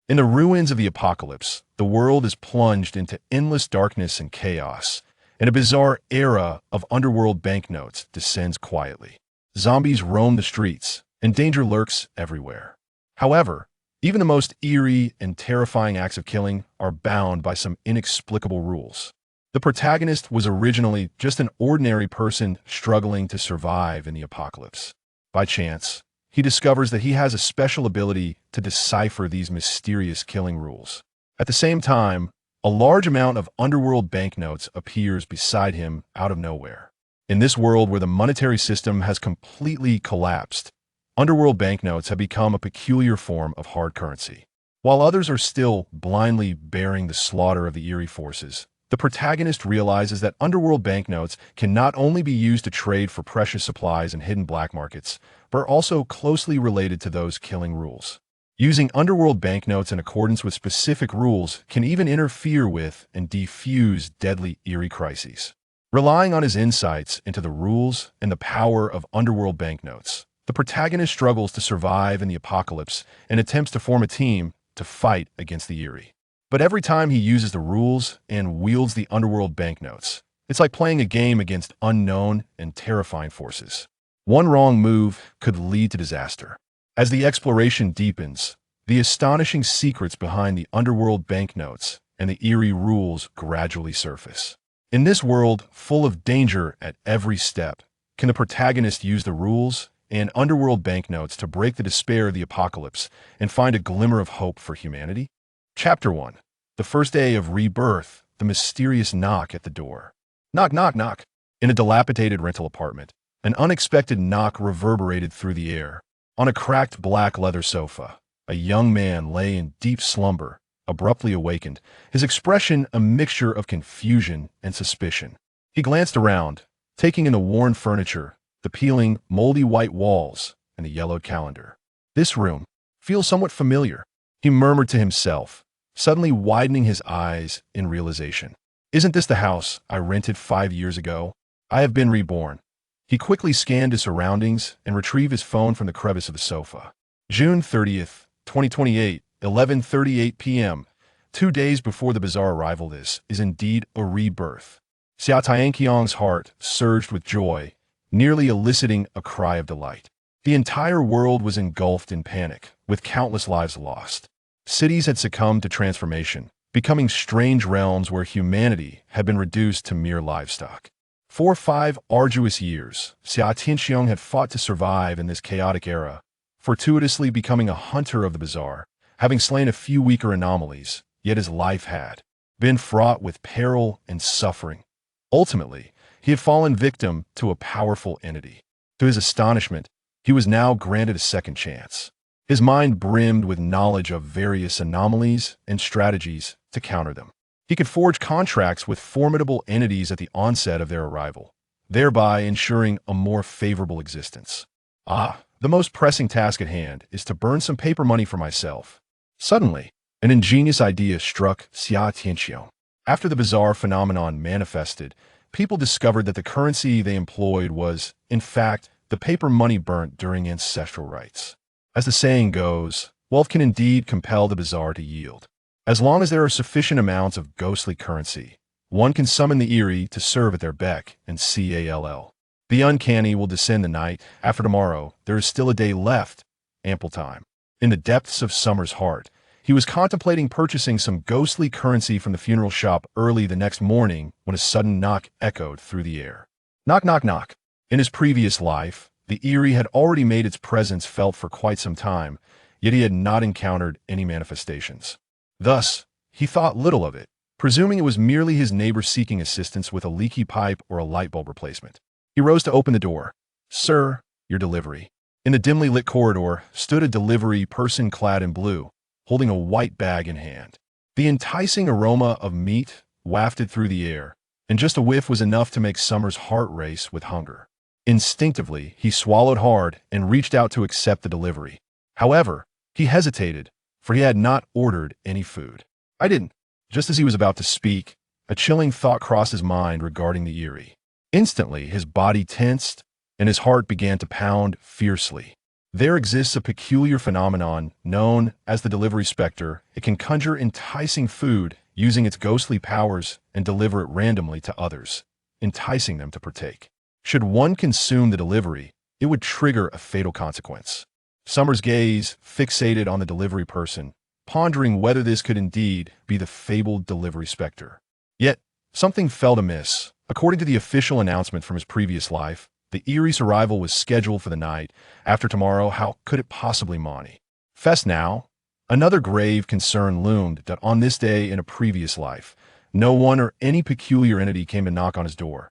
In the ruins of the apocalypse, the world is plunged into endless darkness and chaos, and a bizarre era of underworld banknotes descends quietly. Zombies roam the streets, and danger lurks everywhere. However, even the most eerie and terrifying acts of killing are bound by some inexplicable rules. The protagonist was originally just an ordinary person struggling to survive in the apocalypse. By chance, he discovers that he has a special ability to decipher these mysterious killing rules. At the same time, a large amount of underworld banknotes appears beside him out of nowhere. In this world where the monetary system has completely collapsed, underworld banknotes have become a peculiar form of hard currency. While others are still blindly bearing the slaughter of the eerie forces, the protagonist realizes that underworld banknotes can not only be used to trade for precious supplies and hidden black markets, but are also closely related to those killing rules. Using underworld banknotes in accordance with specific rules can even interfere with and defuse deadly eerie crises. Relying on his insights into the rules and the power of underworld banknotes, the protagonist struggles to survive in the apocalypse and attempts to form a team to fight against the eerie. But every time he uses the rules and wields the underworld banknotes, it's like playing a game against unknown and terrifying forces. One wrong move could lead to disaster. As the exploration deepens, the astonishing secrets behind the underworld banknotes and the eerie rules gradually surface. In this world full of danger at every step, can the protagonist use the rules and underworld banknotes to break the despair of the apocalypse and find a glimmer of hope for humanity? Chapter 1. The first day of rebirth, the mysterious knock at the door. Knock, knock, knock. In a dilapidated rental apartment, an unexpected knock reverberated through the air. On a cracked black leather sofa, a young man lay in deep slumber, abruptly awakened, his expression a mixture of confusion and suspicion. He glanced around, taking in the worn furniture, the peeling, moldy white walls, and the yellowed calendar. This room feels somewhat familiar, he murmured to himself, suddenly widening his eyes in realization. Isn't this the house I rented 5 years ago? I have been reborn. He quickly scanned his surroundings and retrieved his phone from the crevice of the sofa. June 30th, 2028, 11:38 p.m. 2 days before the bizarre arrival, this is indeed a rebirth. Xia Tianqiang's heart surged with joy, nearly eliciting a cry of delight. The entire world was engulfed in panic, with countless lives lost. Cities had succumbed to transformation, becoming strange realms where humanity had been reduced to mere livestock. For 5 arduous years, Xia Tianqiang had fought to survive in this chaotic era, fortuitously becoming a hunter of the bizarre, having slain a few weaker anomalies, yet his life had been fraught with peril and suffering. Ultimately, he had fallen victim to a powerful entity. To his astonishment, he was now granted a second chance. His mind brimmed with knowledge of various anomalies and strategies to counter them. He could forge contracts with formidable entities at the onset of their arrival, thereby ensuring a more favorable existence. The most pressing task at hand is to burn some paper money for myself. Suddenly, an ingenious idea struck Xia Tianqiang. After the bizarre phenomenon manifested, people discovered that the currency they employed was, in fact, the paper money burnt during ancestral rites. As the saying goes, wealth can indeed compel the bizarre to yield. As long as there are sufficient amounts of ghostly currency, one can summon the eerie to serve at their beck and call. The uncanny will descend the night. After tomorrow, there is still a day left, ample time. In the depths of Summer's heart, he was contemplating purchasing some ghostly currency from the funeral shop early the next morning when a sudden knock echoed through the air. Knock, knock, knock. In his previous life, the eerie had already made its presence felt for quite some time, yet he had not encountered any manifestations. Thus, he thought little of it, presuming it was merely his neighbor seeking assistance with a leaky pipe or a light bulb replacement. He rose to open the door. "Sir, your delivery." In the dimly lit corridor stood a delivery person clad in blue, holding a white bag in hand. The enticing aroma of meat wafted through the air, and just a whiff was enough to make Summer's heart race with hunger. Instinctively, he swallowed hard and reached out to accept the delivery. However, he hesitated, for he had not ordered any food. "I didn't." Just as he was about to speak, a chilling thought crossed his mind regarding the eerie. Instantly, his body tensed, and his heart began to pound fiercely. There exists a peculiar phenomenon known as the delivery specter. It can conjure enticing food using its ghostly powers and deliver it randomly to others, enticing them to partake. Should one consume the delivery, it would trigger a fatal consequence. Summer's gaze fixated on the delivery person, pondering whether this could indeed be the fabled delivery specter. Yet, something felt amiss. According to the official announcement from his previous life, the eerie's arrival was scheduled for the night after tomorrow. How could it possibly manifest now? Another grave concern loomed that on this day in a previous life, no one or any peculiar entity came to knock on his door.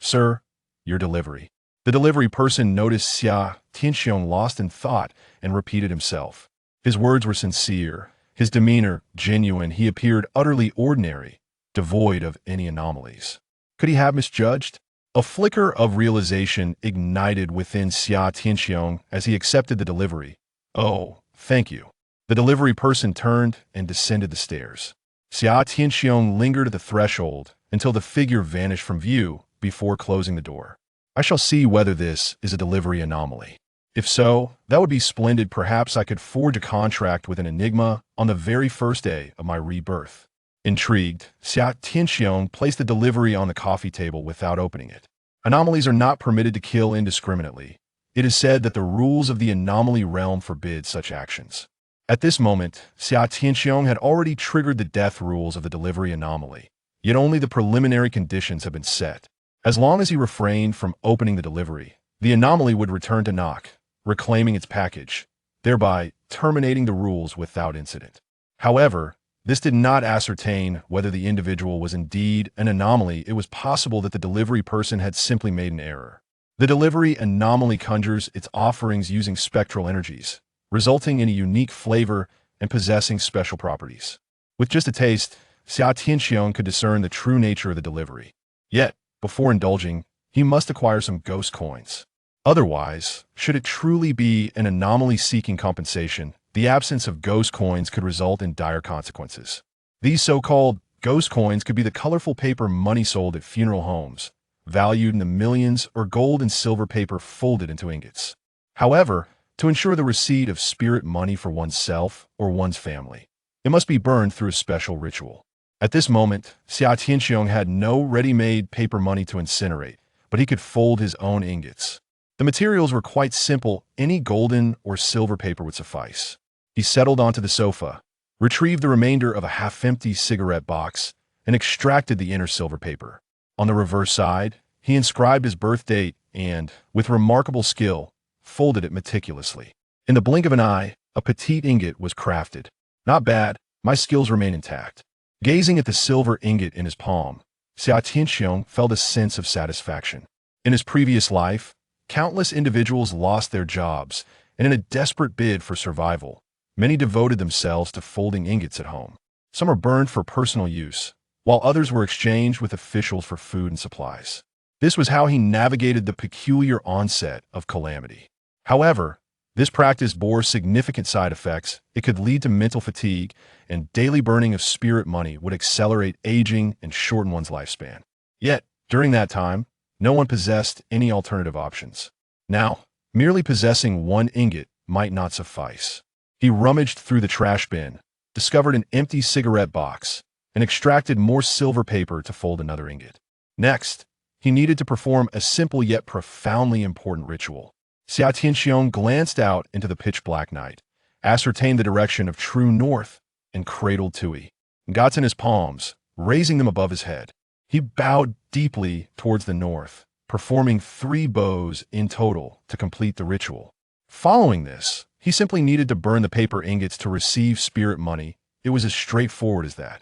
"Sir, your delivery." The delivery person noticed Xia Tianxiong lost in thought and repeated himself. His words were sincere, his demeanor genuine. He appeared utterly ordinary, devoid of any anomalies. Could he have misjudged? A flicker of realization ignited within Xia Tianxiong as he accepted the delivery. "Oh, thank you." The delivery person turned and descended the stairs. Xia Tianxiong lingered at the threshold until the figure vanished from view before closing the door. "I shall see whether this is a delivery anomaly. If so, that would be splendid. Perhaps I could forge a contract with an enigma on the very first day of my rebirth." Intrigued, Xia Tianxiong placed the delivery on the coffee table without opening it. Anomalies are not permitted to kill indiscriminately. It is said that the rules of the anomaly realm forbid such actions. At this moment, Xia Tianxiong had already triggered the death rules of the delivery anomaly, yet only the preliminary conditions had been set. As long as he refrained from opening the delivery, the anomaly would return to knock, reclaiming its package, thereby terminating the rules without incident. However, this did not ascertain whether the individual was indeed an anomaly. It was possible that the delivery person had simply made an error. The delivery anomaly conjures its offerings using spectral energies, resulting in a unique flavor and possessing special properties. With just a taste, Xia Tianxiong could discern the true nature of the delivery. Yet, before indulging, he must acquire some ghost coins. Otherwise, should it truly be an anomaly seeking compensation, the absence of ghost coins could result in dire consequences. These so-called ghost coins could be the colorful paper money sold at funeral homes, valued in the millions, or gold and silver paper folded into ingots. However, to ensure the receipt of spirit money for oneself or one's family, it must be burned through a special ritual. At this moment, Xia Tianxiong had no ready-made paper money to incinerate, but he could fold his own ingots. The materials were quite simple. Any golden or silver paper would suffice. He settled onto the sofa, retrieved the remainder of a half-empty cigarette box, and extracted the inner silver paper. On the reverse side, he inscribed his birth date and, with remarkable skill, folded it meticulously. In the blink of an eye, a petite ingot was crafted. "Not bad, my skills remain intact." Gazing at the silver ingot in his palm, Xia Tianxiong felt a sense of satisfaction. In his previous life, countless individuals lost their jobs, and in a desperate bid for survival, many devoted themselves to folding ingots at home. Some were burned for personal use, while others were exchanged with officials for food and supplies. This was how he navigated the peculiar onset of calamity. However, this practice bore significant side effects. It could lead to mental fatigue, and daily burning of spirit money would accelerate aging and shorten one's lifespan. Yet, during that time, no one possessed any alternative options. Now, merely possessing one ingot might not suffice. He rummaged through the trash bin, discovered an empty cigarette box, and extracted more silver paper to fold another ingot. Next, he needed to perform a simple yet profoundly important ritual. Xia Tianxiong glanced out into the pitch-black night, ascertained the direction of true north, and cradled Tui, ingots in his palms, raising them above his head. He bowed deeply towards the north, performing 3 bows in total to complete the ritual. Following this, he simply needed to burn the paper ingots to receive spirit money. It was as straightforward as that.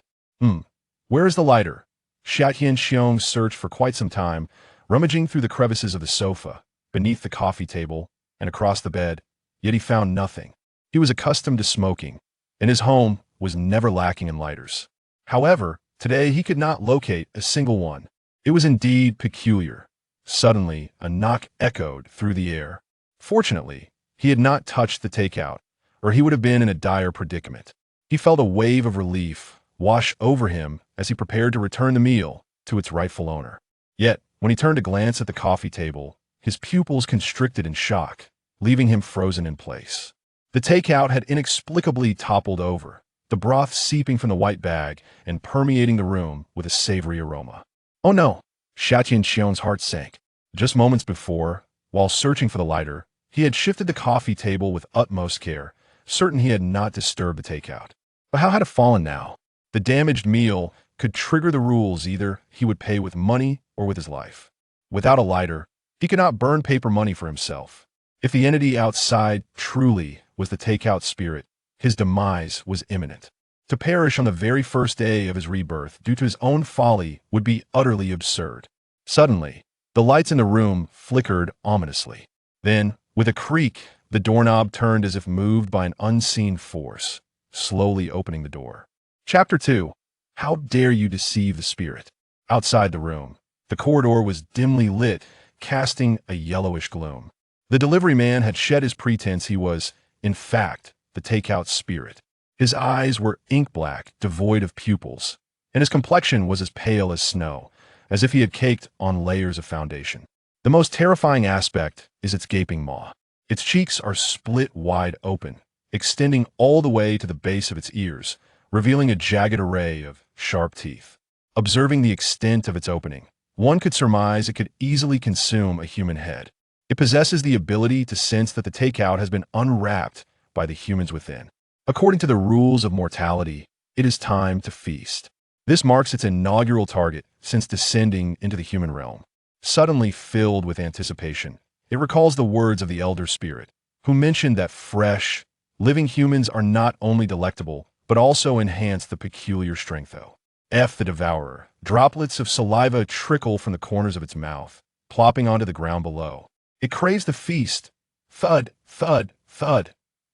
Where is the lighter? Xia Tianxiong searched for quite some time, rummaging through the crevices of the sofa, beneath the coffee table, and across the bed, yet he found nothing. He was accustomed to smoking, and his home was never lacking in lighters. However, today he could not locate a single one. It was indeed peculiar. Suddenly, a knock echoed through the air. Fortunately, he had not touched the takeout, or he would have been in a dire predicament. He felt a wave of relief wash over him as he prepared to return the meal to its rightful owner. Yet, when he turned to glance at the coffee table, his pupils constricted in shock. leaving him frozen in place. The takeout had inexplicably toppled over, the broth seeping from the white bag and permeating the room with a savory aroma. Oh no! Xia Tianxiong's heart sank. Just moments before, while searching for the lighter, he had shifted the coffee table with utmost care, certain he had not disturbed the takeout. But how had it fallen now? The damaged meal could trigger the rules. Either he would pay with money or with his life. Without a lighter, he could not burn paper money for himself. If the entity outside truly was the takeout spirit, his demise was imminent. To perish on the very first day of his rebirth due to his own folly would be utterly absurd. Suddenly, the lights in the room flickered ominously. Then, with a creak, the doorknob turned as if moved by an unseen force, slowly opening the door. Chapter 2. How dare you deceive the spirit? Outside the room, the corridor was dimly lit, casting a yellowish gloom. The delivery man had shed his pretense. He was, in fact, the takeout spirit. His eyes were ink-black, devoid of pupils, and his complexion was as pale as snow, as if he had caked on layers of foundation. The most terrifying aspect is its gaping maw. Its cheeks are split wide open, extending all the way to the base of its ears, revealing a jagged array of sharp teeth. Observing the extent of its opening, one could surmise it could easily consume a human head. It possesses the ability to sense that the takeout has been unwrapped by the humans within. According to the rules of mortality, it is time to feast. This marks its inaugural target since descending into the human realm. Suddenly filled with anticipation, it recalls the words of the elder spirit, who mentioned that fresh, living humans are not only delectable, but also enhance the peculiar strength though. F the devourer. Droplets of saliva trickle from the corners of its mouth, plopping onto the ground below. It craves the feast. Thud, thud, thud.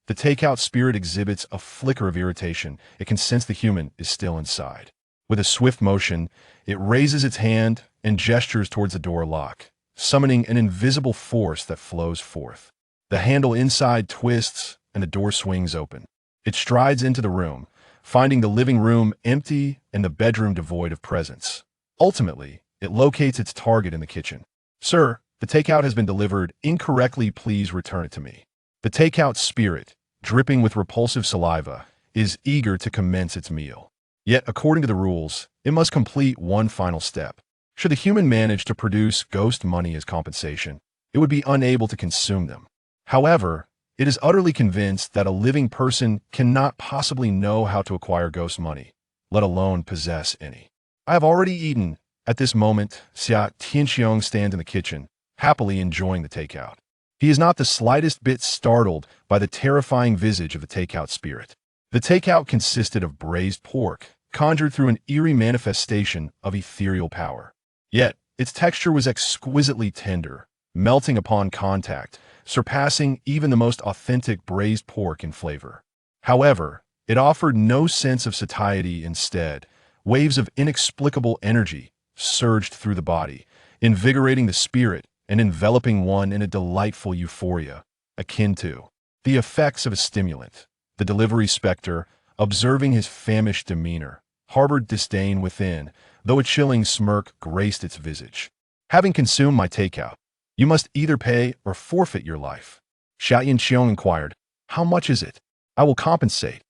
The takeout spirit exhibits a flicker of irritation. It can sense the human is still inside. With a swift motion, it raises its hand and gestures towards the door lock, summoning an invisible force that flows forth. The handle inside twists and the door swings open. It strides into the room, finding the living room empty and the bedroom devoid of presence. Ultimately, it locates its target in the kitchen. Sir, the takeout has been delivered incorrectly. Please return it to me. The takeout spirit, dripping with repulsive saliva, is eager to commence its meal. Yet, according to the rules, it must complete one final step. Should the human manage to produce ghost money as compensation, it would be unable to consume them. However, it is utterly convinced that a living person cannot possibly know how to acquire ghost money, let alone possess any. I have already eaten. At this moment, Xia Tianxiong stands in the kitchen, happily enjoying the takeout. He is not the slightest bit startled by the terrifying visage of the takeout spirit. The takeout consisted of braised pork, conjured through an eerie manifestation of ethereal power. Yet, its texture was exquisitely tender, melting upon contact, surpassing even the most authentic braised pork in flavor. However, it offered no sense of satiety. Instead, waves of inexplicable energy surged through the body, invigorating the spirit and enveloping one in a delightful euphoria, akin to the effects of a stimulant. The delivery specter, observing his famished demeanor, harbored disdain within, though a chilling smirk graced its visage. Having consumed my takeout, you must either pay or forfeit your life. Xia Tianxiong inquired, how much is it? I will compensate.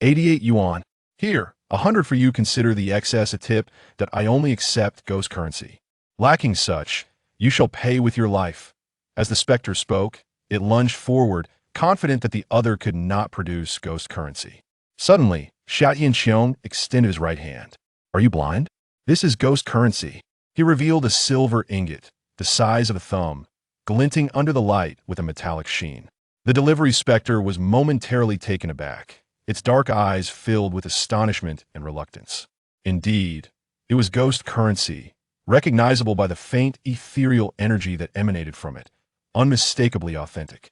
88 yuan. Here, 100 for you. Consider the excess a tip that I only accept ghost currency. Lacking such, you shall pay with your life. As the specter spoke, it lunged forward, confident that the other could not produce ghost currency. Suddenly, Xia Tianxiong extended his right hand. Are you blind? This is ghost currency. He revealed a silver ingot, the size of a thumb, glinting under the light with a metallic sheen. The delivery specter was momentarily taken aback, its dark eyes filled with astonishment and reluctance. Indeed, it was ghost currency, recognizable by the faint ethereal energy that emanated from it, unmistakably authentic.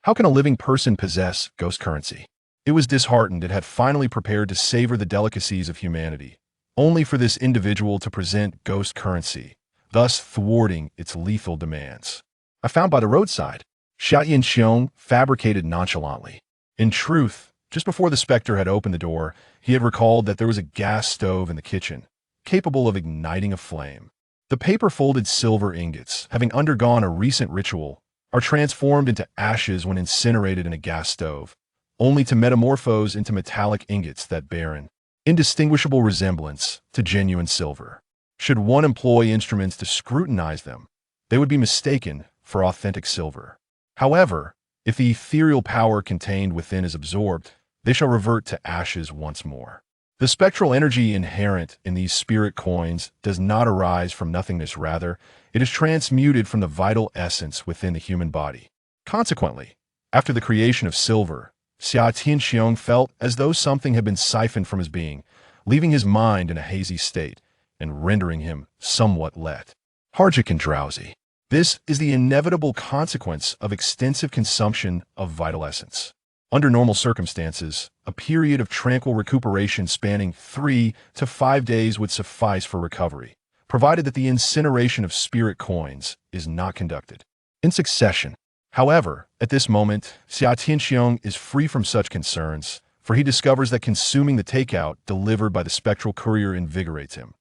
How can a living person possess ghost currency? It was disheartened. It had finally prepared to savor the delicacies of humanity, only for this individual to present ghost currency, thus thwarting its lethal demands. I found by the roadside. Xia Tianxiong fabricated nonchalantly. In truth, just before the specter had opened the door, he had recalled that there was a gas stove in the kitchen, capable of igniting a flame. The paper-folded silver ingots, having undergone a recent ritual, are transformed into ashes when incinerated in a gas stove, only to metamorphose into metallic ingots that bear an indistinguishable resemblance to genuine silver. Should one employ instruments to scrutinize them, they would be mistaken for authentic silver. However, if the ethereal power contained within is absorbed, they shall revert to ashes once more. The spectral energy inherent in these spirit coins does not arise from nothingness, rather, it is transmuted from the vital essence within the human body. Consequently, after the creation of silver, Xia Tianxiong felt as though something had been siphoned from his being, leaving his mind in a hazy state and rendering him somewhat lethargic and drowsy. This is the inevitable consequence of extensive consumption of vital essence. Under normal circumstances, a period of tranquil recuperation spanning 3 to 5 days would suffice for recovery, provided that the incineration of spirit coins is not conducted in succession. However, at this moment, Xia Tianxiong is free from such concerns, for he discovers that consuming the takeout delivered by the spectral courier invigorates him,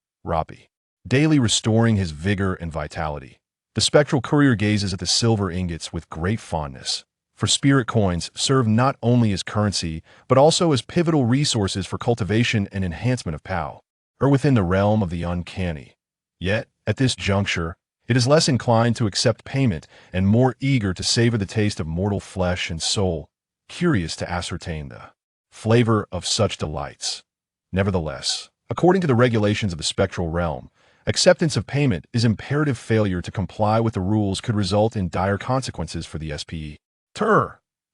daily restoring his vigor and vitality. The spectral courier gazes at the silver ingots with great fondness, for spirit coins serve not only as currency, but also as pivotal resources for cultivation and enhancement of power, or within the realm of the uncanny. Yet, at this juncture, it is less inclined to accept payment and more eager to savor the taste of mortal flesh and soul, curious to ascertain the flavor of such delights. Nevertheless, according to the regulations of the spectral realm, acceptance of payment is imperative. Failure to comply with the rules could result in dire consequences for the SPE.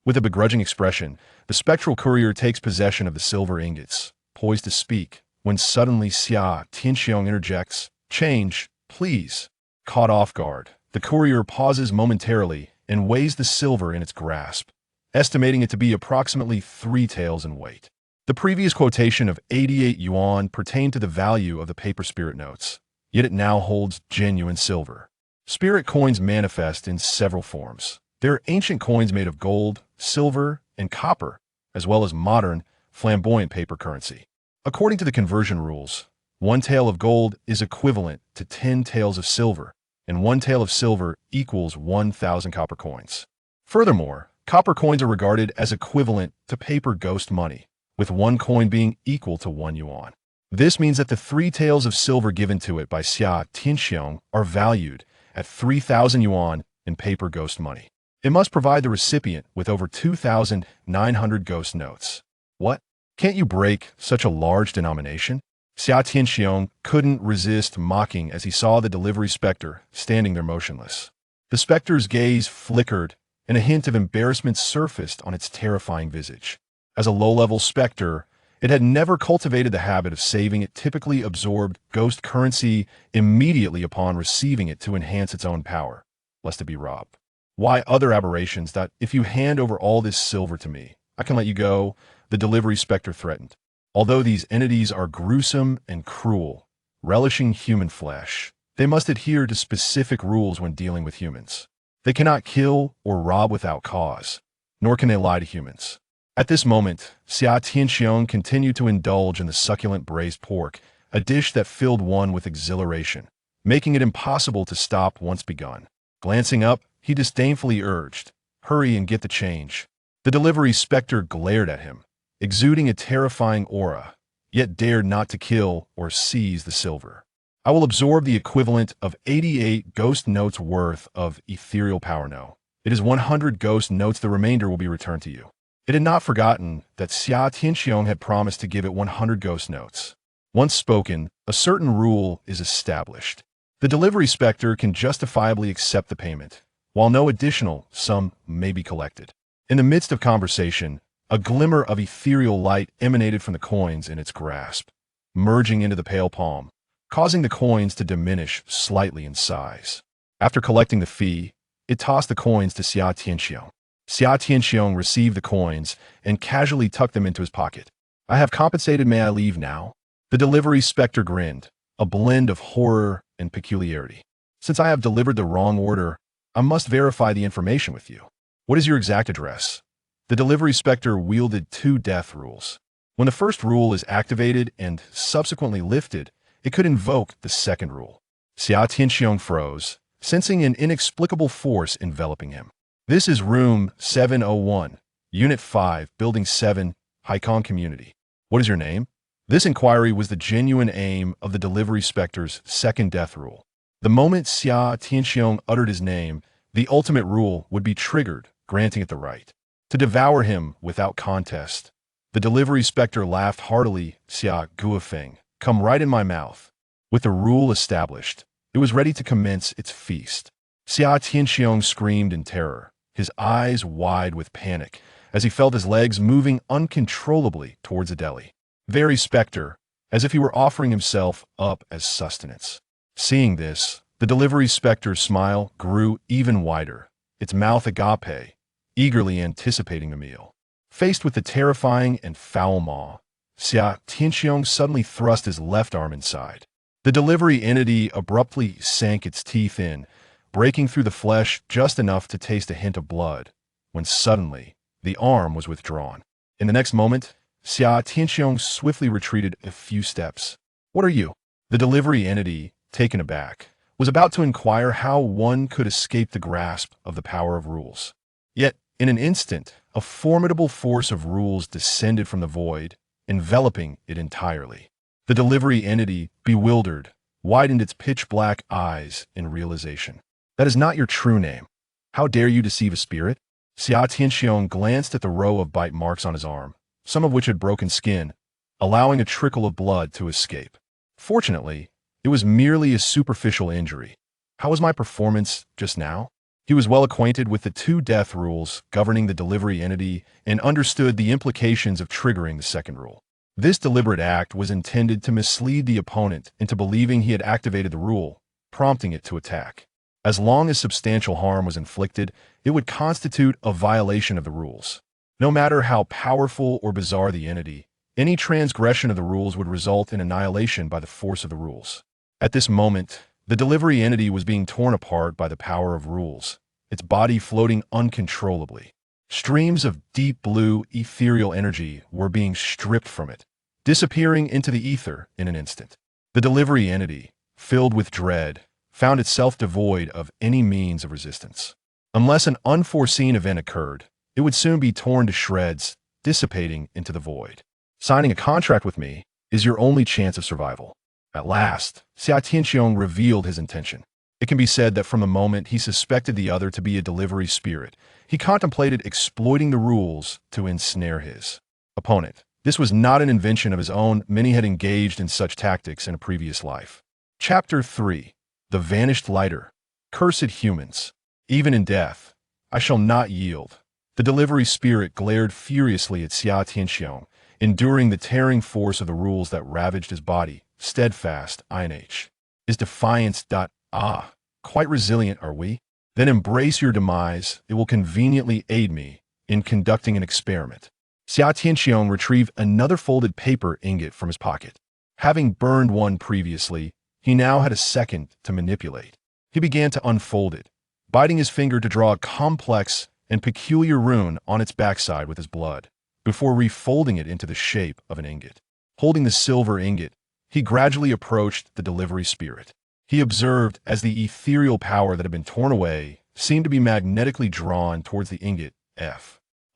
With a begrudging expression, the spectral courier takes possession of the silver ingots, poised to speak, when suddenly Xia Tianxiong interjects, "Change, please." Caught off guard, the courier pauses momentarily and weighs the silver in its grasp, estimating it to be approximately 3 taels in weight. The previous quotation of 88 yuan pertained to the value of the paper spirit notes, yet it now holds genuine silver. Spirit coins manifest in several forms. There are ancient coins made of gold, silver, and copper, as well as modern, flamboyant paper currency. According to the conversion rules, 1 tael of gold is equivalent to 10 taels of silver, and 1 tael of silver equals 1,000 copper coins. Furthermore, copper coins are regarded as equivalent to paper ghost money, with 1 coin being equal to 1 yuan. This means that the 3 taels of silver given to it by Xia Tianxiong are valued at 3,000 yuan in paper ghost money. It must provide the recipient with over 2,900 ghost notes. What? Can't you break such a large denomination? Xia Tianxiong couldn't resist mocking as he saw the delivery specter standing there motionless. The specter's gaze flickered, and a hint of embarrassment surfaced on its terrifying visage. As a low-level specter, it had never cultivated the habit of saving. It typically absorbed ghost currency immediately upon receiving it to enhance its own power, lest it be robbed. Why other aberrations that, if you hand over all this silver to me, I can let you go, the delivery specter threatened. Although these entities are gruesome and cruel, relishing human flesh, they must adhere to specific rules when dealing with humans. They cannot kill or rob without cause, nor can they lie to humans. At this moment, Xia Tianxiong continued to indulge in the succulent braised pork, a dish that filled one with exhilaration, making it impossible to stop once begun. Glancing up, he disdainfully urged, "Hurry and get the change." The delivery specter glared at him, exuding a terrifying aura, yet dared not to kill or seize the silver. "I will absorb the equivalent of 88 ghost notes worth of ethereal power. No, it is 100 ghost notes. The remainder will be returned to you." It had not forgotten that Xia Tianxiong had promised to give it 100 ghost notes. Once spoken, a certain rule is established. The delivery specter can justifiably accept the payment, while no additional sum may be collected. In the midst of conversation, a glimmer of ethereal light emanated from the coins in its grasp, merging into the pale palm, causing the coins to diminish slightly in size. After collecting the fee, it tossed the coins to Xia Tianxiong. Xia Tianxiong received the coins and casually tucked them into his pocket. "I have compensated. May I leave now?" The delivery specter grinned, a blend of horror and peculiarity. "Since I have delivered the wrong order, I must verify the information with you. What is your exact address?" The delivery specter wielded 2 death rules. When the first rule is activated and subsequently lifted, it could invoke the second rule. Xia Tianxiong froze, sensing an inexplicable force enveloping him. This is room 701, Unit 5, Building 7, Haikong Community. What is your name? This inquiry was the genuine aim of the delivery specter's second death rule. The moment Xia Tianxiong uttered his name, the ultimate rule would be triggered, granting it the right to devour him without contest. The delivery specter laughed heartily. Xia Guofeng, come right in my mouth. With the rule established, it was ready to commence its feast. Xia Tianxiong screamed in terror, his eyes wide with panic, as he felt his legs moving uncontrollably towards the deli. Very specter, as if he were offering himself up as sustenance. Seeing this, the delivery specter's smile grew even wider, its mouth agape, eagerly anticipating the meal. Faced with the terrifying and foul maw, Xia Tianxiong suddenly thrust his left arm inside. The delivery entity abruptly sank its teeth in, breaking through the flesh just enough to taste a hint of blood, when suddenly, the arm was withdrawn. In the next moment, Xia Tianxiong swiftly retreated a few steps. What are you? The delivery entity, taken aback, was about to inquire how one could escape the grasp of the power of rules. Yet, in an instant, a formidable force of rules descended from the void, enveloping it entirely. The delivery entity, bewildered, widened its pitch-black eyes in realization. That is not your true name. How dare you deceive a spirit? Xia Tianxiong glanced at the row of bite marks on his arm, some of which had broken skin, allowing a trickle of blood to escape. Fortunately, it was merely a superficial injury. How was my performance just now? He was well acquainted with the two death rules governing the delivery entity and understood the implications of triggering the second rule. This deliberate act was intended to mislead the opponent into believing he had activated the rule, prompting it to attack. As long as substantial harm was inflicted, it would constitute a violation of the rules. No matter how powerful or bizarre the entity, any transgression of the rules would result in annihilation by the force of the rules. At this moment, the delivery entity was being torn apart by the power of rules, its body floating uncontrollably. Streams of deep blue, ethereal energy were being stripped from it, disappearing into the ether in an instant. The delivery entity, filled with dread, found itself devoid of any means of resistance. Unless an unforeseen event occurred, it would soon be torn to shreds, dissipating into the void. Signing a contract with me is your only chance of survival. At last, Xia Tianxiong revealed his intention. It can be said that from the moment he suspected the other to be a delivery spirit, he contemplated exploiting the rules to ensnare his opponent. This was not an invention of his own. Many had engaged in such tactics in a previous life. Chapter 3. The Vanished Lighter. Cursed humans. Even in death, I shall not yield. The delivery spirit glared furiously at Xia Tianxiong, enduring the tearing force of the rules that ravaged his body. Steadfast, INH. Is defiance. Quite resilient are we? Then embrace your demise. It will conveniently aid me in conducting an experiment. Xia Tianxiong retrieved another folded paper ingot from his pocket. Having burned one previously, he now had a second to manipulate. He began to unfold it, biting his finger to draw a complex and peculiar rune on its backside with his blood, before refolding it into the shape of an ingot. Holding the silver ingot, he gradually approached the delivery spirit. He observed as the ethereal power that had been torn away seemed to be magnetically drawn towards the ingot,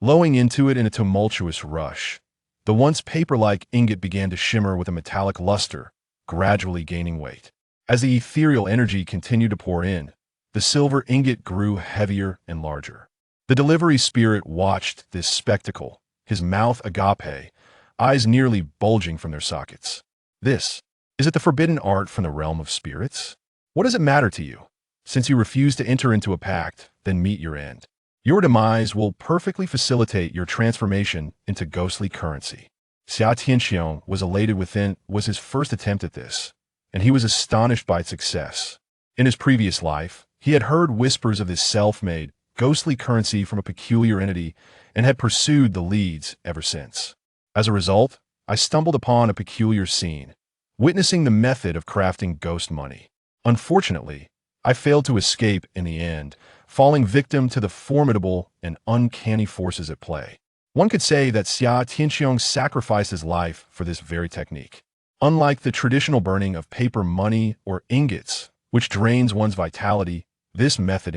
flowing into it in a tumultuous rush. The once paper-like ingot began to shimmer with a metallic luster, gradually gaining weight. As the ethereal energy continued to pour in, the silver ingot grew heavier and larger. The delivery spirit watched this spectacle, his mouth agape, eyes nearly bulging from their sockets. Is it the forbidden art from the realm of spirits? What does it matter to you? Since you refuse to enter into a pact, then meet your end. Your demise will perfectly facilitate your transformation into ghostly currency. Xia Tianxiong was elated was his first attempt at this, and he was astonished by its success. In his previous life, he had heard whispers of this self-made, ghostly currency from a peculiar entity and had pursued the leads ever since. As a result, I stumbled upon a peculiar scene, witnessing the method of crafting ghost money. Unfortunately, I failed to escape in the end, falling victim to the formidable and uncanny forces at play. One could say that Xia Tianxiong sacrificed his life for this very technique. Unlike the traditional burning of paper money or ingots, which drains one's vitality, this method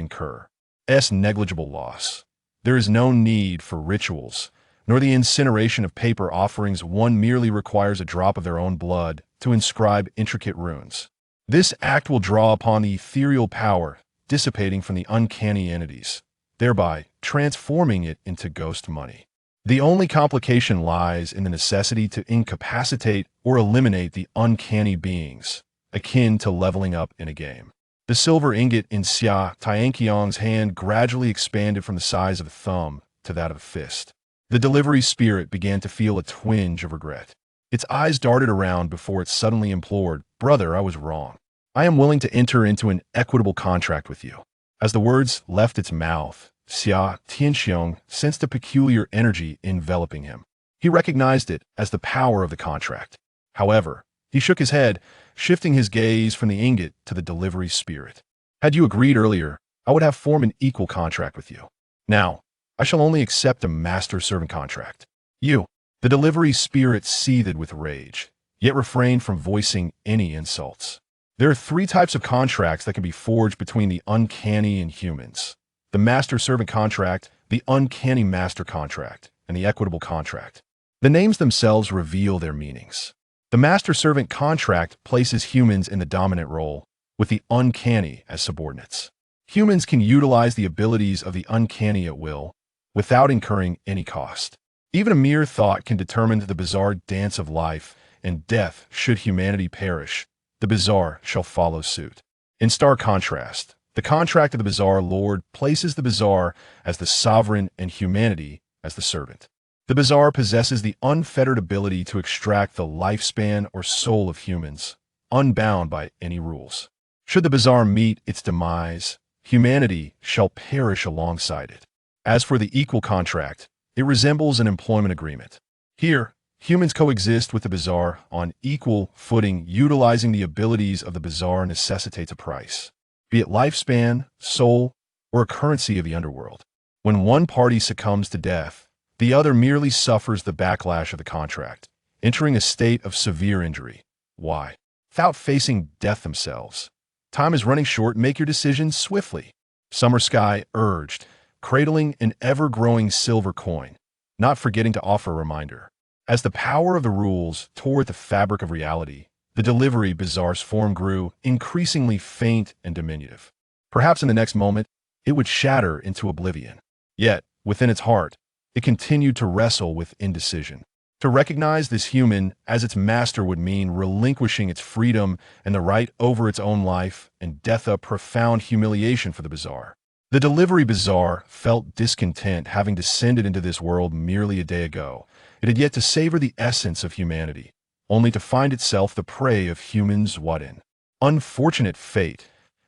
negligible loss. There is no need for rituals, nor the incineration of paper offerings. One merely requires a drop of their own blood to inscribe intricate runes. This act will draw upon the ethereal power dissipating from the uncanny entities, thereby transforming it into ghost money. The only complication lies in the necessity to incapacitate or eliminate the uncanny beings, akin to leveling up in a game. The silver ingot in Xia Tianqiang's hand gradually expanded from the size of a thumb to that of a fist. The delivery spirit began to feel a twinge of regret. Its eyes darted around before it suddenly implored, "Brother, I was wrong. I am willing to enter into an equitable contract with you." As the words left its mouth, Xia Tianxiong sensed a peculiar energy enveloping him. He recognized it as the power of the contract. However, he shook his head, shifting his gaze from the ingot to the delivery spirit. "Had you agreed earlier, I would have formed an equal contract with you. Now, I shall only accept a master-servant contract." "You." The delivery spirit seethed with rage, yet refrained from voicing any insults. There are three types of contracts that can be forged between the uncanny and humans: the master-servant contract, the uncanny master contract, and the equitable contract. The names themselves reveal their meanings. The master-servant contract places humans in the dominant role, with the uncanny as subordinates. Humans can utilize the abilities of the uncanny at will, without incurring any cost. Even a mere thought can determine the bizarre dance of life and death. Should humanity perish, the bizarre shall follow suit. In stark contrast, the contract of the bizarre lord places the bizarre as the sovereign and humanity as the servant. The bizarre possesses the unfettered ability to extract the lifespan or soul of humans, unbound by any rules. Should the bizarre meet its demise, humanity shall perish alongside it. As for the equal contract, it resembles an employment agreement. Here, humans coexist with the bizarre on equal footing. Utilizing the abilities of the bizarre necessitates a price, be it lifespan, soul, or a currency of the underworld. When one party succumbs to death, the other merely suffers the backlash of the contract, entering a state of severe injury. Why? Without facing death themselves. Time is running short. Make your decisions swiftly. Summer Sky urged, cradling an ever-growing silver coin, not forgetting to offer a reminder. As the power of the rules tore at the fabric of reality, the delivery bizarre's form grew increasingly faint and diminutive. Perhaps in the next moment, it would shatter into oblivion. Yet, within its heart, it continued to wrestle with indecision. To recognize this human as its master would mean relinquishing its freedom and the right over its own life and death, a profound humiliation for the bizarre. The delivery bizarre felt discontent, having descended into this world merely a day ago. It had yet to savor the essence of humanity, only to find itself the prey of humans. What an unfortunate fate!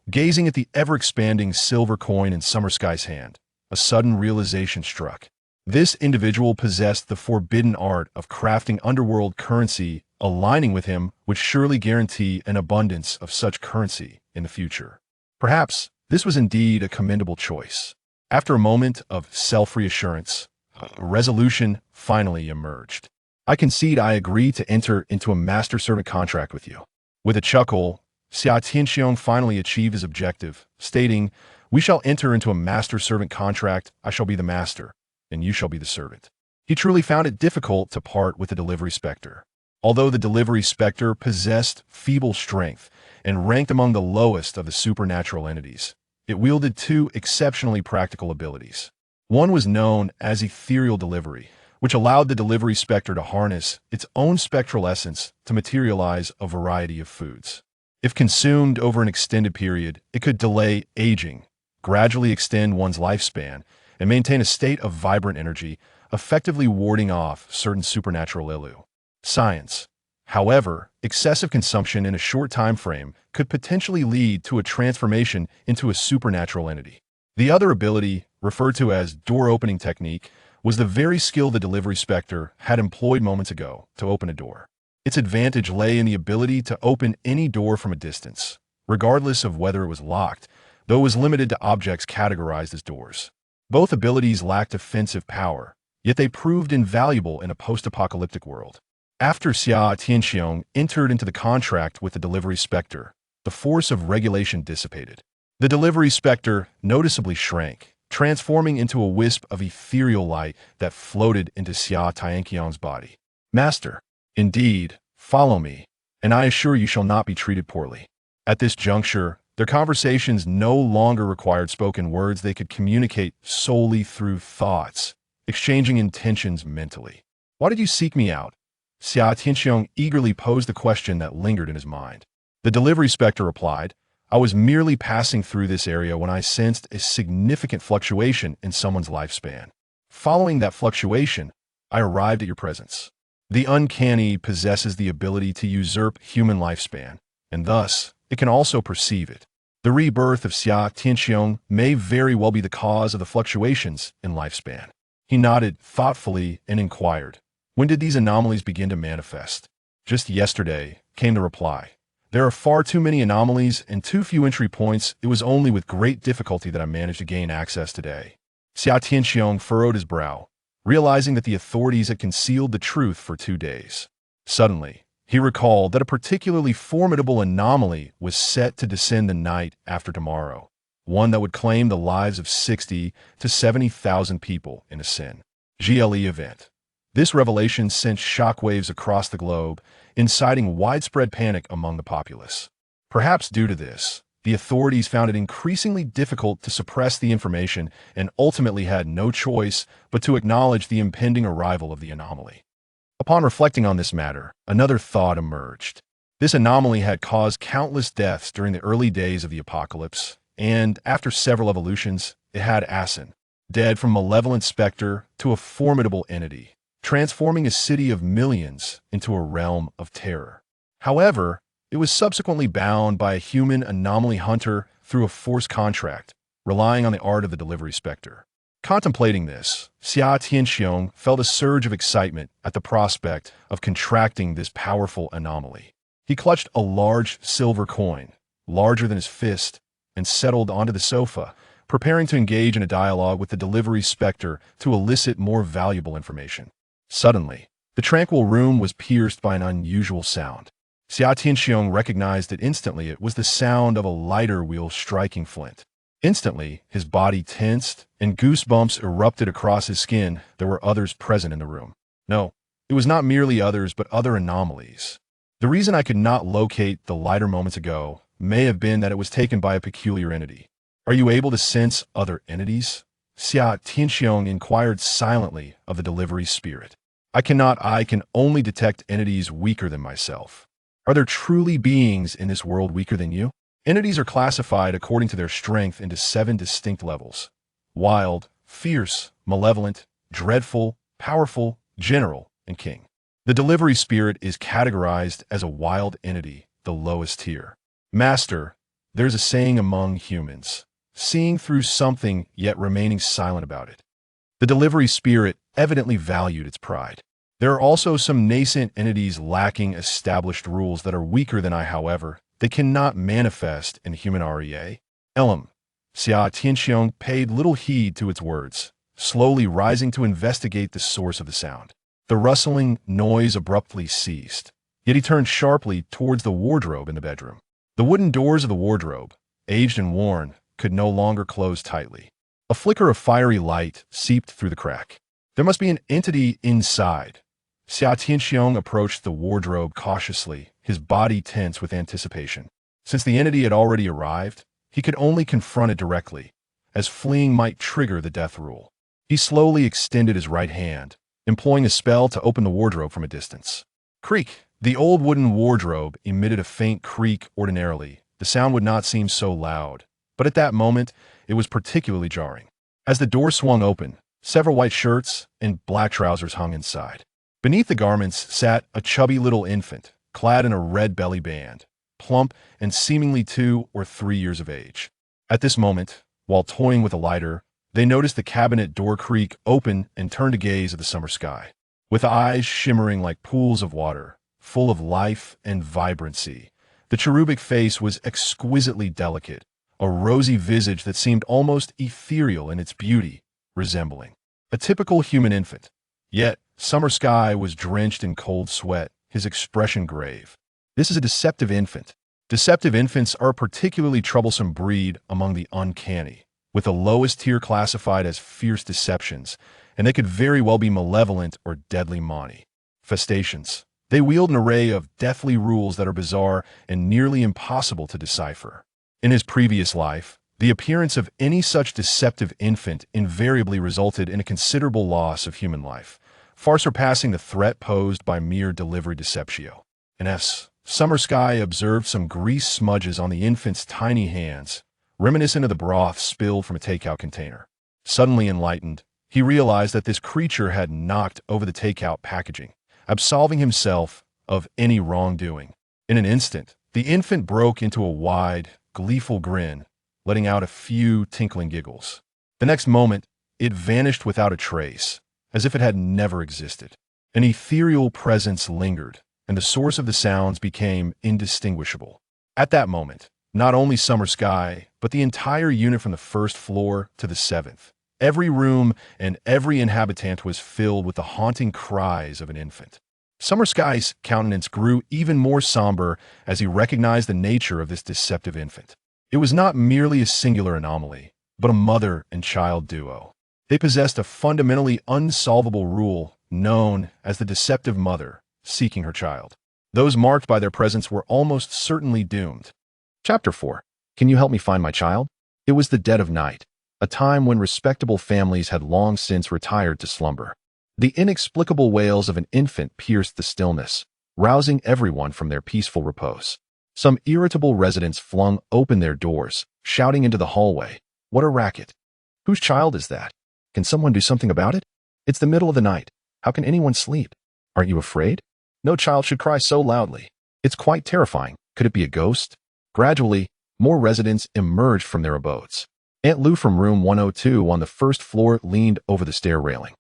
Gazing at the ever-expanding silver coin in Summer Sky's hand, a sudden realization struck. This individual possessed the forbidden art of crafting underworld currency. Aligning with him would surely guarantee an abundance of such currency in the future. Perhaps this was indeed a commendable choice. After a moment of self-reassurance, a resolution finally emerged. "I concede. I agree to enter into a master-servant contract with you." With a chuckle, Xia Tianxiong finally achieved his objective, stating, "We shall enter into a master-servant contract. I shall be the master, and you shall be the servant." He truly found it difficult to part with the delivery specter. Although the delivery specter possessed feeble strength and ranked among the lowest of the supernatural entities, it wielded two exceptionally practical abilities. One was known as ethereal delivery, which allowed the delivery specter to harness its own spectral essence to materialize a variety of foods. If consumed over an extended period, it could delay aging, gradually extend one's lifespan, and maintain a state of vibrant energy, effectively warding off certain supernatural ill. Science. However, excessive consumption in a short time frame could potentially lead to a transformation into a supernatural entity. The other ability, referred to as door-opening technique, was the very skill the delivery specter had employed moments ago to open a door. Its advantage lay in the ability to open any door from a distance, regardless of whether it was locked, though it was limited to objects categorized as doors. Both abilities lacked offensive power, yet they proved invaluable in a post-apocalyptic world. After Xia Tianxiong entered into the contract with the delivery specter, the force of regulation dissipated. The delivery specter noticeably shrank, transforming into a wisp of ethereal light that floated into Xia Tianqiang's body. Master, indeed, follow me, and I assure you shall not be treated poorly. At this juncture, their conversations no longer required spoken words. They could communicate solely through thoughts, exchanging intentions mentally. Why did you seek me out? Xia Tianqiang eagerly posed the question that lingered in his mind. The delivery specter replied, I was merely passing through this area when I sensed a significant fluctuation in someone's lifespan. Following that fluctuation, I arrived at your presence. The uncanny possesses the ability to usurp human lifespan, and thus, it can also perceive it. The rebirth of Xia Tianqiang may very well be the cause of the fluctuations in lifespan. He nodded thoughtfully and inquired, when did these anomalies begin to manifest? Just yesterday, came the reply. There are far too many anomalies and too few entry points. It was only with great difficulty that I managed to gain access today. Xia Tianqiang furrowed his brow, realizing that the authorities had concealed the truth for 2 days. Suddenly, he recalled that a particularly formidable anomaly was set to descend the night after tomorrow, one that would claim the lives of 60 to 70,000 people in a Sin GLE event. This revelation sent shockwaves across the globe, inciting widespread panic among the populace. Perhaps due to this, the authorities found it increasingly difficult to suppress the information and ultimately had no choice but to acknowledge the impending arrival of the anomaly. Upon reflecting on this matter, another thought emerged. This anomaly had caused countless deaths during the early days of the apocalypse, and after several evolutions, it had Asin, dead from malevolent specter to a formidable entity, transforming a city of millions into a realm of terror. However, it was subsequently bound by a human anomaly hunter through a forced contract, relying on the art of the delivery specter. Contemplating this, Xia Tianqiang felt a surge of excitement at the prospect of contracting this powerful anomaly. He clutched a large silver coin, larger than his fist, and settled onto the sofa, preparing to engage in a dialogue with the delivery specter to elicit more valuable information. Suddenly, the tranquil room was pierced by an unusual sound. Xia Tianqiang recognized it instantly. It was the sound of a lighter wheel striking flint. Instantly, his body tensed, and goosebumps erupted across his skin. There were others present in the room. No, it was not merely others, but other anomalies. The reason I could not locate the lighter moments ago may have been that it was taken by a peculiar entity. Are you able to sense other entities? Xia Tianqiang inquired silently of the delivery spirit. I can only detect entities weaker than myself. Are there truly beings in this world weaker than you? Entities are classified according to their strength into 7 distinct levels: wild, fierce, malevolent, dreadful, powerful, general, and king. The delivery spirit is categorized as a wild entity, the lowest tier. Master, there's a saying among humans, seeing through something yet remaining silent about it. The delivery spirit evidently valued its pride. There are also some nascent entities lacking established rules that are weaker than I, however, they cannot manifest in human REA. Xia Tianqiang paid little heed to its words, slowly rising to investigate the source of the sound. The rustling noise abruptly ceased, yet he turned sharply towards the wardrobe in the bedroom. The wooden doors of the wardrobe, aged and worn, could no longer close tightly. A flicker of fiery light seeped through the crack. There must be an entity inside. Xia Tianqiang approached the wardrobe cautiously, his body tense with anticipation. Since the entity had already arrived, he could only confront it directly, as fleeing might trigger the death rule. He slowly extended his right hand, employing a spell to open the wardrobe from a distance. Creak! The old wooden wardrobe emitted a faint creak. Ordinarily, the sound would not seem so loud, but at that moment, it was particularly jarring. As the door swung open, several white shirts and black trousers hung inside. Beneath the garments sat a chubby little infant, clad in a red belly band, plump and seemingly 2 or 3 years of age. At this moment, while toying with a lighter, they noticed the cabinet door creak open and turned to gaze at the summer sky. With eyes shimmering like pools of water, full of life and vibrancy, the cherubic face was exquisitely delicate, a rosy visage that seemed almost ethereal in its beauty, resembling a typical human infant. Yet, summer sky was drenched in cold sweat, his expression grave. This is a deceptive infant. Deceptive infants are a particularly troublesome breed among the uncanny. with the lowest tier classified as fierce deceptions, and they could very well be malevolent or deadly manifestations. They wield an array of deathly rules that are bizarre and nearly impossible to decipher. In his previous life, the appearance of any such deceptive infant invariably resulted in a considerable loss of human life, far surpassing the threat posed by mere delivery deceptio. In Summer Sky observed some grease smudges on the infant's tiny hands, reminiscent of the broth spilled from a takeout container. Suddenly enlightened, he realized that this creature had knocked over the takeout packaging, absolving himself of any wrongdoing. In an instant, the infant broke into a wide, gleeful grin, letting out a few tinkling giggles. The next moment, it vanished without a trace, as if it had never existed. An ethereal presence lingered, and the source of the sounds became indistinguishable. At that moment, not only Summer Sky, but the entire unit from the first floor to the seventh, every room and every inhabitant was filled with the haunting cries of an infant. Summer Sky's countenance grew even more somber as he recognized the nature of this deceptive infant. It was not merely a singular anomaly, but a mother and child duo. They possessed a fundamentally unsolvable rule known as the deceptive mother seeking her child. Those marked by their presence were almost certainly doomed. Chapter 4. Can you help me find my child? It was the dead of night, a time when respectable families had long since retired to slumber. The inexplicable wails of an infant pierced the stillness, rousing everyone from their peaceful repose. Some irritable residents flung open their doors, shouting into the hallway, "What a racket! Whose child is that? Can someone do something about it? It's the middle of the night. How can anyone sleep? Aren't you afraid? No child should cry so loudly. It's quite terrifying. Could it be a ghost?" Gradually, more residents emerged from their abodes. Aunt Lou from room 102 on the first floor leaned over the stair railing,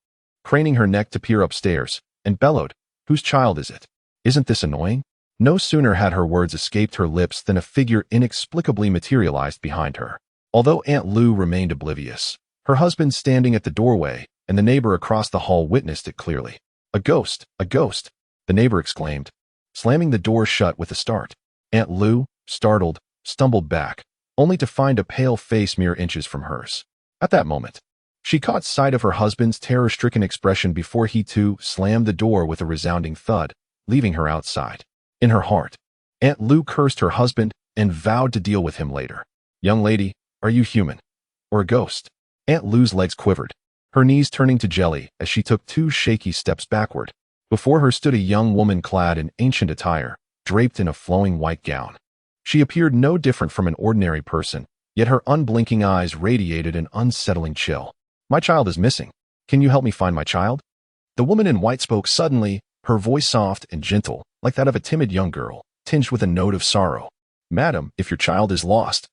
craning her neck to peer upstairs, and bellowed, "Whose child is it? Isn't this annoying?" No sooner had her words escaped her lips than a figure inexplicably materialized behind her. Although Aunt Lou remained oblivious, her husband standing at the doorway and the neighbor across the hall witnessed it clearly. "A ghost! A ghost!" the neighbor exclaimed, slamming the door shut with a start. Aunt Lou, startled, stumbled back, only to find a pale face mere inches from hers. At that moment, she caught sight of her husband's terror-stricken expression before he too slammed the door with a resounding thud, leaving her outside. In her heart, Aunt Lou cursed her husband and vowed to deal with him later. "Young lady, are you human? Or a ghost?" Aunt Lou's legs quivered, her knees turning to jelly as she took 2 shaky steps backward. Before her stood a young woman clad in ancient attire, draped in a flowing white gown. She appeared no different from an ordinary person, yet her unblinking eyes radiated an unsettling chill. "My child is missing. Can you help me find my child?" The woman in white spoke suddenly, her voice soft and gentle, like that of a timid young girl, tinged with a note of sorrow. "Madam, if your child is lost,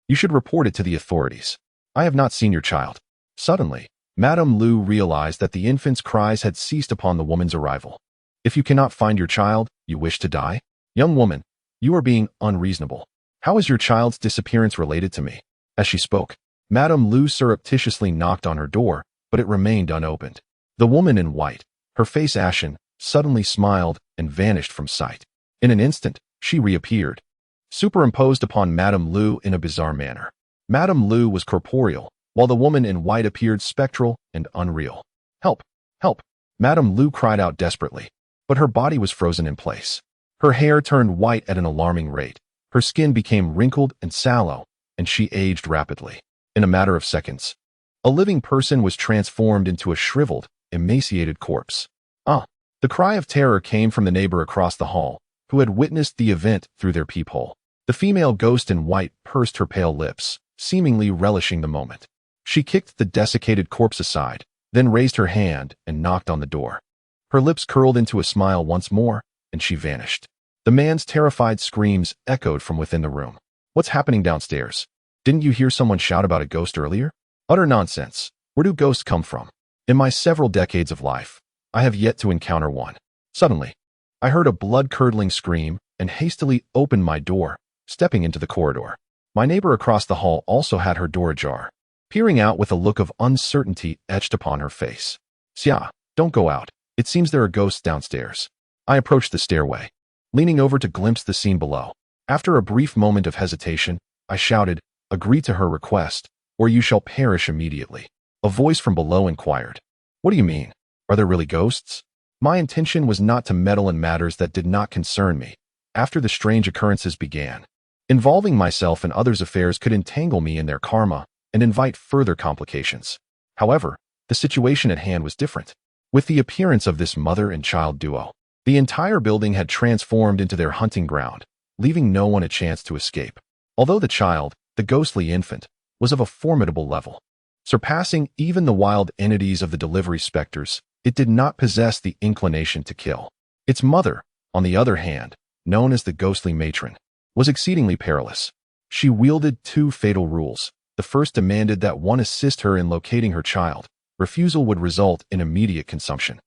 you should report it to the authorities. I have not seen your child." Suddenly, Madame Lou realized that the infant's cries had ceased upon the woman's arrival. "If you cannot find your child, you wish to die? Young woman, you are being unreasonable. How is your child's disappearance related to me?" As she spoke, Madame Lou surreptitiously knocked on her door, but it remained unopened. The woman in white, her face ashen, suddenly smiled and vanished from sight. In an instant, she reappeared, superimposed upon Madame Lou in a bizarre manner. Madame Lou was corporeal, while the woman in white appeared spectral and unreal. "Help! Help!" Madame Lou cried out desperately, but her body was frozen in place. Her hair turned white at an alarming rate, her skin became wrinkled and sallow, and she aged rapidly. In a matter of seconds, a living person was transformed into a shriveled, emaciated corpse. "Ah!" The cry of terror came from the neighbor across the hall, who had witnessed the event through their peephole. The female ghost in white pursed her pale lips, seemingly relishing the moment. She kicked the desiccated corpse aside, then raised her hand and knocked on the door. Her lips curled into a smile once more, and she vanished. The man's terrified screams echoed from within the room. "What's happening downstairs? Didn't you hear someone shout about a ghost earlier?" "Utter nonsense. Where do ghosts come from? In my several decades of life, I have yet to encounter one." Suddenly, I heard a blood-curdling scream and hastily opened my door, stepping into the corridor. My neighbor across the hall also had her door ajar, peering out with a look of uncertainty etched upon her face. "Sia, don't go out. It seems there are ghosts downstairs." I approached the stairway, leaning over to glimpse the scene below. After a brief moment of hesitation, I shouted, "Agree to her request," or you shall perish immediately." A voice from below inquired, "What do you mean? Are there really ghosts?" My intention was not to meddle in matters that did not concern me. After the strange occurrences began, involving myself in others' affairs could entangle me in their karma and invite further complications. However, the situation at hand was different. With the appearance of this mother and child duo, the entire building had transformed into their hunting ground, leaving no one a chance to escape. Although the child, the ghostly infant, was of a formidable level, surpassing even the wild entities of the delivery specters, it did not possess the inclination to kill. Its mother, on the other hand, known as the ghostly matron, was exceedingly perilous. She wielded two fatal rules. The first demanded that one assist her in locating her child. Refusal would result in immediate consumption.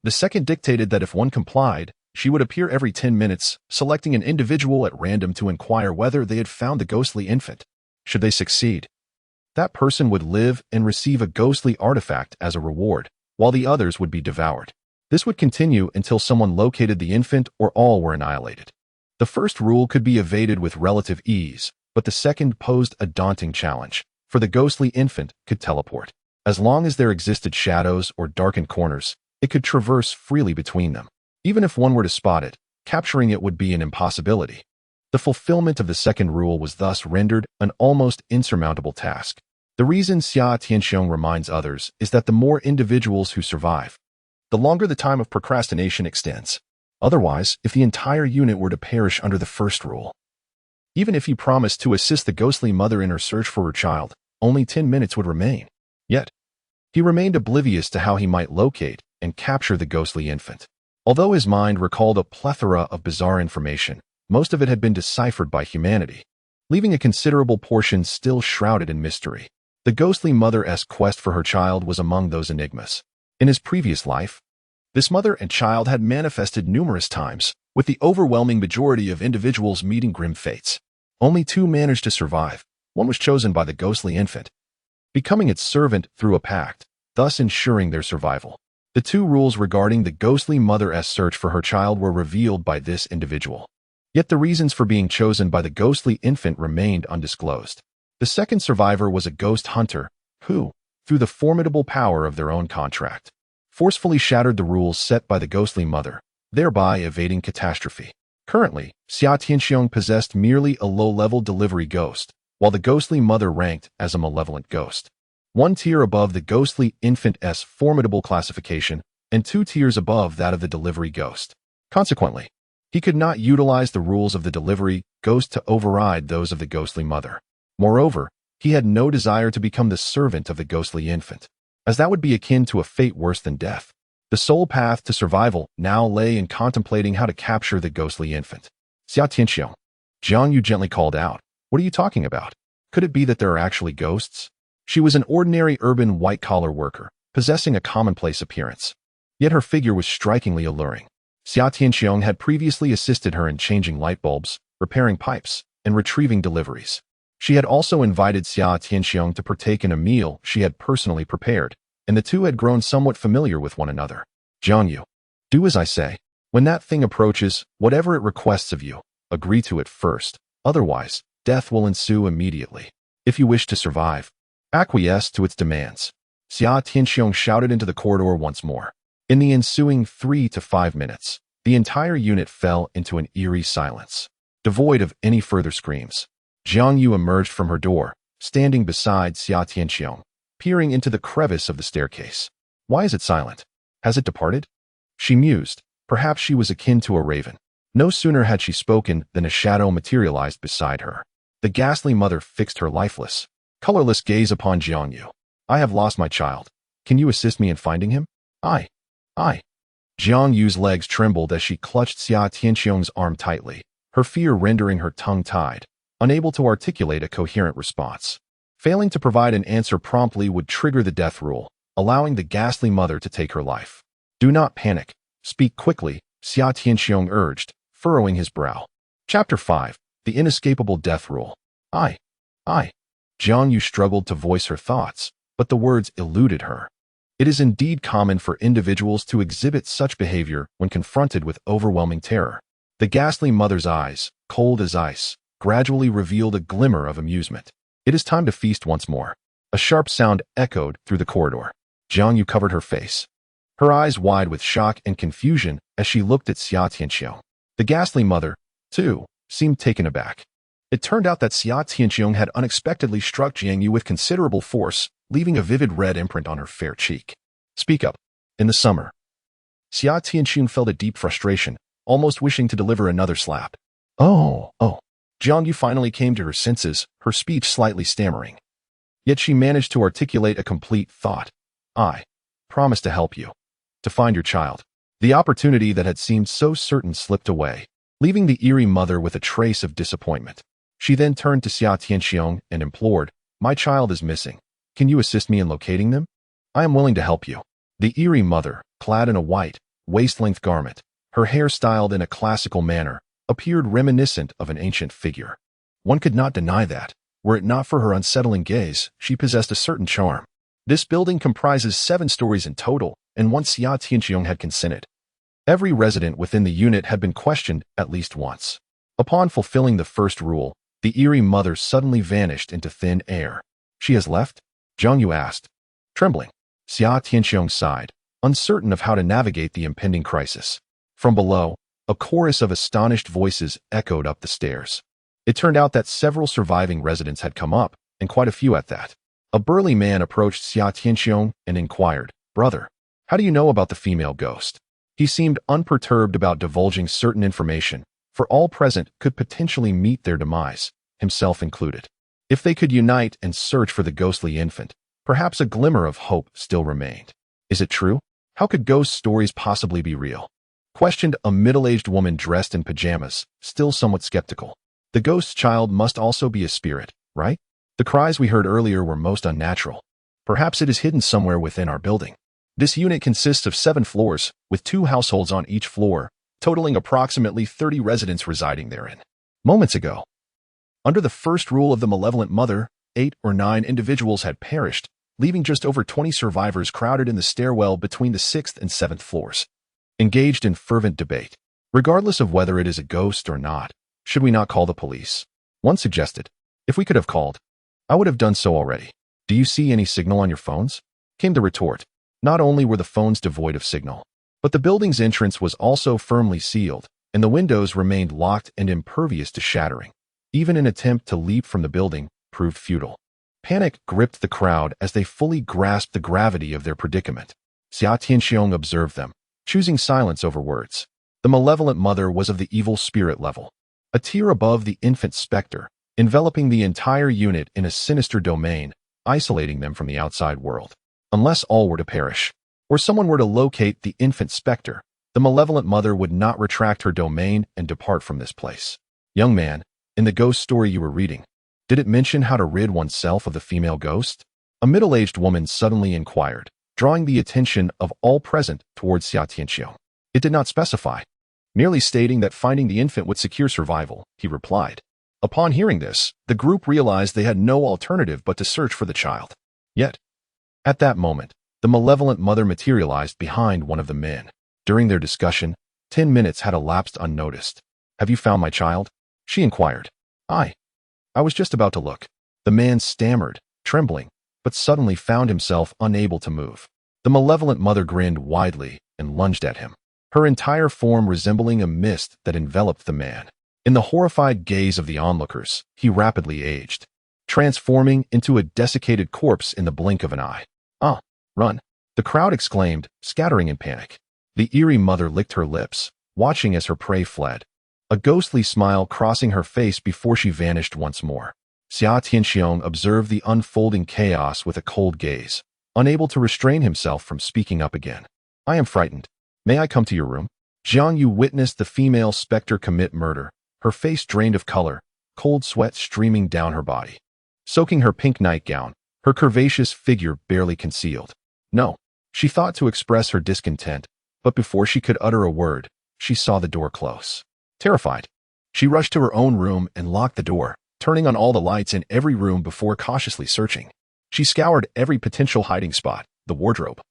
The second dictated that if one complied, she would appear every 10 minutes, selecting an individual at random to inquire whether they had found the ghostly infant. Should they succeed, that person would live and receive a ghostly artifact as a reward, while the others would be devoured. This would continue until someone located the infant or all were annihilated. The first rule could be evaded with relative ease, but the second posed a daunting challenge, for the ghostly infant could teleport. As long as there existed shadows or darkened corners, it could traverse freely between them. Even if one were to spot it, capturing it would be an impossibility. The fulfillment of the second rule was thus rendered an almost insurmountable task. The reason Xia Tianxiong reminds others is that the more individuals who survive, the longer the time of procrastination extends. Otherwise, if the entire unit were to perish under the first rule, even if he promised to assist the ghostly mother in her search for her child, only 10 minutes would remain. Yet, he remained oblivious to how he might locate and capture the ghostly infant. Although his mind recalled a plethora of bizarre information, most of it had been deciphered by humanity, leaving a considerable portion still shrouded in mystery. The ghostly mother's quest for her child was among those enigmas. In his previous life, this mother and child had manifested numerous times, with the overwhelming majority of individuals meeting grim fates. Only two managed to survive. One was chosen by the ghostly infant, becoming its servant through a pact, thus ensuring their survival. The two rules regarding the ghostly mother's search for her child were revealed by this individual. Yet the reasons for being chosen by the ghostly infant remained undisclosed. The second survivor was a ghost hunter who, through the formidable power of their own contract, forcefully shattered the rules set by the ghostly mother, thereby evading catastrophe. Currently, Xia Tianxiong possessed merely a low-level delivery ghost, while the ghostly mother ranked as a malevolent ghost, one tier above the ghostly infant's formidable classification and 2 tiers above that of the delivery ghost. Consequently, he could not utilize the rules of the delivery ghost to override those of the ghostly mother. Moreover, he had no desire to become the servant of the ghostly infant, as that would be akin to a fate worse than death. The sole path to survival now lay in contemplating how to capture the ghostly infant. Xia Tianxiong, Jiang Yu gently called out, "What are you talking about? Could it be that there are actually ghosts?" She was an ordinary urban white-collar worker, possessing a commonplace appearance. Yet her figure was strikingly alluring. Xia Tianxiong had previously assisted her in changing light bulbs, repairing pipes, and retrieving deliveries. She had also invited Xia Tianxiong to partake in a meal she had personally prepared, and the two had grown somewhat familiar with one another. "Jiang Yu, do as I say. When that thing approaches, whatever it requests of you, agree to it first. Otherwise, death will ensue immediately. If you wish to survive, acquiesce to its demands." Xia Tianxiong shouted into the corridor once more. In the ensuing 3 to 5 minutes, the entire unit fell into an eerie silence, devoid of any further screams. Jiang Yu emerged from her door, standing beside Xia Tianxiong, peering into the crevice of the staircase. "Why is it silent? Has it departed?" She mused. Perhaps she was akin to a raven. No sooner had she spoken than a shadow materialized beside her. The ghastly mother fixed her lifeless, colorless gaze upon Jiang Yu. "I have lost my child. Can you assist me in finding him?" I. Jiang Yu's legs trembled as she clutched Xia Tianxiong's arm tightly, her fear rendering her tongue tied, unable to articulate a coherent response. Failing to provide an answer promptly would trigger the death rule, allowing the ghastly mother to take her life. "Do not panic. Speak quickly," Xia Tianxiong urged, furrowing his brow. Chapter 5. The Inescapable Death Rule. I. Jiang Yu struggled to voice her thoughts, but the words eluded her. It is indeed common for individuals to exhibit such behavior when confronted with overwhelming terror. The ghastly mother's eyes, cold as ice, gradually revealed a glimmer of amusement. "It is time to feast once more. A sharp sound echoed through the corridor. Jiang Yu covered her face, her eyes wide with shock and confusion as she looked at Xia Tianxiong. The ghastly mother, too, seemed taken aback. It turned out that Xia Tianxiong had unexpectedly struck Jiang Yu with considerable force, leaving a vivid red imprint on her fair cheek. Speak up. In the summer. Xia Tianxiong felt a deep frustration, almost wishing to deliver another slap. Oh. Jiang Yu finally came to her senses, her speech slightly stammering. Yet she managed to articulate a complete thought. I promise to help you. To find your child. The opportunity that had seemed so certain slipped away, leaving the eerie mother with a trace of disappointment. She then turned to Xia Tianxiong and implored, My child is missing. Can you assist me in locating them? I am willing to help you. The eerie mother, clad in a white, waist-length garment, her hair styled in a classical manner, appeared reminiscent of an ancient figure. One could not deny that, were it not for her unsettling gaze, she possessed a certain charm. This building comprises 7 stories in total, and once Xia Tianxiong had consented, every resident within the unit had been questioned at least once. Upon fulfilling the first rule, the eerie mother suddenly vanished into thin air. She has left? Jiang Yu asked. Trembling, Xia Tianxiong sighed, uncertain of how to navigate the impending crisis. From below, a chorus of astonished voices echoed up the stairs. It turned out that several surviving residents had come up, and quite a few at that. A burly man approached Xia Tianxiong and inquired, Brother, how do you know about the female ghost? He seemed unperturbed about divulging certain information, for all present could potentially meet their demise, himself included. If they could unite and search for the ghostly infant, perhaps a glimmer of hope still remained. Is it true? How could ghost stories possibly be real? Questioned a middle-aged woman dressed in pajamas, still somewhat skeptical. The ghost's child must also be a spirit, right? The cries we heard earlier were most unnatural. Perhaps it is hidden somewhere within our building. This unit consists of 7 floors, with 2 households on each floor, totaling approximately 30 residents residing therein. Moments ago, under the first rule of the malevolent mother, 8 or 9 individuals had perished, leaving just over 20 survivors crowded in the stairwell between the 6th and 7th floors. Engaged in fervent debate. Regardless of whether it is a ghost or not, should we not call the police? One suggested. If we could have called, I would have done so already. Do you see any signal on your phones? Came the retort. Not only were the phones devoid of signal, but the building's entrance was also firmly sealed, and the windows remained locked and impervious to shattering. Even an attempt to leap from the building proved futile. Panic gripped the crowd as they fully grasped the gravity of their predicament. Xia Tianxiong observed them, choosing silence over words. The malevolent mother was of the evil spirit level, a tier above the infant specter, enveloping the entire unit in a sinister domain, isolating them from the outside world. Unless all were to perish, or someone were to locate the infant specter, the malevolent mother would not retract her domain and depart from this place. Young man, in the ghost story you were reading, did it mention how to rid oneself of the female ghost? A middle-aged woman suddenly inquired, drawing the attention of all present towards Xia Tianxiong. It did not specify, merely stating that finding the infant would secure survival, he replied. Upon hearing this, the group realized they had no alternative but to search for the child. Yet, at that moment, the malevolent mother materialized behind one of the men. During their discussion, 10 minutes had elapsed unnoticed. Have you found my child? She inquired. I was just about to look. The man stammered, trembling, but suddenly found himself unable to move. The malevolent mother grinned widely and lunged at him, her entire form resembling a mist that enveloped the man. In the horrified gaze of the onlookers, he rapidly aged, transforming into a desiccated corpse in the blink of an eye. Run! The crowd exclaimed, scattering in panic. The eerie mother licked her lips, watching as her prey fled, a ghostly smile crossing her face before she vanished once more. Xia Tianxiong observed the unfolding chaos with a cold gaze, unable to restrain himself from speaking up again. I am frightened. May I come to your room? Jiang Yu witnessed the female specter commit murder, her face drained of color, cold sweat streaming down her body, soaking her pink nightgown, her curvaceous figure barely concealed. No, she thought to express her discontent, but before she could utter a word, she saw the door close. Terrified, she rushed to her own room and locked the door, turning on all the lights in every room before cautiously searching. She scoured every potential hiding spot, the wardrobe,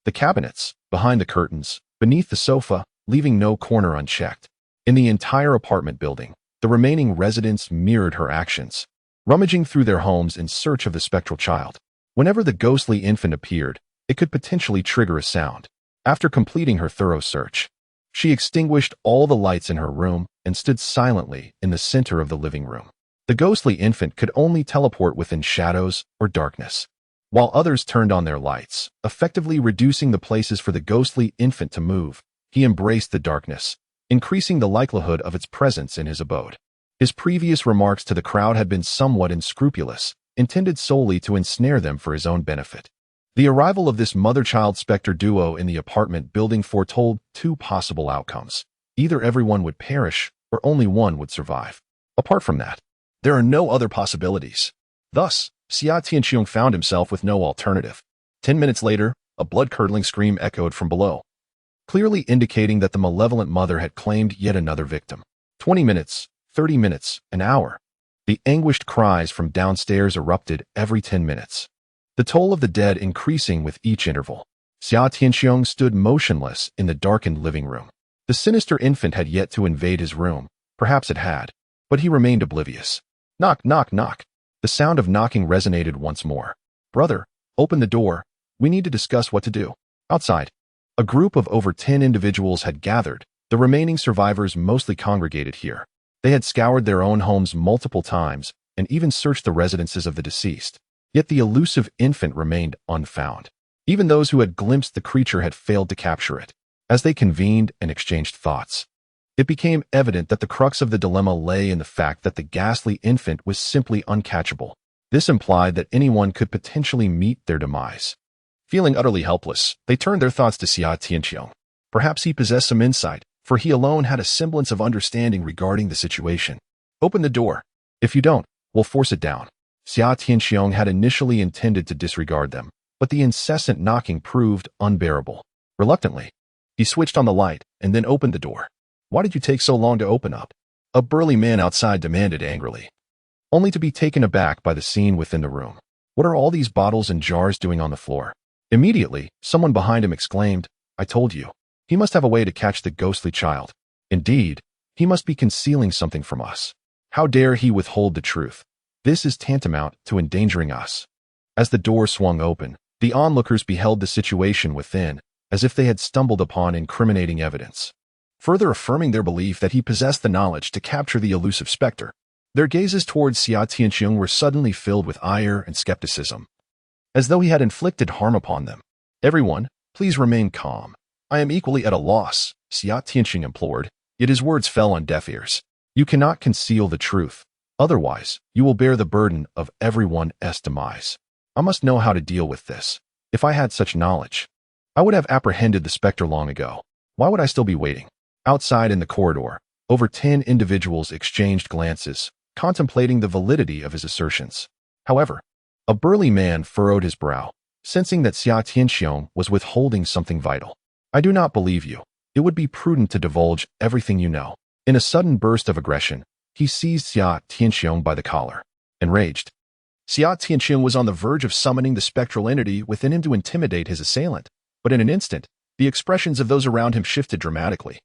the cabinets, behind the curtains, beneath the sofa, leaving no corner unchecked. In the entire apartment building, the remaining residents mirrored her actions, rummaging through their homes in search of the spectral child. Whenever the ghostly infant appeared, it could potentially trigger a sound. After completing her thorough search, she extinguished all the lights in her room and stood silently in the center of the living room. The ghostly infant could only teleport within shadows or darkness, while others turned on their lights, effectively reducing the places for the ghostly infant to move. He embraced the darkness, increasing the likelihood of its presence in his abode. His previous remarks to the crowd had been somewhat unscrupulous, intended solely to ensnare them for his own benefit. The arrival of this mother-child specter duo in the apartment building foretold two possible outcomes. Either everyone would perish, or only one would survive. Apart from that, there are no other possibilities. Thus, Xia Tianqiong found himself with no alternative. 10 minutes later, a blood-curdling scream echoed from below, clearly indicating that the malevolent mother had claimed yet another victim. 20 minutes, 30 minutes, an hour. The anguished cries from downstairs erupted every 10 minutes, the toll of the dead increasing with each interval. Xia Tianqiong stood motionless in the darkened living room. The sinister infant had yet to invade his room. Perhaps it had, but he remained oblivious. Knock, knock, knock. The sound of knocking resonated once more. Brother, open the door. We need to discuss what to do. Outside, a group of over 10 individuals had gathered. The remaining survivors mostly congregated here. They had scoured their own homes multiple times and even searched the residences of the deceased. Yet the elusive infant remained unfound. Even those who had glimpsed the creature had failed to capture it. As they convened and exchanged thoughts, it became evident that the crux of the dilemma lay in the fact that the ghastly infant was simply uncatchable. This implied that anyone could potentially meet their demise. Feeling utterly helpless, they turned their thoughts to Xia Tianqiong. Perhaps he possessed some insight, for he alone had a semblance of understanding regarding the situation. Open the door. If you don't, we'll force it down. Xia Tianqiong had initially intended to disregard them, but the incessant knocking proved unbearable. Reluctantly, he switched on the light and then opened the door. Why did you take so long to open up? A burly man outside demanded angrily, only to be taken aback by the scene within the room. What are all these bottles and jars doing on the floor? Immediately, someone behind him exclaimed, I told you. He must have a way to catch the ghostly child. Indeed, he must be concealing something from us. How dare he withhold the truth? This is tantamount to endangering us. As the door swung open, the onlookers beheld the situation within, as if they had stumbled upon incriminating evidence, further affirming their belief that he possessed the knowledge to capture the elusive specter. Their gazes towards Xia Tianqiong were suddenly filled with ire and skepticism, as though he had inflicted harm upon them. Everyone, please remain calm. I am equally at a loss, Xia Tianqiong implored, yet his words fell on deaf ears. You cannot conceal the truth. Otherwise, you will bear the burden of everyone's demise. I must know how to deal with this. If I had such knowledge, I would have apprehended the specter long ago. Why would I still be waiting? Outside in the corridor, over 10 individuals exchanged glances, contemplating the validity of his assertions. However, a burly man furrowed his brow, sensing that Xia Tianqiong was withholding something vital. I do not believe you. It would be prudent to divulge everything you know. In a sudden burst of aggression, he seized Xia Tianqiong by the collar. Enraged, Xia Tianqiong was on the verge of summoning the spectral entity within him to intimidate his assailant, but in an instant, the expressions of those around him shifted dramatically.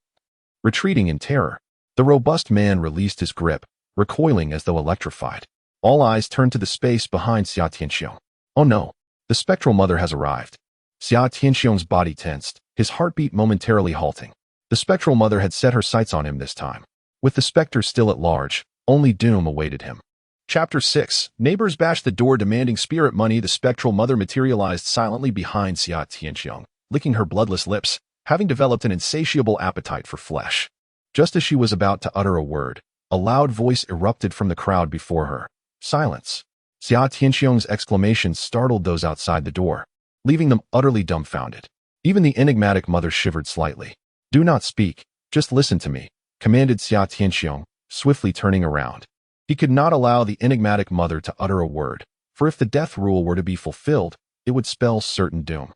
Retreating in terror, the robust man released his grip, recoiling as though electrified. All eyes turned to the space behind Xia Tianqiong. Oh no, the spectral mother has arrived. Xia Tianqiong's body tensed, his heartbeat momentarily halting. The spectral mother had set her sights on him this time. With the specter still at large, only doom awaited him. Chapter 6. Neighbors bashed the door demanding spirit money. The spectral mother materialized silently behind Xia Tianqiong, licking her bloodless lips, having developed an insatiable appetite for flesh. Just as she was about to utter a word, a loud voice erupted from the crowd before her. Silence. Xia Tianqiong's exclamation startled those outside the door, leaving them utterly dumbfounded. Even the enigmatic mother shivered slightly. Do not speak, just listen to me, commanded Xia Tianqiong, swiftly turning around. He could not allow the enigmatic mother to utter a word, for if the death rule were to be fulfilled, it would spell certain doom.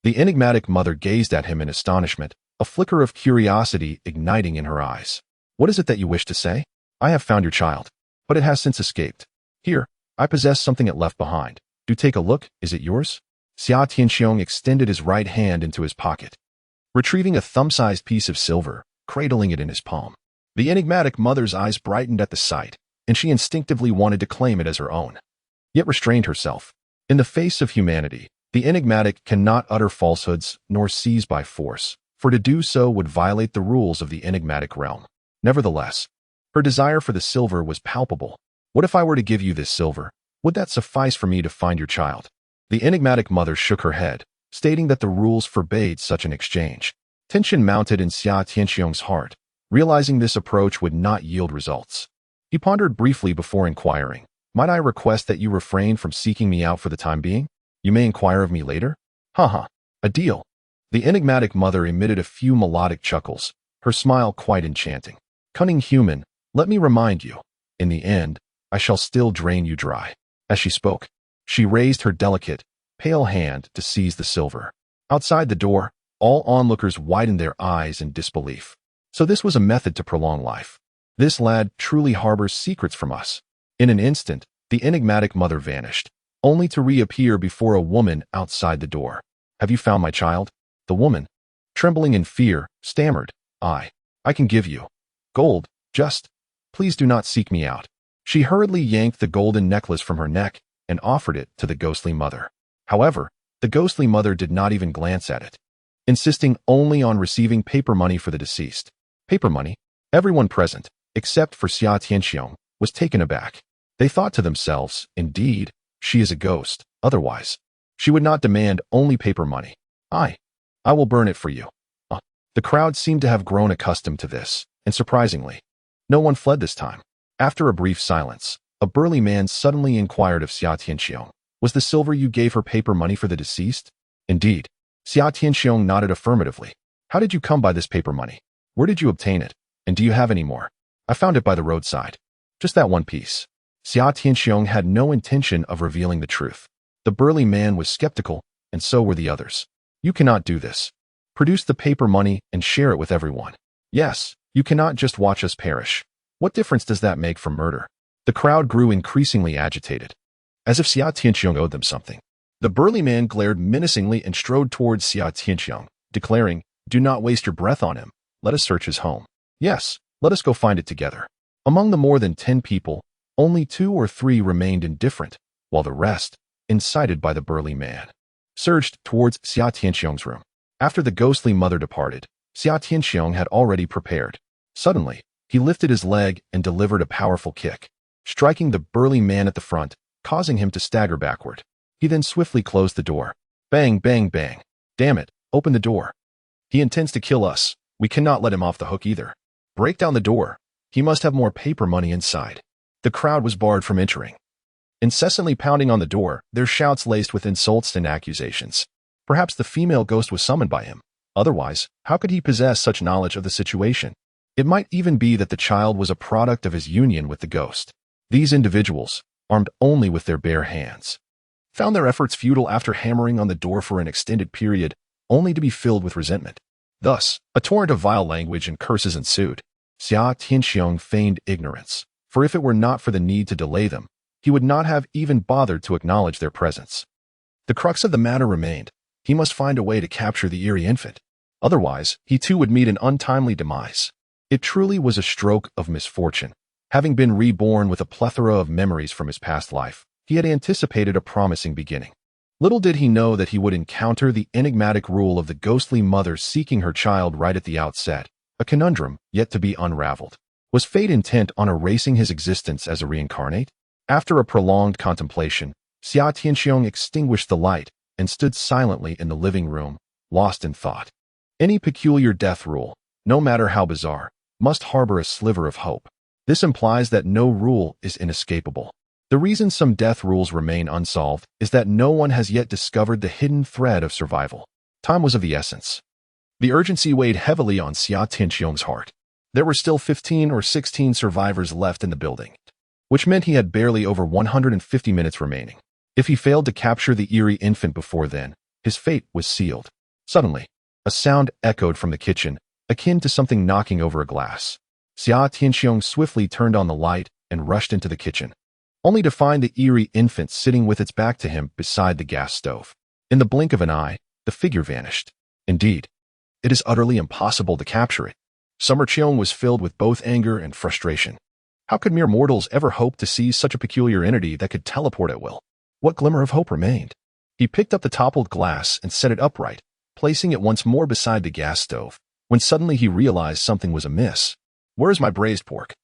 The enigmatic mother gazed at him in astonishment, a flicker of curiosity igniting in her eyes. What is it that you wish to say? I have found your child, but it has since escaped. Here, I possess something it left behind. Do take a look, is it yours? Xia Tianqiong extended his right hand into his pocket, retrieving a thumb-sized piece of silver, cradling it in his palm. The enigmatic mother's eyes brightened at the sight, and she instinctively wanted to claim it as her own, yet restrained herself. In the face of humanity, the enigmatic cannot utter falsehoods nor seize by force, for to do so would violate the rules of the enigmatic realm. Nevertheless, her desire for the silver was palpable. What if I were to give you this silver? Would that suffice for me to find your child? The enigmatic mother shook her head, stating that the rules forbade such an exchange. Tension mounted in Xia Tianxiong's heart, realizing this approach would not yield results. He pondered briefly before inquiring, "Might I request that you refrain from seeking me out for the time being? You may inquire of me later?" Haha, a deal. The enigmatic mother emitted a few melodic chuckles, her smile quite enchanting. "Cunning human, let me remind you, in the end, I shall still drain you dry." As she spoke, she raised her delicate, pale hand to seize the silver. Outside the door, all onlookers widened their eyes in disbelief. So this was a method to prolong life. This lad truly harbors secrets from us. In an instant, the enigmatic mother vanished, only to reappear before a woman outside the door. "Have you found my child?" The woman, trembling in fear, stammered, I can give you gold, just, please do not seek me out." She hurriedly yanked the golden necklace from her neck and offered it to the ghostly mother. However, the ghostly mother did not even glance at it, insisting only on receiving paper money for the deceased. Paper money? Everyone present, except for Xia Tianxiong, was taken aback. They thought to themselves, indeed, she is a ghost, otherwise, she would not demand only paper money. I will burn it for you." The crowd seemed to have grown accustomed to this, and surprisingly, no one fled this time. After a brief silence, a burly man suddenly inquired of Xia Tianxiong, "Was the silver you gave her paper money for the deceased?" "Indeed." Xia Tianxiong nodded affirmatively. "How did you come by this paper money? Where did you obtain it? And do you have any more?" "I found it by the roadside. Just that one piece." Xia Tianxiong had no intention of revealing the truth. The burly man was skeptical, and so were the others. "You cannot do this. Produce the paper money and share it with everyone." "Yes, you cannot just watch us perish. What difference does that make from murder?" The crowd grew increasingly agitated, as if Xia Tianxiong owed them something. The burly man glared menacingly and strode towards Xia Tianxiong, declaring, "Do not waste your breath on him. Let us search his home. Yes, let us go find it together." Among the more than 10 people, only 2 or 3 remained indifferent, while the rest, incited by the burly man, surged towards Xia Tianxiong's room. After the ghostly mother departed, Xia Tianxiong had already prepared. Suddenly, he lifted his leg and delivered a powerful kick, striking the burly man at the front, causing him to stagger backward. He then swiftly closed the door. Bang, bang, bang. "Damn it, open the door. He intends to kill us. We cannot let him off the hook either. Break down the door. He must have more paper money inside." The crowd was barred from entering, incessantly pounding on the door, their shouts laced with insults and accusations. Perhaps the female ghost was summoned by him. Otherwise, how could he possess such knowledge of the situation? It might even be that the child was a product of his union with the ghost. These individuals, armed only with their bare hands, found their efforts futile after hammering on the door for an extended period, only to be filled with resentment. Thus, a torrent of vile language and curses ensued. Xia Tianxiong feigned ignorance, for if it were not for the need to delay them, he would not have even bothered to acknowledge their presence. The crux of the matter remained. He must find a way to capture the eerie infant. Otherwise, he too would meet an untimely demise. It truly was a stroke of misfortune. Having been reborn with a plethora of memories from his past life, he had anticipated a promising beginning. Little did he know that he would encounter the enigmatic rule of the ghostly mother seeking her child right at the outset, a conundrum yet to be unraveled. Was fate intent on erasing his existence as a reincarnate? After a prolonged contemplation, Xia Tianxiong extinguished the light and stood silently in the living room, lost in thought. Any peculiar death rule, no matter how bizarre, must harbor a sliver of hope. This implies that no rule is inescapable. The reason some death rules remain unsolved is that no one has yet discovered the hidden thread of survival. Time was of the essence. The urgency weighed heavily on Xia Tianxiong's heart. There were still 15 or 16 survivors left in the building, which meant he had barely over 150 minutes remaining. If he failed to capture the eerie infant before then, his fate was sealed. Suddenly, a sound echoed from the kitchen, akin to something knocking over a glass. Xia Tianxiong swiftly turned on the light and rushed into the kitchen, only to find the eerie infant sitting with its back to him beside the gas stove. In the blink of an eye, the figure vanished. Indeed, it is utterly impossible to capture it. Summer Cheong was filled with both anger and frustration. How could mere mortals ever hope to seize such a peculiar entity that could teleport at will? what glimmer of hope remained. He picked up the toppled glass and set it upright, placing it once more beside the gas stove, when suddenly he realized something was amiss. Where's my braised pork?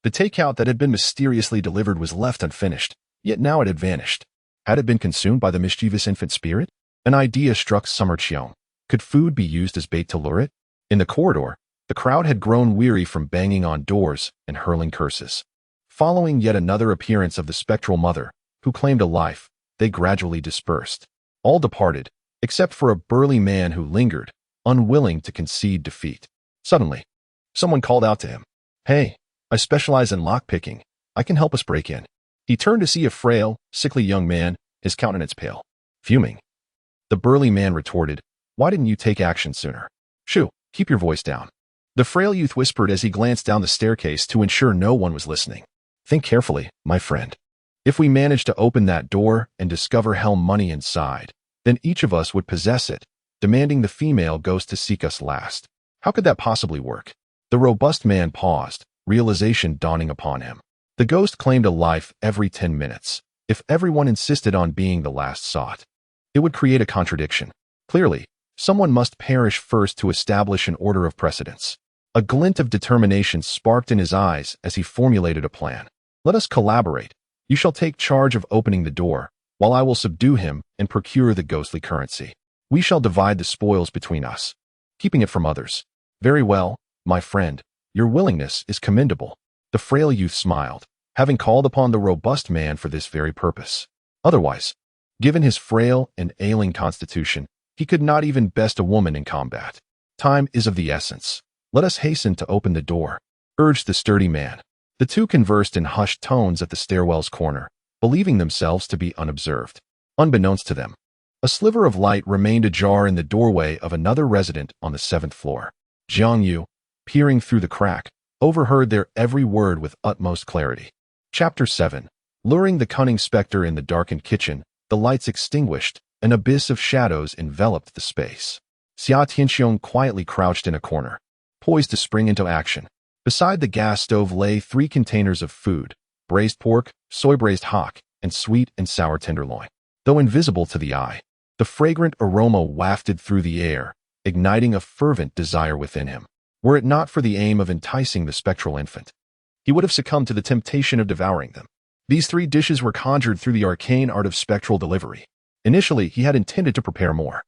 The takeout that had been mysteriously delivered was left unfinished, yet now it had vanished. Had it been consumed by the mischievous infant spirit? An idea struck Summer Cheong. Could food be used as bait to lure it? In the corridor, the crowd had grown weary from banging on doors and hurling curses. Following yet another appearance of the spectral mother, who claimed a life, they gradually dispersed. All departed, except for a burly man who lingered, unwilling to concede defeat. Suddenly, someone called out to him, "Hey, I specialize in lockpicking. I can help us break in." He turned to see a frail, sickly young man, his countenance pale. Fuming. The burly man retorted, "Why didn't you take action sooner? Shoo, keep your voice down." The frail youth whispered as he glanced down the staircase to ensure no one was listening. "Think carefully, my friend. If we manage to open that door and discover hell money inside, then each of us would possess it, demanding the female ghost to seek us last. How could that possibly work?" The robust man paused, realization dawning upon him. The ghost claimed a life every 10 minutes. If everyone insisted on being the last sought, it would create a contradiction. Clearly, someone must perish first to establish an order of precedence. A glint of determination sparked in his eyes as he formulated a plan. "Let us collaborate. You shall take charge of opening the door, while I will subdue him and procure the ghostly currency. We shall divide the spoils between us, keeping it from others." "Very well, my friend. Your willingness is commendable." The frail youth smiled, having called upon the robust man for this very purpose. Otherwise, given his frail and ailing constitution, he could not even best a woman in combat. "Time is of the essence. Let us hasten to open the door," urged the sturdy man. The two conversed in hushed tones at the stairwell's corner, believing themselves to be unobserved. Unbeknownst to them, a sliver of light remained ajar in the doorway of another resident on the 7th floor. Jiang Yu, peering through the crack, overheard their every word with utmost clarity. Chapter 7. Luring the cunning specter in the darkened kitchen, the lights extinguished, an abyss of shadows enveloped the space. Xia Tianxiong quietly crouched in a corner, poised to spring into action. Beside the gas stove lay 3 containers of food: braised pork, soy-braised hock, and sweet and sour tenderloin. Though invisible to the eye, the fragrant aroma wafted through the air, igniting a fervent desire within him. Were it not for the aim of enticing the spectral infant, he would have succumbed to the temptation of devouring them. These 3 dishes were conjured through the arcane art of spectral delivery. Initially, he had intended to prepare more,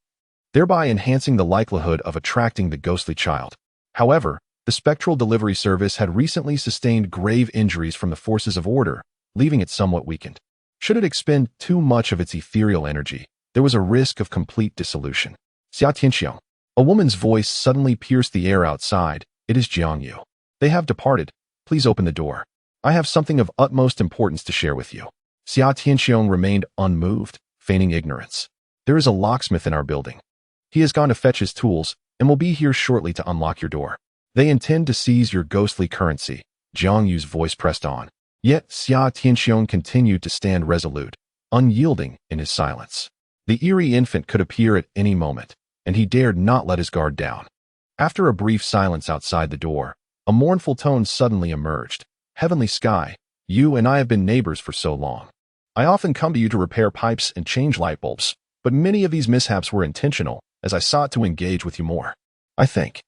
thereby enhancing the likelihood of attracting the ghostly child. However, the spectral delivery service had recently sustained grave injuries from the forces of order, leaving it somewhat weakened. Should it expend too much of its ethereal energy, there was a risk of complete dissolution. "Xia Tianxiong." A woman's voice suddenly pierced the air outside. "It is Jiang Yu. They have departed. Please open the door. I have something of utmost importance to share with you." Xia Tianxiong remained unmoved, feigning ignorance. "There is a locksmith in our building. He has gone to fetch his tools and will be here shortly to unlock your door. They intend to seize your ghostly currency." Jiang Yu's voice pressed on. Yet Xia Tianxiong continued to stand resolute, unyielding in his silence. The eerie infant could appear at any moment, and he dared not let his guard down. After a brief silence outside the door, a mournful tone suddenly emerged. "Heavenly Sky, you and I have been neighbors for so long. I often come to you to repair pipes and change light bulbs, but many of these mishaps were intentional, as I sought to engage with you more. I think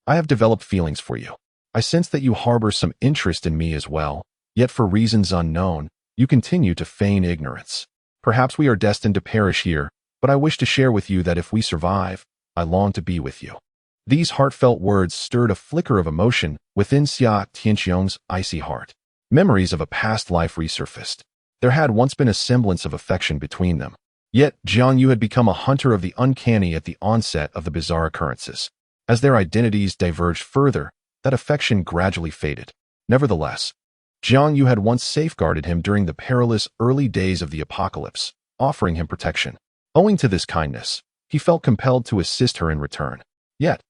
I have developed feelings for you. I sense that you harbor some interest in me as well, yet for reasons unknown, you continue to feign ignorance. Perhaps we are destined to perish here, but I wish to share with you that if we survive, I long to be with you." These heartfelt words stirred a flicker of emotion within Xia Tianxiong's icy heart. Memories of a past life resurfaced. There had once been a semblance of affection between them. Yet Jiang Yu had become a hunter of the uncanny at the onset of the bizarre occurrences. As their identities diverged further, that affection gradually faded. Nevertheless, Jiang Yu had once safeguarded him during the perilous early days of the apocalypse, offering him protection. Owing to this kindness, he felt compelled to assist her in return. Yet,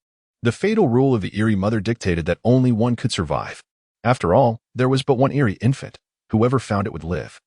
the fatal rule of the eerie mother dictated that only one could survive. After all, there was but one eerie infant. Whoever found it would live,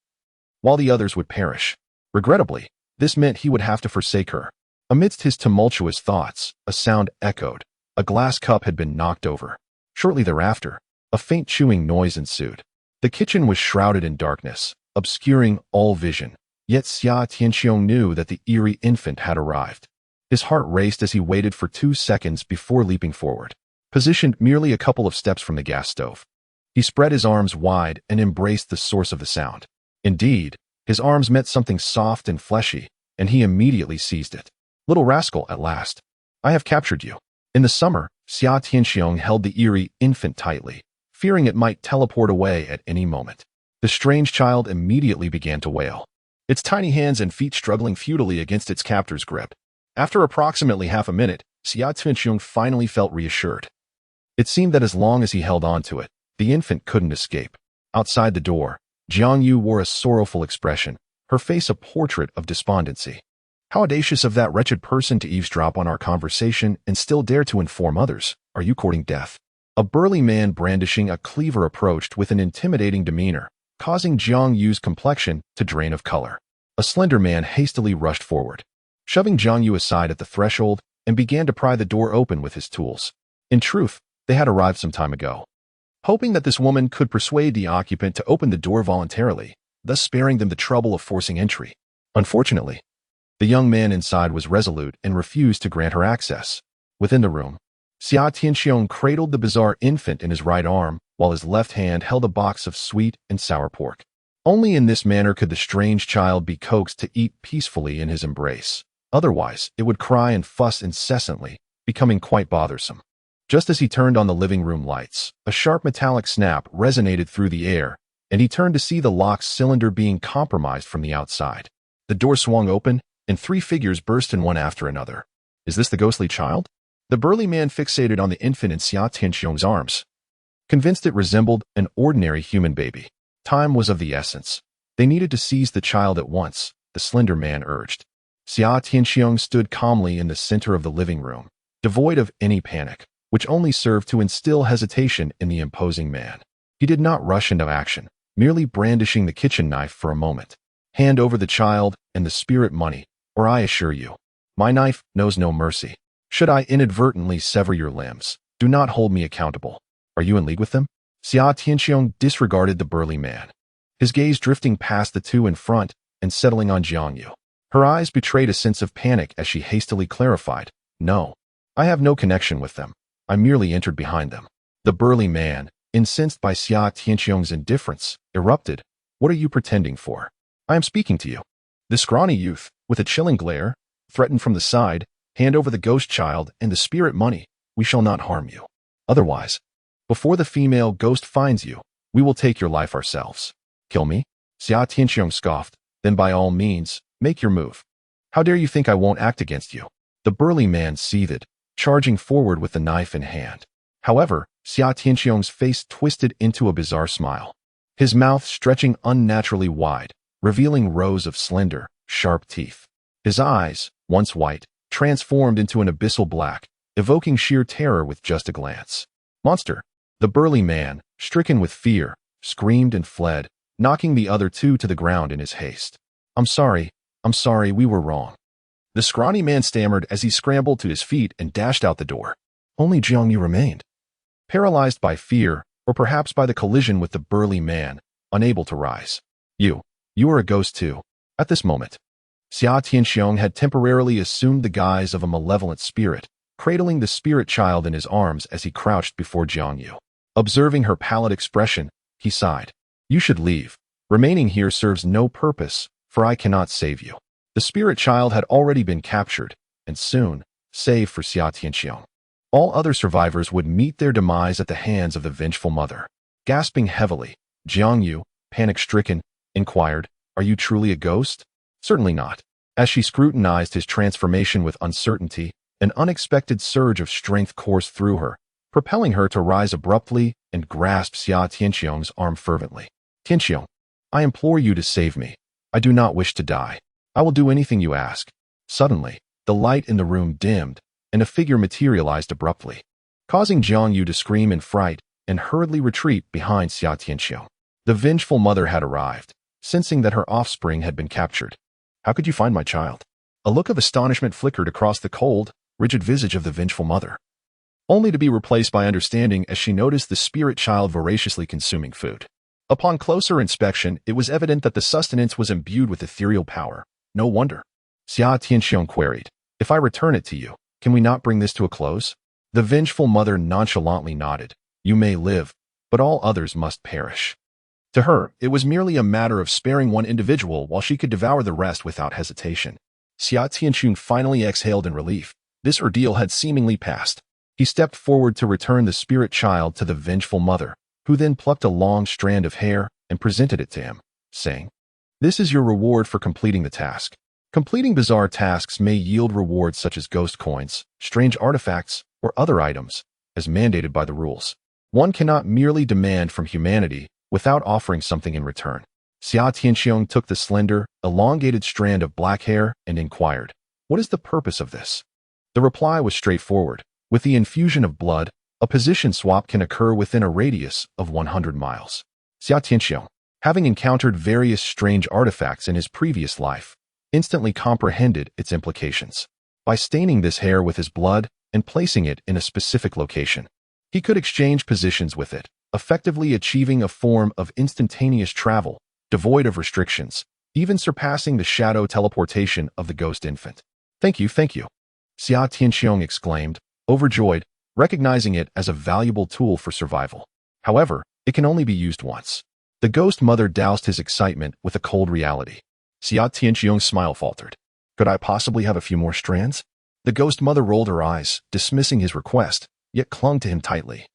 while the others would perish. Regrettably, this meant he would have to forsake her. Amidst his tumultuous thoughts, a sound echoed. A glass cup had been knocked over. Shortly thereafter, a faint chewing noise ensued. The kitchen was shrouded in darkness, obscuring all vision, Yet Xia Tianxiong knew that the eerie infant had arrived. His heart raced as he waited for 2 seconds before leaping forward. Positioned merely a couple of steps from the gas stove, he spread his arms wide and embraced the source of the sound. Indeed, his arms met something soft and fleshy, and he immediately seized it. Little rascal, at last. I have captured you. In the summer, Xia Tianxiong held the eerie infant tightly, fearing it might teleport away at any moment. The strange child immediately began to wail, its tiny hands and feet struggling futilely against its captor's grip. After approximately half a minute, Xia Tianxiong finally felt reassured. It seemed that as long as he held on to it, the infant couldn't escape. Outside the door, Jiang Yu wore a sorrowful expression, her face a portrait of despondency. How audacious of that wretched person to eavesdrop on our conversation and still dare to inform others. Are you courting death? A burly man brandishing a cleaver approached with an intimidating demeanor, causing Jiang Yu's complexion to drain of color. A slender man hastily rushed forward, shoving Jiang Yu aside at the threshold, and began to pry the door open with his tools. In truth, they had arrived some time ago. Hoping that this woman could persuade the occupant to open the door voluntarily, thus sparing them the trouble of forcing entry. Unfortunately, the young man inside was resolute and refused to grant her access. Within the room, Xia Tianxiong cradled the bizarre infant in his right arm, while his left hand held a box of sweet and sour pork. Only in this manner could the strange child be coaxed to eat peacefully in his embrace. Otherwise, it would cry and fuss incessantly, becoming quite bothersome. Just as he turned on the living room lights, a sharp metallic snap resonated through the air, and he turned to see the lock's cylinder being compromised from the outside. The door swung open, and 3 figures burst in one after another. Is this the ghostly child? The burly man fixated on the infant in Xia Tianxiong's arms, convinced it resembled an ordinary human baby. Time was of the essence. They needed to seize the child at once, the slender man urged. Xia Tianxiong stood calmly in the center of the living room, devoid of any panic, which only served to instill hesitation in the imposing man. He did not rush into action, merely brandishing the kitchen knife for a moment. Hand over the child and the spirit money, or I assure you, my knife knows no mercy. Should I inadvertently sever your limbs, do not hold me accountable. Are you in league with them? Xia Tianxiong disregarded the burly man, his gaze drifting past the two in front and settling on Jiang Yu. Her eyes betrayed a sense of panic as she hastily clarified, No, I have no connection with them. I merely entered behind them. The burly man, incensed by Xia Tianxiong's indifference, erupted, What are you pretending for? I am speaking to you. The scrawny youth, with a chilling glare, threatened from the side, Hand over the ghost child and the spirit money. We shall not harm you. Otherwise, before the female ghost finds you, we will take your life ourselves. Kill me? Xia Tianxiong scoffed. Then by all means, make your move. How dare you think I won't act against you? The burly man seethed, charging forward with the knife in hand. However, Xia Tianxiong's face twisted into a bizarre smile, his mouth stretching unnaturally wide, revealing rows of slender, sharp teeth. His eyes, once white, transformed into an abyssal black, evoking sheer terror with just a glance. Monster! The burly man, stricken with fear, screamed and fled, knocking the other two to the ground in his haste. I'm sorry, we were wrong. The scrawny man stammered as he scrambled to his feet and dashed out the door. Only Jiang Yu remained, paralyzed by fear, or perhaps by the collision with the burly man, unable to rise. You are a ghost too. At this moment, Xia Tianxiong had temporarily assumed the guise of a malevolent spirit, cradling the spirit child in his arms as he crouched before Jiang Yu. Observing her pallid expression, he sighed. You should leave. Remaining here serves no purpose, for I cannot save you. The spirit child had already been captured, and soon, save for Xia Tianxiong, all other survivors would meet their demise at the hands of the vengeful mother. Gasping heavily, Jiang Yu, panic-stricken, inquired, Are you truly a ghost? Certainly not. As she scrutinized his transformation with uncertainty, an unexpected surge of strength coursed through her, propelling her to rise abruptly and grasp Xia Tianxiong's arm fervently. Tianxiong, I implore you to save me. I do not wish to die. I will do anything you ask. Suddenly, the light in the room dimmed, and a figure materialized abruptly, causing Jiang Yu to scream in fright and hurriedly retreat behind Xia Tianxiong. The vengeful mother had arrived, sensing that her offspring had been captured. How could you find my child? A look of astonishment flickered across the cold, rigid visage of the vengeful mother, only to be replaced by understanding as she noticed the spirit child voraciously consuming food. Upon closer inspection, it was evident that the sustenance was imbued with ethereal power. No wonder. Xia Tianxiong queried. If I return it to you, can we not bring this to a close? The vengeful mother nonchalantly nodded. You may live, but all others must perish. To her, it was merely a matter of sparing one individual while she could devour the rest without hesitation. Xia Tianxiong finally exhaled in relief. This ordeal had seemingly passed. He stepped forward to return the spirit child to the vengeful mother, who then plucked a long strand of hair and presented it to him, saying, This is your reward for completing the task. Completing bizarre tasks may yield rewards such as ghost coins, strange artifacts, or other items, as mandated by the rules. One cannot merely demand from humanity without offering something in return. Xia Tianxiong took the slender, elongated strand of black hair and inquired, What is the purpose of this? The reply was straightforward. With the infusion of blood, a position swap can occur within a radius of 100 miles. Xia Tianxiong, having encountered various strange artifacts in his previous life, instantly comprehended its implications. By staining this hair with his blood and placing it in a specific location, he could exchange positions with it, effectively achieving a form of instantaneous travel, devoid of restrictions, even surpassing the shadow teleportation of the ghost infant. Thank you. Xia Tianxiong exclaimed, overjoyed, recognizing it as a valuable tool for survival. However, it can only be used once. The ghost mother doused his excitement with a cold reality. Xia Tianxiong's smile faltered. Could I possibly have a few more strands? The ghost mother rolled her eyes, dismissing his request, yet clung to him tightly,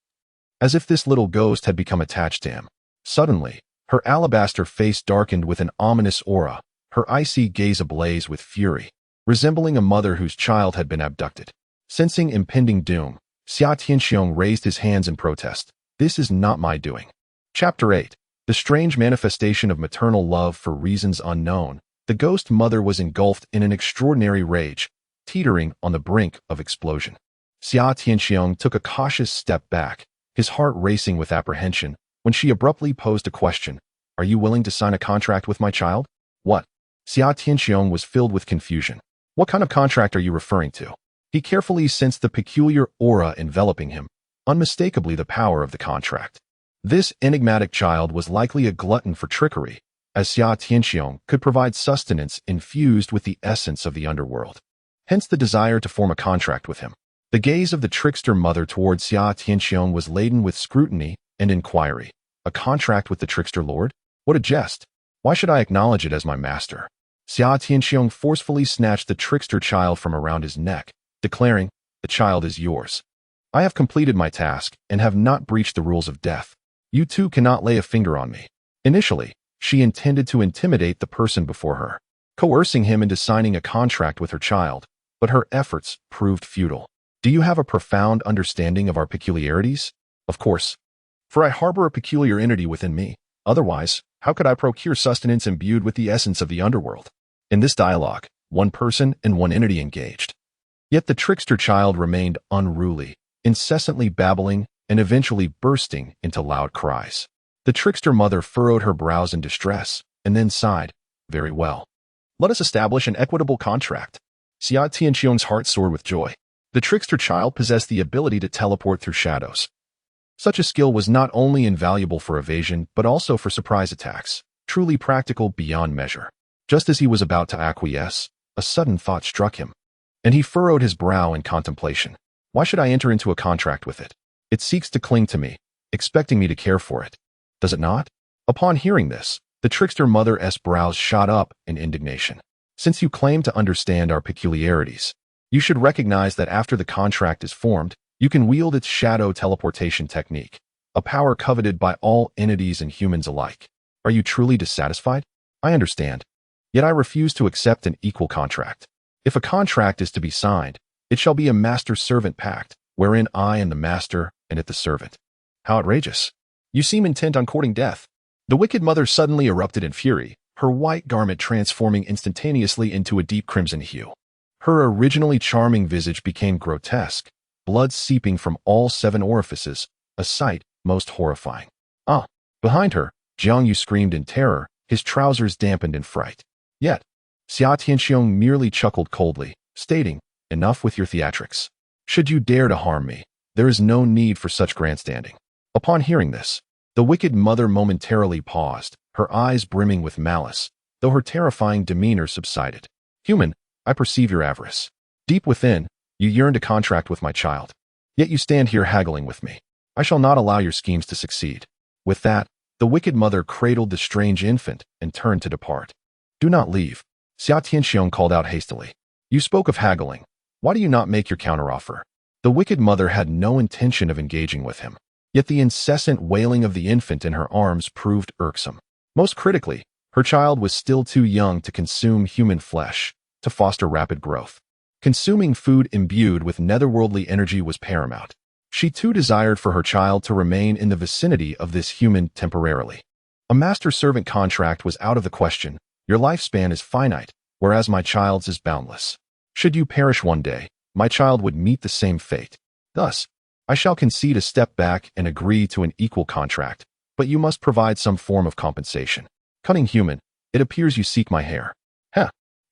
as if this little ghost had become attached to him. Suddenly, her alabaster face darkened with an ominous aura, her icy gaze ablaze with fury, resembling a mother whose child had been abducted. Sensing impending doom, Xia Tianxiong raised his hands in protest. This is not my doing. Chapter 8. The strange manifestation of maternal love for reasons unknown. The ghost mother was engulfed in an extraordinary rage, teetering on the brink of explosion. Xia Tianxiong took a cautious step back, his heart racing with apprehension, when she abruptly posed a question. Are you willing to sign a contract with my child? What? Xia Tianxiong was filled with confusion. What kind of contract are you referring to? He carefully sensed the peculiar aura enveloping him, unmistakably the power of the contract. This enigmatic child was likely a glutton for trickery, as Xia Tianxiong could provide sustenance infused with the essence of the underworld. Hence the desire to form a contract with him. The gaze of the trickster mother toward Xia Tianxiong was laden with scrutiny and inquiry. A contract with the trickster lord? What a jest! Why should I acknowledge it as my master? Xia Tianxiong forcefully snatched the trickster child from around his neck, declaring, The child is yours. I have completed my task and have not breached the rules of death. You too cannot lay a finger on me. Initially, she intended to intimidate the person before her, coercing him into signing a contract with her child, but her efforts proved futile. Do you have a profound understanding of our peculiarities? Of course. For I harbor a peculiar entity within me. Otherwise, how could I procure sustenance imbued with the essence of the underworld? In this dialogue, one person and one entity engaged. Yet the trickster child remained unruly, incessantly babbling and eventually bursting into loud cries. The trickster mother furrowed her brows in distress and then sighed, Very well. Let us establish an equitable contract. Xia Tianxiong's heart soared with joy. The trickster child possessed the ability to teleport through shadows. Such a skill was not only invaluable for evasion but also for surprise attacks, truly practical beyond measure. Just as he was about to acquiesce, a sudden thought struck him, and he furrowed his brow in contemplation. Why should I enter into a contract with it? It seeks to cling to me, expecting me to care for it. Does it not? Upon hearing this, the trickster mother's brows shot up in indignation. Since you claim to understand our peculiarities, you should recognize that after the contract is formed, you can wield its shadow teleportation technique, a power coveted by all entities and humans alike. Are you truly dissatisfied? I understand. Yet I refuse to accept an equal contract. If a contract is to be signed, it shall be a master-servant pact, wherein I am the master and it the servant. How outrageous. You seem intent on courting death. The wicked mother suddenly erupted in fury, her white garment transforming instantaneously into a deep crimson hue. Her originally charming visage became grotesque, blood seeping from all 7 orifices, a sight most horrifying. Ah! Behind her, Jiang Yu screamed in terror, his trousers dampened in fright. Yet, Xia Tianxiong merely chuckled coldly, stating, Enough with your theatrics. Should you dare to harm me, there is no need for such grandstanding. Upon hearing this, The wicked mother momentarily paused, her eyes brimming with malice, though her terrifying demeanor subsided. Human, I perceive your avarice. Deep within, you yearn to contract with my child. Yet you stand here haggling with me. I shall not allow your schemes to succeed. With that, the wicked mother cradled the strange infant and turned to depart. Do not leave, Xia Tianxiong called out hastily. You spoke of haggling. Why do you not make your counteroffer? The wicked mother had no intention of engaging with him. Yet the incessant wailing of the infant in her arms proved irksome. Most critically, her child was still too young to consume human flesh, to foster rapid growth. Consuming food imbued with netherworldly energy was paramount. She too desired for her child to remain in the vicinity of this human temporarily. A master-servant contract was out of the question. Your lifespan is finite, whereas my child's is boundless. Should you perish one day, my child would meet the same fate. Thus, I shall concede a step back and agree to an equal contract, but you must provide some form of compensation. Cunning human, it appears you seek my hair.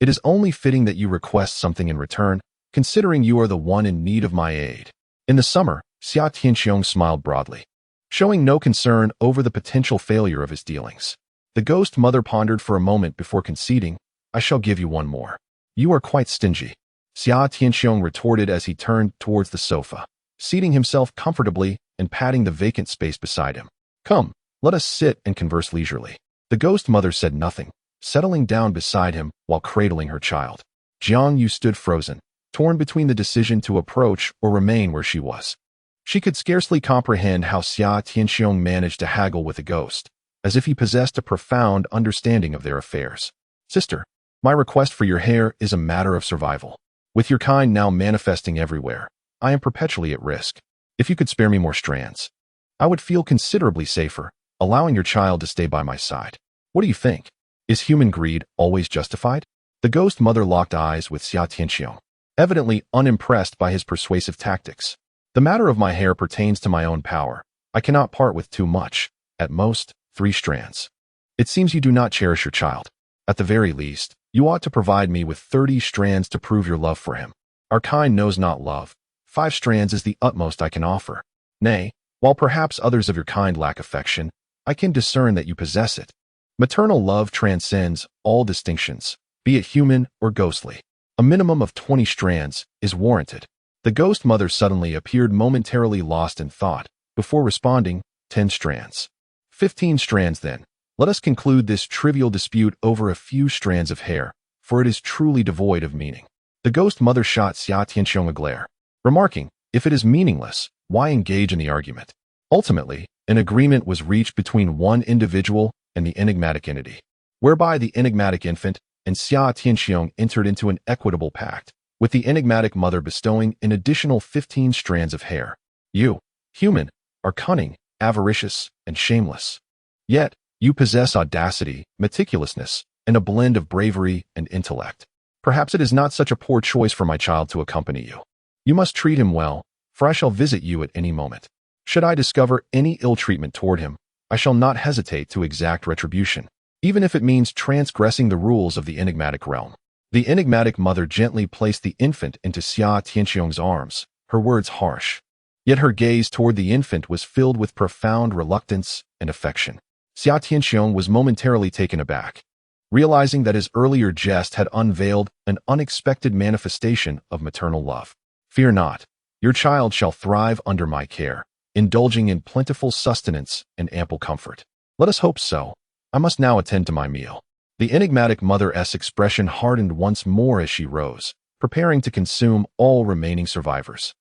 It is only fitting that you request something in return, considering you are the one in need of my aid. In the summer, Xia Tianxiong smiled broadly, showing no concern over the potential failure of his dealings. The ghost mother pondered for a moment before conceding, I shall give you one more. You are quite stingy, Xia Tianxiong retorted as he turned towards the sofa, seating himself comfortably and patting the vacant space beside him. Come, let us sit and converse leisurely. The ghost mother said nothing, settling down beside him while cradling her child. Jiang Yu stood frozen, torn between the decision to approach or remain where she was. She could scarcely comprehend how Xia Tianxiong managed to haggle with a ghost, as if he possessed a profound understanding of their affairs. Sister, my request for your hair is a matter of survival. With your kind now manifesting everywhere, I am perpetually at risk. If you could spare me more strands, I would feel considerably safer, allowing your child to stay by my side. What do you think? Is human greed always justified? The ghost mother locked eyes with Xia Tianxiong, evidently unimpressed by his persuasive tactics. The matter of my hair pertains to my own power. I cannot part with too much, at most, 3 strands. It seems you do not cherish your child. At the very least, you ought to provide me with 30 strands to prove your love for him. Our kind knows not love. 5 strands is the utmost I can offer. Nay, while perhaps others of your kind lack affection, I can discern that you possess it. Maternal love transcends all distinctions, be it human or ghostly. A minimum of 20 strands is warranted. The ghost mother suddenly appeared momentarily lost in thought, before responding, 10 strands. 15 strands then. Let us conclude this trivial dispute over a few strands of hair, for it is truly devoid of meaning. The ghost mother shot Xia Tianxiong a glare, remarking, if it is meaningless, why engage in the argument? Ultimately, an agreement was reached between one individual and the enigmatic entity, whereby the enigmatic infant and Xia Tianxiong entered into an equitable pact, with the enigmatic mother bestowing an additional 15 strands of hair. You, human, are cunning, avaricious, and shameless. Yet, you possess audacity, meticulousness, and a blend of bravery and intellect. Perhaps it is not such a poor choice for my child to accompany you. You must treat him well, for I shall visit you at any moment. Should I discover any ill treatment toward him, I shall not hesitate to exact retribution, even if it means transgressing the rules of the enigmatic realm. The enigmatic mother gently placed the infant into Xia Tianxiong's arms, her words harsh. Yet her gaze toward the infant was filled with profound reluctance and affection. Xia Tianxiong was momentarily taken aback, realizing that his earlier jest had unveiled an unexpected manifestation of maternal love. Fear not, your child shall thrive under my care, indulging in plentiful sustenance and ample comfort. Let us hope so. I must now attend to my meal. The enigmatic mother's expression hardened once more as she rose, preparing to consume all remaining survivors.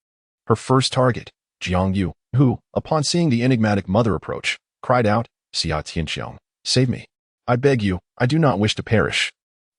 Her first target, Jiang Yu, who, upon seeing the enigmatic mother approach, cried out, Xia Tianxiong, save me. I beg you, I do not wish to perish.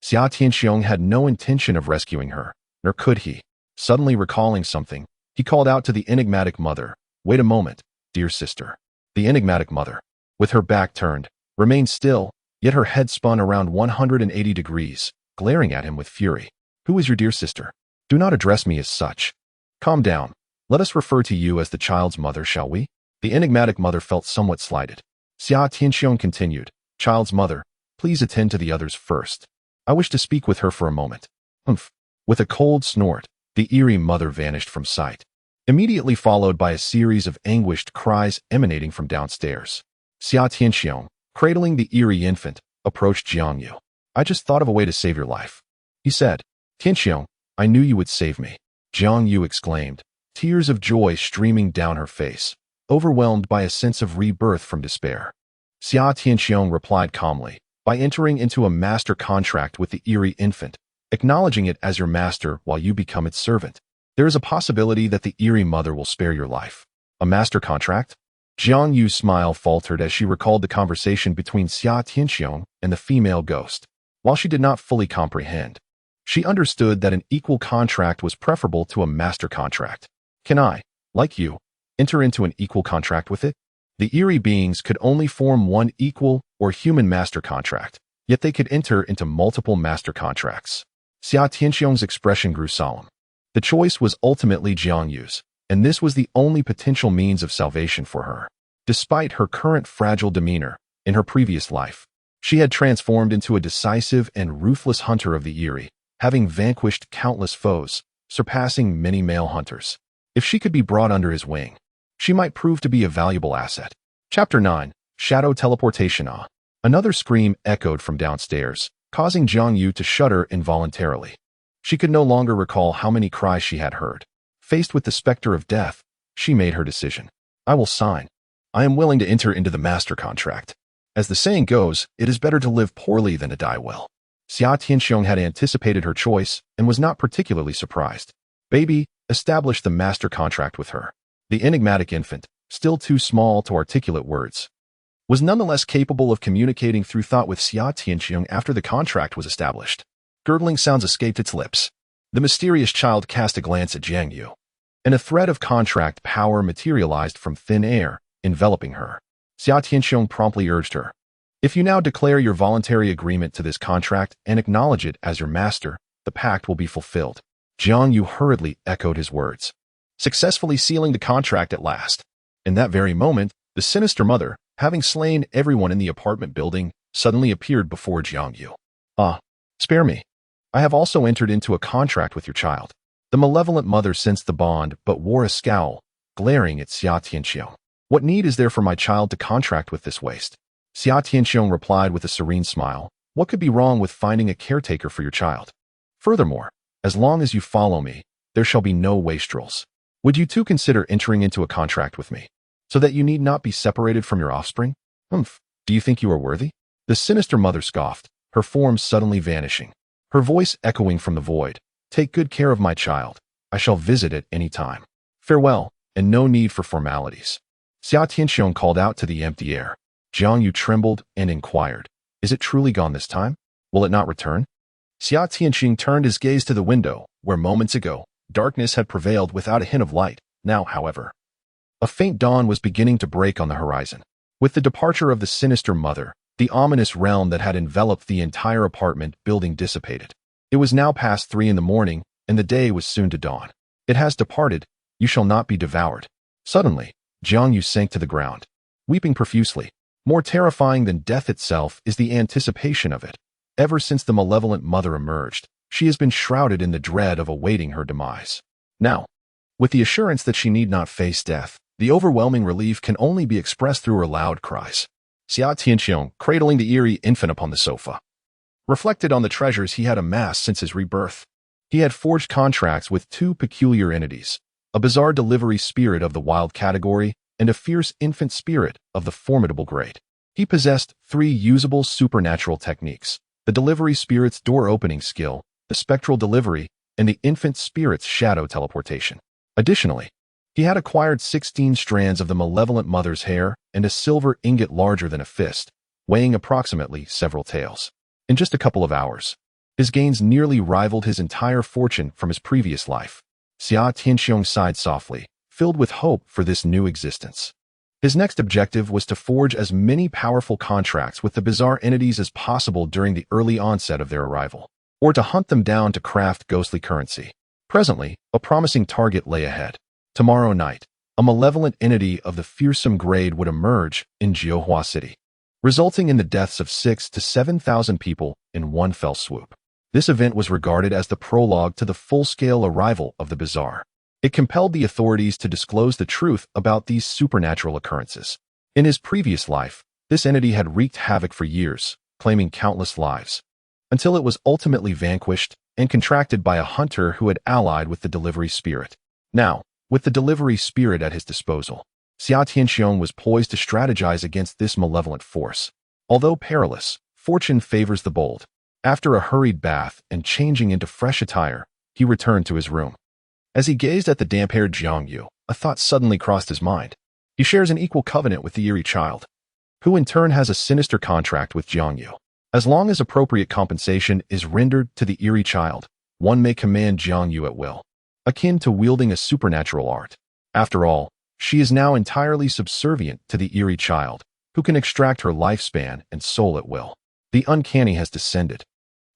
Xia Tianxiong had no intention of rescuing her, nor could he. Suddenly recalling something, he called out to the enigmatic mother, wait a moment, dear sister. The enigmatic mother, with her back turned, remained still, yet her head spun around 180 degrees, glaring at him with fury. Who is your dear sister? Do not address me as such. Calm down. Let us refer to you as the child's mother, shall we? The enigmatic mother felt somewhat slighted. Xia Tianxiong continued, child's mother, please attend to the others first. I wish to speak with her for a moment. Humph. With a cold snort, the eerie mother vanished from sight, immediately followed by a series of anguished cries emanating from downstairs. Xia Tianxiong, cradling the eerie infant, approached Jiang Yu. I just thought of a way to save your life, he said. Tianxiong, I knew you would save me, Jiang Yu exclaimed, tears of joy streaming down her face, overwhelmed by a sense of rebirth from despair. Xia Tianxiong replied calmly, by entering into a master contract with the eerie infant, acknowledging it as your master while you become its servant. There is a possibility that the eerie mother will spare your life. A master contract? Jiang Yu's smile faltered as she recalled the conversation between Xia Tianxiong and the female ghost. While she did not fully comprehend, she understood that an equal contract was preferable to a master contract. Can I, like you, enter into an equal contract with it? The eerie beings could only form one equal or human master contract, yet they could enter into multiple master contracts. Xia Tianxiong's expression grew solemn. The choice was ultimately Jiang Yu's, and this was the only potential means of salvation for her. Despite her current fragile demeanor, in her previous life, she had transformed into a decisive and ruthless hunter of the eerie, having vanquished countless foes, surpassing many male hunters. If she could be brought under his wing, she might prove to be a valuable asset. Chapter 9. Shadow Teleportation. Another scream echoed from downstairs, causing Jiang Yu to shudder involuntarily. She could no longer recall how many cries she had heard. Faced with the specter of death, she made her decision. I will sign. I am willing to enter into the master contract. As the saying goes, it is better to live poorly than to die well. Xia Tianxiong had anticipated her choice and was not particularly surprised. Baby established the master contract with her. The enigmatic infant, still too small to articulate words, was nonetheless capable of communicating through thought with Xia Tianxiong after the contract was established. Gurgling sounds escaped its lips. The mysterious child cast a glance at Jiang Yu, and a thread of contract power materialized from thin air, enveloping her. Xia Tianxiong promptly urged her. If you now declare your voluntary agreement to this contract and acknowledge it as your master, the pact will be fulfilled. Jiang Yu hurriedly echoed his words, successfully sealing the contract at last. In that very moment, the sinister mother, having slain everyone in the apartment building, suddenly appeared before Jiang Yu. Spare me. I have also entered into a contract with your child. The malevolent mother sensed the bond but wore a scowl, glaring at Xia Tianxiong. What need is there for my child to contract with this waste? Xia Tianxiong replied with a serene smile. What could be wrong with finding a caretaker for your child? Furthermore, as long as you follow me, there shall be no wastrels. Would you too consider entering into a contract with me, so that you need not be separated from your offspring? Do you think you are worthy? The sinister mother scoffed, her form suddenly vanishing. Her voice echoing from the void. Take good care of my child. I shall visit at any time. Farewell, and no need for formalities. Xia Tianxiong called out to the empty air. Jiang Yu trembled and inquired, is it truly gone this time? Will it not return? Xia Tianxiong turned his gaze to the window, where moments ago, darkness had prevailed without a hint of light. Now, however, a faint dawn was beginning to break on the horizon. With the departure of the sinister mother, the ominous realm that had enveloped the entire apartment building dissipated. It was now past 3 in the morning, and the day was soon to dawn. It has departed. You shall not be devoured. Suddenly, Jiang Yu sank to the ground, weeping profusely. More terrifying than death itself is the anticipation of it. Ever since the malevolent mother emerged, she has been shrouded in the dread of awaiting her demise. Now, with the assurance that she need not face death, the overwhelming relief can only be expressed through her loud cries. Xia Tianxiong, cradling the eerie infant upon the sofa, reflected on the treasures he had amassed since his rebirth. He had forged contracts with 2 peculiar entities, a bizarre delivery spirit of the wild category and a fierce infant spirit of the formidable great. He possessed 3 usable supernatural techniques: the delivery spirit's door-opening skill, the spectral delivery, and the infant spirit's shadow teleportation. Additionally, he had acquired 16 strands of the malevolent mother's hair and a silver ingot larger than a fist, weighing approximately several taels. In just a couple of hours, his gains nearly rivaled his entire fortune from his previous life. Xia Tianxiong sighed softly, filled with hope for this new existence. His next objective was to forge as many powerful contracts with the bizarre entities as possible during the early onset of their arrival, or to hunt them down to craft ghostly currency. Presently, a promising target lay ahead. Tomorrow night, a malevolent entity of the fearsome grade would emerge in Jiuhua City, resulting in the deaths of 6,000 to 7,000 people in one fell swoop. This event was regarded as the prologue to the full-scale arrival of the bizarre. It compelled the authorities to disclose the truth about these supernatural occurrences. In his previous life, This entity had wreaked havoc for years, claiming countless lives, until it was ultimately vanquished and contracted by a hunter who had allied with the delivery spirit. Now, with the delivery spirit at his disposal, Xia Tianxiong was poised to strategize against this malevolent force. Although perilous, fortune favors the bold. After a hurried bath and changing into fresh attire, he returned to his room. As he gazed at the damp-haired Jiang Yu, a thought suddenly crossed his mind. He shares an equal covenant with the eerie child, who in turn has a sinister contract with Jiang Yu. As long as appropriate compensation is rendered to the eerie child, one may command Jiang Yu at will, akin to wielding a supernatural art. After all, she is now entirely subservient to the eerie child, who can extract her lifespan and soul at will. The uncanny has descended.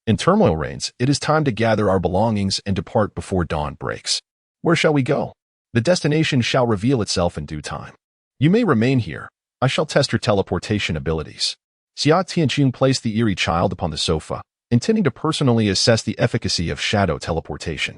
In turmoil reigns, it is time to gather our belongings and depart before dawn breaks. Where shall we go? The destination shall reveal itself in due time. You may remain here. I shall test your teleportation abilities. Xia Tianqing placed the eerie child upon the sofa, intending to personally assess the efficacy of shadow teleportation.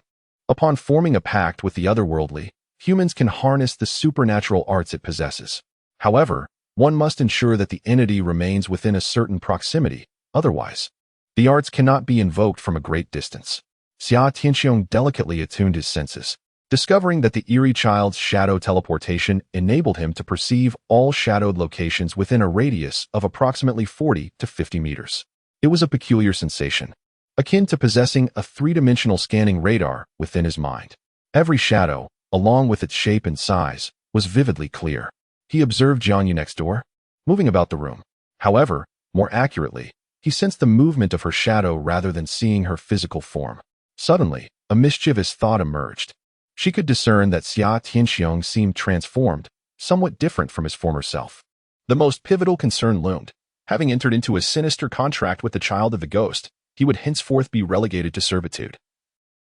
Upon forming a pact with the otherworldly, humans can harness the supernatural arts it possesses. However, one must ensure that the entity remains within a certain proximity, otherwise, the arts cannot be invoked from a great distance. Xia Tianxiong delicately attuned his senses, discovering that the eerie child's shadow teleportation enabled him to perceive all shadowed locations within a radius of approximately 40 to 50 meters. It was a peculiar sensation, akin to possessing a three-dimensional scanning radar within his mind. Every shadow, along with its shape and size, was vividly clear. He observed Jiang Yu next door, moving about the room. However, more accurately, he sensed the movement of her shadow rather than seeing her physical form. Suddenly, a mischievous thought emerged. She could discern that Xia Tianxiong seemed transformed, somewhat different from his former self. The most pivotal concern loomed. Having entered into a sinister contract with the child of the ghost, he would henceforth be relegated to servitude,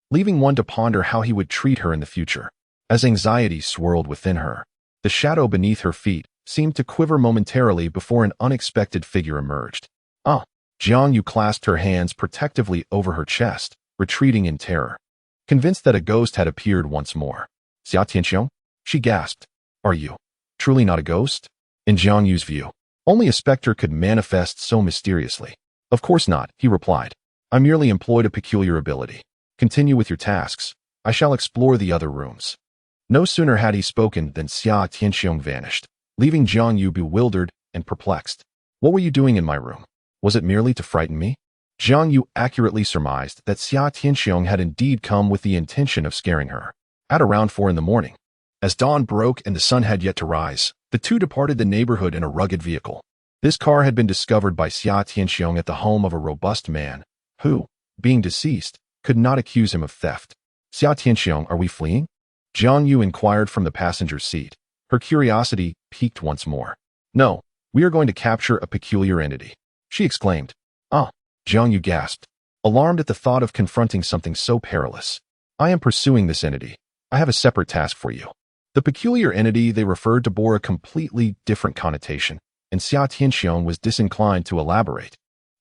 leaving one to ponder how he would treat her in the future. As anxiety swirled within her, the shadow beneath her feet seemed to quiver momentarily before an unexpected figure emerged. Jiang Yu clasped her hands protectively over her chest, retreating in terror, convinced that a ghost had appeared once more. Xia Tianxiong? She gasped. Are you truly not a ghost? In Jiang Yu's view, only a specter could manifest so mysteriously. Of course not, he replied. I merely employed a peculiar ability. Continue with your tasks. I shall explore the other rooms. No sooner had he spoken than Xia Tianxiong vanished, leaving Jiang Yu bewildered and perplexed. What were you doing in my room? Was it merely to frighten me? Jiang Yu accurately surmised that Xia Tianxiong had indeed come with the intention of scaring her. At around 4 in the morning, as dawn broke and the sun had yet to rise, the two departed the neighborhood in a rugged vehicle. This car had been discovered by Xia Tianxiong at the home of a robust man, who, being deceased, could not accuse him of theft. Xia Tianxiong, are we fleeing? Jiang Yu inquired from the passenger's seat. Her curiosity piqued once more. No, we are going to capture a peculiar entity, she exclaimed. Jiang Yu gasped, alarmed at the thought of confronting something so perilous. I am pursuing this entity. I have a separate task for you. The peculiar entity they referred to bore a completely different connotation, and Xia Tianxiong was disinclined to elaborate.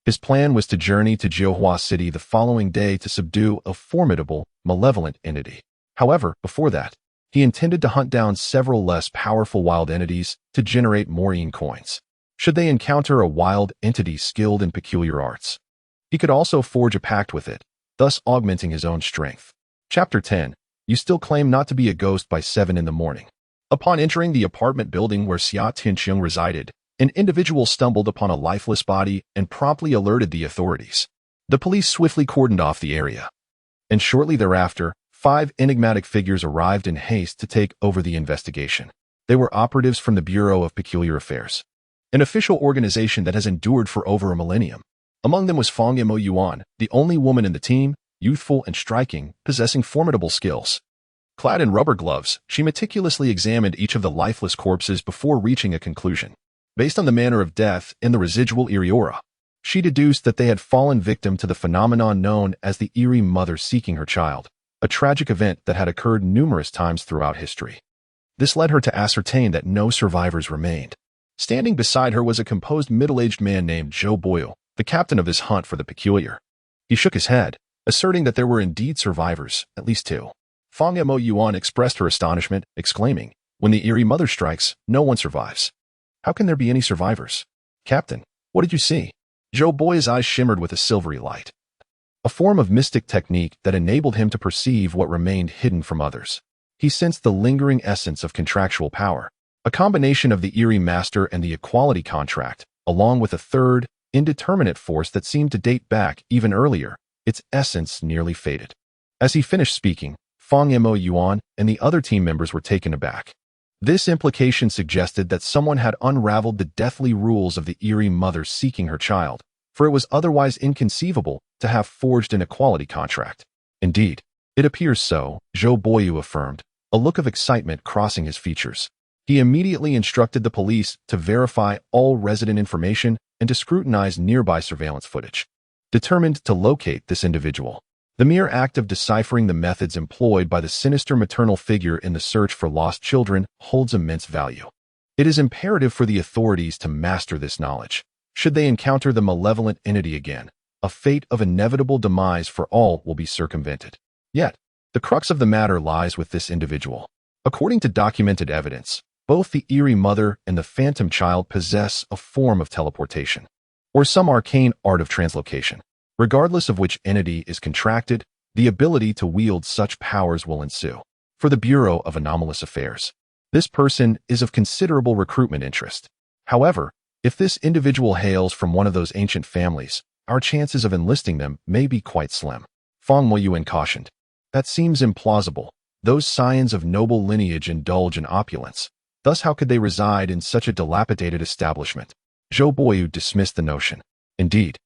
His plan was to journey to Jiuhua City the following day to subdue a formidable, malevolent entity. However, before that, he intended to hunt down several less powerful wild entities to generate more coins, should they encounter a wild entity skilled in peculiar arts. He could also forge a pact with it, thus augmenting his own strength. Chapter 10. You still claim not to be a ghost by 7 in the morning. Upon entering the apartment building where Xia Tianxiong resided, an individual stumbled upon a lifeless body and promptly alerted the authorities. The police swiftly cordoned off the area, and shortly thereafter, 5 enigmatic figures arrived in haste to take over the investigation. They were operatives from the Bureau of Peculiar Affairs, an official organization that has endured for over a millennium. Among them was Fang Mo Yuan, the only woman in the team, youthful and striking, possessing formidable skills. Clad in rubber gloves, she meticulously examined each of the lifeless corpses before reaching a conclusion. Based on the manner of death and the residual eerie aura, she deduced that they had fallen victim to the phenomenon known as the eerie mother seeking her child, a tragic event that had occurred numerous times throughout history. This led her to ascertain that no survivors remained. Standing beside her was a composed middle-aged man named Zhou Boyle, the captain of this hunt for the peculiar. He shook his head, asserting that there were indeed survivors, at least 2. Fang Mo Yuan expressed her astonishment, exclaiming, when the eerie mother strikes, no one survives. How can there be any survivors? Captain, what did you see? Joe Boy's eyes shimmered with a silvery light, a form of mystic technique that enabled him to perceive what remained hidden from others. He sensed the lingering essence of contractual power, a combination of the eerie master and the equality contract, along with a third, indeterminate force that seemed to date back even earlier. Its essence nearly faded. As he finished speaking, Fang Mo Yuan and the other team members were taken aback. This implication suggested that someone had unraveled the deathly rules of the eerie mother seeking her child, for it was otherwise inconceivable to have forged an equality contract. Indeed, it appears so, Zhou Boyu affirmed, a look of excitement crossing his features. He immediately instructed the police to verify all resident information and to scrutinize nearby surveillance footage. Determined to locate this individual, the mere act of deciphering the methods employed by the sinister maternal figure in the search for lost children holds immense value. It is imperative for the authorities to master this knowledge. Should they encounter the malevolent entity again, a fate of inevitable demise for all will be circumvented. Yet, the crux of the matter lies with this individual. According to documented evidence, both the eerie mother and the phantom child possess a form of teleportation, or some arcane art of translocation. Regardless of which entity is contracted, the ability to wield such powers will ensue. For the Bureau of Anomalous Affairs, this person is of considerable recruitment interest. However, if this individual hails from one of those ancient families, our chances of enlisting them may be quite slim. Fang Moyuan cautioned. That seems implausible. Those scions of noble lineage indulge in opulence. Thus how could they reside in such a dilapidated establishment? Zhou Boyu dismissed the notion. Indeed,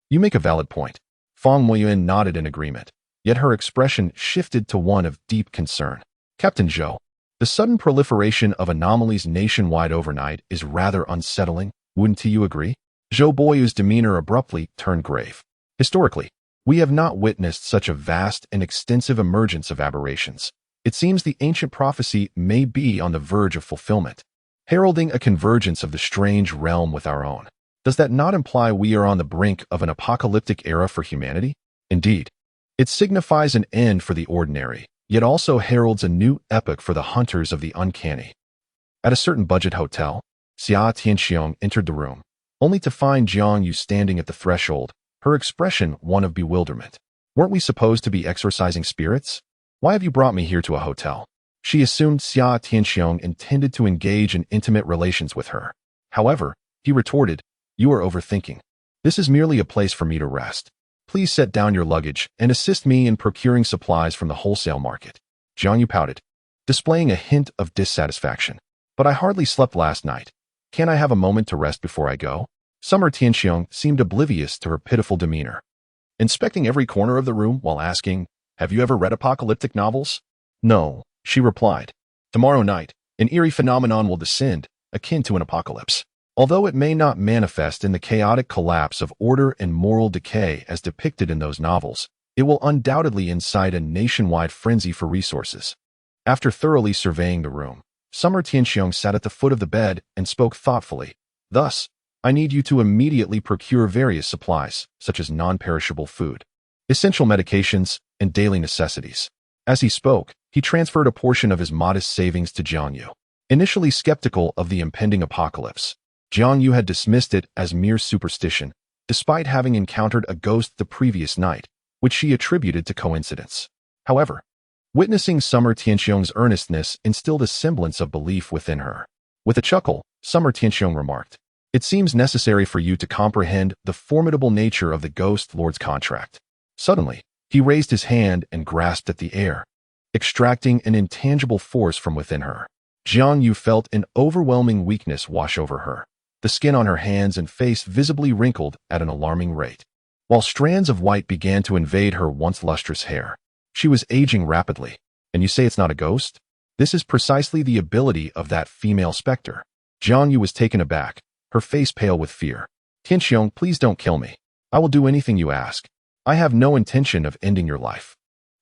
you make a valid point. Fang Moyuan nodded in agreement, yet her expression shifted to one of deep concern. Captain Zhou, the sudden proliferation of anomalies nationwide overnight is rather unsettling, wouldn't you agree? Zhou Boyu's demeanor abruptly turned grave. Historically, we have not witnessed such a vast and extensive emergence of aberrations. It seems the ancient prophecy may be on the verge of fulfillment, heralding a convergence of the strange realm with our own. Does that not imply we are on the brink of an apocalyptic era for humanity? Indeed, it signifies an end for the ordinary, yet also heralds a new epoch for the hunters of the uncanny. At a certain budget hotel, Xia Tianxiong entered the room, only to find Jiang Yu standing at the threshold, her expression one of bewilderment. Weren't we supposed to be exorcising spirits? Why have you brought me here to a hotel? She assumed Xia Tianxiong intended to engage in intimate relations with her. However, he retorted, you are overthinking. This is merely a place for me to rest. Please set down your luggage and assist me in procuring supplies from the wholesale market. Jiang Yu pouted, displaying a hint of dissatisfaction. But I hardly slept last night. Can't I have a moment to rest before I go? Summer Tianxiong seemed oblivious to her pitiful demeanor, inspecting every corner of the room while asking, have you ever read apocalyptic novels? No, she replied. Tomorrow night, an eerie phenomenon will descend, akin to an apocalypse. Although it may not manifest in the chaotic collapse of order and moral decay as depicted in those novels, it will undoubtedly incite a nationwide frenzy for resources. After thoroughly surveying the room, Summer Tianxiong sat at the foot of the bed and spoke thoughtfully. Thus, I need you to immediately procure various supplies, such as non-perishable food, essential medications, and daily necessities. As he spoke, he transferred a portion of his modest savings to Jiang Yu. Initially skeptical of the impending apocalypse, Jiang Yu had dismissed it as mere superstition, despite having encountered a ghost the previous night, which she attributed to coincidence. However, witnessing Summer Tianxiong's earnestness instilled a semblance of belief within her. With a chuckle, Summer Tianxiong remarked, it seems necessary for you to comprehend the formidable nature of the Ghost Lord's contract. Suddenly, he raised his hand and grasped at the air, extracting an intangible force from within her. Jiang Yu felt an overwhelming weakness wash over her. The skin on her hands and face visibly wrinkled at an alarming rate, while strands of white began to invade her once lustrous hair. She was aging rapidly. And you say it's not a ghost? This is precisely the ability of that female specter. Jiang Yu was taken aback, her face pale with fear. Tianxiong, please don't kill me. I will do anything you ask. I have no intention of ending your life.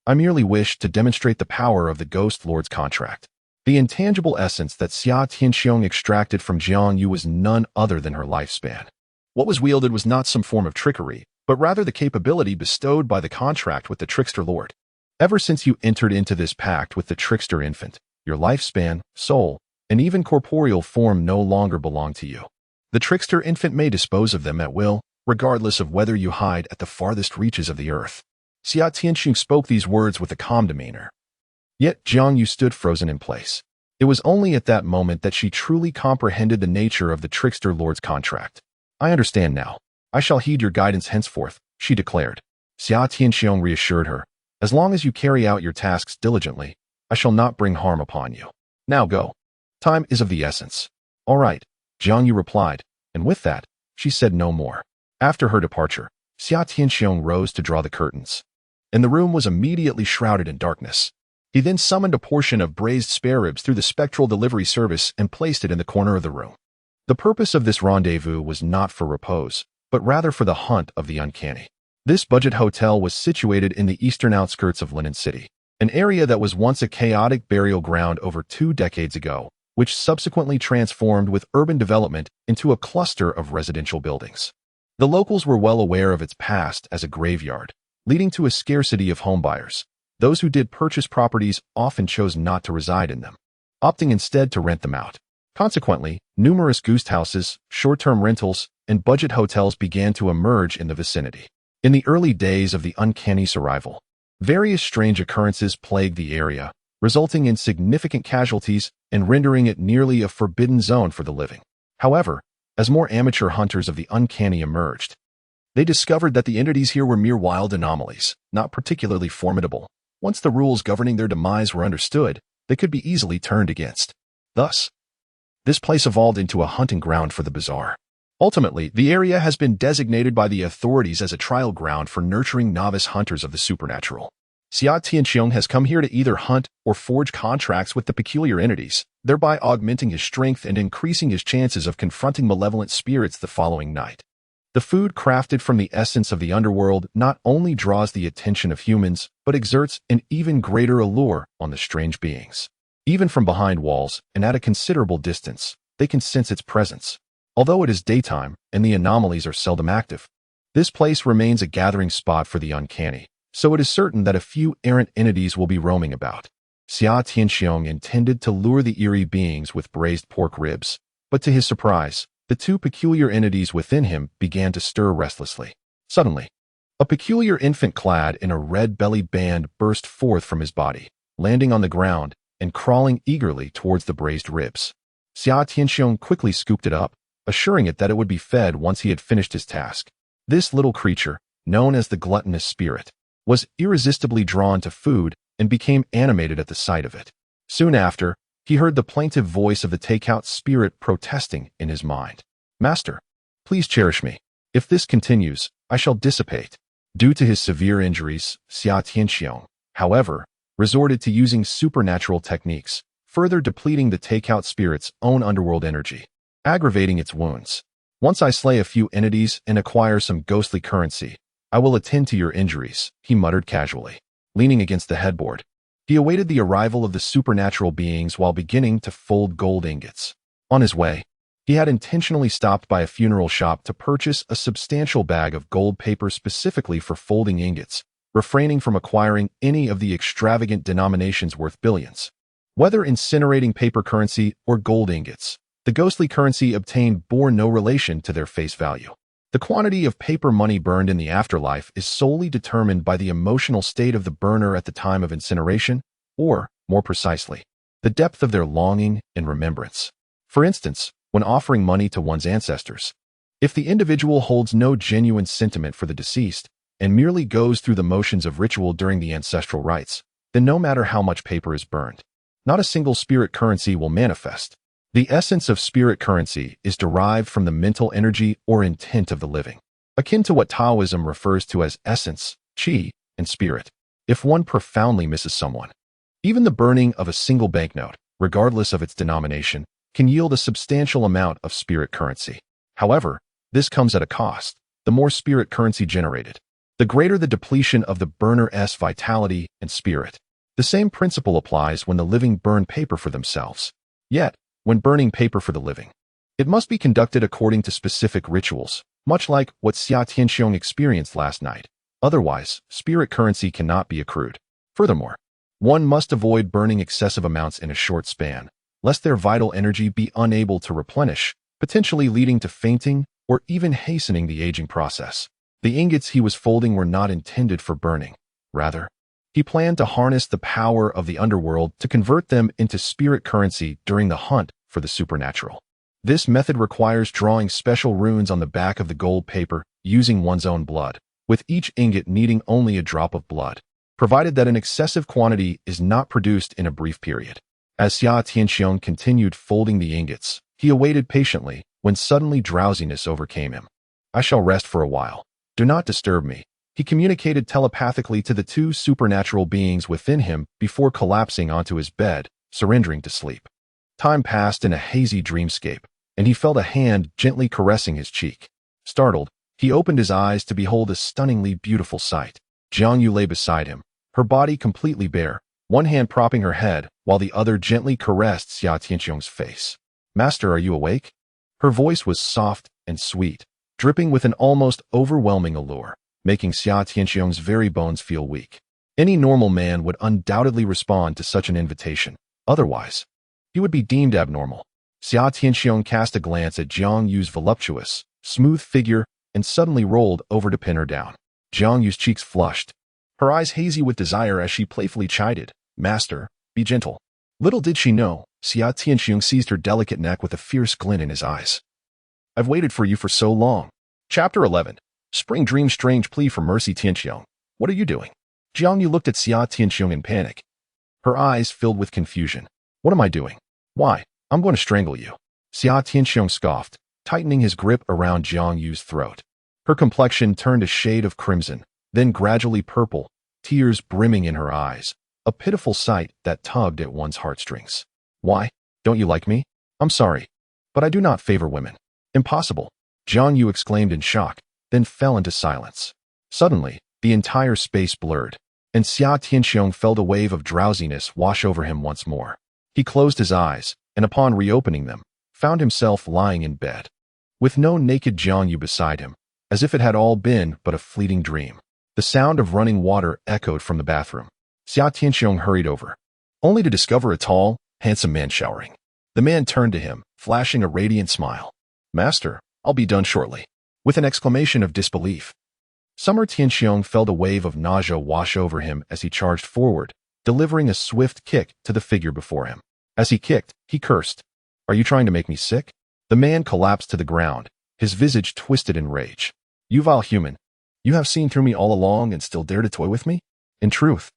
I merely wish to demonstrate the power of the Ghost Lord's contract. The intangible essence that Xia Tianxiong extracted from Jiang Yu was none other than her lifespan. What was wielded was not some form of trickery, but rather the capability bestowed by the contract with the trickster lord. Ever since you entered into this pact with the trickster infant, your lifespan, soul, and even corporeal form no longer belong to you. The trickster infant may dispose of them at will, regardless of whether you hide at the farthest reaches of the earth. Xia Tianxing spoke these words with a calm demeanor. Yet Jiang Yu stood frozen in place. It was only at that moment that she truly comprehended the nature of the trickster lord's contract. I understand now. I shall heed your guidance henceforth, she declared. Xia Tianxiong reassured her. As long as you carry out your tasks diligently, I shall not bring harm upon you. Now go. Time is of the essence. All right, Jiang Yu replied, and with that, she said no more. After her departure, Xia Tianxiong rose to draw the curtains, and the room was immediately shrouded in darkness. He then summoned a portion of braised spare ribs through the spectral delivery service and placed it in the corner of the room. The purpose of this rendezvous was not for repose, but rather for the hunt of the uncanny. This budget hotel was situated in the eastern outskirts of Linen City, an area that was once a chaotic burial ground over 2 decades ago, which subsequently transformed with urban development into a cluster of residential buildings. The locals were well aware of its past as a graveyard, leading to a scarcity of homebuyers. Those who did purchase properties often chose not to reside in them, opting instead to rent them out. Consequently, numerous ghost houses, short-term rentals, and budget hotels began to emerge in the vicinity. In the early days of the uncanny's arrival, various strange occurrences plagued the area, resulting in significant casualties and rendering it nearly a forbidden zone for the living. However, as more amateur hunters of the uncanny emerged, they discovered that the entities here were mere wild anomalies, not particularly formidable. Once the rules governing their demise were understood, they could be easily turned against. Thus, this place evolved into a hunting ground for the bizarre. Ultimately, the area has been designated by the authorities as a trial ground for nurturing novice hunters of the supernatural. Xia Tianxiong has come here to either hunt or forge contracts with the peculiar entities, thereby augmenting his strength and increasing his chances of confronting malevolent spirits the following night. The food crafted from the essence of the underworld not only draws the attention of humans, but exerts an even greater allure on the strange beings. Even from behind walls and at a considerable distance, they can sense its presence. Although it is daytime and the anomalies are seldom active, this place remains a gathering spot for the uncanny, so it is certain that a few errant entities will be roaming about. Xia Tianxiong intended to lure the eerie beings with braised pork ribs, but to his surprise, the 2 peculiar entities within him began to stir restlessly. Suddenly, a peculiar infant clad in a red belly band burst forth from his body, landing on the ground and crawling eagerly towards the braised ribs. Xia Tianxiong quickly scooped it up, assuring it that it would be fed once he had finished his task. This little creature, known as the gluttonous spirit, was irresistibly drawn to food and became animated at the sight of it. Soon after, he heard the plaintive voice of the takeout spirit protesting in his mind. Master, please cherish me. If this continues, I shall dissipate. Due to his severe injuries, Xia Tianxiong, however, resorted to using supernatural techniques, further depleting the takeout spirit's own underworld energy, aggravating its wounds. Once I slay a few entities and acquire some ghostly currency, I will attend to your injuries, he muttered casually. Leaning against the headboard, he awaited the arrival of the supernatural beings while beginning to fold gold ingots. On his way, he had intentionally stopped by a funeral shop to purchase a substantial bag of gold paper specifically for folding ingots, refraining from acquiring any of the extravagant denominations worth billions. Whether incinerating paper currency or gold ingots, the ghostly currency obtained bore no relation to their face value. The quantity of paper money burned in the afterlife is solely determined by the emotional state of the burner at the time of incineration, or, more precisely, the depth of their longing and remembrance. For instance, when offering money to one's ancestors, if the individual holds no genuine sentiment for the deceased and merely goes through the motions of ritual during the ancestral rites, then no matter how much paper is burned, not a single spirit currency will manifest. The essence of spirit currency is derived from the mental energy or intent of the living, akin to what Taoism refers to as essence, qi, and spirit. If one profoundly misses someone, even the burning of a single banknote, regardless of its denomination, can yield a substantial amount of spirit currency. However, this comes at a cost. The more spirit currency generated, the greater the depletion of the burner's vitality and spirit. The same principle applies when the living burn paper for themselves. Yet, when burning paper for the living, it must be conducted according to specific rituals, much like what Xia Tianxiong experienced last night. Otherwise, spirit currency cannot be accrued. Furthermore, one must avoid burning excessive amounts in a short span, lest their vital energy be unable to replenish, potentially leading to fainting or even hastening the aging process. The ingots he was folding were not intended for burning. Rather, he planned to harness the power of the underworld to convert them into spirit currency during the hunt for the supernatural. This method requires drawing special runes on the back of the gold paper using one's own blood, with each ingot needing only a drop of blood, provided that an excessive quantity is not produced in a brief period. As Xia Tianxiong continued folding the ingots, he awaited patiently when suddenly drowsiness overcame him. "I shall rest for a while. Do not disturb me," he communicated telepathically to the two supernatural beings within him before collapsing onto his bed, surrendering to sleep. Time passed in a hazy dreamscape, and he felt a hand gently caressing his cheek. Startled, he opened his eyes to behold a stunningly beautiful sight. Jiang Yu lay beside him, her body completely bare, one hand propping her head while the other gently caressed Xia Tianxiong's face. "Master, are you awake?" Her voice was soft and sweet, dripping with an almost overwhelming allure, making Xia Tianxiong's very bones feel weak. Any normal man would undoubtedly respond to such an invitation. Otherwise, he would be deemed abnormal. Xia Tianxiong cast a glance at Jiang Yu's voluptuous, smooth figure and suddenly rolled over to pin her down. Jiang Yu's cheeks flushed, her eyes hazy with desire as she playfully chided, "Master, be gentle." Little did she know, Xia Tianxiong seized her delicate neck with a fierce glint in his eyes. "I've waited for you for so long." Chapter 11. Spring Dream's strange plea for mercy. "Tianxiong, what are you doing?" Jiang Yu looked at Xia Tianxiong in panic, her eyes filled with confusion. "What am I doing? Why, I'm going to strangle you." Xia Tianxiong scoffed, tightening his grip around Jiang Yu's throat. Her complexion turned a shade of crimson, then gradually purple, tears brimming in her eyes, a pitiful sight that tugged at one's heartstrings. "Why, don't you like me? I'm sorry, but I do not favor women." "Impossible," Jiang Yu exclaimed in shock, then fell into silence. Suddenly, the entire space blurred, and Xia Tianxiong felt a wave of drowsiness wash over him once more. He closed his eyes, and upon reopening them, found himself lying in bed, with no naked Jiang Yu beside him, as if it had all been but a fleeting dream. The sound of running water echoed from the bathroom. Xia Tianxiong hurried over, only to discover a tall, handsome man showering. The man turned to him, flashing a radiant smile. "Master, I'll be done shortly." With an exclamation of disbelief, Summer Tianxiong felt a wave of nausea wash over him as he charged forward, delivering a swift kick to the figure before him. As he kicked, he cursed, "Are you trying to make me sick?" The man collapsed to the ground, his visage twisted in rage. "You vile human, you have seen through me all along and still dare to toy with me?" In truth,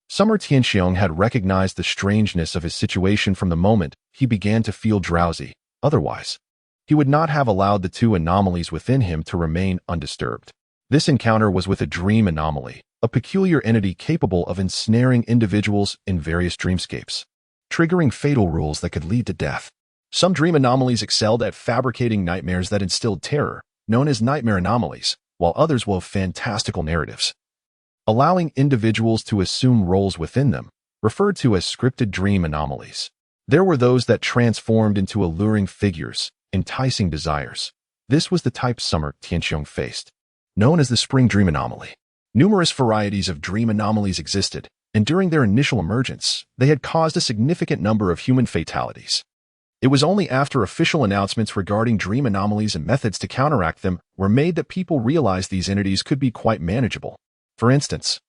Summer Tianxiong had recognized the strangeness of his situation from the moment he began to feel drowsy. Otherwise, he would not have allowed the two anomalies within him to remain undisturbed. This encounter was with a dream anomaly, a peculiar entity capable of ensnaring individuals in various dreamscapes, triggering fatal rules that could lead to death. Some dream anomalies excelled at fabricating nightmares that instilled terror, known as nightmare anomalies, while others wove fantastical narratives, allowing individuals to assume roles within them, referred to as scripted dream anomalies. There were those that transformed into alluring figures, enticing desires. This was the type Summer Tianxiong faced, known as the spring dream anomaly. Numerous varieties of dream anomalies existed, and during their initial emergence, they had caused a significant number of human fatalities. It was only after official announcements regarding dream anomalies and methods to counteract them were made that people realized these entities could be quite manageable. For instance,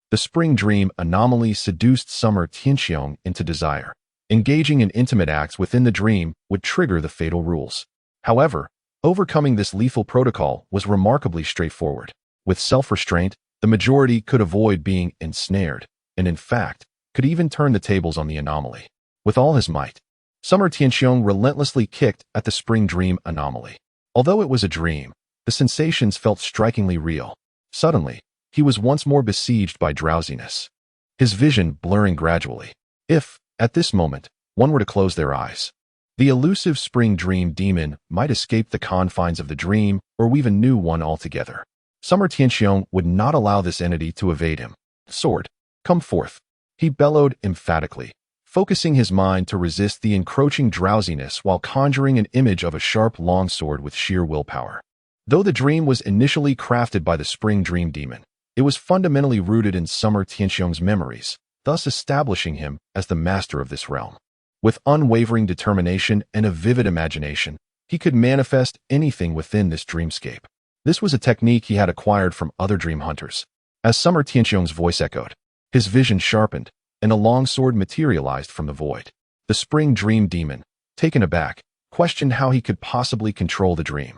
the spring dream anomaly seduced Summer Tianxiong into desire. Engaging in intimate acts within the dream would trigger the fatal rules. However, overcoming this lethal protocol was remarkably straightforward. With self-restraint, the majority could avoid being ensnared, and in fact, could even turn the tables on the anomaly. With all his might, Summer Tianxiong relentlessly kicked at the spring dream anomaly. Although it was a dream, the sensations felt strikingly real. Suddenly, he was once more besieged by drowsiness, his vision blurring gradually. If, at this moment, one were to close their eyes, the elusive spring dream demon might escape the confines of the dream or weave a new one altogether. Summer Tianxiong would not allow this entity to evade him. "Sword, come forth," he bellowed emphatically, focusing his mind to resist the encroaching drowsiness while conjuring an image of a sharp longsword with sheer willpower. Though the dream was initially crafted by the spring dream demon, it was fundamentally rooted in Summer Tianxiong's memories, thus establishing him as the master of this realm. With unwavering determination and a vivid imagination, He could manifest anything within this dreamscape. This was a technique he had acquired from other dream hunters. As Summer Tianxiong's voice echoed, his vision sharpened, and a long sword materialized from the void. The spring dream demon, taken aback, questioned how he could possibly control the dream.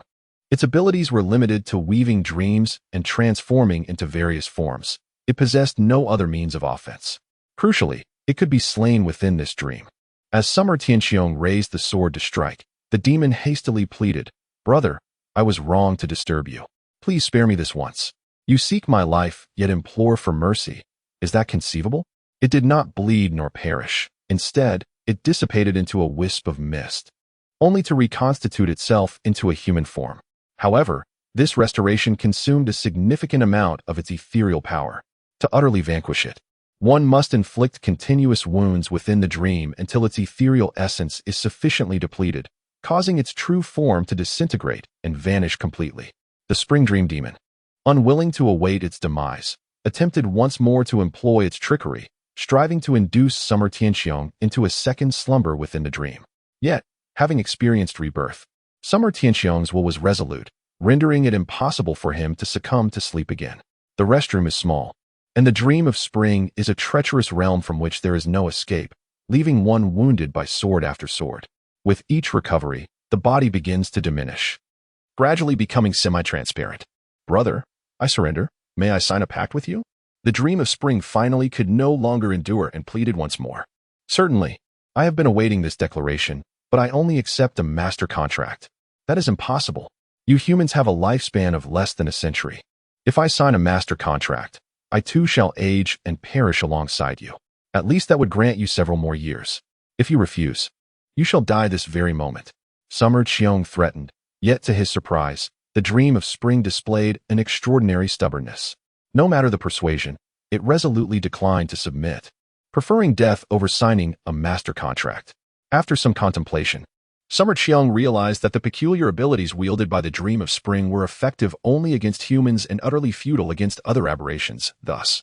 Its abilities were limited to weaving dreams and transforming into various forms. It possessed no other means of offense. Crucially, it could be slain within this dream. As Summer Tianxiong raised the sword to strike, the demon hastily pleaded, "Brother, I was wrong to disturb you. Please spare me this once. You seek my life, yet implore for mercy. Is that conceivable?" It did not bleed nor perish. Instead, it dissipated into a wisp of mist, only to reconstitute itself into a human form. However, this restoration consumed a significant amount of its ethereal power. To utterly vanquish it, one must inflict continuous wounds within the dream until its ethereal essence is sufficiently depleted, causing its true form to disintegrate and vanish completely. The spring dream demon, unwilling to await its demise, attempted once more to employ its trickery, striving to induce Summer Tianxiong into a second slumber within the dream. Yet, having experienced rebirth, Summer Tianxiong's will was resolute, rendering it impossible for him to succumb to sleep again. The restroom is small, and the dream of spring is a treacherous realm from which there is no escape, leaving one wounded by sword after sword. With each recovery, the body begins to diminish, gradually becoming semi-transparent. "Brother, I surrender. May I sign a pact with you?" The dream of spring finally could no longer endure and pleaded once more. "Certainly, I have been awaiting this declaration, but I only accept a master contract." "That is impossible. You humans have a lifespan of less than a century. If I sign a master contract, I too shall age and perish alongside you. At least that would grant you several more years. If you refuse, you shall die this very moment." Summer Qiong threatened, yet to his surprise, the dream of spring displayed an extraordinary stubbornness. No matter the persuasion, it resolutely declined to submit, preferring death over signing a master contract. After some contemplation, Summer Qiong realized that the peculiar abilities wielded by the dream of spring were effective only against humans and utterly futile against other aberrations, thus,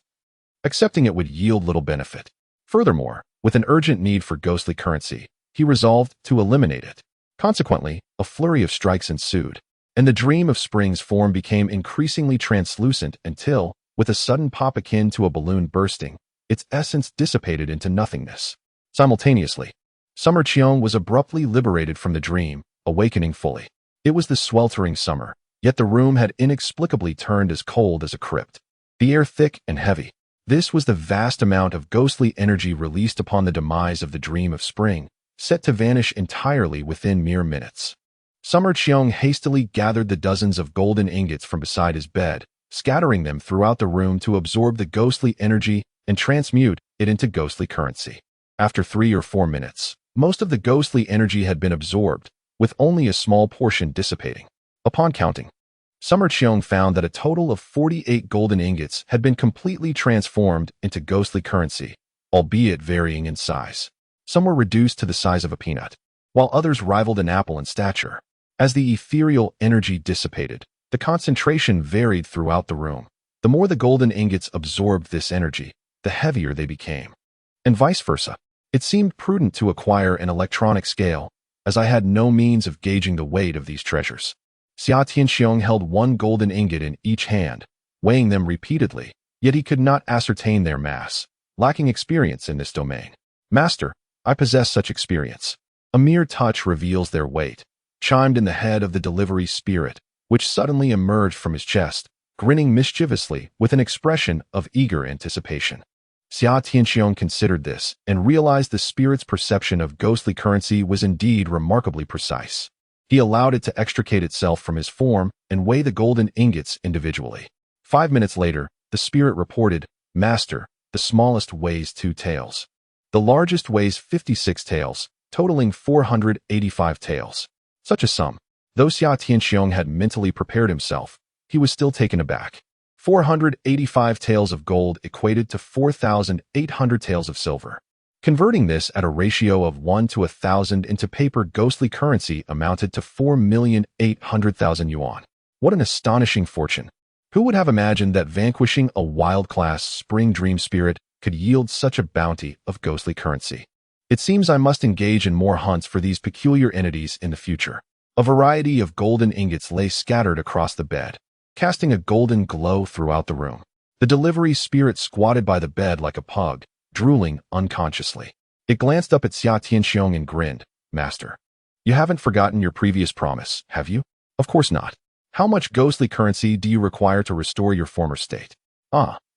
accepting it would yield little benefit. Furthermore, with an urgent need for ghostly currency, he resolved to eliminate it. Consequently, a flurry of strikes ensued, and the dream of spring's form became increasingly translucent until, with a sudden pop akin to a balloon bursting, its essence dissipated into nothingness. Simultaneously, Summer Qiong was abruptly liberated from the dream, awakening fully. It was the sweltering summer, yet the room had inexplicably turned as cold as a crypt. The air thick and heavy. This was the vast amount of ghostly energy released upon the demise of the dream of spring, set to vanish entirely within mere minutes. Summer Qiong hastily gathered the dozens of golden ingots from beside his bed, scattering them throughout the room to absorb the ghostly energy and transmute it into ghostly currency. After 3 or 4 minutes, most of the ghostly energy had been absorbed, with only a small portion dissipating. Upon counting, Summer Qiong found that a total of 48 golden ingots had been completely transformed into ghostly currency, albeit varying in size. Some were reduced to the size of a peanut, while others rivaled an apple in stature. As the ethereal energy dissipated, the concentration varied throughout the room. The more the golden ingots absorbed this energy, the heavier they became, and vice versa. It seemed prudent to acquire an electronic scale, as I had no means of gauging the weight of these treasures. Xia Tianxiong held 1 golden ingot in each hand, weighing them repeatedly, yet he could not ascertain their mass, lacking experience in this domain. "Master, I possess such experience. A mere touch reveals their weight," chimed in the head of the delivery spirit, which suddenly emerged from his chest, grinning mischievously with an expression of eager anticipation. Xia Tianxiong considered this and realized the spirit's perception of ghostly currency was indeed remarkably precise. He allowed it to extricate itself from his form and weigh the golden ingots individually. 5 minutes later, the spirit reported, "Master, the smallest weighs 2 taels. The largest weighs 56 taels, totaling 485 taels. Such a sum. Though Xia Tianxiong had mentally prepared himself, he was still taken aback. 485 taels of gold equated to 4,800 taels of silver. Converting this at a ratio of 1 to 1,000 into paper ghostly currency amounted to 4,800,000 yuan. What an astonishing fortune! Who would have imagined that vanquishing a wild-class spring dream spirit could yield such a bounty of ghostly currency? It seems I must engage in more hunts for these peculiar entities in the future. A variety of golden ingots lay scattered across the bed, casting a golden glow throughout the room. The delivery spirit squatted by the bed like a pug, drooling unconsciously. It glanced up at Xia Tianxiong and grinned. Master, you haven't forgotten your previous promise, have you? Of course not. How much ghostly currency do you require to restore your former state?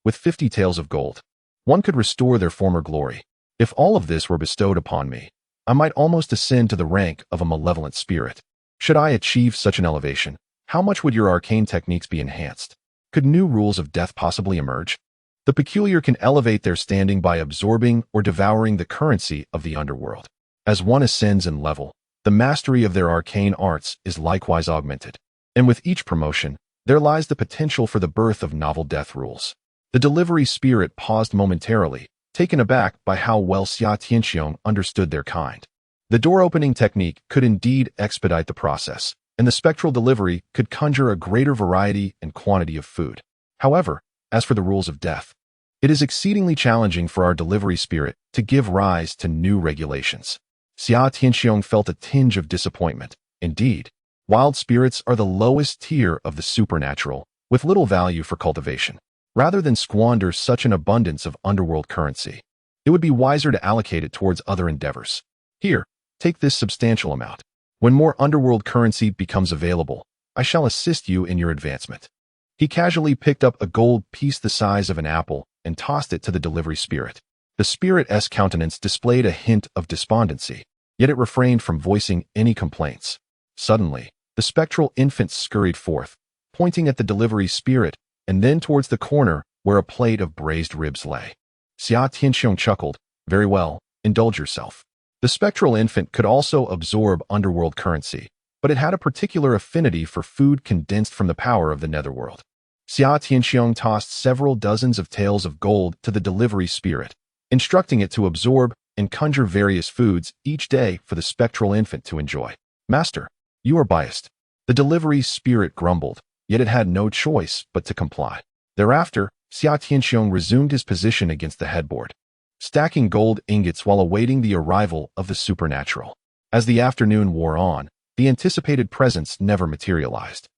With 50 taels of gold, one could restore their former glory. If all of this were bestowed upon me, I might almost ascend to the rank of a malevolent spirit. Should I achieve such an elevation, how much would your arcane techniques be enhanced? Could new rules of death possibly emerge? The peculiar can elevate their standing by absorbing or devouring the currency of the underworld. As one ascends in level, the mastery of their arcane arts is likewise augmented. And with each promotion, there lies the potential for the birth of novel death rules. The delivery spirit paused momentarily, taken aback by how well Xia Tianxiong understood their kind. The door-opening technique could indeed expedite the process, and the spectral delivery could conjure a greater variety and quantity of food. However, as for the rules of death, it is exceedingly challenging for our delivery spirit to give rise to new regulations. Xia Tianxiong felt a tinge of disappointment. Indeed, wild spirits are the lowest tier of the supernatural, with little value for cultivation. Rather than squander such an abundance of underworld currency, it would be wiser to allocate it towards other endeavors. Here, take this substantial amount. When more underworld currency becomes available, I shall assist you in your advancement. He casually picked up a gold piece the size of an apple and tossed it to the delivery spirit. The spirit's countenance displayed a hint of despondency, yet it refrained from voicing any complaints. Suddenly, the spectral infant scurried forth, pointing at the delivery spirit and then towards the corner where a plate of braised ribs lay. Xia Tianxiong chuckled. Very well, indulge yourself. The spectral infant could also absorb underworld currency, but it had a particular affinity for food condensed from the power of the netherworld. Xia Tianxiong tossed several dozens of taels of gold to the delivery spirit, instructing it to absorb and conjure various foods each day for the spectral infant to enjoy. Master, you are biased. The delivery spirit grumbled, yet it had no choice but to comply. Thereafter, Xia Tianxiong resumed his position against the headboard, stacking gold ingots while awaiting the arrival of the supernatural. As the afternoon wore on, the anticipated presence never materialized.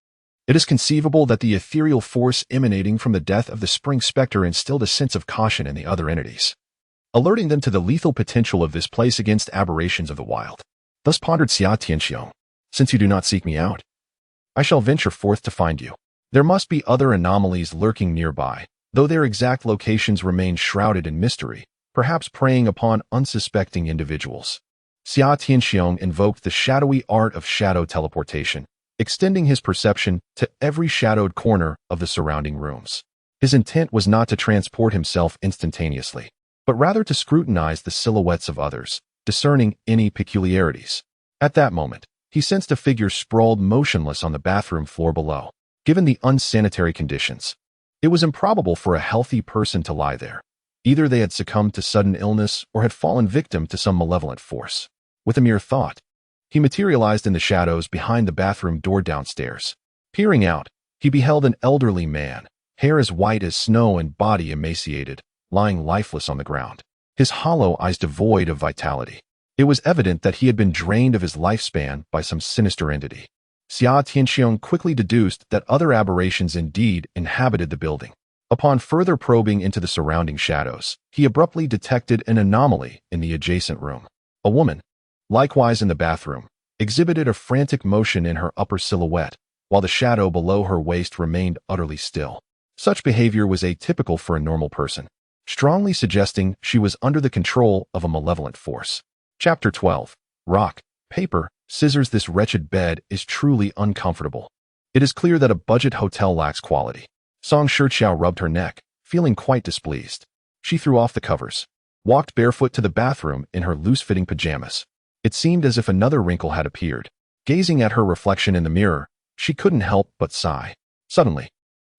It is conceivable that the ethereal force emanating from the death of the spring spectre instilled a sense of caution in the other entities, alerting them to the lethal potential of this place against aberrations of the wild. Thus pondered Xia Tianxiong, since you do not seek me out, I shall venture forth to find you. There must be other anomalies lurking nearby, though their exact locations remain shrouded in mystery, perhaps preying upon unsuspecting individuals. Xia Tianxiong invoked the shadowy art of shadow teleportation, extending his perception to every shadowed corner of the surrounding rooms. His intent was not to transport himself instantaneously, but rather to scrutinize the silhouettes of others, discerning any peculiarities. At that moment, he sensed a figure sprawled motionless on the bathroom floor below. Given the unsanitary conditions, it was improbable for a healthy person to lie there. Either they had succumbed to sudden illness or had fallen victim to some malevolent force. With a mere thought, he materialized in the shadows behind the bathroom door downstairs. Peering out, he beheld an elderly man, hair as white as snow and body emaciated, lying lifeless on the ground, his hollow eyes devoid of vitality. It was evident that he had been drained of his lifespan by some sinister entity. Xia Tianxiong quickly deduced that other aberrations indeed inhabited the building. Upon further probing into the surrounding shadows, he abruptly detected an anomaly in the adjacent room. A woman, likewise in the bathroom, exhibited a frantic motion in her upper silhouette, while the shadow below her waist remained utterly still. Such behavior was atypical for a normal person, strongly suggesting she was under the control of a malevolent force. Chapter 12. Rock, paper, scissors. This wretched bed is truly uncomfortable. It is clear that a budget hotel lacks quality. Song Shixiao rubbed her neck, feeling quite displeased. She threw off the covers, walked barefoot to the bathroom in her loose-fitting pajamas. It seemed as if another wrinkle had appeared. Gazing at her reflection in the mirror, she couldn't help but sigh. Suddenly,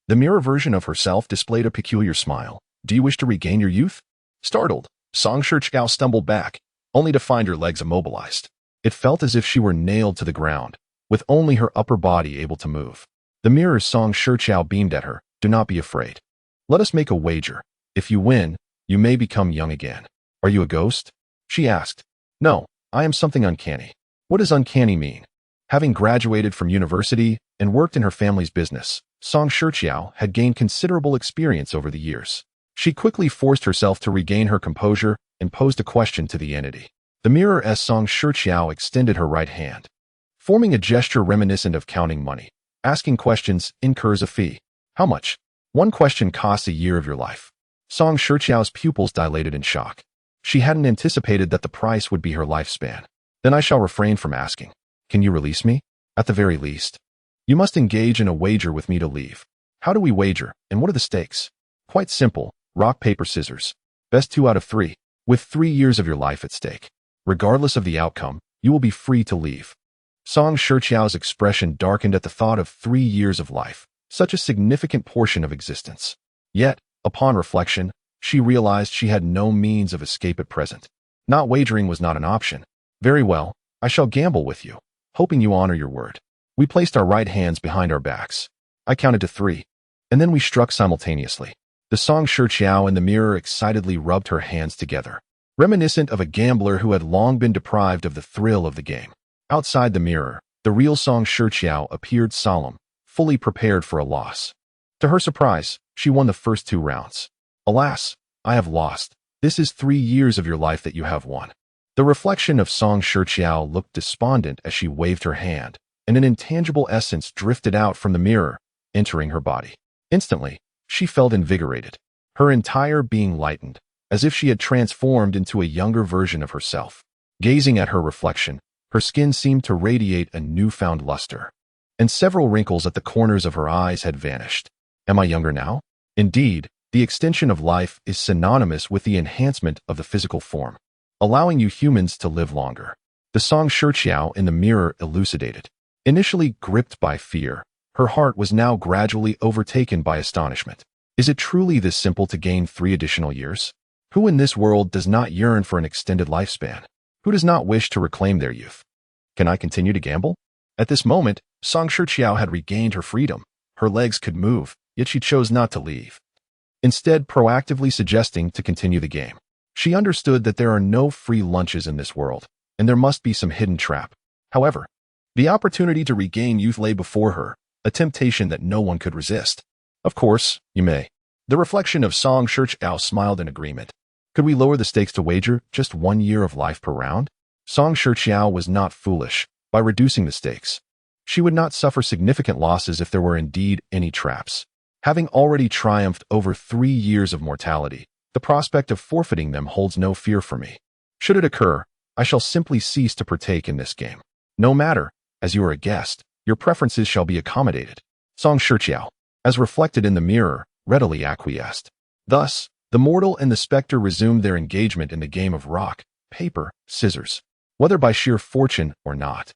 the mirror version of herself displayed a peculiar smile. Do you wish to regain your youth? Startled, Song Shixiao stumbled back, only to find her legs immobilized. It felt as if she were nailed to the ground, with only her upper body able to move. The mirror's Song Shixiao beamed at her. Do not be afraid. Let us make a wager. If you win, you may become young again. Are you a ghost? She asked. No, I am something uncanny. What does uncanny mean? Having graduated from university and worked in her family's business, Song Shiqiao had gained considerable experience over the years. She quickly forced herself to regain her composure and posed a question to the entity. The mirror as Song Shiqiao extended her right hand, forming a gesture reminiscent of counting money. Asking questions incurs a fee. How much? One question costs a year of your life. Song Shiqiao's pupils dilated in shock. She hadn't anticipated that the price would be her lifespan. Then I shall refrain from asking. Can you release me? At the very least. You must engage in a wager with me to leave. How do we wager, and what are the stakes? Quite simple. Rock, paper, scissors. Best 2 out of 3. With 3 years of your life at stake. Regardless of the outcome, you will be free to leave. Song Shiqiao's expression darkened at the thought of 3 years of life, such a significant portion of existence. Yet, upon reflection, she realized she had no means of escape at present. Not wagering was not an option. Very well, I shall gamble with you, hoping you honor your word. We placed our right hands behind our backs. I counted to 3, and then we struck simultaneously. The Song Shiqiao in the mirror excitedly rubbed her hands together, reminiscent of a gambler who had long been deprived of the thrill of the game. Outside the mirror, the real Song Shiqiao appeared solemn, fully prepared for a loss. To her surprise, she won the first 2 rounds. Alas, I have lost. This is 3 years of your life that you have won. The reflection of Song Shiqiao looked despondent as she waved her hand, and an intangible essence drifted out from the mirror, entering her body. Instantly, she felt invigorated. Her entire being lightened, as if she had transformed into a younger version of herself. Gazing at her reflection, her skin seemed to radiate a newfound luster, and several wrinkles at the corners of her eyes had vanished. Am I younger now? Indeed, the extension of life is synonymous with the enhancement of the physical form, allowing you humans to live longer. The Song Shiqiao in the mirror elucidated. Initially gripped by fear, her heart was now gradually overtaken by astonishment. Is it truly this simple to gain 3 additional years? Who in this world does not yearn for an extended lifespan? Who does not wish to reclaim their youth? Can I continue to gamble? At this moment, Song Shiqiao had regained her freedom. Her legs could move, yet she chose not to leave, instead proactively suggesting to continue the game. She understood that there are no free lunches in this world, and there must be some hidden trap. However, the opportunity to regain youth lay before her, a temptation that no one could resist. Of course, you may. The reflection of Song Shiqiao smiled in agreement. Could we lower the stakes to wager just 1 year of life per round? Song Shiqiao was not foolish. By reducing the stakes, she would not suffer significant losses if there were indeed any traps. Having already triumphed over 3 years of mortality, the prospect of forfeiting them holds no fear for me. Should it occur, I shall simply cease to partake in this game. No matter, as you are a guest, your preferences shall be accommodated. Song Shiqiao, as reflected in the mirror, readily acquiesced. Thus, the mortal and the specter resumed their engagement in the game of rock, paper, scissors. Whether by sheer fortune or not,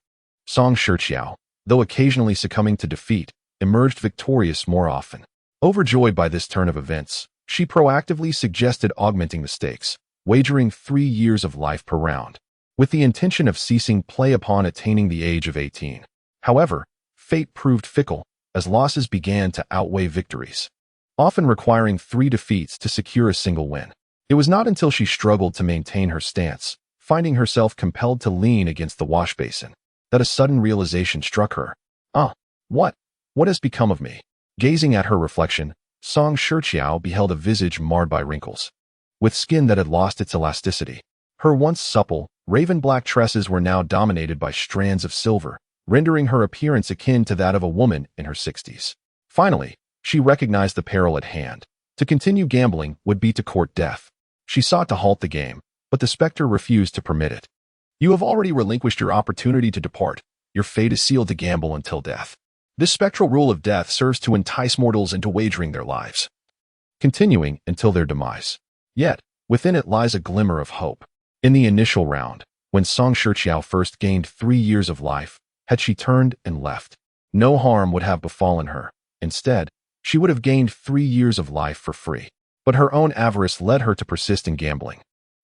Song Shiqiao, though occasionally succumbing to defeat, emerged victorious more often. Overjoyed by this turn of events, she proactively suggested augmenting the stakes, wagering 3 years of life per round, with the intention of ceasing play upon attaining the age of 18. However, fate proved fickle, as losses began to outweigh victories, often requiring 3 defeats to secure a single win. It was not until she struggled to maintain her stance, finding herself compelled to lean against the wash basin, that a sudden realization struck her. What has become of me? Gazing at her reflection, Song Shiqiao beheld a visage marred by wrinkles, with skin that had lost its elasticity. Her once supple, raven-black tresses were now dominated by strands of silver, rendering her appearance akin to that of a woman in her 60s. Finally, she recognized the peril at hand. To continue gambling would be to court death. She sought to halt the game, but the specter refused to permit it. You have already relinquished your opportunity to depart. Your fate is sealed to gamble until death. This spectral rule of death serves to entice mortals into wagering their lives, continuing until their demise. Yet, within it lies a glimmer of hope. In the initial round, when Song Shiqiao first gained 3 years of life, had she turned and left, no harm would have befallen her. Instead, she would have gained 3 years of life for free. But her own avarice led her to persist in gambling,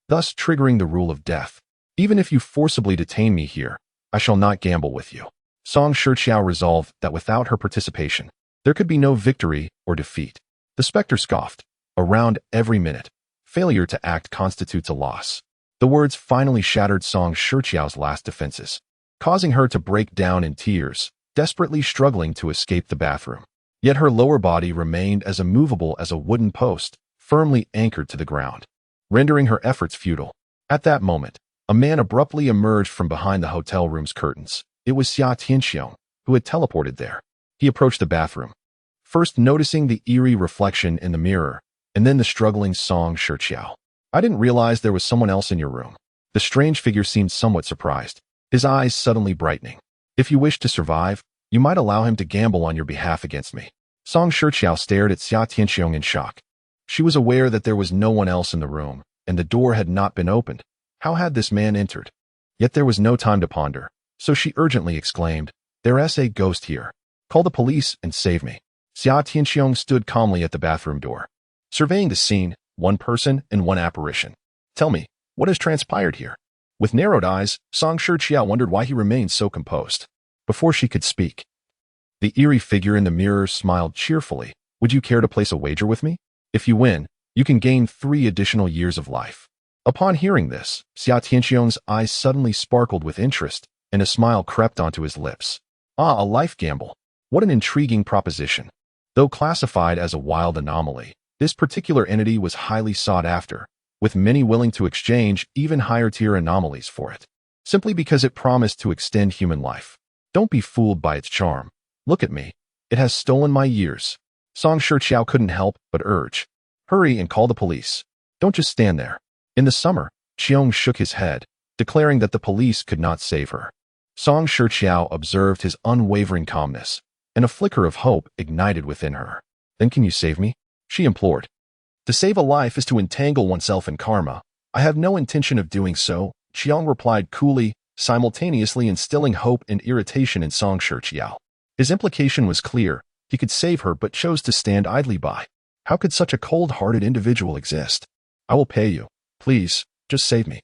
thus triggering the rule of death. Even if you forcibly detain me here, I shall not gamble with you. Song Shiqiao resolved that without her participation, there could be no victory or defeat. The specter scoffed. A round every minute. Failure to act constitutes a loss. The words finally shattered Song Shiqiao's last defenses. causing her to break down in tears, desperately struggling to escape the bathroom. Yet her lower body remained as immovable as a wooden post, firmly anchored to the ground, rendering her efforts futile. At that moment, a man abruptly emerged from behind the hotel room's curtains. It was Xia Tianxiong, who had teleported there. He approached the bathroom, first noticing the eerie reflection in the mirror, and then the struggling Song Shiqiao. I didn't realize there was someone else in your room. The strange figure seemed somewhat surprised, his eyes suddenly brightening. If you wish to survive, you might allow him to gamble on your behalf against me. Song Shiqiao stared at Xia Tianxiong in shock. She was aware that there was no one else in the room, and the door had not been opened. How had this man entered? Yet there was no time to ponder, so she urgently exclaimed, "There's a ghost here. Call the police and save me." Xia Tianxiong stood calmly at the bathroom door, surveying the scene, one person and one apparition. "Tell me, what has transpired here?" With narrowed eyes, Song Shiqiao wondered why he remained so composed. Before she could speak, the eerie figure in the mirror smiled cheerfully. "Would you care to place a wager with me? If you win, you can gain 3 additional years of life." Upon hearing this, Xia Tianxiong's eyes suddenly sparkled with interest, and a smile crept onto his lips. Ah, a life gamble. What an intriguing proposition. Though classified as a wild anomaly, this particular entity was highly sought after, with many willing to exchange even higher-tier anomalies for it, simply because it promised to extend human life. Don't be fooled by its charm. Look at me. It has stolen my years. Song Shiqiao couldn't help but urge. Hurry and call the police. Don't just stand there. In the summer, Qiong shook his head, declaring that the police could not save her. Song Shiqiao observed his unwavering calmness, and a flicker of hope ignited within her. "Then can you save me?" she implored. "To save a life is to entangle oneself in karma. I have no intention of doing so," Qiong replied coolly, simultaneously instilling hope and irritation in Song Shiqiao. His implication was clear. He could save her but chose to stand idly by. How could such a cold-hearted individual exist? "I will pay you. Please, just save me,"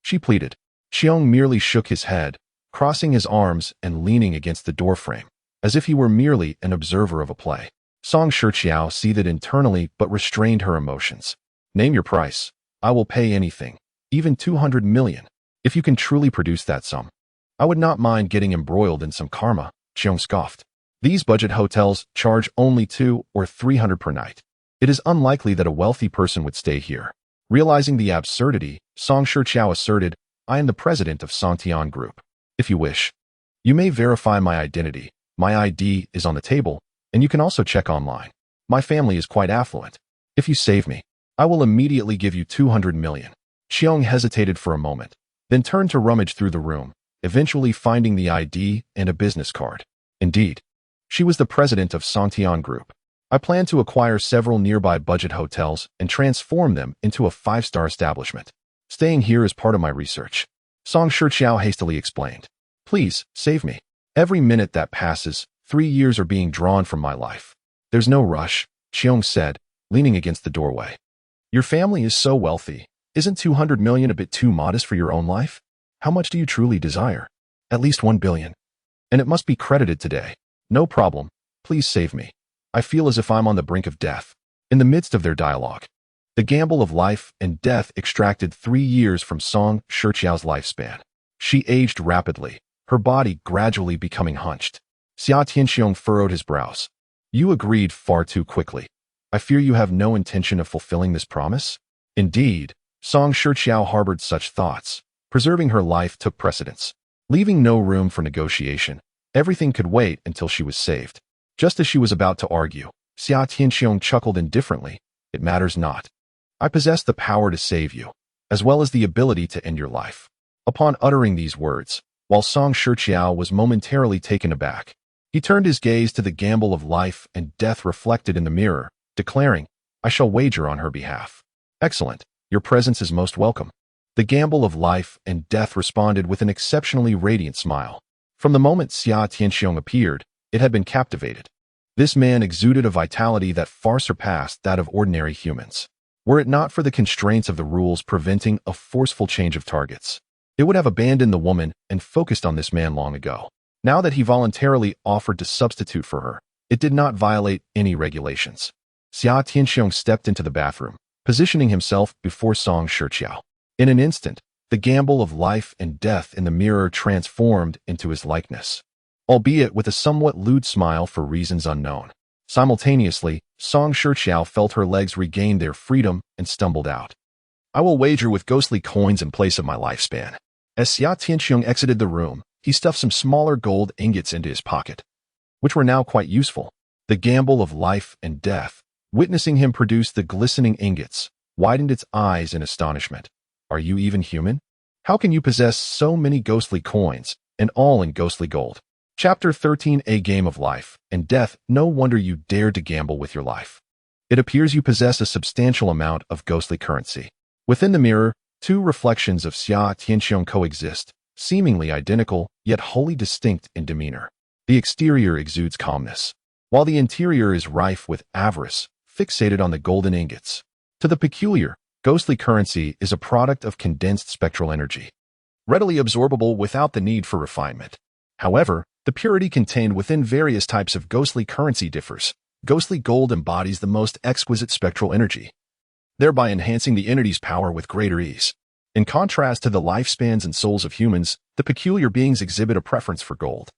she pleaded. Qiong merely shook his head, crossing his arms and leaning against the doorframe, as if he were merely an observer of a play. Song Shiqiao seethed internally but restrained her emotions. "Name your price. I will pay anything, even 200 million, if you can truly produce that sum." "I would not mind getting embroiled in some karma," Qiong scoffed. "These budget hotels charge only 200 or 300 per night. It is unlikely that a wealthy person would stay here." Realizing the absurdity, Song Shiqiao asserted, "I am the president of Songtian Group. If you wish, you may verify my identity. My ID is on the table, and you can also check online. My family is quite affluent. If you save me, I will immediately give you 200 million. Qiong hesitated for a moment, then turned to rummage through the room, eventually finding the ID and a business card. Indeed, she was the president of Songtian Group. "I plan to acquire several nearby budget hotels and transform them into a 5-star establishment. Staying here is part of my research," Song Shiqiao hastily explained. "Please, save me. Every minute that passes, 3 years are being drawn from my life." "There's no rush," Qiong said, leaning against the doorway. "Your family is so wealthy. Isn't 200 million a bit too modest for your own life? How much do you truly desire?" "At least 1 billion. And it must be credited today." "No problem. Please save me. I feel as if I'm on the brink of death." In the midst of their dialogue, the gamble of life and death extracted 3 years from Song Shiqiao's lifespan. She aged rapidly, her body gradually becoming hunched. Xia Tianxiong furrowed his brows. "You agreed far too quickly. I fear you have no intention of fulfilling this promise?" Indeed, Song Shiqiao harbored such thoughts. Preserving her life took precedence. Leaving no room for negotiation, everything could wait until she was saved. Just as she was about to argue, Xia Tianxiong chuckled indifferently. "It matters not. I possess the power to save you, as well as the ability to end your life." Upon uttering these words, while Song Shiqiao was momentarily taken aback, he turned his gaze to the gamble of life and death reflected in the mirror, declaring, "I shall wager on her behalf." "Excellent. Your presence is most welcome." The gamble of life and death responded with an exceptionally radiant smile. From the moment Xia Tianxiong appeared, it had been captivated. This man exuded a vitality that far surpassed that of ordinary humans. Were it not for the constraints of the rules preventing a forceful change of targets, it would have abandoned the woman and focused on this man long ago. Now that he voluntarily offered to substitute for her, it did not violate any regulations. Xia Tianxiong stepped into the bathroom, positioning himself before Song Shiqiao. In an instant, the gamble of life and death in the mirror transformed into his likeness, albeit with a somewhat lewd smile for reasons unknown. Simultaneously, Song Shiqiao felt her legs regain their freedom and stumbled out. I will wager with ghostly coins in place of my lifespan. As Xia Tianxiong exited the room, he stuffed some smaller gold ingots into his pocket, which were now quite useful. The gamble of life and death, witnessing him produce the glistening ingots, widened its eyes in astonishment. Are you even human? How can you possess so many ghostly coins, and all in ghostly gold? Chapter 13, A Game of Life and Death. No wonder you dared to gamble with your life. It appears you possess a substantial amount of ghostly currency. Within the mirror, two reflections of Xia Tianxiong coexist, seemingly identical, yet wholly distinct in demeanor. The exterior exudes calmness, while the interior is rife with avarice, fixated on the golden ingots. To the peculiar, ghostly currency is a product of condensed spectral energy, readily absorbable without the need for refinement. However, the purity contained within various types of ghostly currency differs. Ghostly gold embodies the most exquisite spectral energy, thereby enhancing the entity's power with greater ease. In contrast to the lifespans and souls of humans, the peculiar beings exhibit a preference for gold.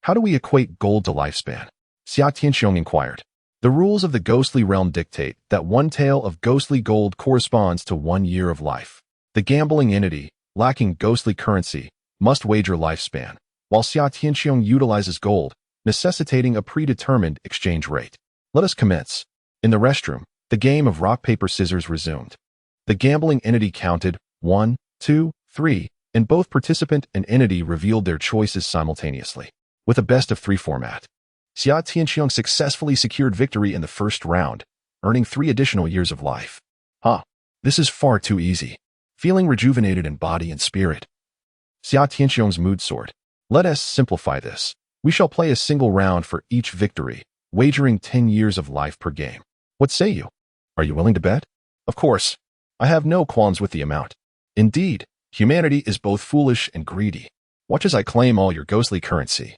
How do we equate gold to lifespan? Xia Tianxiong inquired. The rules of the ghostly realm dictate that one tael of ghostly gold corresponds to 1 year of life. The gambling entity, lacking ghostly currency, must wager lifespan, while Xia Tianxiong utilizes gold, necessitating a predetermined exchange rate. Let us commence. In the restroom, the game of rock, paper, scissors resumed. The gambling entity counted 1, 2, 3, and both participant and entity revealed their choices simultaneously. With a best-of-3 format, Xia Tianxiong successfully secured victory in the first round, earning 3 additional years of life. This is far too easy. Feeling rejuvenated in body and spirit, Xia Tianxiong's mood soared. Let us simplify this. We shall play a single round for each victory, wagering 10 years of life per game. What say you? Are you willing to bet? Of course. I have no qualms with the amount. Indeed, humanity is both foolish and greedy. Watch as I claim all your ghostly currency,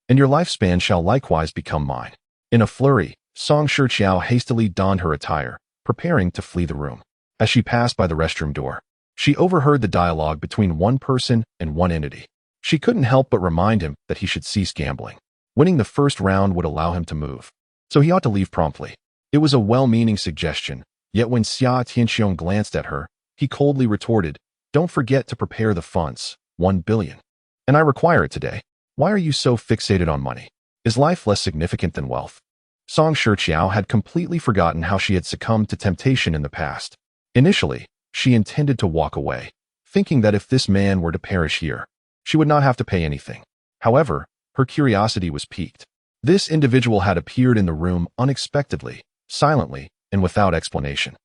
and your lifespan shall likewise become mine. In a flurry, Song Shiqiao hastily donned her attire, preparing to flee the room. As she passed by the restroom door, she overheard the dialogue between one person and one entity. She couldn't help but remind him that he should cease gambling. Winning the first round would allow him to move, so he ought to leave promptly. It was a well-meaning suggestion, yet when Xia Tianxiong glanced at her, he coldly retorted, "Don't forget to prepare the funds, 1 billion. And I require it today. Why are you so fixated on money? Is life less significant than wealth?" Song Shiqiao had completely forgotten how she had succumbed to temptation in the past. Initially, she intended to walk away, thinking that if this man were to perish here, she would not have to pay anything. However, her curiosity was piqued. This individual had appeared in the room unexpectedly, silently, and without explanation.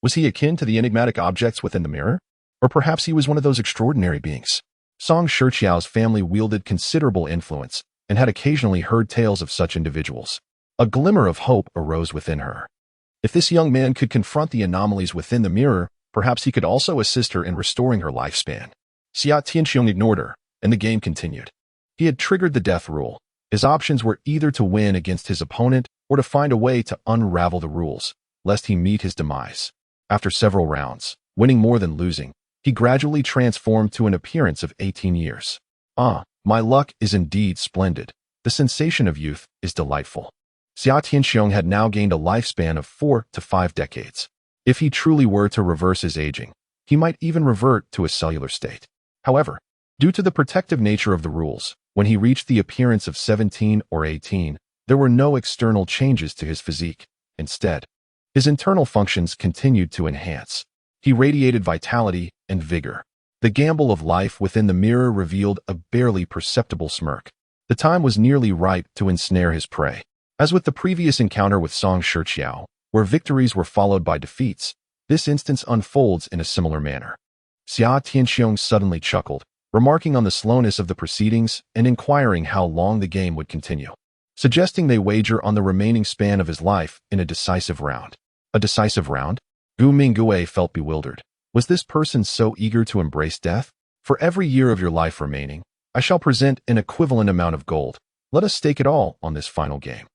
Was he akin to the enigmatic objects within the mirror? Or perhaps he was one of those extraordinary beings? Song Shiqiao's family wielded considerable influence and had occasionally heard tales of such individuals. A glimmer of hope arose within her. If this young man could confront the anomalies within the mirror, perhaps he could also assist her in restoring her lifespan. Xia Tianxiong ignored her, and the game continued. He had triggered the death rule. His options were either to win against his opponent or to find a way to unravel the rules, lest he meet his demise. After several rounds, winning more than losing, he gradually transformed to an appearance of 18 years. My luck is indeed splendid. The sensation of youth is delightful. Xia Tianxiong had now gained a lifespan of 4 to 5 decades. If he truly were to reverse his aging, he might even revert to a cellular state. However, due to the protective nature of the rules, when he reached the appearance of 17 or 18, there were no external changes to his physique. Instead, his internal functions continued to enhance. He radiated vitality and vigor. The gamble of life within the mirror revealed a barely perceptible smirk. The time was nearly ripe to ensnare his prey. As with the previous encounter with Song Shiqiao, where victories were followed by defeats, this instance unfolds in a similar manner. Xia Tianxiong suddenly chuckled, remarking on the slowness of the proceedings and inquiring how long the game would continue, suggesting they wager on the remaining span of his life in a decisive round. A decisive round? Gu Minggui felt bewildered. Was this person so eager to embrace death? For every year of your life remaining, I shall present an equivalent amount of gold. Let us stake it all on this final game.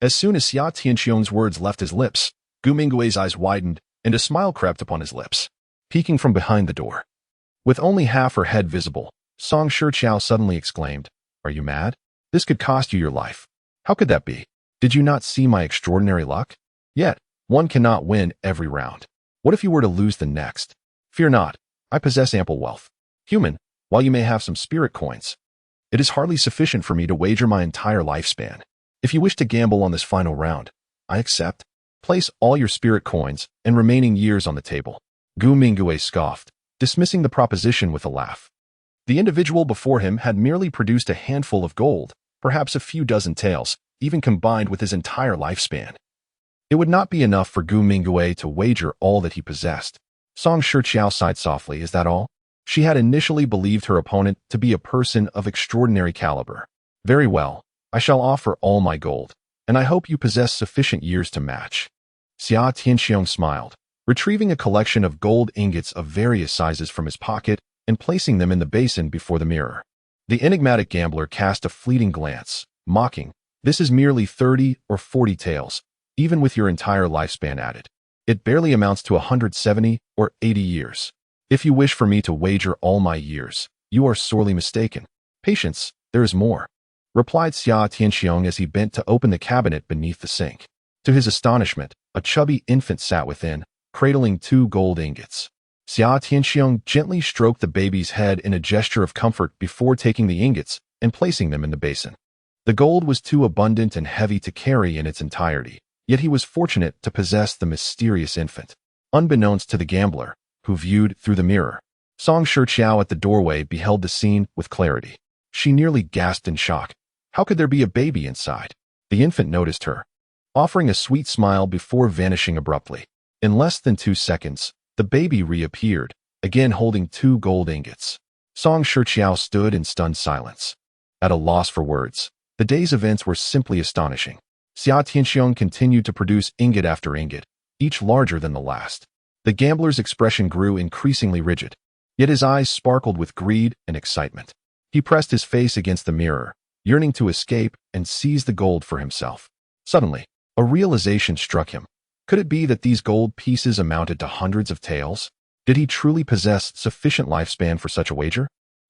As soon as Xia Tianxiong's words left his lips, Gu Minggui's eyes widened and a smile crept upon his lips, peeking from behind the door. With only half her head visible, Song Shiqiao suddenly exclaimed, "Are you mad? This could cost you your life. How could that be? Did you not see my extraordinary luck? Yet, one cannot win every round. What if you were to lose the next? Fear not, I possess ample wealth. Human, while you may have some spirit coins, it is hardly sufficient for me to wager my entire lifespan. If you wish to gamble on this final round, I accept. Place all your spirit coins and remaining years on the table." Gu Mingue scoffed, dismissing the proposition with a laugh. The individual before him had merely produced a handful of gold, perhaps a few dozen taels, even combined with his entire lifespan. It would not be enough for Gu Mingue to wager all that he possessed. Song Shiqiao sighed softly. Is that all? She had initially believed her opponent to be a person of extraordinary caliber. Very well, I shall offer all my gold, and I hope you possess sufficient years to match. Xia Tianxiong smiled, retrieving a collection of gold ingots of various sizes from his pocket and placing them in the basin before the mirror. The enigmatic gambler cast a fleeting glance, mocking, "This is merely 30 or 40 taels, even with your entire lifespan added. It barely amounts to 170 or 80 years. If you wish for me to wager all my years, you are sorely mistaken. Patience, there is more," replied Xia Tianxiong as he bent to open the cabinet beneath the sink. To his astonishment, a chubby infant sat within, cradling 2 gold ingots. Xia Tianxiong gently stroked the baby's head in a gesture of comfort before taking the ingots and placing them in the basin. The gold was too abundant and heavy to carry in its entirety, yet he was fortunate to possess the mysterious infant. Unbeknownst to the gambler, who viewed through the mirror, Song Shiqiao at the doorway beheld the scene with clarity. She nearly gasped in shock. How could there be a baby inside? The infant noticed her, offering a sweet smile before vanishing abruptly. In less than 2 seconds, the baby reappeared, again holding 2 gold ingots. Song Shiqiao stood in stunned silence, at a loss for words. The day's events were simply astonishing. Xia Tianxiong continued to produce ingot after ingot, each larger than the last. The gambler's expression grew increasingly rigid, yet his eyes sparkled with greed and excitement. He pressed his face against the mirror, yearning to escape and seize the gold for himself. Suddenly, a realization struck him. Could it be that these gold pieces amounted to hundreds of taels? Did he truly possess sufficient lifespan for such a wager?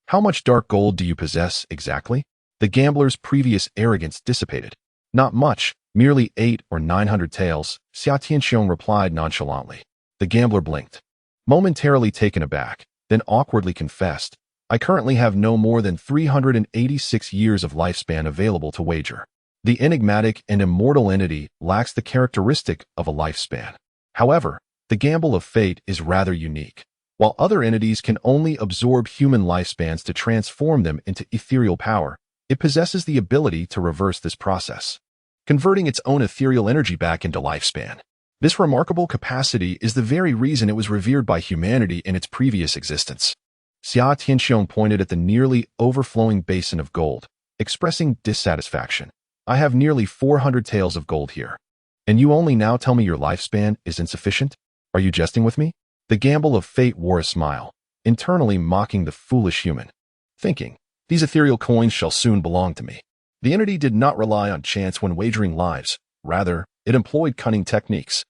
How much dark gold do you possess exactly? The gambler's previous arrogance dissipated. Not much, merely 800 or 900 taels, Xia Tianxiong replied nonchalantly. The gambler blinked, momentarily taken aback, then awkwardly confessed, "I currently have no more than 386 years of lifespan available to wager." The enigmatic and immortal entity lacks the characteristic of a lifespan. However, the gamble of fate is rather unique. While other entities can only absorb human lifespans to transform them into ethereal power, it possesses the ability to reverse this process, converting its own ethereal energy back into lifespan. This remarkable capacity is the very reason it was revered by humanity in its previous existence. Xia Tianxiong pointed at the nearly overflowing basin of gold, expressing dissatisfaction. "I have nearly 400 taels of gold here, and you only now tell me your lifespan is insufficient? Are you jesting with me?" The gamble of fate wore a smile, internally mocking the foolish human, thinking, "These ethereal coins shall soon belong to me." The entity did not rely on chance when wagering lives. Rather, it employed cunning techniques.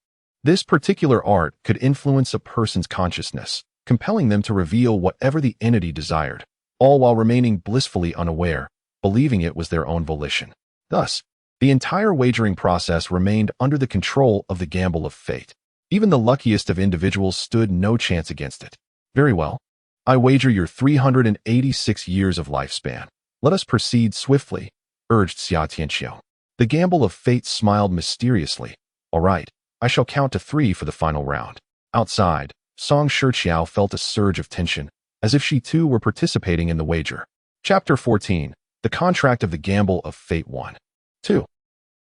This particular art could influence a person's consciousness, compelling them to reveal whatever the entity desired, all while remaining blissfully unaware, believing it was their own volition. Thus, the entire wagering process remained under the control of the gamble of fate. Even the luckiest of individuals stood no chance against it. "Very well. I wager your 386 years of lifespan. Let us proceed swiftly," urged Xia Tianxiong. The gamble of fate smiled mysteriously. "All right, I shall count to 3 for the final round." Outside, Song Shiqiao felt a surge of tension, as if she too were participating in the wager. Chapter 14. The Contract of the Gamble of Fate 1. 2.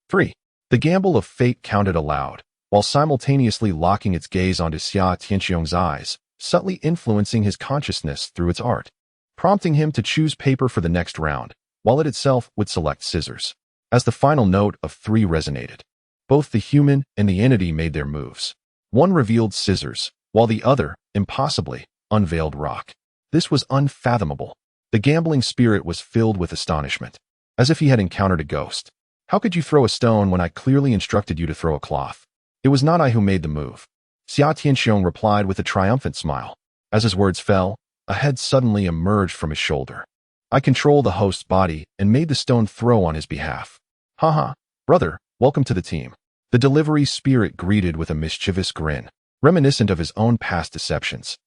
3. The gamble of fate counted aloud, while simultaneously locking its gaze onto Xia Tianxiong's eyes, subtly influencing his consciousness through its art, prompting him to choose paper for the next round, while it itself would select scissors. As the final note of 3 resonated, both the human and the entity made their moves. One revealed scissors, while the other, impossibly, unveiled rock. This was unfathomable. The gambling spirit was filled with astonishment, as if he had encountered a ghost. "How could you throw a stone when I clearly instructed you to throw a cloth? It was not I who made the move," Xia Tianxiong replied with a triumphant smile. As his words fell, A head suddenly emerged from his shoulder. I controlled the host's body and made the stone throw on his behalf. Haha, brother, welcome to the team. The delivery spirit greeted with a mischievous grin, reminiscent of his own past deceptions.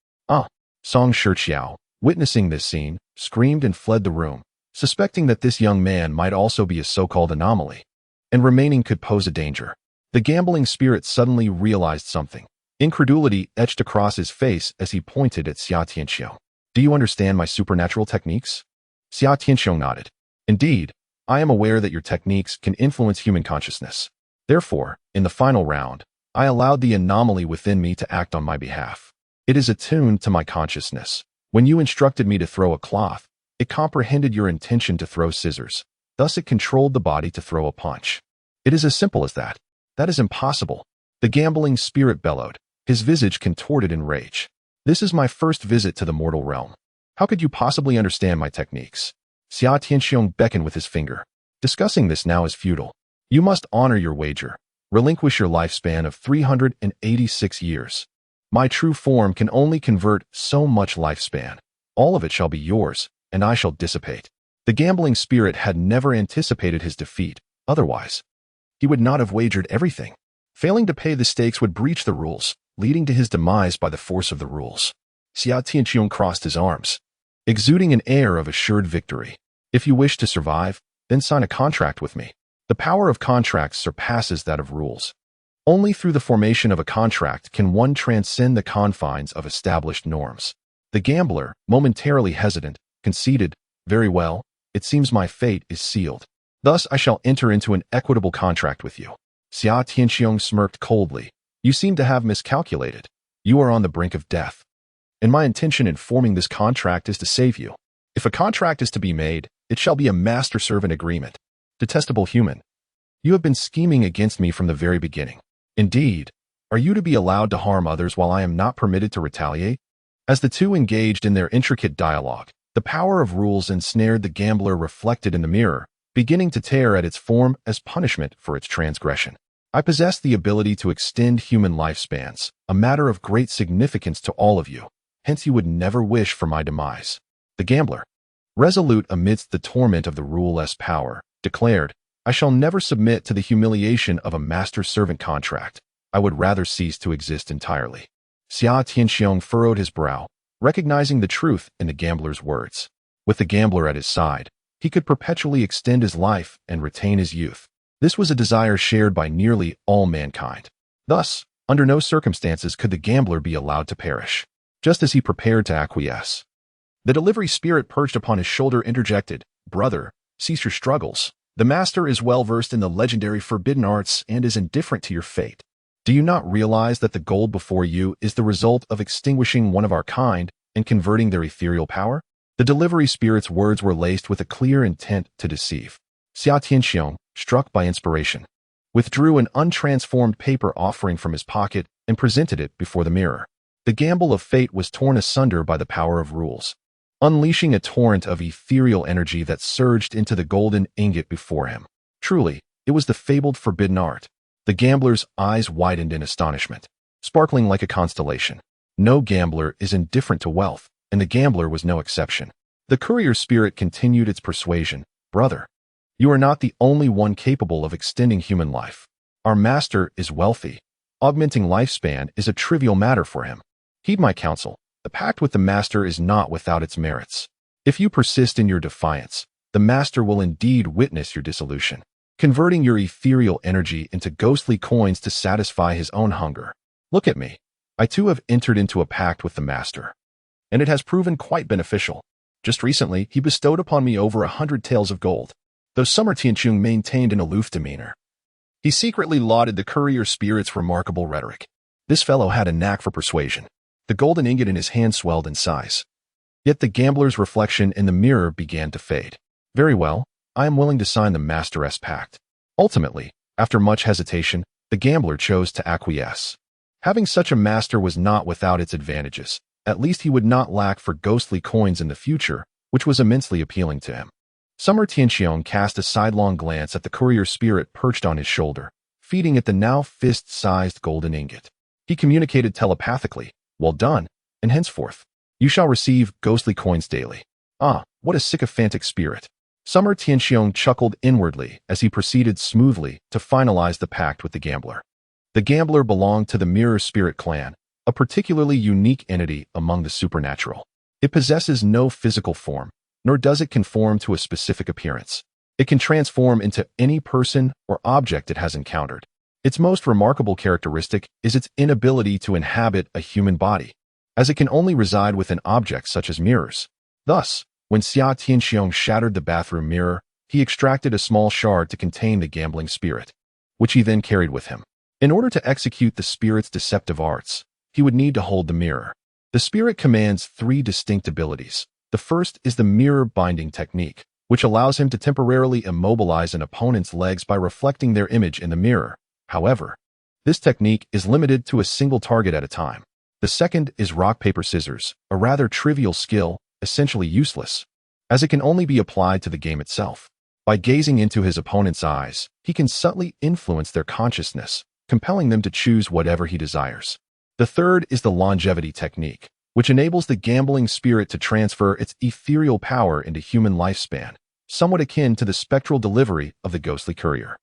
Song Shixiao, witnessing this scene, screamed and fled the room, suspecting that this young man might also be a so-called anomaly, and remaining could pose a danger. The gambling spirit suddenly realized something. Incredulity etched across his face as he pointed at Xia Tianxiong. Do you understand my supernatural techniques? Xia Tianxiong nodded. Indeed, I am aware that your techniques can influence human consciousness. Therefore, in the final round, I allowed the anomaly within me to act on my behalf. It is attuned to my consciousness. When you instructed me to throw a cloth, it comprehended your intention to throw scissors. Thus it controlled the body to throw a punch. It is as simple as that. That is impossible. The gambling spirit bellowed, his visage contorted in rage. This is my first visit to the mortal realm. How could you possibly understand my techniques? Xia Tianxiong beckoned with his finger. Discussing this now is futile. You must honor your wager. Relinquish your lifespan of 386 years. My true form can only convert so much lifespan. All of it shall be yours, and I shall dissipate. The gambling spirit had never anticipated his defeat. Otherwise, he would not have wagered everything. Failing to pay the stakes would breach the rules, leading to his demise by the force of the rules. Xia Tianxiong crossed his arms, exuding an air of assured victory. If you wish to survive, then sign a contract with me. The power of contracts surpasses that of rules. Only through the formation of a contract can one transcend the confines of established norms. The gambler, momentarily hesitant, conceded, very well, it seems my fate is sealed. Thus I shall enter into an equitable contract with you. Xia Tianxiong smirked coldly. You seem to have miscalculated. You are on the brink of death. And my intention in forming this contract is to save you. If a contract is to be made, it shall be a master-servant agreement. Detestable human, you have been scheming against me from the very beginning. Indeed, are you to be allowed to harm others while I am not permitted to retaliate? As the two engaged in their intricate dialogue, the power of rules ensnared the gambler reflected in the mirror, beginning to tear at its form as punishment for its transgression. I possess the ability to extend human lifespans, a matter of great significance to all of you. Hence you would never wish for my demise. The gambler, resolute amidst the torment of the ruleless power, declared, I shall never submit to the humiliation of a master-servant contract. I would rather cease to exist entirely. Xia Tianxiong furrowed his brow, recognizing the truth in the gambler's words. With the gambler at his side, he could perpetually extend his life and retain his youth. This was a desire shared by nearly all mankind. Thus, under no circumstances could the gambler be allowed to perish. Just as he prepared to acquiesce, the delivery spirit perched upon his shoulder interjected, Brother, cease your struggles. The master is well versed in the legendary forbidden arts and is indifferent to your fate. Do you not realize that the gold before you is the result of extinguishing one of our kind and converting their ethereal power? The delivery spirit's words were laced with a clear intent to deceive. Xia Tianxiong, struck by inspiration, withdrew an untransformed paper offering from his pocket and presented it before the mirror. The gamble of fate was torn asunder by the power of rules, unleashing a torrent of ethereal energy that surged into the golden ingot before him. Truly, it was the fabled forbidden art. The gambler's eyes widened in astonishment, sparkling like a constellation. No gambler is indifferent to wealth, and the gambler was no exception. The courier spirit continued its persuasion. Brother, you are not the only one capable of extending human life. Our master is wealthy. Augmenting lifespan is a trivial matter for him. Heed my counsel. The pact with the master is not without its merits. If you persist in your defiance, the master will indeed witness your dissolution, converting your ethereal energy into ghostly coins to satisfy his own hunger. Look at me. I too have entered into a pact with the master, and it has proven quite beneficial. Just recently, he bestowed upon me over 100 taels of gold. Though Summer Tianqiong maintained an aloof demeanor, he secretly lauded the courier spirit's remarkable rhetoric. This fellow had a knack for persuasion. The golden ingot in his hand swelled in size. Yet the gambler's reflection in the mirror began to fade. Very well, I am willing to sign the master's pact. Ultimately, after much hesitation, the gambler chose to acquiesce. Having such a master was not without its advantages. At least he would not lack for ghostly coins in the future, which was immensely appealing to him. Summer Tianqiong cast a sidelong glance at the courier spirit perched on his shoulder, feeding it the now fist-sized golden ingot. He communicated telepathically, well done, and henceforth, You shall receive ghostly coins daily. Ah, what a sycophantic spirit. Summer Tianxiong chuckled inwardly as he proceeded smoothly to finalize the pact with the gambler. The gambler belonged to the Mirror Spirit clan, a particularly unique entity among the supernatural. It possesses no physical form, nor does it conform to a specific appearance. It can transform into any person or object it has encountered. Its most remarkable characteristic is its inability to inhabit a human body, as it can only reside within objects such as mirrors. Thus, when Xia Tianxiong shattered the bathroom mirror, he extracted a small shard to contain the gambling spirit, which he then carried with him. In order to execute the spirit's deceptive arts, he would need to hold the mirror. The spirit commands 3 distinct abilities. The first is the mirror binding technique, which allows him to temporarily immobilize an opponent's legs by reflecting their image in the mirror. However, this technique is limited to a single target at a time. The second is rock, paper, scissors, a rather trivial skill, essentially useless, as it can only be applied to the game itself. By gazing into his opponent's eyes, he can subtly influence their consciousness, compelling them to choose whatever he desires. The third is the longevity technique, which enables the gambling spirit to transfer its ethereal power into human lifespan, somewhat akin to the spectral delivery of the ghostly courier.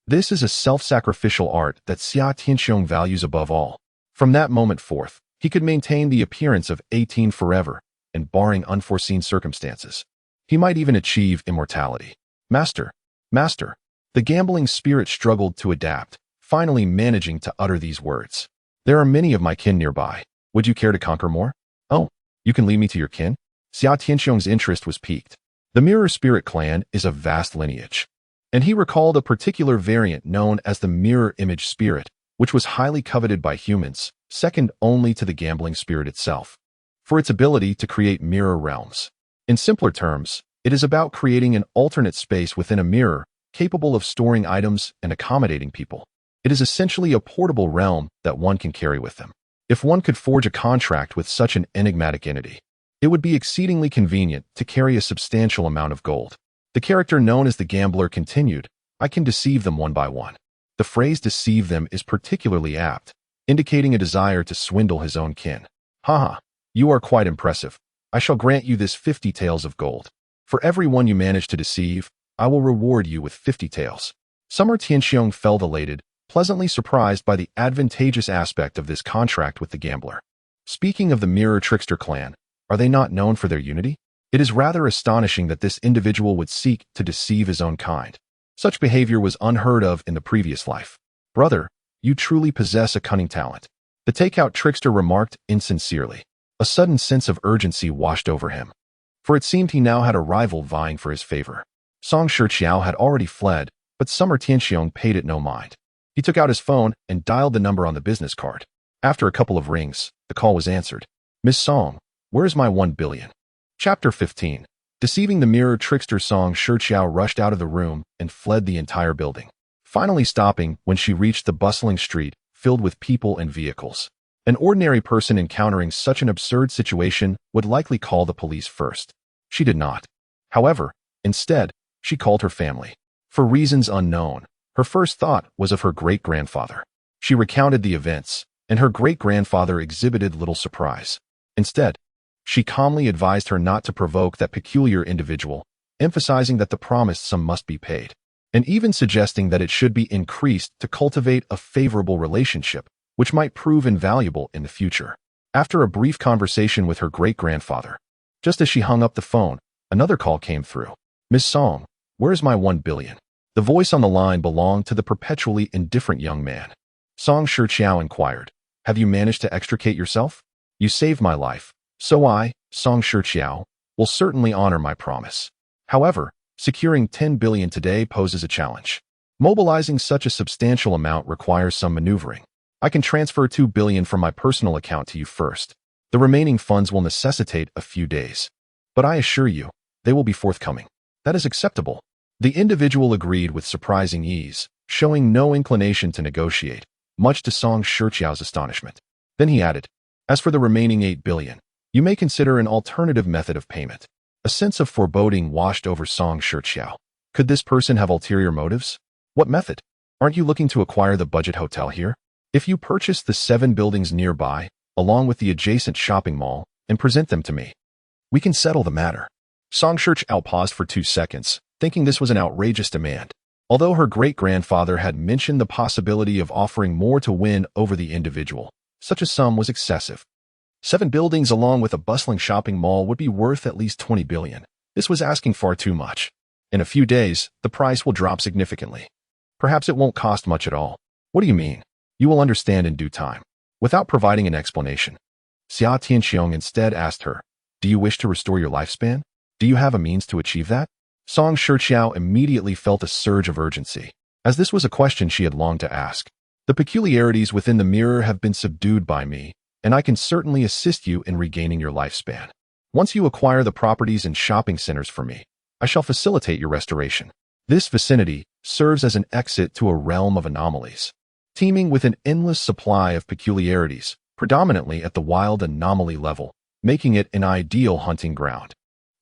This is a self-sacrificial art that Xia Tianxiong values above all. From that moment forth, he could maintain the appearance of 18 forever, and barring unforeseen circumstances, he might even achieve immortality. Master, Master, the gambling spirit struggled to adapt, finally managing to utter these words. There are many of my kin nearby. Would you care to conquer more? Oh, you can lead me to your kin? Xia Tianxiong's interest was piqued. The Mirror Spirit clan is a vast lineage, and he recalled a particular variant known as the Mirror Image Spirit, which was highly coveted by humans, second only to the gambling spirit itself, for its ability to create mirror realms. In simpler terms, it is about creating an alternate space within a mirror, capable of storing items and accommodating people. It is essentially a portable realm that one can carry with them. If one could forge a contract with such an enigmatic entity, it would be exceedingly convenient to carry a substantial amount of gold. The character known as the gambler continued, I can deceive them one by one. The phrase deceive them is particularly apt, indicating a desire to swindle his own kin. Haha, you are quite impressive. I shall grant you this 50 taels of gold. For every one you manage to deceive, I will reward you with 50 taels. Summer Tianxiong felt elated, pleasantly surprised by the advantageous aspect of this contract with the gambler. Speaking of the Mirror Trickster clan, are they not known for their unity? It is rather astonishing that this individual would seek to deceive his own kind. Such behavior was unheard of in the previous life. Brother, you truly possess a cunning talent. The takeout trickster remarked insincerely. A sudden sense of urgency washed over him, for it seemed he now had a rival vying for his favor. Song Shiqiao had already fled, but Summer Tianxiong paid it no mind. He took out his phone and dialed the number on the business card. After a couple of rings, the call was answered. Miss Song, where's my 1 billion? Chapter 15. Deceiving the mirror trickster. Song Shiqiao rushed out of the room and fled the entire building, finally stopping when she reached the bustling street filled with people and vehicles. An ordinary person encountering such an absurd situation would likely call the police first. She did not. However, instead, she called her family. For reasons unknown, her first thought was of her great-grandfather. She recounted the events, and her great-grandfather exhibited little surprise. Instead, she calmly advised her not to provoke that peculiar individual, emphasizing that the promised sum must be paid, and even suggesting that it should be increased to cultivate a favorable relationship, which might prove invaluable in the future. After a brief conversation with her great-grandfather, just as she hung up the phone, another call came through. Miss Song, where's my 1 billion? The voice on the line belonged to the perpetually indifferent young man. Song Shiqiao inquired, have you managed to extricate yourself? You saved my life, so I, Song Shiqiao, will certainly honor my promise. However, securing 10 billion today poses a challenge. Mobilizing such a substantial amount requires some maneuvering. I can transfer 2 billion from my personal account to you first. The remaining funds will necessitate a few days, but I assure you, they will be forthcoming. That is acceptable. The individual agreed with surprising ease, showing no inclination to negotiate, much to Song Shiqiao's astonishment. Then he added, as for the remaining 8 billion, you may consider an alternative method of payment. A sense of foreboding washed over Song Shiqiao. Could this person have ulterior motives? What method? Aren't you looking to acquire the budget hotel here? If you purchase the 7 buildings nearby, along with the adjacent shopping mall, and present them to me. We can settle the matter. Song Shirchow paused for 2 seconds, thinking this was an outrageous demand. Although her great-grandfather had mentioned the possibility of offering more to win over the individual, such a sum was excessive. 7 buildings along with a bustling shopping mall would be worth at least 20 billion. This was asking far too much. In a few days, the price will drop significantly. Perhaps it won't cost much at all. What do you mean? You will understand in due time. Without providing an explanation, Xia Tianxiong instead asked her, "Do you wish to restore your lifespan? Do you have a means to achieve that?" Song Shirchow immediately felt a surge of urgency, as this was a question she had longed to ask. "The peculiarities within the mirror have been subdued by me, and I can certainly assist you in regaining your lifespan. Once you acquire the properties and shopping centers for me, I shall facilitate your restoration. This vicinity serves as an exit to a realm of anomalies, teeming with an endless supply of peculiarities, predominantly at the wild anomaly level, making it an ideal hunting ground."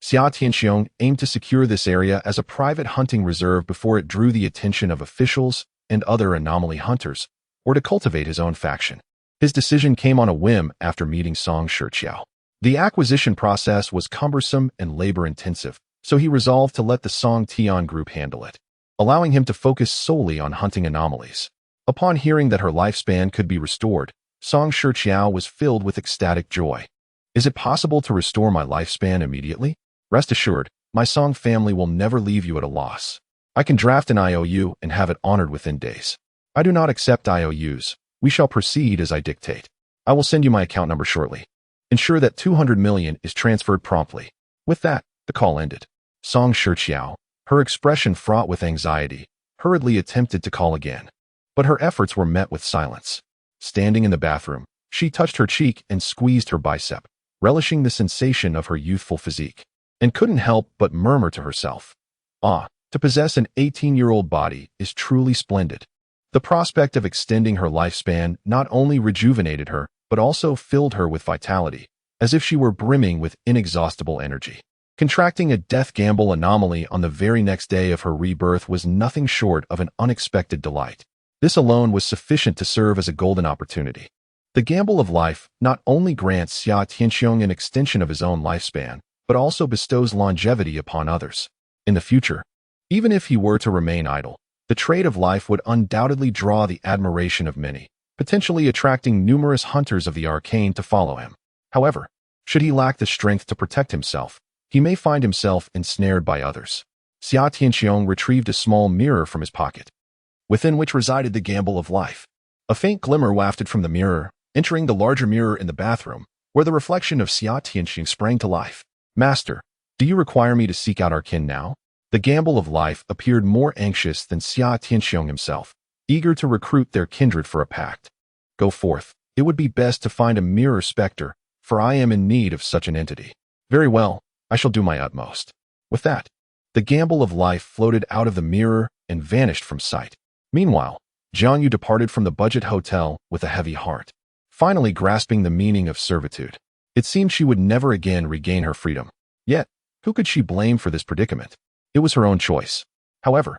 Xia Tianxiong aimed to secure this area as a private hunting reserve before it drew the attention of officials and other anomaly hunters, or to cultivate his own faction. His decision came on a whim after meeting Song Shirchow. The acquisition process was cumbersome and labor-intensive, so he resolved to let the Song Tian group handle it, allowing him to focus solely on hunting anomalies. Upon hearing that her lifespan could be restored, Song Shirchow was filled with ecstatic joy. "Is it possible to restore my lifespan immediately? Rest assured, my Song family will never leave you at a loss. I can draft an IOU and have it honored within days. I do not accept IOUs. We shall proceed as I dictate. I will send you my account number shortly. Ensure that 200 million is transferred promptly." With that, the call ended. Song Shirchow, her expression fraught with anxiety, hurriedly attempted to call again. But her efforts were met with silence. Standing in the bathroom, she touched her cheek and squeezed her bicep, relishing the sensation of her youthful physique, and couldn't help but murmur to herself, "Ah, to possess an 18-year-old body is truly splendid." The prospect of extending her lifespan not only rejuvenated her, but also filled her with vitality, as if she were brimming with inexhaustible energy. Contracting a death gamble anomaly on the very next day of her rebirth was nothing short of an unexpected delight. This alone was sufficient to serve as a golden opportunity. The gamble of life not only grants Xia Tianxiong an extension of his own lifespan, but also bestows longevity upon others. In the future, even if he were to remain idle, the trade of life would undoubtedly draw the admiration of many, potentially attracting numerous hunters of the arcane to follow him. However, should he lack the strength to protect himself, he may find himself ensnared by others. Xia Tianxiong retrieved a small mirror from his pocket, within which resided the gamble of life. A faint glimmer wafted from the mirror, entering the larger mirror in the bathroom, where the reflection of Xia Tianxiong sprang to life. "Master, do you require me to seek out our kin now?" The gamble of life appeared more anxious than Xia Tianxiong himself, eager to recruit their kindred for a pact. "Go forth. It would be best to find a mirror specter, for I am in need of such an entity." "Very well, I shall do my utmost." With that, the gamble of life floated out of the mirror and vanished from sight. Meanwhile, Jiang Yu departed from the budget hotel with a heavy heart, finally grasping the meaning of servitude. It seemed she would never again regain her freedom. Yet, who could she blame for this predicament? It was her own choice. However,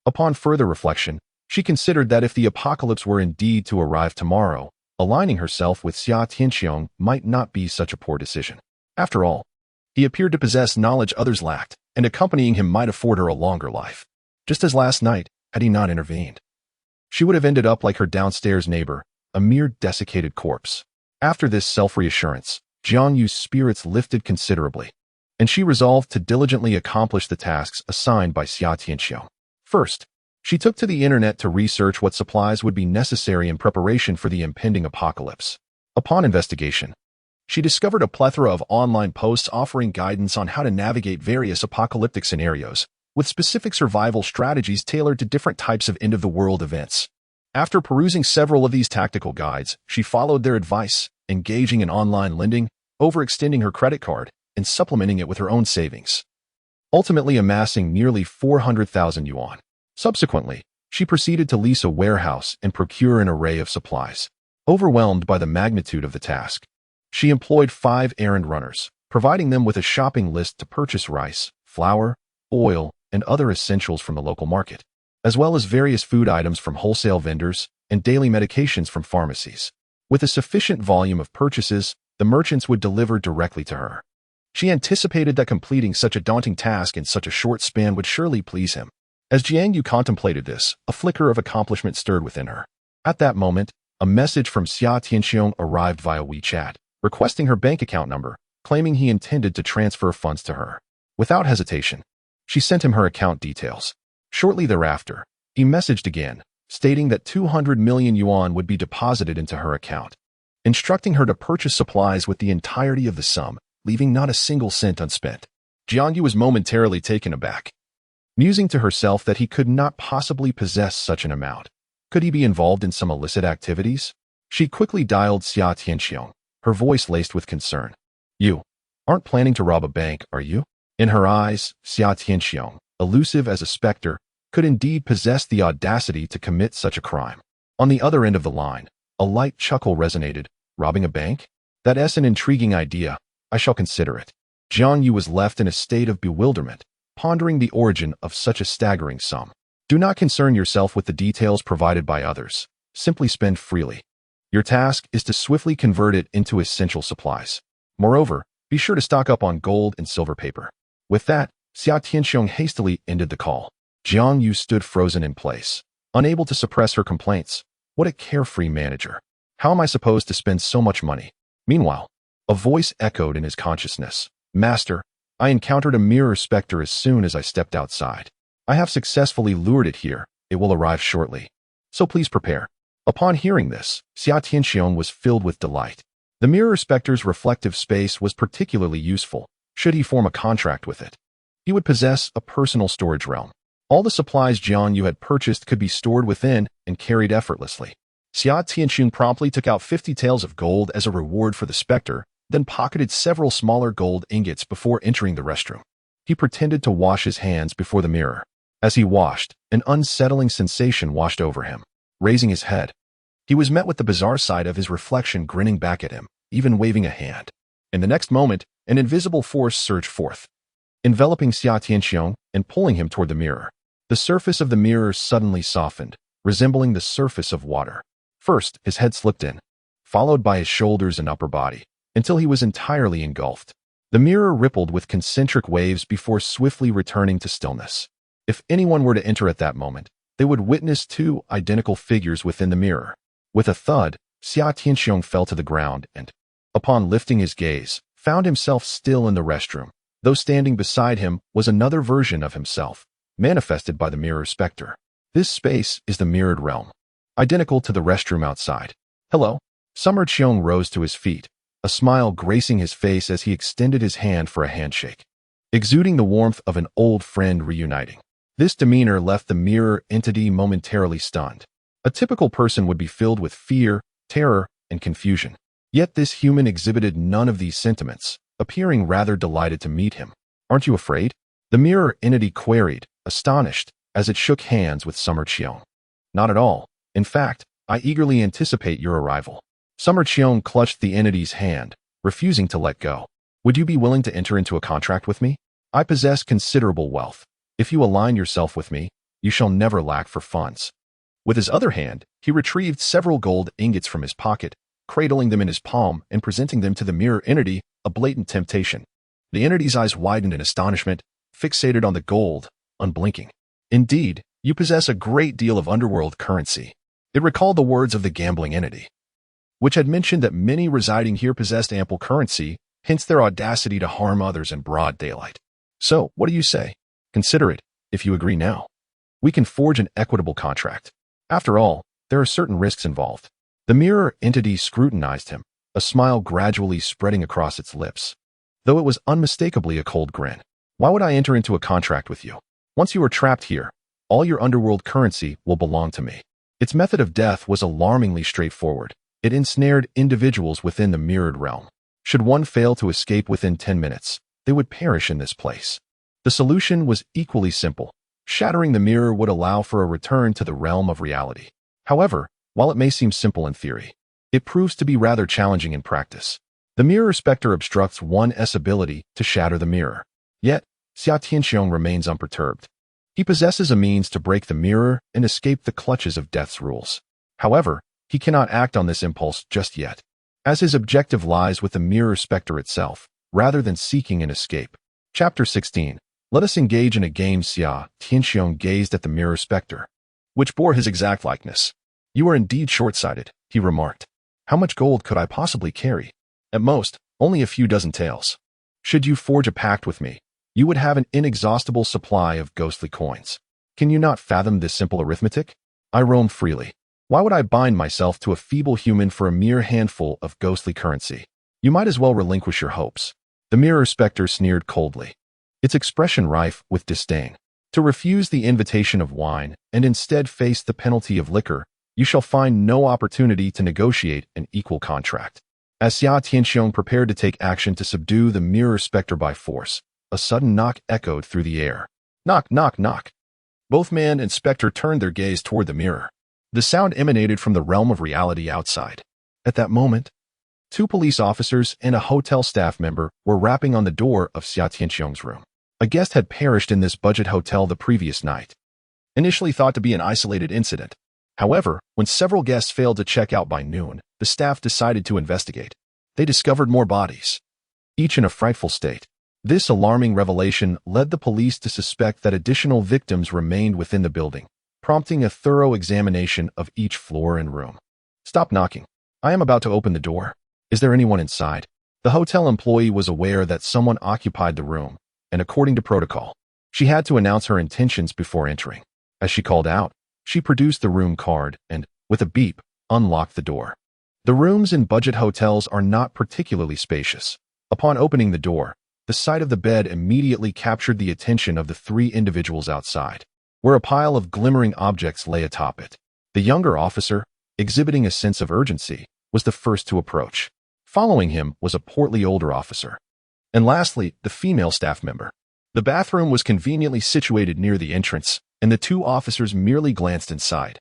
upon further reflection, she considered that if the apocalypse were indeed to arrive tomorrow, aligning herself with Xia Tianxiong might not be such a poor decision. After all, he appeared to possess knowledge others lacked, and accompanying him might afford her a longer life. Just as last night, had he not intervened, she would have ended up like her downstairs neighbor, a mere desiccated corpse. After this self-reassurance, Jiang Yu's spirits lifted considerably, and she resolved to diligently accomplish the tasks assigned by Xia Tianxiong. First, she took to the internet to research what supplies would be necessary in preparation for the impending apocalypse. Upon investigation, she discovered a plethora of online posts offering guidance on how to navigate various apocalyptic scenarios, with specific survival strategies tailored to different types of end-of-the-world events. After perusing several of these tactical guides, she followed their advice, engaging in online lending, overextending her credit card, and supplementing it with her own savings, ultimately amassing nearly 400,000 yuan. Subsequently, she proceeded to lease a warehouse and procure an array of supplies. Overwhelmed by the magnitude of the task, she employed 5 errand runners, providing them with a shopping list to purchase rice, flour, oil, and other essentials from the local market, as well as various food items from wholesale vendors and daily medications from pharmacies. With a sufficient volume of purchases, the merchants would deliver directly to her. She anticipated that completing such a daunting task in such a short span would surely please him. As Jiang Yu contemplated this, a flicker of accomplishment stirred within her. At that moment, a message from Xia Tianxiong arrived via WeChat, requesting her bank account number, claiming he intended to transfer funds to her. Without hesitation, she sent him her account details. Shortly thereafter, he messaged again, stating that 200 million yuan would be deposited into her account, instructing her to purchase supplies with the entirety of the sum, leaving not a single cent unspent. Jiang Yu was momentarily taken aback, musing to herself that he could not possibly possess such an amount. Could he be involved in some illicit activities? She quickly dialed Xia Tianxiong, her voice laced with concern. You aren't planning to rob a bank, are you? In her eyes, Xia Tianxiong, elusive as a specter, could indeed possess the audacity to commit such a crime. On the other end of the line, a light chuckle resonated. Robbing a bank? That's an intriguing idea. I shall consider it. Jiang Yu was left in a state of bewilderment, pondering the origin of such a staggering sum. Do not concern yourself with the details provided by others. Simply spend freely. Your task is to swiftly convert it into essential supplies. Moreover, be sure to stock up on gold and silver paper. With that, Xia Tianxiong hastily ended the call. Jiang Yu stood frozen in place, unable to suppress her complaints. What a carefree manager. How am I supposed to spend so much money? Meanwhile, a voice echoed in his consciousness. Master, I encountered a mirror specter as soon as I stepped outside. I have successfully lured it here. It will arrive shortly. So please prepare. Upon hearing this, Xia Tianxiong was filled with delight. The mirror specter's reflective space was particularly useful, should he form a contract with it. He would possess a personal storage realm. All the supplies Jiang Yu had purchased could be stored within and carried effortlessly. Xia Tianxiong promptly took out 50 taels of gold as a reward for the specter, then pocketed several smaller gold ingots before entering the restroom. He pretended to wash his hands before the mirror. As he washed, an unsettling sensation washed over him. Raising his head, he was met with the bizarre sight of his reflection grinning back at him, even waving a hand. In the next moment, an invisible force surged forth, enveloping Xia Tianxiong and pulling him toward the mirror. The surface of the mirror suddenly softened, resembling the surface of water. First, his head slipped in, followed by his shoulders and upper body, until he was entirely engulfed. The mirror rippled with concentric waves before swiftly returning to stillness. If anyone were to enter at that moment, they would witness two identical figures within the mirror. With a thud, Xia Tianxiong fell to the ground and, upon lifting his gaze, found himself still in the restroom, though standing beside him was another version of himself, manifested by the mirror specter. This space is the mirrored realm, identical to the restroom outside. Hello? Summer Qiong rose to his feet, a smile gracing his face as he extended his hand for a handshake, exuding the warmth of an old friend reuniting. This demeanor left the mirror entity momentarily stunned. A typical person would be filled with fear, terror, and confusion. Yet this human exhibited none of these sentiments, appearing rather delighted to meet him. Aren't you afraid? The mirror entity queried, astonished, as it shook hands with Summer Qiong. Not at all. In fact, I eagerly anticipate your arrival. Summer Qiong clutched the entity's hand, refusing to let go. Would you be willing to enter into a contract with me? I possess considerable wealth. If you align yourself with me, you shall never lack for funds. With his other hand, he retrieved several gold ingots from his pocket, cradling them in his palm and presenting them to the mirror entity, a blatant temptation. The entity's eyes widened in astonishment, fixated on the gold, unblinking. Indeed, you possess a great deal of underworld currency. It recalled the words of the gambling entity, which had mentioned that many residing here possessed ample currency, hence their audacity to harm others in broad daylight. So, what do you say? Consider it, if you agree now. We can forge an equitable contract. After all, there are certain risks involved. The mirror entity scrutinized him, a smile gradually spreading across its lips, though it was unmistakably a cold grin. Why would I enter into a contract with you? Once you are trapped here, all your underworld currency will belong to me. Its method of death was alarmingly straightforward. It ensnared individuals within the mirrored realm. Should one fail to escape within 10 minutes, they would perish in this place. The solution was equally simple. Shattering the mirror would allow for a return to the realm of reality. However, while it may seem simple in theory, it proves to be rather challenging in practice. The mirror specter obstructs one's ability to shatter the mirror. Yet, Xia Tianxiong remains unperturbed. He possesses a means to break the mirror and escape the clutches of death's rules. However, he cannot act on this impulse just yet. as his objective lies with the mirror specter itself, rather than seeking an escape. Chapter 16. Let us engage in a game. Xia Tianxiong gazed at the mirror specter, which bore his exact likeness. You are indeed short-sighted, he remarked. How much gold could I possibly carry? At most, only a few dozen taels. Should you forge a pact with me, you would have an inexhaustible supply of ghostly coins. Can you not fathom this simple arithmetic? I roam freely. Why would I bind myself to a feeble human for a mere handful of ghostly currency? You might as well relinquish your hopes. The mirror specter sneered coldly, its expression rife with disdain. To refuse the invitation of wine and instead face the penalty of liquor, you shall find no opportunity to negotiate an equal contract. As Xia Tianxiong prepared to take action to subdue the mirror specter by force, a sudden knock echoed through the air. Knock, knock, knock. Both man and specter turned their gaze toward the mirror. The sound emanated from the realm of reality outside. At that moment, 2 police officers and a hotel staff member were rapping on the door of Xia Tianxiong's room. A guest had perished in this budget hotel the previous night. Initially thought to be an isolated incident. However, when several guests failed to check out by noon, the staff decided to investigate. They discovered more bodies, each in a frightful state. This alarming revelation led the police to suspect that additional victims remained within the building, prompting a thorough examination of each floor and room. Stop knocking. I am about to open the door. Is there anyone inside? The hotel employee was aware that someone occupied the room, and according to protocol, she had to announce her intentions before entering. As she called out, she produced the room card and, with a beep, unlocked the door. The rooms in budget hotels are not particularly spacious. Upon opening the door, the sight of the bed immediately captured the attention of the 3 individuals outside, where a pile of glimmering objects lay atop it. The younger officer, exhibiting a sense of urgency, was the first to approach. Following him was a portly older officer. And lastly, the female staff member. The bathroom was conveniently situated near the entrance, and the 2 officers merely glanced inside,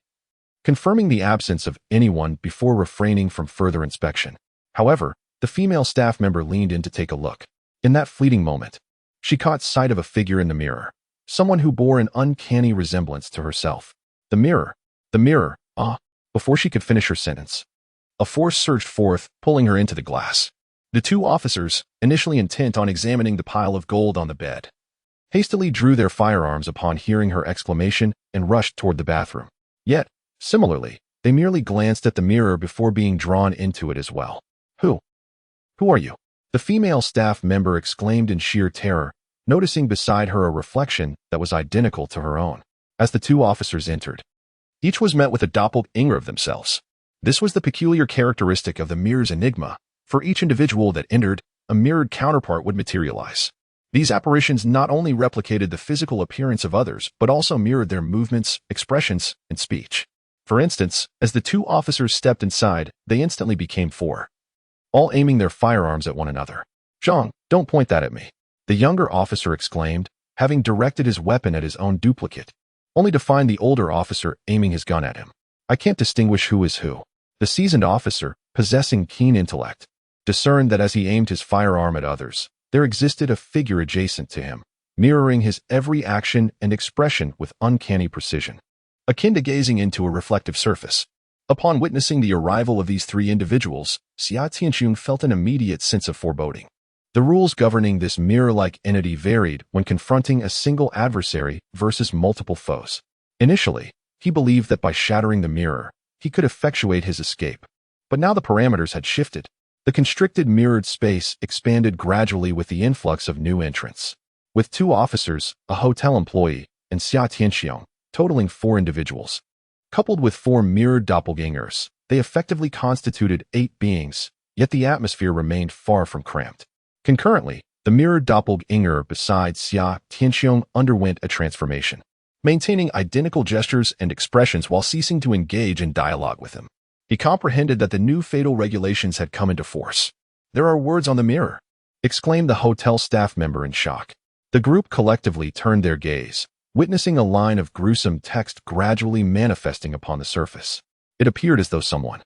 confirming the absence of anyone before refraining from further inspection. However, the female staff member leaned in to take a look. In that fleeting moment, she caught sight of a figure in the mirror, someone who bore an uncanny resemblance to herself. The mirror, before she could finish her sentence, a force surged forth, pulling her into the glass. The 2 officers, initially intent on examining the pile of gold on the bed, hastily drew their firearms upon hearing her exclamation and rushed toward the bathroom. Yet, similarly, they merely glanced at the mirror before being drawn into it as well. Who are you? The female staff member exclaimed in sheer terror, noticing beside her a reflection that was identical to her own. As the 2 officers entered, each was met with a doppelganger of themselves. This was the peculiar characteristic of the mirror's enigma. For each individual that entered, a mirrored counterpart would materialize. These apparitions not only replicated the physical appearance of others, but also mirrored their movements, expressions, and speech. For instance, as the 2 officers stepped inside, they instantly became 4, all aiming their firearms at one another. Zhang, don't point that at me, the younger officer exclaimed, having directed his weapon at his own duplicate, only to find the older officer aiming his gun at him. I can't distinguish who is who. The seasoned officer, possessing keen intellect, discerned that as he aimed his firearm at others, there existed a figure adjacent to him, mirroring his every action and expression with uncanny precision, akin to gazing into a reflective surface. Upon witnessing the arrival of these 3 individuals, Xia Tianxiong felt an immediate sense of foreboding. The rules governing this mirror-like entity varied when confronting a single adversary versus multiple foes. Initially, he believed that by shattering the mirror, he could effectuate his escape. But now the parameters had shifted. The constricted mirrored space expanded gradually with the influx of new entrants. With 2 officers, a hotel employee, and Xia Tianxiong, totaling 4 individuals. Coupled with 4 mirrored doppelgangers, they effectively constituted 8 beings, yet the atmosphere remained far from cramped. Concurrently, the mirrored doppelganger beside Xia Tianxiong underwent a transformation, maintaining identical gestures and expressions while ceasing to engage in dialogue with him. He comprehended that the new fatal regulations had come into force. There are words on the mirror, exclaimed the hotel staff member in shock. The group collectively turned their gaze, witnessing a line of gruesome text gradually manifesting upon the surface. It appeared as though someone,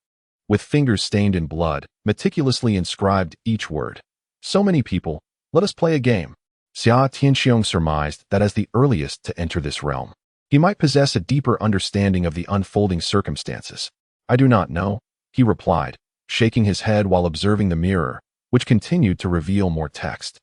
with fingers stained in blood, meticulously inscribed each word. So many people, let us play a game. Xia Tianxiong surmised that as the earliest to enter this realm, he might possess a deeper understanding of the unfolding circumstances. I do not know, he replied, shaking his head while observing the mirror, which continued to reveal more text.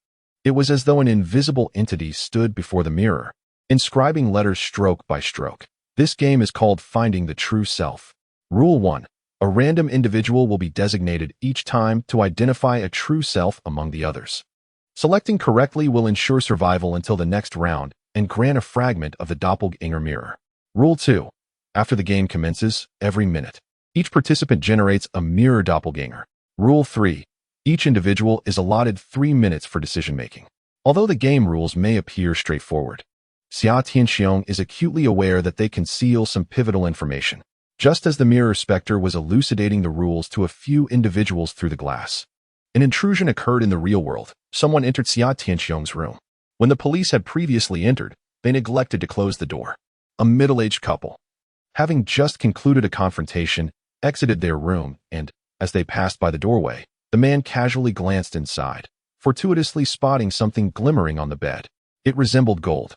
It was as though an invisible entity stood before the mirror, inscribing letters stroke by stroke. This game is called Finding the True Self. Rule 1. A random individual will be designated each time to identify a true self among the others. Selecting correctly will ensure survival until the next round and grant a fragment of the doppelganger mirror. Rule 2. After the game commences, every minute, each participant generates a mirror doppelganger. Rule 3. Each individual is allotted 3 minutes for decision-making. Although the game rules may appear straightforward, Xia Tianxiong is acutely aware that they conceal some pivotal information, just as the mirror specter was elucidating the rules to a few individuals through the glass. An intrusion occurred in the real world. Someone entered Xia Tianxiong's room. When the police had previously entered, they neglected to close the door. A middle-aged couple, having just concluded a confrontation, exited their room and, as they passed by the doorway, the man casually glanced inside, fortuitously spotting something glimmering on the bed. It resembled gold.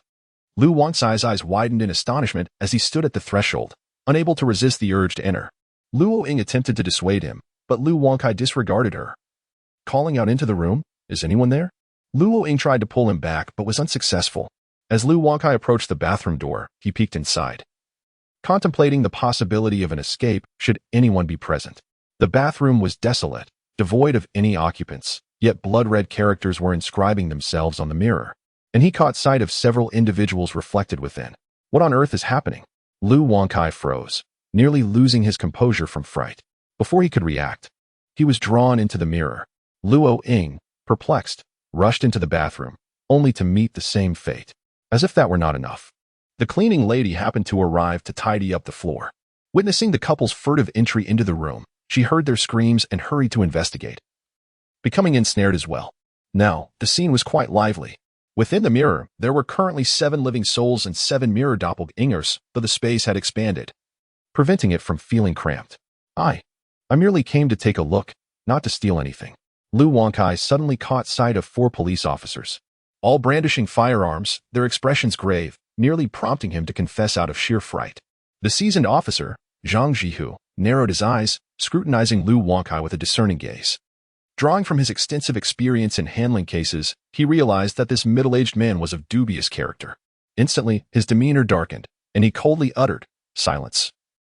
Lu Wankai's eyes widened in astonishment as he stood at the threshold, unable to resist the urge to enter. Luo Ying attempted to dissuade him, but Lu Wankai disregarded her. Calling out into the room, "Is anyone there?" Luo Ying tried to pull him back but was unsuccessful. As Lu Wankai approached the bathroom door, he peeked inside, contemplating the possibility of an escape should anyone be present. The bathroom was desolate, devoid of any occupants, yet blood-red characters were inscribing themselves on the mirror, and he caught sight of several individuals reflected within. What on earth is happening? Lu Wankai froze, nearly losing his composure from fright. Before he could react, he was drawn into the mirror. Luo Ying, perplexed, rushed into the bathroom, only to meet the same fate. As if that were not enough, the cleaning lady happened to arrive to tidy up the floor. Witnessing the couple's furtive entry into the room, she heard their screams and hurried to investigate, becoming ensnared as well. Now, the scene was quite lively. Within the mirror, there were currently 7 living souls and 7 mirror doppelgangers, though the space had expanded, preventing it from feeling cramped. I merely came to take a look, not to steal anything. Lu Wankai suddenly caught sight of 4 police officers, all brandishing firearms, their expressions grave, nearly prompting him to confess out of sheer fright. The seasoned officer, Zhang Jihu, narrowed his eyes, scrutinizing Lu Wankai with a discerning gaze. Drawing from his extensive experience in handling cases, he realized that this middle-aged man was of dubious character. Instantly, his demeanor darkened, and he coldly uttered, "Silence."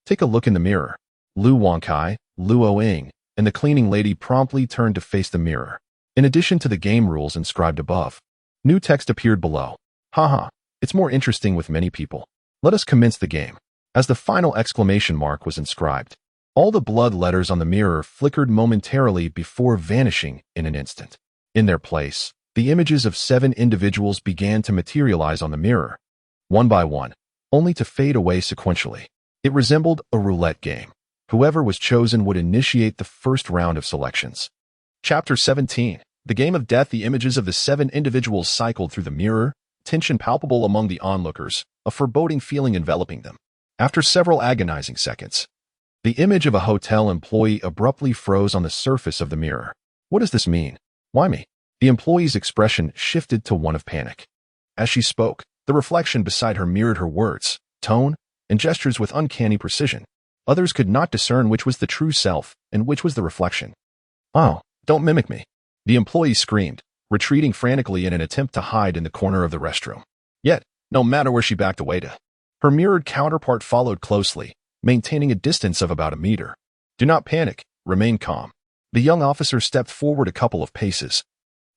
Take a look in the mirror. Lu Wankai, Luo Ying, and the cleaning lady promptly turned to face the mirror. In addition to the game rules inscribed above, new text appeared below. Haha, it's more interesting with many people. Let us commence the game. As the final exclamation mark was inscribed, all the blood letters on the mirror flickered momentarily before vanishing in an instant. In their place, the images of 7 individuals began to materialize on the mirror, one by one, only to fade away sequentially. It resembled a roulette game. Whoever was chosen would initiate the first round of selections. Chapter 17. The Game of Death. The images of the 7 individuals cycled through the mirror, tension palpable among the onlookers, a foreboding feeling enveloping them. After several agonizing seconds, the image of a hotel employee abruptly froze on the surface of the mirror. What does this mean? Why me? The employee's expression shifted to one of panic. As she spoke, the reflection beside her mirrored her words, tone, and gestures with uncanny precision. Others could not discern which was the true self and which was the reflection. "Oh, don't mimic me," the employee screamed, retreating frantically in an attempt to hide in the corner of the restroom. Yet, no matter where she backed away to, her mirrored counterpart followed closely, maintaining a distance of about a meter. "Do not panic, remain calm." The young officer stepped forward a couple of paces,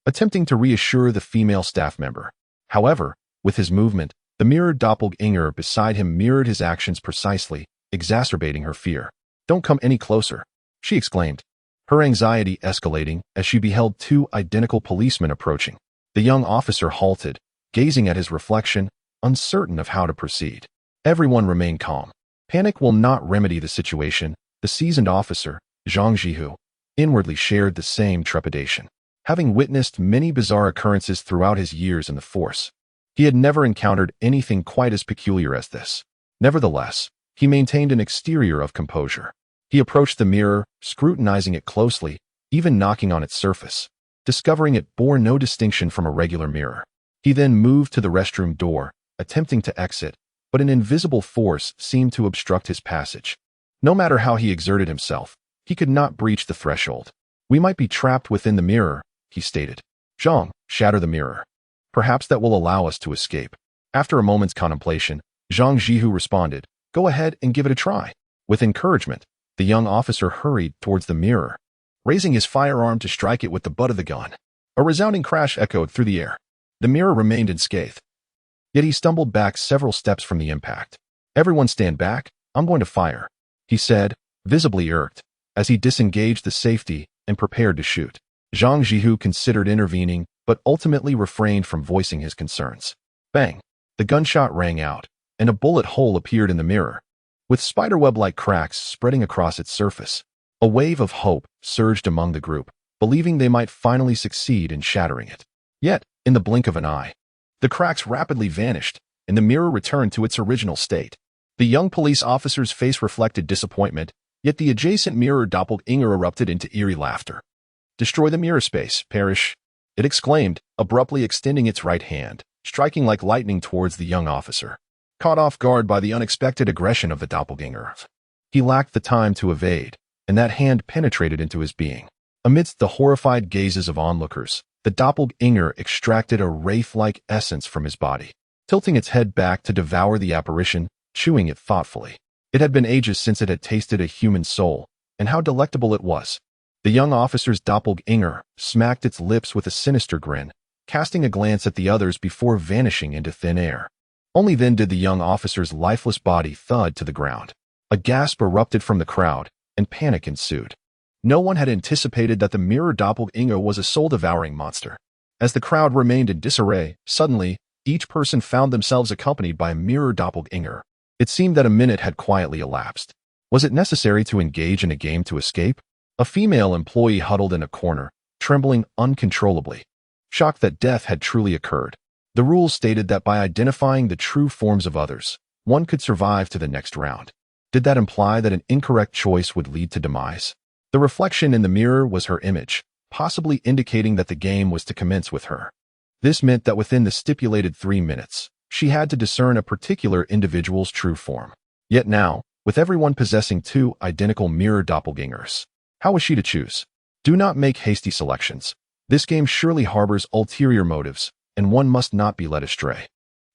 attempting to reassure the female staff member. However, with his movement, the mirrored doppelganger beside him mirrored his actions precisely, exacerbating her fear. "Don't come any closer," she exclaimed, her anxiety escalating as she beheld 2 identical policemen approaching. The young officer halted, gazing at his reflection, uncertain of how to proceed. Everyone remained calm. Panic will not remedy the situation. The seasoned officer, Zhang Jihu, inwardly shared the same trepidation. Having witnessed many bizarre occurrences throughout his years in the force, he had never encountered anything quite as peculiar as this. Nevertheless, he maintained an exterior of composure. He approached the mirror, scrutinizing it closely, even knocking on its surface, discovering it bore no distinction from a regular mirror. He then moved to the restroom door, attempting to exit, but an invisible force seemed to obstruct his passage. No matter how he exerted himself, He could not breach the threshold. We might be trapped within the mirror, he stated. Zhang, shatter the mirror. Perhaps that will allow us to escape. After a moment's contemplation, Zhang Jihu responded, go ahead and give it a try. With encouragement, the young officer hurried towards the mirror, raising his firearm to strike it with the butt of the gun. A resounding crash echoed through the air. The mirror remained unscathed. Yet he stumbled back several steps from the impact. Everyone stand back, I'm going to fire, he said, visibly irked, as he disengaged the safety and prepared to shoot. Zhang Jihu considered intervening, but ultimately refrained from voicing his concerns. Bang! The gunshot rang out, and a bullet hole appeared in the mirror, with spiderweb-like cracks spreading across its surface. A wave of hope surged among the group, believing they might finally succeed in shattering it. Yet, in the blink of an eye, the cracks rapidly vanished, and the mirror returned to its original state. The young police officer's face reflected disappointment, yet the adjacent mirror doppelganger erupted into eerie laughter. Destroy the mirror space, perish, it exclaimed, abruptly extending its right hand, striking like lightning towards the young officer. Caught off guard by the unexpected aggression of the doppelganger, he lacked the time to evade, and that hand penetrated into his being. Amidst the horrified gazes of onlookers, the doppelganger extracted a wraith-like essence from his body, tilting its head back to devour the apparition, chewing it thoughtfully. It had been ages since it had tasted a human soul, and how delectable it was. The young officer's doppelganger smacked its lips with a sinister grin, casting a glance at the others before vanishing into thin air. Only then did the young officer's lifeless body thud to the ground. A gasp erupted from the crowd, and panic ensued. No one had anticipated that the mirror doppelganger was a soul-devouring monster. As the crowd remained in disarray, suddenly, each person found themselves accompanied by a mirror doppelganger. It seemed that a minute had quietly elapsed. Was it necessary to engage in a game to escape? A female employee huddled in a corner, trembling uncontrollably, shocked that death had truly occurred. The rules stated that by identifying the true forms of others, one could survive to the next round. Did that imply that an incorrect choice would lead to demise? The reflection in the mirror was her image, possibly indicating that the game was to commence with her. This meant that within the stipulated 3 minutes, she had to discern a particular individual's true form. Yet now, with everyone possessing 2 identical mirror doppelgangers, how was she to choose? Do not make hasty selections. This game surely harbors ulterior motives, and one must not be led astray.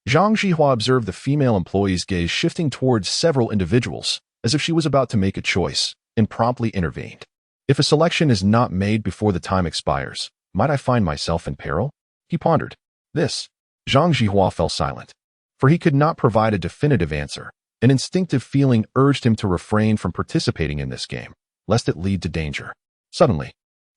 Zhang Zhihua observed the female employee's gaze shifting towards several individuals, as if she was about to make a choice, and promptly intervened. If a selection is not made before the time expires, might I find myself in peril? He pondered. Zhang Zhihua fell silent, for he could not provide a definitive answer. An instinctive feeling urged him to refrain from participating in this game, lest it lead to danger. Suddenly,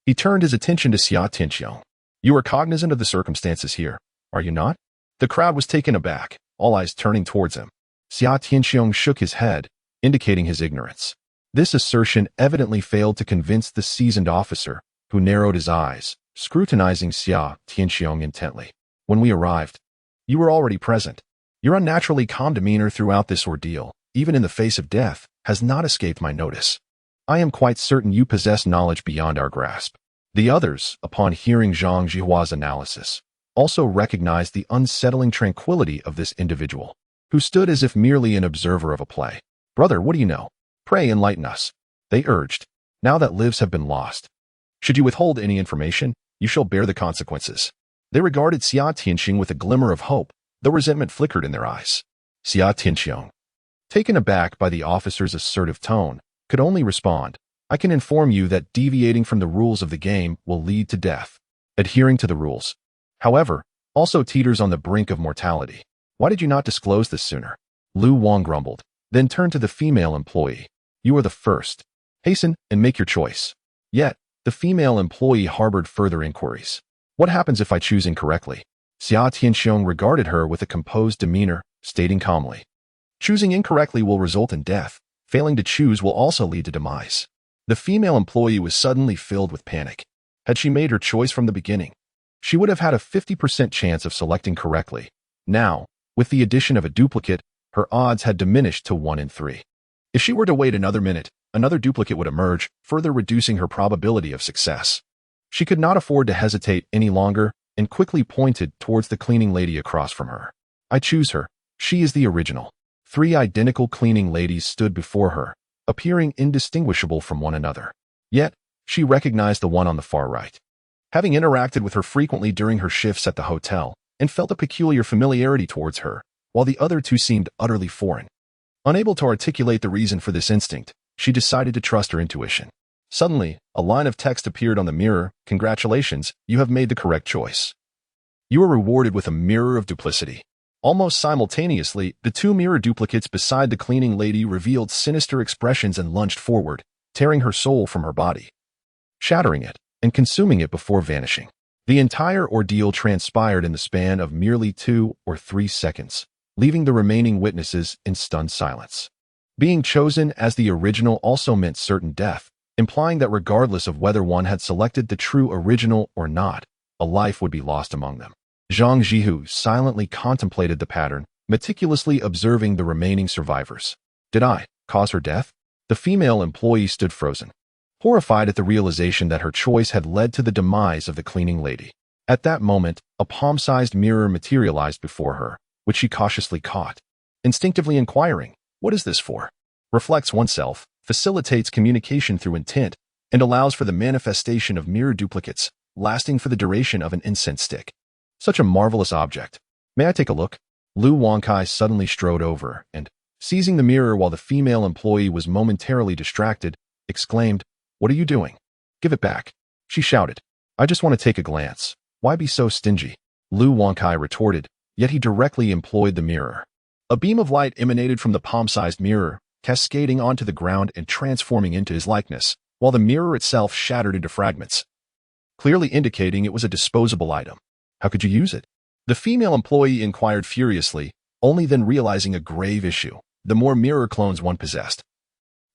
he turned his attention to Xia Tianxiong. You are cognizant of the circumstances here, are you not? The crowd was taken aback, all eyes turning towards him. Xia Tianxiong shook his head, indicating his ignorance. This assertion evidently failed to convince the seasoned officer, who narrowed his eyes, scrutinizing Xia Tianxiong intently. When we arrived, you were already present. Your unnaturally calm demeanor throughout this ordeal, even in the face of death, has not escaped my notice. I am quite certain you possess knowledge beyond our grasp. The others, upon hearing Zhang Jihua's analysis, also recognized the unsettling tranquility of this individual, who stood as if merely an observer of a play. Brother, what do you know? Pray enlighten us, they urged, now that lives have been lost. Should you withhold any information, you shall bear the consequences. They regarded Xia Tianxiong with a glimmer of hope, though resentment flickered in their eyes. Xia Tianxiong, taken aback by the officer's assertive tone, could only respond, I can inform you that deviating from the rules of the game will lead to death. Adhering to the rules, however, also teeters on the brink of mortality. Why did you not disclose this sooner? Lu Wang grumbled, then turned to the female employee. You are the first. Hasten and make your choice. Yet, the female employee harbored further inquiries. What happens if I choose incorrectly? Xia Tianxiong regarded her with a composed demeanor, stating calmly, choosing incorrectly will result in death. Failing to choose will also lead to demise. The female employee was suddenly filled with panic. Had she made her choice from the beginning, she would have had a 50% chance of selecting correctly. Now, with the addition of a duplicate, her odds had diminished to 1 in 3. If she were to wait another minute, another duplicate would emerge, further reducing her probability of success. She could not afford to hesitate any longer and quickly pointed towards the cleaning lady across from her. I choose her. She is the original. 3 identical cleaning ladies stood before her, appearing indistinguishable from one another. Yet, she recognized the one on the far right. Having interacted with her frequently during her shifts at the hotel, and felt a peculiar familiarity towards her, while the other two seemed utterly foreign. Unable to articulate the reason for this instinct, she decided to trust her intuition. Suddenly, a line of text appeared on the mirror. "Congratulations, you have made the correct choice. You are rewarded with a mirror of duplicity." Almost simultaneously, the two mirror duplicates beside the cleaning lady revealed sinister expressions and lunged forward, tearing her soul from her body, shattering it, and consuming it before vanishing. The entire ordeal transpired in the span of merely 2 or 3 seconds, leaving the remaining witnesses in stunned silence. Being chosen as the original also meant certain death, implying that regardless of whether one had selected the true original or not, a life would be lost among them. Zhang Jihu silently contemplated the pattern, meticulously observing the remaining survivors. Did I cause her death? The female employee stood frozen, horrified at the realization that her choice had led to the demise of the cleaning lady. At that moment, a palm-sized mirror materialized before her, which she cautiously caught, instinctively inquiring, "What is this for?" Reflects oneself, facilitates communication through intent, and allows for the manifestation of mirror duplicates, lasting for the duration of an incense stick. Such a marvelous object. May I take a look? Lu Wangkai suddenly strode over and, seizing the mirror while the female employee was momentarily distracted, exclaimed, "What are you doing? Give it back," she shouted. "I just want to take a glance. Why be so stingy?" Lu Wangkai retorted, yet he directly employed the mirror. A beam of light emanated from the palm-sized mirror, cascading onto the ground and transforming into his likeness, while the mirror itself shattered into fragments, clearly indicating it was a disposable item. How could you use it? The female employee inquired furiously, only then realizing a grave issue. The more mirror clones one possessed,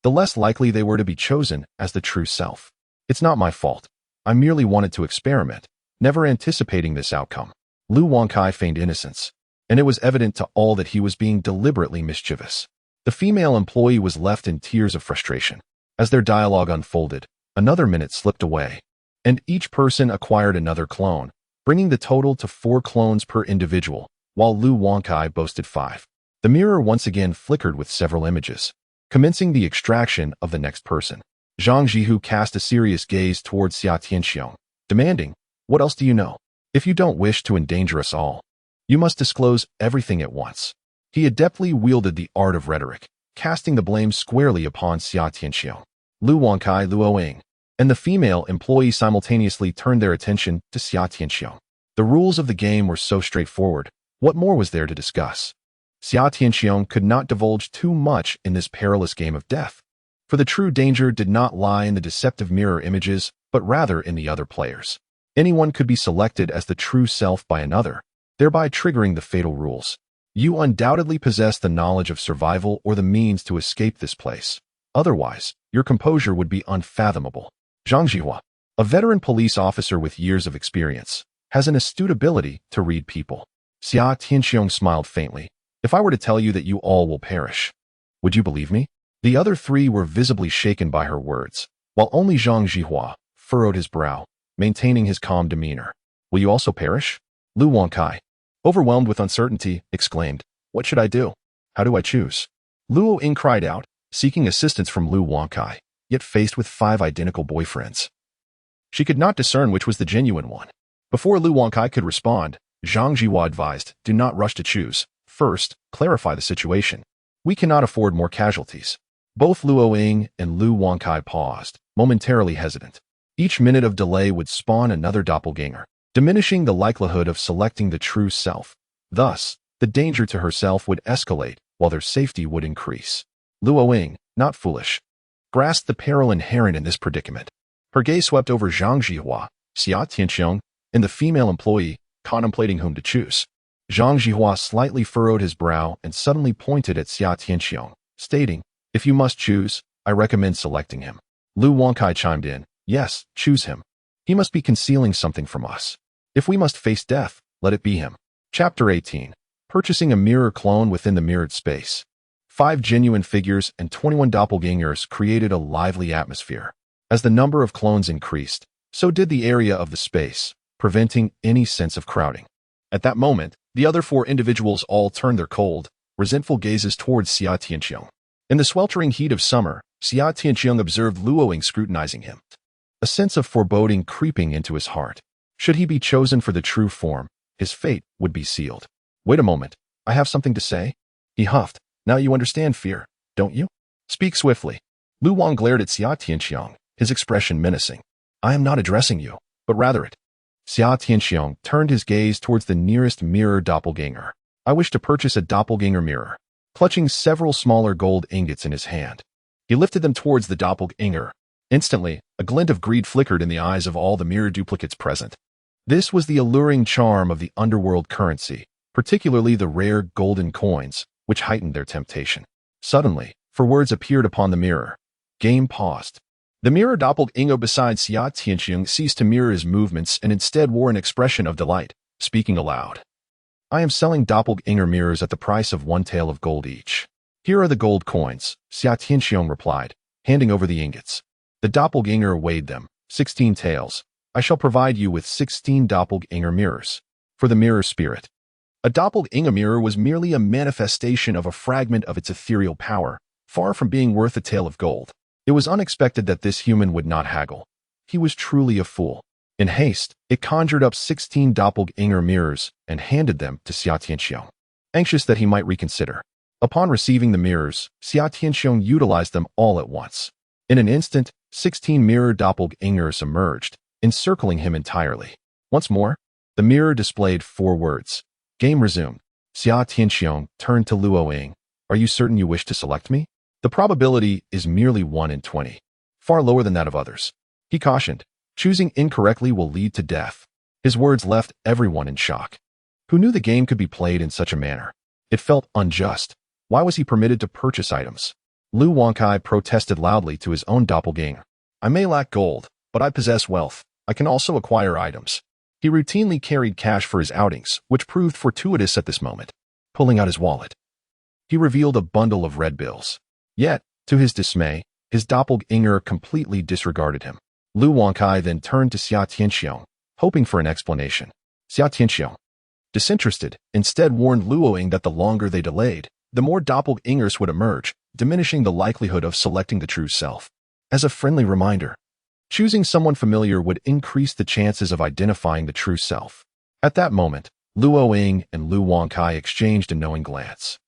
the less likely they were to be chosen as the true self. "It's not my fault. I merely wanted to experiment, never anticipating this outcome." Lu Wangkai feigned innocence, and it was evident to all that he was being deliberately mischievous. The female employee was left in tears of frustration. As their dialogue unfolded, another minute slipped away, and each person acquired another clone, bringing the total to 4 clones per individual, while Lu Wangkai boasted 5. The mirror once again flickered with several images, commencing the extraction of the next person. Zhang Jihu cast a serious gaze towards Xia Tianxiong, demanding, "What else do you know? If you don't wish to endanger us all, you must disclose everything at once." He adeptly wielded the art of rhetoric, casting the blame squarely upon Xia Tianxiong. Lu Wangkai, Luoying, and the female employee simultaneously turned their attention to Xia Tianxiong. The rules of the game were so straightforward. What more was there to discuss? Xia Tianxiong could not divulge too much in this perilous game of death, for the true danger did not lie in the deceptive mirror images, but rather in the other players. Anyone could be selected as the true self by another, thereby triggering the fatal rules. You undoubtedly possess the knowledge of survival or the means to escape this place. Otherwise, your composure would be unfathomable. Zhang Jihua, a veteran police officer with years of experience, has an astute ability to read people. Xia Tianxiong smiled faintly. "If I were to tell you that you all will perish, would you believe me?" The other 3 were visibly shaken by her words, while only Zhang Jihua furrowed his brow, maintaining his calm demeanor. "Will you also perish?" Lu Wangkai, overwhelmed with uncertainty, exclaimed, "What should I do? How do I choose?" Luo Ying cried out, seeking assistance from Lu Wangkai, yet faced with 5 identical boyfriends. She could not discern which was the genuine one. Before Lu Wangkai could respond, Zhang Jihua advised, "Do not rush to choose. First, clarify the situation. We cannot afford more casualties." Both Luo Ying and Lu Wangkai paused, momentarily hesitant. Each minute of delay would spawn another doppelganger, diminishing the likelihood of selecting the true self. Thus, the danger to herself would escalate, while their safety would increase. Luo Ying, not foolish, grasped the peril inherent in this predicament. Her gaze swept over Zhang Jihua, Xia Tianxiong, and the female employee, contemplating whom to choose. Zhang Jihua slightly furrowed his brow and suddenly pointed at Xia Tianxiong, stating, "If you must choose, I recommend selecting him." Lu Wangkai chimed in, "Yes, choose him. He must be concealing something from us. If we must face death, let it be him." Chapter 18. Purchasing a mirror clone within the mirrored space. 5 genuine figures and 21 doppelgangers created a lively atmosphere. As the number of clones increased, so did the area of the space, preventing any sense of crowding. At that moment, the other 4 individuals all turned their cold, resentful gazes towards Xia Tianxiong. In the sweltering heat of summer, Xia Tianqiang observed Luoying scrutinizing him, a sense of foreboding creeping into his heart. Should he be chosen for the true form, his fate would be sealed. Wait a moment, I have something to say? He huffed. Now you understand fear, don't you? Speak swiftly. Lu Wang glared at Xia Tianqiang, his expression menacing. I am not addressing you, but rather it. Xia Tianqiang turned his gaze towards the nearest mirror doppelganger. I wish to purchase a doppelganger mirror. Clutching several smaller gold ingots in his hand, he lifted them towards the doppelganger. Instantly, a glint of greed flickered in the eyes of all the mirror duplicates present. This was the alluring charm of the underworld currency, particularly the rare golden coins, which heightened their temptation. Suddenly, words appeared upon the mirror. Game paused. The mirror doppelganger beside Xia Tianqiang ceased to mirror his movements and instead wore an expression of delight, speaking aloud. I am selling doppelganger mirrors at the price of 1 tael of gold each. Here are the gold coins, Xia Tianqiang replied, handing over the ingots. The doppelganger weighed them, 16 taels. I shall provide you with 16 doppelganger mirrors. For the mirror spirit. A doppelganger mirror was merely a manifestation of a fragment of its ethereal power, far from being worth a tael of gold. It was unexpected that this human would not haggle. He was truly a fool. In haste, it conjured up 16 doppelganger mirrors and handed them to Xia Tianqiang, anxious that he might reconsider. Upon receiving the mirrors, Xia Tianqiang utilized them all at once. In an instant, 16 mirror doppelgangers emerged, encircling him entirely. Once more, the mirror displayed 4 words. Game resumed. Xia Tianqiang turned to Luoying. Are you certain you wish to select me? The probability is merely 1 in 20, far lower than that of others. He cautioned, choosing incorrectly will lead to death. His words left everyone in shock. Who knew the game could be played in such a manner? It felt unjust. Why was he permitted to purchase items? Lu Wangkai protested loudly to his own doppelganger. I may lack gold, but I possess wealth. I can also acquire items. He routinely carried cash for his outings, which proved fortuitous at this moment. Pulling out his wallet, he revealed a bundle of red bills. Yet, to his dismay, his doppelganger completely disregarded him. Lu Wangkai then turned to Xia Tianqiang, hoping for an explanation. Xia Tianqiang, disinterested, instead warned Luoying that the longer they delayed, the more doppelgangers would emerge, diminishing the likelihood of selecting the true self. As a friendly reminder, choosing someone familiar would increase the chances of identifying the true self. At that moment, Luoying and Lu Wangkai exchanged a knowing glance.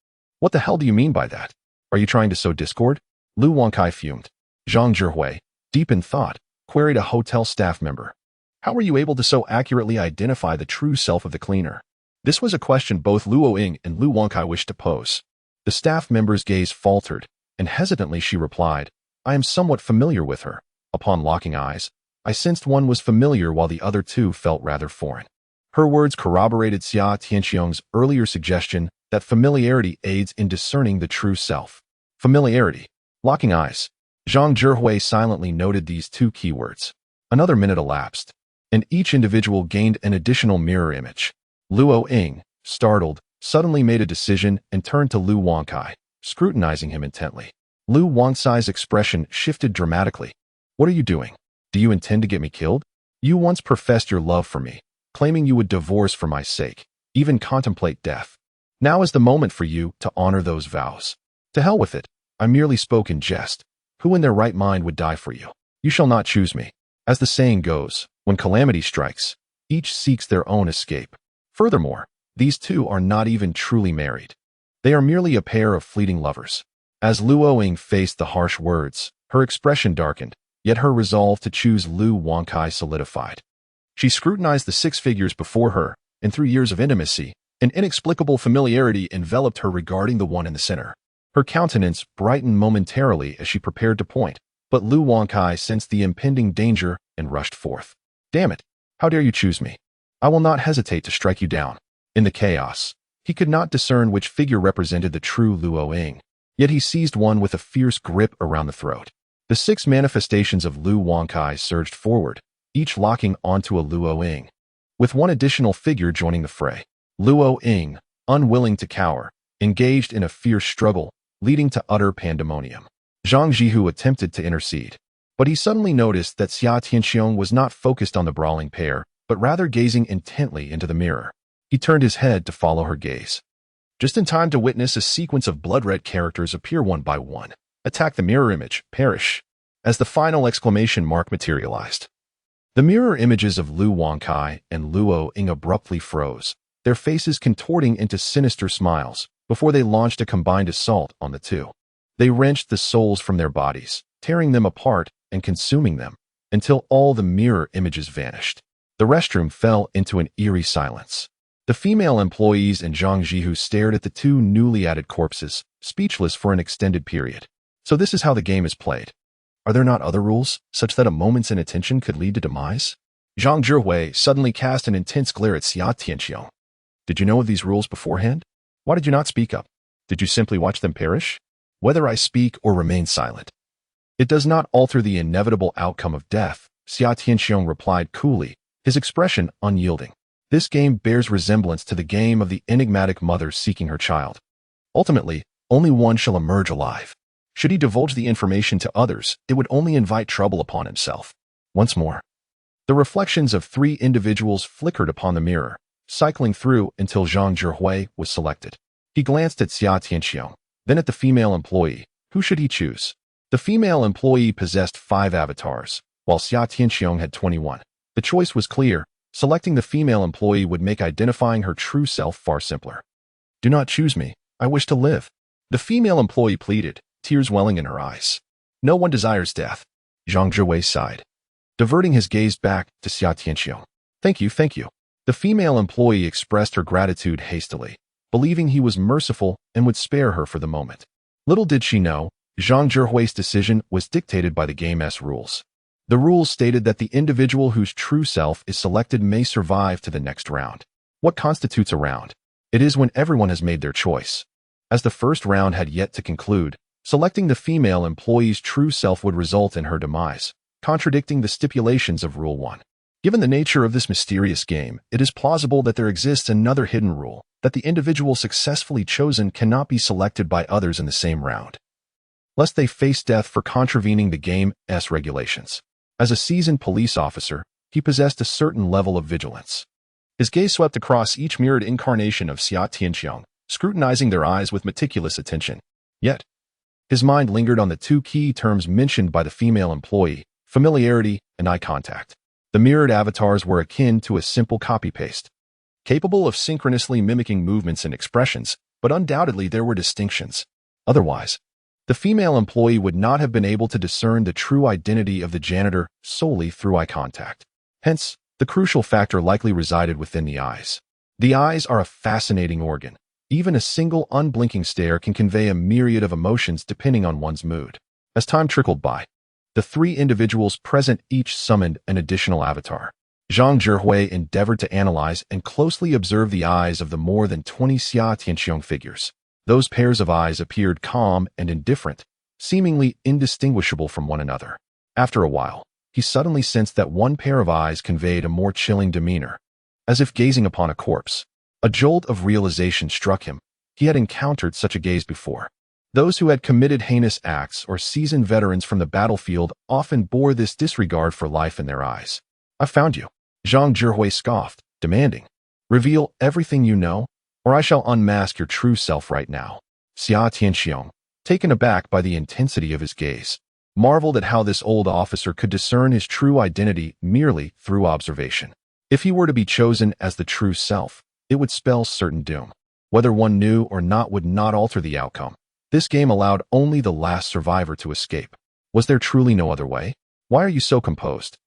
What the hell do you mean by that? Are you trying to sow discord? Lu Wangkai fumed. Zhang Zhihui, deep in thought, queried a hotel staff member. How were you able to so accurately identify the true self of the cleaner? This was a question both Luoying and Lu Wangkai wished to pose. The staff member's gaze faltered, and hesitantly she replied, I am somewhat familiar with her. Upon locking eyes, I sensed one was familiar while the other two felt rather foreign. Her words corroborated Xia Tianqiang's earlier suggestion that familiarity aids in discerning the true self. Familiarity. Locking eyes. Zhang Zhihui silently noted these 2 keywords. Another minute elapsed, and each individual gained an additional mirror image. Luoying, startled, suddenly made a decision and turned to Lu Wangkai, scrutinizing him intently. Lu Wangkai's expression shifted dramatically. What are you doing? Do you intend to get me killed? You once professed your love for me, claiming you would divorce for my sake, even contemplate death. Now is the moment for you to honor those vows. To hell with it. I merely spoke in jest. Who in their right mind would die for you? You shall not choose me. As the saying goes, when calamity strikes, each seeks their own escape. Furthermore, these two are not even truly married. They are merely a pair of fleeting lovers. As Luoying faced the harsh words, her expression darkened, yet her resolve to choose Lu Wangkai solidified. She scrutinized the 6 figures before her, and through years of intimacy, an inexplicable familiarity enveloped her regarding the one in the center. Her countenance brightened momentarily as she prepared to point, but Lu Wangkai sensed the impending danger and rushed forth. Damn it! How dare you choose me? I will not hesitate to strike you down. In the chaos, he could not discern which figure represented the true Luoying, yet he seized one with a fierce grip around the throat. The 6 manifestations of Lu Wangkai surged forward, each locking onto a Luoying, with one additional figure joining the fray. Luoying, unwilling to cower, engaged in a fierce struggle, leading to utter pandemonium. Zhang Zhihui attempted to intercede, but he suddenly noticed that Xia Tianqiang was not focused on the brawling pair, but rather gazing intently into the mirror. He turned his head to follow her gaze, just in time to witness a sequence of blood-red characters appear one by one. Attack the mirror image, perish. As the final exclamation mark materialized, the mirror images of Lu Wangkai and Luo Ying abruptly froze, their faces contorting into sinister smiles before they launched a combined assault on the two. They wrenched the souls from their bodies, tearing them apart and consuming them, until all the mirror images vanished. The restroom fell into an eerie silence. The female employees and Zhang Jihu stared at the two newly added corpses, speechless for an extended period. So this is how the game is played. Are there not other rules, such that a moment's inattention could lead to demise? Zhang Zhihui suddenly cast an intense glare at Xia Tianqiong. Did you know of these rules beforehand? Why did you not speak up? Did you simply watch them perish? Whether I speak or remain silent, it does not alter the inevitable outcome of death, Xia Tianqiong replied coolly, his expression unyielding. This game bears resemblance to the game of the enigmatic mother seeking her child. Ultimately, only one shall emerge alive. Should he divulge the information to others, it would only invite trouble upon himself. Once more, the reflections of three individuals flickered upon the mirror, cycling through until Zhang Zhihui was selected. He glanced at Xia Tianqiong, then at the female employee. Who should he choose? The female employee possessed 5 avatars, while Xia Tianqiong had 21. The choice was clear. Selecting the female employee would make identifying her true self far simpler. Do not choose me. I wish to live. The female employee pleaded, tears welling in her eyes. No one desires death. Zhang Zhihui sighed, diverting his gaze back to Xia Tianqiong. Thank you, thank you. The female employee expressed her gratitude hastily, believing he was merciful and would spare her for the moment. Little did she know, Zhang Zhihui's decision was dictated by the game's rules. The rules stated that the individual whose true self is selected may survive to the next round. What constitutes a round? It is when everyone has made their choice. As the first round had yet to conclude, selecting the female employee's true self would result in her demise, contradicting the stipulations of Rule 1. Given the nature of this mysterious game, it is plausible that there exists another hidden rule, that the individual successfully chosen cannot be selected by others in the same round, lest they face death for contravening the game's regulations. As a seasoned police officer, he possessed a certain level of vigilance. His gaze swept across each mirrored incarnation of Xia Tianqiong, scrutinizing their eyes with meticulous attention. Yet, his mind lingered on the 2 key terms mentioned by the female employee, familiarity and eye contact. The mirrored avatars were akin to a simple copy-paste, capable of synchronously mimicking movements and expressions, but undoubtedly there were distinctions. Otherwise, the female employee would not have been able to discern the true identity of the janitor solely through eye contact. Hence, the crucial factor likely resided within the eyes. The eyes are a fascinating organ. Even a single unblinking stare can convey a myriad of emotions depending on one's mood. As time trickled by, the 3 individuals present each summoned an additional avatar. Zhang Zhihui endeavored to analyze and closely observe the eyes of the more than 20 Xia Tianqiong figures. Those pairs of eyes appeared calm and indifferent, seemingly indistinguishable from one another. After a while, he suddenly sensed that one pair of eyes conveyed a more chilling demeanor, as if gazing upon a corpse. A jolt of realization struck him. He had encountered such a gaze before. Those who had committed heinous acts or seasoned veterans from the battlefield often bore this disregard for life in their eyes. I found you. Zhang Zhihui scoffed, demanding, reveal everything you know, or I shall unmask your true self right now. Xia Tianqiong, taken aback by the intensity of his gaze, marveled at how this old officer could discern his true identity merely through observation. If he were to be chosen as the true self, it would spell certain doom. Whether one knew or not would not alter the outcome. This game allowed only the last survivor to escape. Was there truly no other way? Why are you so composed?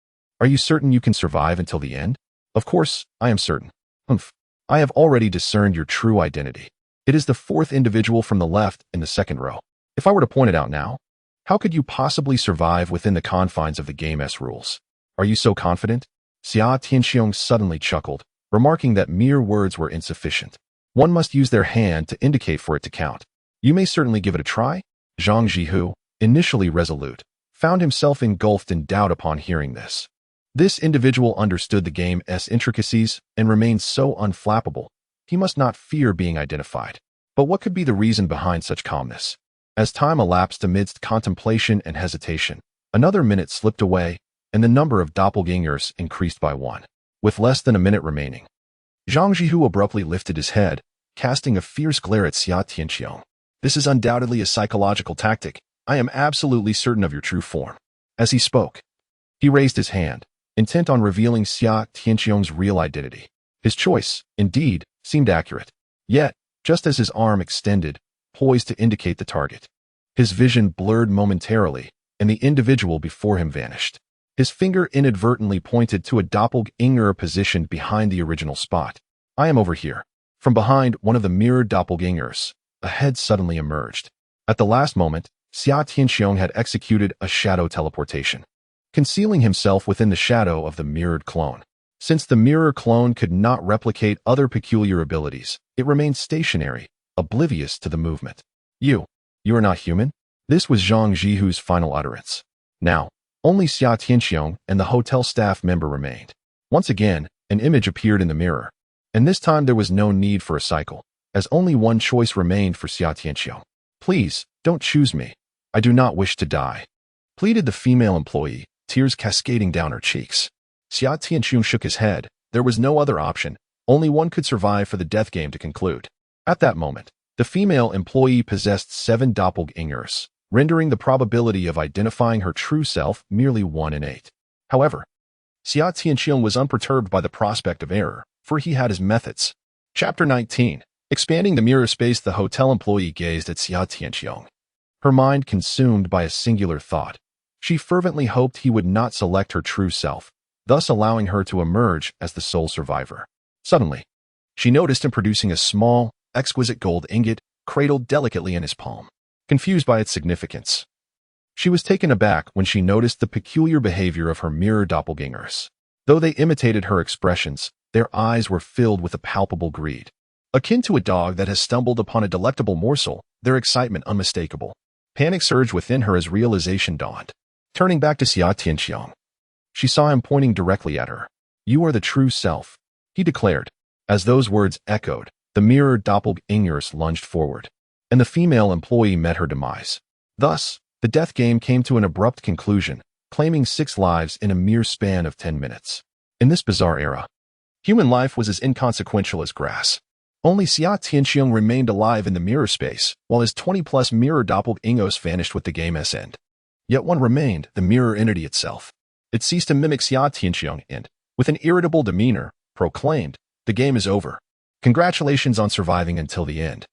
Are you certain you can survive until the end? Of course, I am certain. Humph. I have already discerned your true identity. It is the 4th individual from the left in the 2nd row. If I were to point it out now, how could you possibly survive within the confines of the game's rules? Are you so confident? Xia Tianqiong suddenly chuckled, remarking that mere words were insufficient. One must use their hand to indicate for it to count. You may certainly give it a try. Zhang Jihu, initially resolute, found himself engulfed in doubt upon hearing this. This individual understood the game's intricacies and remained so unflappable. He must not fear being identified. But what could be the reason behind such calmness? As time elapsed amidst contemplation and hesitation, another minute slipped away, and the number of doppelgangers increased by 1. With less than a minute remaining, Zhang Jihu abruptly lifted his head, casting a fierce glare at Xia Tianqiong. This is undoubtedly a psychological tactic. I am absolutely certain of your true form. As he spoke, he raised his hand, intent on revealing Xia Tianqiong's real identity. His choice, indeed, seemed accurate. Yet, just as his arm extended, poised to indicate the target, his vision blurred momentarily, and the individual before him vanished. His finger inadvertently pointed to a doppelganger positioned behind the original spot. I am over here. From behind one of the mirrored doppelgangers, a head suddenly emerged. At the last moment, Xia Tianqiong had executed a shadow teleportation, concealing himself within the shadow of the mirrored clone. Since the mirror clone could not replicate other peculiar abilities, it remained stationary, oblivious to the movement. You are not human? This was Zhang Jihu's final utterance. Now, only Xia Tianqiong and the hotel staff member remained. Once again, an image appeared in the mirror, and this time there was no need for a cycle, as only one choice remained for Xia Tianqiong. Please, don't choose me. I do not wish to die, pleaded the female employee, tears cascading down her cheeks. Xia Tianqiong shook his head. There was no other option. Only one could survive for the death game to conclude. At that moment, the female employee possessed 7 doppelgangers, rendering the probability of identifying her true self merely 1 in 8. However, Xia Tianqiong was unperturbed by the prospect of error, for he had his methods. Chapter 19. Expanding the mirror space. The hotel employee gazed at Xia Tianqiong, her mind consumed by a singular thought. She fervently hoped he would not select her true self, thus allowing her to emerge as the sole survivor. Suddenly, she noticed him producing a small, exquisite gold ingot cradled delicately in his palm. Confused by its significance, she was taken aback when she noticed the peculiar behavior of her mirror doppelgangers. Though they imitated her expressions, their eyes were filled with a palpable greed. Akin to a dog that has stumbled upon a delectable morsel, their excitement unmistakable. Panic surged within her as realization dawned. Turning back to Xia Tianqiong, she saw him pointing directly at her. You are the true self, he declared. As those words echoed, the mirrored doppelgangers lunged forward, and the female employee met her demise. Thus, the death game came to an abrupt conclusion, claiming 6 lives in a mere span of 10 minutes. In this bizarre era, human life was as inconsequential as grass. Only Xia Tianqiong remained alive in the mirror space, while his 20-plus mirror doppelgangers vanished with the game's end. Yet one remained, the mirror entity itself. It ceased to mimic Xia Tianqiong and, with an irritable demeanor, proclaimed, "The game is over. Congratulations on surviving until the end.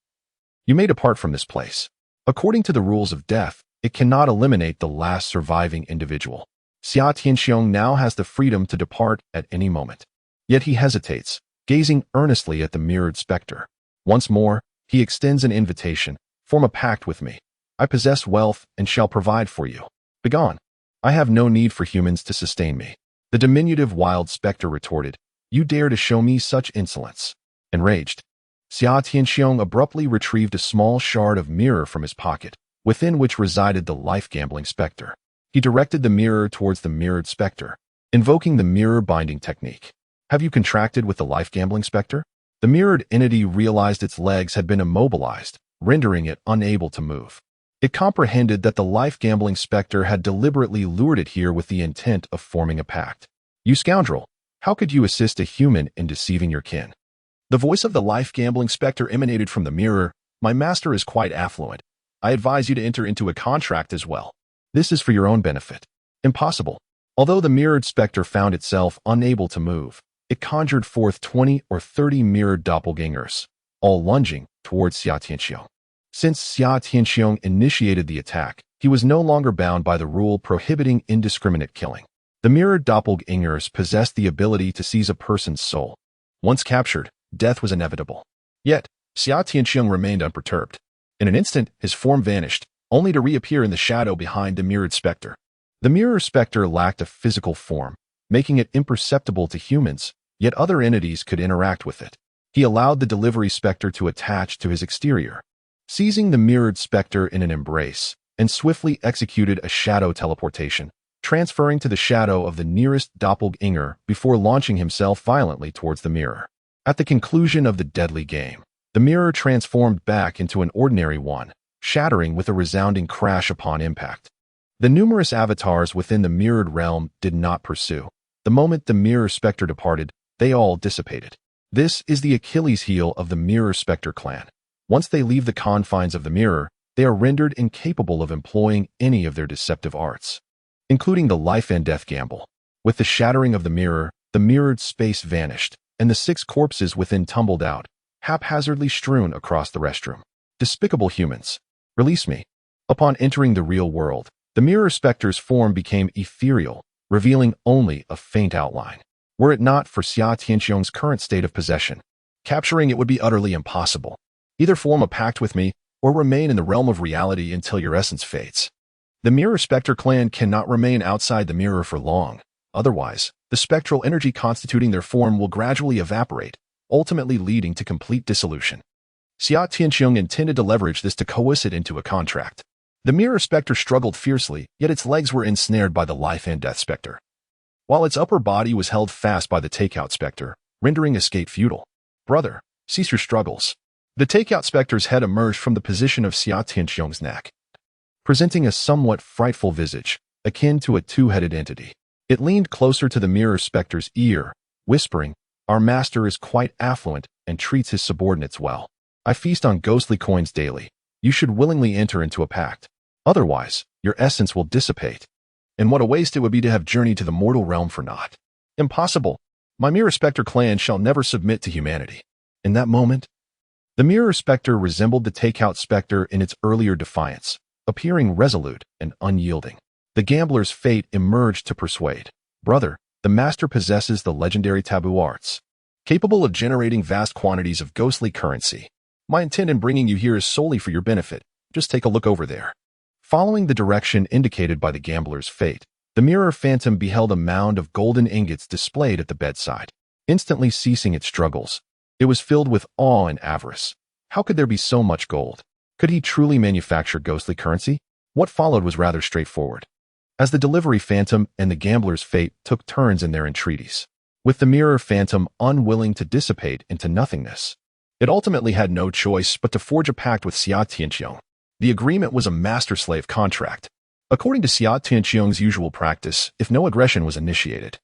You may depart from this place. According to the rules of death, it cannot eliminate the last surviving individual. Xia Tianqiong now has the freedom to depart at any moment." Yet he hesitates, gazing earnestly at the mirrored specter. Once more, he extends an invitation. Form a pact with me. I possess wealth and shall provide for you. Begone. I have no need for humans to sustain me. The diminutive wild specter retorted, You dare to show me such insolence. Enraged, Xia Tianqiong abruptly retrieved a small shard of mirror from his pocket, within which resided the life-gambling specter. He directed the mirror towards the mirrored specter, invoking the mirror binding technique. Have you contracted with the life-gambling specter? The mirrored entity realized its legs had been immobilized, rendering it unable to move. It comprehended that the life-gambling specter had deliberately lured it here with the intent of forming a pact. You scoundrel, how could you assist a human in deceiving your kin? The voice of the life-gambling specter emanated from the mirror. My master is quite affluent. I advise you to enter into a contract as well. This is for your own benefit. Impossible. Although the mirrored specter found itself unable to move, it conjured forth 20 or 30 mirrored doppelgangers, all lunging towards Xia Tianqiong. Since Xia Tianqiong initiated the attack, he was no longer bound by the rule prohibiting indiscriminate killing. The mirrored doppelgangers possessed the ability to seize a person's soul. Once captured, death was inevitable. Yet, Xia Tianqiong remained unperturbed. In an instant, his form vanished, only to reappear in the shadow behind the mirrored specter. The mirror specter lacked a physical form, making it imperceptible to humans, yet other entities could interact with it. He allowed the delivery specter to attach to his exterior, seizing the mirrored specter in an embrace, and swiftly executed a shadow teleportation, transferring to the shadow of the nearest doppelganger before launching himself violently towards the mirror. At the conclusion of the deadly game, the mirror transformed back into an ordinary one, shattering with a resounding crash upon impact. The numerous avatars within the mirrored realm did not pursue. The moment the mirror specter departed, they all dissipated. This is the Achilles heel of the mirror specter clan. Once they leave the confines of the mirror, they are rendered incapable of employing any of their deceptive arts, including the life and death gamble. With the shattering of the mirror, the mirrored space vanished, and the 6 corpses within tumbled out, haphazardly strewn across the restroom. Despicable humans. Release me. Upon entering the real world, the mirror specter's form became ethereal, revealing only a faint outline. Were it not for Xia Tianxiong's current state of possession, capturing it would be utterly impossible. Either form a pact with me, or remain in the realm of reality until your essence fades. The Mirror Spectre clan cannot remain outside the mirror for long. Otherwise, the spectral energy constituting their form will gradually evaporate, ultimately leading to complete dissolution. Xia Tianxiong intended to leverage this to coerce it into a contract. The Mirror Spectre struggled fiercely, yet its legs were ensnared by the Life and Death Spectre, while its upper body was held fast by the Takeout Spectre, rendering escape futile. Brother, cease your struggles. The Takeout Spectre's head emerged from the position of Xia Tianxiong's neck, presenting a somewhat frightful visage, akin to a two-headed entity. It leaned closer to the Mirror Spectre's ear, whispering, "Our master is quite affluent and treats his subordinates well. I feast on ghostly coins daily. You should willingly enter into a pact. Otherwise, your essence will dissipate. And what a waste it would be to have journeyed to the mortal realm for naught. Impossible. My Mirror Spectre clan shall never submit to humanity." In that moment, the Mirror Spectre resembled the Takeout Spectre in its earlier defiance, appearing resolute and unyielding. The gambler's fate emerged to persuade. Brother, the master possesses the legendary taboo arts, capable of generating vast quantities of ghostly currency. My intent in bringing you here is solely for your benefit. Just take a look over there. Following the direction indicated by the gambler's fate, the mirror phantom beheld a mound of golden ingots displayed at the bedside. Instantly ceasing its struggles, it was filled with awe and avarice. How could there be so much gold? Could he truly manufacture ghostly currency? What followed was rather straightforward, as the delivery phantom and the gambler's fate took turns in their entreaties. With the mirror phantom unwilling to dissipate into nothingness, it ultimately had no choice but to forge a pact with Xia Tianxiong. The agreement was a master-slave contract. According to Xia Tianxiong's usual practice, if no aggression was initiated,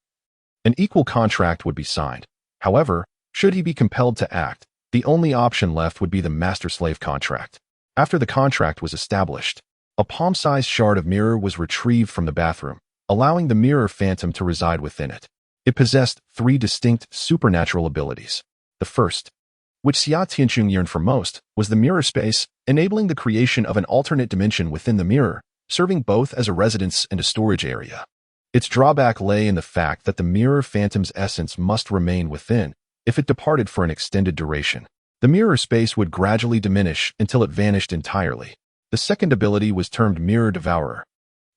an equal contract would be signed. However, should he be compelled to act, the only option left would be the master-slave contract. After the contract was established, a palm-sized shard of mirror was retrieved from the bathroom, allowing the mirror phantom to reside within it. It possessed 3 distinct supernatural abilities. The first, which Xia Tianxiong yearned for most, was the mirror space, enabling the creation of an alternate dimension within the mirror, serving both as a residence and a storage area. Its drawback lay in the fact that the mirror phantom's essence must remain within. If it departed for an extended duration, the mirror space would gradually diminish until it vanished entirely. The second ability was termed Mirror Devourer,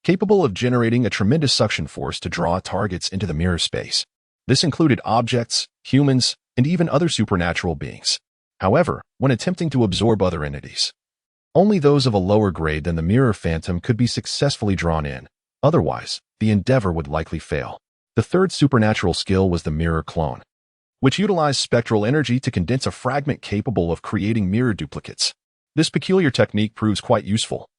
capable of generating a tremendous suction force to draw targets into the mirror space. This included objects, humans, and even other supernatural beings. However, when attempting to absorb other entities, only those of a lower grade than the mirror phantom could be successfully drawn in. Otherwise, the endeavor would likely fail. The third supernatural skill was the Mirror Clone, which utilized spectral energy to condense a fragment capable of creating mirror duplicates. This peculiar technique proves quite useful.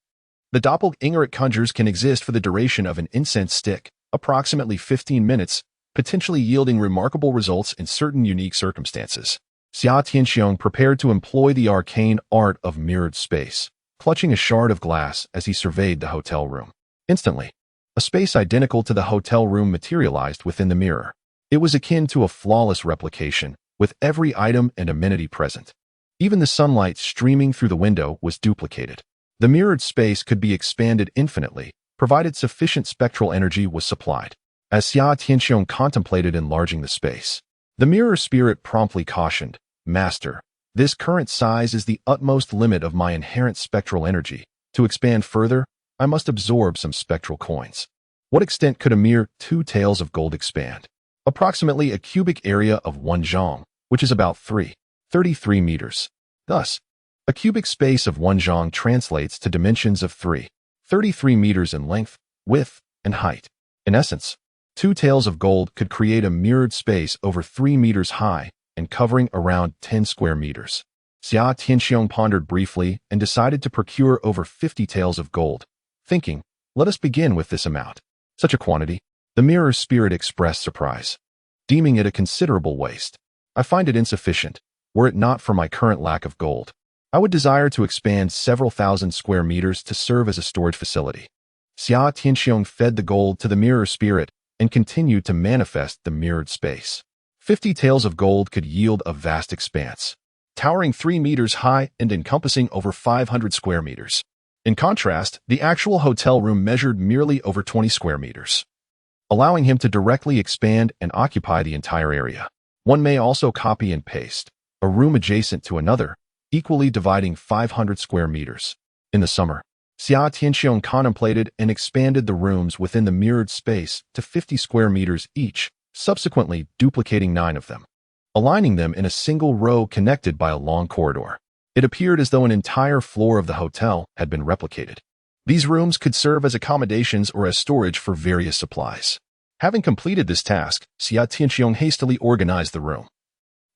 The doppelganger it conjures can exist for the duration of an incense stick, approximately 15 minutes, potentially yielding remarkable results in certain unique circumstances. Xia Tianxiong prepared to employ the arcane art of mirrored space, clutching a shard of glass as he surveyed the hotel room. Instantly, a space identical to the hotel room materialized within the mirror. It was akin to a flawless replication, with every item and amenity present. Even the sunlight streaming through the window was duplicated. The mirrored space could be expanded infinitely, provided sufficient spectral energy was supplied. As Xia Tianxiong contemplated enlarging the space, the mirror spirit promptly cautioned, "Master, this current size is the utmost limit of my inherent spectral energy. To expand further, I must absorb some spectral coins." What extent could a mere 2 taels of gold expand? Approximately a cubic area of 1 zhang, which is about 33 meters. Thus, a cubic space of 1 zhang translates to dimensions of 33 meters in length, width, and height. In essence, 2 taels of gold could create a mirrored space over 3 meters high and covering around 10 square meters. Xia Tianxiong pondered briefly and decided to procure over 50 taels of gold, thinking, "Let us begin with this amount." Such a quantity, the mirror spirit expressed surprise, deeming it a considerable waste. "I find it insufficient, were it not for my current lack of gold." I would desire to expand several thousand square meters to serve as a storage facility. Xia Tianxiong fed the gold to the mirror spirit and continued to manifest the mirrored space. 50 tails of gold could yield a vast expanse, towering 3 meters high and encompassing over 500 square meters. In contrast, the actual hotel room measured merely over 20 square meters, allowing him to directly expand and occupy the entire area. One may also copy and paste a room adjacent to another, equally dividing 500 square meters. In the summer, Xia Tianxiong contemplated and expanded the rooms within the mirrored space to 50 square meters each, subsequently duplicating 9 of them, aligning them in a single row connected by a long corridor. It appeared as though an entire floor of the hotel had been replicated. These rooms could serve as accommodations or as storage for various supplies. Having completed this task, Xia Tianxiong hastily organized the room,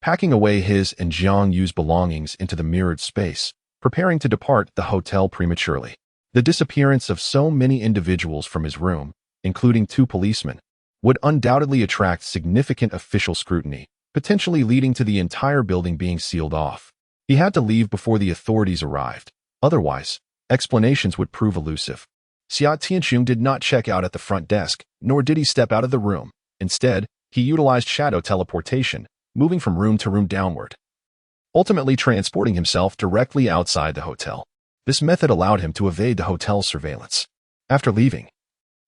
packing away his and Jiang Yu's belongings into the mirrored space, preparing to depart the hotel prematurely. The disappearance of so many individuals from his room, including 2 policemen, would undoubtedly attract significant official scrutiny, potentially leading to the entire building being sealed off. He had to leave before the authorities arrived. Otherwise, explanations would prove elusive. Xia Tianxiong did not check out at the front desk, nor did he step out of the room. Instead, he utilized shadow teleportation, moving from room to room downward, ultimately transporting himself directly outside the hotel. This method allowed him to evade the hotel's surveillance. After leaving,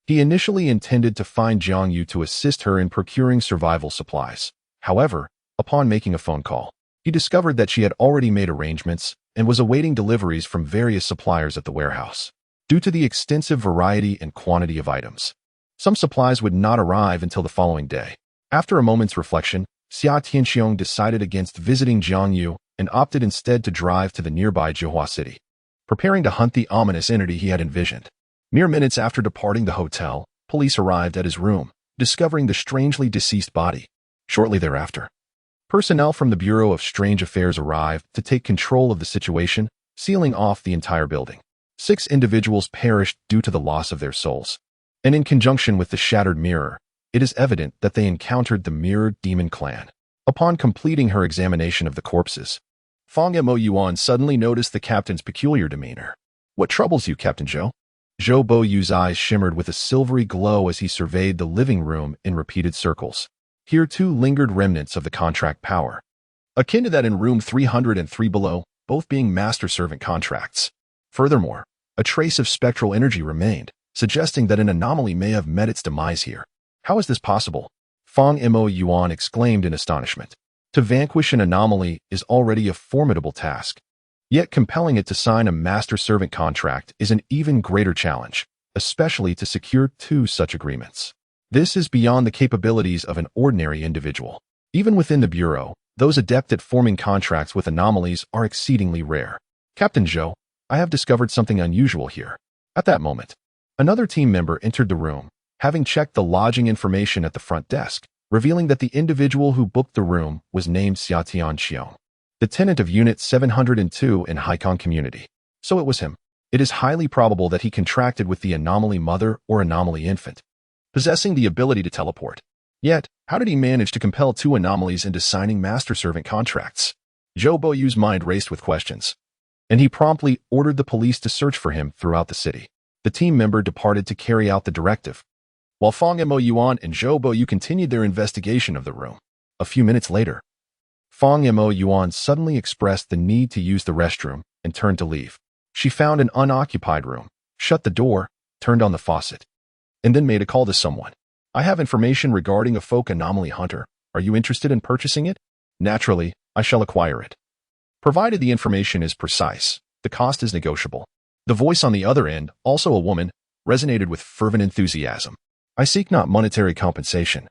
he initially intended to find Jiang Yu to assist her in procuring survival supplies. However, upon making a phone call, he discovered that she had already made arrangements and was awaiting deliveries from various suppliers at the warehouse. Due to the extensive variety and quantity of items, some supplies would not arrive until the following day. After a moment's reflection, Xia Tianxiong decided against visiting Jiang Yu and opted instead to drive to the nearby Zhuhua city, preparing to hunt the ominous entity he had envisioned. Mere minutes after departing the hotel, police arrived at his room, discovering the strangely deceased body. Shortly thereafter, personnel from the Bureau of Strange Affairs arrived to take control of the situation, sealing off the entire building. 6 individuals perished due to the loss of their souls. And in conjunction with the shattered mirror, it is evident that they encountered the mirrored demon clan. Upon completing her examination of the corpses, Fang Mo Yuan suddenly noticed the captain's peculiar demeanor. "What troubles you, Captain Zhou?" Zhou Bo Yu's eyes shimmered with a silvery glow as he surveyed the living room in repeated circles. Here too lingered remnants of the contract power, akin to that in room 303 below, both being master-servant contracts. Furthermore, a trace of spectral energy remained, suggesting that an anomaly may have met its demise here. How is this possible? Fang Mo Yuan exclaimed in astonishment. To vanquish an anomaly is already a formidable task, yet compelling it to sign a master-servant contract is an even greater challenge, especially to secure 2 such agreements. This is beyond the capabilities of an ordinary individual. Even within the Bureau, those adept at forming contracts with anomalies are exceedingly rare. "Captain Zhou, I have discovered something unusual here." At that moment, another team member entered the room, having checked the lodging information at the front desk, revealing that the individual who booked the room was named Xia Tianxiong, the tenant of Unit 702 in Haikong Community. So it was him. It is highly probable that he contracted with the anomaly mother or anomaly infant, possessing the ability to teleport. Yet, how did he manage to compel 2 anomalies into signing master-servant contracts? Zhou Boyu's mind raced with questions, and he promptly ordered the police to search for him throughout the city. The team member departed to carry out the directive, while Fang Mo Yuan and Zhou Boyu continued their investigation of the room. A few minutes later, Fang Mo Yuan suddenly expressed the need to use the restroom and turned to leave. She found an unoccupied room, shut the door, turned on the faucet, and then made a call to someone. "I have information regarding a folk anomaly hunter. Are you interested in purchasing it?" "Naturally, I shall acquire it, provided the information is precise. The cost is negotiable." The voice on the other end, also a woman, resonated with fervent enthusiasm. "I seek not monetary compensation,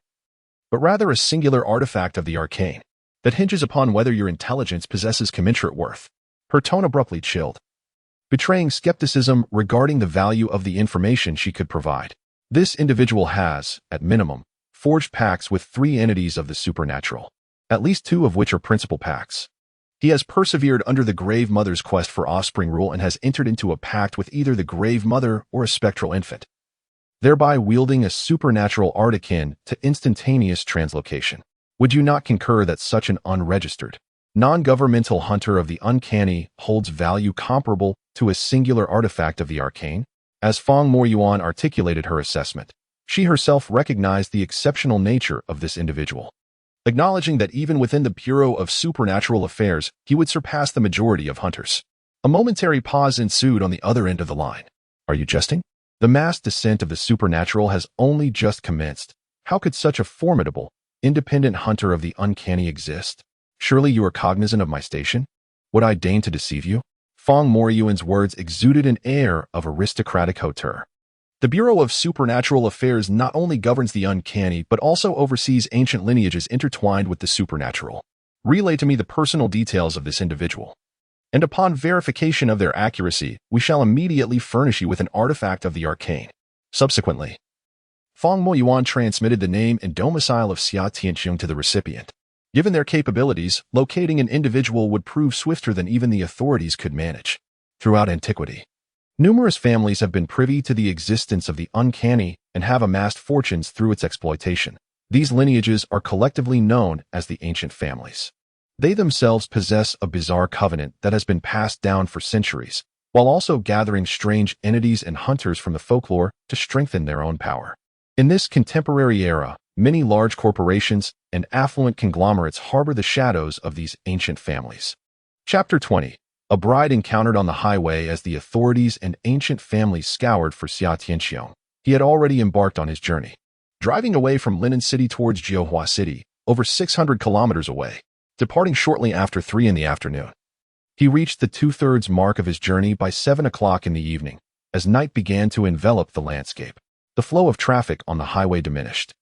but rather a singular artifact of the arcane that hinges upon whether your intelligence possesses commensurate worth." Her tone abruptly chilled, betraying skepticism regarding the value of the information she could provide. This individual has, at minimum, forged pacts with 3 entities of the supernatural, at least 2 of which are principal pacts. He has persevered under the Grave Mother's quest for offspring rule and has entered into a pact with either the Grave Mother or a spectral infant, thereby wielding a supernatural art akin to instantaneous translocation. Would you not concur that such an unregistered, non-governmental hunter of the uncanny, holds value comparable to a singular artifact of the arcane? As Fang Moyuan articulated her assessment, she herself recognized the exceptional nature of this individual, acknowledging that even within the Bureau of Supernatural Affairs, he would surpass the majority of hunters. A momentary pause ensued on the other end of the line. Are you jesting? The mass descent of the supernatural has only just commenced. How could such a formidable, independent hunter of the uncanny exist? Surely you are cognizant of my station? Would I deign to deceive you? Fang Moryuan's words exuded an air of aristocratic hauteur. The Bureau of Supernatural Affairs not only governs the uncanny, but also oversees ancient lineages intertwined with the supernatural. Relay to me the personal details of this individual, and upon verification of their accuracy, we shall immediately furnish you with an artifact of the arcane. Subsequently, Fang Moyuan transmitted the name and domicile of Xia Tianxiong to the recipient. Given their capabilities, locating an individual would prove swifter than even the authorities could manage. Throughout antiquity, numerous families have been privy to the existence of the uncanny and have amassed fortunes through its exploitation. These lineages are collectively known as the ancient families. They themselves possess a bizarre covenant that has been passed down for centuries, while also gathering strange entities and hunters from the folklore to strengthen their own power. In this contemporary era, many large corporations and affluent conglomerates harbor the shadows of these ancient families. Chapter 20. A bride encountered on the highway. As the authorities and ancient families scoured for Xia Tianxiong, he had already embarked on his journey. Driving away from Linen City towards Jiuhua City, over 600 kilometers away, departing shortly after 3 in the afternoon. He reached the 2/3 mark of his journey by 7 o'clock in the evening. As night began to envelop the landscape, the flow of traffic on the highway diminished.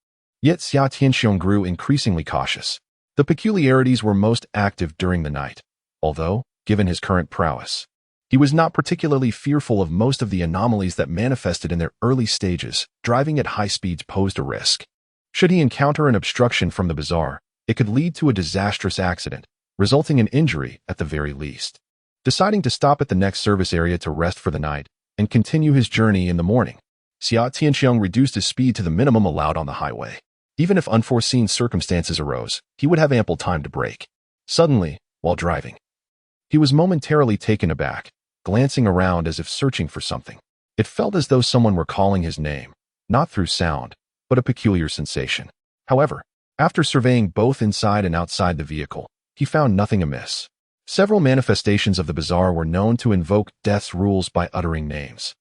Yet Xia Tianxiong grew increasingly cautious. The peculiarities were most active during the night, although, given his current prowess, he was not particularly fearful of most of the anomalies that manifested in their early stages. Driving at high speeds posed a risk. Should he encounter an obstruction from the bazaar, it could lead to a disastrous accident, resulting in injury at the very least. Deciding to stop at the next service area to rest for the night and continue his journey in the morning, Xia Tianxiong reduced his speed to the minimum allowed on the highway. Even if unforeseen circumstances arose, he would have ample time to brake. Suddenly, while driving, he was momentarily taken aback, glancing around as if searching for something. It felt as though someone were calling his name, not through sound, but a peculiar sensation. However, after surveying both inside and outside the vehicle, he found nothing amiss. Several manifestations of the bazaar were known to invoke death's rules by uttering names,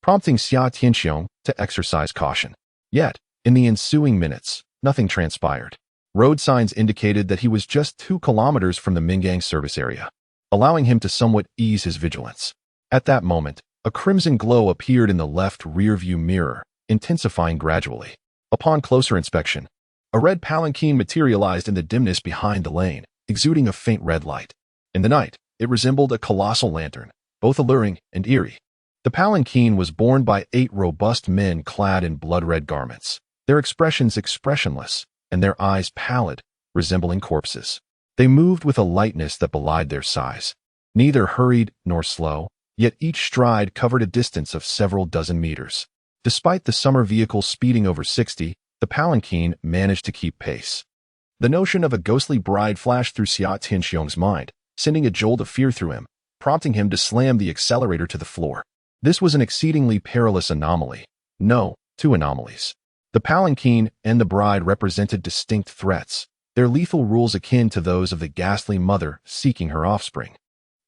prompting Xia Tianxiong to exercise caution. Yet, in the ensuing minutes, nothing transpired. Road signs indicated that he was just 2 kilometers from the Mingang service area, allowing him to somewhat ease his vigilance. At that moment, a crimson glow appeared in the left rear-view mirror, intensifying gradually. Upon closer inspection, a red palanquin materialized in the dimness behind the lane, exuding a faint red light. In the night, it resembled a colossal lantern, both alluring and eerie. The palanquin was borne by 8 robust men clad in blood-red garments, their expressions expressionless, and their eyes pallid, resembling corpses. They moved with a lightness that belied their size, neither hurried nor slow, yet each stride covered a distance of several dozen meters. Despite the summer vehicle speeding over 60, the palanquin managed to keep pace. The notion of a ghostly bride flashed through Xia Tianxiong's mind, sending a jolt of fear through him, prompting him to slam the accelerator to the floor. This was an exceedingly perilous anomaly. No, 2 anomalies. The palanquin and the bride represented distinct threats, their lethal rules akin to those of the ghastly mother seeking her offspring,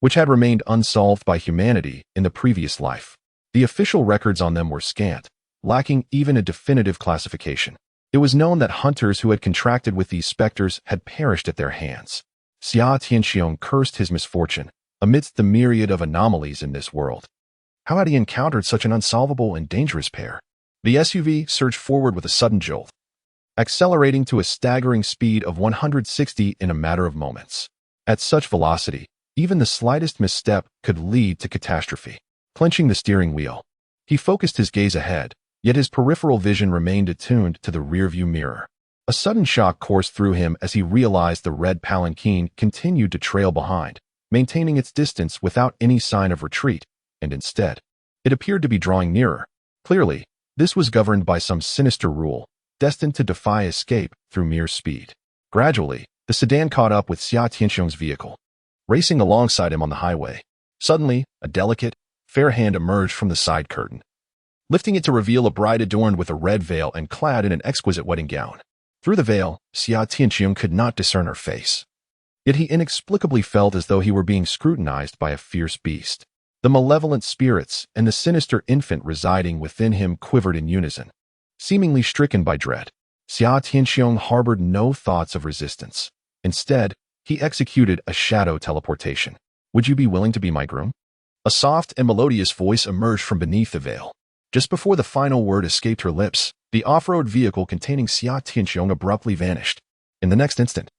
which had remained unsolved by humanity in the previous life. The official records on them were scant, lacking even a definitive classification. It was known that hunters who had contracted with these specters had perished at their hands. Xia Tianxiong cursed his misfortune amidst the myriad of anomalies in this world. How had he encountered such an unsolvable and dangerous pair? The SUV surged forward with a sudden jolt, accelerating to a staggering speed of 160 in a matter of moments. At such velocity, even the slightest misstep could lead to catastrophe. Clenching the steering wheel, he focused his gaze ahead, yet his peripheral vision remained attuned to the rearview mirror. A sudden shock coursed through him as he realized the red palanquin continued to trail behind, maintaining its distance without any sign of retreat, and instead, it appeared to be drawing nearer. Clearly, this was governed by some sinister rule, destined to defy escape through mere speed. Gradually, The sedan caught up with Xia Tianxiong's vehicle, racing alongside him on the highway. Suddenly, a delicate, fair hand emerged from the side curtain, lifting it to reveal a bride adorned with a red veil and clad in an exquisite wedding gown. Through the veil, Xia Tianxiong could not discern her face. Yet he inexplicably felt as though he were being scrutinized by a fierce beast. The malevolent spirits and the sinister infant residing within him quivered in unison. Seemingly stricken by dread, Xia Tianxiong harbored no thoughts of resistance. Instead, he executed a shadow teleportation. "Would you be willing to be my groom?" A soft and melodious voice emerged from beneath the veil. Just before the final word escaped her lips, the off-road vehicle containing Xia Tianxiong abruptly vanished. In the next instant,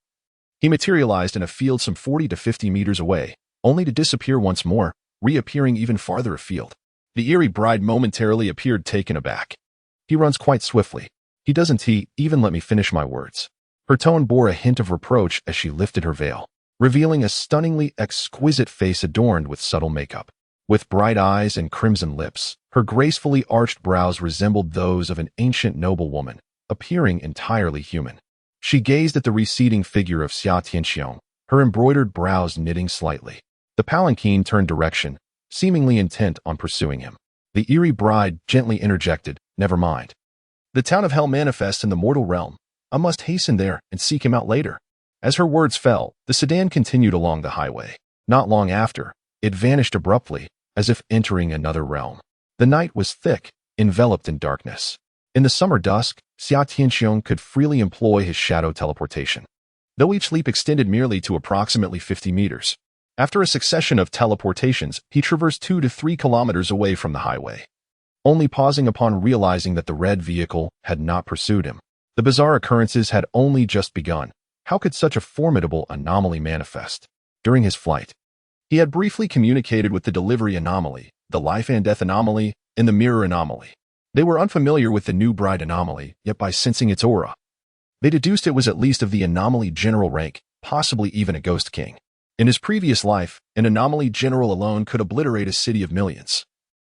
he materialized in a field some 40 to 50 meters away, only to disappear once more, reappearing even farther afield. The eerie bride momentarily appeared taken aback. "He runs quite swiftly. He doesn't even let me finish my words." Her tone bore a hint of reproach as she lifted her veil, revealing a stunningly exquisite face adorned with subtle makeup. With bright eyes and crimson lips, her gracefully arched brows resembled those of an ancient noblewoman, appearing entirely human. She gazed at the receding figure of Xia Tianxiong, her embroidered brows knitting slightly. The palanquin turned direction, seemingly intent on pursuing him. The eerie bride gently interjected, "Never mind. The town of hell manifests in the mortal realm. I must hasten there and seek him out later." As her words fell, the sedan continued along the highway. Not long after, it vanished abruptly, as if entering another realm. The night was thick, enveloped in darkness. In the summer dusk, Xia Tianxiong could freely employ his shadow teleportation, though each leap extended merely to approximately 50 meters. After a succession of teleportations, he traversed 2 to 3 kilometers away from the highway, only pausing upon realizing that the red vehicle had not pursued him. The bizarre occurrences had only just begun. How could such a formidable anomaly manifest? During his flight, he had briefly communicated with the delivery anomaly, the life and death anomaly, and the mirror anomaly. They were unfamiliar with the new bride anomaly, yet by sensing its aura, they deduced it was at least of the anomaly general rank, possibly even a ghost king. In his previous life, an anomaly general alone could obliterate a city of millions,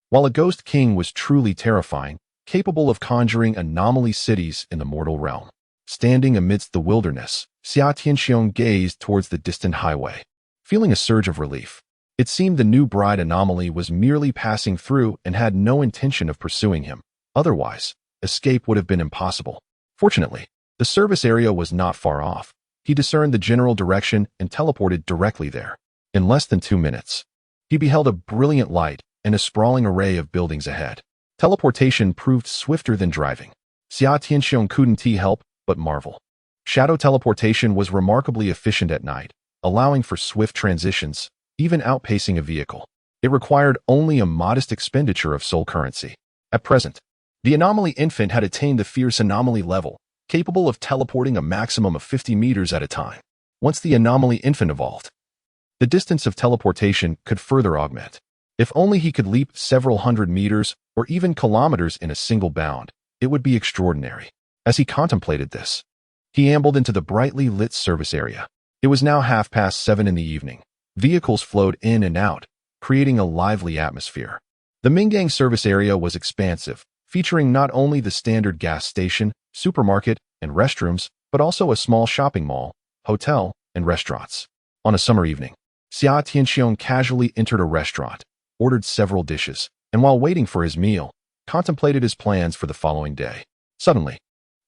while a ghost king was truly terrifying, capable of conjuring anomaly cities in the mortal realm. Standing amidst the wilderness, Xia Tianxiong gazed towards the distant highway, feeling a surge of relief. It seemed the new bride anomaly was merely passing through and had no intention of pursuing him. Otherwise, escape would have been impossible. Fortunately, the service area was not far off. He discerned the general direction and teleported directly there. In less than 2 minutes, he beheld a brilliant light and a sprawling array of buildings ahead. Teleportation proved swifter than driving. Xia Tianxiong couldn't help but marvel. Shadow teleportation was remarkably efficient at night, allowing for swift transitions, even outpacing a vehicle. It required only a modest expenditure of soul currency. At present, the anomaly infant had attained the fierce anomaly level, capable of teleporting a maximum of 50 meters at a time. Once the anomaly infant evolved, the distance of teleportation could further augment. If only he could leap several hundred meters or even kilometers in a single bound, it would be extraordinary. As he contemplated this, he ambled into the brightly lit service area. It was now 7:30 in the evening. Vehicles flowed in and out, creating a lively atmosphere. The Mingang service area was expansive, featuring not only the standard gas station, supermarket, and restrooms, but also a small shopping mall, hotel, and restaurants. On a summer evening, Xia Tianxiong casually entered a restaurant, ordered several dishes, and while waiting for his meal, contemplated his plans for the following day. Suddenly,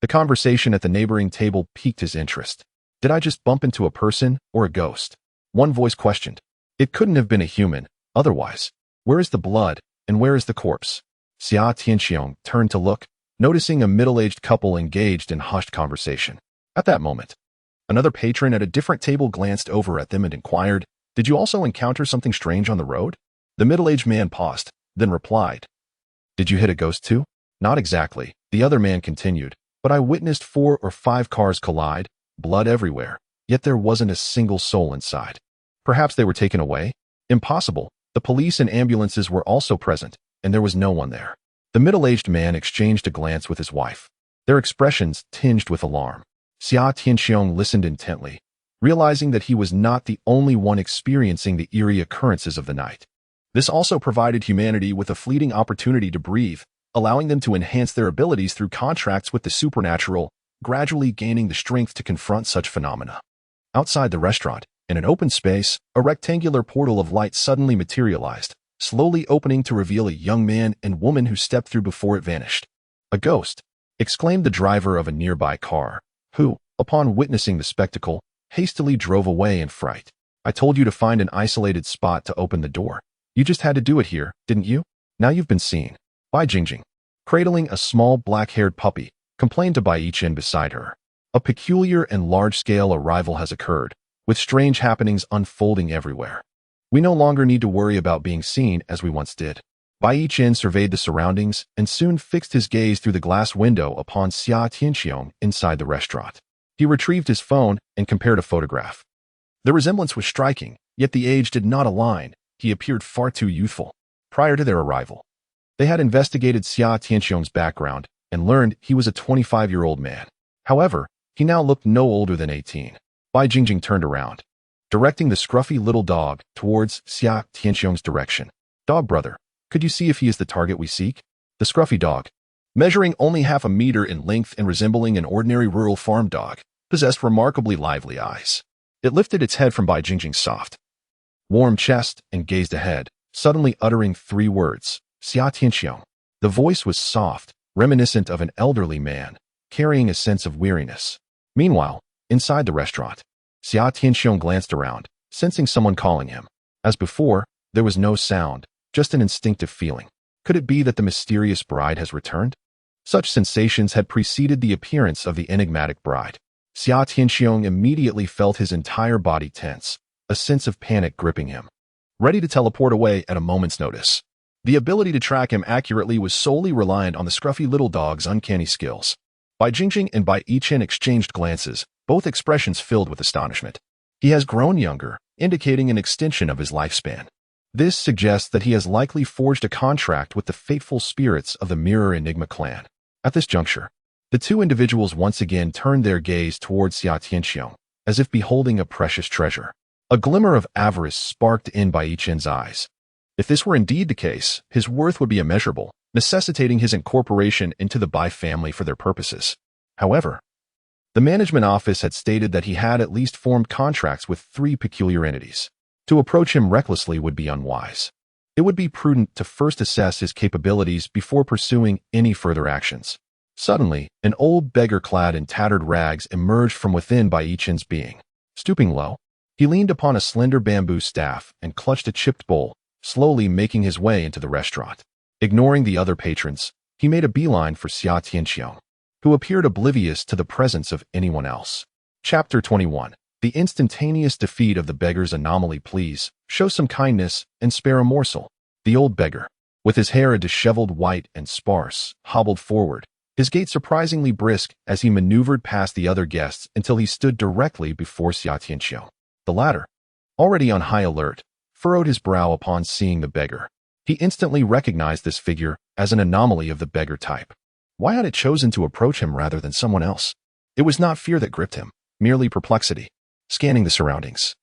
the conversation at the neighboring table piqued his interest. "Did I just bump into a person or a ghost?" One voice questioned. "It couldn't have been a human, otherwise. Where is the blood, and where is the corpse?" Xia Tianxiong turned to look, noticing a middle-aged couple engaged in hushed conversation. At that moment, another patron at a different table glanced over at them and inquired, "Did you also encounter something strange on the road?" The middle-aged man paused, then replied, "Did you hit a ghost too?" "Not exactly," the other man continued, "but I witnessed 4 or 5 cars collide, blood everywhere, yet there wasn't a single soul inside. Perhaps they were taken away?" "Impossible. The police and ambulances were also present, and there was no one there." The middle-aged man exchanged a glance with his wife, their expressions tinged with alarm. Xia Tianxiong listened intently, realizing that he was not the only one experiencing the eerie occurrences of the night. This also provided humanity with a fleeting opportunity to breathe, allowing them to enhance their abilities through contracts with the supernatural, gradually gaining the strength to confront such phenomena. Outside the restaurant, in an open space, a rectangular portal of light suddenly materialized, slowly opening to reveal a young man and woman who stepped through before it vanished. "A ghost!" exclaimed the driver of a nearby car, who, upon witnessing the spectacle, hastily drove away in fright. "I told you to find an isolated spot to open the door. You just had to do it here, didn't you? Now you've been seen." Bai Jingjing, cradling a small black-haired puppy, complained to Bai Yichen beside her. "A peculiar and large-scale arrival has occurred, with strange happenings unfolding everywhere. We no longer need to worry about being seen as we once did." Bai Yichen surveyed the surroundings and soon fixed his gaze through the glass window upon Xia Tianxiong inside the restaurant. He retrieved his phone and compared a photograph. The resemblance was striking, yet the age did not align. He appeared far too youthful. Prior to their arrival, they had investigated Xia Tianxiong's background and learned he was a 25-year-old man. However, he now looked no older than 18. Bai Jingjing turned around, directing the scruffy little dog towards Xia Tianxiong's direction. "Dog brother, could you see if he is the target we seek?" The scruffy dog, measuring only half a meter in length and resembling an ordinary rural farm dog, possessed remarkably lively eyes. It lifted its head from Bai Jingjing's soft, warm chest and gazed ahead, suddenly uttering 3 words, "Xia Tianxiong." The voice was soft, reminiscent of an elderly man, carrying a sense of weariness. Meanwhile, inside the restaurant, Xia Tianxiong glanced around, sensing someone calling him. As before, there was no sound, just an instinctive feeling. Could it be that the mysterious bride has returned? Such sensations had preceded the appearance of the enigmatic bride. Xia Tianxiong immediately felt his entire body tense, a sense of panic gripping him, ready to teleport away at a moment's notice. The ability to track him accurately was solely reliant on the scruffy little dog's uncanny skills. Bai Jingjing and Bai Yichen exchanged glances, both expressions filled with astonishment. He has grown younger, indicating an extension of his lifespan. This suggests that he has likely forged a contract with the fateful spirits of the Mirror Enigma clan. At this juncture, the two individuals once again turned their gaze towards Xia Tianxiong, as if beholding a precious treasure. A glimmer of avarice sparked in Bai Yichen's eyes. If this were indeed the case, his worth would be immeasurable, necessitating his incorporation into the Bai family for their purposes. However, the management office had stated that he had at least formed contracts with 3 peculiar entities. To approach him recklessly would be unwise. It would be prudent to first assess his capabilities before pursuing any further actions. Suddenly, an old beggar clad in tattered rags emerged from within Bai Yichen's being. Stooping low, he leaned upon a slender bamboo staff and clutched a chipped bowl, slowly making his way into the restaurant. Ignoring the other patrons, he made a beeline for Xia Tianxiong, who appeared oblivious to the presence of anyone else. Chapter 21. The instantaneous defeat of the beggar's anomaly. Please, show some kindness and spare a morsel. The old beggar, with his hair a disheveled white and sparse, hobbled forward, his gait surprisingly brisk as he maneuvered past the other guests until he stood directly before Xia Tianxiong. The latter, already on high alert, furrowed his brow upon seeing the beggar. He instantly recognized this figure as an anomaly of the beggar type. Why had it chosen to approach him rather than someone else? It was not fear that gripped him, merely perplexity. Scanning the surroundings,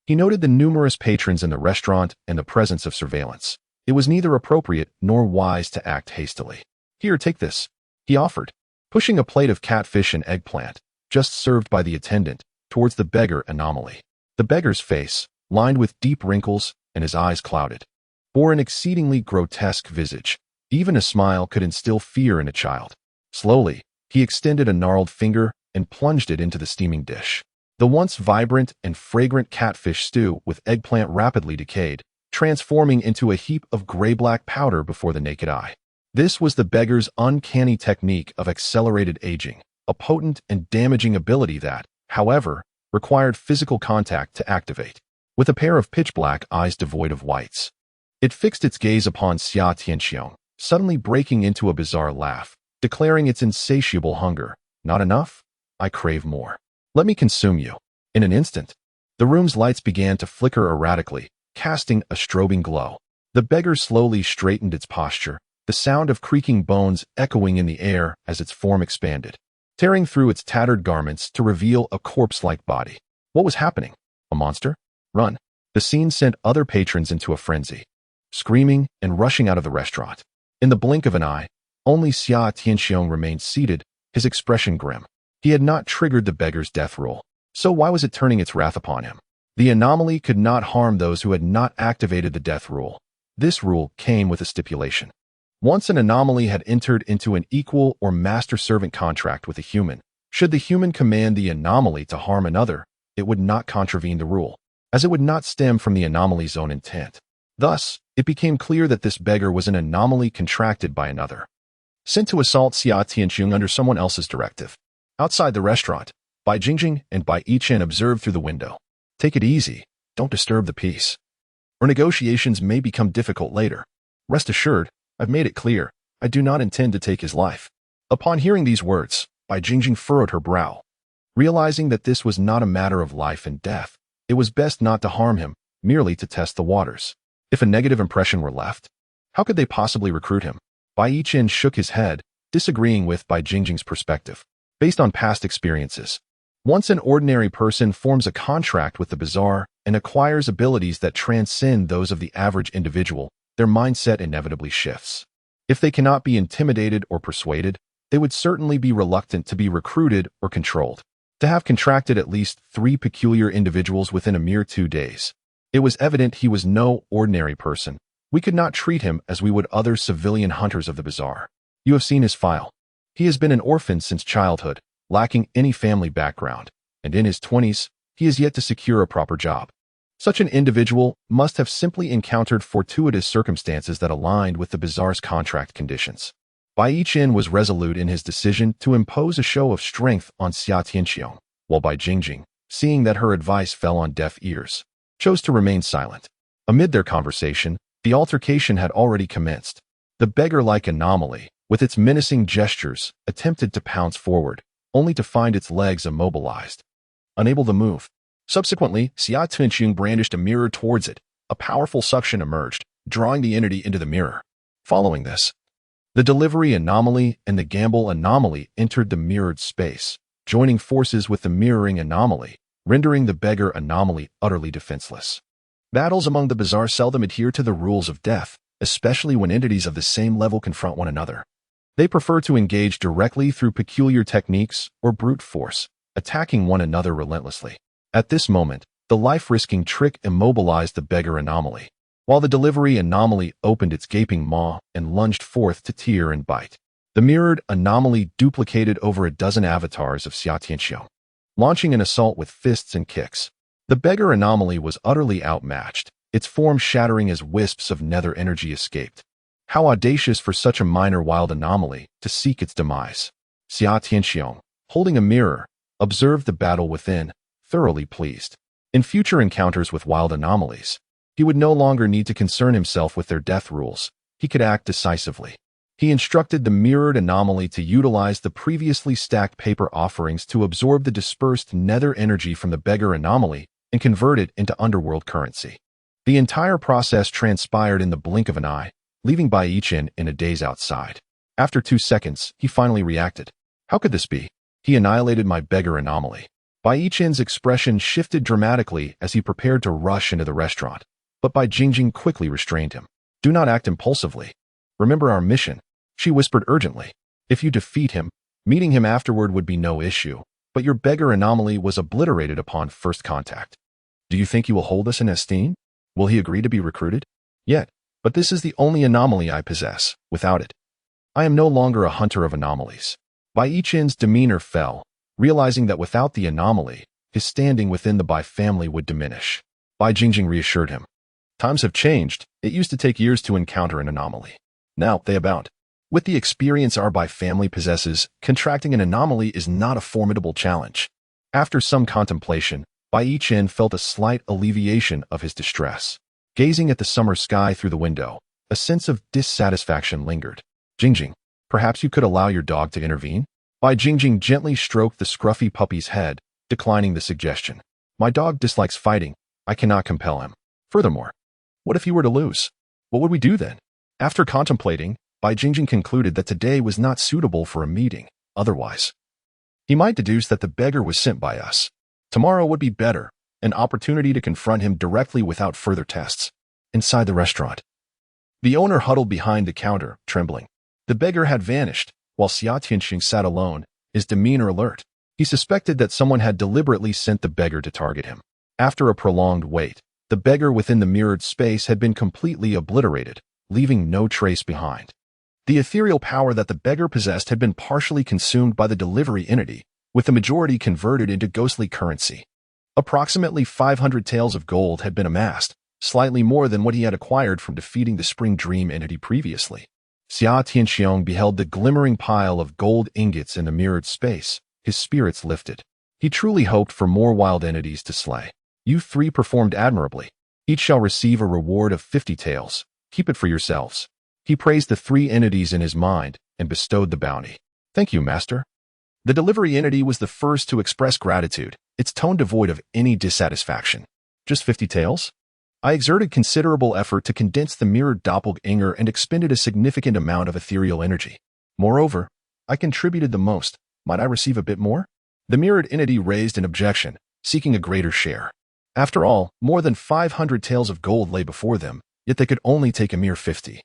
he noted the numerous patrons in the restaurant and the presence of surveillance. It was neither appropriate nor wise to act hastily. "Here, take this," he offered, pushing a plate of catfish and eggplant, just served by the attendant, towards the beggar anomaly. The beggar's face, lined with deep wrinkles and his eyes clouded, bore an exceedingly grotesque visage. Even a smile could instill fear in a child. Slowly, he extended a gnarled finger and plunged it into the steaming dish. The once vibrant and fragrant catfish stew with eggplant rapidly decayed, transforming into a heap of gray-black powder before the naked eye. This was the beggar's uncanny technique of accelerated aging, a potent and damaging ability that, however, required physical contact to activate. With a pair of pitch-black eyes devoid of whites, it fixed its gaze upon Xia Tianxiong, suddenly breaking into a bizarre laugh, declaring its insatiable hunger. "Not enough? I crave more. Let me consume you." In an instant, the room's lights began to flicker erratically, casting a strobing glow. The beggar slowly straightened its posture, the sound of creaking bones echoing in the air as its form expanded, tearing through its tattered garments to reveal a corpse-like body. What was happening? A monster? Run. The scene sent other patrons into a frenzy, screaming and rushing out of the restaurant. In the blink of an eye, only Xia Tianxiong remained seated, his expression grim. He had not triggered the beggar's death roll. So why was it turning its wrath upon him? The anomaly could not harm those who had not activated the death rule. This rule came with a stipulation. Once an anomaly had entered into an equal or master-servant contract with a human, should the human command the anomaly to harm another, it would not contravene the rule, as it would not stem from the anomaly's own intent. Thus, it became clear that this beggar was an anomaly contracted by another, sent to assault Xia Tianxing under someone else's directive. Outside the restaurant, Bai Jingjing and Bai Yichen observed through the window. Take it easy, don't disturb the peace, or negotiations may become difficult later. Rest assured, I've made it clear, I do not intend to take his life. Upon hearing these words, Bai Jingjing furrowed her brow. Realizing that this was not a matter of life and death, it was best not to harm him, merely to test the waters. If a negative impression were left, how could they possibly recruit him? Bai Yichen shook his head, disagreeing with Bai Jingjing's perspective. Based on past experiences, once an ordinary person forms a contract with the bizarre and acquires abilities that transcend those of the average individual, their mindset inevitably shifts. If they cannot be intimidated or persuaded, they would certainly be reluctant to be recruited or controlled. To have contracted at least 3 peculiar individuals within a mere 2 days, it was evident he was no ordinary person. We could not treat him as we would other civilian hunters of the bizarre. You have seen his file. He has been an orphan since childhood, lacking any family background, and in his 20s, he is yet to secure a proper job. Such an individual must have simply encountered fortuitous circumstances that aligned with the bizarre's contract conditions. Bai Yichen was resolute in his decision to impose a show of strength on Xia Tianxiong, while Bai Jingjing, seeing that her advice fell on deaf ears, chose to remain silent. Amid their conversation, the altercation had already commenced. The beggar-like anomaly, with its menacing gestures, attempted to pounce forward, only to find its legs immobilized, unable to move. Subsequently, Xia Tianxing brandished a mirror towards it. A powerful suction emerged, drawing the entity into the mirror. Following this, the delivery anomaly and the gamble anomaly entered the mirrored space, joining forces with the mirroring anomaly, rendering the beggar anomaly utterly defenseless. Battles among the bizarre seldom adhere to the rules of death, especially when entities of the same level confront one another. They prefer to engage directly through peculiar techniques or brute force, attacking one another relentlessly. At this moment, the life-risking trick immobilized the beggar anomaly, while the delivery anomaly opened its gaping maw and lunged forth to tear and bite. The mirrored anomaly duplicated over a dozen avatars of Xia Tianxiong, launching an assault with fists and kicks. The beggar anomaly was utterly outmatched, its form shattering as wisps of nether energy escaped. How audacious for such a minor wild anomaly to seek its demise. Xia Tianxiong, holding a mirror, observed the battle within, thoroughly pleased. In future encounters with wild anomalies, he would no longer need to concern himself with their death rules. He could act decisively. He instructed the mirrored anomaly to utilize the previously stacked paper offerings to absorb the dispersed nether energy from the beggar anomaly and convert it into underworld currency. The entire process transpired in the blink of an eye, leaving Bai Yichen in a daze outside. After 2 seconds, he finally reacted. How could this be? He annihilated my beggar anomaly. Bai Yichen's expression shifted dramatically as he prepared to rush into the restaurant, but Bai Jingjing quickly restrained him. Do not act impulsively. Remember our mission, she whispered urgently. If you defeat him, meeting him afterward would be no issue, but your beggar anomaly was obliterated upon first contact. Do you think he will hold us in esteem? Will he agree to be recruited? Yet, but this is the only anomaly I possess. Without it, I am no longer a hunter of anomalies. Bai Yichen's demeanor fell, realizing that without the anomaly, his standing within the Bai family would diminish. Bai Jingjing reassured him. Times have changed. It used to take years to encounter an anomaly. Now they abound. With the experience our Bai family possesses, contracting an anomaly is not a formidable challenge. After some contemplation, Bai Yichen felt a slight alleviation of his distress. Gazing at the summer sky through the window, a sense of dissatisfaction lingered. Jingjing, perhaps you could allow your dog to intervene? Bai Jingjing gently stroked the scruffy puppy's head, declining the suggestion. My dog dislikes fighting. I cannot compel him. Furthermore, what if he were to lose? What would we do then? After contemplating, Bai Jingjing concluded that today was not suitable for a meeting. Otherwise, he might deduce that the beggar was sent by us. Tomorrow would be better, an opportunity to confront him directly without further tests. Inside the restaurant, the owner huddled behind the counter, trembling. The beggar had vanished, while Xia Tianxing sat alone, his demeanor alert. He suspected that someone had deliberately sent the beggar to target him. After a prolonged wait, the beggar within the mirrored space had been completely obliterated, leaving no trace behind. The ethereal power that the beggar possessed had been partially consumed by the delivery entity, with the majority converted into ghostly currency. Approximately 500 taels of gold had been amassed, slightly more than what he had acquired from defeating the Spring Dream entity previously. Xia Tianxiong beheld the glimmering pile of gold ingots in the mirrored space. His spirits lifted. He truly hoped for more wild entities to slay. You three performed admirably. Each shall receive a reward of 50 taels. Keep it for yourselves. He praised the three entities in his mind and bestowed the bounty. Thank you, Master. The delivery entity was the first to express gratitude, its tone devoid of any dissatisfaction. Just 50 taels? I exerted considerable effort to condense the mirrored doppelganger and expended a significant amount of ethereal energy. Moreover, I contributed the most. Might I receive a bit more? The mirrored entity raised an objection, seeking a greater share. After all, more than 500 taels of gold lay before them, yet they could only take a mere 50,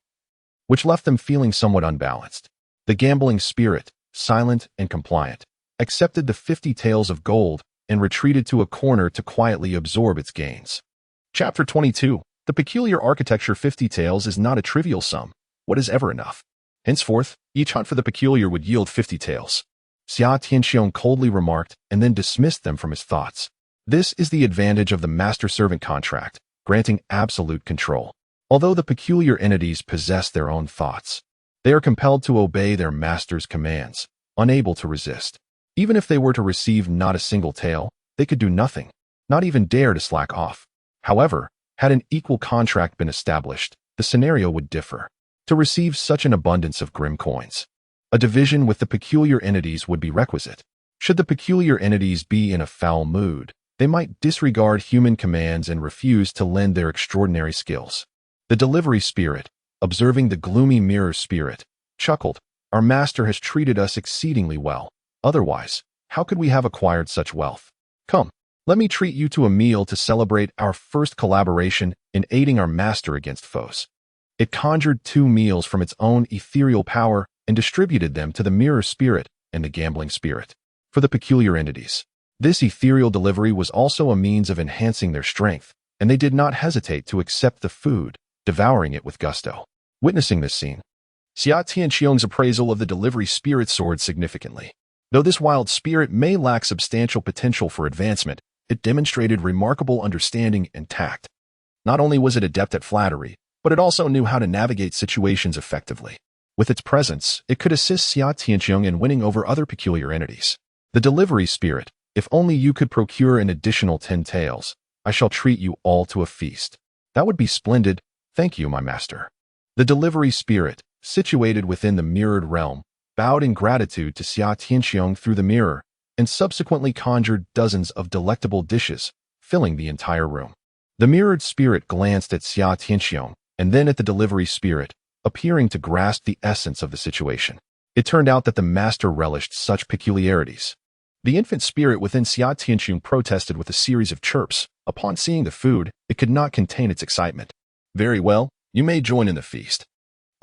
which left them feeling somewhat unbalanced. The gambling spirit, silent and compliant, accepted the 50 taels of gold and retreated to a corner to quietly absorb its gains. Chapter 22. The peculiar architecture 50 taels is not a trivial sum. What is ever enough? Henceforth, each hunt for the peculiar would yield 50 taels. Xia Tianxiong coldly remarked and then dismissed them from his thoughts. This is the advantage of the master-servant contract, granting absolute control. Although the peculiar entities possess their own thoughts, they are compelled to obey their master's commands, unable to resist. Even if they were to receive not a single tael, they could do nothing, not even dare to slack off. However, had an equal contract been established, the scenario would differ. To receive such an abundance of grim coins, a division with the peculiar entities would be requisite. Should the peculiar entities be in a foul mood, they might disregard human commands and refuse to lend their extraordinary skills. The delivery spirit, observing the gloomy mirror spirit, chuckled, "Our master has treated us exceedingly well. Otherwise, how could we have acquired such wealth? Come, let me treat you to a meal to celebrate our first collaboration in aiding our master against foes." It conjured 2 meals from its own ethereal power and distributed them to the mirror spirit and the gambling spirit. For the peculiar entities, this ethereal delivery was also a means of enhancing their strength, and they did not hesitate to accept the food, devouring it with gusto. Witnessing this scene, Xia Tianxiong's appraisal of the delivery spirit soared significantly. Though this wild spirit may lack substantial potential for advancement, it demonstrated remarkable understanding and tact. Not only was it adept at flattery, but it also knew how to navigate situations effectively. With its presence, it could assist Xia Tianxiong in winning over other peculiar entities. The delivery spirit, if only you could procure an additional 10 taels, I shall treat you all to a feast. That would be splendid. Thank you, my master. The delivery spirit, situated within the mirrored realm, bowed in gratitude to Xia Tianxiong through the mirror, and subsequently conjured dozens of delectable dishes, filling the entire room. The mirrored spirit glanced at Xia Tianxiong, and then at the delivery spirit, appearing to grasp the essence of the situation. It turned out that the master relished such peculiarities. The infant spirit within Xia Tianxiong protested with a series of chirps. Upon seeing the food, it could not contain its excitement. Very well, you may join in the feast.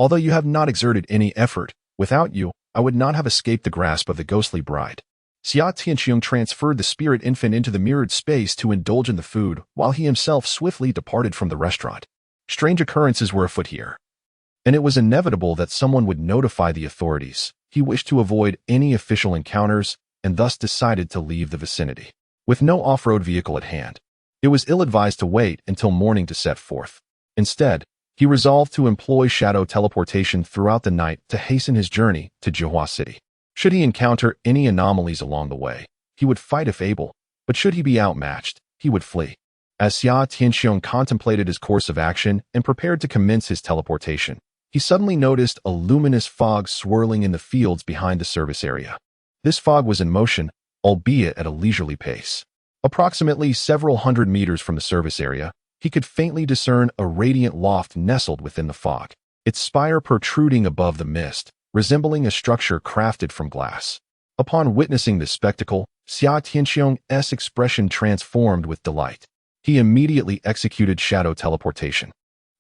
Although you have not exerted any effort, without you, I would not have escaped the grasp of the ghostly bride. Xia Tianxiong transferred the spirit infant into the mirrored space to indulge in the food, while he himself swiftly departed from the restaurant. Strange occurrences were afoot here, and it was inevitable that someone would notify the authorities. He wished to avoid any official encounters and thus decided to leave the vicinity. With no off-road vehicle at hand, it was ill-advised to wait until morning to set forth. Instead, he resolved to employ shadow teleportation throughout the night to hasten his journey to Jihua City. Should he encounter any anomalies along the way, he would fight if able, but should he be outmatched, he would flee. As Xia Tianxiong contemplated his course of action and prepared to commence his teleportation, he suddenly noticed a luminous fog swirling in the fields behind the service area. This fog was in motion, albeit at a leisurely pace. Approximately several hundred meters from the service area, he could faintly discern a radiant loft nestled within the fog, its spire protruding above the mist, resembling a structure crafted from glass. Upon witnessing this spectacle, Xia Tianxiong's expression transformed with delight. He immediately executed shadow teleportation,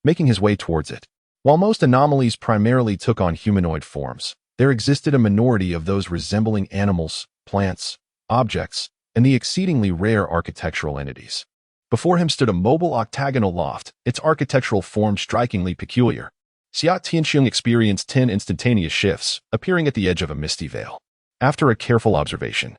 making his way towards it. While most anomalies primarily took on humanoid forms, there existed a minority of those resembling animals, plants, objects, and the exceedingly rare architectural entities. Before him stood a mobile octagonal loft, its architectural form strikingly peculiar. Xia Tianxiang experienced 10 instantaneous shifts, appearing at the edge of a misty veil. After a careful observation,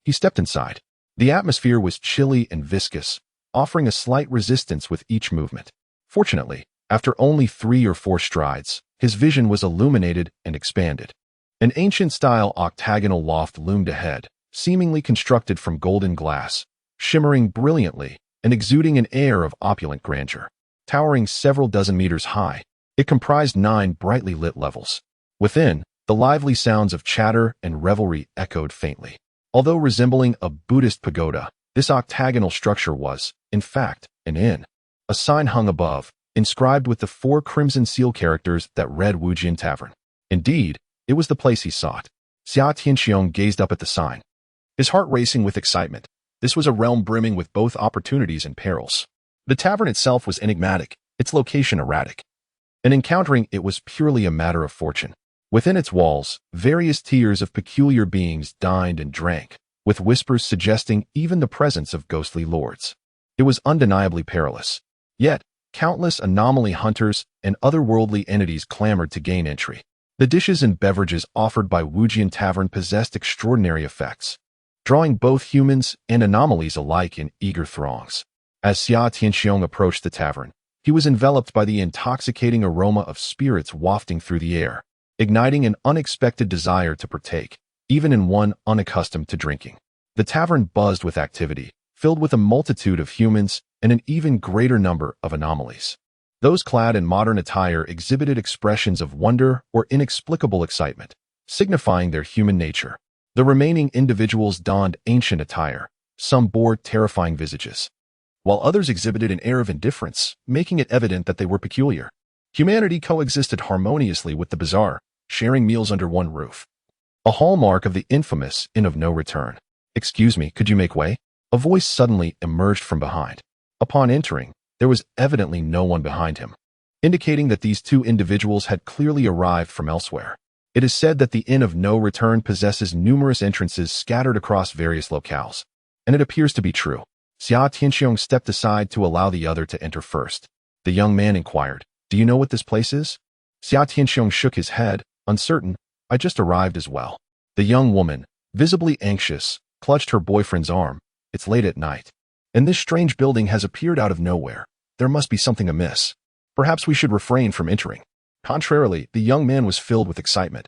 he stepped inside. The atmosphere was chilly and viscous, offering a slight resistance with each movement. Fortunately, after only 3 or 4 strides, his vision was illuminated and expanded. An ancient-style octagonal loft loomed ahead, seemingly constructed from golden glass, shimmering brilliantly and exuding an air of opulent grandeur. Towering several dozen meters high, it comprised 9 brightly lit levels. Within, the lively sounds of chatter and revelry echoed faintly. Although resembling a Buddhist pagoda, this octagonal structure was, in fact, an inn. A sign hung above, inscribed with the 4 crimson seal characters that read Wujian Tavern. Indeed, it was the place he sought. Xia Tianxiang gazed up at the sign, his heart racing with excitement. This was a realm brimming with both opportunities and perils. The tavern itself was enigmatic, its location erratic, and encountering it was purely a matter of fortune. Within its walls, various tiers of peculiar beings dined and drank, with whispers suggesting even the presence of ghostly lords. It was undeniably perilous. Yet, countless anomaly hunters and otherworldly entities clamored to gain entry. The dishes and beverages offered by Wujian Tavern possessed extraordinary effects, drawing both humans and anomalies alike in eager throngs. As Xia Tianxiang approached the tavern, he was enveloped by the intoxicating aroma of spirits wafting through the air, igniting an unexpected desire to partake, even in one unaccustomed to drinking. The tavern buzzed with activity, filled with a multitude of humans and an even greater number of anomalies. Those clad in modern attire exhibited expressions of wonder or inexplicable excitement, signifying their human nature. The remaining individuals donned ancient attire, some bore terrifying visages, while others exhibited an air of indifference, making it evident that they were peculiar. Humanity coexisted harmoniously with the bizarre, sharing meals under one roof. A hallmark of the infamous Inn of No Return. "Excuse me, could you make way?" A voice suddenly emerged from behind. Upon entering, there was evidently no one behind him, indicating that these 2 individuals had clearly arrived from elsewhere. It is said that the Inn of No Return possesses numerous entrances scattered across various locales, and it appears to be true. Xia Tianxiang stepped aside to allow the other to enter first. The young man inquired, "Do you know what this place is?" Xia Tianxiang shook his head, uncertain. "I just arrived as well." The young woman, visibly anxious, clutched her boyfriend's arm. "It's late at night, and this strange building has appeared out of nowhere. There must be something amiss. Perhaps we should refrain from entering." Contrarily, the young man was filled with excitement.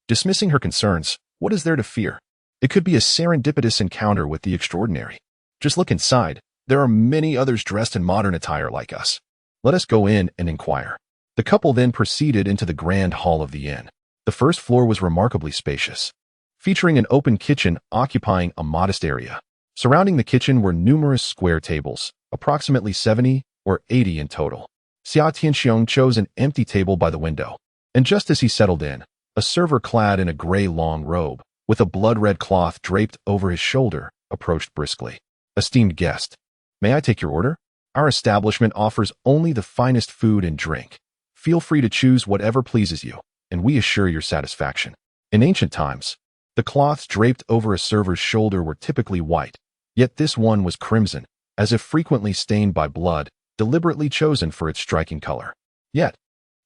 Dismissing her concerns, what is there to fear? It could be a serendipitous encounter with the extraordinary. Just look inside. There are many others dressed in modern attire like us. Let us go in and inquire. The couple then proceeded into the grand hall of the inn. The first floor was remarkably spacious, featuring an open kitchen occupying a modest area. Surrounding the kitchen were numerous square tables, approximately 70 or 80 in total. Xia Tianxiang chose an empty table by the window, and just as he settled in, a server clad in a gray long robe, with a blood-red cloth draped over his shoulder, approached briskly. "Esteemed guest, may I take your order? Our establishment offers only the finest food and drink. Feel free to choose whatever pleases you, and we assure your satisfaction." In ancient times, the cloths draped over a server's shoulder were typically white, yet this one was crimson, as if frequently stained by blood, deliberately chosen for its striking color. Yet,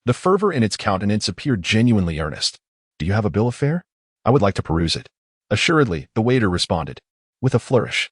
the fervor in its countenance appeared genuinely earnest. "Do you have a bill of fare? I would like to peruse it." "Assuredly," the waiter responded, with a flourish.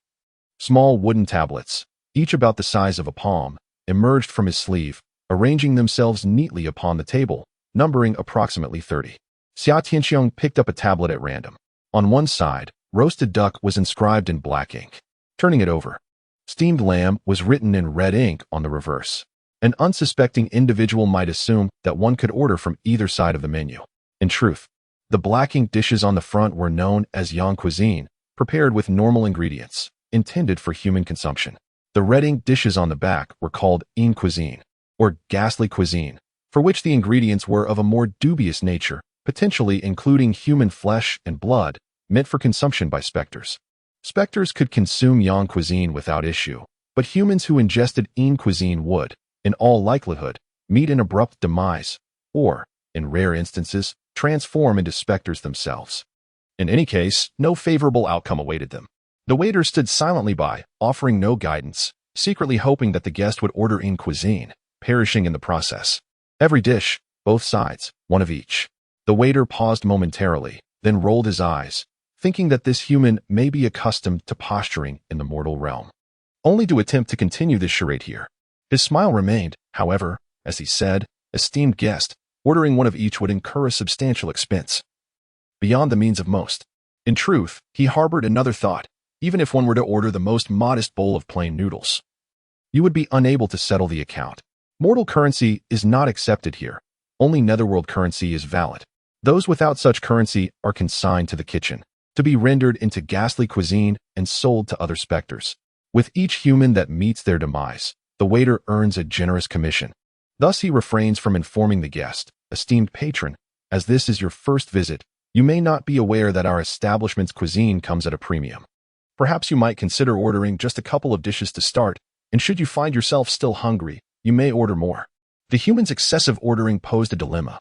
Small wooden tablets, each about the size of a palm, emerged from his sleeve, arranging themselves neatly upon the table, numbering approximately 30. Xia Tianxiang picked up a tablet at random. On one side, roasted duck was inscribed in black ink. Turning it over, steamed lamb was written in red ink on the reverse. An unsuspecting individual might assume that one could order from either side of the menu. In truth, the black ink dishes on the front were known as yang cuisine, prepared with normal ingredients, intended for human consumption. The red ink dishes on the back were called yin cuisine, or ghastly cuisine, for which the ingredients were of a more dubious nature, potentially including human flesh and blood, meant for consumption by specters. Specters could consume yang cuisine without issue, but humans who ingested yin cuisine would, in all likelihood, meet an abrupt demise, or, in rare instances, transform into specters themselves. In any case, no favorable outcome awaited them. The waiter stood silently by, offering no guidance, secretly hoping that the guest would order in cuisine, perishing in the process. Every dish, both sides, one of each. The waiter paused momentarily, then rolled his eyes, thinking that this human may be accustomed to posturing in the mortal realm, only to attempt to continue this charade here. His smile remained, however, as he said, "Esteemed guest, ordering one of each would incur a substantial expense, beyond the means of most." In truth, he harbored another thought. Even if one were to order the most modest bowl of plain noodles, you would be unable to settle the account. Mortal currency is not accepted here. Only netherworld currency is valid. Those without such currency are consigned to the kitchen, to be rendered into ghastly cuisine and sold to other specters. With each human that meets their demise, the waiter earns a generous commission. Thus he refrains from informing the guest, "Esteemed patron, as this is your first visit, you may not be aware that our establishment's cuisine comes at a premium. Perhaps you might consider ordering just a couple of dishes to start, and should you find yourself still hungry, you may order more." The human's excessive ordering posed a dilemma.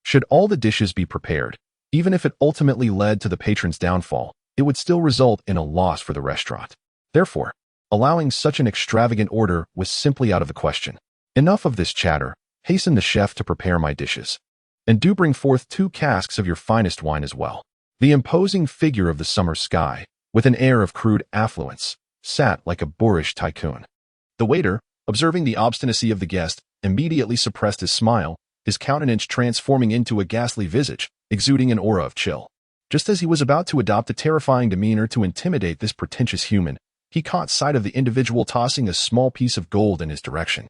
Should all the dishes be prepared, even if it ultimately led to the patron's downfall, it would still result in a loss for the restaurant. Therefore, allowing such an extravagant order was simply out of the question. Enough of this chatter. Hasten the chef to prepare my dishes. And do bring forth 2 casks of your finest wine as well. The imposing figure of the summer sky, with an air of crude affluence, sat like a boorish tycoon. The waiter, observing the obstinacy of the guest, immediately suppressed his smile, his countenance transforming into a ghastly visage, exuding an aura of chill. Just as he was about to adopt a terrifying demeanor to intimidate this pretentious human, he caught sight of the individual tossing a small piece of gold in his direction.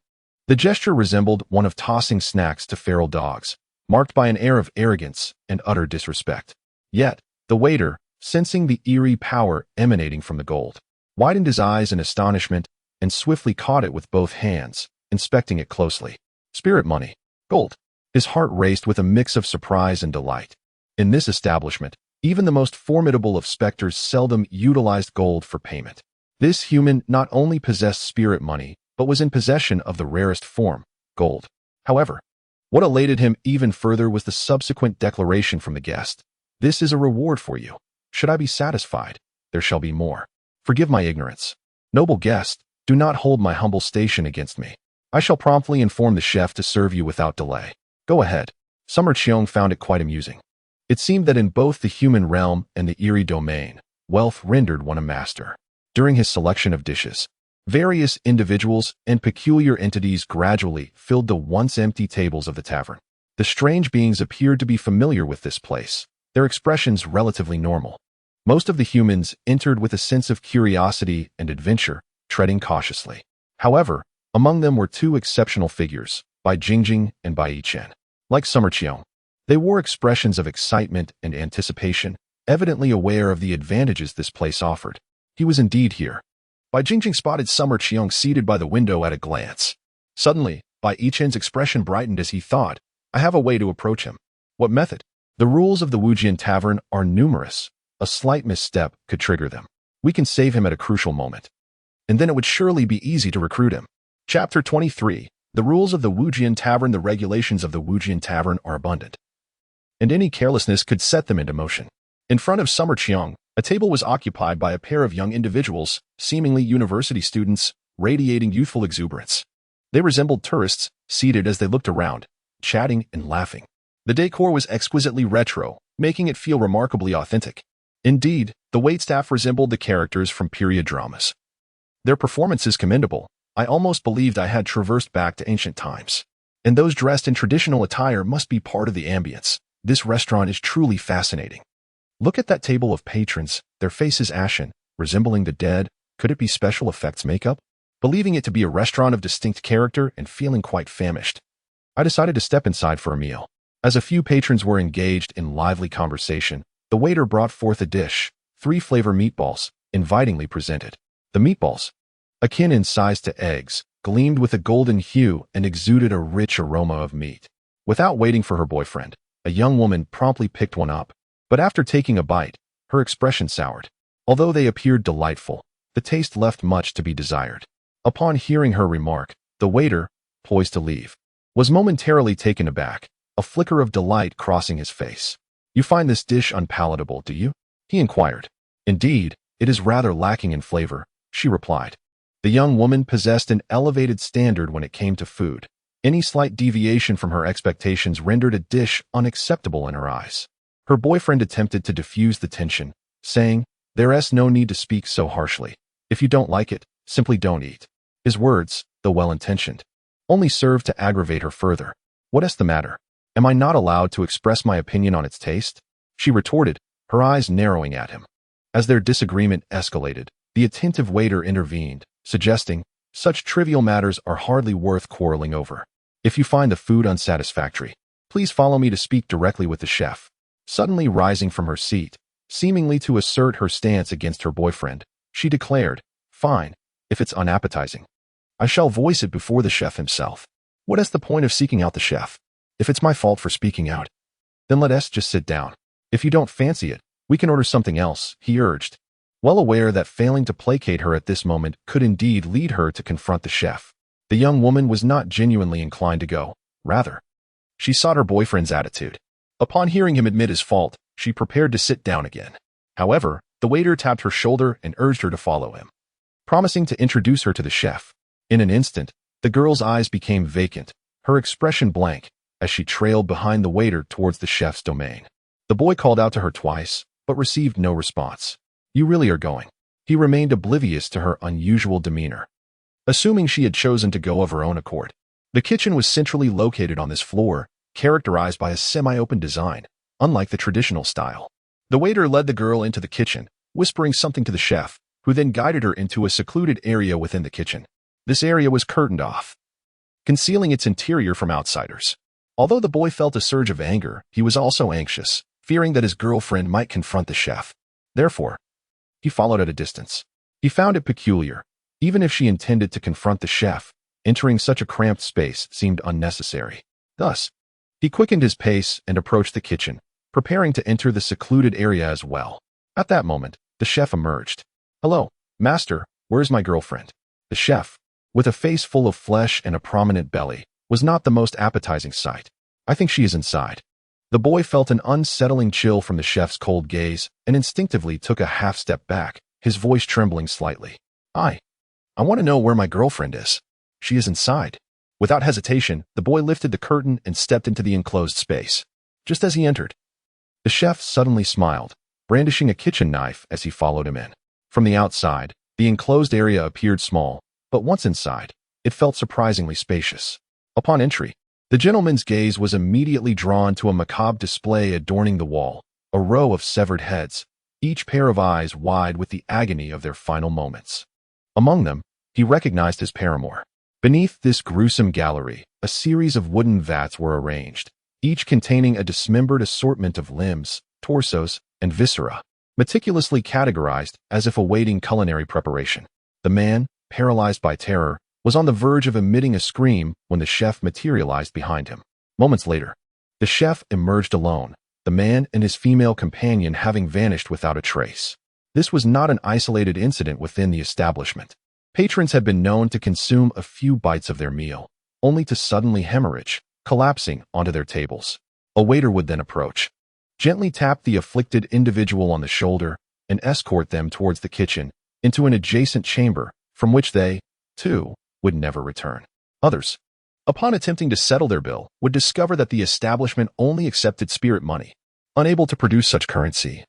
The gesture resembled one of tossing snacks to feral dogs, marked by an air of arrogance and utter disrespect. Yet, the waiter, sensing the eerie power emanating from the gold, widened his eyes in astonishment and swiftly caught it with both hands, inspecting it closely. Spirit money. Gold. His heart raced with a mix of surprise and delight. In this establishment, even the most formidable of specters seldom utilized gold for payment. This human not only possessed spirit money, but was in possession of the rarest form, gold. However, what elated him even further was the subsequent declaration from the guest. "This is a reward for you. Should I be satisfied, there shall be more. Forgive my ignorance. Noble guest, do not hold my humble station against me. I shall promptly inform the chef to serve you without delay. Go ahead." Summer Cheong found it quite amusing. It seemed that in both the human realm and the eerie domain, wealth rendered one a master. During his selection of dishes, various individuals and peculiar entities gradually filled the once empty tables of the tavern. The strange beings appeared to be familiar with this place, their expressions relatively normal. Most of the humans entered with a sense of curiosity and adventure, treading cautiously. However, among them were 2 exceptional figures, Bai Jingjing and Bai Yichen. Like Summer Cheong, they wore expressions of excitement and anticipation, evidently aware of the advantages this place offered. He was indeed here. Bai Jingjing spotted Summer Cheong seated by the window at a glance. Suddenly, Bai Yichen's expression brightened as he thought, "I have a way to approach him." What method? The rules of the Wujian Tavern are numerous. A slight misstep could trigger them. We can save him at a crucial moment. And then it would surely be easy to recruit him. Chapter 23. The rules of the Wujian Tavern. The regulations of the Wujian Tavern are abundant, and any carelessness could set them into motion. In front of Summer Cheong, a table was occupied by a pair of young individuals, seemingly university students, radiating youthful exuberance. They resembled tourists, seated as they looked around, chatting and laughing. The decor was exquisitely retro, making it feel remarkably authentic. Indeed, the waitstaff resembled the characters from period dramas. Their performances commendable. I almost believed I had traversed back to ancient times. And those dressed in traditional attire must be part of the ambience. This restaurant is truly fascinating. Look at that table of patrons, their faces ashen, resembling the dead. Could it be special effects makeup? Believing it to be a restaurant of distinct character and feeling quite famished, I decided to step inside for a meal. As a few patrons were engaged in lively conversation, the waiter brought forth a dish, 3 flavor meatballs, invitingly presented. The meatballs, akin in size to eggs, gleamed with a golden hue and exuded a rich aroma of meat. Without waiting for her boyfriend, a young woman promptly picked one up. But after taking a bite, her expression soured. Although they appeared delightful, the taste left much to be desired. Upon hearing her remark, the waiter, poised to leave, was momentarily taken aback, a flicker of delight crossing his face. "You find this dish unpalatable, do you?" he inquired. Indeed, it is rather lacking in flavor, she replied. The young woman possessed an elevated standard when it came to food. Any slight deviation from her expectations rendered a dish unacceptable in her eyes. Her boyfriend attempted to diffuse the tension, saying, "There's no need to speak so harshly. If you don't like it, simply don't eat." His words, though well-intentioned, only served to aggravate her further. "What's the matter? Am I not allowed to express my opinion on its taste?" she retorted, her eyes narrowing at him. As their disagreement escalated, the attentive waiter intervened, suggesting, "Such trivial matters are hardly worth quarreling over. If you find the food unsatisfactory, please follow me to speak directly with the chef." Suddenly rising from her seat, seemingly to assert her stance against her boyfriend, she declared, "Fine, if it's unappetizing. I shall voice it before the chef himself. What is the point of seeking out the chef? If it's my fault for speaking out, then let us just sit down. If you don't fancy it, we can order something else," he urged, well aware that failing to placate her at this moment could indeed lead her to confront the chef. The young woman was not genuinely inclined to go. Rather, she sought her boyfriend's attitude. Upon hearing him admit his fault, she prepared to sit down again. However, the waiter tapped her shoulder and urged her to follow him, promising to introduce her to the chef. In an instant, the girl's eyes became vacant, her expression blank, as she trailed behind the waiter towards the chef's domain. The boy called out to her twice, but received no response. "You really are going?" He remained oblivious to her unusual demeanor, assuming she had chosen to go of her own accord. The kitchen was centrally located on this floor, characterized by a semi-open design, unlike the traditional style. The waiter led the girl into the kitchen, whispering something to the chef, who then guided her into a secluded area within the kitchen. This area was curtained off, concealing its interior from outsiders. Although the boy felt a surge of anger, he was also anxious, fearing that his girlfriend might confront the chef. Therefore, he followed at a distance. He found it peculiar. Even if she intended to confront the chef, entering such a cramped space seemed unnecessary. Thus, he quickened his pace and approached the kitchen, preparing to enter the secluded area as well. At that moment, the chef emerged. "Hello, master, where's my girlfriend?" The chef, with a face full of flesh and a prominent belly, was not the most appetizing sight. "I think she is inside." The boy felt an unsettling chill from the chef's cold gaze and instinctively took a half-step back, his voice trembling slightly. I want to know where my girlfriend is." "She is inside." Without hesitation, the boy lifted the curtain and stepped into the enclosed space. Just as he entered, the chef suddenly smiled, brandishing a kitchen knife as he followed him in. From the outside, the enclosed area appeared small, but once inside, it felt surprisingly spacious. Upon entry, the gentleman's gaze was immediately drawn to a macabre display adorning the wall, a row of severed heads, each pair of eyes wide with the agony of their final moments. Among them, he recognized his paramour. Beneath this gruesome gallery, a series of wooden vats were arranged, each containing a dismembered assortment of limbs, torsos, and viscera, meticulously categorized as if awaiting culinary preparation. The man, paralyzed by terror, was on the verge of emitting a scream when the chef materialized behind him. Moments later, the chef emerged alone, the man and his female companion having vanished without a trace. This was not an isolated incident within the establishment. Patrons had been known to consume a few bites of their meal, only to suddenly hemorrhage, collapsing onto their tables. A waiter would then approach, gently tap the afflicted individual on the shoulder, and escort them towards the kitchen, into an adjacent chamber, from which they, too, would never return. Others, upon attempting to settle their bill, would discover that the establishment only accepted spirit money. Unable to produce such currency,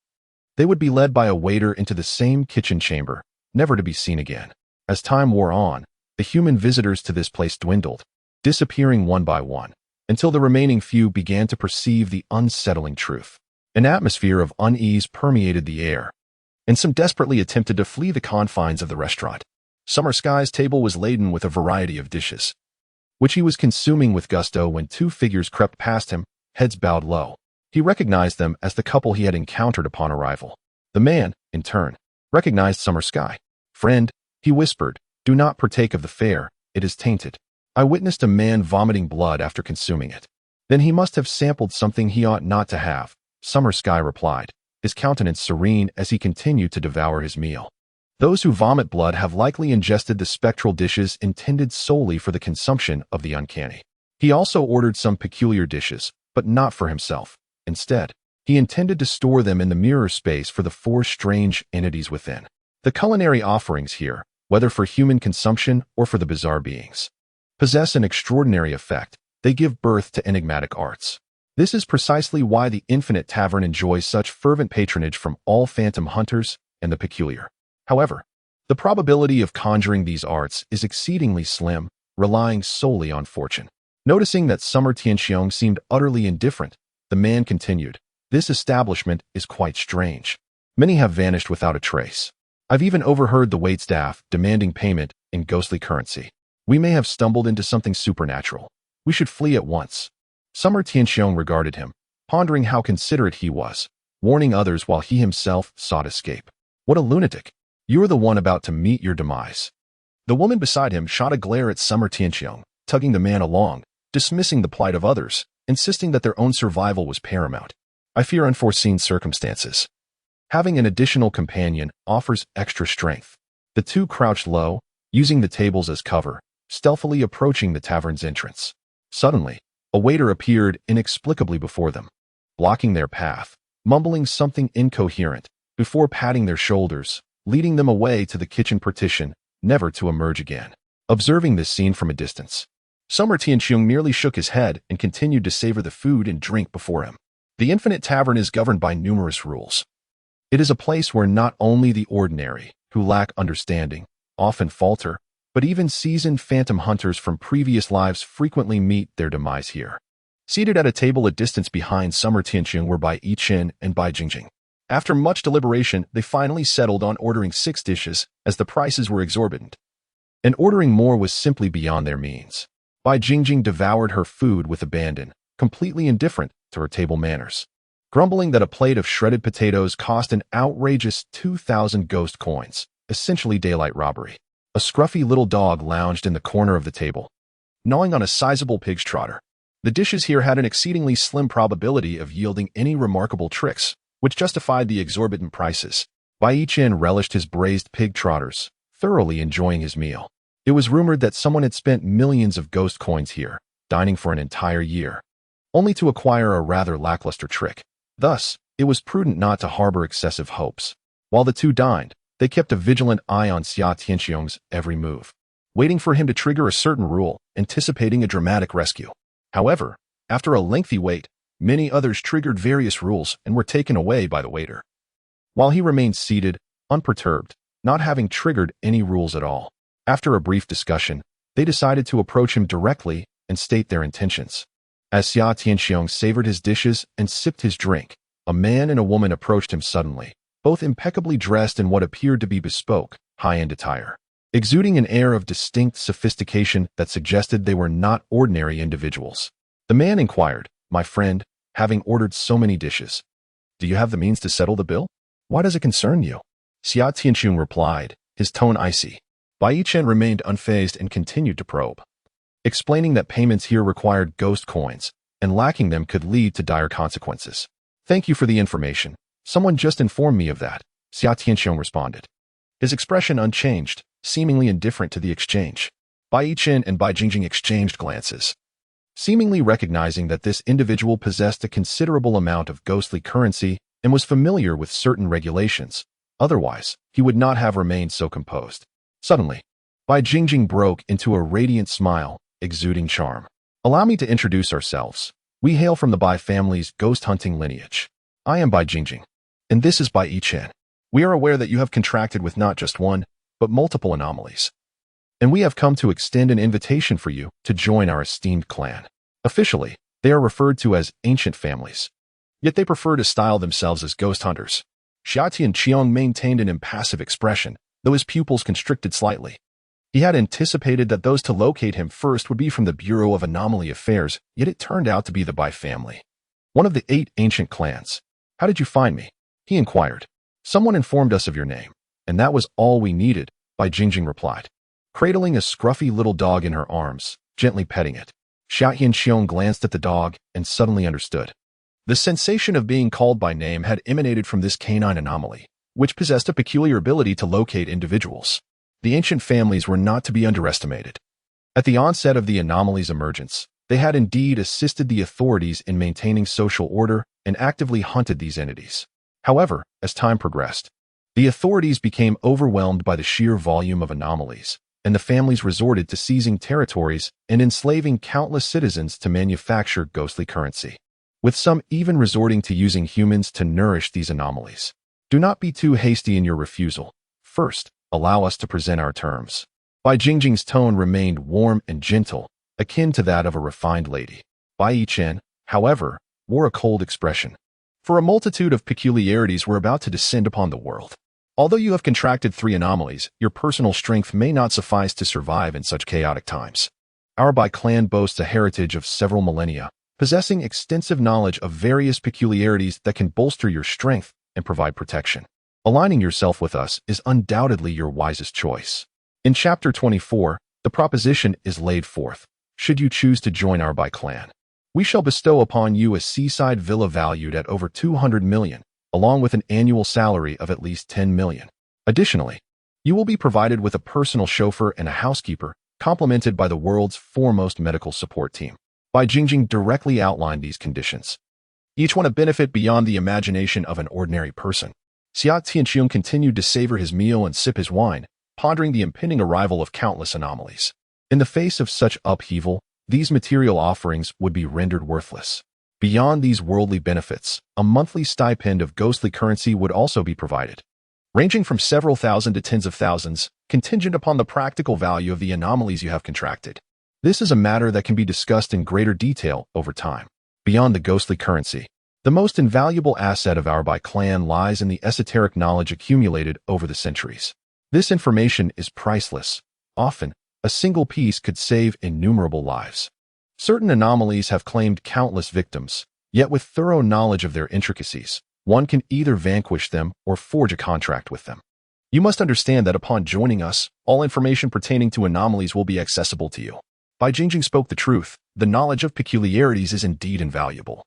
they would be led by a waiter into the same kitchen chamber, never to be seen again. As time wore on, the human visitors to this place dwindled, disappearing one by one, until the remaining few began to perceive the unsettling truth. An atmosphere of unease permeated the air, and some desperately attempted to flee the confines of the restaurant. Summer Sky's table was laden with a variety of dishes, which he was consuming with gusto when two figures crept past him, heads bowed low. He recognized them as the couple he had encountered upon arrival. The man, in turn, recognized Summer Sky. "Friend," he whispered, "do not partake of the fare, it is tainted." "I witnessed a man vomiting blood after consuming it." "Then he must have sampled something he ought not to have," Summer Sky replied, his countenance serene as he continued to devour his meal. "Those who vomit blood have likely ingested the spectral dishes intended solely for the consumption of the uncanny." He also ordered some peculiar dishes, but not for himself. Instead, He intended to store them in the mirror space for the four strange entities within. The culinary offerings here, whether for human consumption or for the bizarre beings, possess an extraordinary effect. They give birth to enigmatic arts. This is precisely why the Infinite Tavern enjoys such fervent patronage from all phantom hunters and the peculiar. However, the probability of conjuring these arts is exceedingly slim, relying solely on fortune. Noticing that Summer Tianxiong seemed utterly indifferent, the man continued, "This establishment is quite strange. Many have vanished without a trace. I've even overheard the waitstaff demanding payment in ghostly currency. We may have stumbled into something supernatural. We should flee at once." Summer Tianxiong regarded him, pondering how considerate he was, warning others while he himself sought escape. What a lunatic! You are the one about to meet your demise. The woman beside him shot a glare at Summer Tianxiong, tugging the man along, dismissing the plight of others, insisting that their own survival was paramount. "I fear unforeseen circumstances. Having an additional companion offers extra strength." The two crouched low, using the tables as cover, stealthily approaching the tavern's entrance. Suddenly, a waiter appeared inexplicably before them, blocking their path, mumbling something incoherent, before patting their shoulders, leading them away to the kitchen partition, never to emerge again. Observing this scene from a distance, Summer Tianxiong merely shook his head and continued to savor the food and drink before him. The Infinite Tavern is governed by numerous rules. It is a place where not only the ordinary, who lack understanding, often falter, but even seasoned phantom hunters from previous lives frequently meet their demise here. Seated at a table a distance behind Summer Tianxiong were Bai Yichen and Bai Jingjing. After much deliberation, they finally settled on ordering 6 dishes, as the prices were exorbitant. And ordering more was simply beyond their means. Bai Jingjing devoured her food with abandon, completely indifferent to her table manners, grumbling that a plate of shredded potatoes cost an outrageous 2,000 ghost coins, essentially daylight robbery. A scruffy little dog lounged in the corner of the table, gnawing on a sizable pig's trotter. The dishes here had an exceedingly slim probability of yielding any remarkable tricks, which justified the exorbitant prices. Bai Yichen relished his braised pig trotters, thoroughly enjoying his meal. It was rumored that someone had spent millions of ghost coins here, dining for an entire year, only to acquire a rather lackluster trick. Thus, it was prudent not to harbor excessive hopes. While the two dined, they kept a vigilant eye on Xia Tianxiong's every move, waiting for him to trigger a certain rule, anticipating a dramatic rescue. However, after a lengthy wait, many others triggered various rules and were taken away by the waiter, while he remained seated, unperturbed, not having triggered any rules at all. After a brief discussion, they decided to approach him directly and state their intentions. As Xia Tianxiong savored his dishes and sipped his drink, a man and a woman approached him suddenly, both impeccably dressed in what appeared to be bespoke, high-end attire, exuding an air of distinct sophistication that suggested they were not ordinary individuals. The man inquired, "My friend, having ordered so many dishes, do you have the means to settle the bill? Why does it concern you?" Xia Tianxiong replied, his tone icy. Bai Yichen remained unfazed and continued to probe, explaining that payments here required ghost coins, and lacking them could lead to dire consequences. "Thank you for the information. Someone just informed me of that," Xia Tianxiong responded, his expression unchanged, seemingly indifferent to the exchange. Bai Yichen and Bai Jingjing exchanged glances, seemingly recognizing that this individual possessed a considerable amount of ghostly currency and was familiar with certain regulations. Otherwise, he would not have remained so composed. Suddenly, Bai Jingjing broke into a radiant smile, exuding charm. "Allow me to introduce ourselves. We hail from the Bai family's ghost-hunting lineage. I am Bai Jingjing, and this is Bai Yichen. We are aware that you have contracted with not just one, but multiple anomalies, and we have come to extend an invitation for you to join our esteemed clan. Officially, they are referred to as ancient families, yet they prefer to style themselves as ghost hunters." Xia Tianxiong maintained an impassive expression, though his pupils constricted slightly. He had anticipated that those to locate him first would be from the Bureau of Anomaly Affairs, yet it turned out to be the Bai family, one of the 8 ancient clans. "How did you find me?" he inquired. "Someone informed us of your name, and that was all we needed," Bai Jingjing replied, cradling a scruffy little dog in her arms, gently petting it. Xia Tianxiong glanced at the dog and suddenly understood. The sensation of being called by name had emanated from this canine anomaly, which possessed a peculiar ability to locate individuals. The ancient families were not to be underestimated. At the onset of the anomaly's emergence, they had indeed assisted the authorities in maintaining social order and actively hunted these entities. However, as time progressed, the authorities became overwhelmed by the sheer volume of anomalies, and the families resorted to seizing territories and enslaving countless citizens to manufacture ghostly currency, with some even resorting to using humans to nourish these anomalies. Do not be too hasty in your refusal. First, allow us to present our terms. Bai Jingjing's tone remained warm and gentle, akin to that of a refined lady. Bai Yichen, however, wore a cold expression. For a multitude of peculiarities were about to descend upon the world. Although you have contracted 3 anomalies, your personal strength may not suffice to survive in such chaotic times. Our Bai clan boasts a heritage of several millennia, possessing extensive knowledge of various peculiarities that can bolster your strength and provide protection. Aligning yourself with us is undoubtedly your wisest choice. In Chapter 24, the proposition is laid forth. Should you choose to join our Bai clan, we shall bestow upon you a seaside villa valued at over 200 million, along with an annual salary of at least 10 million. Additionally, you will be provided with a personal chauffeur and a housekeeper, complemented by the world's foremost medical support team. Bai Jingjing directly outlined these conditions, each one a benefit beyond the imagination of an ordinary person. Xia Tianxiong continued to savor his meal and sip his wine, pondering the impending arrival of countless anomalies. In the face of such upheaval, these material offerings would be rendered worthless. Beyond these worldly benefits, a monthly stipend of ghostly currency would also be provided, ranging from several thousand to tens of thousands, contingent upon the practical value of the anomalies you have contracted. This is a matter that can be discussed in greater detail over time. Beyond the ghostly currency, the most invaluable asset of our Bai clan lies in the esoteric knowledge accumulated over the centuries. This information is priceless. Often, a single piece could save innumerable lives. Certain anomalies have claimed countless victims, yet with thorough knowledge of their intricacies, one can either vanquish them or forge a contract with them. You must understand that upon joining us, all information pertaining to anomalies will be accessible to you. Bai Jingjing spoke the truth. The knowledge of peculiarities is indeed invaluable.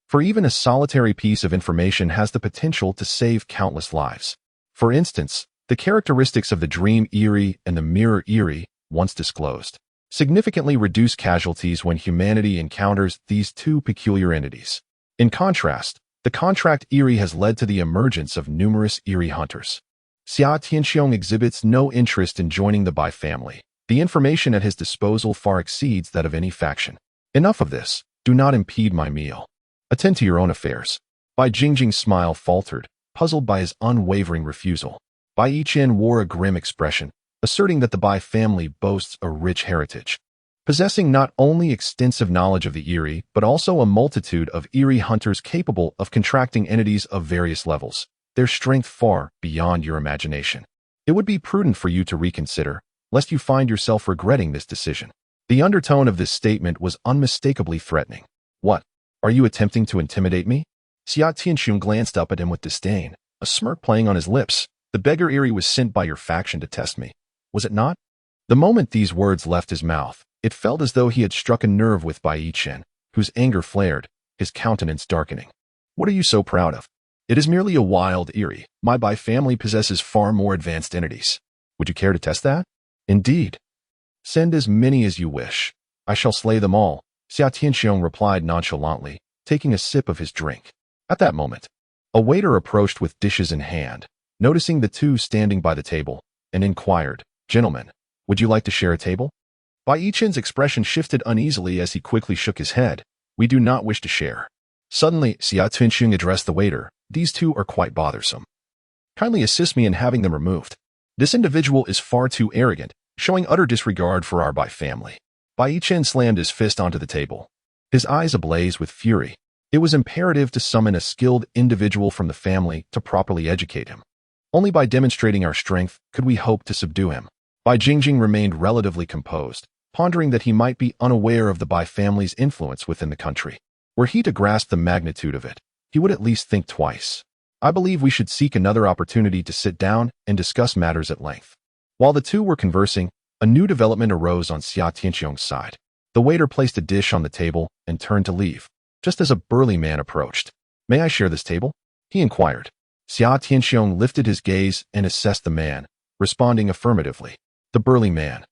For even a solitary piece of information has the potential to save countless lives. For instance, the characteristics of the dream eerie and the mirror eerie, once disclosed, significantly reduce casualties when humanity encounters these two peculiar entities. In contrast, the contract eerie has led to the emergence of numerous eerie hunters. Xia Tianxiong exhibits no interest in joining the Bai family. The information at his disposal far exceeds that of any faction. Enough of this. Do not impede my meal. Attend to your own affairs. Bai Jingjing's smile faltered, puzzled by his unwavering refusal. Bai Yichen wore a grim expression, asserting that the Bai family boasts a rich heritage, possessing not only extensive knowledge of the eerie, but also a multitude of eerie hunters capable of contracting entities of various levels, their strength far beyond your imagination. It would be prudent for you to reconsider, lest you find yourself regretting this decision. The undertone of this statement was unmistakably threatening. What? Are you attempting to intimidate me? Xia Tianxiong glanced up at him with disdain, a smirk playing on his lips. The beggar eerie was sent by your faction to test me, was it not? The moment these words left his mouth, it felt as though he had struck a nerve with Bai Yichen, whose anger flared, his countenance darkening. What are you so proud of? It is merely a wild eerie. My Bai family possesses far more advanced entities. Would you care to test that? Indeed. Send as many as you wish. I shall slay them all, Xia Tianxiong replied nonchalantly, taking a sip of his drink. At that moment, a waiter approached with dishes in hand, noticing the two standing by the table, and inquired, "Gentlemen, would you like to share a table?" Bai Yichen's expression shifted uneasily as he quickly shook his head. "We do not wish to share." Suddenly, Xia Tianxiong addressed the waiter. "These two are quite bothersome. Kindly assist me in having them removed. This individual is far too arrogant, showing utter disregard for our Bai family." Bai Yichen slammed his fist onto the table, his eyes ablaze with fury. It was imperative to summon a skilled individual from the family to properly educate him. Only by demonstrating our strength could we hope to subdue him. Bai Jingjing remained relatively composed, pondering that he might be unaware of the Bai family's influence within the country. Were he to grasp the magnitude of it, he would at least think twice. I believe we should seek another opportunity to sit down and discuss matters at length. While the two were conversing, a new development arose on Xia Tianxiong's side. The waiter placed a dish on the table and turned to leave, just as a burly man approached. "May I share this table?" he inquired. Xia Tianxiong lifted his gaze and assessed the man, responding affirmatively. The burly man,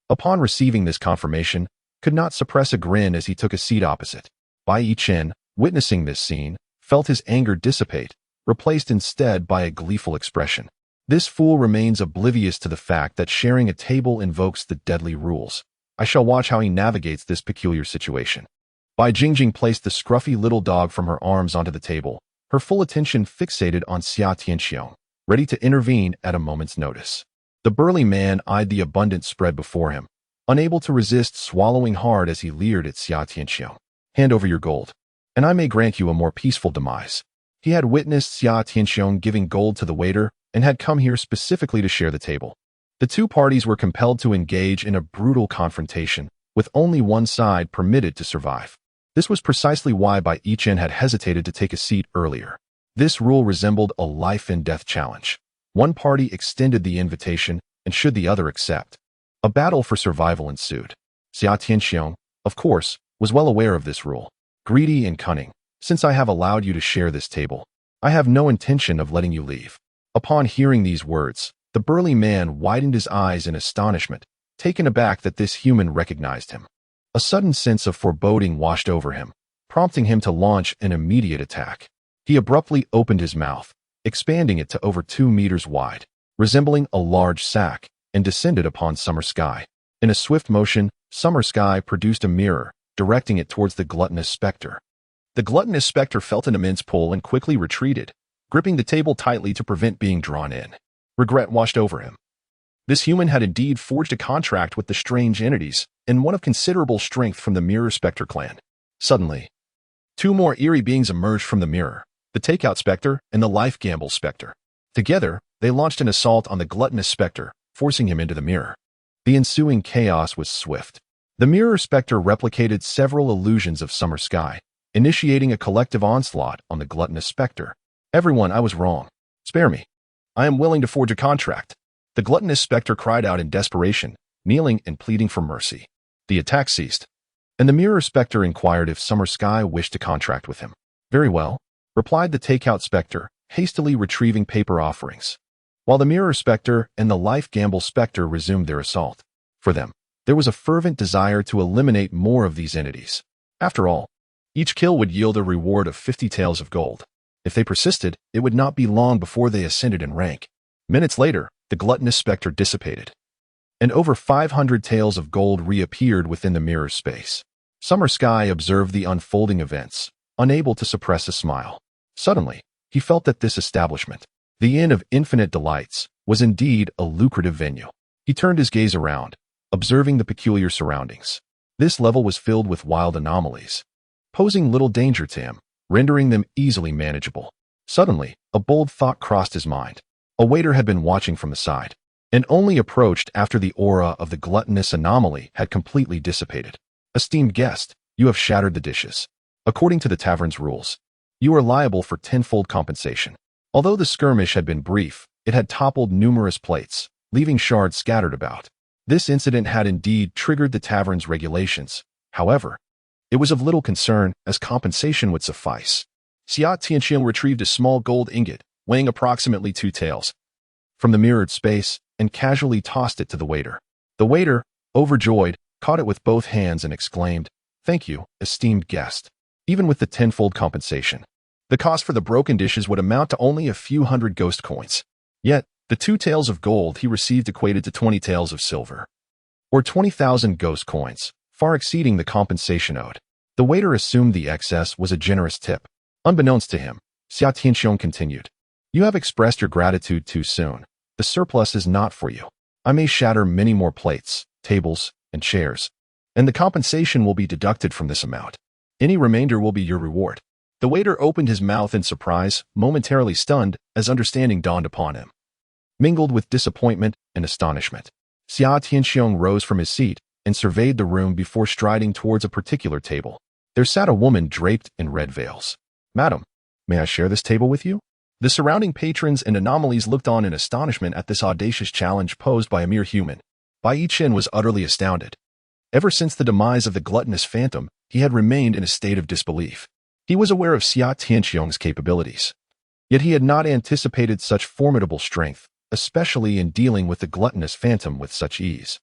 upon receiving this confirmation, could not suppress a grin as he took a seat opposite. Bai Yichen, witnessing this scene, felt his anger dissipate, replaced instead by a gleeful expression. This fool remains oblivious to the fact that sharing a table invokes the deadly rules. I shall watch how he navigates this peculiar situation. Bai Jingjing placed the scruffy little dog from her arms onto the table, her full attention fixated on Xia Tianxiong, ready to intervene at a moment's notice. The burly man eyed the abundant spread before him, unable to resist swallowing hard as he leered at Xia Tianxiong. Hand over your gold, and I may grant you a more peaceful demise. He had witnessed Xia Tianxiong giving gold to the waiter and had come here specifically to share the table. The two parties were compelled to engage in a brutal confrontation, with only one side permitted to survive. This was precisely why Bai Yichen had hesitated to take a seat earlier. This rule resembled a life-and-death challenge. One party extended the invitation, and should the other accept? A battle for survival ensued. Xia Tianxiong, of course, was well aware of this rule. Greedy and cunning, since I have allowed you to share this table, I have no intention of letting you leave. Upon hearing these words, the burly man widened his eyes in astonishment, taken aback that this human recognized him. A sudden sense of foreboding washed over him, prompting him to launch an immediate attack. He abruptly opened his mouth, expanding it to over 2 meters wide, resembling a large sack, and descended upon Summer Sky. In a swift motion, Summer Sky produced a mirror, directing it towards the gluttonous specter. The gluttonous specter felt an immense pull and quickly retreated, gripping the table tightly to prevent being drawn in. Regret washed over him. This human had indeed forged a contract with the strange entities, and one of considerable strength from the Mirror Spectre clan. Suddenly, 2 more eerie beings emerged from the mirror, the Takeout Spectre and the Life Gamble Spectre. Together, they launched an assault on the gluttonous specter, forcing him into the mirror. The ensuing chaos was swift. The Mirror Spectre replicated several illusions of Summer Sky, initiating a collective onslaught on the gluttonous specter. Everyone, I was wrong. Spare me. I am willing to forge a contract. The gluttonous specter cried out in desperation, kneeling and pleading for mercy. The attack ceased, and the Mirror Spectre inquired if Summer Sky wished to contract with him. Very well, replied the Takeout Spectre, hastily retrieving paper offerings, while the Mirror Spectre and the Life Gamble Spectre resumed their assault. For them, there was a fervent desire to eliminate more of these entities. After all, each kill would yield a reward of 50 taels of gold. If they persisted, it would not be long before they ascended in rank. Minutes later, the gluttonous specter dissipated, and over 500 taels of gold reappeared within the mirror's space. Summer Sky observed the unfolding events, unable to suppress a smile. Suddenly, he felt that this establishment, the Inn of Infinite Delights, was indeed a lucrative venue. He turned his gaze around, observing the peculiar surroundings. This level was filled with wild anomalies, posing little danger to him, rendering them easily manageable. Suddenly, a bold thought crossed his mind. A waiter had been watching from the side, and only approached after the aura of the gluttonous anomaly had completely dissipated. Esteemed guest, you have shattered the dishes. According to the tavern's rules, you are liable for tenfold compensation. Although the skirmish had been brief, it had toppled numerous plates, leaving shards scattered about. This incident had indeed triggered the tavern's regulations. However, it was of little concern, as compensation would suffice. Xia Tianxiong retrieved a small gold ingot, weighing approximately 2 taels, from the mirrored space, and casually tossed it to the waiter. The waiter, overjoyed, caught it with both hands and exclaimed, "Thank you, esteemed guest." Even with the tenfold compensation, the cost for the broken dishes would amount to only a few hundred ghost coins. Yet, the 2 taels of gold he received equated to 20 taels of silver, or 20,000 ghost coins, far exceeding the compensation owed. The waiter assumed the excess was a generous tip. Unbeknownst to him, Xia Tianxiong continued, "You have expressed your gratitude too soon. The surplus is not for you. I may shatter many more plates, tables, and chairs, and the compensation will be deducted from this amount. Any remainder will be your reward." The waiter opened his mouth in surprise, momentarily stunned, as understanding dawned upon him, mingled with disappointment and astonishment. Xia Tianxiong rose from his seat and surveyed the room before striding towards a particular table. There sat a woman draped in red veils. "Madam, may I share this table with you?" The surrounding patrons and anomalies looked on in astonishment at this audacious challenge posed by a mere human. Bai Yichen was utterly astounded. Ever since the demise of the gluttonous phantom, he had remained in a state of disbelief. He was aware of Xia Tianxiong's capabilities, yet he had not anticipated such formidable strength, especially in dealing with the gluttonous phantom with such ease.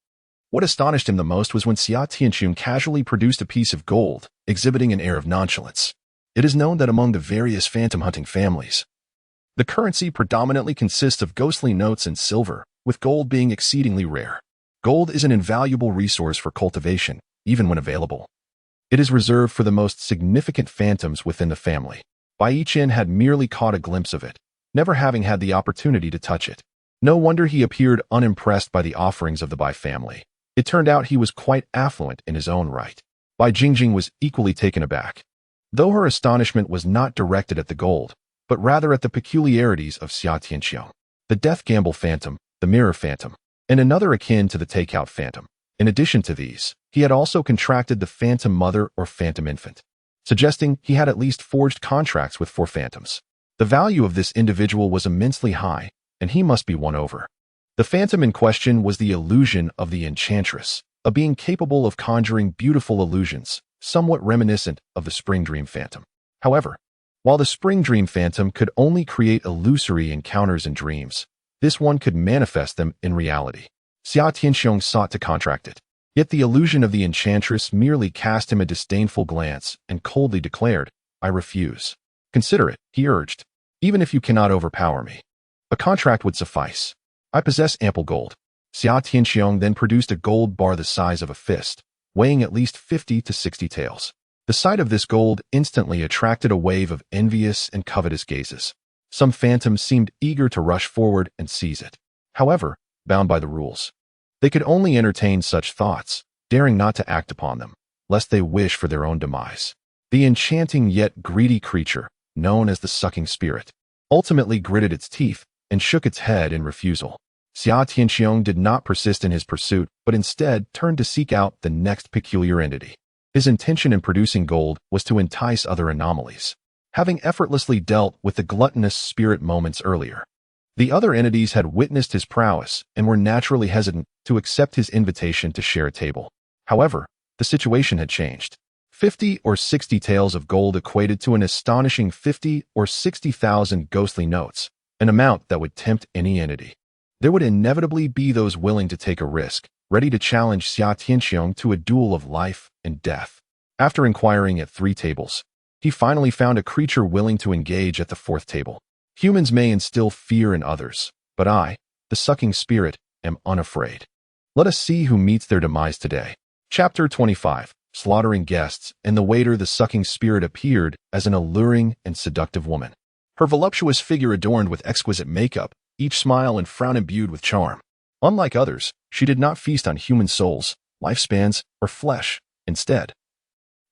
What astonished him the most was when Xia Tianxiong casually produced a piece of gold, exhibiting an air of nonchalance. It is known that among the various phantom hunting families, the currency predominantly consists of ghostly notes and silver, with gold being exceedingly rare. Gold is an invaluable resource for cultivation, even when available. It is reserved for the most significant phantoms within the family. Bai Chen had merely caught a glimpse of it, never having had the opportunity to touch it. No wonder he appeared unimpressed by the offerings of the Bai family. It turned out he was quite affluent in his own right. Bai Jingjing was equally taken aback, though her astonishment was not directed at the gold, but rather at the peculiarities of Xia Tianqiang, the death gamble phantom, the mirror phantom, and another akin to the takeout phantom. In addition to these, he had also contracted the phantom mother or phantom infant, suggesting he had at least forged contracts with 4 phantoms. The value of this individual was immensely high, and he must be won over. The phantom in question was the illusion of the enchantress, a being capable of conjuring beautiful illusions, somewhat reminiscent of the spring dream phantom. However, while the spring dream phantom could only create illusory encounters and dreams, this one could manifest them in reality. Xia Tianxiong sought to contract it, yet the illusion of the enchantress merely cast him a disdainful glance and coldly declared, "I refuse." "Consider it," he urged, "even if you cannot overpower me. A contract would suffice. I possess ample gold." Xia Tianxiong then produced a gold bar the size of a fist, weighing at least 50 to 60 taels. The sight of this gold instantly attracted a wave of envious and covetous gazes. Some phantoms seemed eager to rush forward and seize it. However, bound by the rules, they could only entertain such thoughts, daring not to act upon them, lest they wish for their own demise. The enchanting yet greedy creature, known as the sucking spirit, ultimately gritted its teeth and shook its head in refusal. Xia Tianxiong did not persist in his pursuit, but instead turned to seek out the next peculiar entity. His intention in producing gold was to entice other anomalies, having effortlessly dealt with the gluttonous spirit moments earlier. The other entities had witnessed his prowess and were naturally hesitant to accept his invitation to share a table. However, the situation had changed. 50 or 60 taels of gold equated to an astonishing 50 or 60,000 ghostly notes, an amount that would tempt any entity. There would inevitably be those willing to take a risk, ready to challenge Xia Tianxiong to a duel of life and death. After inquiring at 3 tables, he finally found a creature willing to engage at the 4th table. Humans may instill fear in others, but I, the sucking spirit, am unafraid. Let us see who meets their demise today. Chapter 25. Slaughtering Guests, and the waiter the sucking spirit appeared as an alluring and seductive woman. Her voluptuous figure adorned with exquisite makeup, each smile and frown imbued with charm. Unlike others, she did not feast on human souls, lifespans, or flesh. Instead,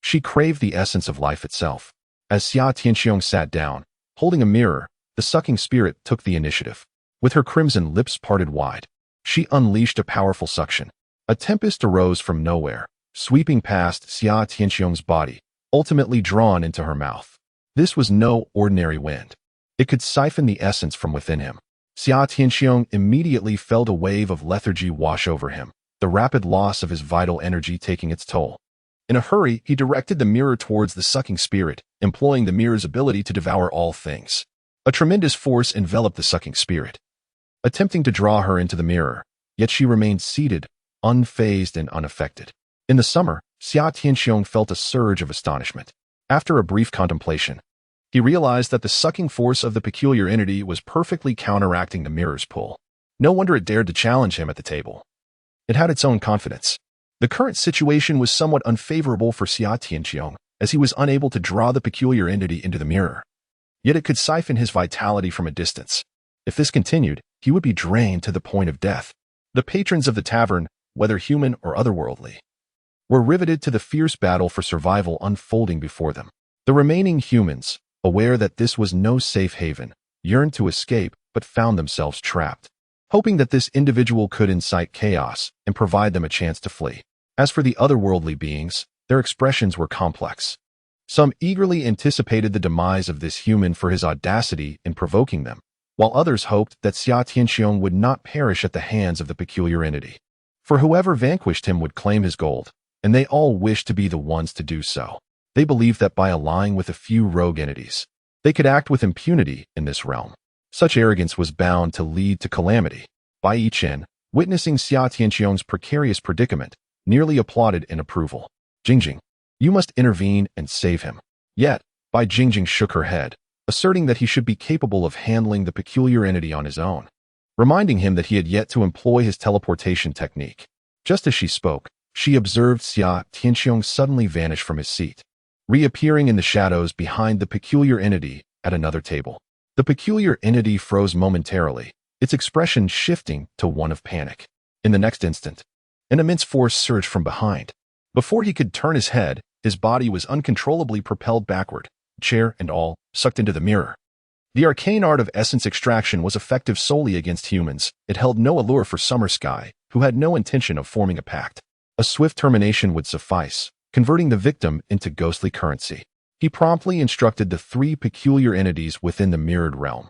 she craved the essence of life itself. As Xia Tianxiong sat down, holding a mirror, the sucking spirit took the initiative. With her crimson lips parted wide, she unleashed a powerful suction. A tempest arose from nowhere, sweeping past Xia Tianxiong's body, ultimately drawn into her mouth. This was no ordinary wind. It could siphon the essence from within him. Xia Tianxiong immediately felt a wave of lethargy wash over him, the rapid loss of his vital energy taking its toll. In a hurry, he directed the mirror towards the sucking spirit, employing the mirror's ability to devour all things. A tremendous force enveloped the sucking spirit, attempting to draw her into the mirror, yet she remained seated, unfazed and unaffected. In the summer, Xia Tianxiong felt a surge of astonishment. After a brief contemplation, he realized that the sucking force of the peculiar entity was perfectly counteracting the mirror's pull. No wonder it dared to challenge him at the table. It had its own confidence. The current situation was somewhat unfavorable for Xia Tianxiong, as he was unable to draw the peculiar entity into the mirror. Yet it could siphon his vitality from a distance. If this continued, he would be drained to the point of death. The patrons of the tavern, whether human or otherworldly, were riveted to the fierce battle for survival unfolding before them. The remaining humans, aware that this was no safe haven, yearned to escape but found themselves trapped, hoping that this individual could incite chaos and provide them a chance to flee. As for the otherworldly beings, their expressions were complex. Some eagerly anticipated the demise of this human for his audacity in provoking them, while others hoped that Xia Tianxiong would not perish at the hands of the peculiar entity. For whoever vanquished him would claim his gold, and they all wished to be the ones to do so. They believed that by allying with a few rogue entities, they could act with impunity in this realm. Such arrogance was bound to lead to calamity. Bai Chen, witnessing Xia Tianxiong's precarious predicament, nearly applauded in approval. "Jingjing, you must intervene and save him." Yet, Bai Jingjing shook her head, asserting that he should be capable of handling the peculiar entity on his own, reminding him that he had yet to employ his teleportation technique. Just as she spoke, she observed Xia Tianxiong suddenly vanish from his seat, reappearing in the shadows behind the peculiar entity at another table. The peculiar entity froze momentarily, its expression shifting to one of panic. In the next instant, an immense force surged from behind. Before he could turn his head, his body was uncontrollably propelled backward, chair and all, sucked into the mirror. The arcane art of essence extraction was effective solely against humans. It held no allure for Summer Sky, who had no intention of forming a pact. A swift termination would suffice, converting the victim into ghostly currency. He promptly instructed the three peculiar entities within the mirrored realm,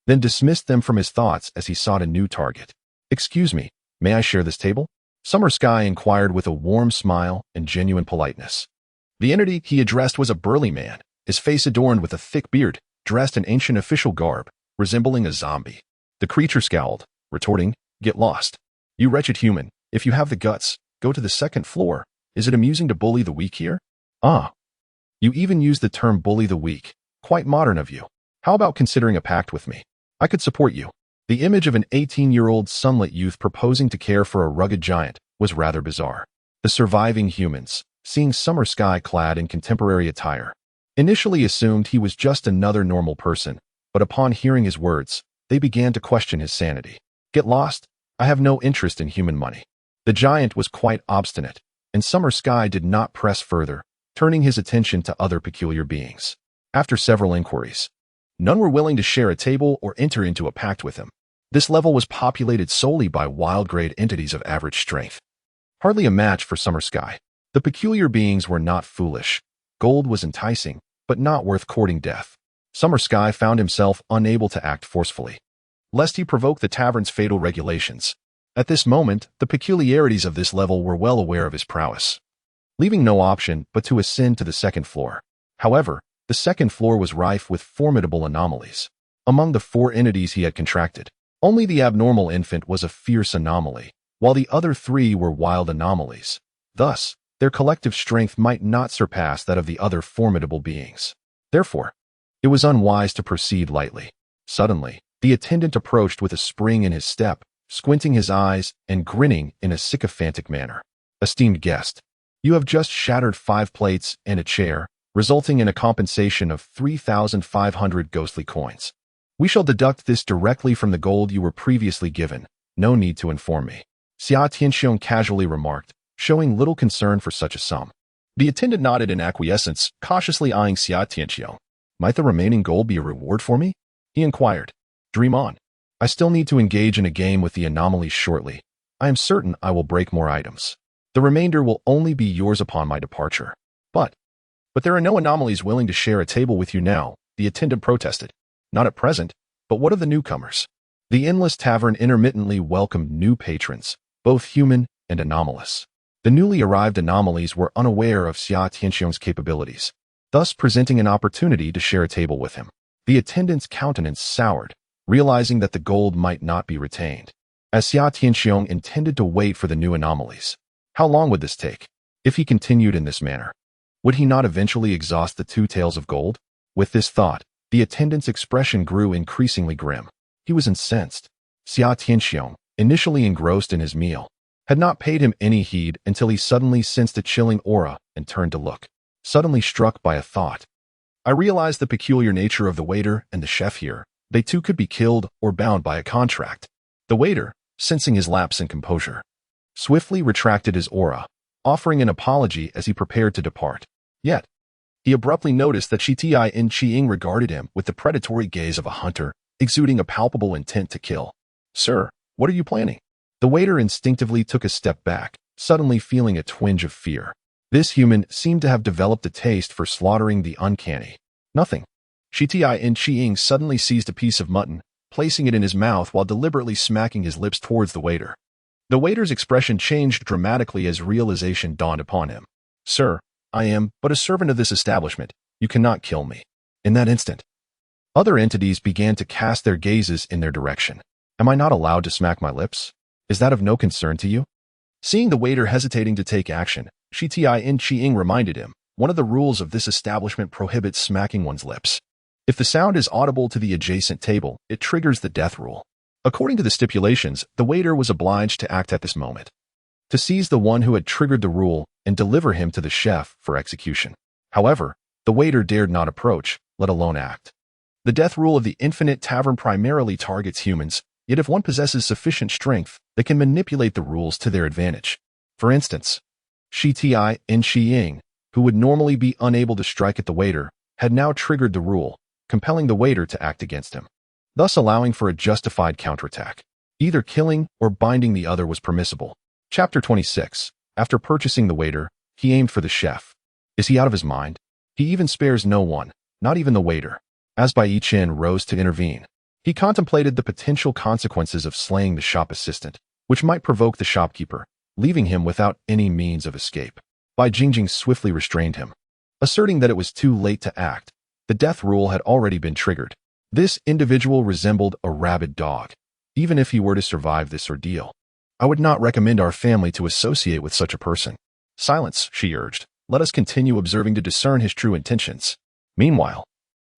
then dismissed them from his thoughts as he sought a new target. "Excuse me, may I share this table?" Summer Sky inquired with a warm smile and genuine politeness. The entity he addressed was a burly man, his face adorned with a thick beard, dressed in ancient official garb, resembling a zombie. The creature scowled, retorting, "Get lost. You wretched human, if you have the guts, go to the second floor. Is it amusing to bully the weak here?" "Ah. You even use the term bully the weak. Quite modern of you. How about considering a pact with me? I could support you." The image of an 18-year-old sunlit youth proposing to care for a rugged giant was rather bizarre. The surviving humans, seeing Summer Sky clad in contemporary attire, initially assumed he was just another normal person, but upon hearing his words, they began to question his sanity. "Get lost? I have no interest in human money." The giant was quite obstinate, and Summer Sky did not press further, turning his attention to other peculiar beings. After several inquiries, none were willing to share a table or enter into a pact with him. This level was populated solely by wild-grade entities of average strength. Hardly a match for Summer Sky. The peculiar beings were not foolish. Gold was enticing, but not worth courting death. Summer Sky found himself unable to act forcefully, lest he provoke the tavern's fatal regulations. At this moment, the peculiarities of this level were well aware of his prowess, leaving no option but to ascend to the second floor. However, the second floor was rife with formidable anomalies. Among the four entities he had contracted, only the abnormal infant was a fierce anomaly, while the other three were wild anomalies. Thus, their collective strength might not surpass that of the other formidable beings. Therefore, it was unwise to proceed lightly. Suddenly, the attendant approached with a spring in his step, squinting his eyes and grinning in a sycophantic manner. "Esteemed guest, you have just shattered 5 plates and a chair, resulting in a compensation of 3,500 ghostly coins. We shall deduct this directly from the gold you were previously given. No need to inform me," Xia Tianxiong casually remarked, showing little concern for such a sum. The attendant nodded in acquiescence, cautiously eyeing Xia Tianxiong. "Might the remaining gold be a reward for me?" he inquired. "Dream on. I still need to engage in a game with the anomalies shortly. I am certain I will break more items. The remainder will only be yours upon my departure." But there are no anomalies willing to share a table with you now," the attendant protested. "Not at present, but what of the newcomers?" The Endless Tavern intermittently welcomed new patrons, both human and anomalous. The newly arrived anomalies were unaware of Xia Tianxiong's capabilities, thus presenting an opportunity to share a table with him. The attendant's countenance soured, realizing that the gold might not be retained, as Xia Tianxiong intended to wait for the new anomalies. How long would this take? If he continued in this manner, would he not eventually exhaust the 2 taels of gold? With this thought, the attendant's expression grew increasingly grim. He was incensed. Xia Tianxiong, initially engrossed in his meal, had not paid him any heed until he suddenly sensed a chilling aura and turned to look, suddenly struck by a thought. "I realized the peculiar nature of the waiter and the chef here. They too could be killed or bound by a contract." The waiter, sensing his lapse in composure, swiftly retracted his aura, offering an apology as he prepared to depart. Yet, he abruptly noticed that Shi Tianxiong regarded him with the predatory gaze of a hunter, exuding a palpable intent to kill. "Sir, what are you planning?" The waiter instinctively took a step back, suddenly feeling a twinge of fear. This human seemed to have developed a taste for slaughtering the uncanny. "Nothing." Shi Tianxiong suddenly seized a piece of mutton, placing it in his mouth while deliberately smacking his lips towards the waiter. The waiter's expression changed dramatically as realization dawned upon him. "Sir, I am but a servant of this establishment. You cannot kill me." In that instant, other entities began to cast their gazes in their direction. "Am I not allowed to smack my lips? Is that of no concern to you?" Seeing the waiter hesitating to take action, Shi Tianxiong reminded him, One of the rules of this establishment prohibits smacking one's lips. If the sound is audible to the adjacent table, it triggers the death rule. According to the stipulations, the waiter was obliged to act at this moment, to seize the one who had triggered the rule and deliver him to the chef for execution. However, the waiter dared not approach, let alone act. The death rule of the Infinite Tavern primarily targets humans, yet if one possesses sufficient strength, they can manipulate the rules to their advantage. For instance, Shi Ti and Shi Ying, who would normally be unable to strike at the waiter, had now triggered the rule, compelling the waiter to act against him, thus allowing for a justified counterattack. Either killing or binding the other was permissible. Chapter 26. After purchasing the waiter, he aimed for the chef. Is he out of his mind? He even spares no one, not even the waiter. As Bai Yichen rose to intervene, he contemplated the potential consequences of slaying the shop assistant, which might provoke the shopkeeper, leaving him without any means of escape. Bai Jingjing swiftly restrained him, asserting that it was too late to act. The death rule had already been triggered. This individual resembled a rabid dog. Even if he were to survive this ordeal, I would not recommend our family to associate with such a person. Silence, she urged. Let us continue observing to discern his true intentions. Meanwhile,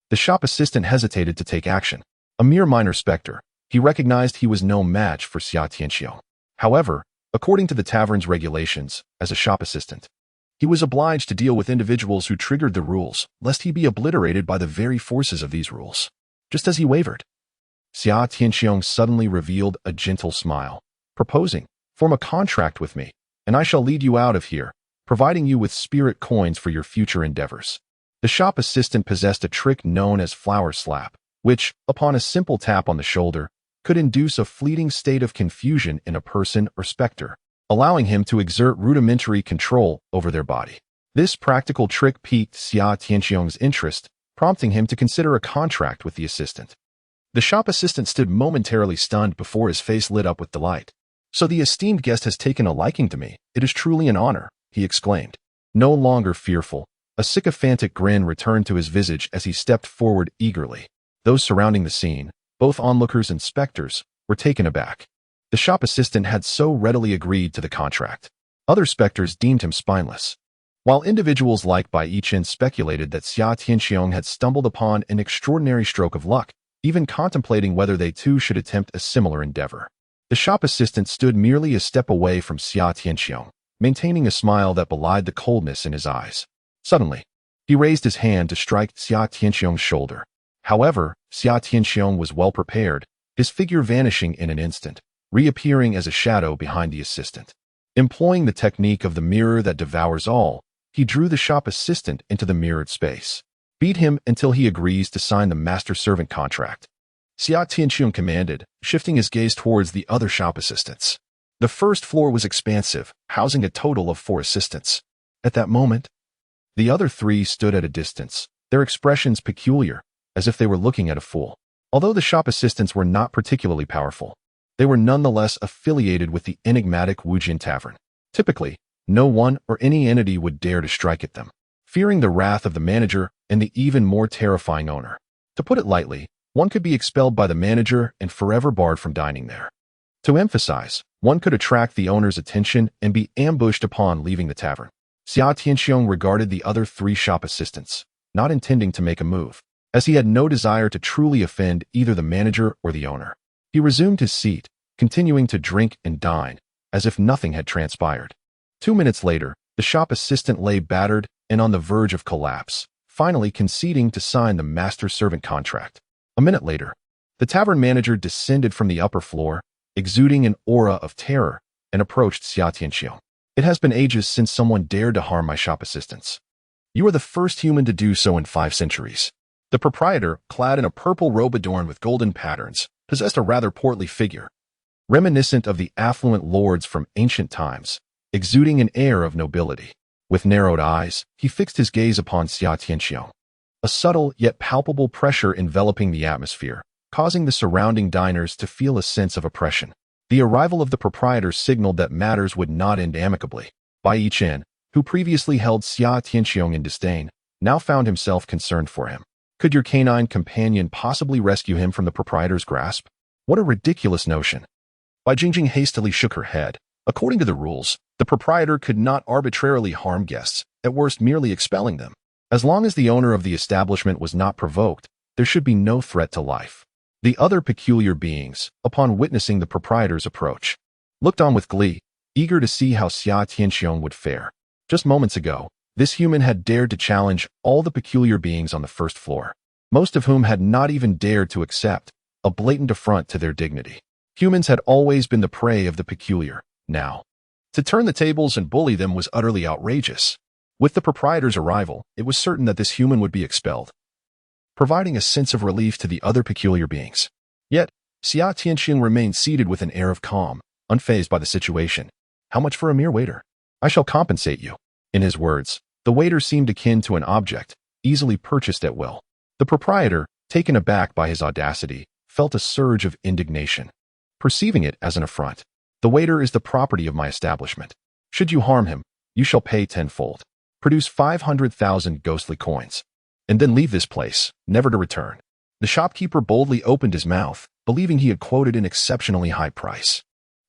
the shop assistant hesitated to take action. A mere minor specter, he recognized he was no match for Xia Tianxiong. However, according to the tavern's regulations, as a shop assistant, he was obliged to deal with individuals who triggered the rules, lest he be obliterated by the very forces of these rules. Just as he wavered, Xia Tianxiong suddenly revealed a gentle smile, proposing, "Form a contract with me, and I shall lead you out of here, providing you with spirit coins for your future endeavors." The shop assistant possessed a trick known as flower slap, which, upon a simple tap on the shoulder, could induce a fleeting state of confusion in a person or specter, allowing him to exert rudimentary control over their body. This practical trick piqued Xia Tianxiong's interest, prompting him to consider a contract with the assistant. The shop assistant stood momentarily stunned before his face lit up with delight. "So the esteemed guest has taken a liking to me. It is truly an honor," he exclaimed. No longer fearful, a sycophantic grin returned to his visage as he stepped forward eagerly. Those surrounding the scene, both onlookers and specters, were taken aback. The shop assistant had so readily agreed to the contract. Other specters deemed him spineless, while individuals like Bai Yichen speculated that Xia Tianxiong had stumbled upon an extraordinary stroke of luck, even contemplating whether they too should attempt a similar endeavor. The shop assistant stood merely a step away from Xia Tianxiong, maintaining a smile that belied the coldness in his eyes. Suddenly, he raised his hand to strike Xia Tianxiong's shoulder. However, Xia Tianxiong was well prepared, his figure vanishing in an instant, reappearing as a shadow behind the assistant. Employing the technique of the mirror that devours all, he drew the shop assistant into the mirrored space. "Beat him until he agrees to sign the master-servant contract," Xia Tianxiong commanded, shifting his gaze towards the other shop assistants. The first floor was expansive, housing a total of 4 assistants. At that moment, the other 3 stood at a distance, their expressions peculiar, as if they were looking at a fool. Although the shop assistants were not particularly powerful, they were nonetheless affiliated with the enigmatic Wujin Tavern. Typically, no one or any entity would dare to strike at them, fearing the wrath of the manager and the even more terrifying owner. To put it lightly, one could be expelled by the manager and forever barred from dining there. To emphasize, one could attract the owner's attention and be ambushed upon leaving the tavern. Xia Tianxiong regarded the other 3 shop assistants, not intending to make a move, as he had no desire to truly offend either the manager or the owner. He resumed his seat, continuing to drink and dine, as if nothing had transpired. 2 minutes later, the shop assistant lay battered and on the verge of collapse, finally conceding to sign the master-servant contract. A minute later, the tavern manager descended from the upper floor, exuding an aura of terror, and approached Xia Tianxiong. "It has been ages since someone dared to harm my shop assistants. You are the first human to do so in 5 centuries. The proprietor, clad in a purple robe adorned with golden patterns, possessed a rather portly figure, reminiscent of the affluent lords from ancient times, exuding an air of nobility. With narrowed eyes, he fixed his gaze upon Xia Tianxiong, a subtle yet palpable pressure enveloping the atmosphere, causing the surrounding diners to feel a sense of oppression. The arrival of the proprietor signaled that matters would not end amicably. Bai Yichen, who previously held Xia Tianxiong in disdain, now found himself concerned for him. Could your canine companion possibly rescue him from the proprietor's grasp? What a ridiculous notion. Bai Jingjing hastily shook her head. According to the rules, The proprietor could not arbitrarily harm guests, at worst merely expelling them. As long as the owner of the establishment was not provoked, there should be no threat to life. The other peculiar beings, upon witnessing the proprietor's approach, looked on with glee, eager to see how Xia Tianxiong would fare. Just moments ago, this human had dared to challenge all the peculiar beings on the first floor, most of whom had not even dared to accept a blatant affront to their dignity. Humans had always been the prey of the peculiar. Now, to turn the tables and bully them was utterly outrageous. With the proprietor's arrival, it was certain that this human would be expelled, providing a sense of relief to the other peculiar beings. Yet, Xia Tianxiong remained seated with an air of calm, unfazed by the situation. How much for a mere waiter? I shall compensate you. In his words, the waiter seemed akin to an object, easily purchased at will. The proprietor, taken aback by his audacity, felt a surge of indignation, perceiving it as an affront. The waiter is the property of my establishment. Should you harm him, you shall pay tenfold. Produce 500,000 ghostly coins, and then leave this place, never to return. The shopkeeper boldly opened his mouth, believing he had quoted an exceptionally high price.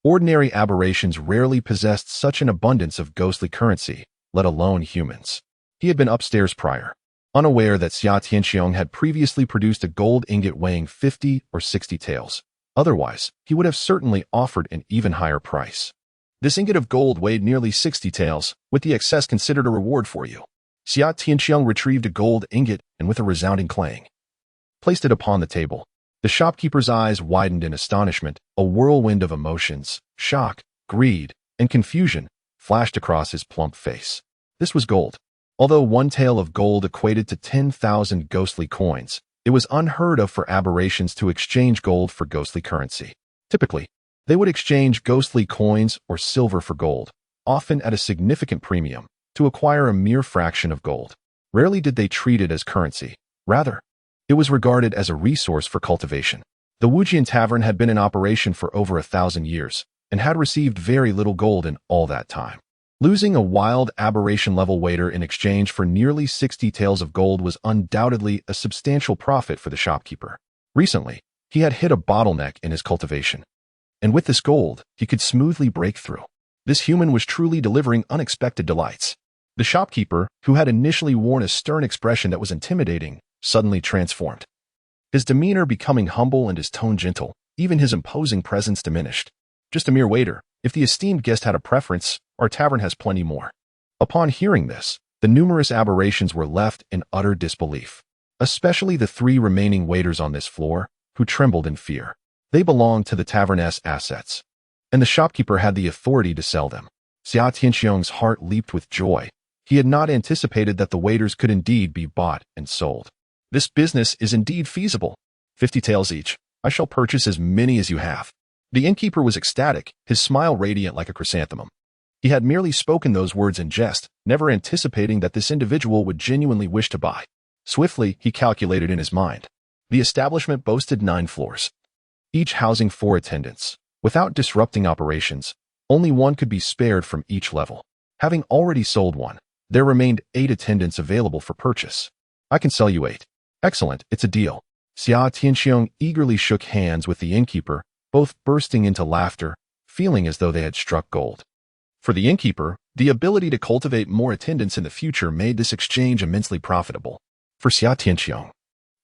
Ordinary aberrations rarely possessed such an abundance of ghostly currency, let alone humans. He had been upstairs prior, unaware that Xia Tianxiong had previously produced a gold ingot weighing 50 or 60 taels. Otherwise, he would have certainly offered an even higher price. This ingot of gold weighed nearly 60 taels, with the excess considered a reward for you. Xia Tianxiong retrieved a gold ingot and with a resounding clang, placed it upon the table. The shopkeeper's eyes widened in astonishment. A whirlwind of emotions, shock, greed, and confusion flashed across his plump face. This was gold. Although one tael of gold equated to 10,000 ghostly coins, it was unheard of for aberrations to exchange gold for ghostly currency. Typically, they would exchange ghostly coins or silver for gold, often at a significant premium, to acquire a mere fraction of gold. Rarely did they treat it as currency. Rather, it was regarded as a resource for cultivation. The Wujian Tavern had been in operation for over 1,000 years and had received very little gold in all that time. Losing a wild aberration-level waiter in exchange for nearly 60 taels of gold was undoubtedly a substantial profit for the shopkeeper. Recently, he had hit a bottleneck in his cultivation, and with this gold, he could smoothly break through. This human was truly delivering unexpected delights. The shopkeeper, who had initially worn a stern expression that was intimidating, suddenly transformed. His demeanor becoming humble and his tone gentle, even his imposing presence diminished. Just a mere waiter. If the esteemed guest had a preference, our tavern has plenty more. Upon hearing this, the numerous aberrations were left in utter disbelief, especially the 3 remaining waiters on this floor, who trembled in fear. They belonged to the tavern's assets, and the shopkeeper had the authority to sell them. Xia Tianxiong's heart leaped with joy. He had not anticipated that the waiters could indeed be bought and sold. This business is indeed feasible. 50 taels each. I shall purchase as many as you have. The innkeeper was ecstatic, his smile radiant like a chrysanthemum. He had merely spoken those words in jest, never anticipating that this individual would genuinely wish to buy. Swiftly, he calculated in his mind. The establishment boasted 9 floors, each housing 4 attendants. Without disrupting operations, only one could be spared from each level. Having already sold one, there remained 8 attendants available for purchase. I can sell you 8. Excellent, it's a deal. Xia Tianxiong eagerly shook hands with the innkeeper, both bursting into laughter, feeling as though they had struck gold. For the innkeeper, the ability to cultivate more attendants in the future made this exchange immensely profitable. For Xia Tianxiong,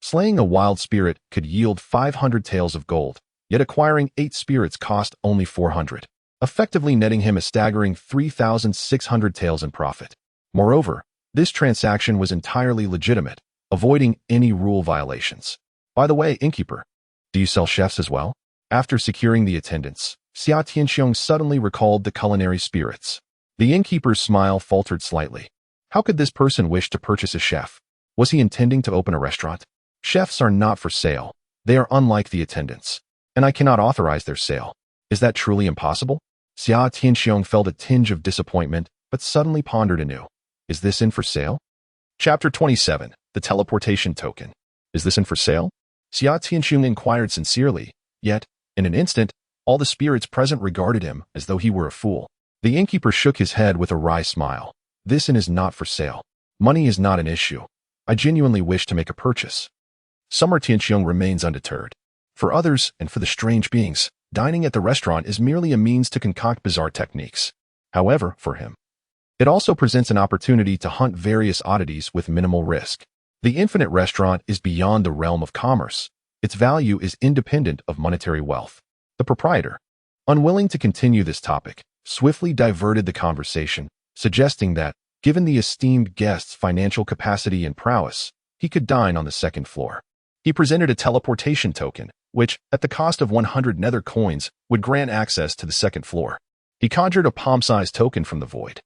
slaying a wild spirit could yield 500 taels of gold, yet acquiring 8 spirits cost only 400, effectively netting him a staggering 3,600 taels in profit. Moreover, this transaction was entirely legitimate, avoiding any rule violations. By the way, innkeeper, do you sell chefs as well? After securing the attendants, Xia Tianxiong suddenly recalled the culinary spirits. The innkeeper's smile faltered slightly. How could this person wish to purchase a chef? Was he intending to open a restaurant? Chefs are not for sale. They are unlike the attendants, and I cannot authorize their sale. Is that truly impossible? Xia Tianxiong felt a tinge of disappointment, but suddenly pondered anew. Is this in for sale? Chapter 27. The Teleportation Token. Is this in for sale? Xia Tianxiong inquired sincerely, yet, in an instant, all the spirits present regarded him as though he were a fool. The innkeeper shook his head with a wry smile. This inn is not for sale. Money is not an issue. I genuinely wish to make a purchase. Summer Tianxiong remains undeterred. For others, and for the strange beings, dining at the restaurant is merely a means to concoct bizarre techniques. However, for him, it also presents an opportunity to hunt various oddities with minimal risk. The infinite restaurant is beyond the realm of commerce. Its value is independent of monetary wealth. The proprietor, unwilling to continue this topic, swiftly diverted the conversation, suggesting that, given the esteemed guest's financial capacity and prowess, he could dine on the second floor. He presented a teleportation token, which, at the cost of 100 nether coins, would grant access to the second floor. He conjured a palm-sized token from the void.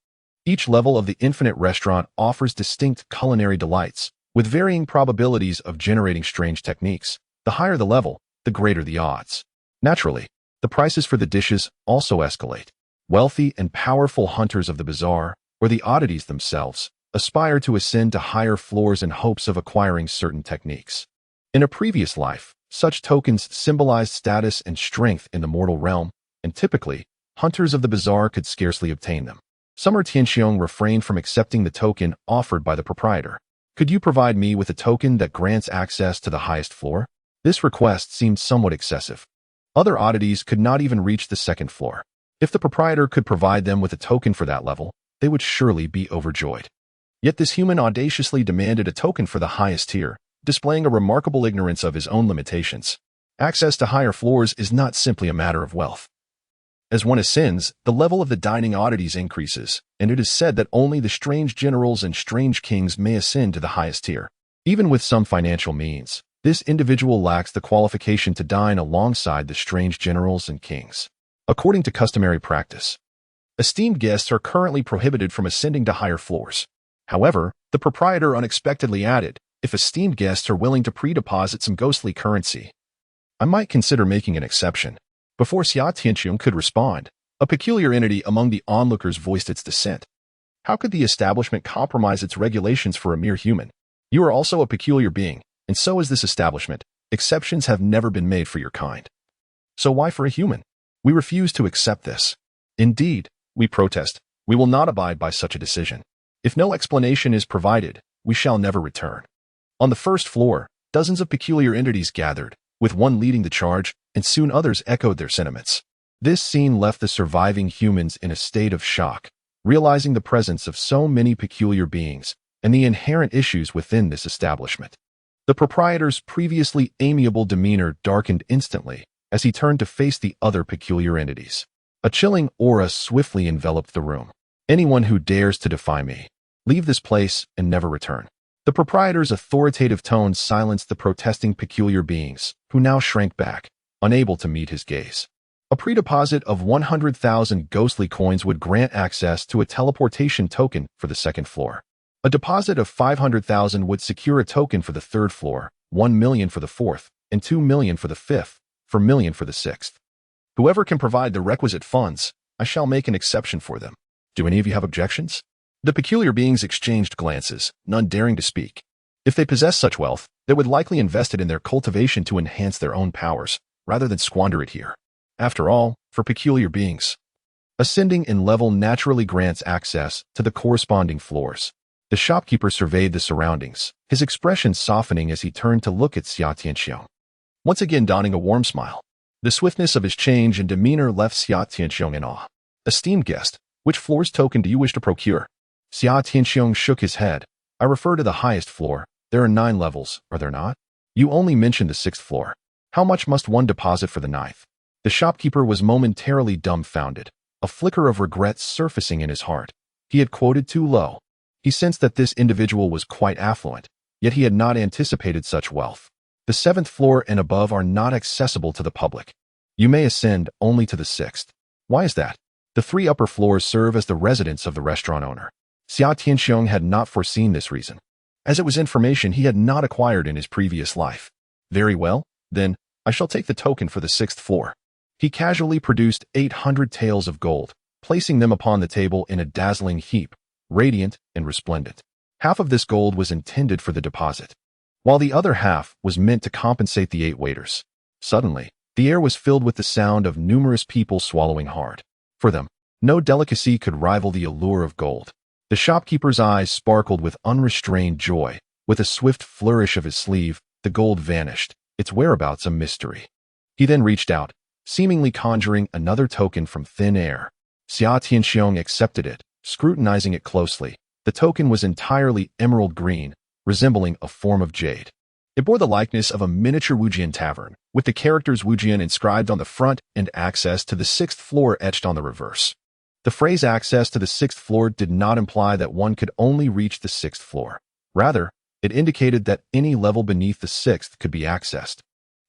Each level of the infinite restaurant offers distinct culinary delights, with varying probabilities of generating strange techniques. The higher the level, the greater the odds. Naturally, the prices for the dishes also escalate. Wealthy and powerful hunters of the bizarre, or the oddities themselves, aspire to ascend to higher floors in hopes of acquiring certain techniques. In a previous life, such tokens symbolized status and strength in the mortal realm, and typically, hunters of the bizarre could scarcely obtain them. Summer Tianxiong refrained from accepting the token offered by the proprietor. Could you provide me with a token that grants access to the highest floor? This request seemed somewhat excessive. Other oddities could not even reach the second floor. If the proprietor could provide them with a token for that level, they would surely be overjoyed. Yet this human audaciously demanded a token for the highest tier, displaying a remarkable ignorance of his own limitations. Access to higher floors is not simply a matter of wealth. As one ascends, the level of the dining oddities increases, and it is said that only the strange generals and strange kings may ascend to the highest tier. Even with some financial means, this individual lacks the qualification to dine alongside the strange generals and kings. According to customary practice, esteemed guests are currently prohibited from ascending to higher floors. However, the proprietor unexpectedly added, if esteemed guests are willing to pre-deposit some ghostly currency, I might consider making an exception. Before Xia Tianqiong could respond, a peculiar entity among the onlookers voiced its dissent. How could the establishment compromise its regulations for a mere human? You are also a peculiar being, and so is this establishment. Exceptions have never been made for your kind. So why for a human? We refuse to accept this. Indeed, we protest. We will not abide by such a decision. If no explanation is provided, we shall never return. On the first floor, dozens of peculiar entities gathered, with one leading the charge, and soon others echoed their sentiments. This scene left the surviving humans in a state of shock, realizing the presence of so many peculiar beings and the inherent issues within this establishment. The proprietor's previously amiable demeanor darkened instantly as he turned to face the other peculiar entities. A chilling aura swiftly enveloped the room. Anyone who dares to defy me, leave this place and never return. The proprietor's authoritative tone silenced the protesting peculiar beings, who now shrank back, unable to meet his gaze. A pre-deposit of 100,000 ghostly coins would grant access to a teleportation token for the second floor. A deposit of 500,000 would secure a token for the third floor, 1 million for the fourth, and 2 million for the fifth, 4 million for the sixth. Whoever can provide the requisite funds, I shall make an exception for them. Do any of you have objections? The peculiar beings exchanged glances, none daring to speak. If they possessed such wealth, they would likely invest it in their cultivation to enhance their own powers, rather than squander it here. After all, for peculiar beings, ascending in level naturally grants access to the corresponding floors. The shopkeeper surveyed the surroundings, his expression softening as he turned to look at Xia Tianxiong, once again donning a warm smile. The swiftness of his change and demeanor left Xia Tianxiong in awe. Esteemed guest, which floor's token do you wish to procure? Xia Tianxiong shook his head. I refer to the highest floor. There are 9 levels, are there not? You only mentioned the 6th floor. How much must one deposit for the 9th? The shopkeeper was momentarily dumbfounded, a flicker of regret surfacing in his heart. He had quoted too low. He sensed that this individual was quite affluent, yet he had not anticipated such wealth. The 7th floor and above are not accessible to the public. You may ascend only to the 6th. Why is that? The 3 upper floors serve as the residence of the restaurant owner. Xia Tianxiong had not foreseen this reason, as it was information he had not acquired in his previous life. Very well, then, I shall take the token for the 6th floor. He casually produced 800 taels of gold, placing them upon the table in a dazzling heap, radiant and resplendent. Half of this gold was intended for the deposit, while the other half was meant to compensate the 8 waiters. Suddenly, the air was filled with the sound of numerous people swallowing hard. For them, no delicacy could rival the allure of gold. The shopkeeper's eyes sparkled with unrestrained joy. With a swift flourish of his sleeve, the gold vanished, its whereabouts a mystery. He then reached out, seemingly conjuring another token from thin air. Xia Tianxiong accepted it, scrutinizing it closely. The token was entirely emerald green, resembling a form of jade. It bore the likeness of a miniature Wujian tavern, with the characters Wujian inscribed on the front and access to the 6th floor etched on the reverse. The phrase access to the 6th floor did not imply that one could only reach the 6th floor. Rather, it indicated that any level beneath the 6th could be accessed,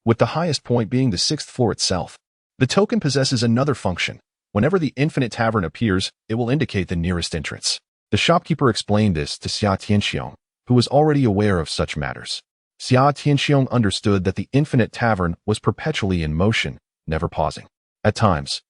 with the highest point being the 6th floor itself. The token possesses another function. Whenever the infinite tavern appears, it will indicate the nearest entrance. The shopkeeper explained this to Xia Tianxiong, who was already aware of such matters. Xia Tianxiong understood that the infinite tavern was perpetually in motion, never pausing. At times,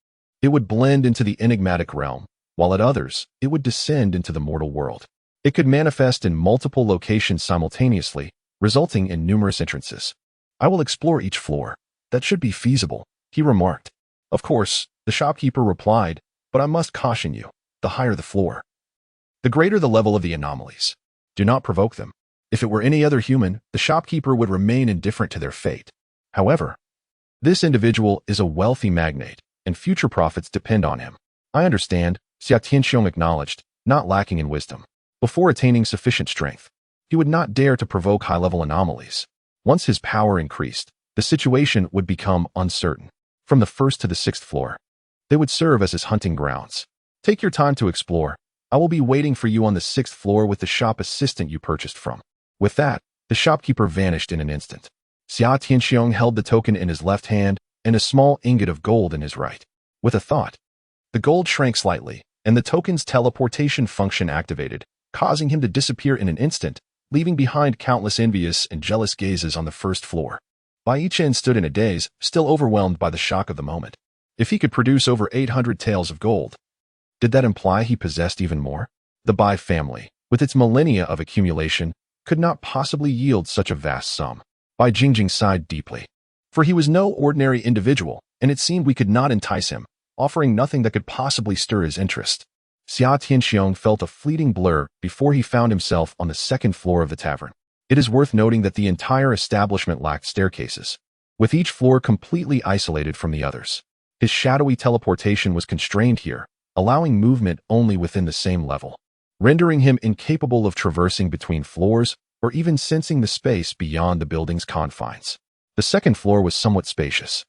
it would blend into the enigmatic realm, while at others, it would descend into the mortal world. It could manifest in multiple locations simultaneously, resulting in numerous entrances. I will explore each floor. That should be feasible, he remarked. Of course, the shopkeeper replied, but I must caution you, the higher the floor, the greater the level of the anomalies. Do not provoke them. If it were any other human, the shopkeeper would remain indifferent to their fate. However, this individual is a wealthy magnate, and future profits depend on him. I understand, Xia Tianxiong acknowledged, not lacking in wisdom. Before attaining sufficient strength, he would not dare to provoke high-level anomalies. Once his power increased, the situation would become uncertain. From the 1st to the 6th floor, they would serve as his hunting grounds. Take your time to explore. I will be waiting for you on the 6th floor with the shop assistant you purchased from. With that, the shopkeeper vanished in an instant. Xia Tianxiong held the token in his left hand and a small ingot of gold in his right. With a thought, the gold shrank slightly, and the token's teleportation function activated, causing him to disappear in an instant, leaving behind countless envious and jealous gazes on the 1st floor. Bai Chen stood in a daze, still overwhelmed by the shock of the moment. If he could produce over 800 taels of gold, did that imply he possessed even more? The Bai family, with its millennia of accumulation, could not possibly yield such a vast sum. Bai Jingjing sighed deeply. For he was no ordinary individual, and it seemed we could not entice him, offering nothing that could possibly stir his interest. Xia Tianxiong felt a fleeting blur before he found himself on the 2nd floor of the tavern. It is worth noting that the entire establishment lacked staircases, with each floor completely isolated from the others. His shadowy teleportation was constrained here, allowing movement only within the same level, rendering him incapable of traversing between floors or even sensing the space beyond the building's confines. The 2nd floor was somewhat spacious,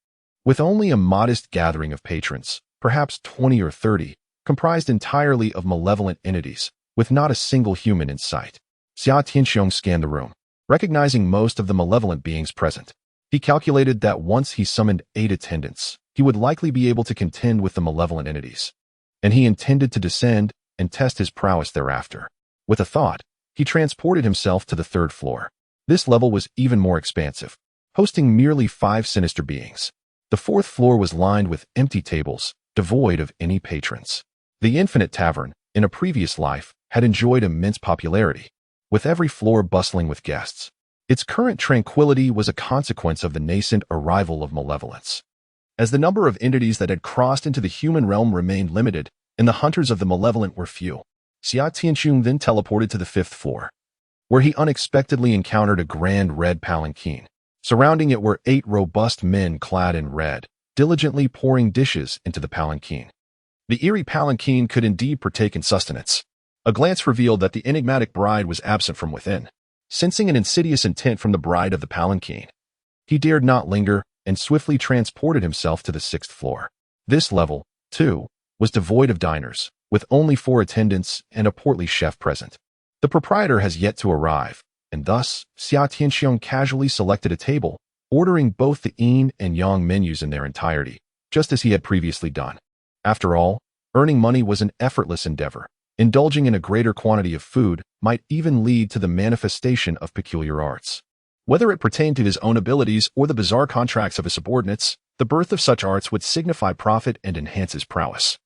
with only a modest gathering of patrons, perhaps 20 or 30, comprised entirely of malevolent entities, with not a single human in sight. Xia Tianxiong scanned the room, recognizing most of the malevolent beings present. He calculated that once he summoned 8 attendants, he would likely be able to contend with the malevolent entities, and he intended to descend and test his prowess thereafter. With a thought, he transported himself to the 3rd floor. This level was even more expansive, hosting merely 5 sinister beings. The 4th floor was lined with empty tables, devoid of any patrons. The Infinite Tavern, in a previous life, had enjoyed immense popularity, with every floor bustling with guests. Its current tranquility was a consequence of the nascent arrival of malevolence. As the number of entities that had crossed into the human realm remained limited, and the hunters of the malevolent were few, Xia Tianxiong then teleported to the 5th floor, where he unexpectedly encountered a grand red palanquin. Surrounding it were 8 robust men clad in red, diligently pouring dishes into the palanquin. The eerie palanquin could indeed partake in sustenance. A glance revealed that the enigmatic bride was absent from within. Sensing an insidious intent from the bride of the palanquin, he dared not linger and swiftly transported himself to the 6th floor. This level, too, was devoid of diners, with only 4 attendants and a portly chef present. The proprietor has yet to arrive, and thus Xia Tianxiong casually selected a table, ordering both the yin and yang menus in their entirety, just as he had previously done. After all, earning money was an effortless endeavor. Indulging in a greater quantity of food might even lead to the manifestation of peculiar arts. Whether it pertained to his own abilities or the bizarre contracts of his subordinates, the birth of such arts would signify profit and enhance his prowess.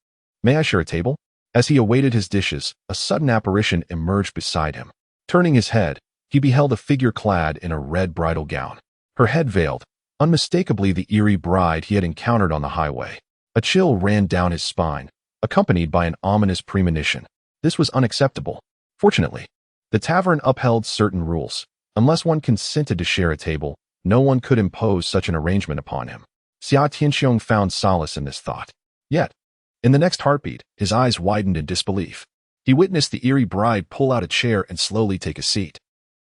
May I share a table? As he awaited his dishes, a sudden apparition emerged beside him. Turning his head, he beheld a figure clad in a red bridal gown, her head veiled, unmistakably the eerie bride he had encountered on the highway. A chill ran down his spine, accompanied by an ominous premonition. This was unacceptable. Fortunately, the tavern upheld certain rules. Unless one consented to share a table, no one could impose such an arrangement upon him. Xia Tianxiong found solace in this thought. Yet, In the next heartbeat, his eyes widened in disbelief. He witnessed the eerie bride pull out a chair and slowly take a seat.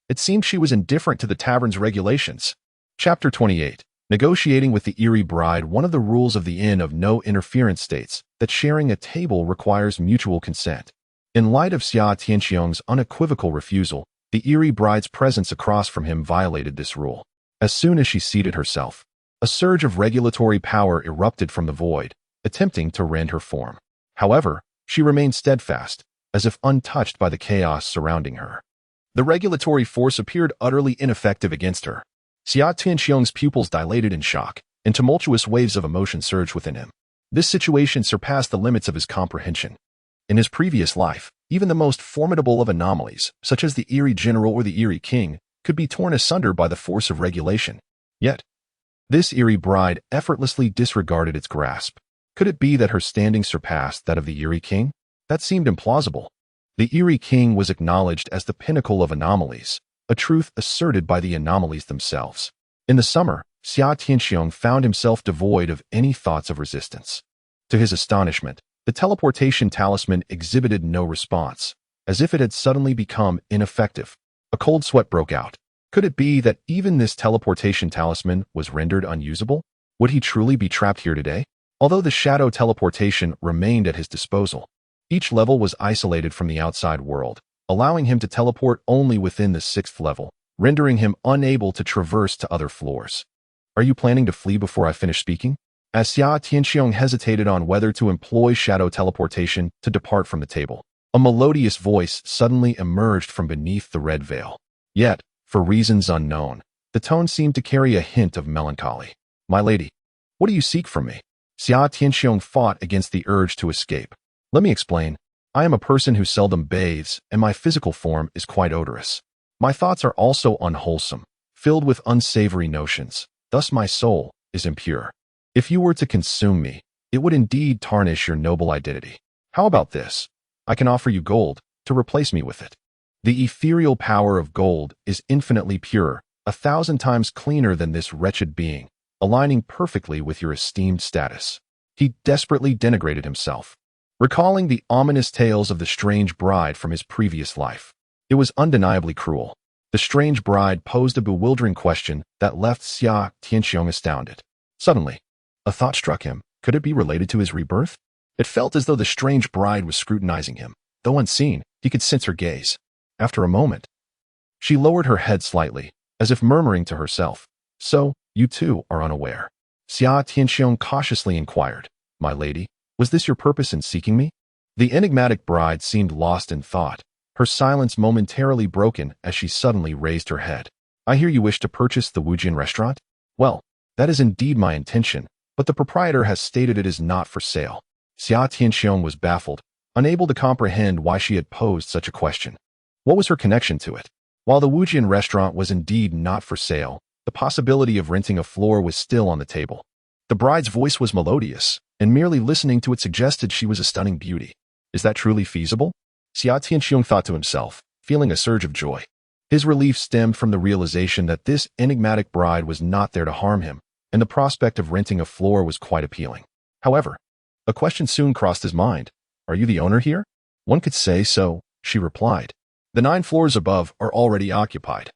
It seemed she was indifferent to the tavern's regulations. Chapter 28. Negotiating with the eerie bride. One of the rules of the Inn of No Interference states that sharing a table requires mutual consent. In light of Xia Tianxiong's unequivocal refusal, the eerie bride's presence across from him violated this rule. As soon as she seated herself, a surge of regulatory power erupted from the void, attempting to rend her form. However, she remained steadfast, as if untouched by the chaos surrounding her. The regulatory force appeared utterly ineffective against her. Xia Tianxiong's pupils dilated in shock, and tumultuous waves of emotion surged within him. This situation surpassed the limits of his comprehension. In his previous life, even the most formidable of anomalies, such as the eerie general or the eerie king, could be torn asunder by the force of regulation. Yet, this eerie bride effortlessly disregarded its grasp. Could it be that her standing surpassed that of the eerie king? That seemed implausible. The eerie king was acknowledged as the pinnacle of anomalies, a truth asserted by the anomalies themselves. In the summer, Xia Tianxiong found himself devoid of any thoughts of resistance. To his astonishment, the teleportation talisman exhibited no response, as if it had suddenly become ineffective. A cold sweat broke out. Could it be that even this teleportation talisman was rendered unusable? Would he truly be trapped here today? Although the shadow teleportation remained at his disposal, each level was isolated from the outside world, allowing him to teleport only within the 6th level, rendering him unable to traverse to other floors. Are you planning to flee before I finish speaking? As Xia Tianxiong hesitated on whether to employ shadow teleportation to depart from the table, a melodious voice suddenly emerged from beneath the red veil. Yet, for reasons unknown, the tone seemed to carry a hint of melancholy. My lady, what do you seek from me? Xia Tianxiong fought against the urge to escape. Let me explain. I am a person who seldom bathes, and my physical form is quite odorous. My thoughts are also unwholesome, filled with unsavory notions. Thus my soul is impure. If you were to consume me, it would indeed tarnish your noble identity. How about this? I can offer you gold to replace me with it. The ethereal power of gold is infinitely pure, 1,000 times cleaner than this wretched being, aligning perfectly with your esteemed status. He desperately denigrated himself, recalling the ominous tales of the strange bride from his previous life. It was undeniably cruel. The strange bride posed a bewildering question that left Xia Tianxiong astounded. Suddenly, a thought struck him. Could it be related to his rebirth? It felt as though the strange bride was scrutinizing him. Though unseen, he could sense her gaze. After a moment, she lowered her head slightly, as if murmuring to herself. So, you too are unaware. Xia Tianxiong cautiously inquired. My lady, was this your purpose in seeking me? The enigmatic bride seemed lost in thought, her silence momentarily broken as she suddenly raised her head. I hear you wish to purchase the Wujian restaurant? Well, that is indeed my intention, but the proprietor has stated it is not for sale. Xia Tianxiong was baffled, unable to comprehend why she had posed such a question. What was her connection to it? While the Wujian restaurant was indeed not for sale, the possibility of renting a floor was still on the table. The bride's voice was melodious, and merely listening to it suggested she was a stunning beauty. Is that truly feasible? Xia Tianxiong thought to himself, feeling a surge of joy. His relief stemmed from the realization that this enigmatic bride was not there to harm him, and the prospect of renting a floor was quite appealing. However, a question soon crossed his mind. Are you the owner here? One could say so, she replied. The 9 floors above are already occupied.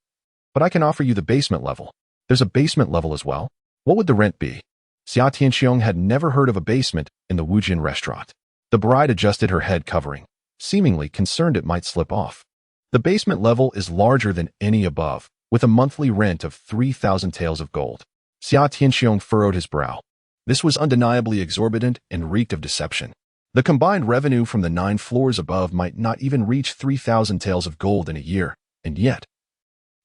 But I can offer you the basement level. There's a basement level as well. What would the rent be? Xia Tianxiong had never heard of a basement in the Wujian restaurant. The bride adjusted her head covering, seemingly concerned it might slip off. The basement level is larger than any above, with a monthly rent of 3,000 taels of gold. Xia Tianxiong furrowed his brow. This was undeniably exorbitant and reeked of deception. The combined revenue from the 9 floors above might not even reach 3,000 taels of gold in a year, and yet,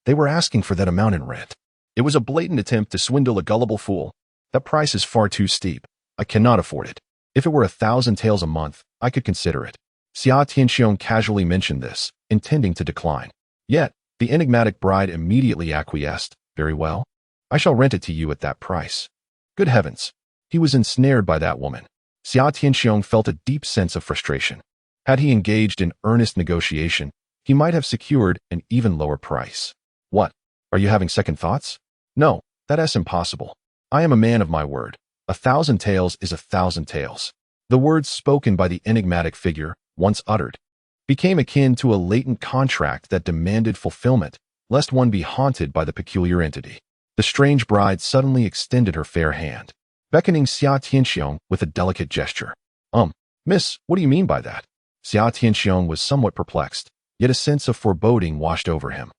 they were asking for that amount in rent. It was a blatant attempt to swindle a gullible fool. That price is far too steep. I cannot afford it. If it were 1,000 taels a month, I could consider it. Xia Tianxiong casually mentioned this, intending to decline. Yet, the enigmatic bride immediately acquiesced. Very well. I shall rent it to you at that price. Good heavens. He was ensnared by that woman. Xia Tianxiong felt a deep sense of frustration. Had he engaged in earnest negotiation, he might have secured an even lower price. What? Are you having second thoughts? No, that is impossible. I am a man of my word. 1,000 taels is 1,000 taels. The words spoken by the enigmatic figure, once uttered, became akin to a latent contract that demanded fulfillment, lest one be haunted by the peculiar entity. The strange bride suddenly extended her fair hand, beckoning Xia Tianxiong with a delicate gesture. Miss, what do you mean by that? Xia Tianxiong was somewhat perplexed, yet a sense of foreboding washed over him.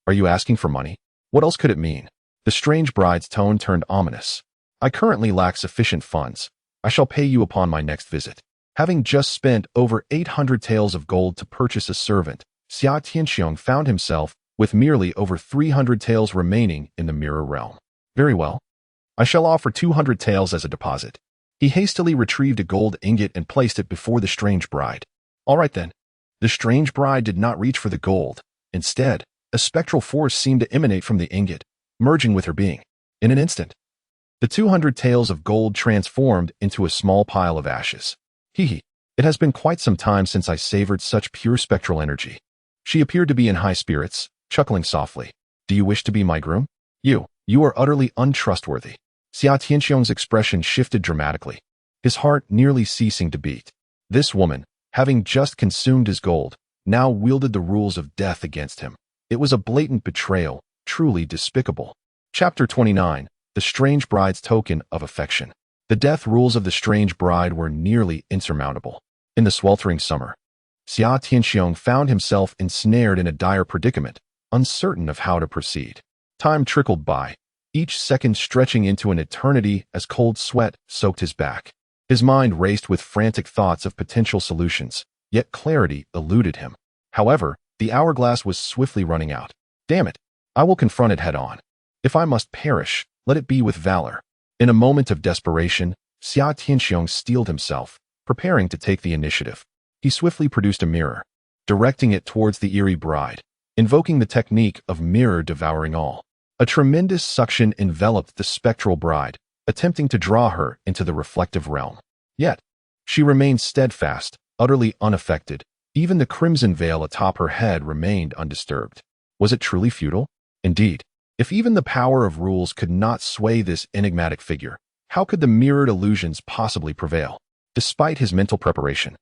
Are you asking for money? What else could it mean? The strange bride's tone turned ominous. I currently lack sufficient funds. I shall pay you upon my next visit. Having just spent over 800 taels of gold to purchase a servant, Xia Tianxiong found himself with merely over 300 taels remaining in the mirror realm. Very well. I shall offer 200 taels as a deposit. He hastily retrieved a gold ingot and placed it before the strange bride. All right then. The strange bride did not reach for the gold. Instead, a spectral force seemed to emanate from the ingot, merging with her being. In an instant, the 200 taels of gold transformed into a small pile of ashes. Hee. It has been quite some time since I savored such pure spectral energy. She appeared to be in high spirits, chuckling softly. Do you wish to be my groom? You are utterly untrustworthy. Xia Tianxiong's expression shifted dramatically, his heart nearly ceasing to beat. This woman, having just consumed his gold, now wielded the rules of death against him. It was a blatant betrayal, truly despicable. Chapter 29. The Strange Bride's Token of Affection. The death rules of the strange bride were nearly insurmountable. In the sweltering summer, Xia Tianxiong found himself ensnared in a dire predicament, uncertain of how to proceed. Time trickled by, each second stretching into an eternity as cold sweat soaked his back. His mind raced with frantic thoughts of potential solutions, yet clarity eluded him. However, the hourglass was swiftly running out. Damn it, I will confront it head-on. If I must perish, let it be with valor. In a moment of desperation, Xia Tianxiong steeled himself, preparing to take the initiative. He swiftly produced a mirror, directing it towards the eerie bride, invoking the technique of mirror devouring all. A tremendous suction enveloped the spectral bride, attempting to draw her into the reflective realm. Yet, she remained steadfast, utterly unaffected. Even the crimson veil atop her head remained undisturbed. Was it truly futile? Indeed, if even the power of rules could not sway this enigmatic figure, how could the mirrored illusions possibly prevail? Despite his mental preparation,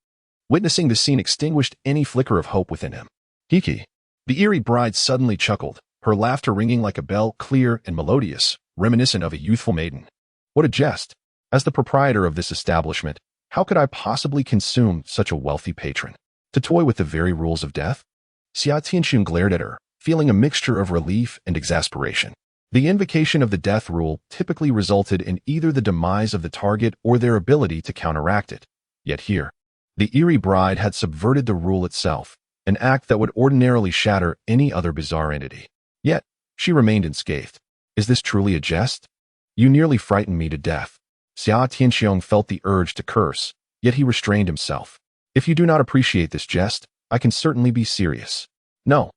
witnessing the scene extinguished any flicker of hope within him. Hiki. The eerie bride suddenly chuckled, her laughter ringing like a bell, clear and melodious, reminiscent of a youthful maiden. What a jest! As the proprietor of this establishment, how could I possibly consume such a wealthy patron? To toy with the very rules of death? Xia Tianxiong glared at her, feeling a mixture of relief and exasperation. The invocation of the death rule typically resulted in either the demise of the target or their ability to counteract it. Yet here, the eerie bride had subverted the rule itself, an act that would ordinarily shatter any other bizarre entity. Yet, she remained unscathed. Is this truly a jest? You nearly frightened me to death. Xia Tianxiong felt the urge to curse, yet he restrained himself. If you do not appreciate this jest, I can certainly be serious. No,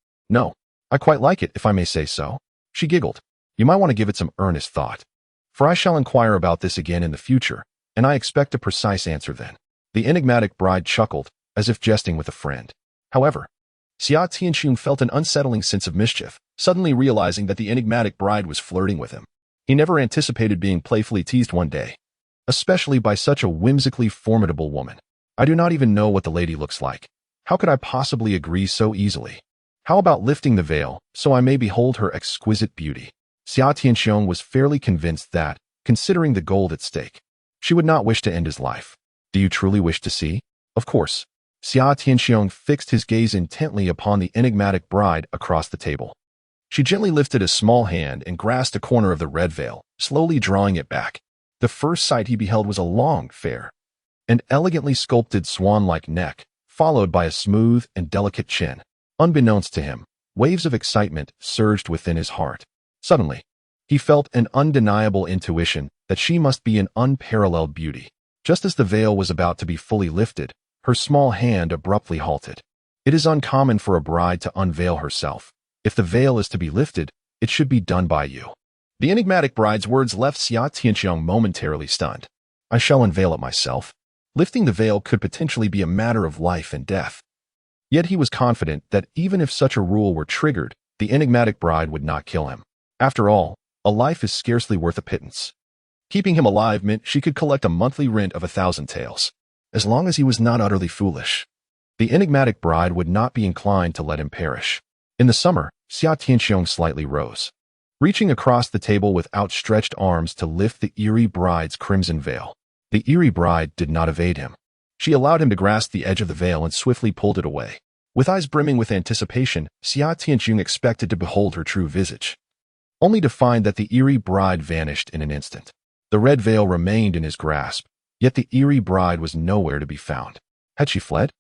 I quite like it, if I may say so. She giggled. You might want to give it some earnest thought. For I shall inquire about this again in the future, and I expect a precise answer then. The enigmatic bride chuckled, as if jesting with a friend. However, Xia Tianxiong felt an unsettling sense of mischief, suddenly realizing that the enigmatic bride was flirting with him. He never anticipated being playfully teased one day, especially by such a whimsically formidable woman. I do not even know what the lady looks like. How could I possibly agree so easily? How about lifting the veil, so I may behold her exquisite beauty? Xia Tianxiong was fairly convinced that, considering the gold at stake, she would not wish to end his life. Do you truly wish to see? Of course. Xia Tianxiong fixed his gaze intently upon the enigmatic bride across the table. She gently lifted a small hand and grasped a corner of the red veil, slowly drawing it back. The first sight he beheld was a long, fair, and elegantly sculpted swan-like neck, followed by a smooth and delicate chin. Unbeknownst to him, waves of excitement surged within his heart. Suddenly, he felt an undeniable intuition that she must be an unparalleled beauty. Just as the veil was about to be fully lifted, her small hand abruptly halted. It is uncommon for a bride to unveil herself. If the veil is to be lifted, it should be done by you. The enigmatic bride's words left Xia Tianxiong momentarily stunned. I shall unveil it myself. Lifting the veil could potentially be a matter of life and death. Yet he was confident that even if such a rule were triggered, the enigmatic bride would not kill him. After all, a life is scarcely worth a pittance. Keeping him alive meant she could collect a monthly rent of 1,000 taels. as long as he was not utterly foolish. The enigmatic bride would not be inclined to let him perish. In the summer, Xia Tianxiong slightly rose, reaching across the table with outstretched arms to lift the eerie bride's crimson veil. The eerie bride did not evade him. She allowed him to grasp the edge of the veil and swiftly pulled it away. With eyes brimming with anticipation, Xia Tianxiong expected to behold her true visage, only to find that the eerie bride vanished in an instant. The red veil remained in his grasp, yet the eerie bride was nowhere to be found. Had she fled?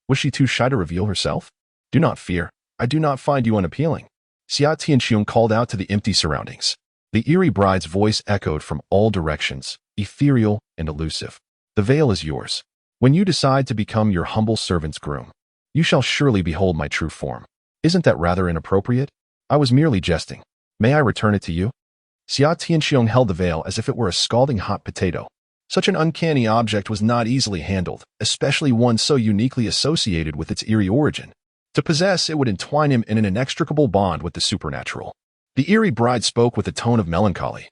Was she too shy to reveal herself? Do not fear. I do not find you unappealing. Xia Tianxiong called out to the empty surroundings. The eerie bride's voice echoed from all directions, ethereal and elusive. The veil is yours. When you decide to become your humble servant's groom, you shall surely behold my true form. Isn't that rather inappropriate? I was merely jesting. May I return it to you? Xia Tianxiong held the veil as if it were a scalding hot potato. Such an uncanny object was not easily handled, especially one so uniquely associated with its eerie origin. To possess, it would entwine him in an inextricable bond with the supernatural. The eerie bride spoke with a tone of melancholy,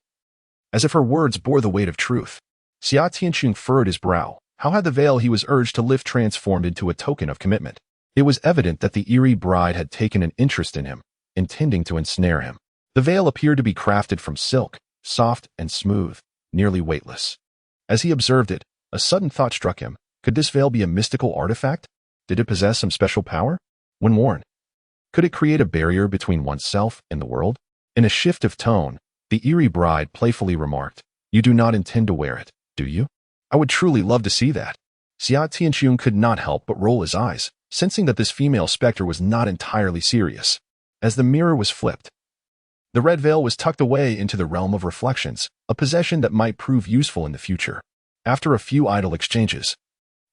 as if her words bore the weight of truth. Xia Tianxiong furrowed his brow. How had the veil he was urged to lift transformed into a token of commitment? It was evident that the eerie bride had taken an interest in him, intending to ensnare him. The veil appeared to be crafted from silk, soft and smooth, nearly weightless. As he observed it, a sudden thought struck him. Could this veil be a mystical artifact? Did it possess some special power? When worn, could it create a barrier between oneself and the world? In a shift of tone, the eerie bride playfully remarked, "You do not intend to wear it, do you? I would truly love to see that." Xia Tianxiong could not help but roll his eyes, sensing that this female specter was not entirely serious. As the mirror was flipped, the red veil was tucked away into the realm of reflections, a possession that might prove useful in the future. After a few idle exchanges,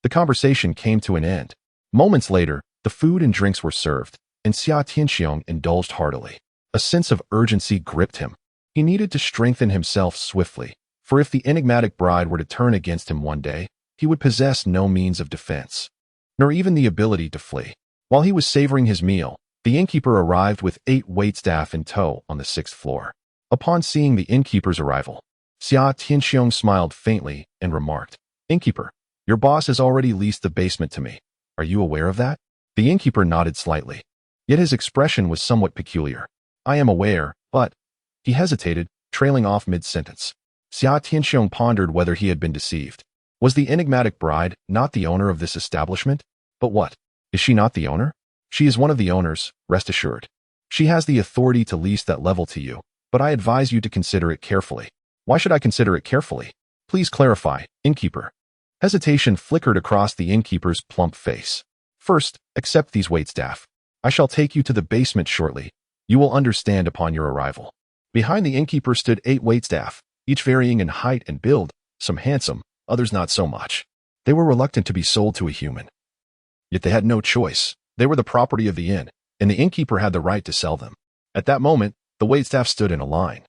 the conversation came to an end. Moments later, the food and drinks were served, and Xia Tianxiong indulged heartily. A sense of urgency gripped him. He needed to strengthen himself swiftly, for if the enigmatic bride were to turn against him one day, he would possess no means of defense, nor even the ability to flee. While he was savoring his meal, the innkeeper arrived with 8 waitstaff in tow on the 6th floor. Upon seeing the innkeeper's arrival, Xia Tianxiong smiled faintly and remarked, "Innkeeper, your boss has already leased the basement to me. Are you aware of that?" The innkeeper nodded slightly, yet his expression was somewhat peculiar. "I am aware, but—" He hesitated, trailing off mid-sentence. Xia Tianxiong pondered whether he had been deceived. Was the enigmatic bride not the owner of this establishment? But what? Is she not the owner? She is one of the owners, rest assured. She has the authority to lease that level to you, but I advise you to consider it carefully. Why should I consider it carefully? Please clarify, innkeeper. Hesitation flickered across the innkeeper's plump face. First, accept these waitstaff. I shall take you to the basement shortly. You will understand upon your arrival. Behind the innkeeper stood 8 waitstaff, each varying in height and build, some handsome, others not so much. They were reluctant to be sold to a human. Yet they had no choice. They were the property of the inn, and the innkeeper had the right to sell them. At that moment, the waitstaff stood in a line,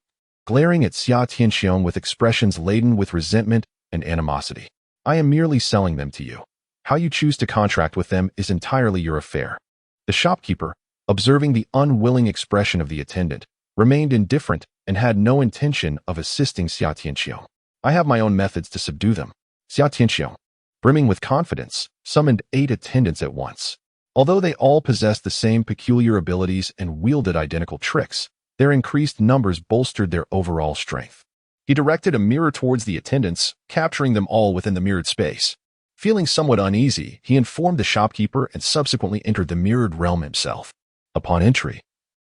glaring at Xia Tianxiong with expressions laden with resentment and animosity. I am merely selling them to you. How you choose to contract with them is entirely your affair. The shopkeeper, observing the unwilling expression of the attendant, remained indifferent and had no intention of assisting Xia Tianxiong. I have my own methods to subdue them. Xia Tianxiong, brimming with confidence, summoned 8 attendants at once. Although they all possessed the same peculiar abilities and wielded identical tricks, their increased numbers bolstered their overall strength. He directed a mirror towards the attendants, capturing them all within the mirrored space. Feeling somewhat uneasy, he informed the shopkeeper and subsequently entered the mirrored realm himself. Upon entry,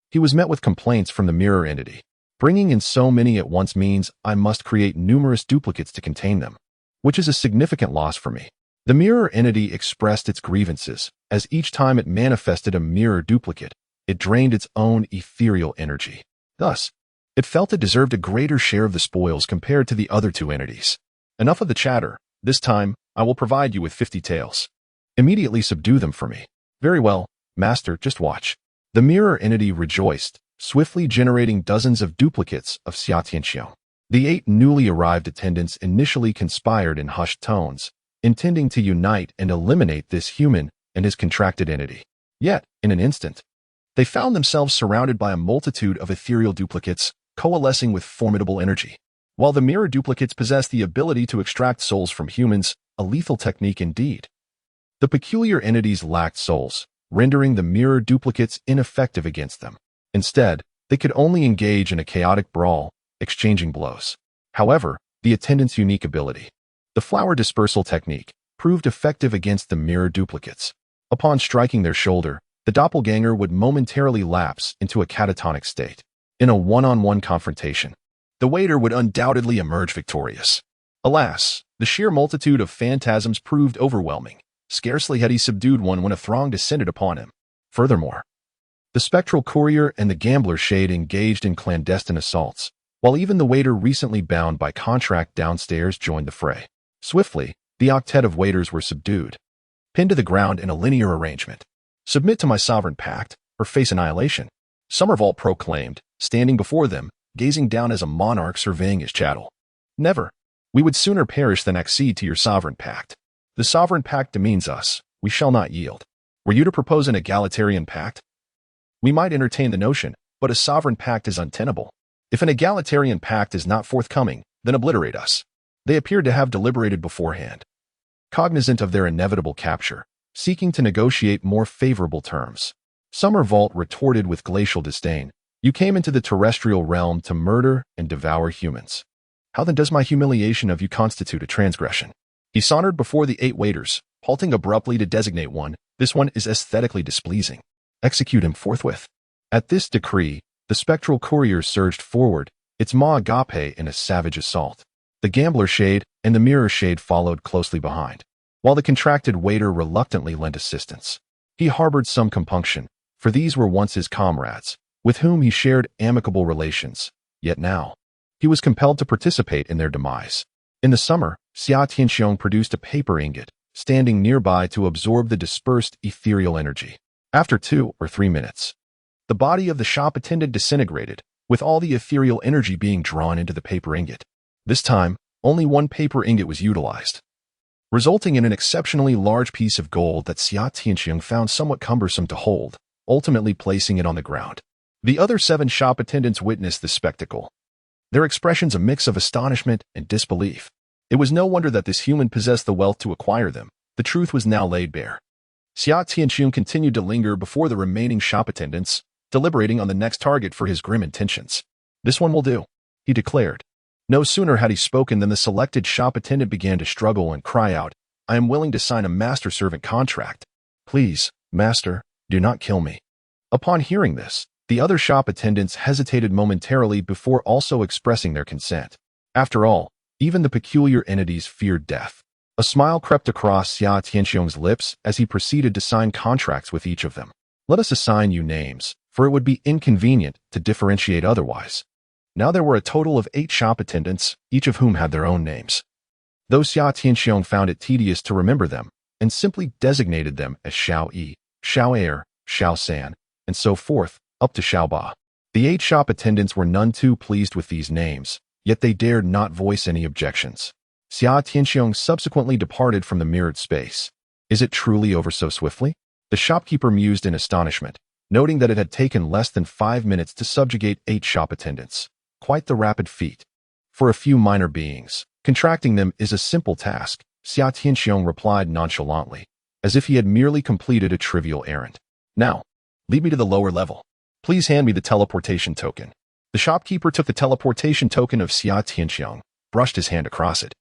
he was met with complaints from the mirror entity. Bringing in so many at once means I must create numerous duplicates to contain them, which is a significant loss for me. The mirror entity expressed its grievances, as each time it manifested a mirror duplicate, it drained its own ethereal energy. Thus, it felt it deserved a greater share of the spoils compared to the other 2 entities. Enough of the chatter. This time, I will provide you with 50 taels. Immediately subdue them for me. Very well, master, just watch. The mirror entity rejoiced, swiftly generating dozens of duplicates of Xia Tianxiong. The 8 newly arrived attendants initially conspired in hushed tones, intending to unite and eliminate this human and his contracted entity. Yet, in an instant, they found themselves surrounded by a multitude of ethereal duplicates, coalescing with formidable energy. While the mirror duplicates possess the ability to extract souls from humans, a lethal technique indeed. The peculiar entities lacked souls, rendering the mirror duplicates ineffective against them. Instead, they could only engage in a chaotic brawl, exchanging blows. However, the attendant's unique ability, the flower dispersal technique, proved effective against the mirror duplicates. Upon striking their shoulder, the doppelganger would momentarily lapse into a catatonic state. In a one-on-one confrontation, the waiter would undoubtedly emerge victorious. Alas, the sheer multitude of phantasms proved overwhelming. Scarcely had he subdued one when a throng descended upon him. Furthermore, the spectral courier and the gambler shade engaged in clandestine assaults, while even the waiter recently bound by contract downstairs joined the fray. Swiftly, the octet of waiters were subdued, pinned to the ground in a linear arrangement. "Submit to my sovereign pact, or face annihilation," Somervault proclaimed, standing before them, gazing down as a monarch surveying his chattel. "Never. We would sooner perish than accede to your sovereign pact. The sovereign pact demeans us. We shall not yield. Were you to propose an egalitarian pact? We might entertain the notion, but a sovereign pact is untenable. If an egalitarian pact is not forthcoming, then obliterate us." They appeared to have deliberated beforehand, cognizant of their inevitable capture, seeking to negotiate more favorable terms. Somervault retorted with glacial disdain, "You came into the terrestrial realm to murder and devour humans. How then does my humiliation of you constitute a transgression?" He sauntered before the 8 waiters, halting abruptly to designate one. "This one is aesthetically displeasing. Execute him forthwith." At this decree, the spectral courier surged forward, its maw agape in a savage assault. The gambler shade and the mirror shade followed closely behind, while the contracted waiter reluctantly lent assistance. He harbored some compunction, for these were once his comrades, with whom he shared amicable relations, yet now he was compelled to participate in their demise. In the summer, Xia Tianxiong produced a paper ingot, standing nearby to absorb the dispersed ethereal energy. After 2 or 3 minutes, the body of the shop attendant disintegrated, with all the ethereal energy being drawn into the paper ingot. This time, only one paper ingot was utilized, resulting in an exceptionally large piece of gold that Xia Tianxiong found somewhat cumbersome to hold, ultimately placing it on the ground. The other 7 shop attendants witnessed the spectacle, their expressions a mix of astonishment and disbelief. It was no wonder that this human possessed the wealth to acquire them. The truth was now laid bare. Xia Tianxiong continued to linger before the remaining shop attendants, deliberating on the next target for his grim intentions. "This one will do," he declared. No sooner had he spoken than the selected shop attendant began to struggle and cry out, "I am willing to sign a master-servant contract. Please, master, do not kill me." Upon hearing this, the other shop attendants hesitated momentarily before also expressing their consent. After all, even the peculiar entities feared death. A smile crept across Xia Tianxiong's lips as he proceeded to sign contracts with each of them. "Let us assign you names, for it would be inconvenient to differentiate otherwise." Now there were a total of 8 shop attendants, each of whom had their own names. Though Xia Tianxiong found it tedious to remember them, and simply designated them as Xiao Yi, Xiao Air, Xiao San, and so forth, up to Xiao Ba. The 8 shop attendants were none too pleased with these names, yet they dared not voice any objections. Xia Tianxiong subsequently departed from the mirrored space. "Is it truly over so swiftly?" The shopkeeper mused in astonishment, noting that it had taken less than 5 minutes to subjugate 8 shop attendants. Quite the rapid feat. For a few minor beings, contracting them is a simple task, Xia Tianxiong replied nonchalantly, as if he had merely completed a trivial errand. "Now, lead me to the lower level. Please hand me the teleportation token." The shopkeeper took the teleportation token of Xia Tianxiong, brushed his hand across it,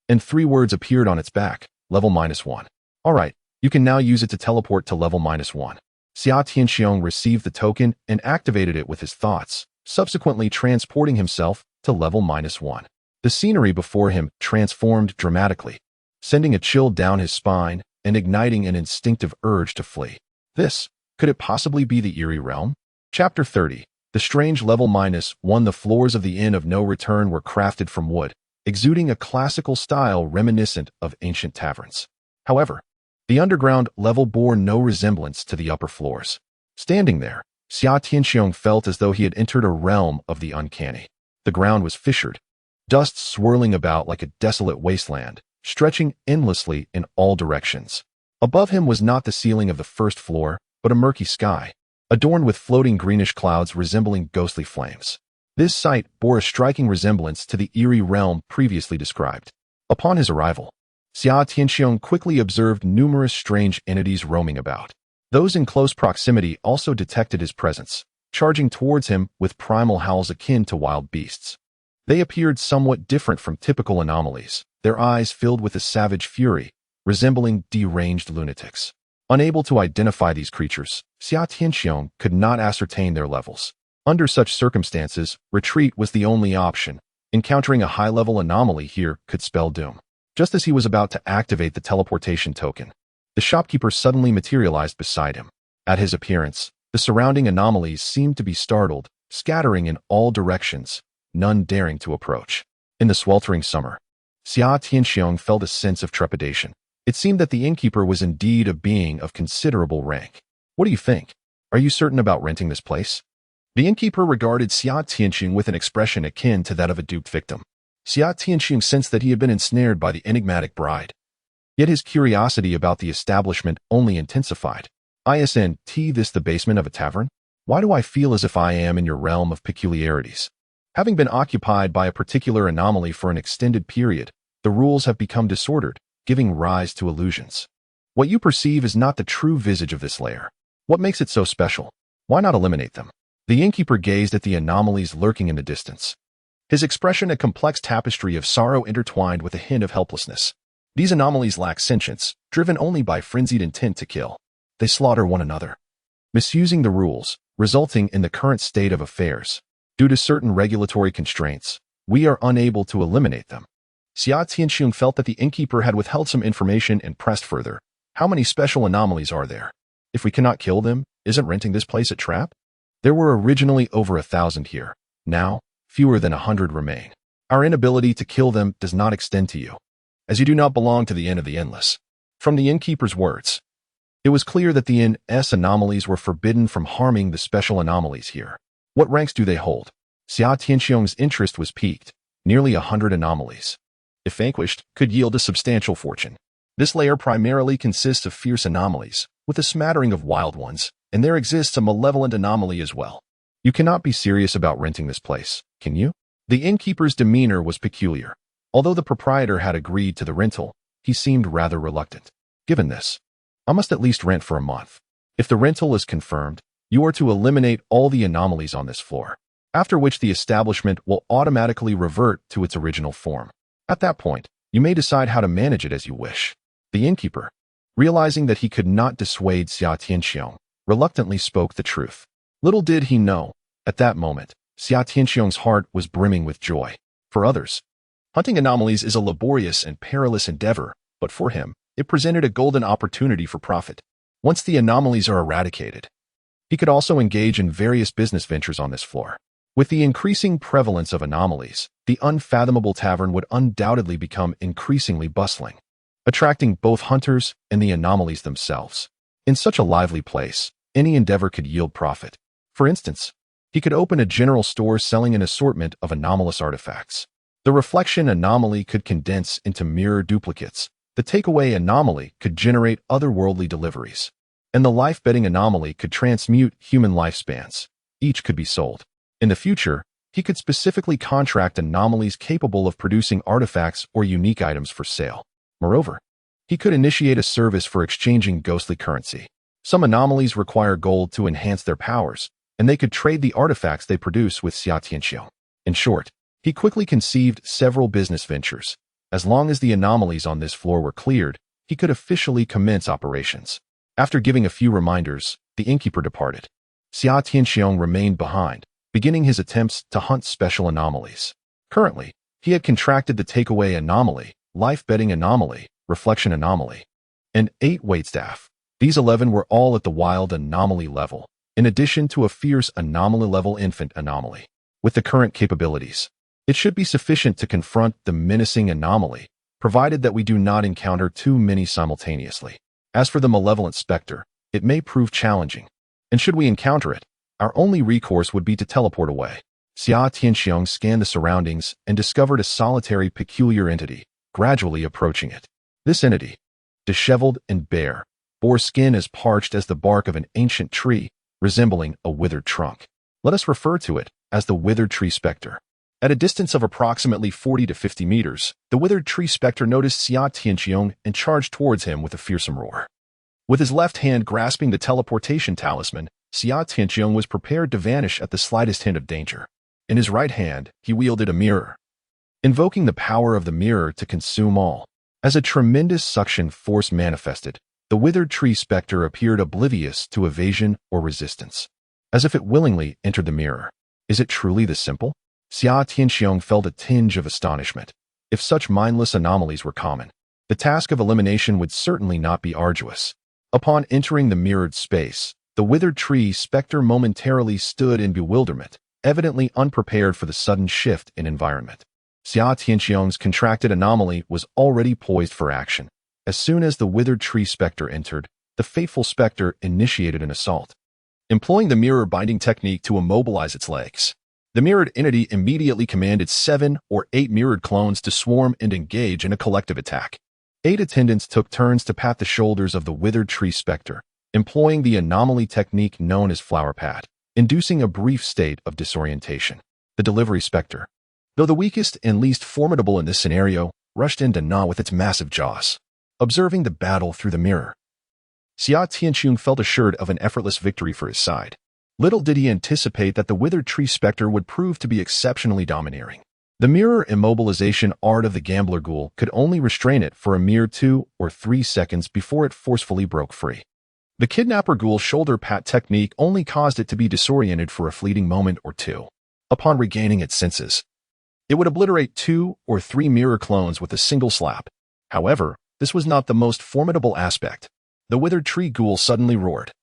and 3 words appeared on its back, level -1. "All right, you can now use it to teleport to level -1. Xia Tianxiong received the token and activated it with his thoughts, subsequently transporting himself to level -1. The scenery before him transformed dramatically, sending a chill down his spine and igniting an instinctive urge to flee. Could it possibly be the eerie realm? Chapter 30. The strange level -1. The floors of the Inn of No Return were crafted from wood, exuding a classical style reminiscent of ancient taverns. However, the underground level bore no resemblance to the upper floors. Standing there, Xia Tianxiong felt as though he had entered a realm of the uncanny. The ground was fissured, dust swirling about like a desolate wasteland, stretching endlessly in all directions. Above him was not the ceiling of the first floor, but a murky sky, adorned with floating greenish clouds resembling ghostly flames. This site bore a striking resemblance to the eerie realm previously described. Upon his arrival, Xia Tianxiong quickly observed numerous strange entities roaming about. Those in close proximity also detected his presence, charging towards him with primal howls akin to wild beasts. They appeared somewhat different from typical anomalies, their eyes filled with a savage fury, resembling deranged lunatics. Unable to identify these creatures, Xia Tianxiong could not ascertain their levels. Under such circumstances, retreat was the only option. Encountering a high-level anomaly here could spell doom. Just as he was about to activate the teleportation token, the shopkeeper suddenly materialized beside him. At his appearance, the surrounding anomalies seemed to be startled, scattering in all directions, none daring to approach. In the sweltering summer, Xia Tianxiong felt a sense of trepidation. It seemed that the innkeeper was indeed a being of considerable rank. What do you think? Are you certain about renting this place? The innkeeper regarded Xia Tianxiong with an expression akin to that of a duped victim. Xia Tianxiong sensed that he had been ensnared by the enigmatic bride. Yet his curiosity about the establishment only intensified. Isn't this the basement of a tavern? Why do I feel as if I am in your realm of peculiarities? Having been occupied by a particular anomaly for an extended period, the rules have become disordered, giving rise to illusions. What you perceive is not the true visage of this lair. What makes it so special? Why not eliminate them? The innkeeper gazed at the anomalies lurking in the distance. His expression a complex tapestry of sorrow intertwined with a hint of helplessness. These anomalies lack sentience, driven only by frenzied intent to kill. They slaughter one another, misusing the rules, resulting in the current state of affairs. Due to certain regulatory constraints, we are unable to eliminate them. Xia Tianxiong felt that the innkeeper had withheld some information and pressed further. How many special anomalies are there? If we cannot kill them, isn't renting this place a trap? There were originally over 1,000 here. Now, fewer than 100 remain. Our inability to kill them does not extend to you, as you do not belong to the Inn of the Endless. From the innkeeper's words, it was clear that the Inn's anomalies were forbidden from harming the special anomalies here. What ranks do they hold? Xia Tianxiong's interest was piqued. Nearly 100 anomalies, if vanquished, could yield a substantial fortune. This layer primarily consists of fierce anomalies, with a smattering of wild ones, and there exists a malevolent anomaly as well. You cannot be serious about renting this place, can you? The innkeeper's demeanor was peculiar. Although the proprietor had agreed to the rental, he seemed rather reluctant. Given this, I must at least rent for a month. If the rental is confirmed, you are to eliminate all the anomalies on this floor, after which the establishment will automatically revert to its original form. At that point, you may decide how to manage it as you wish. The innkeeper, realizing that he could not dissuade Xia Tianxiong, reluctantly spoke the truth. Little did he know, at that moment, Xia Tianxiong's heart was brimming with joy. For others, hunting anomalies is a laborious and perilous endeavor, but for him, it presented a golden opportunity for profit. Once the anomalies are eradicated, he could also engage in various business ventures on this floor. With the increasing prevalence of anomalies, the unfathomable tavern would undoubtedly become increasingly bustling, attracting both hunters and the anomalies themselves. In such a lively place, any endeavor could yield profit. For instance, he could open a general store selling an assortment of anomalous artifacts. The reflection anomaly could condense into mirror duplicates. The takeaway anomaly could generate otherworldly deliveries. And the life-betting anomaly could transmute human lifespans. Each could be sold. In the future, he could specifically contract anomalies capable of producing artifacts or unique items for sale. Moreover, he could initiate a service for exchanging ghostly currency. Some anomalies require gold to enhance their powers, and they could trade the artifacts they produce with Xia Tianxiong. In short, he quickly conceived several business ventures. As long as the anomalies on this floor were cleared, he could officially commence operations. After giving a few reminders, the innkeeper departed. Xia Tianxiong remained behind, beginning his attempts to hunt special anomalies. Currently, he had contracted the takeaway anomaly, life-betting anomaly, reflection anomaly, and 8 waitstaff. These 11 were all at the wild anomaly level, in addition to a fierce anomaly-level infant anomaly. With the current capabilities, it should be sufficient to confront the menacing anomaly, provided that we do not encounter too many simultaneously. As for the malevolent specter, it may prove challenging, and should we encounter it, our only recourse would be to teleport away. Xia Tianxiong scanned the surroundings and discovered a solitary, peculiar entity, gradually approaching it. This entity, disheveled and bare, bore skin as parched as the bark of an ancient tree, resembling a withered trunk. Let us refer to it as the withered tree specter. At a distance of approximately 40 to 50 meters, the withered tree specter noticed Xia Tianqiong and charged towards him with a fearsome roar. With his left hand grasping the teleportation talisman, Xia Tianqiong was prepared to vanish at the slightest hint of danger. In his right hand, he wielded a mirror, invoking the power of the mirror to consume all. As a tremendous suction force manifested, the withered tree specter appeared oblivious to evasion or resistance, as if it willingly entered the mirror. Is it truly this simple? Xia Tianqiong felt a tinge of astonishment. If such mindless anomalies were common, the task of elimination would certainly not be arduous. Upon entering the mirrored space, the withered tree specter momentarily stood in bewilderment, evidently unprepared for the sudden shift in environment. Xia Tianqiong's contracted anomaly was already poised for action. As soon as the withered tree specter entered, the fateful specter initiated an assault. Employing the mirror binding technique to immobilize its legs, the mirrored entity immediately commanded 7 or 8 mirrored clones to swarm and engage in a collective attack. 8 attendants took turns to pat the shoulders of the withered tree specter, employing the anomaly technique known as flower pat, inducing a brief state of disorientation. The delivery specter, though the weakest and least formidable in this scenario, rushed in to gnaw with its massive jaws. Observing the battle through the mirror, Xia Tianqiong felt assured of an effortless victory for his side. Little did he anticipate that the withered tree specter would prove to be exceptionally domineering. The mirror immobilization art of the gambler ghoul could only restrain it for a mere 2 or 3 seconds before it forcefully broke free. The kidnapper ghoul's shoulder pat technique only caused it to be disoriented for a fleeting moment or two. Upon regaining its senses, it would obliterate 2 or 3 mirror clones with a single slap. However, this was not the most formidable aspect. The withered tree ghoul suddenly roared,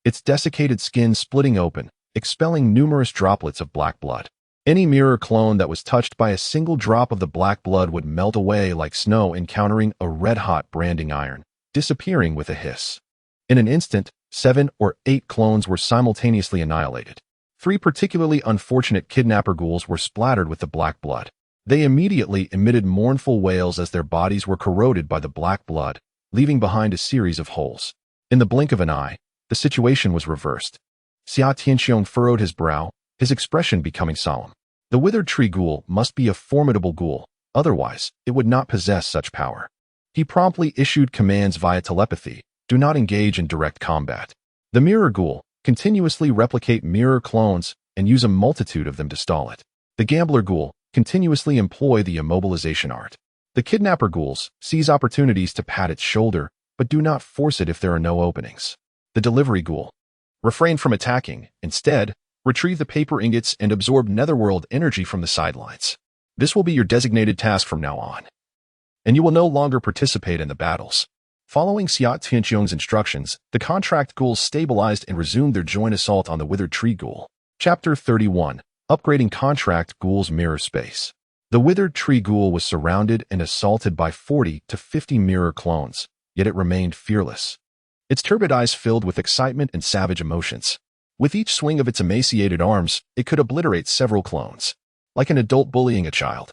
its desiccated skin splitting open, expelling numerous droplets of black blood. Any mirror clone that was touched by a single drop of the black blood would melt away like snow encountering a red-hot branding iron, disappearing with a hiss. In an instant, 7 or 8 clones were simultaneously annihilated. 3 particularly unfortunate kidnapper ghouls were splattered with the black blood. They immediately emitted mournful wails as their bodies were corroded by the black blood, leaving behind a series of holes. In the blink of an eye, the situation was reversed. Xia Tianqiong furrowed his brow, his expression becoming solemn. The withered tree ghoul must be a formidable ghoul, otherwise it would not possess such power. He promptly issued commands via telepathy: do not engage in direct combat. The mirror ghoul, continuously replicate mirror clones and use a multitude of them to stall it. The gambler ghoul, continuously employ the immobilization art. The kidnapper ghouls seize opportunities to pat its shoulder, but do not force it if there are no openings. The delivery ghoul, refrain from attacking, instead, retrieve the paper ingots and absorb netherworld energy from the sidelines. This will be your designated task from now on, and you will no longer participate in the battles. Following Xia Tianqiong's instructions, the contract ghouls stabilized and resumed their joint assault on the withered tree ghoul. Chapter 31. Upgrading Contract Ghoul's Mirror Space. The withered tree ghoul was surrounded and assaulted by 40 to 50 mirror clones, yet it remained fearless. Its turbid eyes filled with excitement and savage emotions. With each swing of its emaciated arms, it could obliterate several clones, like an adult bullying a child.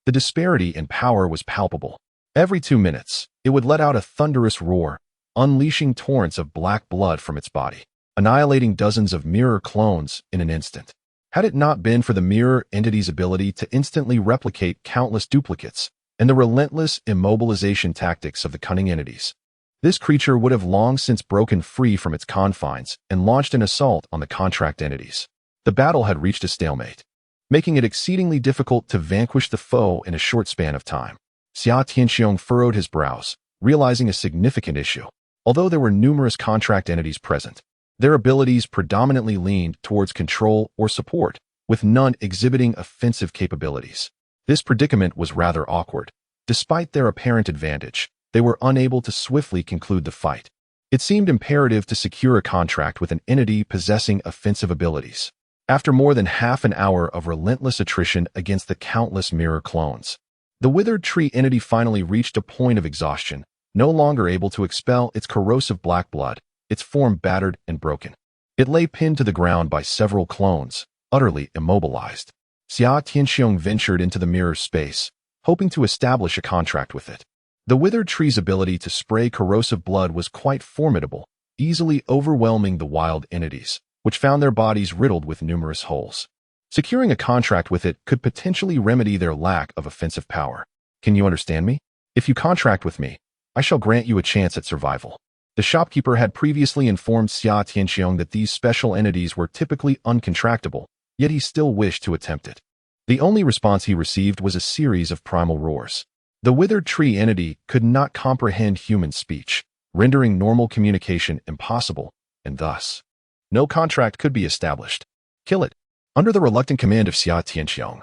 The disparity in power was palpable. Every 2 minutes, it would let out a thunderous roar, unleashing torrents of black blood from its body, annihilating dozens of mirror clones in an instant. Had it not been for the mirror entity's ability to instantly replicate countless duplicates and the relentless immobilization tactics of the cunning entities, this creature would have long since broken free from its confines and launched an assault on the contract entities. The battle had reached a stalemate, making it exceedingly difficult to vanquish the foe in a short span of time. Xia Tianqiong furrowed his brows, realizing a significant issue. Although there were numerous contract entities present, their abilities predominantly leaned towards control or support, with none exhibiting offensive capabilities. This predicament was rather awkward. Despite their apparent advantage, they were unable to swiftly conclude the fight. It seemed imperative to secure a contract with an entity possessing offensive abilities. After more than half an hour of relentless attrition against the countless mirror clones, the withered tree entity finally reached a point of exhaustion, no longer able to expel its corrosive black blood, its form battered and broken. It lay pinned to the ground by several clones, utterly immobilized. Xia Tianqiong ventured into the mirror space, hoping to establish a contract with it. The withered tree's ability to spray corrosive blood was quite formidable, easily overwhelming the wild entities. which found their bodies riddled with numerous holes. Securing a contract with it could potentially remedy their lack of offensive power. Can you understand me? If you contract with me, I shall grant you a chance at survival. The shopkeeper had previously informed Xia Tianxiong that these special entities were typically uncontractable, yet he still wished to attempt it. The only response he received was a series of primal roars. The withered tree entity could not comprehend human speech, rendering normal communication impossible, and thus, no contract could be established. Kill it. Under the reluctant command of Xia Tianxiong,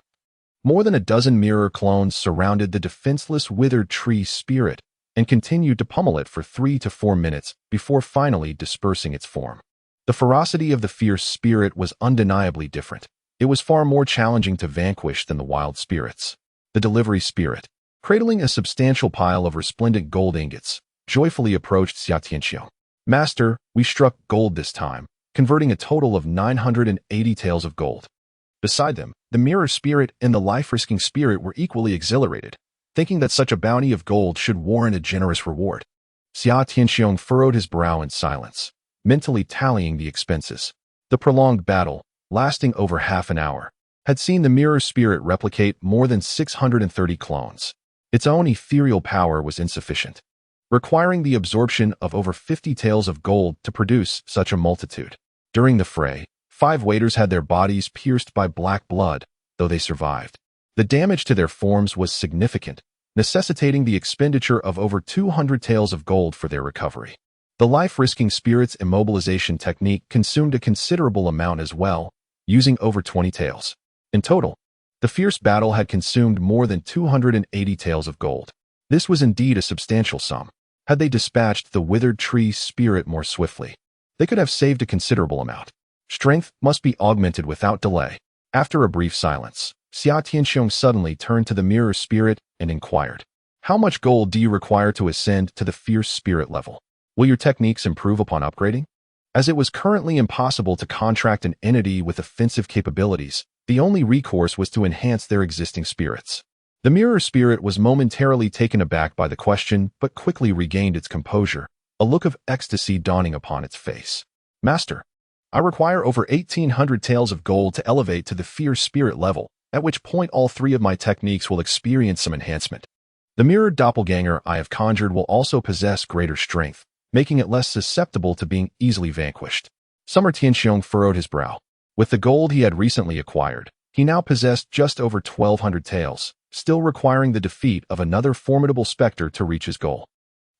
more than a dozen mirror clones surrounded the defenseless withered tree spirit and continued to pummel it for 3 to 4 minutes before finally dispersing its form. The ferocity of the fierce spirit was undeniably different. It was far more challenging to vanquish than the wild spirits. The delivery spirit, cradling a substantial pile of resplendent gold ingots, joyfully approached Xia Tianxiong. Master, we struck gold this time, converting a total of 980 taels of gold. Beside them, the mirror spirit and the life-risking spirit were equally exhilarated, thinking that such a bounty of gold should warrant a generous reward. Xia Tianxiong furrowed his brow in silence, mentally tallying the expenses. The prolonged battle, lasting over half an hour, had seen the mirror spirit replicate more than 630 clones. Its own ethereal power was insufficient, requiring the absorption of over 50 taels of gold to produce such a multitude. During the fray, 5 waiters had their bodies pierced by black blood, though they survived. The damage to their forms was significant, necessitating the expenditure of over 200 taels of gold for their recovery. The life-risking spirit's immobilization technique consumed a considerable amount as well, using over 20 taels. In total, the fierce battle had consumed more than 280 taels of gold. This was indeed a substantial sum. Had they dispatched the withered tree spirit more swiftly, they could have saved a considerable amount. Strength must be augmented without delay. After a brief silence, Xia Tianxiong suddenly turned to the mirror spirit and inquired, "How much gold do you require to ascend to the fierce spirit level? Will your techniques improve upon upgrading?" As it was currently impossible to contract an entity with offensive capabilities, the only recourse was to enhance their existing spirits. The mirror spirit was momentarily taken aback by the question, but quickly regained its composure, a look of ecstasy dawning upon its face. "Master, I require over 1,800 taels of gold to elevate to the fierce spirit level, at which point all 3 of my techniques will experience some enhancement. The mirrored doppelganger I have conjured will also possess greater strength, making it less susceptible to being easily vanquished." Summer Tianxiong furrowed his brow. With the gold he had recently acquired, he now possessed just over 1,200 taels, still requiring the defeat of another formidable specter to reach his goal.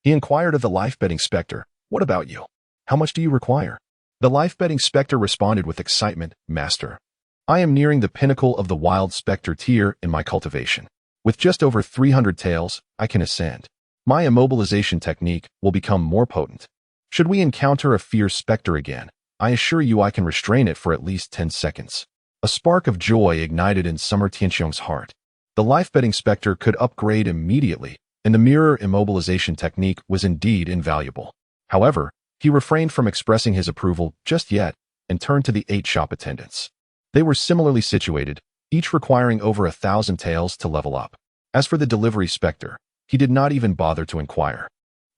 He inquired of the life-betting specter, "What about you? How much do you require?" The life-betting specter responded with excitement, "Master, I am nearing the pinnacle of the wild specter tier in my cultivation. With just over 300 taels, I can ascend. My immobilization technique will become more potent. Should we encounter a fierce specter again, I assure you I can restrain it for at least 10 seconds. A spark of joy ignited in Summer Tianxiong's heart. The life-betting specter could upgrade immediately, and the mirror immobilization technique was indeed invaluable. However, he refrained from expressing his approval just yet and turned to the 8 shop attendants. They were similarly situated, each requiring over 1,000 taels to level up. As for the delivery specter, he did not even bother to inquire,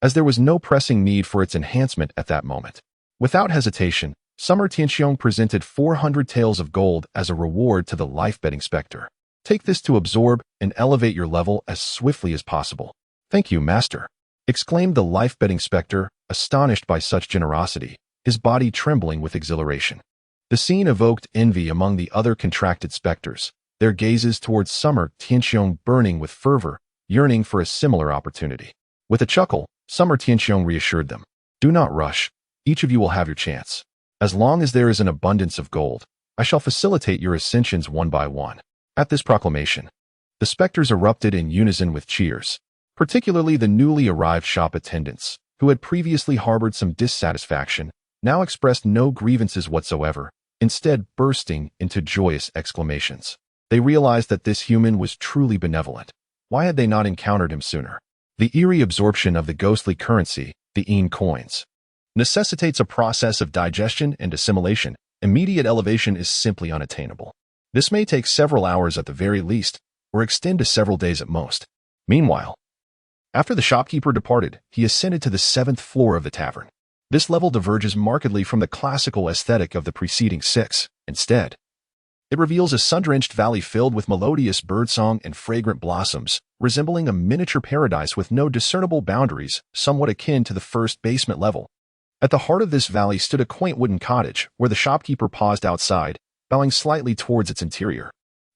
as there was no pressing need for its enhancement at that moment. Without hesitation, Summer Tianxiong presented 400 taels of gold as a reward to the life-betting specter. "Take this to absorb and elevate your level as swiftly as possible." "Thank you, master," exclaimed the life-betting specter, astonished by such generosity, his body trembling with exhilaration. The scene evoked envy among the other contracted specters, their gazes towards Summer Tianxiong burning with fervor, yearning for a similar opportunity. With a chuckle, Summer Tianxiong reassured them, "Do not rush. Each of you will have your chance. As long as there is an abundance of gold, I shall facilitate your ascensions one by one." At this proclamation, the specters erupted in unison with cheers, particularly the newly arrived shop attendants, who had previously harbored some dissatisfaction, now expressed no grievances whatsoever, instead bursting into joyous exclamations. They realized that this human was truly benevolent. Why had they not encountered him sooner? The eerie absorption of the ghostly currency, the coins, necessitates a process of digestion and assimilation. Immediate elevation is simply unattainable. This may take several hours at the very least, or extend to several days at most. Meanwhile, after the shopkeeper departed, he ascended to the 7th floor of the tavern. This level diverges markedly from the classical aesthetic of the preceding 6. Instead, it reveals a sun-drenched valley filled with melodious birdsong and fragrant blossoms, resembling a miniature paradise with no discernible boundaries, somewhat akin to the first basement level. At the heart of this valley stood a quaint wooden cottage, where the shopkeeper paused outside, bowing slightly towards its interior.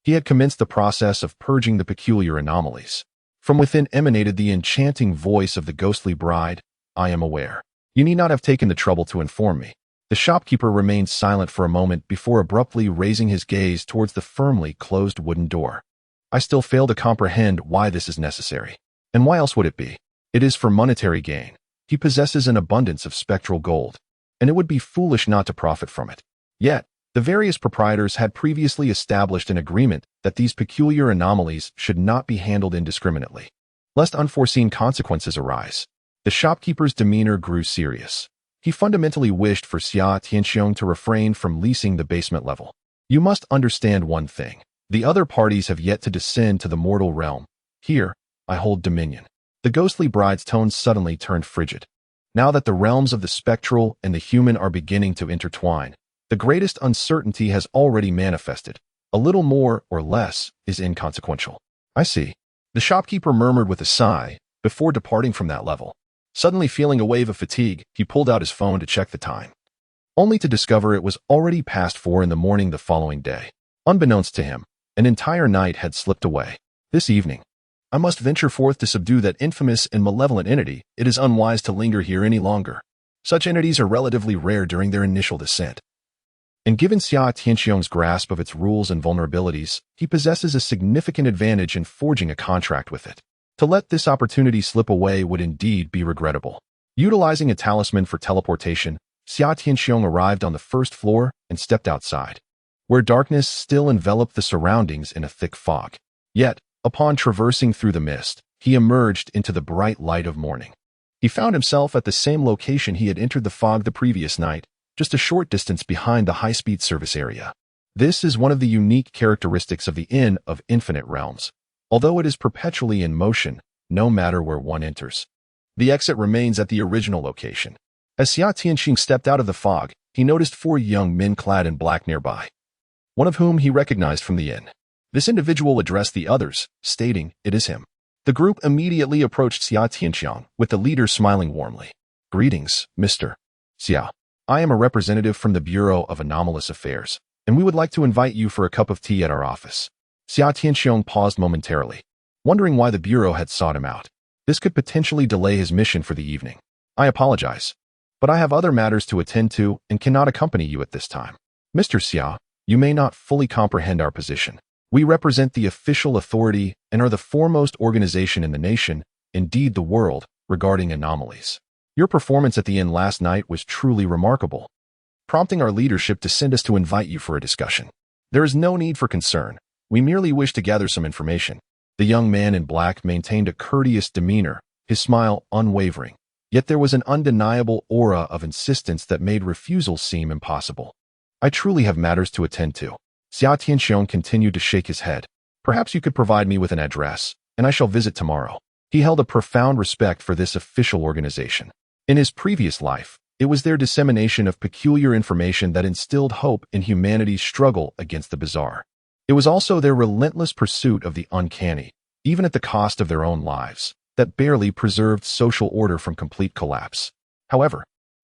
He had commenced the process of purging the peculiar anomalies. From within emanated the enchanting voice of the ghostly bride. "I am aware. You need not have taken the trouble to inform me." The shopkeeper remained silent for a moment before abruptly raising his gaze towards the firmly closed wooden door. "I still fail to comprehend why this is necessary. And why else would it be? It is for monetary gain. He possesses an abundance of spectral gold, and it would be foolish not to profit from it." Yet, the various proprietors had previously established an agreement that these peculiar anomalies should not be handled indiscriminately, lest unforeseen consequences arise. The shopkeeper's demeanor grew serious. He fundamentally wished for Xia Tianxiong to refrain from leasing the basement level. "You must understand one thing. The other parties have yet to descend to the mortal realm. Here, I hold dominion." The ghostly bride's tone suddenly turned frigid. Now that the realms of the spectral and the human are beginning to intertwine, the greatest uncertainty has already manifested. A little more or less is inconsequential. "I see," the shopkeeper murmured with a sigh before departing from that level. Suddenly feeling a wave of fatigue, he pulled out his phone to check the time, only to discover it was already past 4 in the morning the following day. Unbeknownst to him, an entire night had slipped away. "This evening, I must venture forth to subdue that infamous and malevolent entity. It is unwise to linger here any longer. Such entities are relatively rare during their initial descent. And given Xia Tianxiong's grasp of its rules and vulnerabilities, he possesses a significant advantage in forging a contract with it. To let this opportunity slip away would indeed be regrettable." Utilizing a talisman for teleportation, Xia Tianxiong arrived on the first floor and stepped outside, where darkness still enveloped the surroundings in a thick fog. Yet, upon traversing through the mist, he emerged into the bright light of morning. He found himself at the same location he had entered the fog the previous night, just a short distance behind the high-speed service area. This is one of the unique characteristics of the Inn of Infinite Realms. Although it is perpetually in motion, no matter where one enters, the exit remains at the original location. As Xia Tianxing stepped out of the fog, he noticed 4 young men clad in black nearby, one of whom he recognized from the inn. This individual addressed the others, stating, "It is him." The group immediately approached Xia Tianxiang, with the leader smiling warmly. "Greetings, Mr. Xia. I am a representative from the Bureau of Anomalous Affairs, and we would like to invite you for a cup of tea at our office." Xia Tianxiong paused momentarily, wondering why the Bureau had sought him out. This could potentially delay his mission for the evening. "I apologize, but I have other matters to attend to and cannot accompany you at this time. Mr. Xia, you may not fully comprehend our position. We represent the official authority and are the foremost organization in the nation, indeed the world, regarding anomalies. Your performance at the inn last night was truly remarkable, prompting our leadership to send us to invite you for a discussion. There is no need for concern. We merely wish to gather some information." The young man in black maintained a courteous demeanor, his smile unwavering. Yet there was an undeniable aura of insistence that made refusal seem impossible. "I truly have matters to attend to." Xia Tianxiong continued to shake his head. "Perhaps you could provide me with an address, and I shall visit tomorrow." He held a profound respect for this official organization. In his previous life, it was their dissemination of peculiar information that instilled hope in humanity's struggle against the bizarre. It was also their relentless pursuit of the uncanny, even at the cost of their own lives, that barely preserved social order from complete collapse. However,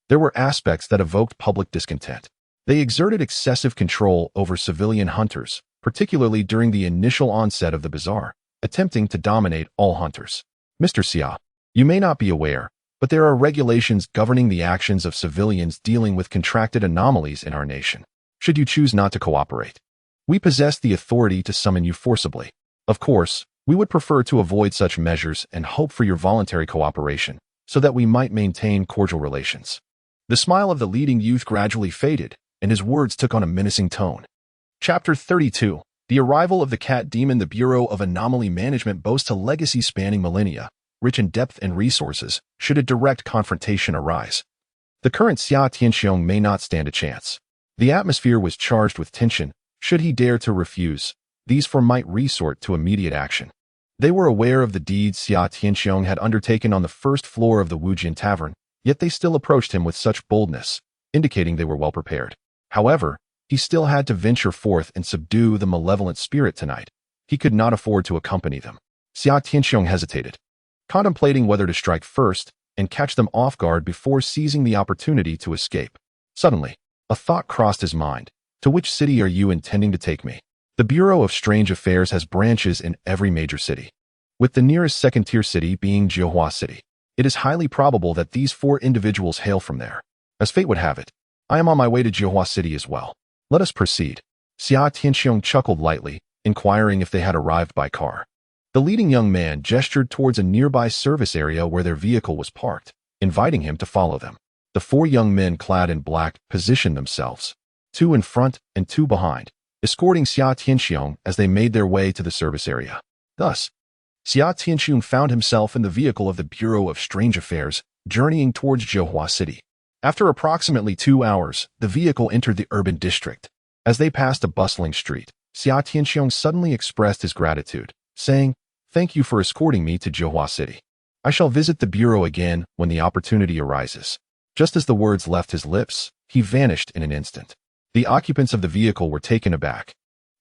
there were aspects that evoked public discontent. They exerted excessive control over civilian hunters, particularly during the initial onset of the bizarre, attempting to dominate all hunters. "Mr. Xia, you may not be aware, but there are regulations governing the actions of civilians dealing with contracted anomalies in our nation. Should you choose not to cooperate, we possess the authority to summon you forcibly. Of course, we would prefer to avoid such measures and hope for your voluntary cooperation, so that we might maintain cordial relations." The smile of the leading youth gradually faded, and his words took on a menacing tone. Chapter 32. The arrival of the cat demon. The Bureau of Anomaly Management boasts a legacy spanning millennia, rich in depth and resources, should a direct confrontation arise. The current Xia Tianxiong may not stand a chance. The atmosphere was charged with tension. Should he dare to refuse, these four might resort to immediate action. They were aware of the deeds Xia Tianxiong had undertaken on the first floor of the Wujian Tavern, yet they still approached him with such boldness, indicating they were well prepared. However, he still had to venture forth and subdue the malevolent spirit tonight. He could not afford to accompany them. Xia Tianxiong hesitated, contemplating whether to strike first and catch them off guard before seizing the opportunity to escape. Suddenly, a thought crossed his mind. To which city are you intending to take me? The Bureau of Strange Affairs has branches in every major city, with the nearest second-tier city being Jiuhua City. It is highly probable that these 4 individuals hail from there. As fate would have it, I am on my way to Jiuhua City as well. Let us proceed. Xia Tianxiong chuckled lightly, inquiring if they had arrived by car. The leading young man gestured towards a nearby service area where their vehicle was parked, inviting him to follow them. The 4 young men clad in black positioned themselves, 2 in front and 2 behind, escorting Xia Tianxiong as they made their way to the service area. Thus, Xia Tianxiong found himself in the vehicle of the Bureau of Strange Affairs, journeying towards Jiuhua City. After approximately 2 hours, the vehicle entered the urban district. As they passed a bustling street, Xia Tianxiong suddenly expressed his gratitude, saying, "Thank you for escorting me to Jiuhua City. I shall visit the bureau again when the opportunity arises." Just as the words left his lips, he vanished in an instant. The occupants of the vehicle were taken aback,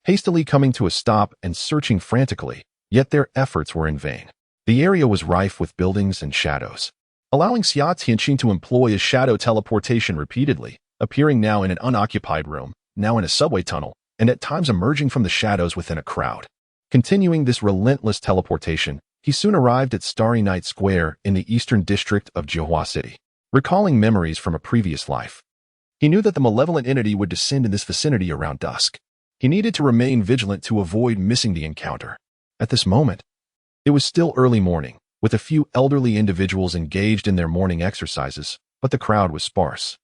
hastily coming to a stop and searching frantically, yet their efforts were in vain. The area was rife with buildings and shadows, allowing Xia Tianxiong to employ his shadow teleportation repeatedly, appearing now in an unoccupied room, now in a subway tunnel, and at times emerging from the shadows within a crowd. Continuing this relentless teleportation, he soon arrived at Starry Night Square in the eastern district of Jiuhua City. Recalling memories from a previous life, he knew that the malevolent entity would descend in this vicinity around dusk. He needed to remain vigilant to avoid missing the encounter. At this moment, it was still early morning, with a few elderly individuals engaged in their morning exercises, but the crowd was sparse.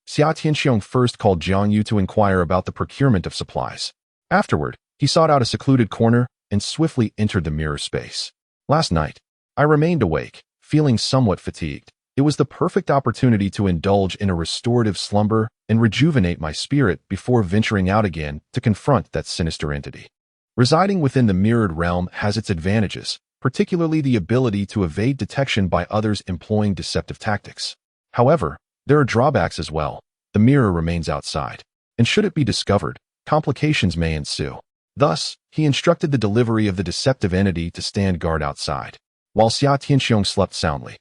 Xia Tianxiong first called Jiang Yu to inquire about the procurement of supplies. Afterward, he sought out a secluded corner and swiftly entered the mirror space. Last night, I remained awake, feeling somewhat fatigued. It was the perfect opportunity to indulge in a restorative slumber and rejuvenate my spirit before venturing out again to confront that sinister entity. Residing within the mirrored realm has its advantages, particularly the ability to evade detection by others employing deceptive tactics. However, there are drawbacks as well. The mirror remains outside, and should it be discovered, complications may ensue. Thus, he instructed the delivery of the deceptive entity to stand guard outside. While Xia Tianxiong slept soundly,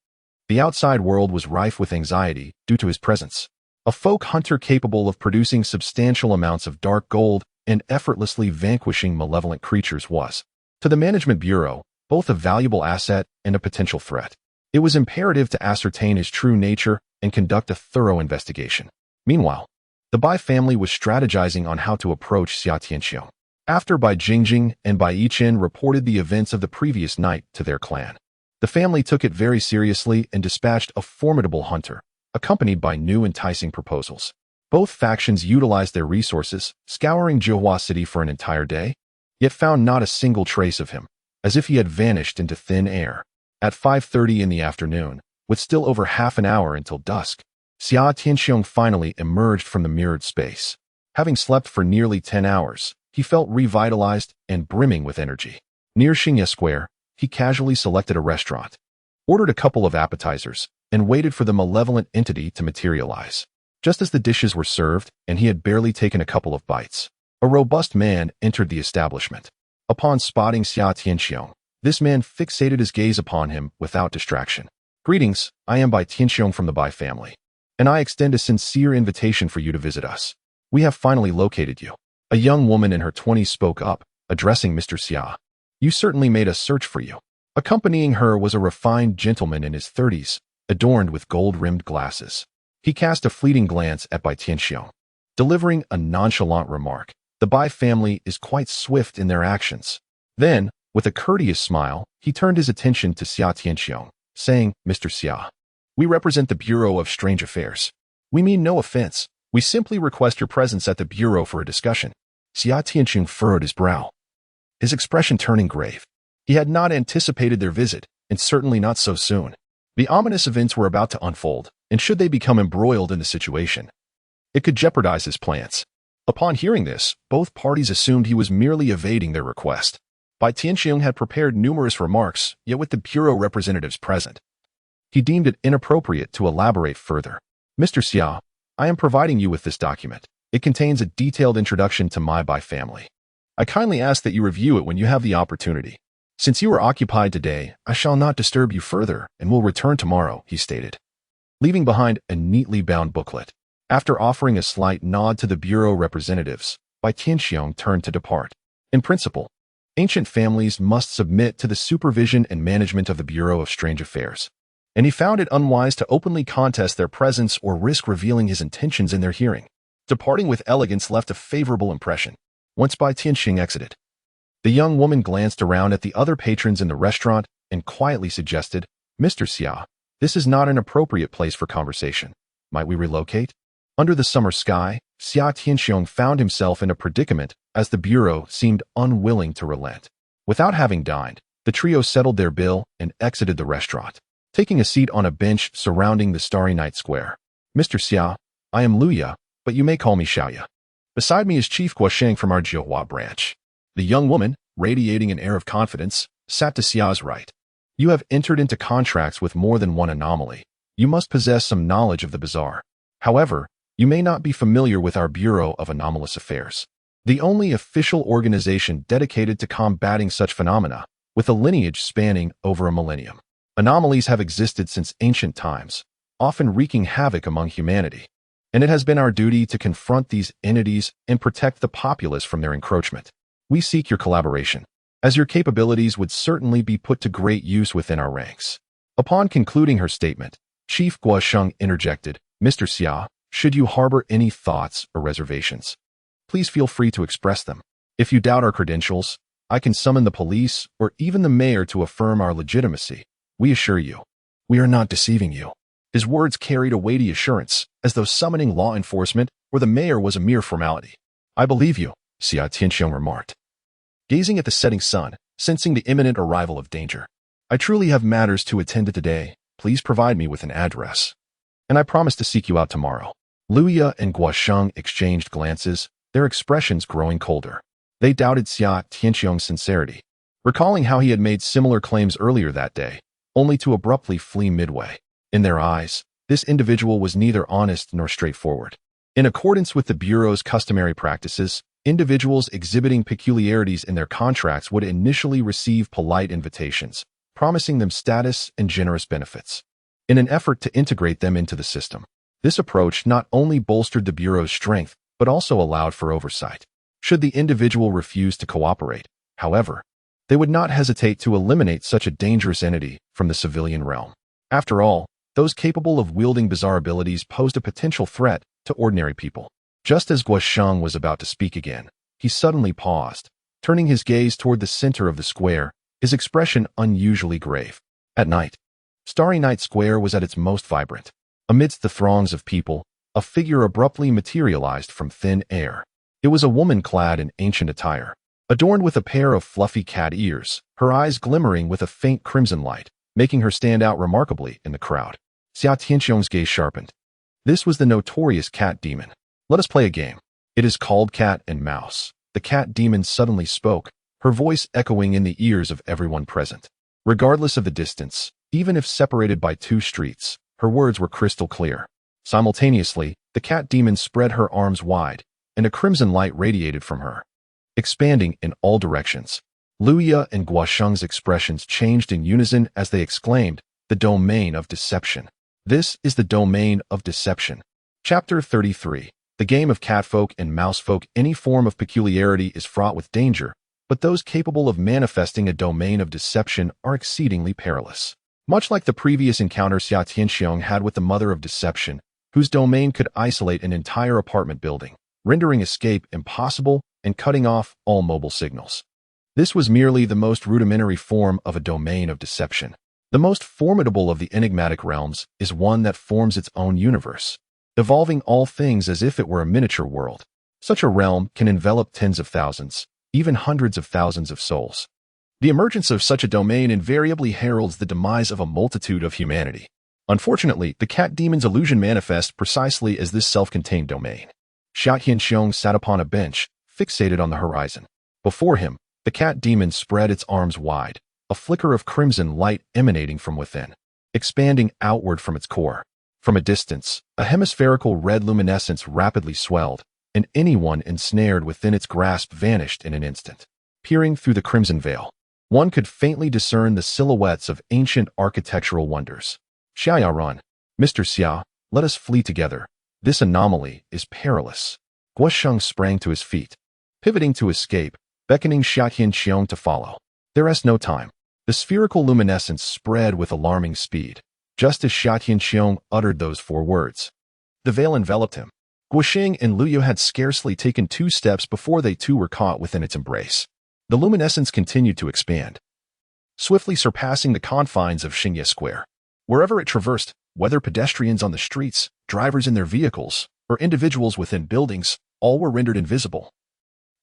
the outside world was rife with anxiety due to his presence. A folk hunter capable of producing substantial amounts of dark gold and effortlessly vanquishing malevolent creatures was, to the Management Bureau, both a valuable asset and a potential threat. It was imperative to ascertain his true nature and conduct a thorough investigation. Meanwhile, the Bai family was strategizing on how to approach Xia Tianxiong. After Bai Jingjing and Bai Yichen reported the events of the previous night to their clan, the family took it very seriously and dispatched a formidable hunter, accompanied by new enticing proposals. Both factions utilized their resources, scouring Jiuhua City for an entire day, yet found not a single trace of him, as if he had vanished into thin air. At 5:30 in the afternoon, with still over half an hour until dusk, Xia Tianxiong finally emerged from the mirrored space. Having slept for nearly 10 hours, he felt revitalized and brimming with energy. Near Xingye Square, he casually selected a restaurant, ordered a couple of appetizers, and waited for the malevolent entity to materialize. Just as the dishes were served and he had barely taken a couple of bites, a robust man entered the establishment. Upon spotting Xia Tianxiong, this man fixated his gaze upon him without distraction. "Greetings, I am Bai Tianxiong from the Bai family, and I extend a sincere invitation for you to visit us. We have finally located you." A young woman in her 20s spoke up, addressing Mr. Xia. "You certainly made us search for you." Accompanying her was a refined gentleman in his 30s, adorned with gold-rimmed glasses. He cast a fleeting glance at Bai Tianxiong, delivering a nonchalant remark. The Bai family is quite swift in their actions. Then, with a courteous smile, he turned his attention to Xia Tianxiong, saying, "Mr. Xia, we represent the Bureau of Strange Affairs. We mean no offense. We simply request your presence at the Bureau for a discussion." Xia Tianxiong furrowed his brow, his expression turning grave. He had not anticipated their visit, and certainly not so soon. The ominous events were about to unfold, and should they become embroiled in the situation, it could jeopardize his plans. Upon hearing this, both parties assumed he was merely evading their request. Bai Tianxiong had prepared numerous remarks, yet with the Bureau representatives present, He deemed it inappropriate to elaborate further. Mr. Xia, I am providing you with this document. It contains a detailed introduction to my Bai family. I kindly ask that you review it when you have the opportunity. Since you are occupied today, I shall not disturb you further and will return tomorrow, he stated, leaving behind a neatly bound booklet. After offering a slight nod to the bureau representatives, Bai Tianxiong turned to depart. In principle, ancient families must submit to the supervision and management of the Bureau of Strange Affairs, and he found it unwise to openly contest their presence or risk revealing his intentions in their hearing. Departing with elegance left a favorable impression. Once Bai Tianxing exited, the young woman glanced around at the other patrons in the restaurant and quietly suggested, Mr. Xia, this is not an appropriate place for conversation. Might we relocate? Under the summer sky, Xia Tianxiong found himself in a predicament as the bureau seemed unwilling to relent. Without having dined, the trio settled their bill and exited the restaurant, taking a seat on a bench surrounding the starry night square. Mr. Xia, I am Luya, but you may call me Xiaoya. Beside me is Chief Guosheng from our Jiuhua branch. The young woman, radiating an air of confidence, sat to Xia's right. You have entered into contracts with more than one anomaly. You must possess some knowledge of the bizarre. However, you may not be familiar with our Bureau of Anomalous Affairs, the only official organization dedicated to combating such phenomena, with a lineage spanning over a millennium. Anomalies have existed since ancient times, often wreaking havoc among humanity, and it has been our duty to confront these entities and protect the populace from their encroachment. We seek your collaboration, as your capabilities would certainly be put to great use within our ranks. Upon concluding her statement, Chief Guosheng interjected, Mr. Xia, should you harbor any thoughts or reservations, please feel free to express them. If you doubt our credentials, I can summon the police or even the mayor to affirm our legitimacy. We assure you, we are not deceiving you. His words carried a weighty assurance, as though summoning law enforcement or the mayor was a mere formality. I believe you, Xia Tianxiong remarked, gazing at the setting sun, sensing the imminent arrival of danger. I truly have matters to attend to today. Please provide me with an address, and I promise to seek you out tomorrow. Luya and Guosheng exchanged glances, their expressions growing colder. They doubted Xia Tianxiong's sincerity, recalling how he had made similar claims earlier that day, only to abruptly flee midway. In their eyes, this individual was neither honest nor straightforward. In accordance with the Bureau's customary practices, individuals exhibiting peculiarities in their contracts would initially receive polite invitations, promising them status and generous benefits, in an effort to integrate them into the system. This approach not only bolstered the Bureau's strength, but also allowed for oversight. Should the individual refuse to cooperate, however, they would not hesitate to eliminate such a dangerous entity from the civilian realm. After all, those capable of wielding bizarre abilities posed a potential threat to ordinary people. Just as Guosheng was about to speak again, he suddenly paused, turning his gaze toward the center of the square, his expression unusually grave. At night, Starry Night Square was at its most vibrant. Amidst the throngs of people, a figure abruptly materialized from thin air. It was a woman clad in ancient attire, adorned with a pair of fluffy cat ears, her eyes glimmering with a faint crimson light, making her stand out remarkably in the crowd. Xia Tianxiong's gaze sharpened. This was the notorious cat demon. Let us play a game. It is called Cat and Mouse. The cat demon suddenly spoke, her voice echoing in the ears of everyone present. Regardless of the distance, even if separated by 2 streets, her words were crystal clear. Simultaneously, the cat demon spread her arms wide, and a crimson light radiated from her, expanding in all directions. Luya and Guosheng's expressions changed in unison as they exclaimed, the domain of deception. This is the domain of deception. Chapter 33. The game of catfolk and mousefolk. Any form of peculiarity is fraught with danger, but those capable of manifesting a domain of deception are exceedingly perilous. Much like the previous encounter Xia Tianxiong had with the mother of deception, whose domain could isolate an entire apartment building, rendering escape impossible and cutting off all mobile signals. This was merely the most rudimentary form of a domain of deception. The most formidable of the enigmatic realms is one that forms its own universe, evolving all things as if it were a miniature world. Such a realm can envelop tens of thousands, even hundreds of thousands of souls. The emergence of such a domain invariably heralds the demise of a multitude of humanity. Unfortunately, the cat demon's illusion manifests precisely as this self-contained domain. Xia Tianxiong sat upon a bench, fixated on the horizon. Before him, the cat demon spread its arms wide, a flicker of crimson light emanating from within. expanding outward from its core. From a distance, a hemispherical red luminescence rapidly swelled, and anyone ensnared within its grasp vanished in an instant. Peering through the crimson veil, one could faintly discern the silhouettes of ancient architectural wonders. Xiaya run. Mr. Xia, let us flee together. This anomaly is perilous. Guosheng sprang to his feet, pivoting to escape, beckoning Xia Qianxiong to follow. There is no time. The spherical luminescence spread with alarming speed, just as Xia Qianxiong uttered those 4 words. The veil enveloped him. Guosheng and Luyu had scarcely taken 2 steps before they too were caught within its embrace. The luminescence continued to expand, swiftly surpassing the confines of Xingye Square. Wherever it traversed, whether pedestrians on the streets, drivers in their vehicles, or individuals within buildings, all were rendered invisible,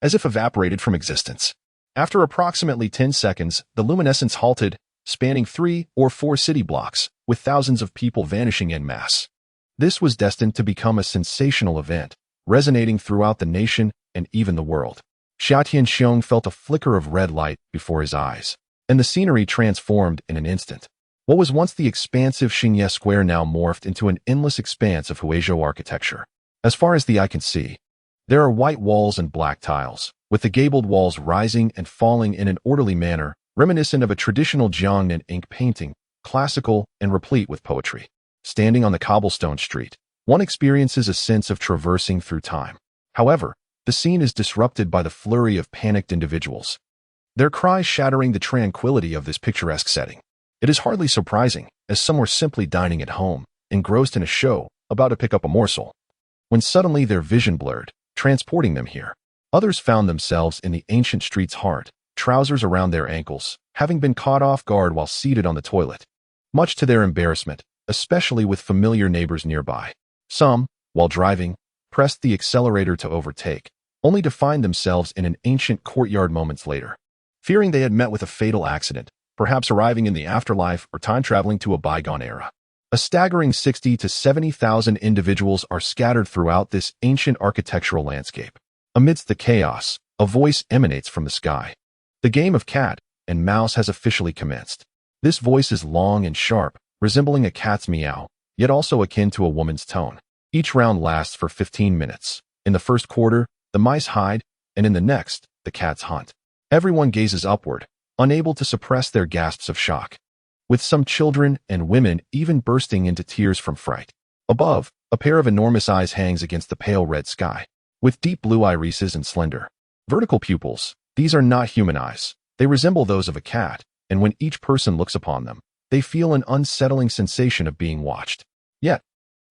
as if evaporated from existence. After approximately 10 seconds, the luminescence halted, spanning 3 or 4 city blocks, with thousands of people vanishing en masse. This was destined to become a sensational event, resonating throughout the nation and even the world. Xia Tianxiong felt a flicker of red light before his eyes, and the scenery transformed in an instant. What was once the expansive Xingye Square now morphed into an endless expanse of Huizhou architecture. As far as the eye can see, there are white walls and black tiles, with the gabled walls rising and falling in an orderly manner, reminiscent of a traditional Jiangnan ink painting, classical and replete with poetry. Standing on the cobblestone street, one experiences a sense of traversing through time. However, the scene is disrupted by the flurry of panicked individuals, their cries shattering the tranquility of this picturesque setting. It is hardly surprising, as some were simply dining at home, engrossed in a show, about to pick up a morsel, when suddenly their vision blurred, transporting them here. Others found themselves in the ancient street's heart, trousers around their ankles, having been caught off guard while seated on the toilet, much to their embarrassment, especially with familiar neighbors nearby. Some, while driving, pressed the accelerator to overtake, only to find themselves in an ancient courtyard moments later, fearing they had met with a fatal accident, perhaps arriving in the afterlife or time-traveling to a bygone era. A staggering 60 to 70,000 individuals are scattered throughout this ancient architectural landscape. Amidst the chaos, a voice emanates from the sky. The game of cat and mouse has officially commenced. This voice is long and sharp, resembling a cat's meow, yet also akin to a woman's tone. Each round lasts for 15 minutes. In the first quarter, the mice hide, and in the next, the cats hunt. Everyone gazes upward, unable to suppress their gasps of shock, with some children and women even bursting into tears from fright. Above, a pair of enormous eyes hangs against the pale red sky, with deep blue irises and slender, vertical pupils. These are not human eyes. They resemble those of a cat, and when each person looks upon them, they feel an unsettling sensation of being watched. Yet,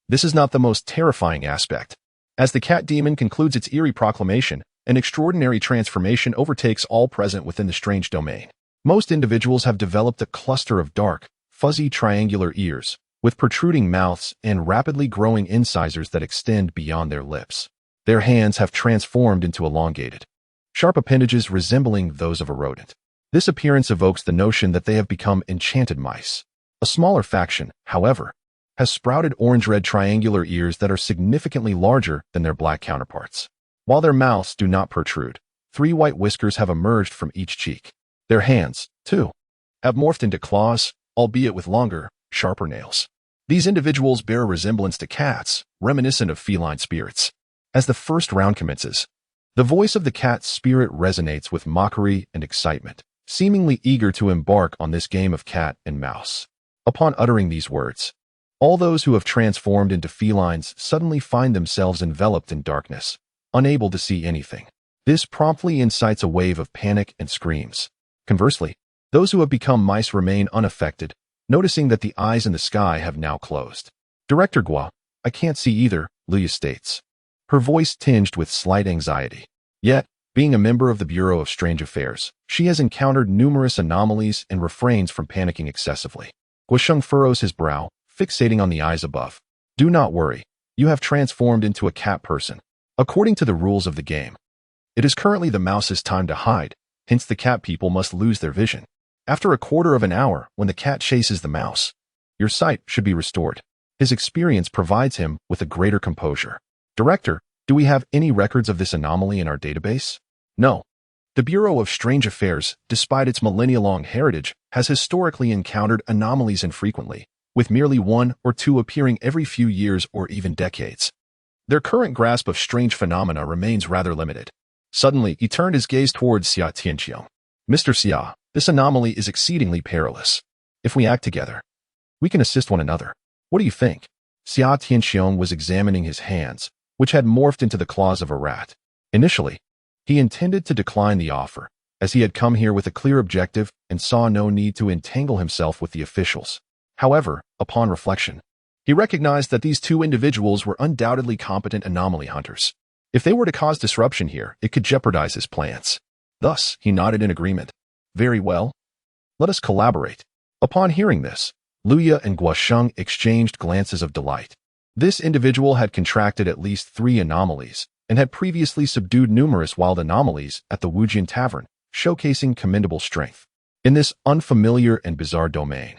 this is not the most terrifying aspect. As the cat demon concludes its eerie proclamation, an extraordinary transformation overtakes all present within the strange domain. Most individuals have developed a cluster of dark, fuzzy triangular ears, with protruding mouths and rapidly growing incisors that extend beyond their lips. Their hands have transformed into elongated, sharp appendages resembling those of a rodent. This appearance evokes the notion that they have become enchanted mice. A smaller faction, however, has sprouted orange-red triangular ears that are significantly larger than their black counterparts. While their mouths do not protrude, 3 white whiskers have emerged from each cheek. Their hands, too, have morphed into claws, albeit with longer, sharper nails. These individuals bear a resemblance to cats, reminiscent of feline spirits. As the first round commences, the voice of the cat spirit resonates with mockery and excitement, seemingly eager to embark on this game of cat and mouse. Upon uttering these words, all those who have transformed into felines suddenly find themselves enveloped in darkness, unable to see anything. This promptly incites a wave of panic and screams. Conversely, those who have become mice remain unaffected, noticing that the eyes in the sky have now closed. Director Gua, I can't see either, Luya states, her voice tinged with slight anxiety. Yet, being a member of the Bureau of Strange Affairs, she has encountered numerous anomalies and refrains from panicking excessively. Guosheng furrows his brow, fixating on the eyes above. Do not worry, you have transformed into a cat person. According to the rules of the game, it is currently the mouse's time to hide, hence the cat people must lose their vision. After a quarter of an hour, when the cat chases the mouse, your sight should be restored. His experience provides him with a greater composure. Director, do we have any records of this anomaly in our database? No. The Bureau of Strange Affairs, despite its millennia-long heritage, has historically encountered anomalies infrequently, with merely one or two appearing every few years or even decades. Their current grasp of strange phenomena remains rather limited. Suddenly, he turned his gaze towards Xia Tianqiong. Mr. Xia, this anomaly is exceedingly perilous. If we act together, we can assist one another. What do you think? Xia Tianqiong was examining his hands, which had morphed into the claws of a rat. Initially, he intended to decline the offer, as he had come here with a clear objective and saw no need to entangle himself with the officials. However, upon reflection, he recognized that these two individuals were undoubtedly competent anomaly hunters. If they were to cause disruption here, it could jeopardize his plans. Thus, he nodded in agreement. Very well. Let us collaborate. Upon hearing this, Luya and Guosheng exchanged glances of delight. This individual had contracted at least 3 anomalies and had previously subdued numerous wild anomalies at the Wujian Tavern, showcasing commendable strength. In this unfamiliar and bizarre domain,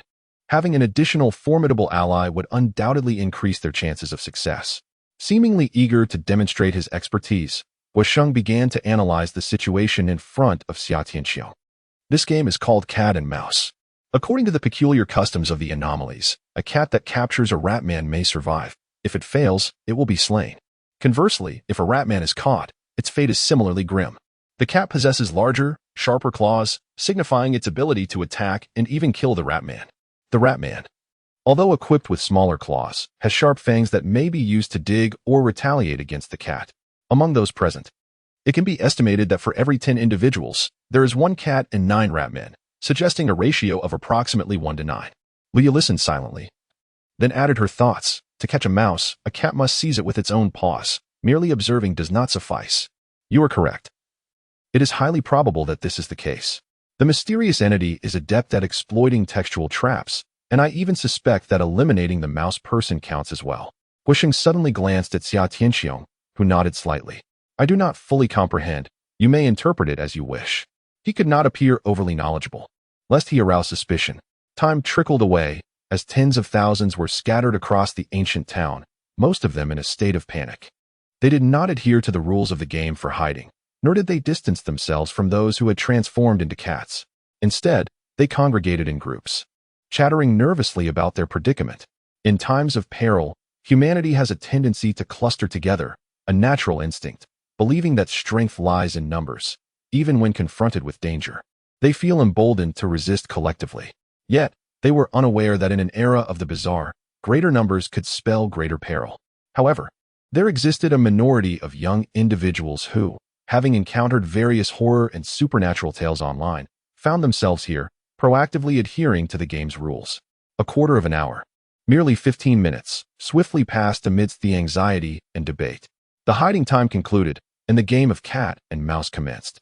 having an additional formidable ally would undoubtedly increase their chances of success. Seemingly eager to demonstrate his expertise, Guosheng began to analyze the situation in front of Xia Tianqiong. This game is called cat and mouse. According to the peculiar customs of the anomalies, a cat that captures a rat man may survive. If it fails, it will be slain. Conversely, if a rat man is caught, its fate is similarly grim. The cat possesses larger, sharper claws, signifying its ability to attack and even kill the rat man. The rat man, although equipped with smaller claws, has sharp fangs that may be used to dig or retaliate against the cat. Among those present, it can be estimated that for every 10 individuals, there is 1 cat and 9 rat men, suggesting a ratio of approximately 1 to 9. Leah listened silently, then added her thoughts. To catch a mouse, a cat must seize it with its own paws. Merely observing does not suffice. You are correct. It is highly probable that this is the case. The mysterious entity is adept at exploiting textual traps, and I even suspect that eliminating the mouse person counts as well. Guosheng suddenly glanced at Xia Tianqiong, who nodded slightly. I do not fully comprehend. You may interpret it as you wish. He could not appear overly knowledgeable, lest he arouse suspicion. Time trickled away, as tens of thousands were scattered across the ancient town, most of them in a state of panic. They did not adhere to the rules of the game for hiding, nor did they distance themselves from those who had transformed into cats. Instead, they congregated in groups, chattering nervously about their predicament. In times of peril, humanity has a tendency to cluster together, a natural instinct, believing that strength lies in numbers. Even when confronted with danger, they feel emboldened to resist collectively. Yet, they were unaware that in an era of the bizarre, greater numbers could spell greater peril. However, there existed a minority of young individuals who, having encountered various horror and supernatural tales online, found themselves here, proactively adhering to the game's rules. A quarter of an hour, merely 15 minutes, swiftly passed amidst the anxiety and debate. The hiding time concluded, and the game of cat and mouse commenced.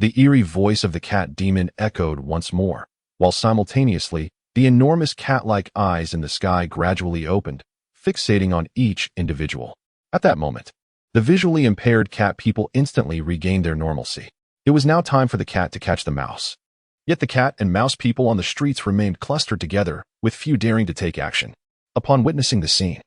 The eerie voice of the cat demon echoed once more, while simultaneously, the enormous cat-like eyes in the sky gradually opened, fixating on each individual. At that moment, the visually impaired cat people instantly regained their normalcy. It was now time for the cat to catch the mouse. Yet the cat and mouse people on the streets remained clustered together, with few daring to take action. Upon witnessing the scene,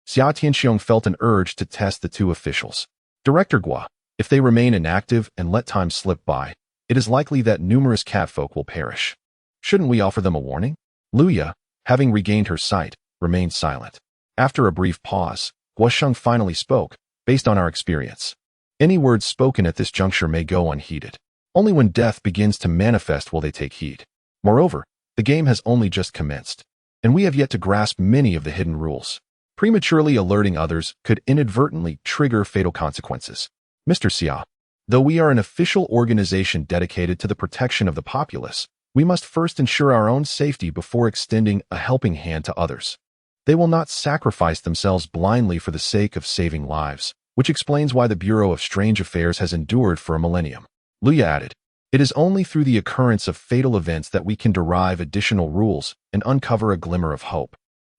Xia Tianqiong felt an urge to test the two officials. Director Gua, if they remain inactive and let time slip by, it is likely that numerous catfolk will perish. Shouldn't we offer them a warning? Luya, having regained her sight, remained silent. After a brief pause, Guosheng finally spoke. Based on our experience, any words spoken at this juncture may go unheeded. Only when death begins to manifest will they take heed. Moreover, the game has only just commenced, and we have yet to grasp many of the hidden rules. Prematurely alerting others could inadvertently trigger fatal consequences. Mr. Xia, though we are an official organization dedicated to the protection of the populace, we must first ensure our own safety before extending a helping hand to others. They will not sacrifice themselves blindly for the sake of saving lives, which explains why the Bureau of Strange Affairs has endured for a millennium. Luya added, it is only through the occurrence of fatal events that we can derive additional rules and uncover a glimmer of hope,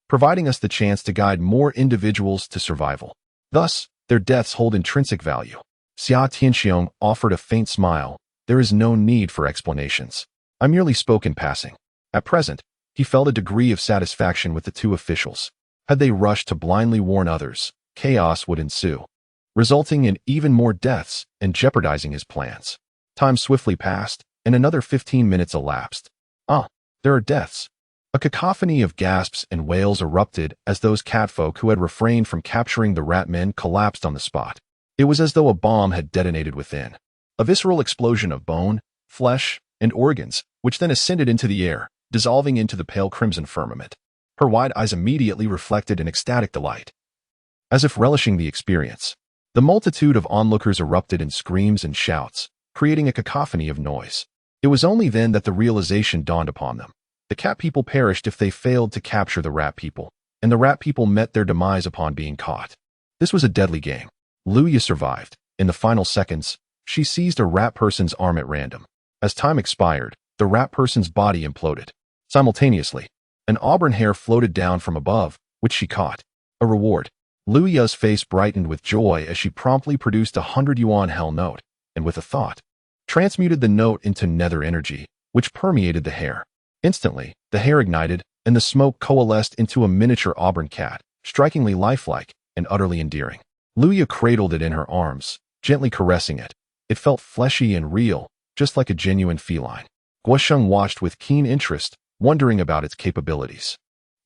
providing us the chance to guide more individuals to survival. Thus, their deaths hold intrinsic value. Xia Tianqiong offered a faint smile. There is no need for explanations. I merely spoke in passing. At present, he felt a degree of satisfaction with the two officials. Had they rushed to blindly warn others, chaos would ensue, resulting in even more deaths and jeopardizing his plans. Time swiftly passed, and another 15 minutes elapsed. There are deaths. A cacophony of gasps and wails erupted as those catfolk who had refrained from capturing the rat men collapsed on the spot. It was as though a bomb had detonated within. A visceral explosion of bone, flesh, and organs, which then ascended into the air, dissolving into the pale crimson firmament. Her wide eyes immediately reflected an ecstatic delight. As if relishing the experience, the multitude of onlookers erupted in screams and shouts, creating a cacophony of noise. It was only then that the realization dawned upon them. The cat people perished if they failed to capture the rat people, and the rat people met their demise upon being caught. This was a deadly game. Luya survived. In the final seconds, she seized a rat person's arm at random. As time expired, the rat person's body imploded. Simultaneously, an auburn hair floated down from above, which she caught. A reward. Luya's face brightened with joy as she promptly produced 100 yuan hell note, and with a thought, transmuted the note into nether energy, which permeated the hair. Instantly, the hair ignited, and the smoke coalesced into a miniature auburn cat, strikingly lifelike and utterly endearing. Luya cradled it in her arms, gently caressing it. It felt fleshy and real, just like a genuine feline. Guosheng watched with keen interest, wondering about its capabilities.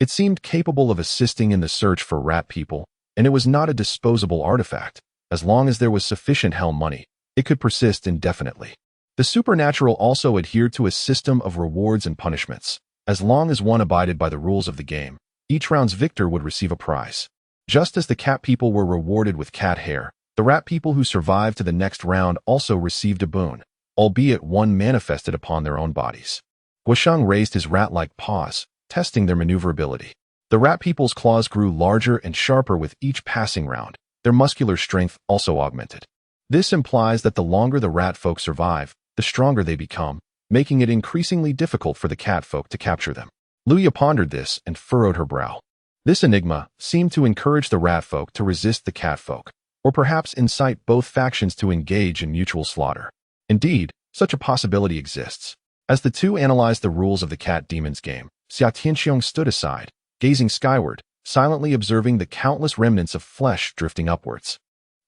It seemed capable of assisting in the search for rat people, and it was not a disposable artifact. As long as there was sufficient hell money, it could persist indefinitely. The supernatural also adhered to a system of rewards and punishments. As long as one abided by the rules of the game, each round's victor would receive a prize. Just as the cat people were rewarded with cat hair, the rat people who survived to the next round also received a boon, albeit one manifested upon their own bodies. Guosheng raised his rat-like paws, testing their maneuverability. The rat people's claws grew larger and sharper with each passing round. Their muscular strength also augmented. This implies that the longer the rat folk survive, the stronger they become, making it increasingly difficult for the cat folk to capture them. Luya pondered this and furrowed her brow. This enigma seemed to encourage the rat folk to resist the cat folk, or perhaps incite both factions to engage in mutual slaughter. Indeed, such a possibility exists. As the two analyzed the rules of the cat demon's game, Xia Tianxiong stood aside, gazing skyward, silently observing the countless remnants of flesh drifting upwards.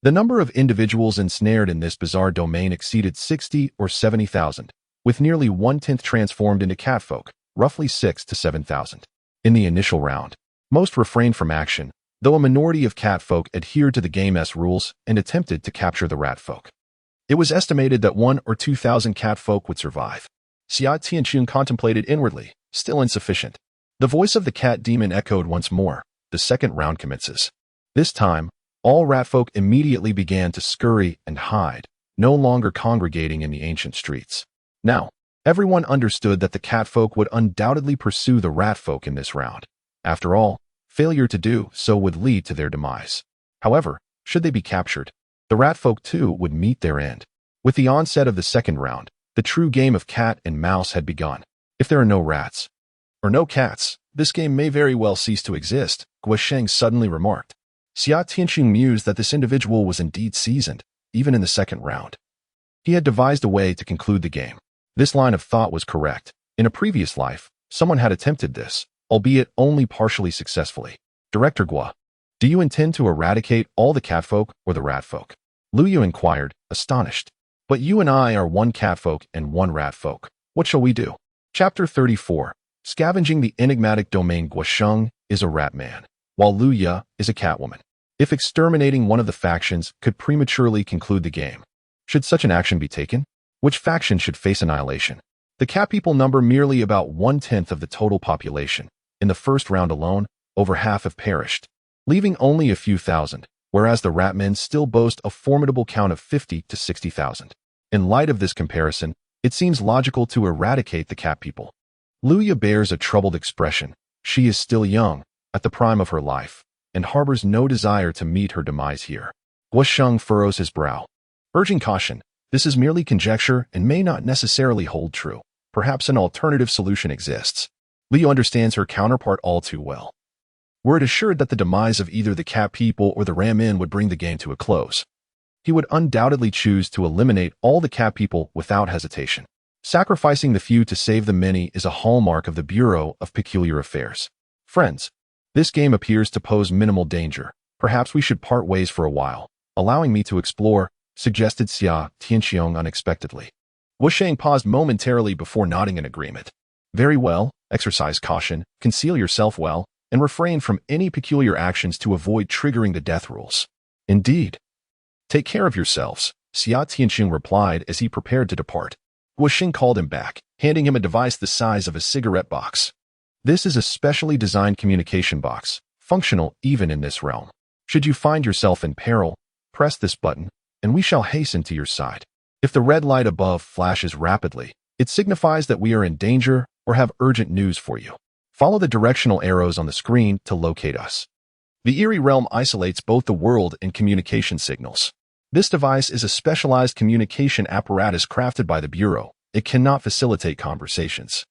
The number of individuals ensnared in this bizarre domain exceeded 60 or 70,000, with nearly 1/10 transformed into catfolk, roughly 6 to 7,000. In the initial round, most refrained from action, though a minority of catfolk adhered to the game's rules and attempted to capture the ratfolk. It was estimated that 1 or 2,000 catfolk would survive. Xia Tianqun contemplated inwardly, still insufficient. The voice of the cat demon echoed once more. The second round commences. This time, all ratfolk immediately began to scurry and hide, no longer congregating in the ancient streets. Now, everyone understood that the catfolk would undoubtedly pursue the ratfolk in this round. After all, failure to do so would lead to their demise. However, should they be captured, the ratfolk too would meet their end. With the onset of the second round, the true game of cat and mouse had begun. If there are no rats, or no cats, this game may very well cease to exist, Guosheng suddenly remarked. Xia Tianqing mused that this individual was indeed seasoned, even in the second round. He had devised a way to conclude the game. This line of thought was correct. In a previous life, someone had attempted this, albeit only partially successfully. Director Guo, do you intend to eradicate all the catfolk or the ratfolk? Luyu inquired, astonished. But you and I are one catfolk and one ratfolk. What shall we do? Chapter 34. Scavenging the enigmatic domain. Guosheng is a rat man, while Luya is a catwoman. If exterminating one of the factions could prematurely conclude the game, should such an action be taken? Which faction should face annihilation? The cat people number merely about 1/10 of the total population. In the first round alone, over half have perished, leaving only a few thousand, whereas the ratmen still boast a formidable count of 50 to 60,000. In light of this comparison, it seems logical to eradicate the cat people. Luya bears a troubled expression. She is still young, at the prime of her life, and harbors no desire to meet her demise here. Guosheng furrows his brow, urging caution. This is merely conjecture and may not necessarily hold true. Perhaps an alternative solution exists. Liu understands her counterpart all too well. Were it assured that the demise of either the cat people or the Ramin would bring the game to a close, he would undoubtedly choose to eliminate all the cat people without hesitation. Sacrificing the few to save the many is a hallmark of the Bureau of Peculiar Affairs. Friends, this game appears to pose minimal danger. Perhaps we should part ways for a while, allowing me to explore, suggested Xia Tianxiong unexpectedly. Guosheng paused momentarily before nodding in agreement. Very well, Exercise caution, conceal yourself well, and refrain from any peculiar actions to avoid triggering the death rules. Indeed. Take care of yourselves, Xia Tianxing replied as he prepared to depart. Guoxing called him back, handing him a device the size of a cigarette box. This is a specially designed communication box, functional even in this realm. Should you find yourself in peril, press this button, and we shall hasten to your side. If the red light above flashes rapidly, it signifies that we are in danger or have urgent news for you. Follow the directional arrows on the screen to locate us. The eerie realm isolates both the world and communication signals. This device is a specialized communication apparatus crafted by the Bureau. It cannot facilitate conversations.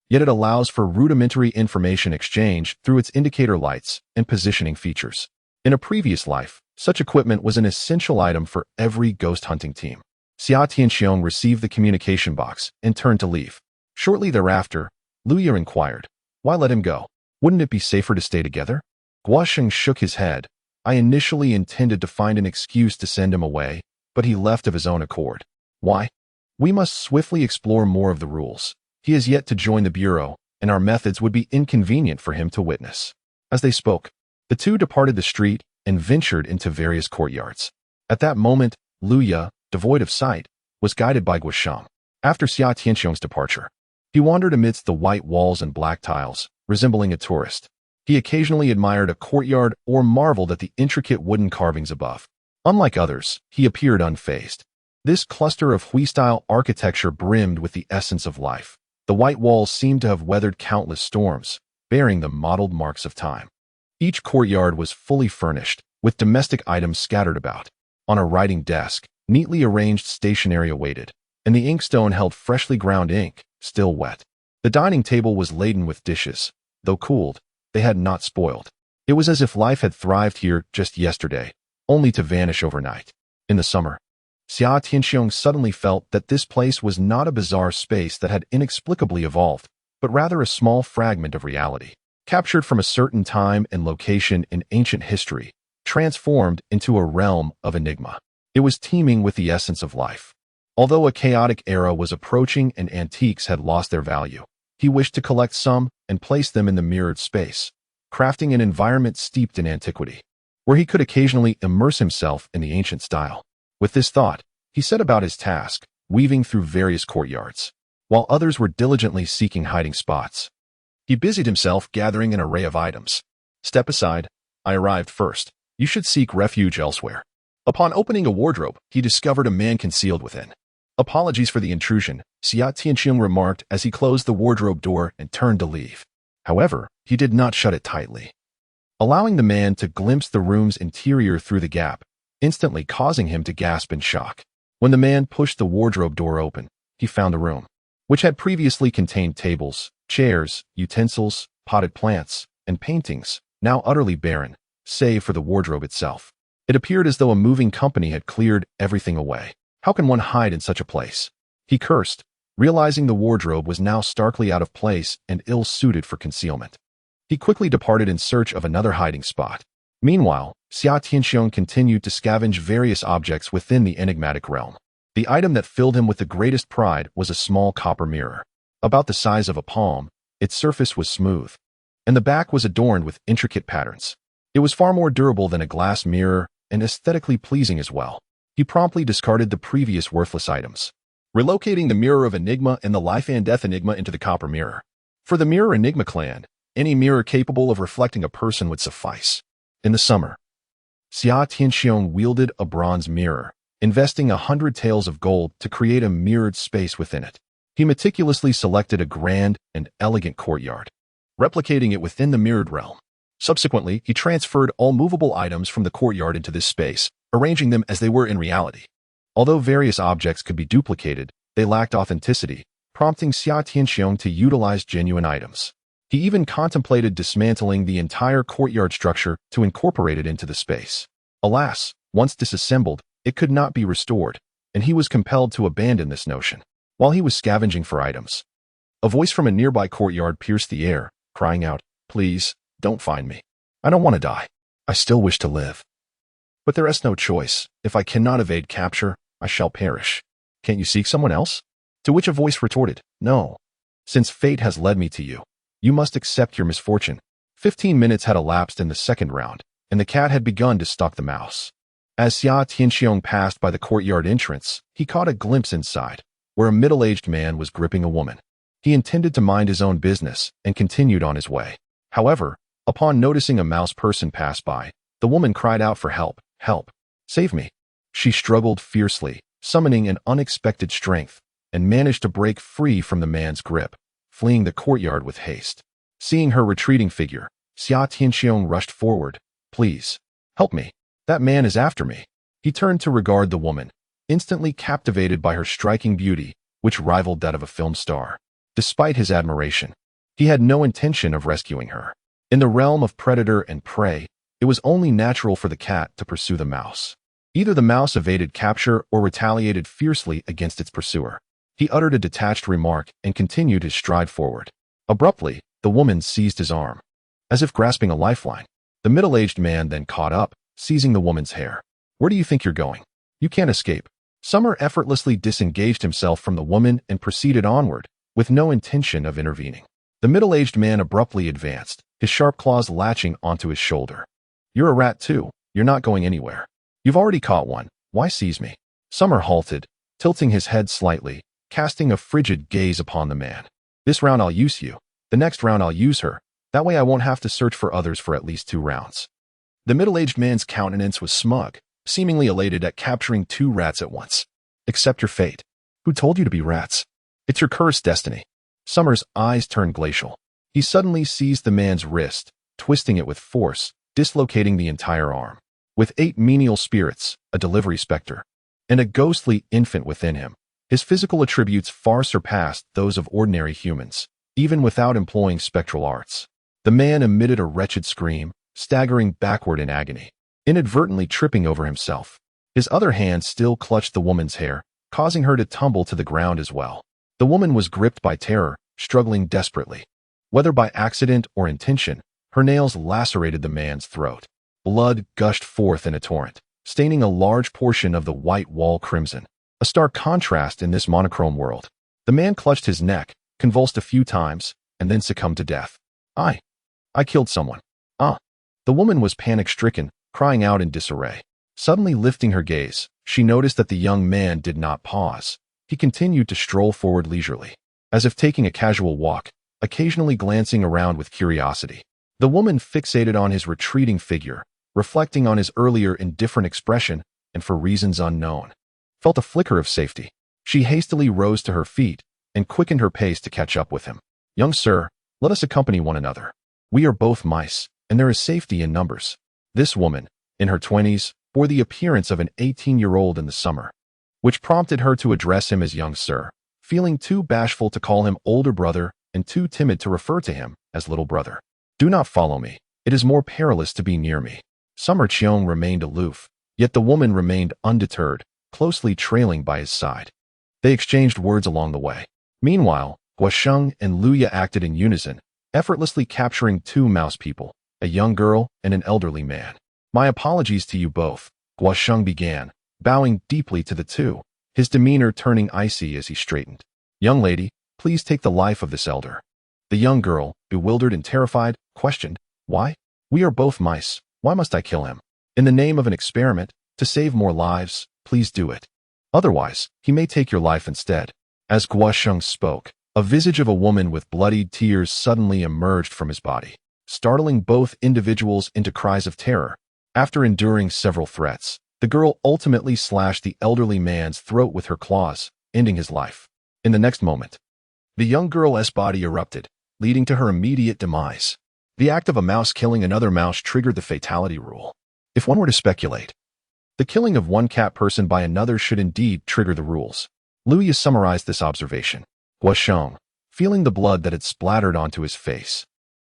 Yet it allows for rudimentary information exchange through its indicator lights and positioning features. In a previous life, such equipment was an essential item for every ghost hunting team. Xia Tianxiong received the communication box and turned to leave. Shortly thereafter, Luya inquired, "Why let him go? Wouldn't it be safer to stay together?" Guoxing shook his head. "I initially intended to find an excuse to send him away, but he left of his own accord. Why? We must swiftly explore more of the rules. He has yet to join the Bureau, and our methods would be inconvenient for him to witness." As they spoke, the two departed the street and ventured into various courtyards. At that moment, Luya, devoid of sight, was guided by Guoxing. After Xia Tianxiong's departure, he wandered amidst the white walls and black tiles, resembling a tourist. He occasionally admired a courtyard or marveled at the intricate wooden carvings above. Unlike others, he appeared unfazed. This cluster of Hui-style architecture brimmed with the essence of life. The white walls seemed to have weathered countless storms, bearing the mottled marks of time. Each courtyard was fully furnished, with domestic items scattered about. On a writing desk, neatly arranged stationery awaited, and the inkstone held freshly ground ink, still wet. The dining table was laden with dishes. Though cooled, they had not spoiled. It was as if life had thrived here just yesterday, only to vanish overnight. In the summer, Xia Tianxiong suddenly felt that this place was not a bizarre space that had inexplicably evolved, but rather a small fragment of reality, captured from a certain time and location in ancient history, transformed into a realm of enigma. It was teeming with the essence of life. Although a chaotic era was approaching and antiques had lost their value, he wished to collect some and place them in the mirrored space, crafting an environment steeped in antiquity, where he could occasionally immerse himself in the ancient style. With this thought, he set about his task, weaving through various courtyards, while others were diligently seeking hiding spots. He busied himself gathering an array of items. "Step aside. I arrived first. You should seek refuge elsewhere." Upon opening a wardrobe, he discovered a man concealed within. "Apologies for the intrusion," Xia Tianxiong remarked as he closed the wardrobe door and turned to leave. However, he did not shut it tightly, allowing the man to glimpse the room's interior through the gap, instantly causing him to gasp in shock. When the man pushed the wardrobe door open, he found the room, which had previously contained tables, chairs, utensils, potted plants, and paintings, now utterly barren, save for the wardrobe itself. It appeared as though a moving company had cleared everything away. How can one hide in such a place? He cursed, realizing the wardrobe was now starkly out of place and ill-suited for concealment. He quickly departed in search of another hiding spot. Meanwhile, Xia Tianxiong continued to scavenge various objects within the enigmatic realm. The item that filled him with the greatest pride was a small copper mirror. About the size of a palm, its surface was smooth, and the back was adorned with intricate patterns. It was far more durable than a glass mirror and aesthetically pleasing as well. He promptly discarded the previous worthless items, relocating the Mirror of Enigma and the Life and Death Enigma into the copper mirror. For the Mirror Enigma clan, any mirror capable of reflecting a person would suffice. In the summer, Xia Tianxiong wielded a bronze mirror, investing 100 taels of gold to create a mirrored space within it. He meticulously selected a grand and elegant courtyard, replicating it within the mirrored realm. Subsequently, he transferred all movable items from the courtyard into this space, arranging them as they were in reality. Although various objects could be duplicated, they lacked authenticity, prompting Xia Tianxiong to utilize genuine items. He even contemplated dismantling the entire courtyard structure to incorporate it into the space. Alas, once disassembled, it could not be restored, and he was compelled to abandon this notion. While he was scavenging for items, a voice from a nearby courtyard pierced the air, crying out, "Please, don't find me. I don't want to die. I still wish to live. But there is no choice. If I cannot evade capture, I shall perish. Can't you seek someone else?" To which a voice retorted, "No. Since fate has led me to you, You must accept your misfortune. 15 minutes had elapsed in the second round, and the cat had begun to stalk the mouse. As Xia Tianxiong passed by the courtyard entrance, he caught a glimpse inside, where a middle-aged man was gripping a woman. He intended to mind his own business and continued on his way. However, upon noticing a mouse person pass by, the woman cried out for help. Help! Save me! She struggled fiercely, summoning an unexpected strength, and managed to break free from the man's grip, fleeing the courtyard with haste. Seeing her retreating figure, Xia Tianxiong rushed forward. Please, help me. That man is after me. He turned to regard the woman, instantly captivated by her striking beauty, which rivaled that of a film star. Despite his admiration, he had no intention of rescuing her. In the realm of predator and prey, it was only natural for the cat to pursue the mouse. Either the mouse evaded capture or retaliated fiercely against its pursuer. He uttered a detached remark and continued his stride forward. Abruptly, the woman seized his arm, as if grasping a lifeline. The middle-aged man then caught up, seizing the woman's hair. Where do you think you're going? You can't escape. Summer effortlessly disengaged himself from the woman and proceeded onward, with no intention of intervening. The middle-aged man abruptly advanced, his sharp claws latching onto his shoulder. You're a rat too. You're not going anywhere. You've already caught one. Why seize me? Summer halted, tilting his head slightly, casting a frigid gaze upon the man. This round I'll use you. The next round I'll use her. That way I won't have to search for others for at least 2 rounds. The middle-aged man's countenance was smug, seemingly elated at capturing 2 rats at once. Accept your fate. Who told you to be rats? It's your cursed destiny. Summer's eyes turned glacial. He suddenly seized the man's wrist, twisting it with force, dislocating the entire arm. With 8 menial spirits, a delivery specter, and a ghostly infant within him, his physical attributes far surpassed those of ordinary humans, even without employing spectral arts. The man emitted a wretched scream, staggering backward in agony, inadvertently tripping over himself. His other hand still clutched the woman's hair, causing her to tumble to the ground as well. The woman was gripped by terror, struggling desperately. Whether by accident or intention, her nails lacerated the man's throat. Blood gushed forth in a torrent, staining a large portion of the white wall crimson, a stark contrast in this monochrome world. The man clutched his neck, convulsed a few times, and then succumbed to death. I killed someone. The woman was panic-stricken, crying out in disarray. Suddenly lifting her gaze, she noticed that the young man did not pause. He continued to stroll forward leisurely, as if taking a casual walk, occasionally glancing around with curiosity. The woman fixated on his retreating figure, reflecting on his earlier indifferent expression, and for reasons unknown, felt a flicker of safety. She hastily rose to her feet and quickened her pace to catch up with him. Young sir, let us accompany one another. We are both mice, and there is safety in numbers. This woman, in her 20s, bore the appearance of an 18-year-old in the summer, which prompted her to address him as young sir, feeling too bashful to call him older brother and too timid to refer to him as little brother. Do not follow me. It is more perilous to be near me. Summer Cheong remained aloof, yet the woman remained undeterred, closely trailing by his side. They exchanged words along the way. Meanwhile, Guasheng and Luya acted in unison, effortlessly capturing 2 mouse people, a young girl and an elderly man. My apologies to you both, Guasheng began, bowing deeply to the 2, his demeanor turning icy as he straightened. Young lady, please take the life of this elder. The young girl, bewildered and terrified, questioned, Why? We are both mice. Why must I kill him? In the name of an experiment, to save more lives, please do it. Otherwise, he may take your life instead. As Guasheng spoke, a visage of a woman with bloodied tears suddenly emerged from his body, startling both individuals into cries of terror. After enduring several threats, the girl ultimately slashed the elderly man's throat with her claws, ending his life. In the next moment, the young girl's body erupted, leading to her immediate demise. The act of a mouse killing another mouse triggered the fatality rule. If one were to speculate, the killing of one cat person by another should indeed trigger the rules. Luya summarized this observation. Guasheng, feeling the blood that had splattered onto his face,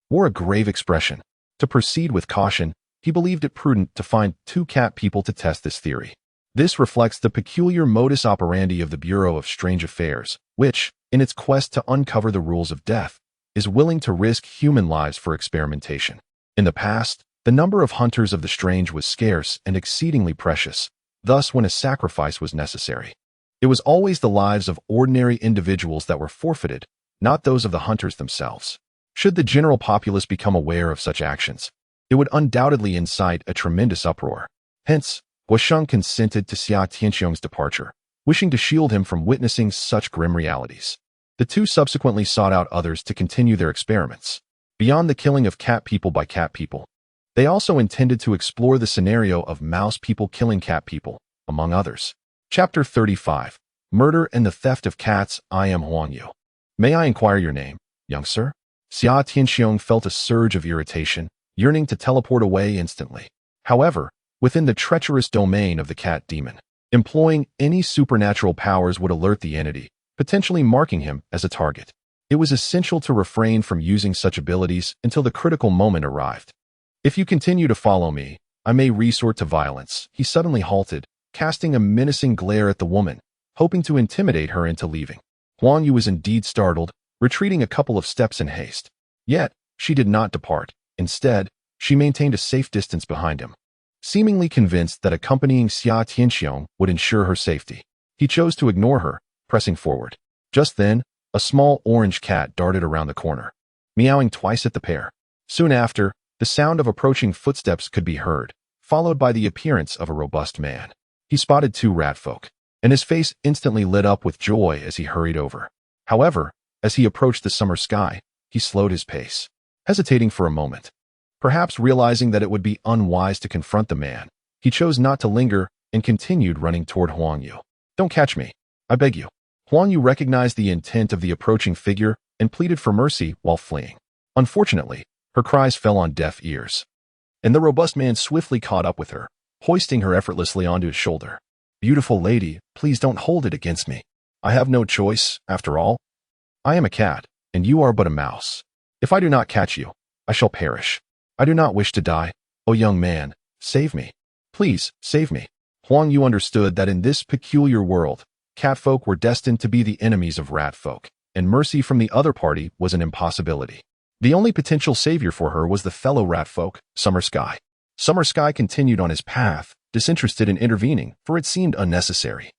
wore a grave expression. To proceed with caution, he believed it prudent to find 2 cat people to test this theory. This reflects the peculiar modus operandi of the Bureau of Strange Affairs, which, in its quest to uncover the rules of death, is willing to risk human lives for experimentation. In the past, the number of hunters of the strange was scarce and exceedingly precious. Thus, when a sacrifice was necessary, it was always the lives of ordinary individuals that were forfeited, not those of the hunters themselves. Should the general populace become aware of such actions, it would undoubtedly incite a tremendous uproar. Hence, Guosheng consented to Xia Tianxiong's departure, wishing to shield him from witnessing such grim realities. The two subsequently sought out others to continue their experiments. Beyond the killing of cat people by cat people, they also intended to explore the scenario of mouse people killing cat people, among others. Chapter 35. Murder and the Theft of Cats. I am Huang Yu. May I inquire your name, young sir? Xia Tianxiong felt a surge of irritation, yearning to teleport away instantly. However, within the treacherous domain of the cat demon, employing any supernatural powers would alert the entity, potentially marking him as a target. It was essential to refrain from using such abilities until the critical moment arrived. If you continue to follow me, I may resort to violence. He suddenly halted, casting a menacing glare at the woman, hoping to intimidate her into leaving. Huang Yu was indeed startled, retreating a couple of steps in haste. Yet, she did not depart. Instead, she maintained a safe distance behind him. Seemingly convinced that accompanying Xia Tianxiong would ensure her safety, he chose to ignore her, pressing forward. Just then, a small orange cat darted around the corner, meowing twice at the pair. Soon after, the sound of approaching footsteps could be heard, followed by the appearance of a robust man. He spotted two rat folk, and his face instantly lit up with joy as he hurried over. However, as he approached the summer sky, he slowed his pace, hesitating for a moment. Perhaps realizing that it would be unwise to confront the man, he chose not to linger and continued running toward Huang Yu. Don't catch me, I beg you. Huang Yu recognized the intent of the approaching figure and pleaded for mercy while fleeing. Unfortunately, her cries fell on deaf ears, and the robust man swiftly caught up with her, hoisting her effortlessly onto his shoulder. Beautiful lady, please don't hold it against me. I have no choice, after all. I am a cat, and you are but a mouse. If I do not catch you, I shall perish. I do not wish to die. Oh, young man, save me. Please, save me. Huang Yu understood that in this peculiar world, catfolk were destined to be the enemies of ratfolk, and mercy from the other party was an impossibility. The only potential savior for her was the fellow ratfolk, Summer Sky. Summer Sky continued on his path, disinterested in intervening, for it seemed unnecessary.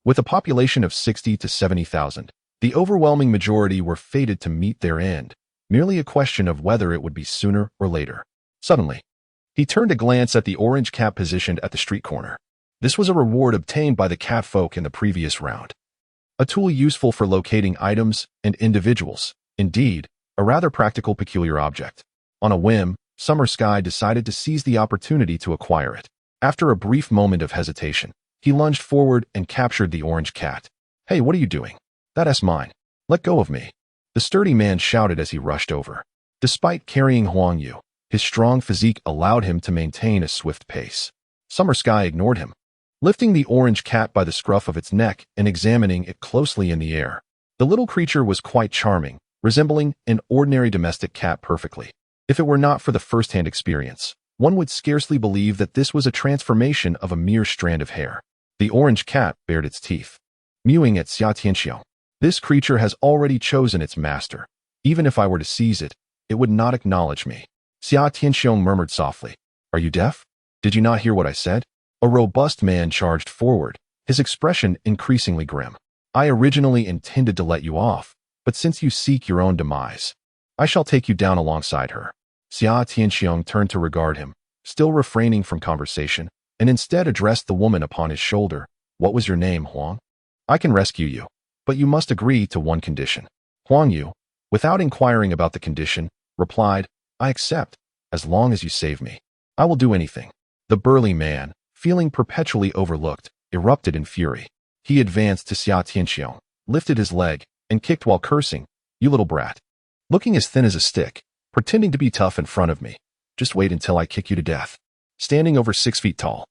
With a population of 60 to 70,000, the overwhelming majority were fated to meet their end, merely a question of whether it would be sooner or later. Suddenly, he turned a glance at the orange cat positioned at the street corner. This was a reward obtained by the catfolk in the previous round. A tool useful for locating items and individuals. Indeed, a rather practical peculiar object. On a whim, Summer Sky decided to seize the opportunity to acquire it. After a brief moment of hesitation, he lunged forward and captured the orange cat. Hey, what are you doing? That's mine. Let go of me. The sturdy man shouted as he rushed over. Despite carrying Huang Yu, his strong physique allowed him to maintain a swift pace. Summer Sky ignored him, lifting the orange cat by the scruff of its neck and examining it closely in the air. The little creature was quite charming, resembling an ordinary domestic cat perfectly. If it were not for the first-hand experience, one would scarcely believe that this was a transformation of a mere strand of hair. The orange cat bared its teeth, mewing at Xia Tianxiong. This creature has already chosen its master. Even if I were to seize it, it would not acknowledge me. Xia Tianxiong murmured softly. Are you deaf? Did you not hear what I said? A robust man charged forward, his expression increasingly grim. I originally intended to let you off, but since you seek your own demise, I shall take you down alongside her. Xia Tianxiong turned to regard him, still refraining from conversation, and instead addressed the woman upon his shoulder. What was your name, Huang? I can rescue you, but you must agree to one condition. Huang Yu, without inquiring about the condition, replied, I accept, as long as you save me. I will do anything. The burly man, feeling perpetually overlooked, erupted in fury. He advanced to Xia Tianxiong, lifted his leg, and kicked while cursing. You little brat. Looking as thin as a stick, pretending to be tough in front of me. Just wait until I kick you to death. Standing over 6 feet tall,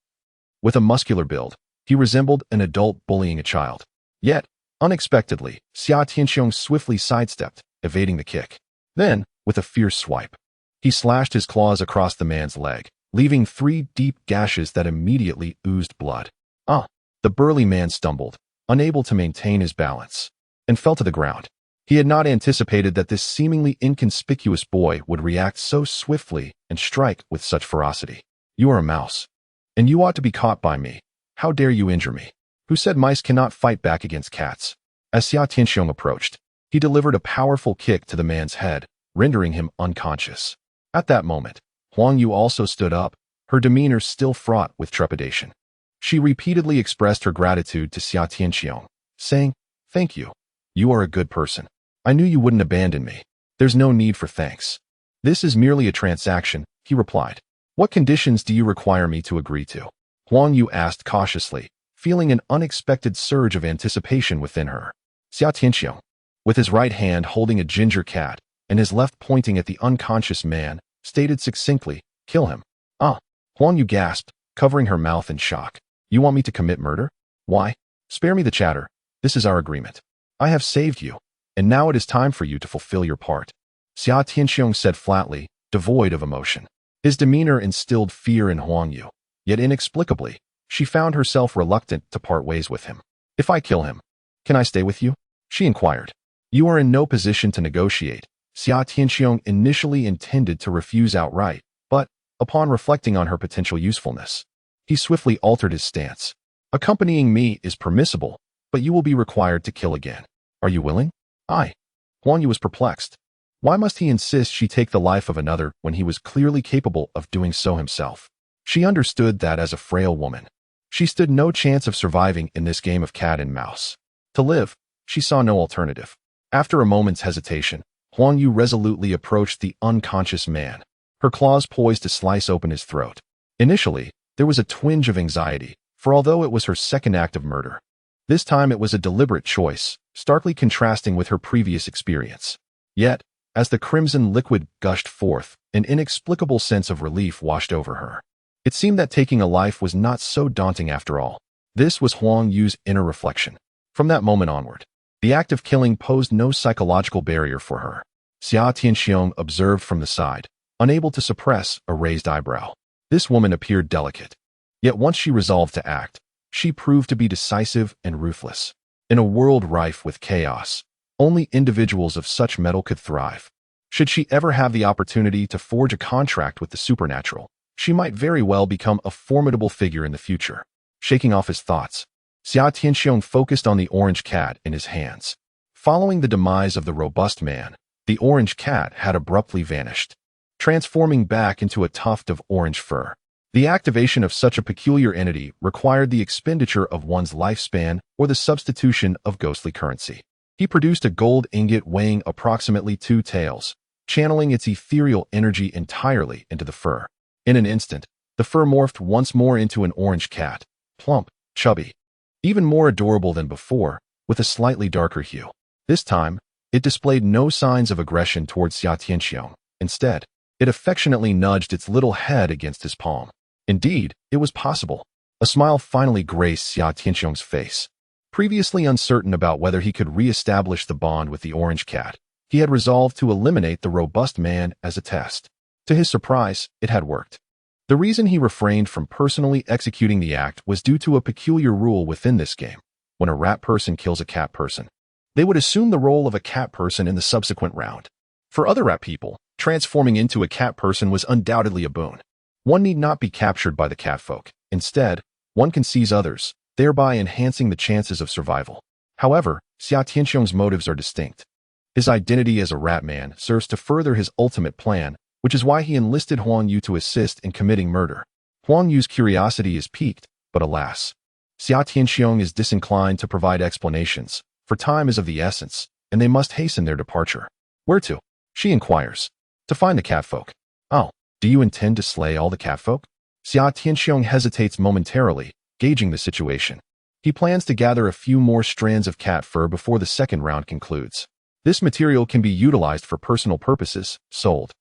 with a muscular build, he resembled an adult bullying a child. Yet, unexpectedly, Xia Tianxiong swiftly sidestepped, evading the kick. Then, with a fierce swipe, he slashed his claws across the man's leg, leaving 3 deep gashes that immediately oozed blood. The burly man stumbled, unable to maintain his balance, and fell to the ground. He had not anticipated that this seemingly inconspicuous boy would react so swiftly and strike with such ferocity. You are a mouse, and you ought to be caught by me. How dare you injure me? Who said mice cannot fight back against cats? As Xia Tianxiong approached, he delivered a powerful kick to the man's head, rendering him unconscious. At that moment, Huang Yu also stood up, her demeanor still fraught with trepidation. She repeatedly expressed her gratitude to Xia Tianxiong, saying, "Thank you. You are a good person. I knew you wouldn't abandon me. There's no need for thanks. This is merely a transaction," he replied. "What conditions do you require me to agree to?" Huang Yu asked cautiously, feeling an unexpected surge of anticipation within her. Xia Tianxiong, with his right hand holding a ginger cat and his left pointing at the unconscious man, stated succinctly, "Kill him." "Ah," Huang Yu gasped, covering her mouth in shock. "You want me to commit murder? Why? Spare me the chatter. This is our agreement. I have saved you, and now it is time for you to fulfill your part," Xia Tianxiong said flatly, devoid of emotion. His demeanor instilled fear in Huang Yu, yet inexplicably, she found herself reluctant to part ways with him. "If I kill him, can I stay with you?" she inquired. "You are in no position to negotiate." Xia Tianxiong initially intended to refuse outright, but, upon reflecting on her potential usefulness, he swiftly altered his stance. "Accompanying me is permissible, but you will be required to kill again. Are you willing?" Huang Yu was perplexed. Why must he insist she take the life of another when he was clearly capable of doing so himself? She understood that as a frail woman, she stood no chance of surviving in this game of cat and mouse. To live, she saw no alternative. After a moment's hesitation, Huang Yu resolutely approached the unconscious man, her claws poised to slice open his throat. Initially, there was a twinge of anxiety, for although it was her second act of murder, this time it was a deliberate choice, starkly contrasting with her previous experience. Yet, as the crimson liquid gushed forth, an inexplicable sense of relief washed over her. It seemed that taking a life was not so daunting after all. This was Huang Yu's inner reflection. From that moment onward, the act of killing posed no psychological barrier for her. Xia Tianxiong observed from the side, unable to suppress a raised eyebrow. This woman appeared delicate. Yet once she resolved to act, she proved to be decisive and ruthless. In a world rife with chaos, only individuals of such mettle could thrive. Should she ever have the opportunity to forge a contract with the supernatural, she might very well become a formidable figure in the future. Shaking off his thoughts, Xia Tianxiong focused on the orange cat in his hands. Following the demise of the robust man, the orange cat had abruptly vanished, transforming back into a tuft of orange fur. The activation of such a peculiar entity required the expenditure of one's lifespan or the substitution of ghostly currency. He produced a gold ingot weighing approximately 2 taels, channeling its ethereal energy entirely into the fur. In an instant, the fur morphed once more into an orange cat, plump, chubby, even more adorable than before, with a slightly darker hue. This time, it displayed no signs of aggression towards Xia Tianxiong. Instead, it affectionately nudged its little head against his palm. Indeed, it was possible. A smile finally graced Xia Tianxiong's face. Previously uncertain about whether he could re-establish the bond with the orange cat, he had resolved to eliminate the robust man as a test. To his surprise, it had worked. The reason he refrained from personally executing the act was due to a peculiar rule within this game. When a rat person kills a cat person, they would assume the role of a cat person in the subsequent round. For other rat people, transforming into a cat person was undoubtedly a boon. One need not be captured by the catfolk. Instead, one can seize others, thereby enhancing the chances of survival. However, Xia Tianxiong's motives are distinct. His identity as a rat man serves to further his ultimate plan, which is why he enlisted Huang Yu to assist in committing murder. Huang Yu's curiosity is piqued, but alas, Xia Tianxiong is disinclined to provide explanations, for time is of the essence, and they must hasten their departure. "Where to?" she inquires. "To find the catfolk." "Oh, do you intend to slay all the catfolk?" Xia Tianxiong hesitates momentarily, gauging the situation. He plans to gather a few more strands of cat fur before the second round concludes. This material can be utilized for personal purposes, sold,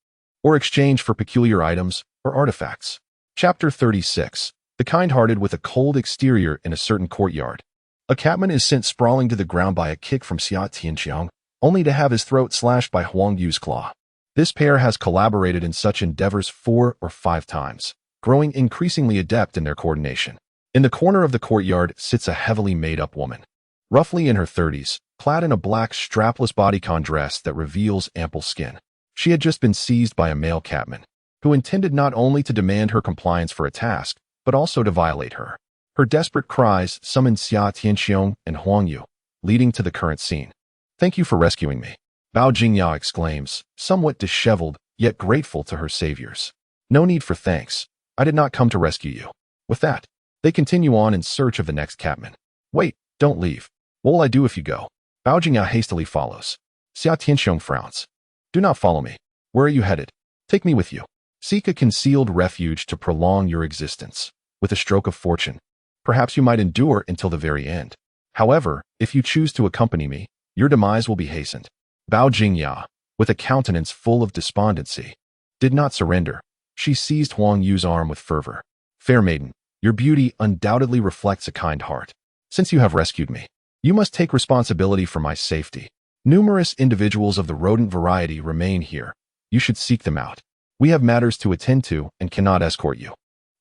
or exchanged for peculiar items or artifacts. Chapter 36. The kind-hearted with a cold exterior in a certain courtyard. A catman is sent sprawling to the ground by a kick from Xia Tianxiong, only to have his throat slashed by Huang Yu's claw. This pair has collaborated in such endeavors 4 or 5 times, growing increasingly adept in their coordination. In the corner of the courtyard sits a heavily made-up woman, roughly in her 30s, clad in a black strapless bodycon dress that reveals ample skin. She had just been seized by a male catman, who intended not only to demand her compliance for a task, but also to violate her. Her desperate cries summoned Xia Tianxiong and Huang Yu, leading to the current scene. "Thank you for rescuing me. Bao Jingya exclaims, somewhat disheveled, yet grateful to her saviors. No need for thanks. I did not come to rescue you. With that, they continue on in search of the next catman. Wait, don't leave. What will I do if you go? Bao Jingya hastily follows. Xia Tianxiong frowns. Do not follow me. Where are you headed? Take me with you. Seek a concealed refuge to prolong your existence. With a stroke of fortune, perhaps you might endure until the very end. However, if you choose to accompany me, your demise will be hastened. Bao Jingya, with a countenance full of despondency, did not surrender. She seized Huang Yu's arm with fervor. Fair maiden, your beauty undoubtedly reflects a kind heart. Since you have rescued me, you must take responsibility for my safety. Numerous individuals of the rodent variety remain here. You should seek them out. We have matters to attend to and cannot escort you.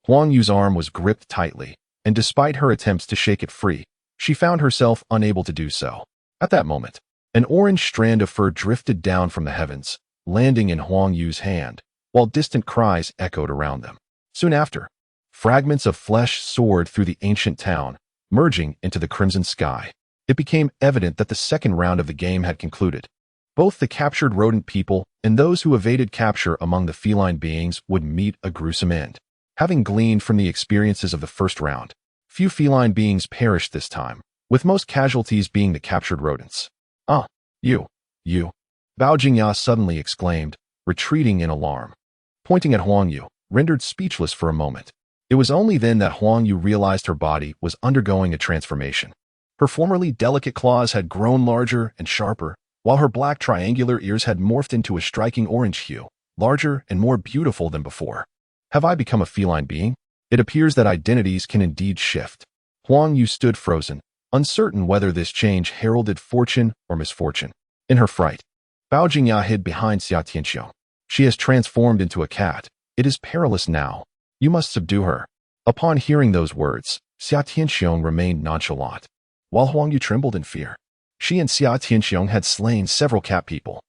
Huang Yu's arm was gripped tightly, and despite her attempts to shake it free, she found herself unable to do so. At that moment, an orange strand of fur drifted down from the heavens, landing in Huang Yu's hand, while distant cries echoed around them. Soon after, fragments of flesh soared through the ancient town, merging into the crimson sky. It became evident that the second round of the game had concluded. Both the captured rodent people and those who evaded capture among the feline beings would meet a gruesome end. Having gleaned from the experiences of the first round, few feline beings perished this time, with most casualties being the captured rodents. Ah, you. Bao Jingya suddenly exclaimed, retreating in alarm. Pointing at Huang Yu, rendered speechless for a moment. It was only then that Huang Yu realized her body was undergoing a transformation. Her formerly delicate claws had grown larger and sharper, while her black triangular ears had morphed into a striking orange hue, larger and more beautiful than before. Have I become a feline being? It appears that identities can indeed shift. Huang Yu stood frozen, uncertain whether this change heralded fortune or misfortune. In her fright, Bao Jingya hid behind Xia Tianxiong. She has transformed into a cat. It is perilous now. You must subdue her. Upon hearing those words, Xia Tianxiong remained nonchalant, while Huang Yu trembled in fear. She and Xia Tianxiong had slain several cat people,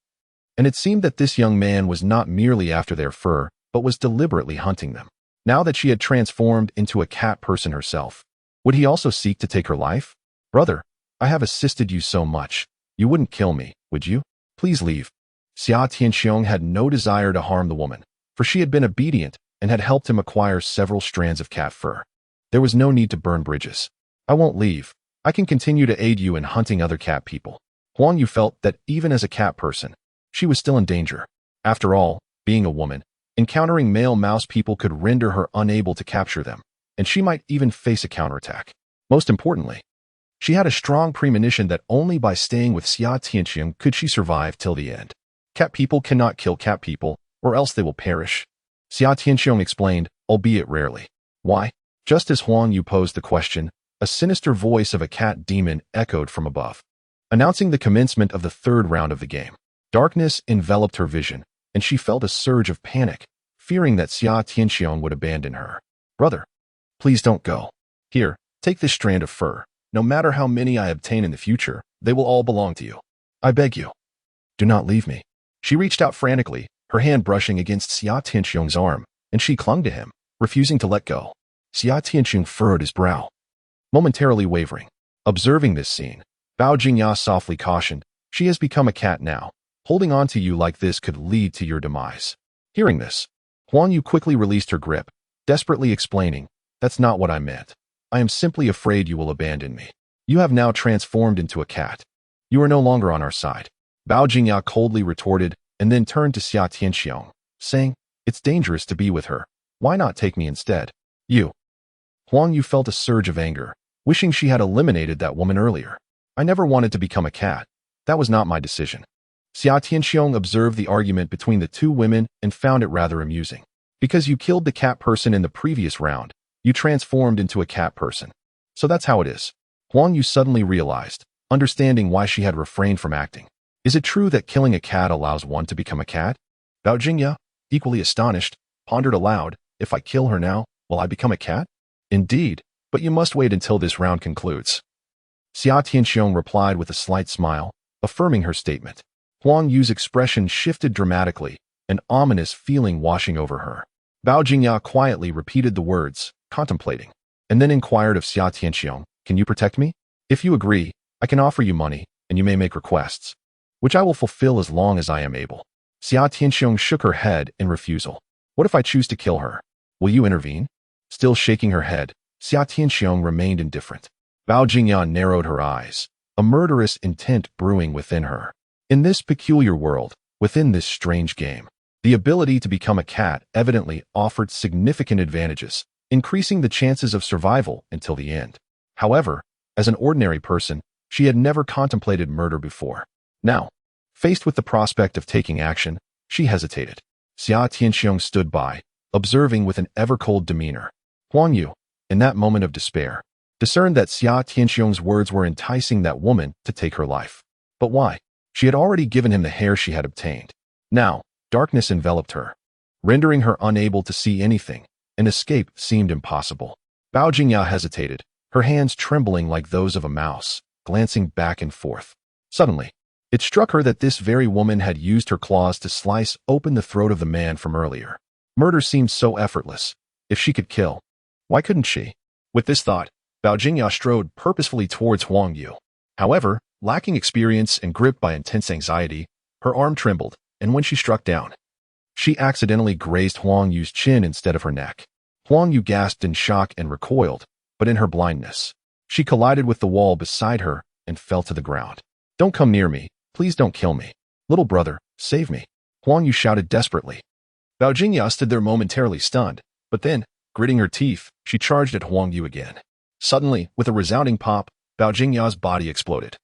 and it seemed that this young man was not merely after their fur, but was deliberately hunting them. Now that she had transformed into a cat person herself, would he also seek to take her life? Brother, I have assisted you so much. You wouldn't kill me, would you? Please leave. Xia Tianxiong had no desire to harm the woman, for she had been obedient and had helped him acquire several strands of cat fur. There was no need to burn bridges. I won't leave. I can continue to aid you in hunting other cat people. Huang Yu felt that even as a cat person, she was still in danger. After all, being a woman, encountering male mouse people could render her unable to capture them, and she might even face a counterattack. Most importantly, she had a strong premonition that only by staying with Xia Tianxiong could she survive till the end. Cat people cannot kill cat people, or else they will perish. Xia Tianxiong explained, albeit rarely. Why? Just as Huang Yu posed the question, a sinister voice of a cat demon echoed from above, announcing the commencement of the third round of the game. Darkness enveloped her vision, and she felt a surge of panic, fearing that Xia Tianxiong would abandon her. Brother, please don't go. Here, take this strand of fur. No matter how many I obtain in the future, they will all belong to you. I beg you. Do not leave me. She reached out frantically, her hand brushing against Xia Tianxiong's arm, and she clung to him, refusing to let go. Xia Tianxiong furrowed his brow, momentarily wavering. Observing this scene, Bao Jingya softly cautioned, she has become a cat now. Holding on to you like this could lead to your demise. Hearing this, Huang Yu quickly released her grip, desperately explaining, that's not what I meant. I am simply afraid you will abandon me. You have now transformed into a cat. You are no longer on our side. Bao Jingya coldly retorted, and then turned to Xia Tianxiong, saying, it's dangerous to be with her. Why not take me instead? You. Huang Yu felt a surge of anger, wishing she had eliminated that woman earlier. I never wanted to become a cat. That was not my decision. Xia Tianxiong observed the argument between the two women and found it rather amusing. Because you killed the cat person in the previous round, you transformed into a cat person. So that's how it is. Huang Yu suddenly realized, understanding why she had refrained from acting. Is it true that killing a cat allows one to become a cat? Bao Jingya, equally astonished, pondered aloud, if I kill her now, will I become a cat? Indeed, but you must wait until this round concludes. Xia Tianxiong replied with a slight smile, affirming her statement. Huang Yu's expression shifted dramatically, an ominous feeling washing over her. Bao Jingya quietly repeated the words, contemplating, and then inquired of Xia Tianxiong, can you protect me? If you agree, I can offer you money, and you may make requests. which I will fulfill as long as I am able. Xia Tianxiong shook her head in refusal. What if I choose to kill her? Will you intervene? Still shaking her head, Xia Tianxiong remained indifferent. Bao Jingyan narrowed her eyes, a murderous intent brewing within her. In this peculiar world, within this strange game, the ability to become a cat evidently offered significant advantages, increasing the chances of survival until the end. However, as an ordinary person, she had never contemplated murder before. Now, faced with the prospect of taking action, she hesitated. Xia Tianxiong stood by, observing with an ever-cold demeanor. Huang Yu, in that moment of despair, discerned that Xia Tianxiong's words were enticing that woman to take her life. But why? She had already given him the hair she had obtained. Now, darkness enveloped her, rendering her unable to see anything, and escape seemed impossible. Bao Jingya hesitated, her hands trembling like those of a mouse, glancing back and forth. Suddenly, it struck her that this very woman had used her claws to slice open the throat of the man from earlier. Murder seemed so effortless. If she could kill, why couldn't she? With this thought, Bao Jingya strode purposefully towards Huang Yu. However, lacking experience and gripped by intense anxiety, her arm trembled, and when she struck down, she accidentally grazed Huang Yu's chin instead of her neck. Huang Yu gasped in shock and recoiled, but in her blindness, she collided with the wall beside her and fell to the ground. Don't come near me. Please don't kill me. Little brother, save me. Huang Yu shouted desperately. Bao Jingya stood there momentarily stunned, but then, gritting her teeth, she charged at Huang Yu again. Suddenly, with a resounding pop, Bao Jingya's body exploded,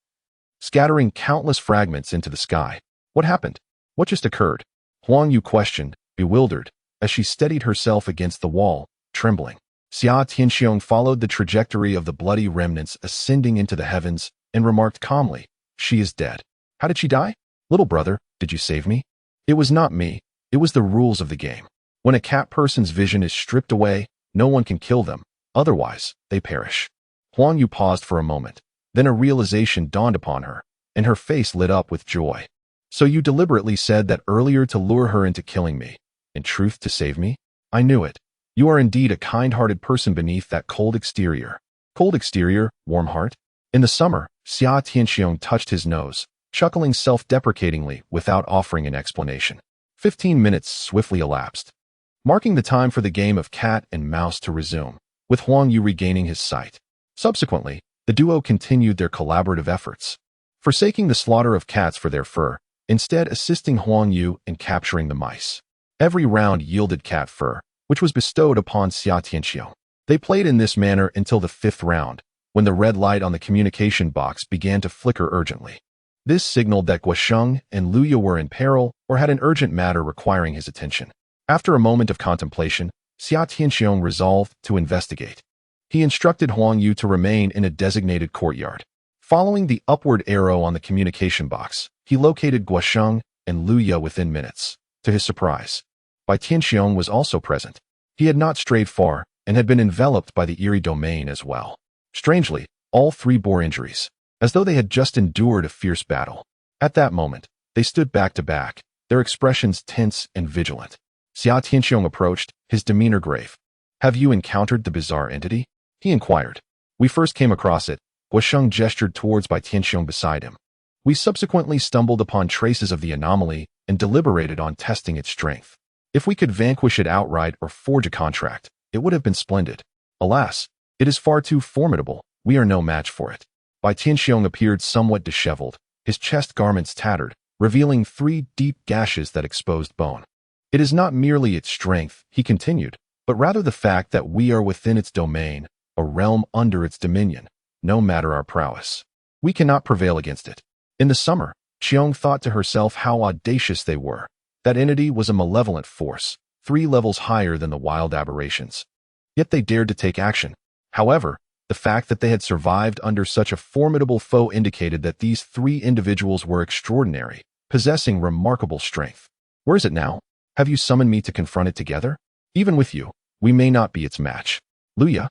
scattering countless fragments into the sky. What happened? What just occurred? Huang Yu questioned, bewildered, as she steadied herself against the wall, trembling. Xia Tianxiong followed the trajectory of the bloody remnants ascending into the heavens and remarked calmly, "She is dead." How did she die? Little brother, did you save me? It was not me. It was the rules of the game. When a cat person's vision is stripped away, no one can kill them. Otherwise, they perish. Huang Yu paused for a moment. Then a realization dawned upon her, and her face lit up with joy. So you deliberately said that earlier to lure her into killing me. In truth, to save me? I knew it. You are indeed a kind-hearted person beneath that cold exterior. Cold exterior, warm heart? In the summer, Xia Tianxiong touched his nose, chuckling self-deprecatingly without offering an explanation. 15 minutes swiftly elapsed, marking the time for the game of cat and mouse to resume, with Huang Yu regaining his sight. Subsequently, the duo continued their collaborative efforts, forsaking the slaughter of cats for their fur, instead assisting Huang Yu in capturing the mice. Every round yielded cat fur, which was bestowed upon Xia Tianxiong. They played in this manner until the 5th round, when the red light on the communication box began to flicker urgently. This signaled that Guosheng and Luya were in peril or had an urgent matter requiring his attention. After a moment of contemplation, Xia Tianxiong resolved to investigate. He instructed Huang Yu to remain in a designated courtyard. Following the upward arrow on the communication box, he located Guosheng and Luya within minutes. To his surprise, Bai Tianxiong was also present. He had not strayed far and had been enveloped by the eerie domain as well. Strangely, all three bore injuries, as though they had just endured a fierce battle. At that moment, they stood back to back, their expressions tense and vigilant. Xia Tianxiong approached, his demeanor grave. Have you encountered the bizarre entity? He inquired. We first came across it. Guosheng gestured towards Bai Tianxiong beside him. We subsequently stumbled upon traces of the anomaly and deliberated on testing its strength. If we could vanquish it outright or forge a contract, it would have been splendid. Alas, it is far too formidable. We are no match for it. Bai Tianxiong appeared somewhat disheveled, his chest garments tattered, revealing 3 deep gashes that exposed bone. It is not merely its strength, he continued, but rather the fact that we are within its domain, a realm under its dominion, no matter our prowess. We cannot prevail against it. In the summer, Qiong thought to herself how audacious they were. That entity was a malevolent force, 3 levels higher than the wild aberrations. Yet they dared to take action. However, the fact that they had survived under such a formidable foe indicated that these 3 individuals were extraordinary, possessing remarkable strength. Where is it now? Have you summoned me to confront it together? Even with you, we may not be its match. Luya,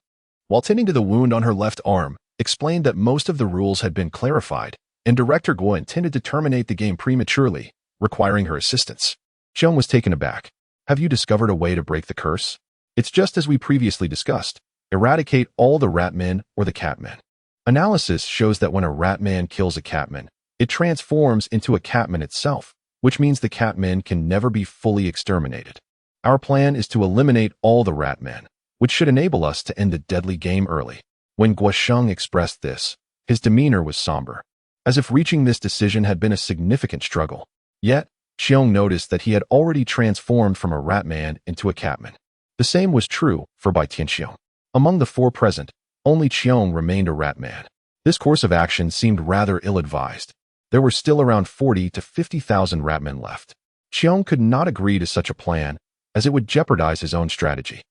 while tending to the wound on her left arm, explained that most of the rules had been clarified, and Director Guo intended to terminate the game prematurely, requiring her assistance. Qiong was taken aback. Have you discovered a way to break the curse? It's just as we previously discussed. Eradicate all the rat men or the cat men. Analysis shows that when a rat man kills a cat man, It transforms into a catman itself, which means the catmen can never be fully exterminated. Our plan is to eliminate all the ratmen, which should enable us to end the deadly game early. When Guosheng expressed this, his demeanor was somber, as if reaching this decision had been a significant struggle. Yet, Xiong noticed that he had already transformed from a ratman into a catman. The same was true for Bai Tianxiong. Among the four present, only Qiong remained a ratman. This course of action seemed rather ill-advised. There were still around 40 to 50,000 ratmen left. Qiong could not agree to such a plan, as it would jeopardize his own strategy.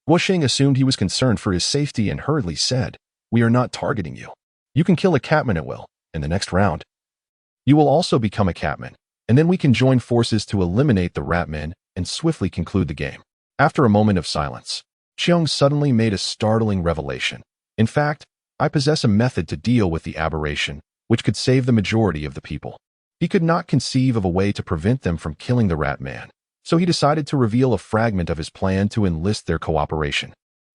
Guosheng assumed he was concerned for his safety and hurriedly said, "We are not targeting you. You can kill a catman at will. In the next round, you will also become a catman, and then we can join forces to eliminate the ratmen and swiftly conclude the game." After a moment of silence, Qiong suddenly made a startling revelation. "In fact, I possess a method to deal with the aberration, which could save the majority of the people." He could not conceive of a way to prevent them from killing the ratman, so he decided to reveal a fragment of his plan to enlist their cooperation.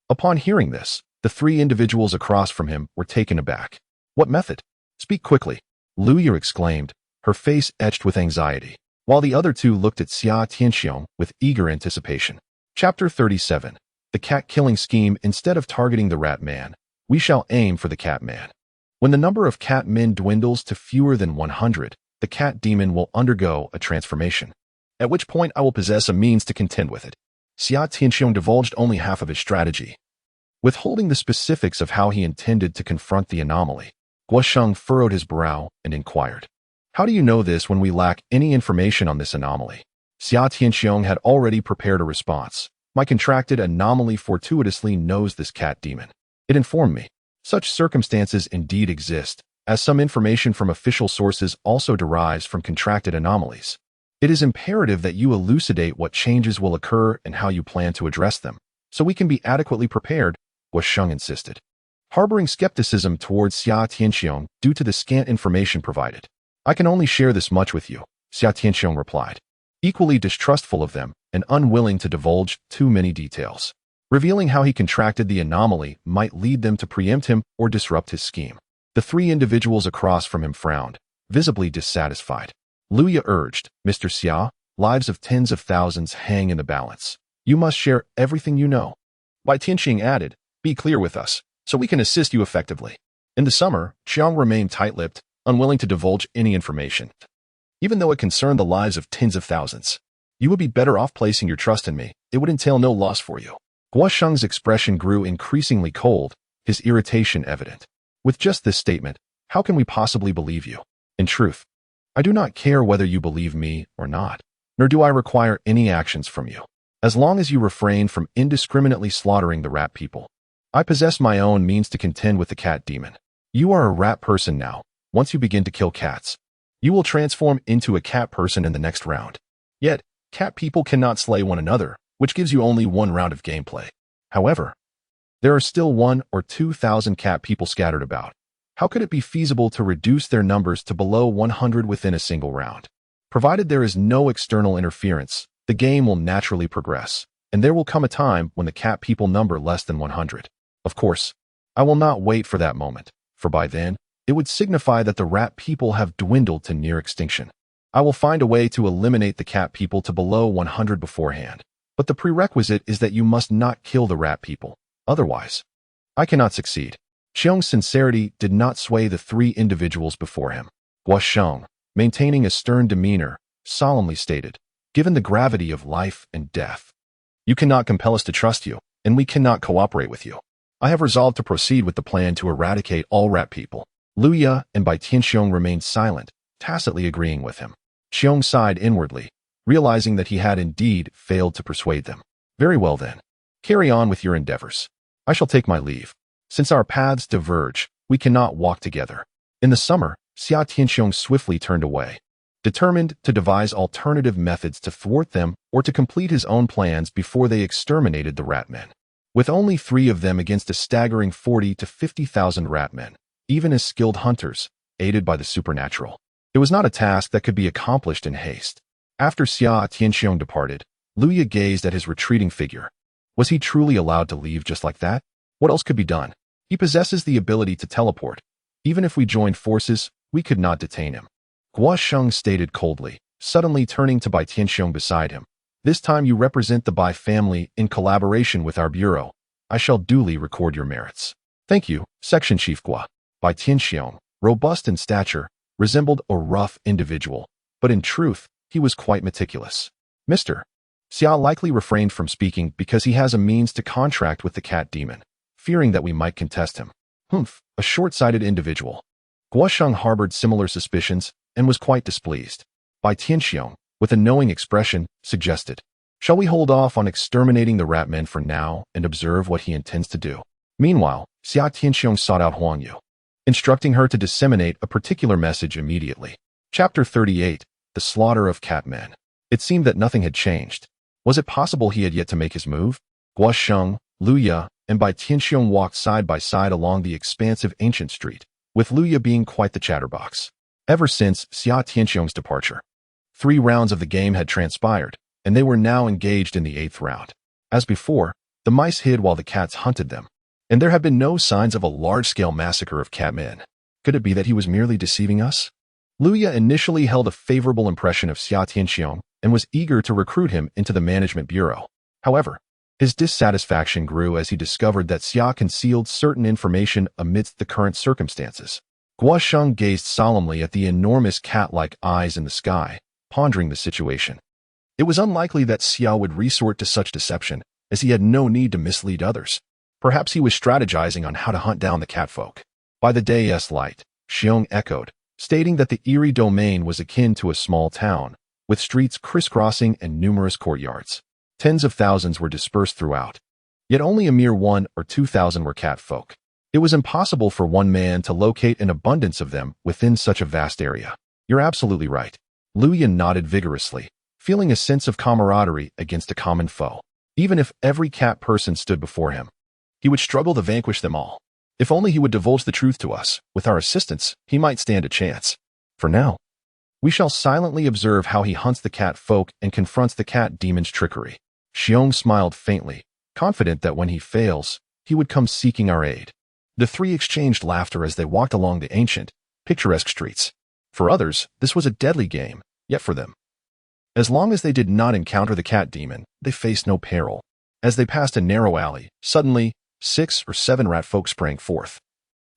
Upon hearing this, the three individuals across from him were taken aback. "What method? Speak quickly," Luya exclaimed, her face etched with anxiety, while the other two looked at Xia Tianxiong with eager anticipation. Chapter 37. The Cat-Killing Scheme. Instead of targeting the Rat-Man, we shall aim for the Cat-Man. When the number of Cat-Men dwindles to fewer than 100, the Cat Demon will undergo a transformation, at which point I will possess a means to contend with it. Xia Tianxiong divulged only half of his strategy, withholding the specifics of how he intended to confront the anomaly. Guosheng furrowed his brow and inquired, "How do you know this when we lack any information on this anomaly?" Xia Tianxiong had already prepared a response. "My contracted anomaly fortuitously knows this cat demon. It informed me. Such circumstances indeed exist, as some information from official sources also derives from contracted anomalies. It is imperative that you elucidate what changes will occur and how you plan to address them, so we can be adequately prepared," Guosheng insisted, harboring skepticism towards Xia Tianxiong due to the scant information provided. "I can only share this much with you," Xia Tianxiong replied, equally distrustful of them and unwilling to divulge too many details. Revealing how he contracted the anomaly might lead them to preempt him or disrupt his scheme. The three individuals across from him frowned, visibly dissatisfied. Luya urged, "Mr. Xia, lives of tens of thousands hang in the balance. You must share everything you know." Bai Tianxing added, "Be clear with us, so we can assist you effectively." In the summer, Qiang remained tight-lipped, unwilling to divulge any information, even though it concerned the lives of tens of thousands. "You would be better off placing your trust in me. It would entail no loss for you." Guosheng's expression grew increasingly cold, his irritation evident. "With just this statement, how can we possibly believe you? In truth, I do not care whether you believe me or not, nor do I require any actions from you, as long as you refrain from indiscriminately slaughtering the rat people. I possess my own means to contend with the cat demon. You are a rat person now. Once you begin to kill cats, you will transform into a cat person in the next round. Yet, cat people cannot slay one another, which gives you only one round of gameplay. However, there are still 1,000 or 2,000 cat people scattered about. How could it be feasible to reduce their numbers to below 100 within a single round? Provided there is no external interference, the game will naturally progress, and there will come a time when the cat people number less than 100. Of course, I will not wait for that moment, for by then, it would signify that the rat people have dwindled to near extinction. I will find a way to eliminate the cat people to below 100 beforehand, but the prerequisite is that you must not kill the rat people. Otherwise, I cannot succeed." Qiong's sincerity did not sway the three individuals before him. Guosheng, maintaining a stern demeanor, solemnly stated, "Given the gravity of life and death, you cannot compel us to trust you, and we cannot cooperate with you. I have resolved to proceed with the plan to eradicate all rat people." Luya and Bai Tianxiong remained silent, tacitly agreeing with him. Qiong sighed inwardly, realizing that he had indeed failed to persuade them. "Very well then. Carry on with your endeavors. I shall take my leave. Since our paths diverge, we cannot walk together." In the summer, Xia Tianxiong swiftly turned away, determined to devise alternative methods to thwart them or to complete his own plans before they exterminated the ratmen. With only 3 of them against a staggering 40 to 50,000 ratmen, even as skilled hunters, aided by the supernatural, it was not a task that could be accomplished in haste. After Xia Tianxiong departed, Luya gazed at his retreating figure. Was he truly allowed to leave just like that? What else could be done? He possesses the ability to teleport. Even if we joined forces, we could not detain him. Guo Sheng stated coldly, suddenly turning to Bai Tianxiong beside him. This time you represent the Bai family in collaboration with our bureau. I shall duly record your merits. Thank you, Section Chief Guo. Bai Tianxiong, robust in stature, resembled a rough individual, but in truth, he was quite meticulous. Mr. Xia likely refrained from speaking because he has a means to contract with the cat demon, fearing that we might contest him. Humph, a short-sighted individual. Guo Sheng harbored similar suspicions and was quite displeased. Bai Tianxiong, with a knowing expression, suggested, "Shall we hold off on exterminating the rat men for now and observe what he intends to do?" Meanwhile, Xia Tianxiong sought out Huang Yu, instructing her to disseminate a particular message immediately. Chapter 38, The Slaughter of Catmen. It seemed that nothing had changed. Was it possible he had yet to make his move? Guo Sheng, Lu Ya, and Bai Tianxiong walked side by side along the expansive ancient street, with Lu Ya being quite the chatterbox. Ever since Xia Tianxiong's departure, 3 rounds of the game had transpired, and they were now engaged in the 8th round. As before, the mice hid while the cats hunted them, and there had been no signs of a large-scale massacre of catmen. Could it be that he was merely deceiving us? Lu Ya initially held a favorable impression of Xia Tianxiong and was eager to recruit him into the management bureau. However, his dissatisfaction grew as he discovered that Xia concealed certain information amidst the current circumstances. Guo Sheng gazed solemnly at the enormous cat-like eyes in the sky, pondering the situation. It was unlikely that Xia would resort to such deception, as he had no need to mislead others. Perhaps he was strategizing on how to hunt down the catfolk. By the day's light, Xiong echoed, stating that the eerie domain was akin to a small town, with streets crisscrossing and numerous courtyards. Tens of thousands were dispersed throughout. Yet only a mere 1 or 2,000 were catfolk. It was impossible for one man to locate an abundance of them within such a vast area. You're absolutely right. Lu Yan nodded vigorously, feeling a sense of camaraderie against a common foe. Even if every cat person stood before him, he would struggle to vanquish them all. If only he would divulge the truth to us. With our assistance, he might stand a chance. For now, we shall silently observe how he hunts the cat folk and confronts the cat demon's trickery. Xiong smiled faintly, confident that when he fails, he would come seeking our aid. The 3 exchanged laughter as they walked along the ancient, picturesque streets. For others, this was a deadly game, yet for them, as long as they did not encounter the cat demon, they faced no peril. As they passed a narrow alley, suddenly, 6 or 7 rat folk sprang forth,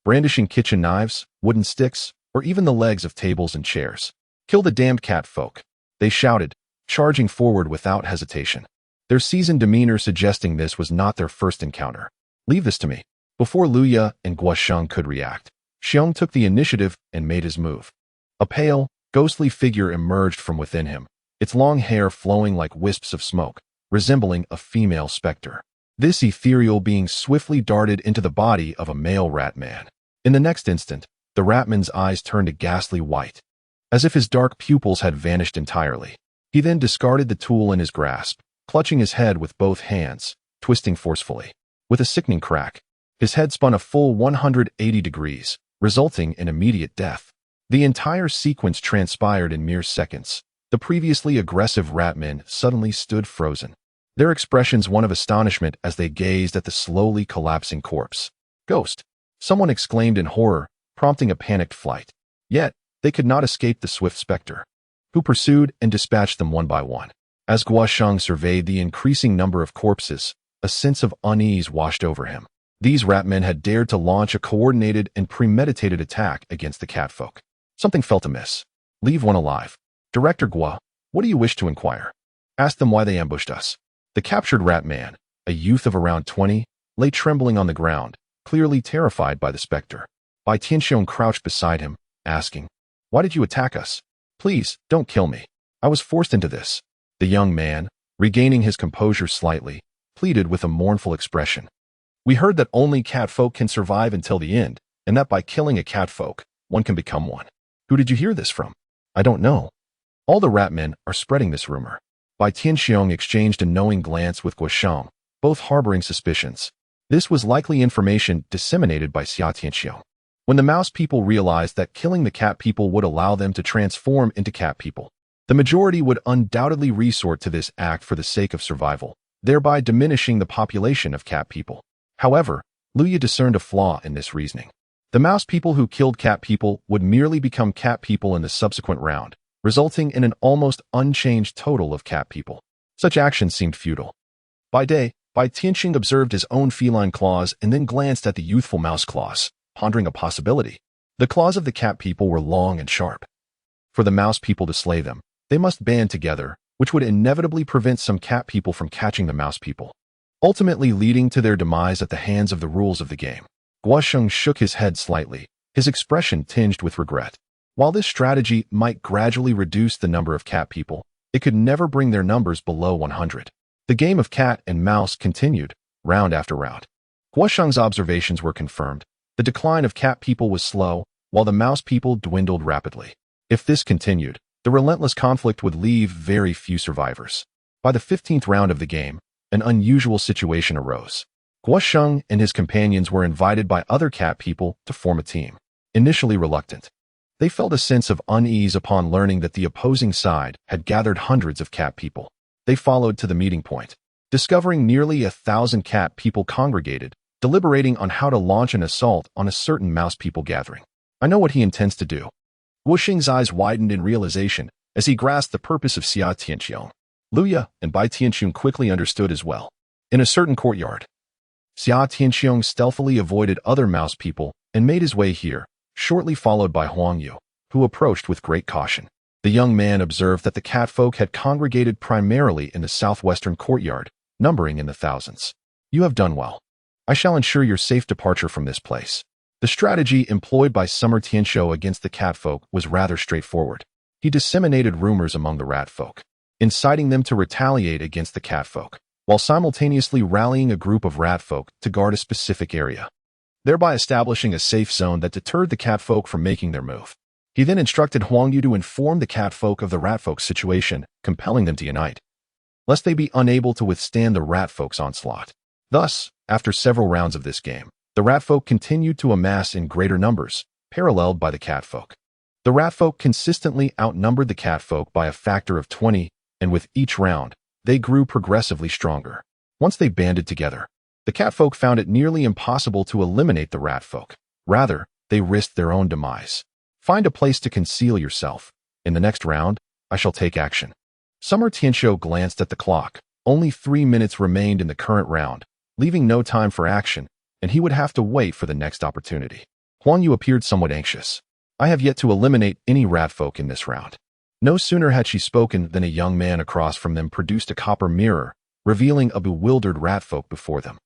brandishing kitchen knives, wooden sticks, or even the legs of tables and chairs. "Kill the damned cat folk," they shouted, charging forward without hesitation, their seasoned demeanor suggesting this was not their first encounter. "Leave this to me." Before Lu Ya and Guo Sheng could react, Xiong took the initiative and made his move. A pale, ghostly figure emerged from within him, its long hair flowing like wisps of smoke, resembling a female specter. This ethereal being swiftly darted into the body of a male rat man. In the next instant, the ratman's eyes turned a ghastly white, as if his dark pupils had vanished entirely. He then discarded the tool in his grasp, clutching his head with both hands, twisting forcefully. With a sickening crack, his head spun a full 180 degrees, resulting in immediate death. The entire sequence transpired in mere seconds. The previously aggressive ratmen suddenly stood frozen, their expressions one of astonishment as they gazed at the slowly collapsing corpse. "Ghost!" someone exclaimed in horror, prompting a panicked flight. Yet, they could not escape the swift specter, who pursued and dispatched them one by one. As Guo Sheng surveyed the increasing number of corpses, a sense of unease washed over him. These ratmen had dared to launch a coordinated and premeditated attack against the catfolk. Something felt amiss. "Leave one alive. Director Guo, what do you wish to inquire?" "Ask them why they ambushed us." The captured rat man, a youth of around 20, lay trembling on the ground, clearly terrified by the specter. Bai Tianxiong crouched beside him, asking, "Why did you attack us? Please, don't kill me. I was forced into this." The young man, regaining his composure slightly, pleaded with a mournful expression. "We heard that only catfolk can survive until the end, and that by killing a catfolk, one can become one." "Who did you hear this from?" "I don't know. All the ratmen are spreading this rumor." Bai Tianxiong exchanged a knowing glance with Guo Sheng, both harboring suspicions. This was likely information disseminated by Xia Tianxiong. When the mouse people realized that killing the cat people would allow them to transform into cat people, the majority would undoubtedly resort to this act for the sake of survival, thereby diminishing the population of cat people. However, Lu Ya discerned a flaw in this reasoning. The mouse people who killed cat people would merely become cat people in the subsequent round, resulting in an almost unchanged total of cat people. Such actions seemed futile. By day, Bai Tianxing observed his own feline claws and then glanced at the youthful mouse claws, pondering a possibility. The claws of the cat people were long and sharp. For the mouse people to slay them, they must band together, which would inevitably prevent some cat people from catching the mouse people, ultimately leading to their demise at the hands of the rules of the game. Guosheng shook his head slightly, his expression tinged with regret. While this strategy might gradually reduce the number of cat people, it could never bring their numbers below 100. The game of cat and mouse continued, round after round. Guosheng's observations were confirmed. The decline of cat people was slow, while the mouse people dwindled rapidly. If this continued, the relentless conflict would leave very few survivors. By the 15th round of the game, an unusual situation arose. Guosheng and his companions were invited by other cat people to form a team. Initially reluctant, they felt a sense of unease upon learning that the opposing side had gathered hundreds of cat people. They followed to the meeting point, discovering nearly 1,000 cat people congregated, deliberating on how to launch an assault on a certain mouse people gathering. I know what he intends to do. Guosheng's eyes widened in realization as he grasped the purpose of Xia Tianxiong. Luya and Bai Tianxing quickly understood as well. In a certain courtyard, Xia Tianxiong stealthily avoided other mouse people and made his way here, shortly followed by Huang Yu, who approached with great caution. The young man observed that the catfolk had congregated primarily in the southwestern courtyard, numbering in the thousands. You have done well. I shall ensure your safe departure from this place. The strategy employed by Summer Tianshou against the catfolk was rather straightforward. He disseminated rumors among the ratfolk, inciting them to retaliate against the catfolk, while simultaneously rallying a group of ratfolk to guard a specific area, thereby establishing a safe zone that deterred the catfolk from making their move. He then instructed Huang Yu to inform the catfolk of the ratfolk's situation, compelling them to unite, lest they be unable to withstand the ratfolk's onslaught. Thus, after several rounds of this game, the ratfolk continued to amass in greater numbers, paralleled by the catfolk. The ratfolk consistently outnumbered the catfolk by a factor of 20, and with each round, they grew progressively stronger. Once they banded together, the catfolk found it nearly impossible to eliminate the ratfolk. Rather, they risked their own demise. Find a place to conceal yourself. In the next round, I shall take action. Summer Tianshou glanced at the clock. Only 3 minutes remained in the current round, leaving no time for action, and he would have to wait for the next opportunity. Huang Yu appeared somewhat anxious. I have yet to eliminate any ratfolk in this round. No sooner had she spoken than a young man across from them produced a copper mirror, revealing a bewildered ratfolk before them.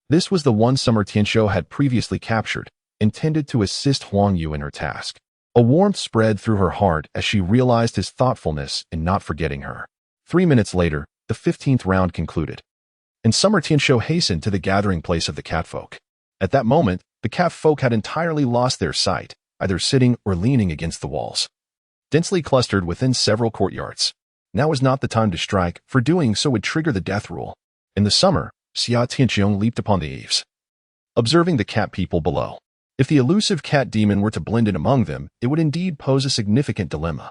This was the one Summer Tianshou had previously captured, intended to assist Huang Yu in her task. A warmth spread through her heart as she realized his thoughtfulness in not forgetting her. 3 minutes later, the 15th round concluded, and Summer Tianshou hastened to the gathering place of the catfolk. At that moment, the catfolk had entirely lost their sight, either sitting or leaning against the walls, densely clustered within several courtyards. Now was not the time to strike, for doing so would trigger the death rule. In the summer, Xia Tianxiong leaped upon the eaves, observing the cat people below. If the elusive cat demon were to blend in among them, it would indeed pose a significant dilemma.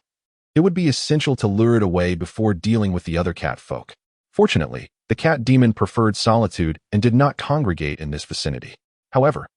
It would be essential to lure it away before dealing with the other cat folk. Fortunately, the cat demon preferred solitude and did not congregate in this vicinity. However,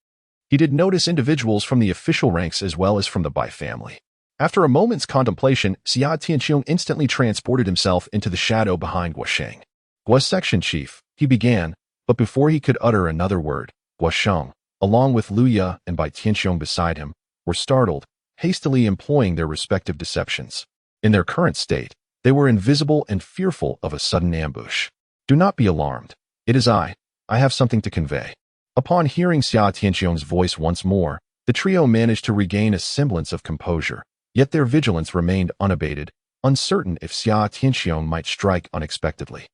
he did notice individuals from the official ranks as well as from the Bai family. After a moment's contemplation, Xia Tianxiong instantly transported himself into the shadow behind Guosheng. Guo's section chief, he began, but before he could utter another word, Guosheng, along with Luya and Bai Tianxiong beside him, were startled, hastily employing their respective deceptions. In their current state, they were invisible and fearful of a sudden ambush. Do not be alarmed. It is I. I have something to convey. Upon hearing Xia Tianxiong's voice once more, the trio managed to regain a semblance of composure, yet their vigilance remained unabated, uncertain if Xia Tianxiong might strike unexpectedly.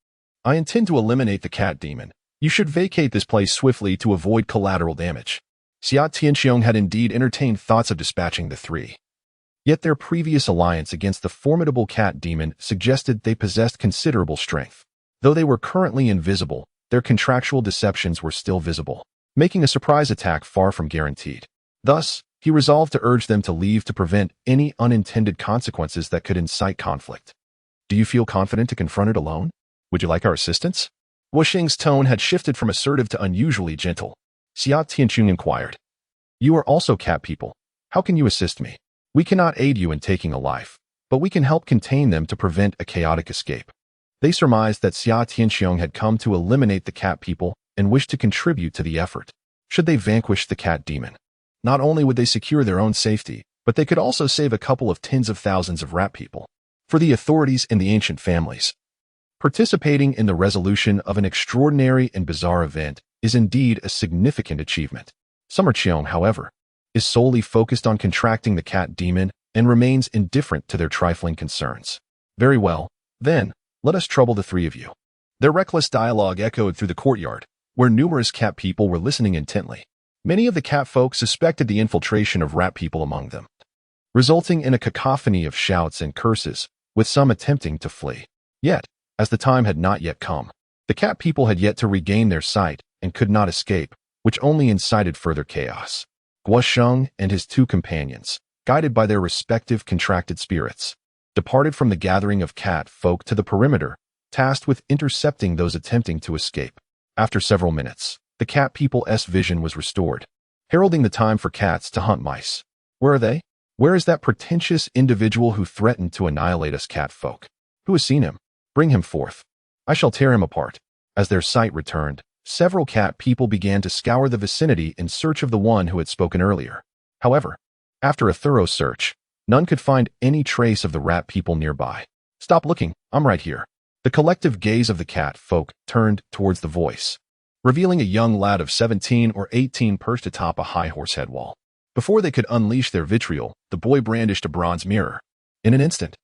I intend to eliminate the cat demon. You should vacate this place swiftly to avoid collateral damage. Xia Tianxiong had indeed entertained thoughts of dispatching the three. Yet their previous alliance against the formidable cat demon suggested they possessed considerable strength. Though they were currently invisible, their contractual deceptions were still visible, making a surprise attack far from guaranteed. Thus, he resolved to urge them to leave to prevent any unintended consequences that could incite conflict. Do you feel confident to confront it alone? Would you like our assistance? Guosheng's tone had shifted from assertive to unusually gentle. Xia Tianxiong inquired. You are also cat people. How can you assist me? We cannot aid you in taking a life, but we can help contain them to prevent a chaotic escape. They surmised that Xia Tianxiong had come to eliminate the cat people and wished to contribute to the effort. Should they vanquish the cat demon, not only would they secure their own safety, but they could also save a couple of tens of thousands of rat people. For the authorities and the ancient families, participating in the resolution of an extraordinary and bizarre event is indeed a significant achievement. Summer Cheong, however, is solely focused on contracting the cat demon and remains indifferent to their trifling concerns. Very well, then, let us trouble the three of you. Their reckless dialogue echoed through the courtyard, where numerous cat people were listening intently. Many of the cat folk suspected the infiltration of rat people among them, resulting in a cacophony of shouts and curses, with some attempting to flee. Yet, as the time had not yet come, the cat people had yet to regain their sight and could not escape, which only incited further chaos. Guo Sheng and his two companions, guided by their respective contracted spirits, departed from the gathering of cat folk to the perimeter, tasked with intercepting those attempting to escape. After several minutes, the cat people's vision was restored, heralding the time for cats to hunt mice. Where are they? Where is that pretentious individual who threatened to annihilate us cat folk? Who has seen him? Bring him forth. I shall tear him apart. As their sight returned, several cat people began to scour the vicinity in search of the one who had spoken earlier. However, after a thorough search, none could find any trace of the rat people nearby. Stop looking, I'm right here. The collective gaze of the cat folk turned towards the voice, revealing a young lad of 17 or 18 perched atop a high horsehead wall. Before they could unleash their vitriol, the boy brandished a bronze mirror. In an instant,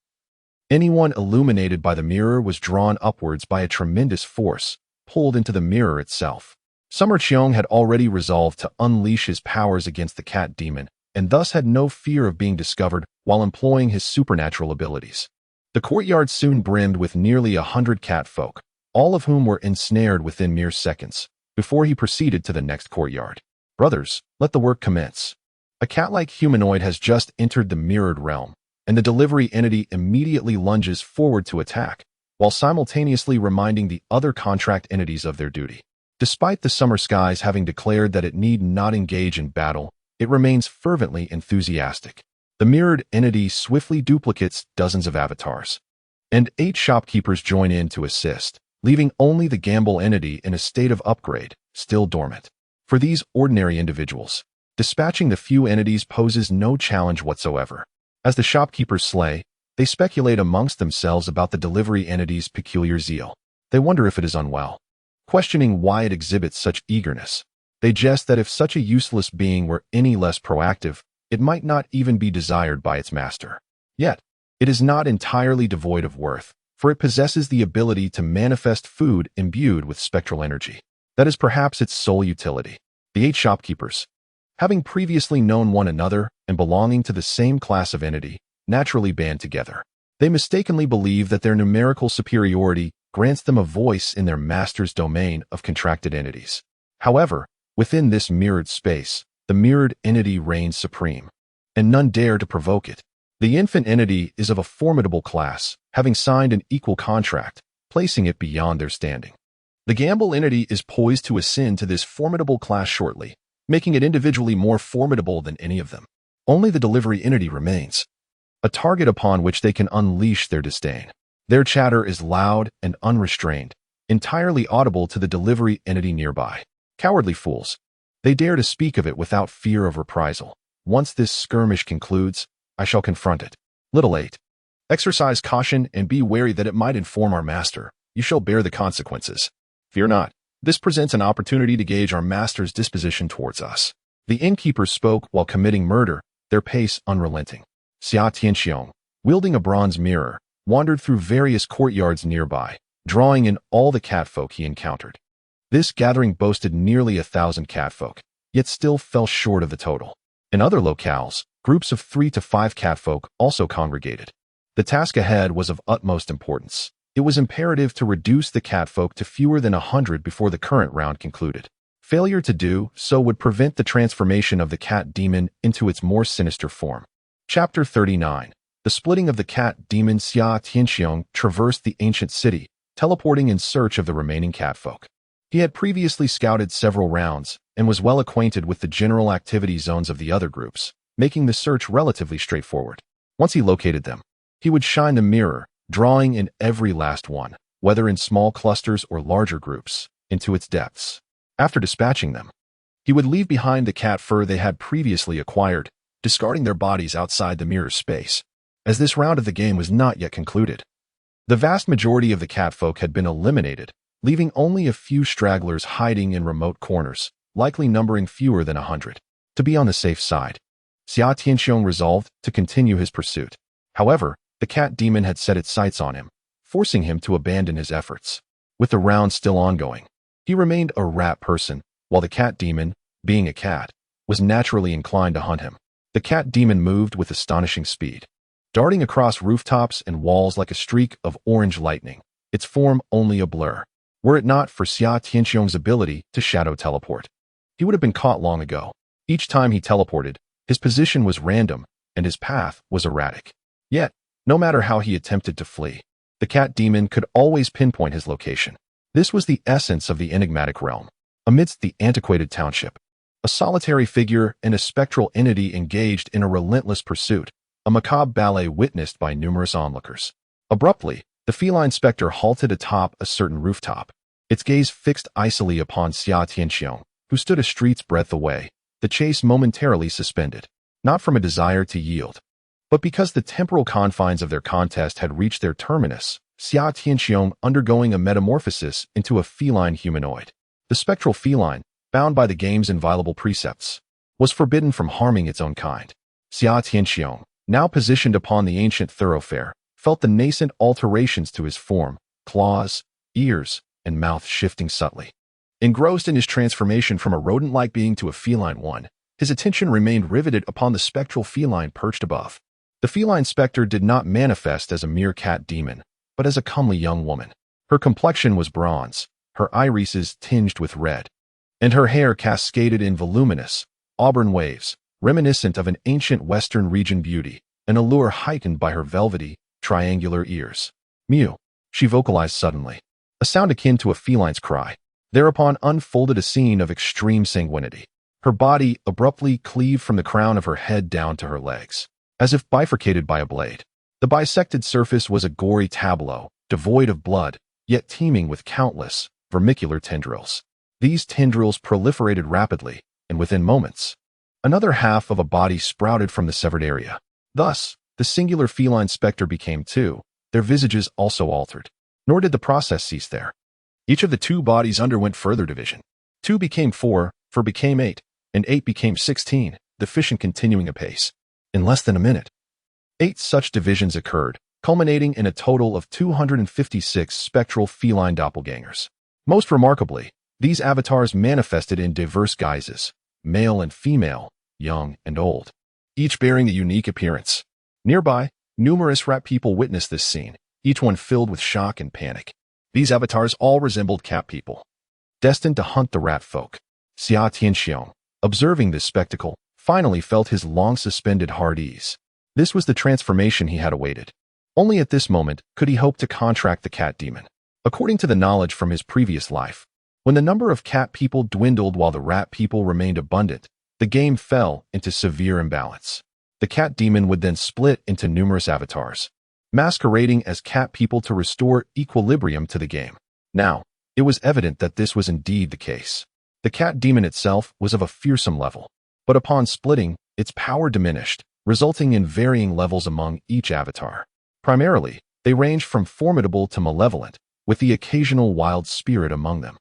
anyone illuminated by the mirror was drawn upwards by a tremendous force, pulled into the mirror itself. Summer Cheong had already resolved to unleash his powers against the cat demon, and thus had no fear of being discovered while employing his supernatural abilities. The courtyard soon brimmed with nearly 100 cat folk, all of whom were ensnared within mere seconds, before he proceeded to the next courtyard. Brothers, let the work commence. A cat-like humanoid has just entered the mirrored realm, and the delivery entity immediately lunges forward to attack, while simultaneously reminding the other contract entities of their duty. Despite the summer skies having declared that it need not engage in battle, it remains fervently enthusiastic. The mirrored entity swiftly duplicates dozens of avatars, and 8 shopkeepers join in to assist, leaving only the gamble entity in a state of upgrade, still dormant. For these ordinary individuals, dispatching the few entities poses no challenge whatsoever. As the shopkeepers slay, they speculate amongst themselves about the delivery entity's peculiar zeal. They wonder if it is unwell, questioning why it exhibits such eagerness. They jest that if such a useless being were any less proactive, it might not even be desired by its master. Yet, it is not entirely devoid of worth, for it possesses the ability to manifest food imbued with spectral energy. That is perhaps its sole utility. The 8 shopkeepers, having previously known one another and belonging to the same class of entity, naturally band together. They mistakenly believe that their numerical superiority grants them a voice in their master's domain of contracted entities. However, within this mirrored space, the mirrored entity reigns supreme, and none dare to provoke it. The infant entity is of a formidable class, having signed an equal contract, placing it beyond their standing. The gamble entity is poised to ascend to this formidable class shortly, making it individually more formidable than any of them. Only the delivery entity remains, a target upon which they can unleash their disdain. Their chatter is loud and unrestrained, entirely audible to the delivery entity nearby. Cowardly fools. They dare to speak of it without fear of reprisal. Once this skirmish concludes, I shall confront it. Little 8. Exercise caution and be wary that it might inform our master. You shall bear the consequences. Fear not. This presents an opportunity to gauge our master's disposition towards us. The innkeepers spoke while committing murder, their pace unrelenting. Xia Tianxiong, wielding a bronze mirror, wandered through various courtyards nearby, drawing in all the catfolk he encountered. This gathering boasted nearly 1,000 catfolk, yet still fell short of the total. In other locales, groups of 3 to 5 catfolk also congregated. The task ahead was of utmost importance. It was imperative to reduce the catfolk to fewer than 100 before the current round concluded. Failure to do so would prevent the transformation of the cat demon into its more sinister form. Chapter 39. The splitting of the cat demon. Xia Tianxiong traversed the ancient city, teleporting in search of the remaining catfolk. He had previously scouted several rounds and was well acquainted with the general activity zones of the other groups, making the search relatively straightforward. Once he located them, he would shine the mirror, drawing in every last one, whether in small clusters or larger groups, into its depths. After dispatching them, he would leave behind the cat fur they had previously acquired, discarding their bodies outside the mirror's space, as this round of the game was not yet concluded. The vast majority of the catfolk had been eliminated, leaving only a few stragglers hiding in remote corners, likely numbering fewer than 100. To be on the safe side, Xia Tianxiong resolved to continue his pursuit. However, the cat demon had set its sights on him, forcing him to abandon his efforts. With the round still ongoing, he remained a rat person, while the cat demon, being a cat, was naturally inclined to hunt him. The cat demon moved with astonishing speed, darting across rooftops and walls like a streak of orange lightning, its form only a blur. Were it not for Xia Tianxiong's ability to shadow teleport, he would have been caught long ago. Each time he teleported, his position was random and his path was erratic. Yet, no matter how he attempted to flee, the cat demon could always pinpoint his location. This was the essence of the enigmatic realm. Amidst the antiquated township, a solitary figure and a spectral entity engaged in a relentless pursuit, a macabre ballet witnessed by numerous onlookers. Abruptly, the feline specter halted atop a certain rooftop, its gaze fixed icily upon Xia Tianxiong, who stood a street's breadth away, the chase momentarily suspended, not from a desire to yield, but because the temporal confines of their contest had reached their terminus, Xia Tianxiong undergoing a metamorphosis into a feline humanoid. The spectral feline, bound by the game's inviolable precepts, was forbidden from harming its own kind. Xia Tianxiong, now positioned upon the ancient thoroughfare, felt the nascent alterations to his form, claws, ears, and mouth shifting subtly. Engrossed in his transformation from a rodent-like being to a feline one, his attention remained riveted upon the spectral feline perched above. The feline specter did not manifest as a mere cat demon, but as a comely young woman. Her complexion was bronze, her irises tinged with red, and her hair cascaded in voluminous, auburn waves, reminiscent of an ancient Western region beauty, an allure heightened by her velvety, triangular ears. Mew, she vocalized suddenly, a sound akin to a feline's cry. Thereupon unfolded a scene of extreme sanguinity. Her body abruptly cleaved from the crown of her head down to her legs, as if bifurcated by a blade. The bisected surface was a gory tableau, devoid of blood, yet teeming with countless, vermicular tendrils. These tendrils proliferated rapidly, and within moments, another half of a body sprouted from the severed area. Thus, the singular feline specter became two, their visages also altered. Nor did the process cease there. Each of the two bodies underwent further division. 2 became 4, 4 became 8, and 8 became 16, the fission continuing apace. In less than a minute, 8 such divisions occurred, culminating in a total of 256 spectral feline doppelgangers. Most remarkably, these avatars manifested in diverse guises, male and female, young and old, each bearing a unique appearance. Nearby, numerous rat people witnessed this scene, each one filled with shock and panic. These avatars all resembled cat people, destined to hunt the rat folk. Xia Tianxiong, observing this spectacle, finally felt his long-suspended hard ease. This was the transformation he had awaited. Only at this moment could he hope to contract the cat demon. According to the knowledge from his previous life, when the number of cat people dwindled while the rat people remained abundant, the game fell into severe imbalance. The cat demon would then split into numerous avatars, masquerading as cat people to restore equilibrium to the game. Now, it was evident that this was indeed the case. The cat demon itself was of a fearsome level, but upon splitting, its power diminished, resulting in varying levels among each avatar. Primarily, they ranged from formidable to malevolent, with the occasional wild spirit among them.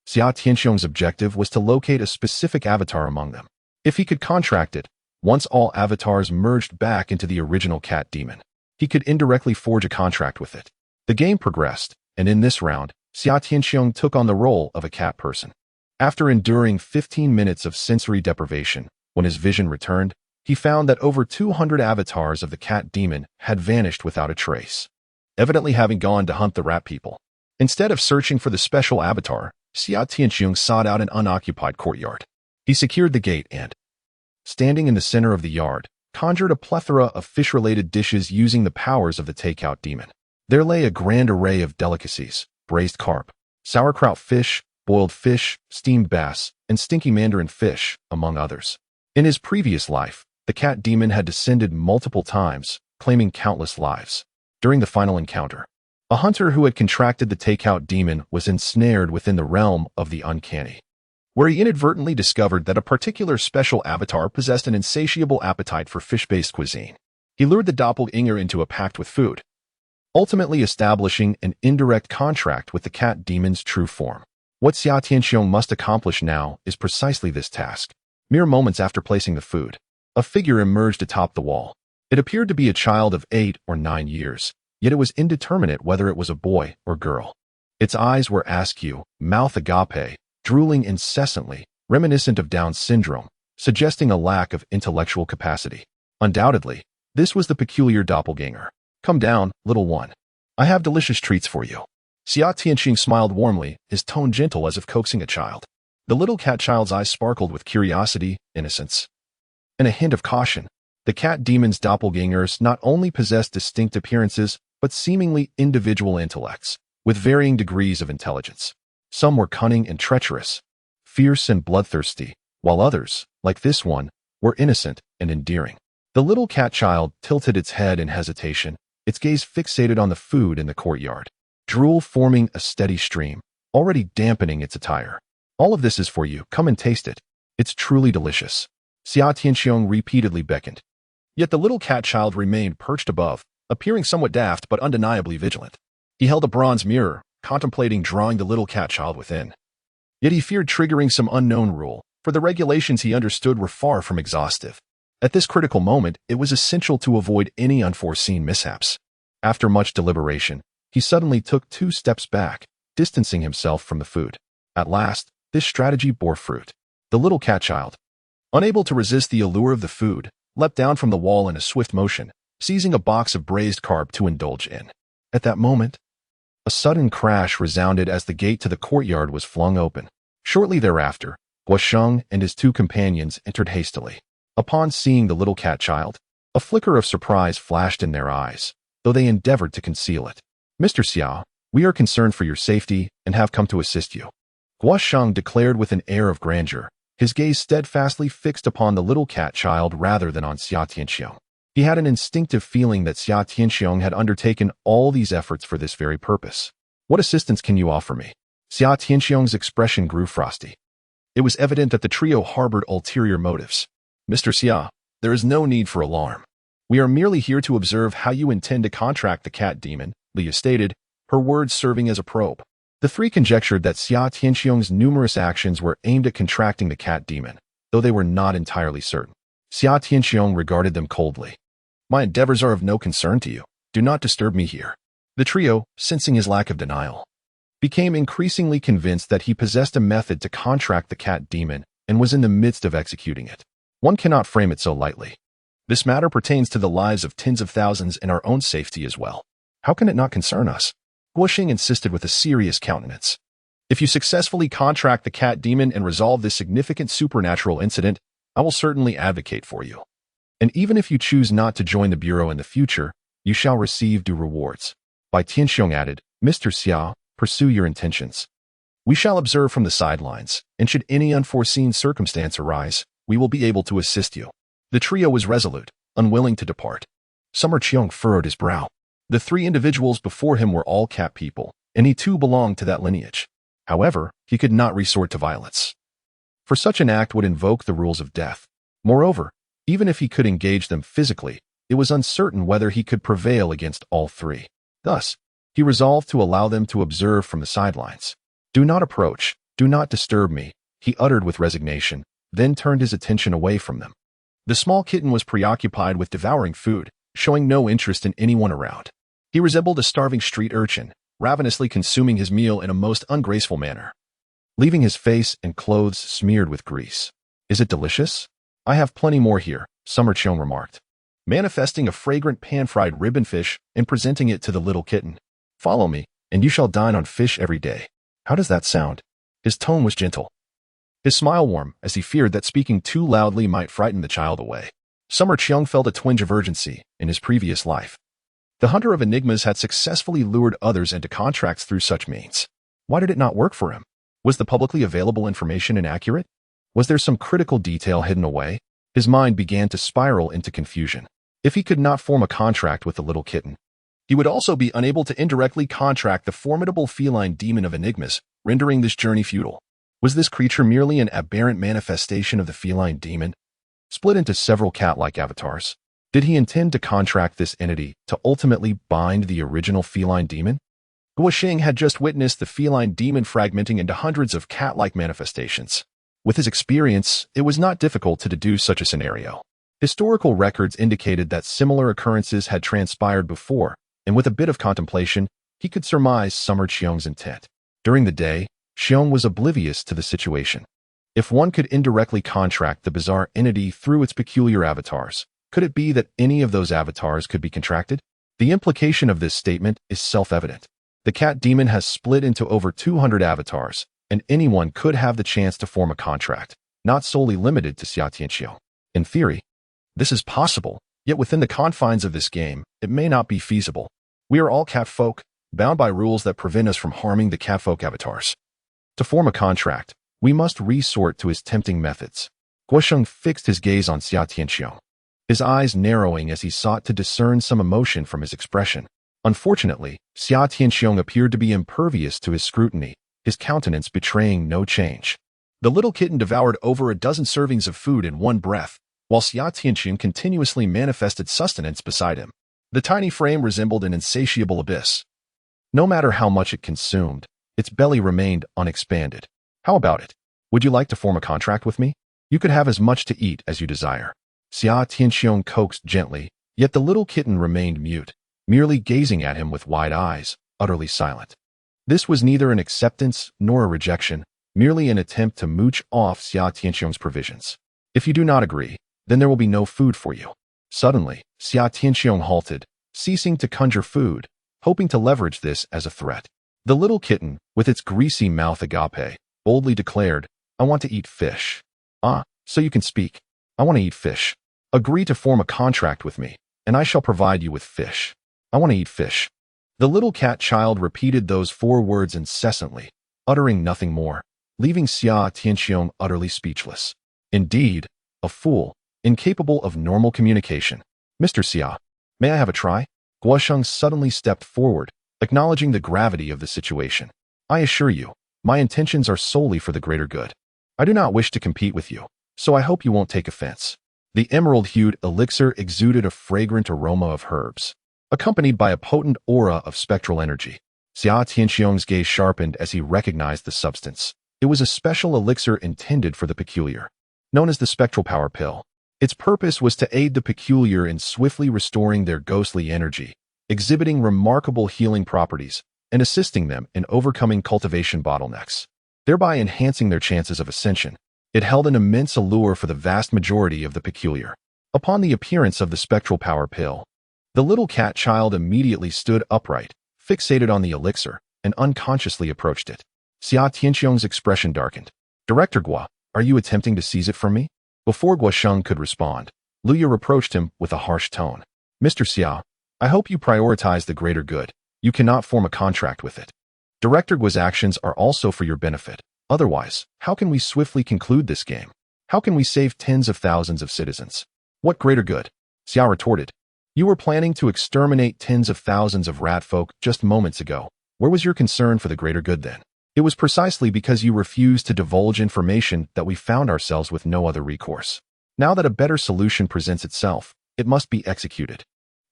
Xia Tianxiong's objective was to locate a specific avatar among them. If he could contract it, once all avatars merged back into the original cat demon, he could indirectly forge a contract with it. The game progressed, and in this round, Xia Tianxiong took on the role of a cat person. After enduring 15 minutes of sensory deprivation, when his vision returned, he found that over 200 avatars of the cat demon had vanished without a trace, evidently having gone to hunt the rat people. Instead of searching for the special avatar, Xia Tianxiong sought out an unoccupied courtyard. He secured the gate and, standing in the center of the yard, conjured a plethora of fish-related dishes using the powers of the takeout demon. There lay a grand array of delicacies: braised carp, sauerkraut fish, boiled fish, steamed bass, and stinky mandarin fish, among others. In his previous life, the cat demon had descended multiple times, claiming countless lives. During the final encounter, a hunter who had contracted the takeout demon was ensnared within the realm of the uncanny, where he inadvertently discovered that a particular special avatar possessed an insatiable appetite for fish-based cuisine. He lured the doppelganger into a pact with food, ultimately establishing an indirect contract with the cat demon's true form. What Xia Tianxiong must accomplish now is precisely this task. Mere moments after placing the food, a figure emerged atop the wall. It appeared to be a child of 8 or 9 years, yet it was indeterminate whether it was a boy or girl. Its eyes were askew, mouth agape, drooling incessantly, reminiscent of Down syndrome, suggesting a lack of intellectual capacity. Undoubtedly, this was the peculiar doppelganger. Come down, little one. I have delicious treats for you. Xia Tianxing smiled warmly, his tone gentle as if coaxing a child. The little cat child's eyes sparkled with curiosity, innocence, and a hint of caution. The cat demon's doppelgangers not only possessed distinct appearances, but seemingly individual intellects, with varying degrees of intelligence. Some were cunning and treacherous, fierce and bloodthirsty, while others, like this one, were innocent and endearing. The little cat child tilted its head in hesitation, its gaze fixated on the food in the courtyard, drool forming a steady stream, already dampening its attire. All of this is for you, come and taste it. It's truly delicious. Xia Tianxiong repeatedly beckoned. Yet the little cat child remained perched above, appearing somewhat daft but undeniably vigilant. He held a bronze mirror, contemplating drawing the little cat child within. Yet he feared triggering some unknown rule, for the regulations he understood were far from exhaustive. At this critical moment, it was essential to avoid any unforeseen mishaps. After much deliberation, he suddenly took 2 steps back, distancing himself from the food. At last, this strategy bore fruit. The little cat child, unable to resist the allure of the food, leapt down from the wall in a swift motion, seizing a box of braised carp to indulge in. At that moment, a sudden crash resounded as the gate to the courtyard was flung open. Shortly thereafter, Guosheng and his 2 companions entered hastily. Upon seeing the little cat child, a flicker of surprise flashed in their eyes, though they endeavored to conceal it. Mr. Xiao, we are concerned for your safety and have come to assist you, Guosheng declared with an air of grandeur, his gaze steadfastly fixed upon the little cat child rather than on Xia Tianxiong. He had an instinctive feeling that Xia Tianxiong had undertaken all these efforts for this very purpose. What assistance can you offer me? Xia Tianxiong's expression grew frosty. It was evident that the trio harbored ulterior motives. Mr. Xia, there is no need for alarm. We are merely here to observe how you intend to contract the cat demon, Leah stated, her words serving as a probe. The 3 conjectured that Xia Tianxiong's numerous actions were aimed at contracting the cat demon, though they were not entirely certain. Xia Tianxiong regarded them coldly. My endeavors are of no concern to you. Do not disturb me here. The trio, sensing his lack of denial, became increasingly convinced that he possessed a method to contract the cat demon and was in the midst of executing it. One cannot frame it so lightly. This matter pertains to the lives of tens of thousands and our own safety as well. How can it not concern us? Guosheng insisted with a serious countenance. If you successfully contract the cat demon and resolve this significant supernatural incident, I will certainly advocate for you. And even if you choose not to join the Bureau in the future, you shall receive due rewards. Bai Tianxiong added, Mr. Xiao, pursue your intentions. We shall observe from the sidelines, and should any unforeseen circumstance arise, we will be able to assist you. The trio was resolute, unwilling to depart. Summer Qiong furrowed his brow. The 3 individuals before him were all cat people, and he too belonged to that lineage. However, he could not resort to violence, for such an act would invoke the rules of death. Moreover, even if he could engage them physically, it was uncertain whether he could prevail against all 3. Thus, he resolved to allow them to observe from the sidelines. Do not approach, do not disturb me, he uttered with resignation, then turned his attention away from them. The small kitten was preoccupied with devouring food, showing no interest in anyone around. He resembled a starving street urchin, ravenously consuming his meal in a most ungraceful manner, leaving his face and clothes smeared with grease. Is it delicious? I have plenty more here, Summer Qiong remarked, manifesting a fragrant pan-fried ribbon fish and presenting it to the little kitten. Follow me, and you shall dine on fish every day. How does that sound? His tone was gentle, his smile warm, as he feared that speaking too loudly might frighten the child away. Summer Qiong felt a twinge of urgency in his previous life. The hunter of enigmas had successfully lured others into contracts through such means. Why did it not work for him? Was the publicly available information inaccurate? Was there some critical detail hidden away? His mind began to spiral into confusion. If he could not form a contract with the little kitten, he would also be unable to indirectly contract the formidable feline demon of enigmas, rendering this journey futile. Was this creature merely an aberrant manifestation of the feline demon, split into several cat-like avatars? Did he intend to contract this entity to ultimately bind the original feline demon? Guosheng had just witnessed the feline demon fragmenting into hundreds of cat-like manifestations. With his experience, it was not difficult to deduce such a scenario. Historical records indicated that similar occurrences had transpired before, and with a bit of contemplation, he could surmise Summer Qiong's intent. During the day, Qiong was oblivious to the situation. If one could indirectly contract the bizarre entity through its peculiar avatars, could it be that any of those avatars could be contracted? The implication of this statement is self-evident. The cat demon has split into over 200 avatars, and anyone could have the chance to form a contract, not solely limited to Xia Tianqiu. In theory, this is possible, yet within the confines of this game, it may not be feasible. We are all cat folk, bound by rules that prevent us from harming the cat folk avatars. To form a contract, we must resort to his tempting methods. Guosheng fixed his gaze on Xia Tianqiu, his eyes narrowing as he sought to discern some emotion from his expression. Unfortunately, Xia Tianqiu appeared to be impervious to his scrutiny, his countenance betraying no change. The little kitten devoured over a dozen servings of food in one breath, while Xia Tianqiu continuously manifested sustenance beside him. The tiny frame resembled an insatiable abyss. No matter how much it consumed, its belly remained unexpanded. How about it? Would you like to form a contract with me? You could have as much to eat as you desire. Xia Tianqiu coaxed gently, yet the little kitten remained mute, merely gazing at him with wide eyes, utterly silent. This was neither an acceptance nor a rejection, merely an attempt to mooch off Xia Tianqiu's provisions. If you do not agree, then there will be no food for you. Suddenly, Xia Tianqiu halted, ceasing to conjure food, hoping to leverage this as a threat. The little kitten, with its greasy mouth agape, boldly declared, "I want to eat fish." "Ah, so you can speak. I want to eat fish. Agree to form a contract with me, and I shall provide you with fish. I want to eat fish." The little cat child repeated those 4 words incessantly, uttering nothing more, leaving Xia Tianqiu utterly speechless. Indeed, a fool, incapable of normal communication. "Mr. Xia, may I have a try?" Guosheng suddenly stepped forward, acknowledging the gravity of the situation. "I assure you, my intentions are solely for the greater good. I do not wish to compete with you, so I hope you won't take offense." The emerald-hued elixir exuded a fragrant aroma of herbs, accompanied by a potent aura of spectral energy. Xia Tianqiu's gaze sharpened as he recognized the substance. It was a special elixir intended for the peculiar, known as the spectral power pill. Its purpose was to aid the peculiar in swiftly restoring their ghostly energy, exhibiting remarkable healing properties, and assisting them in overcoming cultivation bottlenecks, thereby enhancing their chances of ascension. It held an immense allure for the vast majority of the peculiar. Upon the appearance of the spectral power pill, the little cat child immediately stood upright, fixated on the elixir, and unconsciously approached it. Xia Tianqiu's expression darkened. "Director Guo, are you attempting to seize it from me?" Before Guosheng could respond, Luya reproached him with a harsh tone. "Mr. Xia, I hope you prioritize the greater good. You cannot form a contract with it. Director Guo's actions are also for your benefit. Otherwise, how can we swiftly conclude this game? How can we save tens of thousands of citizens?" "What greater good?" Xia retorted. "You were planning to exterminate tens of thousands of rat folk just moments ago. Where was your concern for the greater good then? It was precisely because you refused to divulge information that we found ourselves with no other recourse. Now that a better solution presents itself, it must be executed.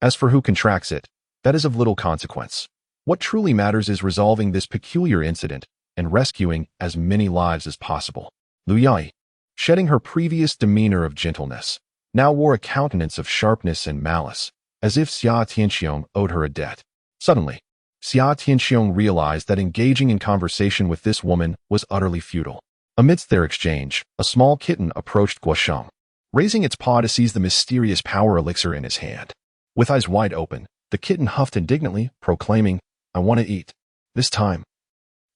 As for who contracts it, that is of little consequence. What truly matters is resolving this peculiar incident and rescuing as many lives as possible." Lu Yai, shedding her previous demeanor of gentleness, now wore a countenance of sharpness and malice, as if Xia Tianqiu owed her a debt. Suddenly, Xia Tianqiu realized that engaging in conversation with this woman was utterly futile. Amidst their exchange, a small kitten approached Guosheng, raising its paw to seize the mysterious power elixir in his hand. With eyes wide open, the kitten huffed indignantly, proclaiming, "I want to eat." This time,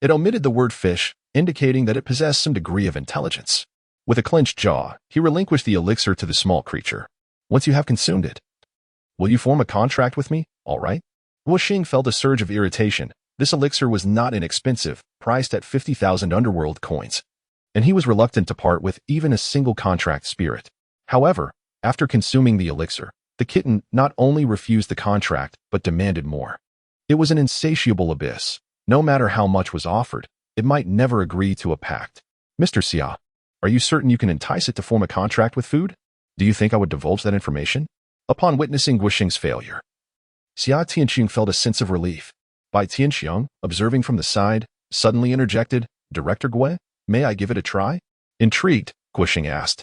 it omitted the word fish, indicating that it possessed some degree of intelligence. With a clenched jaw, he relinquished the elixir to the small creature. "Once you have consumed it, will you form a contract with me? All right?" Guosheng felt a surge of irritation. This elixir was not inexpensive, priced at 50,000 underworld coins, and he was reluctant to part with even a single contract spirit. However, after consuming the elixir, the kitten not only refused the contract but demanded more. It was an insatiable abyss. No matter how much was offered, it might never agree to a pact. Mr. Xia, are you certain you can entice it to form a contract with food? Do you think I would divulge that information? Upon witnessing Guoxing's failure, Xia Tianxiong felt a sense of relief. Bai Tianxiong, observing from the side, suddenly interjected, "Director Gui, may I give it a try?" Intrigued, Guoxing asked,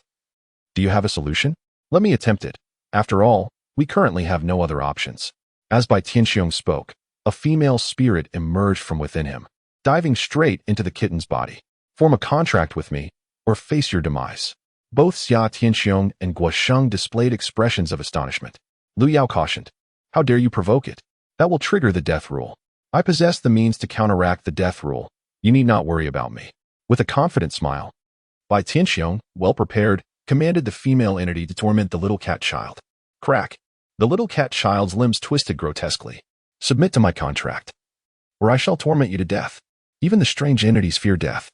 "Do you have a solution? Let me attempt it. After all, we currently have no other options." As Bai Tianxiong spoke, a female spirit emerged from within him, diving straight into the kitten's body. "Form a contract with me, or face your demise." Both Xia Tianxiong and Guoxing displayed expressions of astonishment. Lu Yao cautioned, "How dare you provoke it? That will trigger the death rule. I possess the means to counteract the death rule. You need not worry about me." With a confident smile, Bai Tianxiong, well prepared, commanded the female entity to torment the little cat child. Crack! The little cat child's limbs twisted grotesquely. "Submit to my contract, or I shall torment you to death." Even the strange entities fear death.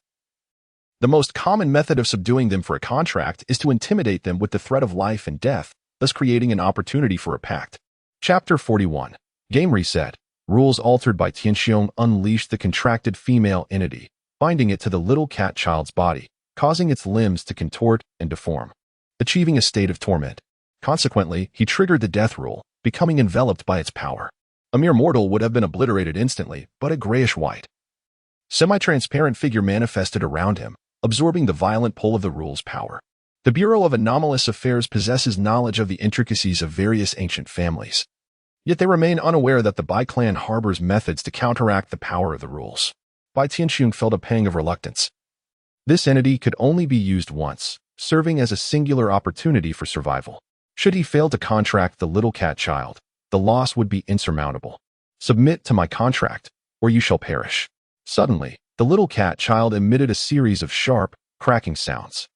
The most common method of subduing them for a contract is to intimidate them with the threat of life and death, thus creating an opportunity for a pact. Chapter 41. Game Reset. Rules altered. By Tianxiong unleashed the contracted female entity, binding it to the little cat child's body, causing its limbs to contort and deform, achieving a state of torment. Consequently, he triggered the death rule, becoming enveloped by its power. A mere mortal would have been obliterated instantly, but a grayish-white, semi-transparent figure manifested around him, absorbing the violent pull of the rule's power. The Bureau of Anomalous Affairs possesses knowledge of the intricacies of various ancient families. Yet they remain unaware that the Bai clan harbors methods to counteract the power of the rules. Bai Tianxiong felt a pang of reluctance. This entity could only be used once, serving as a singular opportunity for survival. Should he fail to contract the little cat child, the loss would be insurmountable. "Submit to my contract, or you shall perish." Suddenly, the little cat child emitted a series of sharp, cracking sounds.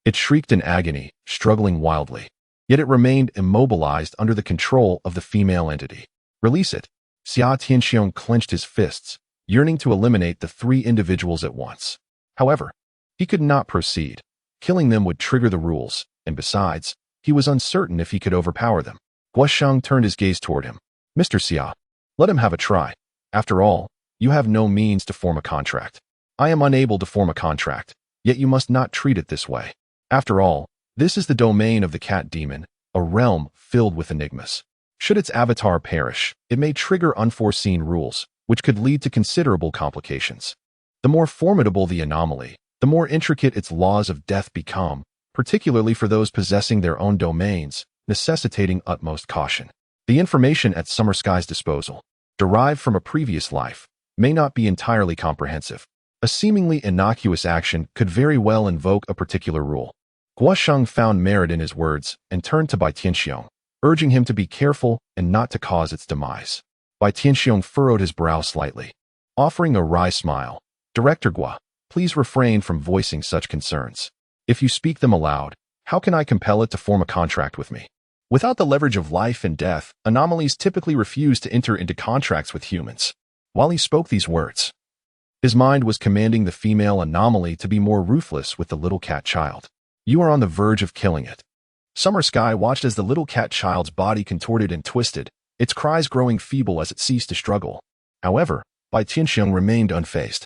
It shrieked in agony, struggling wildly. Yet it remained immobilized under the control of the female entity. "Release it." Xia Tianxiong clenched his fists, yearning to eliminate the three individuals at once. However, he could not proceed. Killing them would trigger the rules, and besides, he was uncertain if he could overpower them. Guoxing turned his gaze toward him. "Mr. Xia, let him have a try. After all, you have no means to form a contract. I am unable to form a contract, yet you must not treat it this way. After all, this is the domain of the cat demon, a realm filled with enigmas. Should its avatar perish, it may trigger unforeseen rules, which could lead to considerable complications. The more formidable the anomaly, the more intricate its laws of death become, particularly for those possessing their own domains, necessitating utmost caution. The information at Summer Sky's disposal, derived from a previous life, may not be entirely comprehensive. A seemingly innocuous action could very well invoke a particular rule." Guoxing found merit in his words and turned to Bai Tianxiong, urging him to be careful and not to cause its demise. Bai Tianxiong furrowed his brow slightly, offering a wry smile. "Director Gua, please refrain from voicing such concerns. If you speak them aloud, how can I compel it to form a contract with me? Without the leverage of life and death, anomalies typically refuse to enter into contracts with humans." While he spoke these words, his mind was commanding the female anomaly to be more ruthless with the little cat child. "You are on the verge of killing it." Summer Sky watched as the little cat child's body contorted and twisted, its cries growing feeble as it ceased to struggle. However, Bai Tianxiong remained unfazed.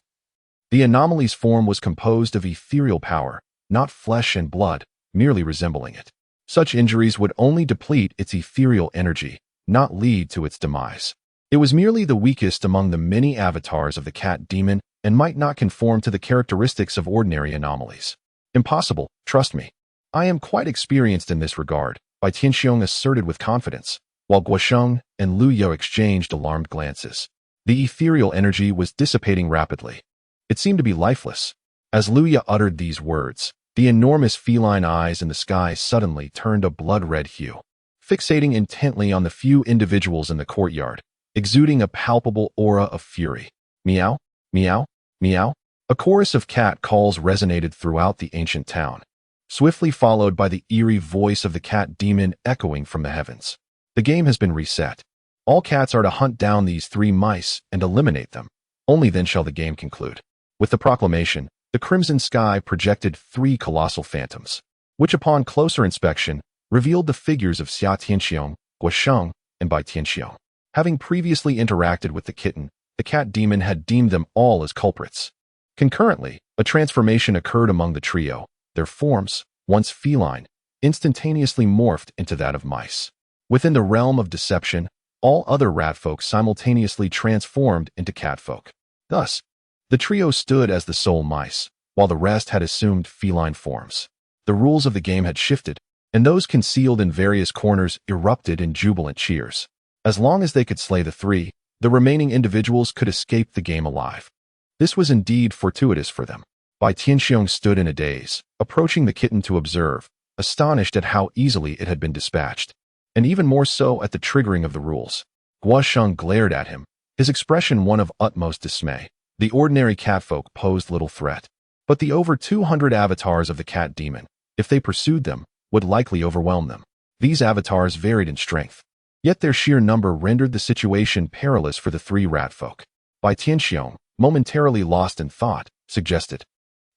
The anomaly's form was composed of ethereal power, not flesh and blood, merely resembling it. Such injuries would only deplete its ethereal energy, not lead to its demise. It was merely the weakest among the many avatars of the cat demon and might not conform to the characteristics of ordinary anomalies. "Impossible, trust me. I am quite experienced in this regard," Bai Tianxiong asserted with confidence, while Guoxing and Lu Yao exchanged alarmed glances. The ethereal energy was dissipating rapidly. It seemed to be lifeless. As Lu Yao uttered these words, the enormous feline eyes in the sky suddenly turned a blood-red hue, fixating intently on the few individuals in the courtyard, exuding a palpable aura of fury. "Meow, meow, meow." A chorus of cat calls resonated throughout the ancient town, swiftly followed by the eerie voice of the cat demon echoing from the heavens. "The game has been reset. All cats are to hunt down these three mice and eliminate them. Only then shall the game conclude. With the proclamation, the crimson sky projected 3 colossal phantoms, which upon closer inspection revealed the figures of Xia Tianxiong, Guosheng, and Bai Tianxiong. Having previously interacted with the kitten, the cat demon had deemed them all as culprits. Concurrently, a transformation occurred among the trio. Their forms, once feline, instantaneously morphed into that of mice. Within the realm of deception, all other ratfolk simultaneously transformed into catfolk. Thus, the trio stood as the sole mice, while the rest had assumed feline forms. The rules of the game had shifted, and those concealed in various corners erupted in jubilant cheers. As long as they could slay the 3, the remaining individuals could escape the game alive. This was indeed fortuitous for them. Bai Tianxiong stood in a daze, approaching the kitten to observe, astonished at how easily it had been dispatched, and even more so at the triggering of the rules. Guosheng glared at him, his expression one of utmost dismay. The ordinary catfolk posed little threat, but the over 200 avatars of the cat demon, if they pursued them, would likely overwhelm them. These avatars varied in strength, yet their sheer number rendered the situation perilous for the 3 ratfolk. Bai Tianxiong, momentarily lost in thought, suggested,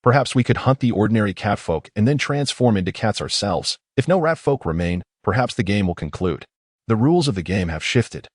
"Perhaps we could hunt the ordinary catfolk and then transform into cats ourselves. If no ratfolk remain, perhaps the game will conclude. The rules of the game have shifted.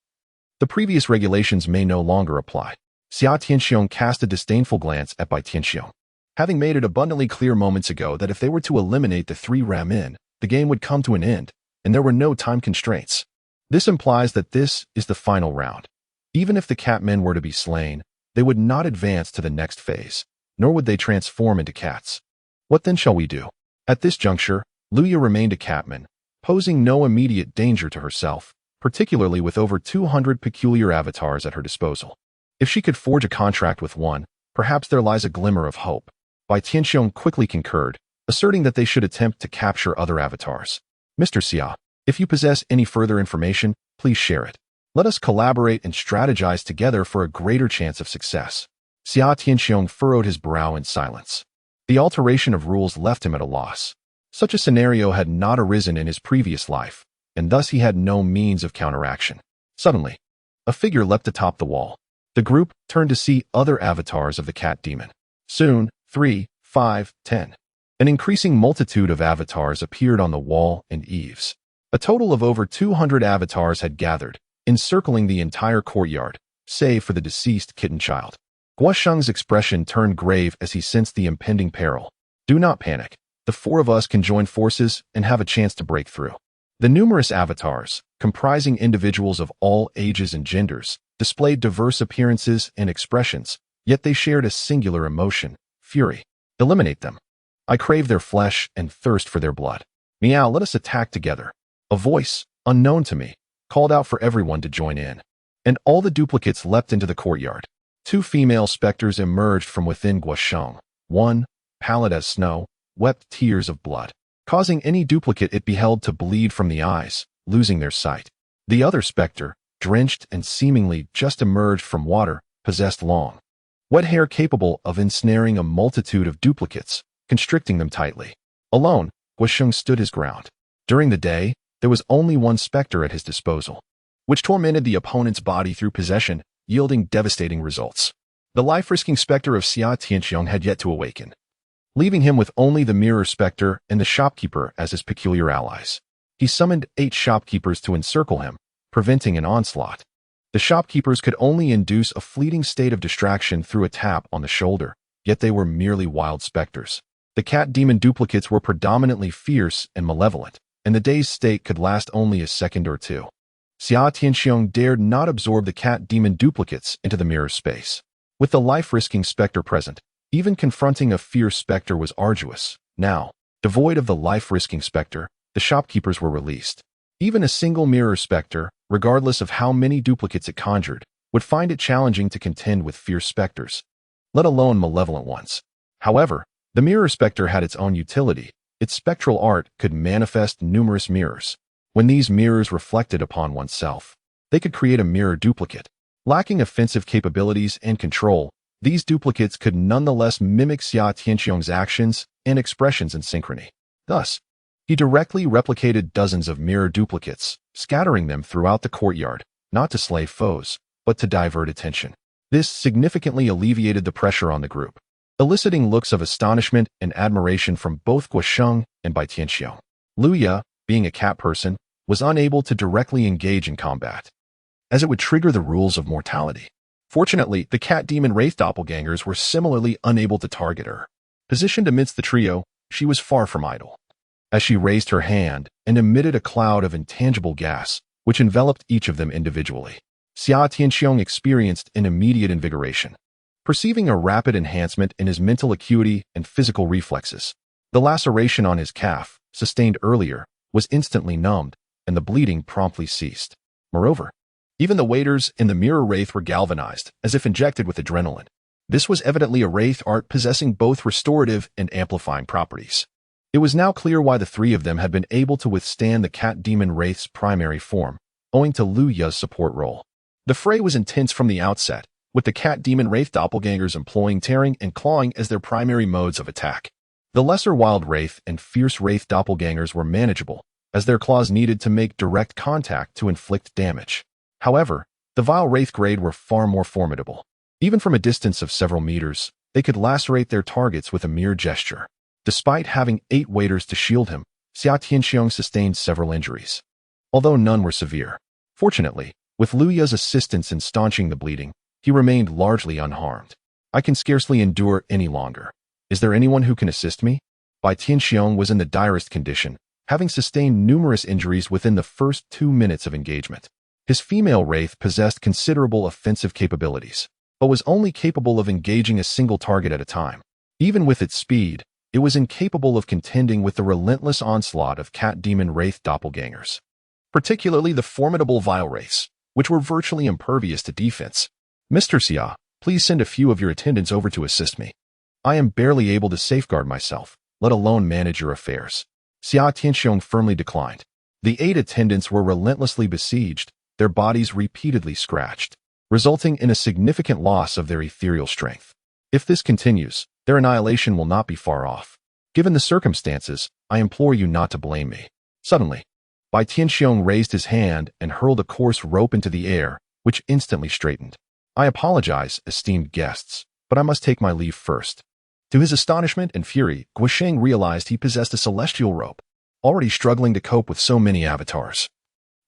The previous regulations may no longer apply." Xia Tianxiong cast a disdainful glance at Bai Tianxiong. Having made it abundantly clear moments ago that if they were to eliminate the 3 ramen, the game would come to an end, and there were no time constraints. This implies that this is the final round. Even if the catmen were to be slain, they would not advance to the next phase, nor would they transform into cats. What then shall we do? At this juncture, Luya remained a catman, posing no immediate danger to herself, particularly with over 200 peculiar avatars at her disposal. If she could forge a contract with one, perhaps there lies a glimmer of hope. Bai Tianxiong quickly concurred, asserting that they should attempt to capture other avatars. Mr. Xia, if you possess any further information, please share it. Let us collaborate and strategize together for a greater chance of success. Xia Tianxiong furrowed his brow in silence. The alteration of rules left him at a loss. Such a scenario had not arisen in his previous life, and thus he had no means of counteraction. Suddenly, a figure leapt atop the wall. The group turned to see other avatars of the cat demon. Soon, 3, 5, 10. An increasing multitude of avatars appeared on the wall and eaves. A total of over 200 avatars had gathered, encircling the entire courtyard, save for the deceased kitten child. Guosheng's expression turned grave as he sensed the impending peril. Do not panic. The 4 of us can join forces and have a chance to break through. The numerous avatars, comprising individuals of all ages and genders, displayed diverse appearances and expressions, yet they shared a singular emotion, fury. Eliminate them. I crave their flesh and thirst for their blood. Meow, let us attack together. A voice, unknown to me, called out for everyone to join in. And all the duplicates leapt into the courtyard. 2 female specters emerged from within Guosheng. One, pallid as snow, wept tears of blood, causing any duplicate it beheld to bleed from the eyes, losing their sight. The other specter, drenched and seemingly just emerged from water, possessed long, wet hair capable of ensnaring a multitude of duplicates, constricting them tightly. Alone, Guosheng stood his ground. During the day, there was only one specter at his disposal, which tormented the opponent's body through possession, yielding devastating results. The life-risking specter of Xia Tianxiong had yet to awaken, leaving him with only the mirror specter and the shopkeeper as his peculiar allies. He summoned 8 shopkeepers to encircle him, preventing an onslaught. The shopkeepers could only induce a fleeting state of distraction through a tap on the shoulder, yet they were merely wild specters. The cat demon duplicates were predominantly fierce and malevolent, and the dazed state could last only a second or 2. Xia Tianxiong dared not absorb the cat demon duplicates into the mirror space. With the life-risking specter present, even confronting a fierce specter was arduous. Now, devoid of the life-risking specter, the shopkeepers were released. Even a single mirror specter, regardless of how many duplicates it conjured, would find it challenging to contend with fierce specters, let alone malevolent ones. However, the mirror specter had its own utility. Its spectral art could manifest numerous mirrors. When these mirrors reflected upon oneself, they could create a mirror duplicate. Lacking offensive capabilities and control, these duplicates could nonetheless mimic Xia Tianxiong's actions and expressions in synchrony. Thus, he directly replicated dozens of mirror duplicates, scattering them throughout the courtyard, not to slay foes, but to divert attention. This significantly alleviated the pressure on the group, eliciting looks of astonishment and admiration from both Guosheng and Bai Tianxiong. Luya, being a cat person, was unable to directly engage in combat, as it would trigger the rules of mortality. Fortunately, the cat demon wraith doppelgangers were similarly unable to target her. Positioned amidst the trio, she was far from idle. As she raised her hand and emitted a cloud of intangible gas, which enveloped each of them individually, Xia Tianxiong experienced an immediate invigoration. Perceiving a rapid enhancement in his mental acuity and physical reflexes, the laceration on his calf, sustained earlier, was instantly numbed, and the bleeding promptly ceased. Moreover, even the waiters in the mirror wraith were galvanized, as if injected with adrenaline. This was evidently a wraith art possessing both restorative and amplifying properties. It was now clear why the three of them had been able to withstand the cat demon wraith's primary form, owing to Lu Ya's support role. The fray was intense from the outset, with the cat demon wraith doppelgangers employing tearing and clawing as their primary modes of attack. The lesser wild wraith and fierce wraith doppelgangers were manageable, as their claws needed to make direct contact to inflict damage. However, the vile wraith grade were far more formidable. Even from a distance of several meters, they could lacerate their targets with a mere gesture. Despite having 8 waiters to shield him, Xia Tianxiong sustained several injuries, although none were severe. Fortunately, with Lu Ya's assistance in staunching the bleeding, he remained largely unharmed. I can scarcely endure any longer. Is there anyone who can assist me? Bai Tianxiong was in the direst condition, having sustained numerous injuries within the first 2 minutes of engagement. His female wraith possessed considerable offensive capabilities, but was only capable of engaging a single target at a time. Even with its speed, it was incapable of contending with the relentless onslaught of cat demon wraith doppelgangers, particularly the formidable vile wraiths, which were virtually impervious to defense. Mr. Xia, please send a few of your attendants over to assist me. I am barely able to safeguard myself, let alone manage your affairs. Xia Tianxiong firmly declined. The 8 attendants were relentlessly besieged, their bodies repeatedly scratched, resulting in a significant loss of their ethereal strength. If this continues, their annihilation will not be far off. Given the circumstances, I implore you not to blame me. Suddenly, Bai Tianxiong raised his hand and hurled a coarse rope into the air, which instantly straightened. I apologize, esteemed guests, but I must take my leave first. To his astonishment and fury, Guosheng realized he possessed a celestial rope, already struggling to cope with so many avatars.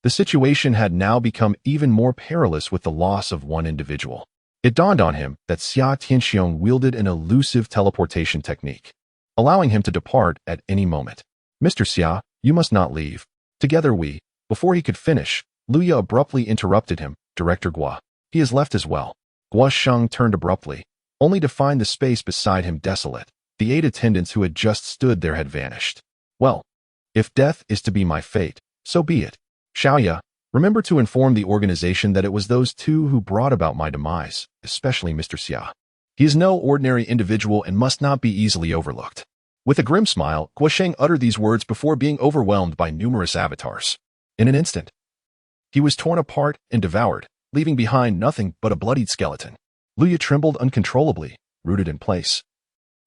The situation had now become even more perilous with the loss of one individual. It dawned on him that Xia Tianxiong wielded an elusive teleportation technique, allowing him to depart at any moment. Mr. Xia, you must not leave. Together we— Before he could finish, Luya abruptly interrupted him. Director Gua. He has left as well. Guosheng turned abruptly, only to find the space beside him desolate. The 8 attendants who had just stood there had vanished. Well, if death is to be my fate, so be it. Xiaoya, remember to inform the organization that it was those 2 who brought about my demise, especially Mr. Xia. He is no ordinary individual and must not be easily overlooked. With a grim smile, Guosheng uttered these words before being overwhelmed by numerous avatars. In an instant, he was torn apart and devoured, leaving behind nothing but a bloodied skeleton. Luya trembled uncontrollably, rooted in place,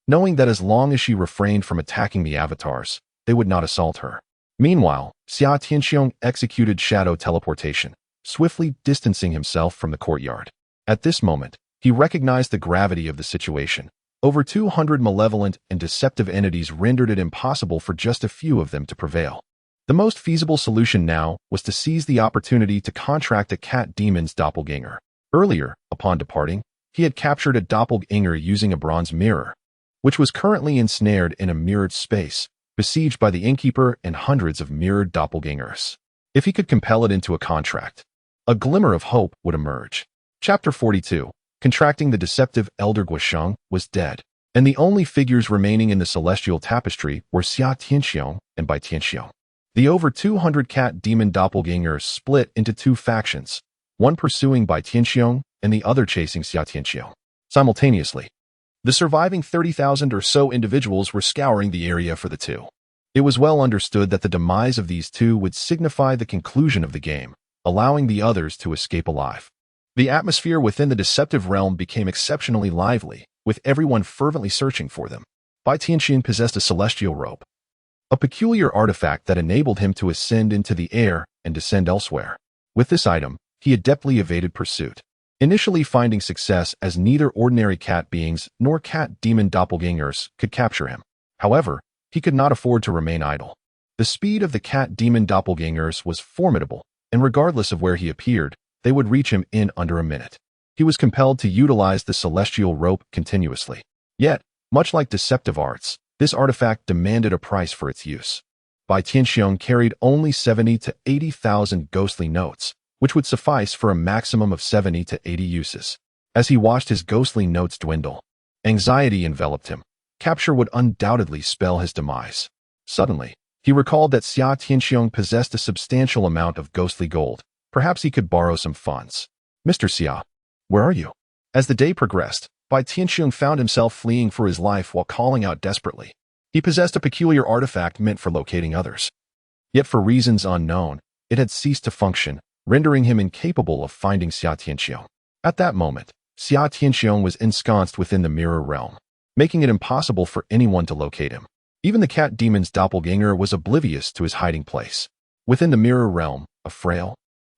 knowing that as long as she refrained from attacking the avatars, they would not assault her. Meanwhile, Xia Tianxiong executed shadow teleportation, swiftly distancing himself from the courtyard. At this moment, he recognized the gravity of the situation. Over 200 malevolent and deceptive entities rendered it impossible for just a few of them to prevail. The most feasible solution now was to seize the opportunity to contract a cat demon's doppelganger. Earlier, upon departing, he had captured a doppelganger using a bronze mirror, which was currently ensnared in a mirrored space, besieged by the innkeeper and hundreds of mirrored doppelgangers. If he could compel it into a contract, a glimmer of hope would emerge. Chapter 42. Contracting the deceptive elder Guosheng was dead, and the only figures remaining in the celestial tapestry were Xia Tianxiong and Bai Tianxiong. The over 200 cat demon doppelgangers split into 2 factions, one pursuing Bai Tianxiong and the other chasing Xia Tianxiong. Simultaneously, the surviving 30,000 or so individuals were scouring the area for the 2. It was well understood that the demise of these 2 would signify the conclusion of the game, allowing the others to escape alive. The atmosphere within the deceptive realm became exceptionally lively, with everyone fervently searching for them. Bai Tianxiong possessed a celestial rope, a peculiar artifact that enabled him to ascend into the air and descend elsewhere. With this item, he adeptly evaded pursuit. initially finding success as neither ordinary cat beings nor cat demon doppelgangers could capture him. However, he could not afford to remain idle. The speed of the cat demon doppelgangers was formidable, and regardless of where he appeared, they would reach him in under a minute. He was compelled to utilize the celestial rope continuously. Yet, much like deceptive arts, this artifact demanded a price for its use. Bai Tianxiong carried only 70 to 80,000 ghostly notes, which would suffice for a maximum of 70 to 80 uses. As he watched his ghostly notes dwindle, anxiety enveloped him. Capture would undoubtedly spell his demise. Suddenly, he recalled that Xia Tianxiong possessed a substantial amount of ghostly gold. Perhaps he could borrow some funds. Mr. Xia, where are you? As the day progressed, Bai Tianxiong found himself fleeing for his life while calling out desperately. He possessed a peculiar artifact meant for locating others. Yet for reasons unknown, it had ceased to function, rendering him incapable of finding Xia Tianxiong. At that moment, Xia Tianxiong was ensconced within the mirror realm, making it impossible for anyone to locate him. Even the cat demon's doppelganger was oblivious to his hiding place. Within the mirror realm, a frail,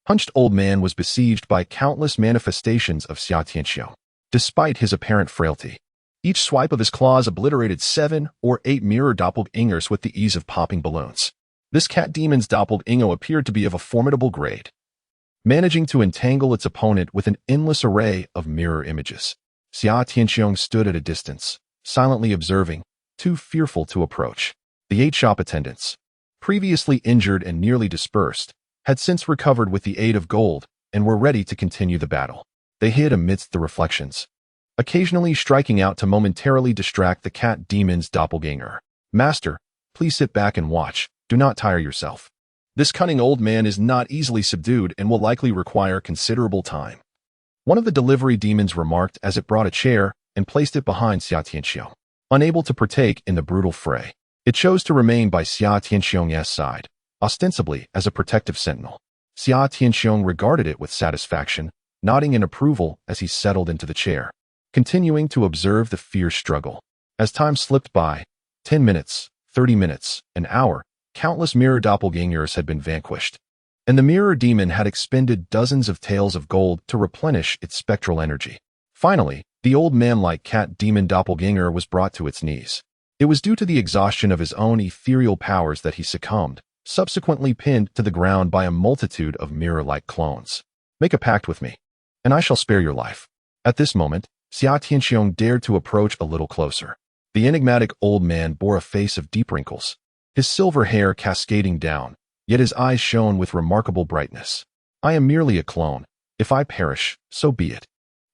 hunched old man was besieged by countless manifestations of Xia Tianxiong. Despite his apparent frailty, each swipe of his claws obliterated 7 or 8 mirror doppelgangers with the ease of popping balloons. This cat demon's doppelganger appeared to be of a formidable grade, managing to entangle its opponent with an endless array of mirror images. Xia Tianxiong stood at a distance, silently observing, too fearful to approach. The 8 shop attendants, previously injured and nearly dispersed, had since recovered with the aid of gold and were ready to continue the battle. They hid amidst the reflections, occasionally striking out to momentarily distract the cat demon's doppelganger. Master, please sit back and watch. Do not tire yourself. This cunning old man is not easily subdued and will likely require considerable time. One of the delivery demons remarked as it brought a chair and placed it behind Xia Tianxiong. Unable to partake in the brutal fray, it chose to remain by Xia Tianxiong's side, ostensibly as a protective sentinel. Xia Tianxiong regarded it with satisfaction, nodding in approval as he settled into the chair, continuing to observe the fierce struggle. As time slipped by, 10 minutes, 30 minutes, an hour, countless mirror doppelgangers had been vanquished, and the mirror demon had expended dozens of taels of gold to replenish its spectral energy. Finally, the old man-like cat demon doppelganger was brought to its knees. It was due to the exhaustion of his own ethereal powers that he succumbed, subsequently pinned to the ground by a multitude of mirror-like clones. Make a pact with me, and I shall spare your life. At this moment, Xia Tianxiong dared to approach a little closer. The enigmatic old man bore a face of deep wrinkles, his silver hair cascading down, yet his eyes shone with remarkable brightness. I am merely a clone. If I perish, so be it.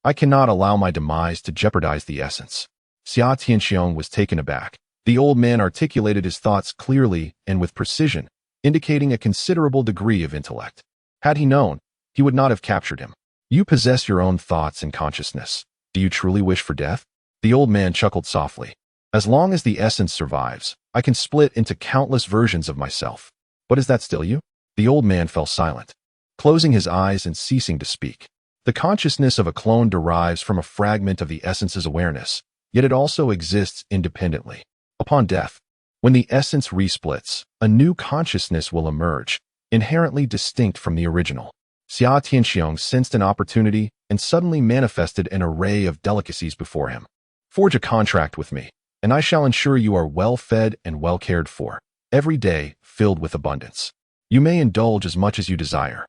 I cannot allow my demise to jeopardize the essence. Xia Tianxiong was taken aback. The old man articulated his thoughts clearly and with precision, indicating a considerable degree of intellect. Had he known, he would not have captured him. You possess your own thoughts and consciousness. Do you truly wish for death? The old man chuckled softly. As long as the essence survives, I can split into countless versions of myself. But is that still you? The old man fell silent, closing his eyes and ceasing to speak. The consciousness of a clone derives from a fragment of the essence's awareness, yet it also exists independently. Upon death, when the essence resplits, a new consciousness will emerge, inherently distinct from the original. Xia Tianxiong sensed an opportunity and suddenly manifested an array of delicacies before him. Forge a contract with me, and I shall ensure you are well fed and well cared for, every day filled with abundance. You may indulge as much as you desire.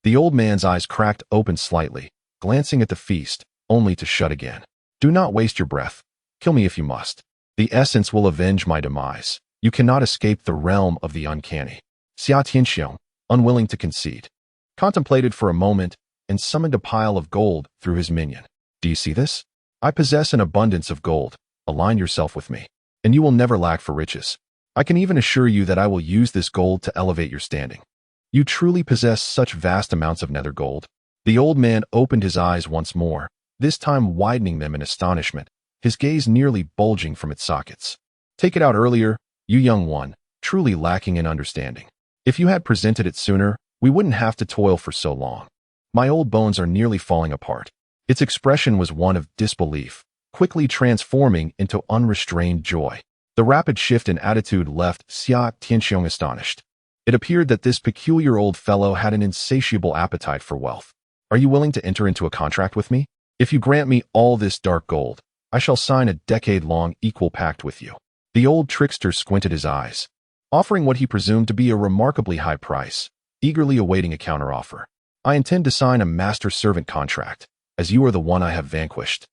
The old man's eyes cracked open slightly, glancing at the feast, only to shut again. Do not waste your breath. Kill me if you must. The essence will avenge my demise. You cannot escape the realm of the uncanny. Xia Tianxiong, unwilling to concede, contemplated for a moment and summoned a pile of gold through his minion. Do you see this? I possess an abundance of gold. Align yourself with me, and you will never lack for riches. I can even assure you that I will use this gold to elevate your standing. You truly possess such vast amounts of nether gold. The old man opened his eyes once more, this time widening them in astonishment, his gaze nearly bulging from its sockets. Take it out earlier, you young one, truly lacking in understanding. If you had presented it sooner, we wouldn't have to toil for so long. My old bones are nearly falling apart. Its expression was one of disbelief, quickly transforming into unrestrained joy. The rapid shift in attitude left Xia Tianxiong astonished. It appeared that this peculiar old fellow had an insatiable appetite for wealth. Are you willing to enter into a contract with me? If you grant me all this dark gold, I shall sign a decade-long equal pact with you." The old trickster squinted his eyes, offering what he presumed to be a remarkably high price, eagerly awaiting a counteroffer. "I intend to sign a master-servant contract, as you are the one I have vanquished,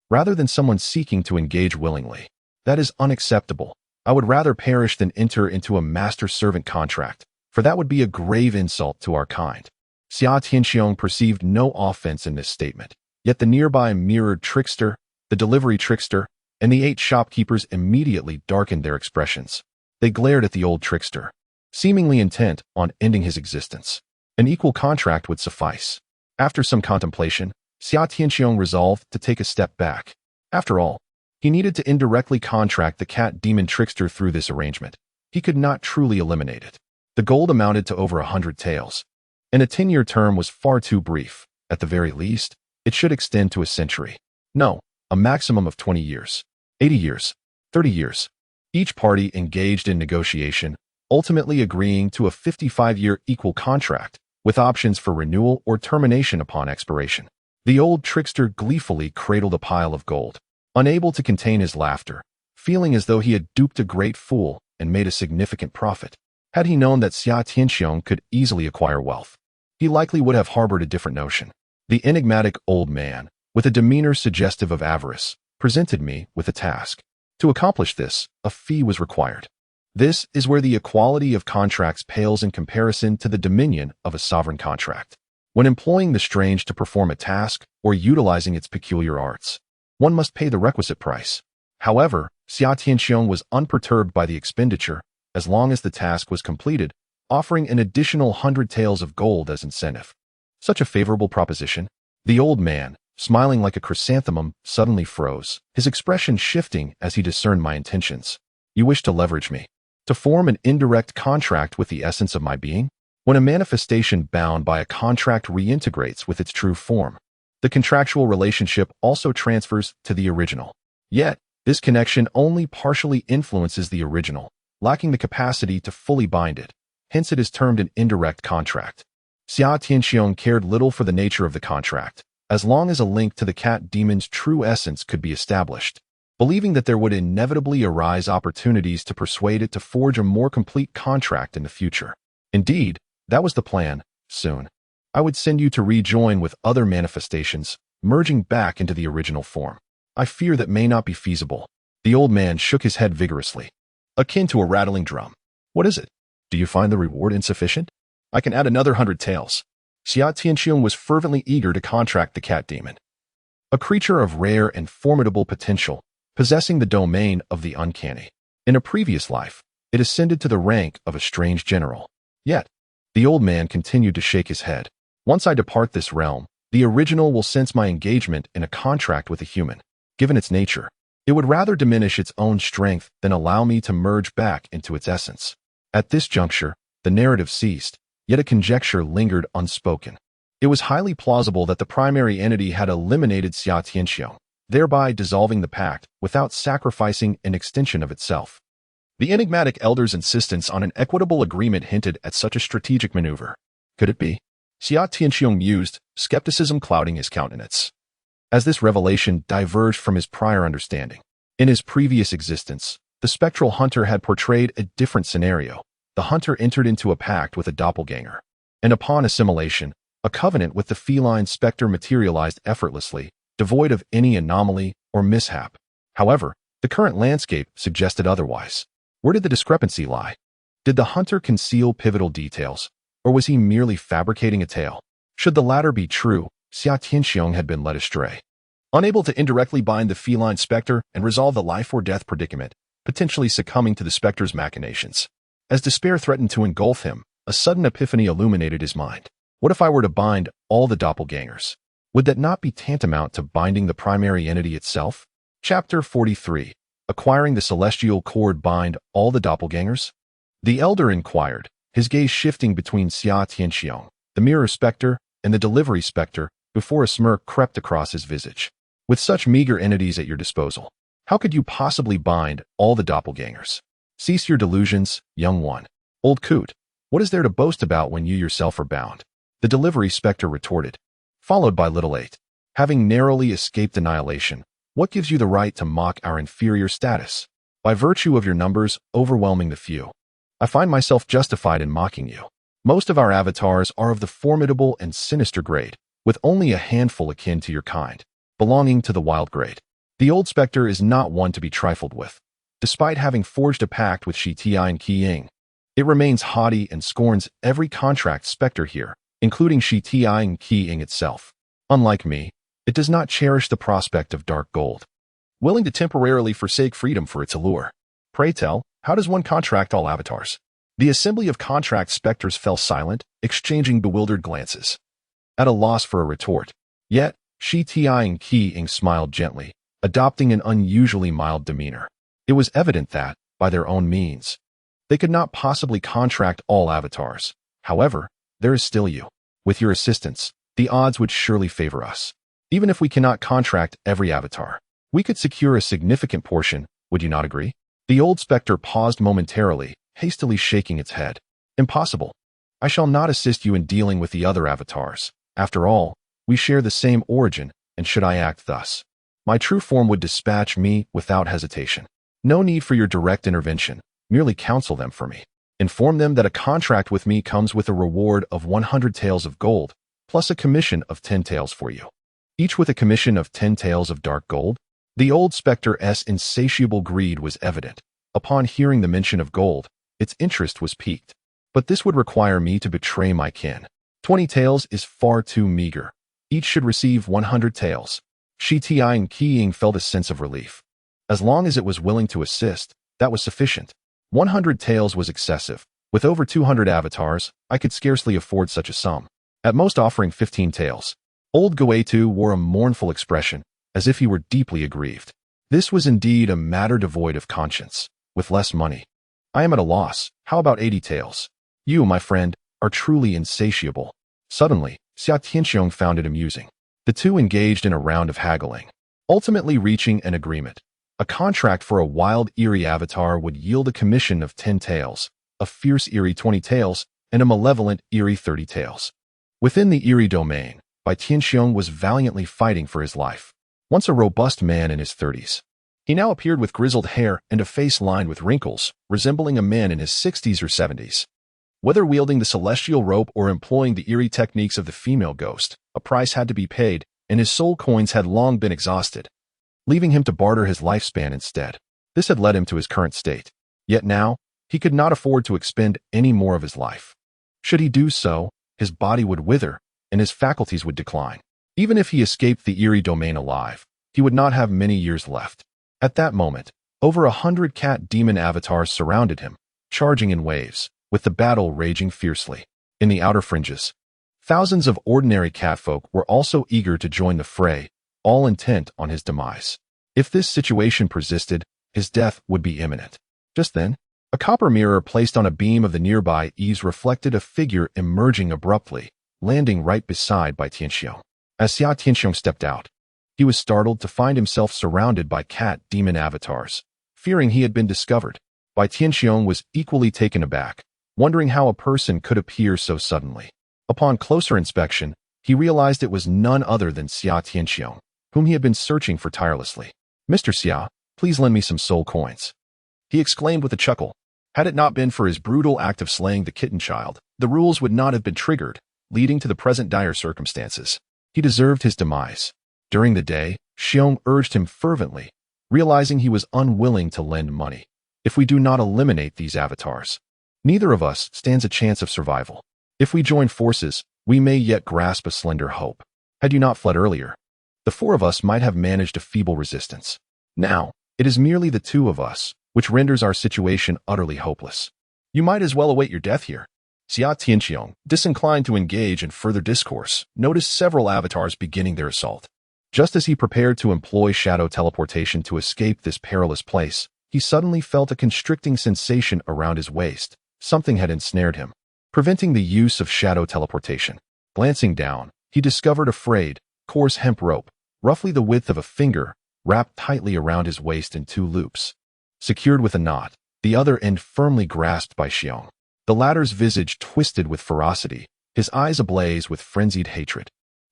rather than someone seeking to engage willingly. That is unacceptable. I would rather perish than enter into a master-servant contract, for that would be a grave insult to our kind." Xia Tianxiong perceived no offense in this statement, yet the nearby mirrored trickster, the delivery trickster, and the 8 shopkeepers immediately darkened their expressions. They glared at the old trickster, seemingly intent on ending his existence. An equal contract would suffice. After some contemplation, Xia Tianxiong resolved to take a step back. After all, he needed to indirectly contract the cat-demon trickster through this arrangement. He could not truly eliminate it. The gold amounted to over 100 taels, and a 10-year term was far too brief. At the very least, it should extend to a century. No, a maximum of 20 years, 80 years, 30 years. Each party engaged in negotiation, ultimately agreeing to a 55-year equal contract, with options for renewal or termination upon expiration. The old trickster gleefully cradled a pile of gold, unable to contain his laughter, feeling as though he had duped a great fool and made a significant profit. Had he known that Xia Tianxiong could easily acquire wealth, he likely would have harbored a different notion. The enigmatic old man, with a demeanor suggestive of avarice, presented me with a task. To accomplish this, a fee was required. This is where the equality of contracts pales in comparison to the dominion of a sovereign contract. When employing the strange to perform a task or utilizing its peculiar arts, one must pay the requisite price. However, Xia Tianxiong was unperturbed by the expenditure as long as the task was completed, offering an additional 100 taels of gold as incentive. Such a favorable proposition. The old man, smiling like a chrysanthemum, suddenly froze, his expression shifting as he discerned my intentions. "You wish to leverage me, to form an indirect contract with the essence of my being? When a manifestation bound by a contract reintegrates with its true form, the contractual relationship also transfers to the original. Yet, this connection only partially influences the original, lacking the capacity to fully bind it. Hence it is termed an indirect contract." Xia Tianxiong cared little for the nature of the contract, as long as a link to the cat demon's true essence could be established, believing that there would inevitably arise opportunities to persuade it to forge a more complete contract in the future. Indeed, that was the plan. Soon, I would send you to rejoin with other manifestations, merging back into the original form. "I fear that may not be feasible." The old man shook his head vigorously, akin to a rattling drum. "What is it? Do you find the reward insufficient? I can add another 100 taels." Xia Tianxiong was fervently eager to contract the cat demon, a creature of rare and formidable potential, possessing the domain of the uncanny. In a previous life, it ascended to the rank of a strange general. Yet, the old man continued to shake his head. "Once I depart this realm, the original will sense my engagement in a contract with a human. Given its nature, it would rather diminish its own strength than allow me to merge back into its essence." At this juncture, the narrative ceased, yet a conjecture lingered unspoken. It was highly plausible that the primary entity had eliminated Xia Tianxiong, thereby dissolving the pact without sacrificing an extension of itself. The enigmatic elder's insistence on an equitable agreement hinted at such a strategic maneuver. Could it be? Xia Tianxiong mused, skepticism clouding his countenance, as this revelation diverged from his prior understanding. In his previous existence, the spectral hunter had portrayed a different scenario. The hunter entered into a pact with a doppelganger, and upon assimilation, a covenant with the feline specter materialized effortlessly, devoid of any anomaly or mishap. However, the current landscape suggested otherwise. Where did the discrepancy lie? Did the hunter conceal pivotal details, or was he merely fabricating a tale? Should the latter be true, Xia Tianxiong had been led astray. Unable to indirectly bind the feline specter and resolve the life or death predicament, potentially succumbing to the specter's machinations. As despair threatened to engulf him, a sudden epiphany illuminated his mind. What if I were to bind all the doppelgangers? Would that not be tantamount to binding the primary entity itself? Chapter 43. Acquiring the celestial cord bind all the doppelgangers? The elder inquired, his gaze shifting between Xia Tianxiong, the mirror specter, and the delivery specter, before a smirk crept across his visage. With such meager entities at your disposal, how could you possibly bind all the doppelgangers? Cease your delusions, young one. Old coot, what is there to boast about when you yourself are bound? The delivery specter retorted. followed by little 8. Having narrowly escaped annihilation, what gives you the right to mock our inferior status? By virtue of your numbers overwhelming the few. I find myself justified in mocking you. Most of our avatars are of the formidable and sinister grade, with only a handful akin to your kind, belonging to the wild grade. The old specter is not one to be trifled with. Despite having forged a pact with Shi Tian Qiying, it remains haughty and scorns every contract specter here, including Shi Tian Qiying itself. Unlike me, it does not cherish the prospect of dark gold, willing to temporarily forsake freedom for its allure. Pray tell, how does one contract all avatars? The assembly of contract specters fell silent, exchanging bewildered glances, at a loss for a retort. Yet, Shi Tian Qiying smiled gently, adopting an unusually mild demeanor. It was evident that, by their own means, they could not possibly contract all avatars. However, there is still you. With your assistance, the odds would surely favor us. Even if we cannot contract every avatar, we could secure a significant portion, would you not agree? The old specter paused momentarily, hastily shaking its head. Impossible. I shall not assist you in dealing with the other avatars. After all, we share the same origin, and should I act thus, my true form would dispatch me without hesitation. No need for your direct intervention. Merely counsel them for me. Inform them that a contract with me comes with a reward of 100 taels of gold, plus a commission of 10 taels for you. Each with a commission of 10 taels of dark gold? The old specter's insatiable greed was evident. Upon hearing the mention of gold, its interest was piqued. But this would require me to betray my kin. 20 taels is far too meager. Each should receive 100 taels. Shi Tian Qiying felt a sense of relief. As long as it was willing to assist, that was sufficient. 100 taels was excessive. With over 200 avatars, I could scarcely afford such a sum. At most offering 15 taels. Old Goetu wore a mournful expression, as if he were deeply aggrieved. This was indeed a matter devoid of conscience. With less money, I am at a loss. How about 80 taels? You, my friend, are truly insatiable. Suddenly, Xia Tianxiong found it amusing. The two engaged in a round of haggling, ultimately reaching an agreement. A contract for a wild eerie avatar would yield a commission of 10 taels, a fierce eerie 20 taels, and a malevolent eerie 30 taels. Within the eerie domain, Bai Tianxiong was valiantly fighting for his life. Once a robust man in his 30s, he now appeared with grizzled hair and a face lined with wrinkles, resembling a man in his 60s or 70s. Whether wielding the celestial rope or employing the eerie techniques of the female ghost, a price had to be paid, and his soul coins had long been exhausted, leaving him to barter his lifespan instead. This had led him to his current state. Yet now, he could not afford to expend any more of his life. Should he do so, his body would wither, and his faculties would decline. Even if he escaped the eerie domain alive, he would not have many years left. At that moment, over 100 cat demon avatars surrounded him, charging in waves, with the battle raging fiercely. In the outer fringes, thousands of ordinary catfolk were also eager to join the fray, all intent on his demise. If this situation persisted, his death would be imminent. Just then, a copper mirror placed on a beam of the nearby eaves reflected a figure emerging abruptly, landing right beside Bai Tianxiong. As Xia Tianxiong stepped out, he was startled to find himself surrounded by cat demon avatars. Fearing he had been discovered, Bai Tianxiong was equally taken aback, wondering how a person could appear so suddenly. Upon closer inspection, he realized it was none other than Xia Tianxiong, whom he had been searching for tirelessly. "Mr. Xia, please lend me some soul coins," he exclaimed with a chuckle. Had it not been for his brutal act of slaying the kitten child, the rules would not have been triggered, leading to the present dire circumstances. He deserved his demise. During the day, Xiong urged him fervently, realizing he was unwilling to lend money. If we do not eliminate these avatars, neither of us stands a chance of survival. If we join forces, we may yet grasp a slender hope. Had you not fled earlier, the four of us might have managed a feeble resistance. Now, it is merely the two of us, which renders our situation utterly hopeless. You might as well await your death here. Xia Tianxiong, disinclined to engage in further discourse, noticed several avatars beginning their assault. Just as he prepared to employ shadow teleportation to escape this perilous place, he suddenly felt a constricting sensation around his waist. Something had ensnared him, preventing the use of shadow teleportation. Glancing down, he discovered a frayed, coarse hemp rope, roughly the width of a finger, wrapped tightly around his waist in 2 loops. Secured with a knot, the other end firmly grasped by Xiong. The latter's visage twisted with ferocity, his eyes ablaze with frenzied hatred.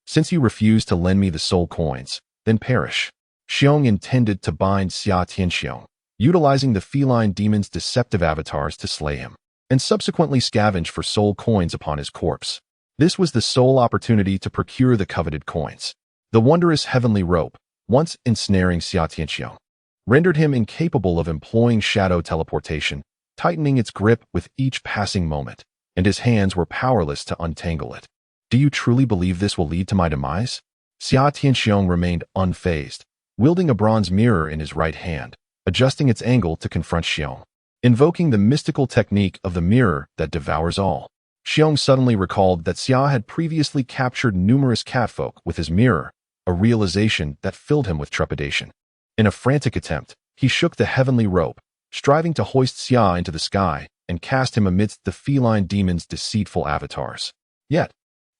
Since you refuse to lend me the soul coins, then perish. Xiong intended to bind Xia Tianxiong, utilizing the feline demon's deceptive avatars to slay him, and subsequently scavenge for soul coins upon his corpse. This was the sole opportunity to procure the coveted coins. The wondrous heavenly rope, once ensnaring Xia Tianxiong, rendered him incapable of employing shadow teleportation, tightening its grip with each passing moment, and his hands were powerless to untangle it. Do you truly believe this will lead to my demise? Xia Tianxiong remained unfazed, wielding a bronze mirror in his right hand, adjusting its angle to confront Xiong. Invoking the mystical technique of the mirror that devours all, Xiong suddenly recalled that Xia had previously captured numerous catfolk with his mirror, a realization that filled him with trepidation. In a frantic attempt, he shook the heavenly rope, striving to hoist Xia into the sky and cast him amidst the feline demon's deceitful avatars. Yet,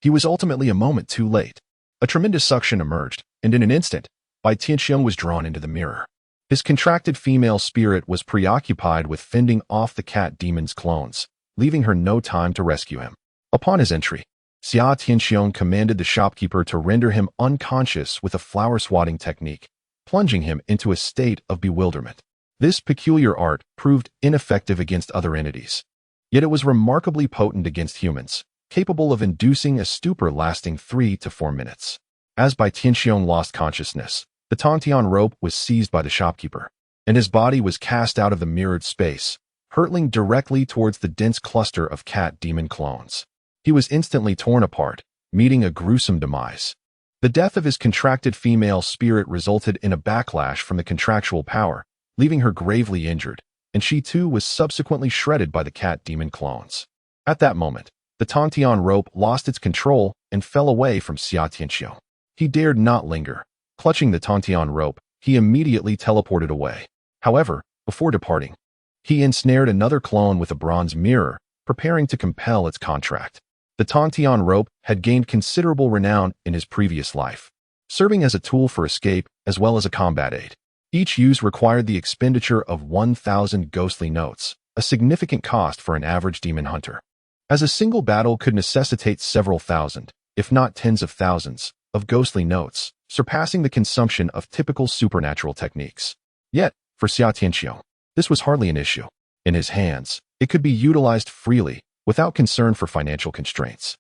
he was ultimately a moment too late. A tremendous suction emerged, and in an instant, Bai Tianxiong was drawn into the mirror. His contracted female spirit was preoccupied with fending off the cat demon's clones, leaving her no time to rescue him. Upon his entry, Xia Tianxiong commanded the shopkeeper to render him unconscious with a flower-swatting technique, plunging him into a state of bewilderment. This peculiar art proved ineffective against other entities, yet it was remarkably potent against humans, capable of inducing a stupor lasting 3 to 4 minutes. As Bai Tianxiong lost consciousness, the Tongtian rope was seized by the shopkeeper, and his body was cast out of the mirrored space, hurtling directly towards the dense cluster of cat demon clones. He was instantly torn apart, meeting a gruesome demise. The death of his contracted female spirit resulted in a backlash from the contractual power, leaving her gravely injured, and she too was subsequently shredded by the cat demon clones. At that moment, the Tongtian rope lost its control and fell away from Xia Tianxiong. He dared not linger. Clutching the Tongtian rope, he immediately teleported away. However, before departing, he ensnared another clone with a bronze mirror, preparing to compel its contract. The Tongtian rope had gained considerable renown in his previous life, serving as a tool for escape as well as a combat aid. Each use required the expenditure of 1,000 ghostly notes, a significant cost for an average demon hunter, as a single battle could necessitate several thousand, if not tens of thousands, of ghostly notes, surpassing the consumption of typical supernatural techniques. Yet, for Xia Tianxiong, this was hardly an issue. In his hands, it could be utilized freely, without concern for financial constraints.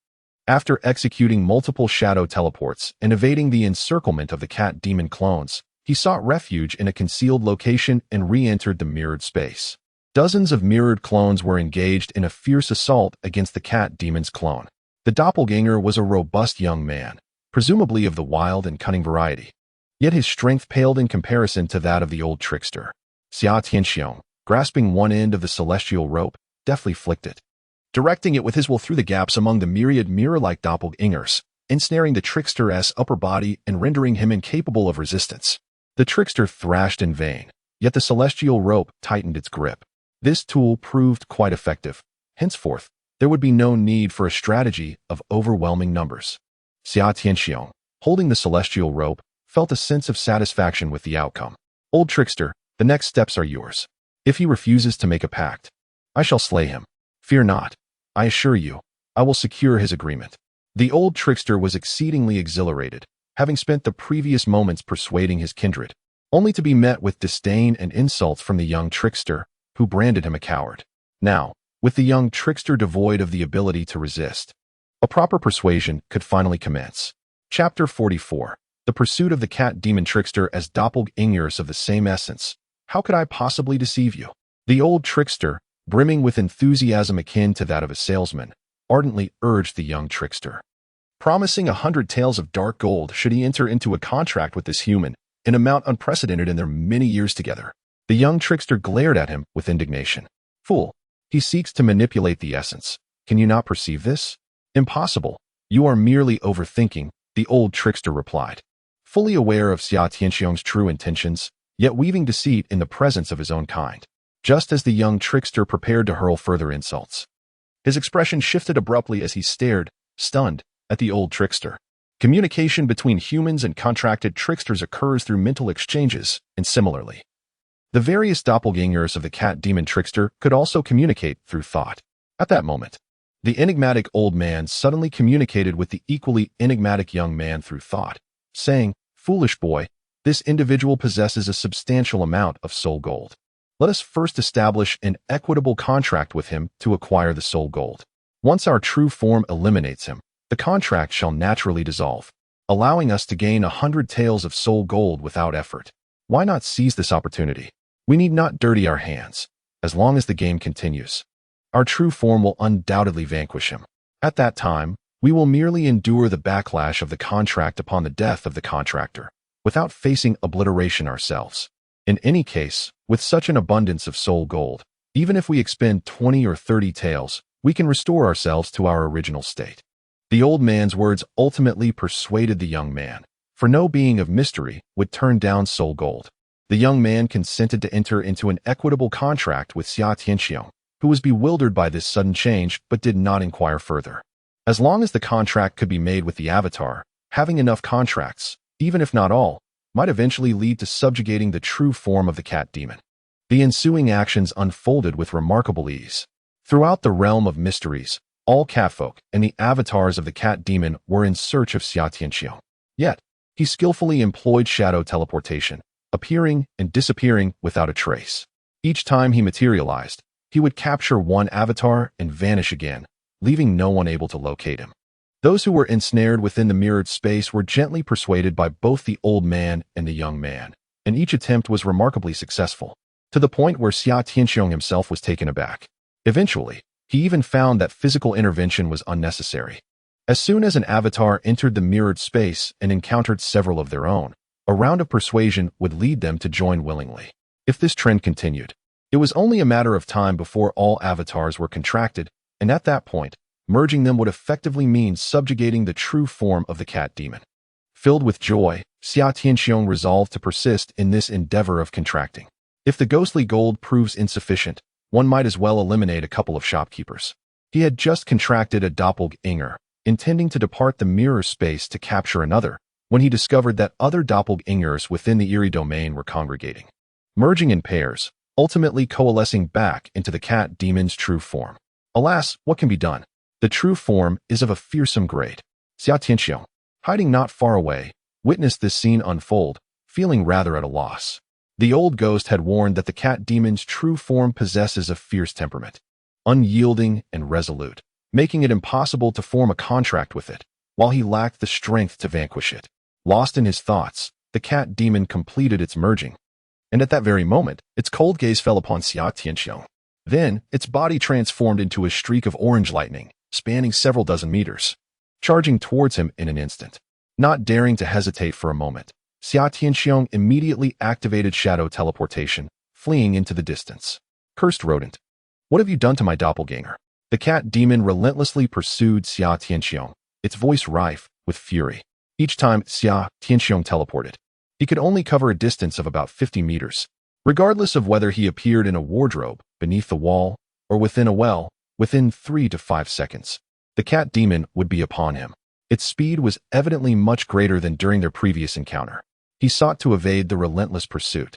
After executing multiple shadow teleports and evading the encirclement of the cat demon clones, he sought refuge in a concealed location and re-entered the mirrored space. Dozens of mirrored clones were engaged in a fierce assault against the cat demon's clone. The doppelganger was a robust young man, presumably of the wild and cunning variety. Yet his strength paled in comparison to that of the old trickster. Xia Tianxiong, grasping one end of the celestial rope, deftly flicked it, directing it with his will through the gaps among the myriad mirror-like doppelgangers, ensnaring the trickster's upper body and rendering him incapable of resistance. The trickster thrashed in vain, yet the celestial rope tightened its grip. This tool proved quite effective. Henceforth, there would be no need for a strategy of overwhelming numbers. Xia Tianxiong, holding the celestial rope, felt a sense of satisfaction with the outcome. Old trickster, the next steps are yours. If he refuses to make a pact, I shall slay him. Fear not. I assure you, I will secure his agreement. The old trickster was exceedingly exhilarated, having spent the previous moments persuading his kindred, only to be met with disdain and insults from the young trickster, who branded him a coward. Now, with the young trickster devoid of the ability to resist, a proper persuasion could finally commence. Chapter 44. The pursuit of the cat demon trickster as doppelgangers of the same essence. How could I possibly deceive you? The old trickster, brimming with enthusiasm akin to that of a salesman, ardently urged the young trickster, promising 100 taels of dark gold should he enter into a contract with this human, an amount unprecedented in their many years together. The young trickster glared at him with indignation. Fool, he seeks to manipulate the essence. Can you not perceive this? Impossible. You are merely overthinking, the old trickster replied, fully aware of Xia Tianxiong's true intentions, yet weaving deceit in the presence of his own kind. Just as the young trickster prepared to hurl further insults, his expression shifted abruptly as he stared, stunned, at the old trickster. Communication between humans and contracted tricksters occurs through mental exchanges, and similarly, the various doppelgangers of the cat demon trickster could also communicate through thought. At that moment, The enigmatic old man suddenly communicated with the equally enigmatic young man through thought, saying, "Foolish boy, this individual possesses a substantial amount of soul gold. Let us first establish an equitable contract with him to acquire the soul gold. Once our true form eliminates him, the contract shall naturally dissolve, allowing us to gain 100 taels of soul gold without effort. Why not seize this opportunity? We need not dirty our hands. As long as the game continues, our true form will undoubtedly vanquish him. At that time, we will merely endure the backlash of the contract upon the death of the contractor, without facing obliteration ourselves. In any case, with such an abundance of soul gold, even if we expend 20 or 30 taels, we can restore ourselves to our original state." The old man's words ultimately persuaded the young man, for no being of mystery would turn down soul gold. The young man consented to enter into an equitable contract with Xia Tianxiong, who was bewildered by this sudden change but did not inquire further. As long as the contract could be made with the avatar, having enough contracts, even if not all, might eventually lead to subjugating the true form of the cat demon. The ensuing actions unfolded with remarkable ease. Throughout the realm of mysteries, all catfolk and the avatars of the cat demon were in search of Xia Tianxiong. Yet, he skillfully employed shadow teleportation, appearing and disappearing without a trace. Each time he materialized, he would capture one avatar and vanish again, leaving no one able to locate him. Those who were ensnared within the mirrored space were gently persuaded by both the old man and the young man, and each attempt was remarkably successful, to the point where Xia Tianxiong himself was taken aback. Eventually, he even found that physical intervention was unnecessary. As soon as an avatar entered the mirrored space and encountered several of their own, a round of persuasion would lead them to join willingly. If this trend continued, it was only a matter of time before all avatars were contracted, and at that point, merging them would effectively mean subjugating the true form of the cat demon. Filled with joy, Xia Tianxiong resolved to persist in this endeavor of contracting. If the ghostly gold proves insufficient, one might as well eliminate a couple of shopkeepers. He had just contracted a doppelganger, intending to depart the mirror space to capture another, when he discovered that other doppelgangers within the eerie domain were congregating, merging in pairs, ultimately coalescing back into the cat demon's true form. Alas, what can be done? The true form is of a fearsome grade. Xia Tianxiong, hiding not far away, witnessed this scene unfold, feeling rather at a loss. The old ghost had warned that the cat demon's true form possesses a fierce temperament, unyielding and resolute, making it impossible to form a contract with it, while he lacked the strength to vanquish it. Lost in his thoughts, the cat demon completed its merging, and at that very moment, its cold gaze fell upon Xia Tianxiong. Then, its body transformed into a streak of orange lightning, spanning several dozen meters, charging towards him in an instant. Not daring to hesitate for a moment, Xia Tianxiong immediately activated shadow teleportation, fleeing into the distance. Cursed rodent! What have you done to my doppelganger? The cat demon relentlessly pursued Xia Tianxiong, its voice rife with fury. Each time Xia Tianxiong teleported, he could only cover a distance of about 50 meters. Regardless of whether he appeared in a wardrobe, beneath the wall, or within a well, within 3 to 5 seconds, the cat demon would be upon him. Its speed was evidently much greater than during their previous encounter. He sought to evade the relentless pursuit,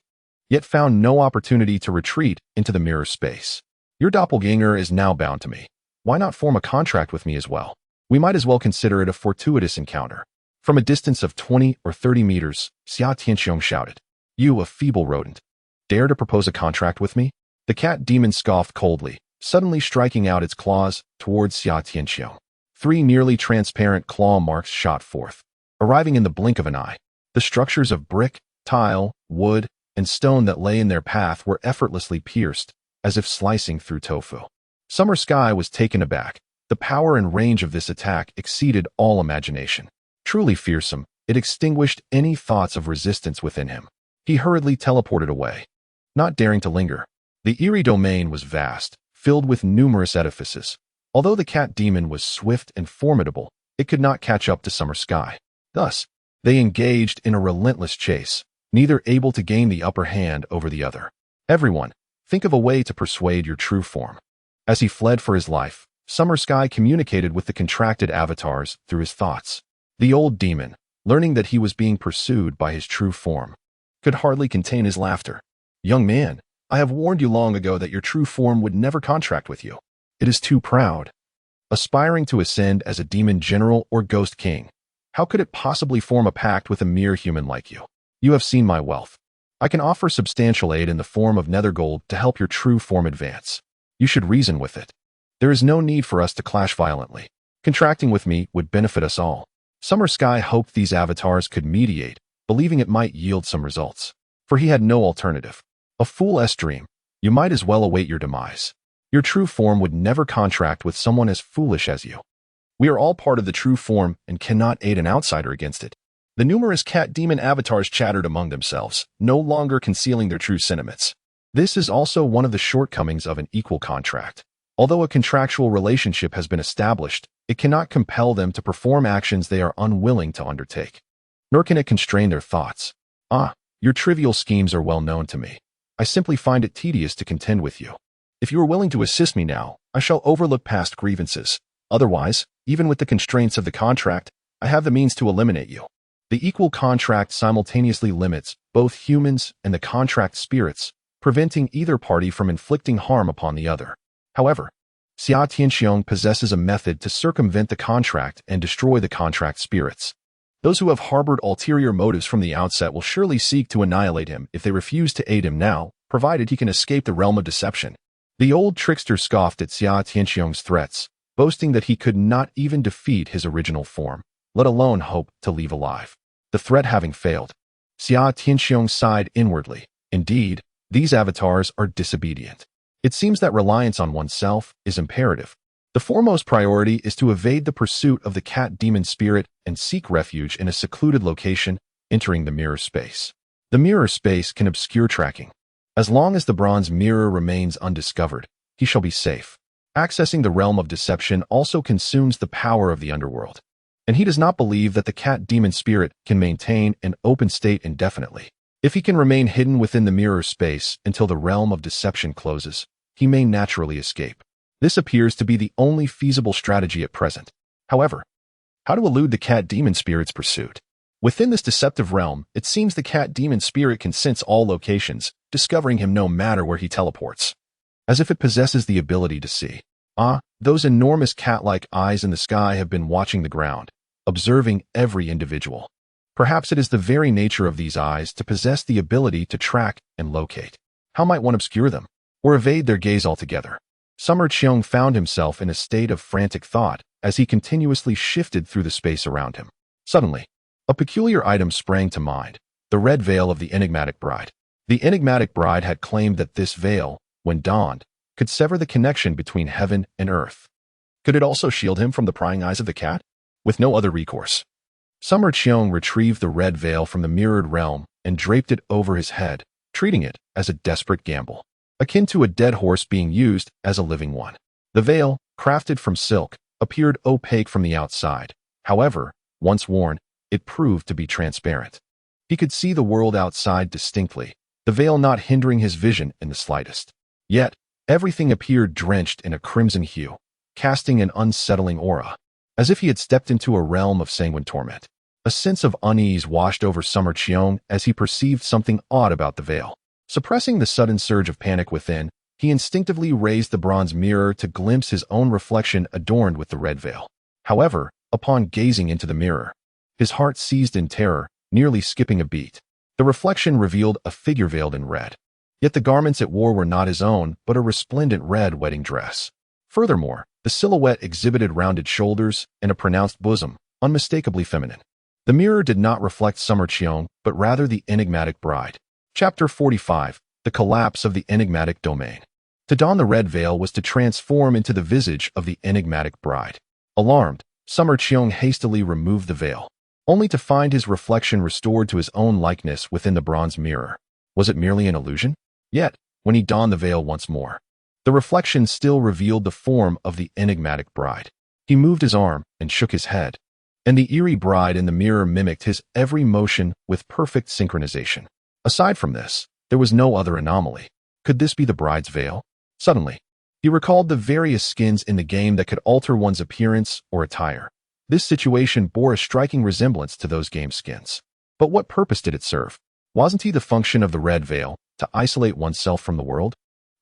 yet found no opportunity to retreat into the mirror space. Your doppelganger is now bound to me. Why not form a contract with me as well? We might as well consider it a fortuitous encounter. From a distance of 20 or 30 meters, Xia Tianxiong shouted, "You, a feeble rodent, dare to propose a contract with me?" The cat demon scoffed coldly, suddenly striking out its claws towards Xia Tianxiong. 3 nearly transparent claw marks shot forth, arriving in the blink of an eye. The structures of brick, tile, wood, and stone that lay in their path were effortlessly pierced, as if slicing through tofu. Summer Sky was taken aback. The power and range of this attack exceeded all imagination. Truly fearsome, it extinguished any thoughts of resistance within him. He hurriedly teleported away, not daring to linger. The eerie domain was vast, filled with numerous edifices. Although the cat demon was swift and formidable, it could not catch up to Summer Sky. Thus, they engaged in a relentless chase, neither able to gain the upper hand over the other. Everyone, think of a way to persuade your true form. As he fled for his life, Summer Sky communicated with the contracted avatars through his thoughts. The old demon, learning that he was being pursued by his true form, could hardly contain his laughter. "Young man, I have warned you long ago that your true form would never contract with you. It is too proud. aspiring to ascend as a demon general or ghost king. How could it possibly form a pact with a mere human like you? You have seen my wealth. I can offer substantial aid in the form of nether gold to help your true form advance. You should reason with it. There is no need for us to clash violently. Contracting with me would benefit us all. Summer Sky hoped these avatars could mediate, believing it might yield some results. For he had no alternative. A fool's dream. You might as well await your demise. Your true form would never contract with someone as foolish as you. We are all part of the true form and cannot aid an outsider against it. The numerous cat demon avatars chattered among themselves, no longer concealing their true sentiments. This is also one of the shortcomings of an equal contract. Although a contractual relationship has been established, it cannot compel them to perform actions they are unwilling to undertake. Nor can it constrain their thoughts. Your trivial schemes are well known to me. I simply find it tedious to contend with you. If you are willing to assist me now, I shall overlook past grievances. Otherwise, even with the constraints of the contract, I have the means to eliminate you. The equal contract simultaneously limits both humans and the contract spirits, preventing either party from inflicting harm upon the other. However, Xia Tianxiong possesses a method to circumvent the contract and destroy the contract spirits. Those who have harbored ulterior motives from the outset will surely seek to annihilate him if they refuse to aid him now, provided he can escape the realm of deception. The old trickster scoffed at Xia Tianxiong's threats, boasting that he could not even defeat his original form, let alone hope to leave alive. The threat having failed, Xia Tianxiong sighed inwardly. Indeed, these avatars are disobedient. It seems that reliance on oneself is imperative. The foremost priority is to evade the pursuit of the cat demon spirit and seek refuge in a secluded location, entering the mirror space. The mirror space can obscure tracking. As long as the bronze mirror remains undiscovered, he shall be safe. Accessing the realm of deception also consumes the power of the underworld. And he does not believe that the cat demon spirit can maintain an open state indefinitely. If he can remain hidden within the mirror space until the realm of deception closes, he may naturally escape. This appears to be the only feasible strategy at present. However, how to elude the cat demon spirit's pursuit? Within this deceptive realm, it seems the cat demon spirit can sense all locations, discovering him no matter where he teleports. As if it possesses the ability to see. Those enormous cat-like eyes in the sky have been watching the ground, observing every individual. Perhaps it is the very nature of these eyes to possess the ability to track and locate. How might one obscure them, or evade their gaze altogether? Summer Qiong found himself in a state of frantic thought as he continuously shifted through the space around him. Suddenly, a peculiar item sprang to mind, the red veil of the enigmatic bride. The enigmatic bride had claimed that this veil, when donned, could sever the connection between heaven and earth. Could it also shield him from the prying eyes of the cat? With no other recourse, Summer Qiong retrieved the red veil from the mirrored realm and draped it over his head, treating it as a desperate gamble, akin to a dead horse being used as a living one. The veil, crafted from silk, appeared opaque from the outside. However, once worn, it proved to be transparent. He could see the world outside distinctly, the veil not hindering his vision in the slightest. Yet, everything appeared drenched in a crimson hue, casting an unsettling aura, as if he had stepped into a realm of sanguine torment. A sense of unease washed over Summer Qiong as he perceived something odd about the veil. Suppressing the sudden surge of panic within, he instinctively raised the bronze mirror to glimpse his own reflection adorned with the red veil. However, upon gazing into the mirror, his heart seized in terror, nearly skipping a beat. The reflection revealed a figure veiled in red. Yet the garments it wore were not his own, but a resplendent red wedding dress. Furthermore, the silhouette exhibited rounded shoulders and a pronounced bosom, unmistakably feminine. The mirror did not reflect Summer Qiong, but rather the enigmatic bride. Chapter 45. The Collapse of the Enigmatic Domain. To don the red veil was to transform into the visage of the enigmatic bride. Alarmed, Summer Qiong hastily removed the veil, only to find his reflection restored to his own likeness within the bronze mirror. Was it merely an illusion? Yet, when he donned the veil once more, the reflection still revealed the form of the enigmatic bride. He moved his arm and shook his head, and the eerie bride in the mirror mimicked his every motion with perfect synchronization. Aside from this, there was no other anomaly. Could this be the bride's veil? Suddenly, he recalled the various skins in the game that could alter one's appearance or attire. This situation bore a striking resemblance to those game skins. But what purpose did it serve? Wasn't the function of the red veil to isolate oneself from the world?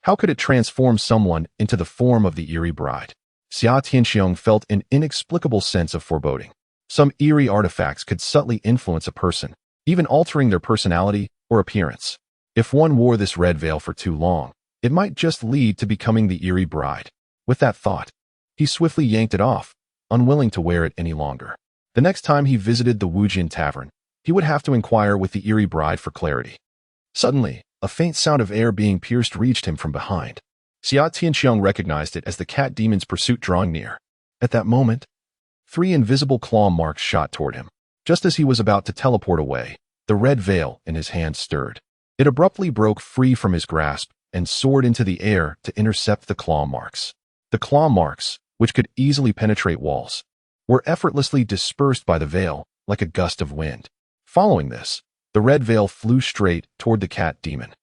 How could it transform someone into the form of the eerie bride? Xia Tianxiong felt an inexplicable sense of foreboding. Some eerie artifacts could subtly influence a person, even altering their personality or appearance. If one wore this red veil for too long, it might just lead to becoming the eerie bride. With that thought, he swiftly yanked it off, unwilling to wear it any longer. The next time he visited the Wujin Tavern, he would have to inquire with the eerie bride for clarity. Suddenly, a faint sound of air being pierced reached him from behind. Xia Tianxiong recognized it as the cat demon's pursuit drawing near. At that moment, 3 invisible claw marks shot toward him. Just as he was about to teleport away, the red veil in his hand stirred. It abruptly broke free from his grasp and soared into the air to intercept the claw marks. The claw marks, which could easily penetrate walls, were effortlessly dispersed by the veil like a gust of wind. Following this, the red veil flew straight toward the cat demon.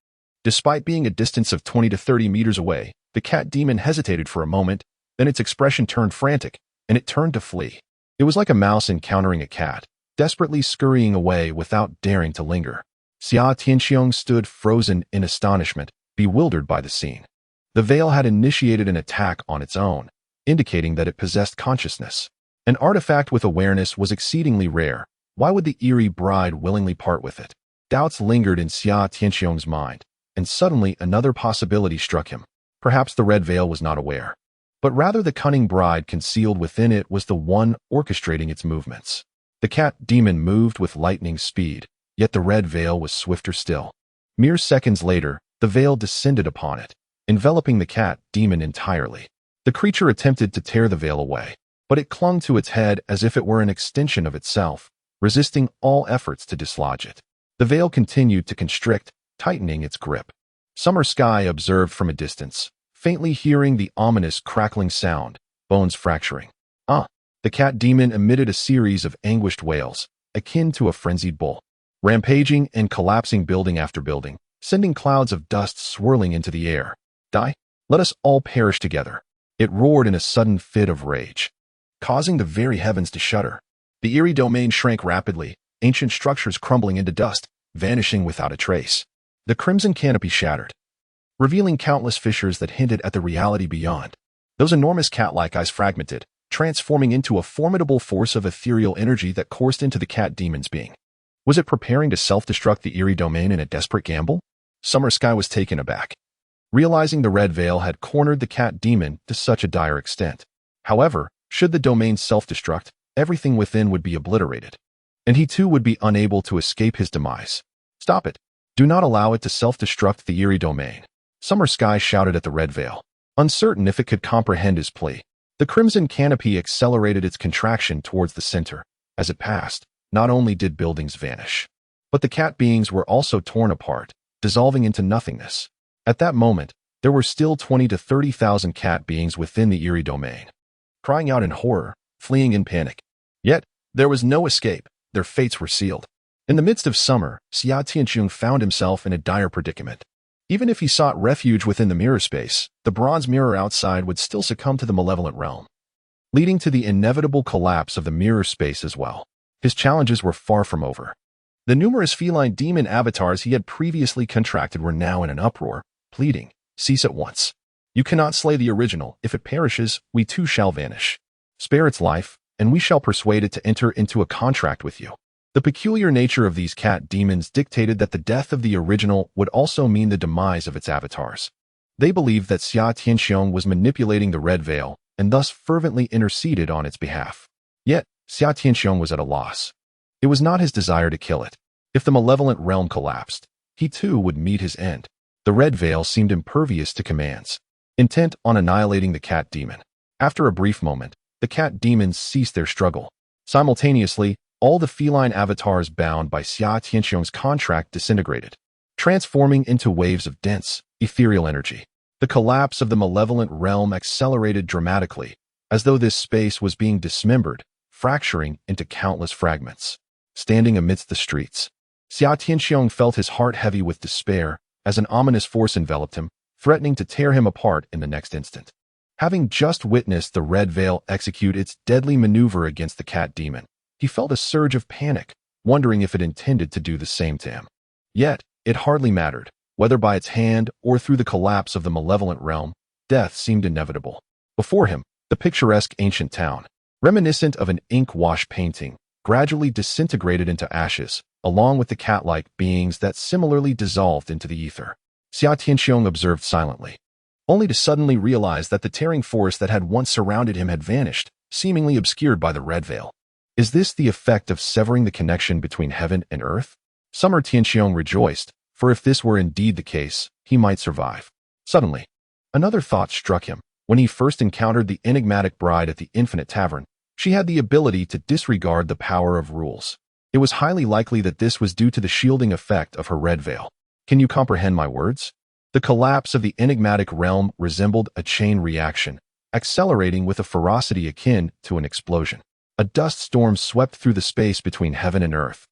Despite being a distance of 20 to 30 meters away, the cat demon hesitated for a moment, then its expression turned frantic, and it turned to flee. It was like a mouse encountering a cat, desperately scurrying away without daring to linger. Xia Tianxiong stood frozen in astonishment, bewildered by the scene. The veil had initiated an attack on its own, indicating that it possessed consciousness. An artifact with awareness was exceedingly rare. Why would the eerie bride willingly part with it? Doubts lingered in Xia Tianxiong's mind, and suddenly another possibility struck him. Perhaps the red veil was not aware, but rather the cunning bride concealed within it was the one orchestrating its movements. The cat demon moved with lightning speed, yet the red veil was swifter still. Mere seconds later, the veil descended upon it, enveloping the cat demon entirely. The creature attempted to tear the veil away, but it clung to its head as if it were an extension of itself, resisting all efforts to dislodge it. The veil continued to constrict, tightening its grip. Summer Sky observed from a distance, faintly hearing the ominous crackling sound, bones fracturing. The cat demon emitted a series of anguished wails, akin to a frenzied bull, rampaging and collapsing building after building, sending clouds of dust swirling into the air. Die? Let us all perish together. It roared in a sudden fit of rage, causing the very heavens to shudder. The eerie domain shrank rapidly, ancient structures crumbling into dust, vanishing without a trace. The crimson canopy shattered, revealing countless fissures that hinted at the reality beyond. Those enormous cat-like eyes fragmented, transforming into a formidable force of ethereal energy that coursed into the cat demon's being. Was it preparing to self-destruct the eerie domain in a desperate gamble? Summer Sky was taken aback, realizing the red veil had cornered the cat demon to such a dire extent. However, should the domain self-destruct, everything within would be obliterated, and he too would be unable to escape his demise. Stop it. Do not allow it to self-destruct the eerie domain. Summer Sky shouted at the red veil, uncertain if it could comprehend his plea. The crimson canopy accelerated its contraction towards the center. As it passed, not only did buildings vanish, but the cat beings were also torn apart, dissolving into nothingness. At that moment, there were still 20 to 30,000 cat beings within the eerie domain, crying out in horror, fleeing in panic. Yet, there was no escape. Their fates were sealed. In the midst of summer, Xia Tianxiong found himself in a dire predicament. Even if he sought refuge within the mirror space, the bronze mirror outside would still succumb to the malevolent realm, leading to the inevitable collapse of the mirror space as well. His challenges were far from over. The numerous feline demon avatars he had previously contracted were now in an uproar, pleading, "Cease at once. You cannot slay the original. If it perishes, we too shall vanish. Spare its life, and we shall persuade it to enter into a contract with you." The peculiar nature of these cat demons dictated that the death of the original would also mean the demise of its avatars. They believed that Xia Tianxiong was manipulating the red veil and thus fervently interceded on its behalf. Yet, Xia Tianxiong was at a loss. It was not his desire to kill it. If the malevolent realm collapsed, he too would meet his end. The red veil seemed impervious to commands, intent on annihilating the cat demon. After a brief moment, the cat demons ceased their struggle. Simultaneously, all the feline avatars bound by Xia Tianxiong's contract disintegrated, transforming into waves of dense, ethereal energy. The collapse of the malevolent realm accelerated dramatically, as though this space was being dismembered, fracturing into countless fragments. Standing amidst the streets, Xia Tianxiong felt his heart heavy with despair as an ominous force enveloped him, threatening to tear him apart in the next instant. Having just witnessed the red veil execute its deadly maneuver against the cat demon, he felt a surge of panic, wondering if it intended to do the same to him. Yet, it hardly mattered. Whether by its hand or through the collapse of the malevolent realm, death seemed inevitable. Before him, the The picturesque ancient town, reminiscent of an ink-wash painting, gradually disintegrated into ashes, along with the cat-like beings that similarly dissolved into the ether. Xia Tianxiong observed silently, only to suddenly realize that the tearing force that had once surrounded him had vanished, seemingly obscured by the red veil. Is this the effect of severing the connection between heaven and earth? Summer Tianxiong rejoiced, for if this were indeed the case, he might survive. Suddenly, another thought struck him. When he first encountered the enigmatic bride at the Infinite Tavern, she had the ability to disregard the power of rules. It was highly likely that this was due to the shielding effect of her red veil. Can you comprehend my words? The collapse of the enigmatic realm resembled a chain reaction, accelerating with a ferocity akin to an explosion. A dust storm swept through the space between heaven and earth,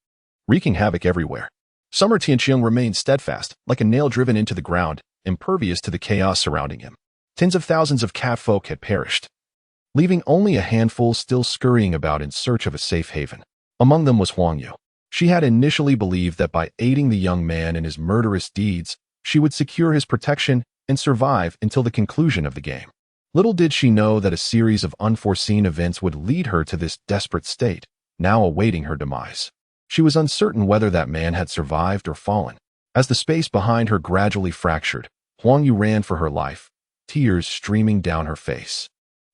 wreaking havoc everywhere. Summer Tianxiong remained steadfast, like a nail driven into the ground, impervious to the chaos surrounding him. Tens of thousands of catfolk had perished, leaving only a handful still scurrying about in search of a safe haven. Among them was Huang Yu. She had initially believed that by aiding the young man in his murderous deeds, she would secure his protection and survive until the conclusion of the game. Little did she know that a series of unforeseen events would lead her to this desperate state, now awaiting her demise. She was uncertain whether that man had survived or fallen. As the space behind her gradually fractured, Huang Yu ran for her life, tears streaming down her face.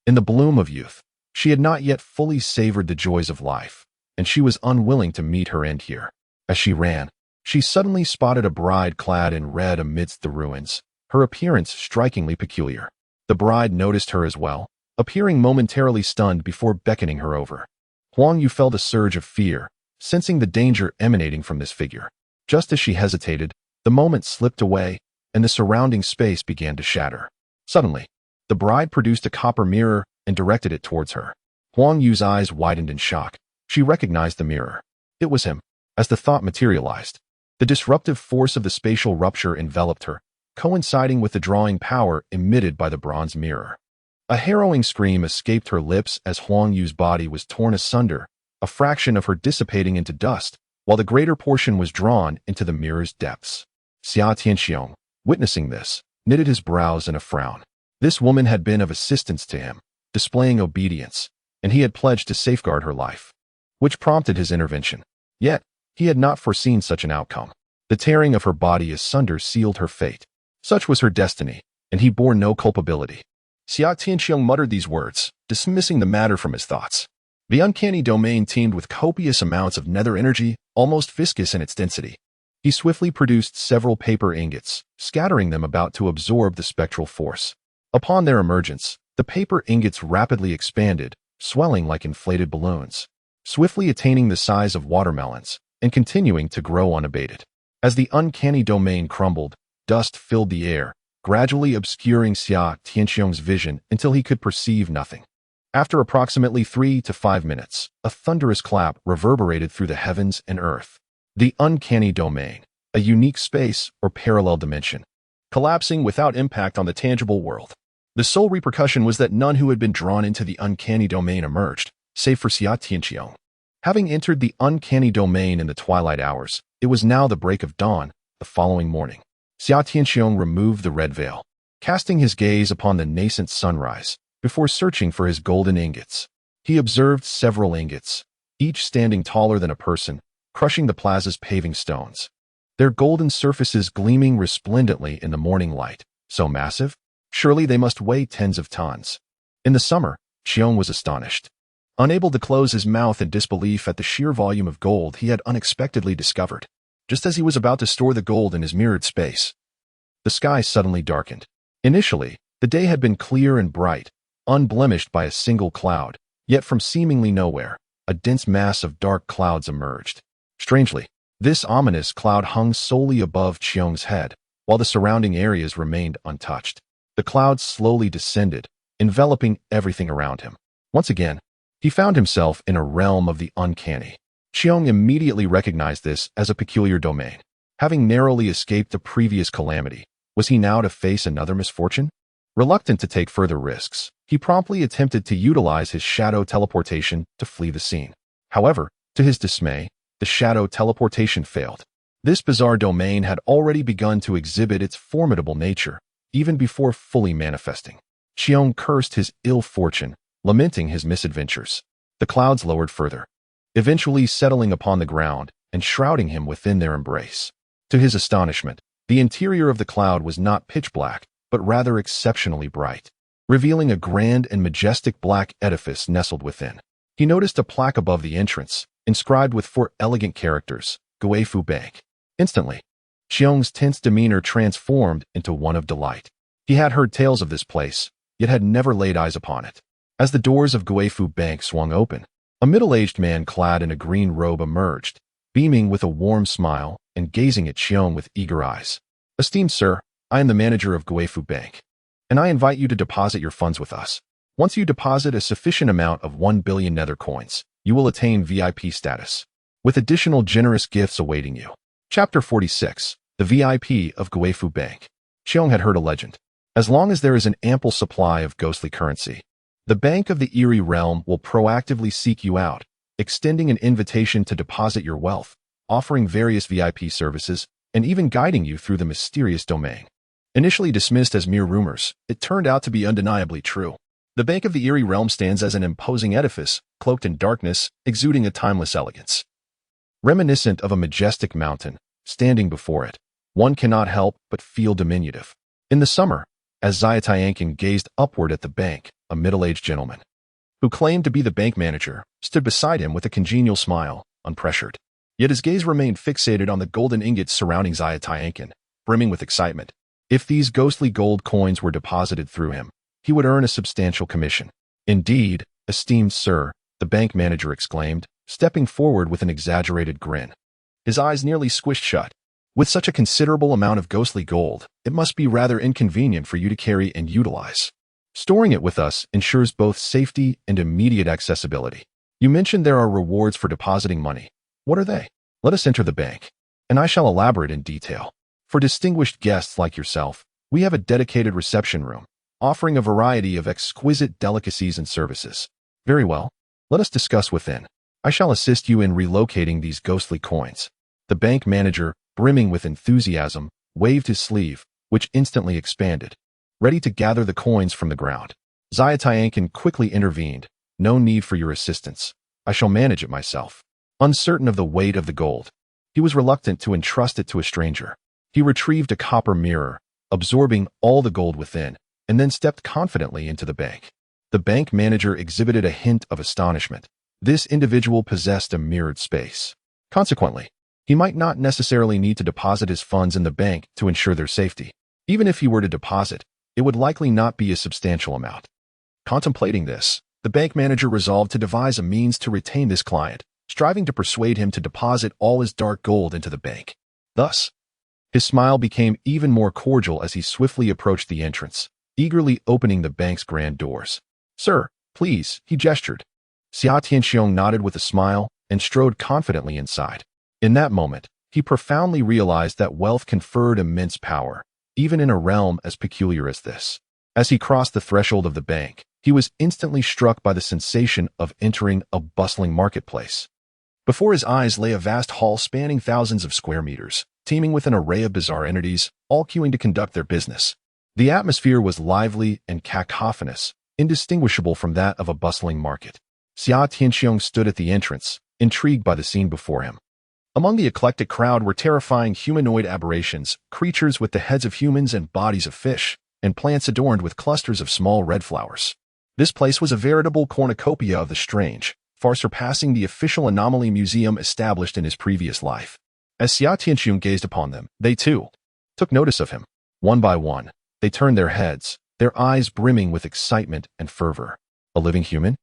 In the bloom of youth, she had not yet fully savored the joys of life, and she was unwilling to meet her end here. As she ran, she suddenly spotted a bride clad in red amidst the ruins, her appearance strikingly peculiar. The bride noticed her as well, appearing momentarily stunned before beckoning her over. Huang Yu felt a surge of fear, sensing the danger emanating from this figure. Just as she hesitated, the moment slipped away, and the surrounding space began to shatter. Suddenly, the bride produced a copper mirror and directed it towards her. Huang Yu's eyes widened in shock. She recognized the mirror. It was him. As the thought materialized, the disruptive force of the spatial rupture enveloped her, coinciding with the drawing power emitted by the bronze mirror. A harrowing scream escaped her lips as Huang Yu's body was torn asunder, a fraction of her dissipating into dust, while the greater portion was drawn into the mirror's depths. Xia Tianxiong, witnessing this, knitted his brows in a frown. This woman had been of assistance to him, displaying obedience, and he had pledged to safeguard her life, which prompted his intervention. Yet, he had not foreseen such an outcome. The tearing of her body asunder sealed her fate. Such was her destiny, and he bore no culpability. Xia Tianxiong muttered these words, dismissing the matter from his thoughts. The uncanny domain teemed with copious amounts of nether energy, almost viscous in its density. He swiftly produced several paper ingots, scattering them about to absorb the spectral force. Upon their emergence, the paper ingots rapidly expanded, swelling like inflated balloons, swiftly attaining the size of watermelons, and continuing to grow unabated. As the uncanny domain crumbled, dust filled the air, gradually obscuring Xia Tianxiong's vision until he could perceive nothing. After approximately 3 to 5 minutes, a thunderous clap reverberated through the heavens and earth. The uncanny domain, a unique space or parallel dimension, collapsing without impact on the tangible world. The sole repercussion was that none who had been drawn into the uncanny domain emerged, save for Xia Tianxiong. Having entered the uncanny domain in the twilight hours, it was now the break of dawn, the following morning. Xia Tianxiong removed the red veil, casting his gaze upon the nascent sunrise, before searching for his golden ingots. He observed several ingots, each standing taller than a person, crushing the plaza's paving stones, their golden surfaces gleaming resplendently in the morning light. So massive? Surely they must weigh tens of tons. In the summer, Xiong was astonished, unable to close his mouth in disbelief at the sheer volume of gold he had unexpectedly discovered. Just as he was about to store the gold in his mirrored space, the sky suddenly darkened. Initially, the day had been clear and bright, unblemished by a single cloud, yet from seemingly nowhere, a dense mass of dark clouds emerged. Strangely, this ominous cloud hung solely above Xiong's head, while the surrounding areas remained untouched. The clouds slowly descended, enveloping everything around him. Once again, he found himself in a realm of the uncanny. Xiong immediately recognized this as a peculiar domain. Having narrowly escaped the previous calamity, was he now to face another misfortune? Reluctant to take further risks, he promptly attempted to utilize his shadow teleportation to flee the scene. However, to his dismay, the shadow teleportation failed. This bizarre domain had already begun to exhibit its formidable nature, even before fully manifesting. Xiong cursed his ill fortune, lamenting his misadventures. The clouds lowered further, eventually settling upon the ground and shrouding him within their embrace. To his astonishment, the interior of the cloud was not pitch black, but rather exceptionally bright, revealing a grand and majestic black edifice nestled within. He noticed a plaque above the entrance, inscribed with 4 elegant characters, Guifu Bank. Instantly, Xiong's tense demeanor transformed into one of delight. He had heard tales of this place, yet had never laid eyes upon it. As the doors of Guifu Bank swung open, a middle-aged man clad in a green robe emerged, beaming with a warm smile and gazing at Xiong with eager eyes. "Esteemed sir, I am the manager of Guifu Bank, and I invite you to deposit your funds with us. Once you deposit a sufficient amount of 1 billion nether coins, you will attain VIP status, with additional generous gifts awaiting you." Chapter 46. The VIP of Guifu Bank. Xiong had heard a legend. As long as there is an ample supply of ghostly currency, the Bank of the Eerie realm will proactively seek you out, extending an invitation to deposit your wealth, offering various VIP services, and even guiding you through the mysterious domain. Initially dismissed as mere rumors, it turned out to be undeniably true. The Bank of the Eerie realm stands as an imposing edifice, cloaked in darkness, exuding a timeless elegance. Reminiscent of a majestic mountain, standing before it, one cannot help but feel diminutive. In the summer, as Xiaotiankin gazed upward at the bank, a middle-aged gentleman, who claimed to be the bank manager, stood beside him with a congenial smile, unpressured. Yet his gaze remained fixated on the golden ingots surrounding Xiaotiankin, brimming with excitement. If these ghostly gold coins were deposited through him, he would earn a substantial commission. "Indeed, esteemed sir," the bank manager exclaimed, stepping forward with an exaggerated grin. His eyes nearly squished shut. "With such a considerable amount of ghostly gold, it must be rather inconvenient for you to carry and utilize. Storing it with us ensures both safety and immediate accessibility. You mentioned there are rewards for depositing money. What are they? Let us enter the bank, and I shall elaborate in detail. For distinguished guests like yourself, we have a dedicated reception room, offering a variety of exquisite delicacies and services. Very well, let us discuss within. I shall assist you in relocating these ghostly coins." The bank manager, brimming with enthusiasm, waved his sleeve, which instantly expanded, ready to gather the coins from the ground. Xiaotiankin quickly intervened. "No need for your assistance. I shall manage it myself." Uncertain of the weight of the gold, he was reluctant to entrust it to a stranger. He retrieved a copper mirror, absorbing all the gold within, and then stepped confidently into the bank. The bank manager exhibited a hint of astonishment. This individual possessed a mirrored space. Consequently, he might not necessarily need to deposit his funds in the bank to ensure their safety. Even if he were to deposit, it would likely not be a substantial amount. Contemplating this, the bank manager resolved to devise a means to retain this client, striving to persuade him to deposit all his dark gold into the bank. Thus, his smile became even more cordial as he swiftly approached the entrance, eagerly opening the bank's grand doors. "Sir, please," he gestured. Xia Tianxiong nodded with a smile and strode confidently inside. In that moment, he profoundly realized that wealth conferred immense power, even in a realm as peculiar as this. As he crossed the threshold of the bank, he was instantly struck by the sensation of entering a bustling marketplace. Before his eyes lay a vast hall spanning thousands of square meters, teeming with an array of bizarre entities, all queuing to conduct their business. The atmosphere was lively and cacophonous, indistinguishable from that of a bustling market. Xia Tianxiong stood at the entrance, intrigued by the scene before him. Among the eclectic crowd were terrifying humanoid aberrations, creatures with the heads of humans and bodies of fish, and plants adorned with clusters of small red flowers. This place was a veritable cornucopia of the strange, far surpassing the official anomaly museum established in his previous life. As Xia Tianxiong gazed upon them, they too took notice of him. One by one, they turned their heads, their eyes brimming with excitement and fervor. A living human?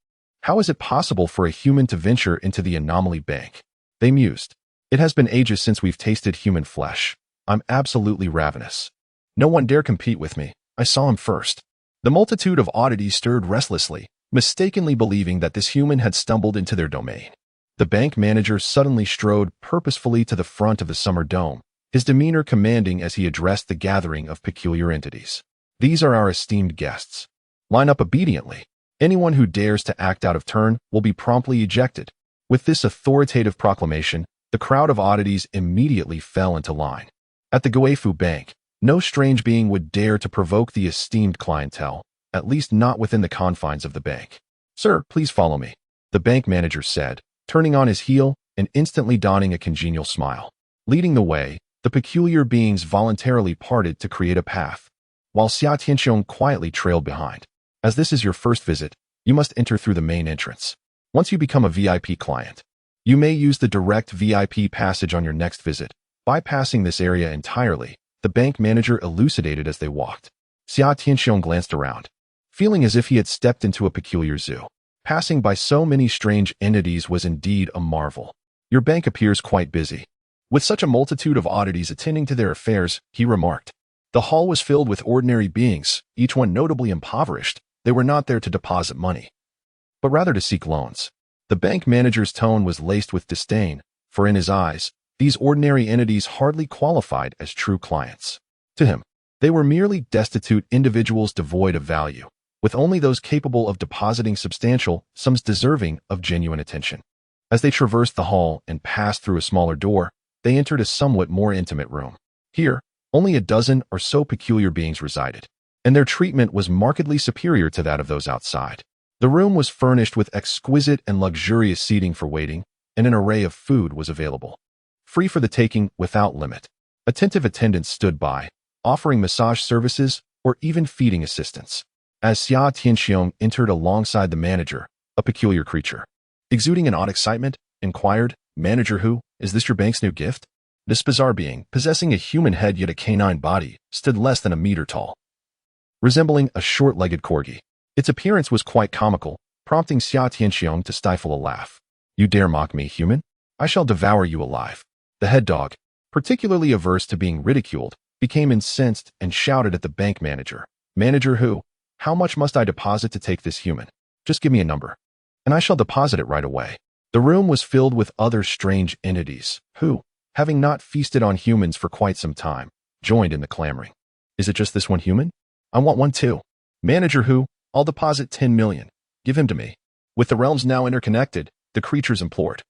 How is it possible for a human to venture into the anomaly bank? They mused. It has been ages since we've tasted human flesh. I'm absolutely ravenous. No one dare compete with me. I saw him first. The multitude of oddities stirred restlessly, mistakenly believing that this human had stumbled into their domain. The bank manager suddenly strode purposefully to the front of the summer dome, his demeanor commanding as he addressed the gathering of peculiar entities. "These are our esteemed guests. Line up obediently. Anyone who dares to act out of turn will be promptly ejected." With this authoritative proclamation, the crowd of oddities immediately fell into line. At the Guifu Bank, no strange being would dare to provoke the esteemed clientele, at least not within the confines of the bank. "Sir, please follow me," the bank manager said, turning on his heel and instantly donning a congenial smile. Leading the way, the peculiar beings voluntarily parted to create a path, while Xia Tianxiong quietly trailed behind. "As this is your first visit, you must enter through the main entrance. Once you become a VIP client, you may use the direct VIP passage on your next visit, bypassing this area entirely," the bank manager elucidated as they walked. Xia Tianxiong glanced around, feeling as if he had stepped into a peculiar zoo. Passing by so many strange entities was indeed a marvel. "Your bank appears quite busy, with such a multitude of oddities attending to their affairs," he remarked. The hall was filled with ordinary beings, each one notably impoverished. They were not there to deposit money, but rather to seek loans. The bank manager's tone was laced with disdain, for in his eyes, these ordinary entities hardly qualified as true clients. To him, they were merely destitute individuals devoid of value, with only those capable of depositing substantial sums deserving of genuine attention. As they traversed the hall and passed through a smaller door, they entered a somewhat more intimate room. Here, only a dozen or so peculiar beings resided, and their treatment was markedly superior to that of those outside. The room was furnished with exquisite and luxurious seating for waiting, and an array of food was available, free for the taking without limit. Attentive attendants stood by, offering massage services or even feeding assistance. As Xia Tianxiong entered alongside the manager, a peculiar creature, exuding an odd excitement, inquired, "Manager who, is this your bank's new gift?" This bizarre being, possessing a human head yet a canine body, stood less than a meter tall, resembling a short-legged corgi. Its appearance was quite comical, prompting Xia Tianxiong to stifle a laugh. "You dare mock me, human? I shall devour you alive." The head dog, particularly averse to being ridiculed, became incensed and shouted at the bank manager, "Manager who? How much must I deposit to take this human? Just give me a number, and I shall deposit it right away." The room was filled with other strange entities, who, having not feasted on humans for quite some time, joined in the clamoring. "Is it just this one human? I want one too. Manager who? I'll deposit 10 million. Give him to me." With the realms now interconnected, the creatures implored,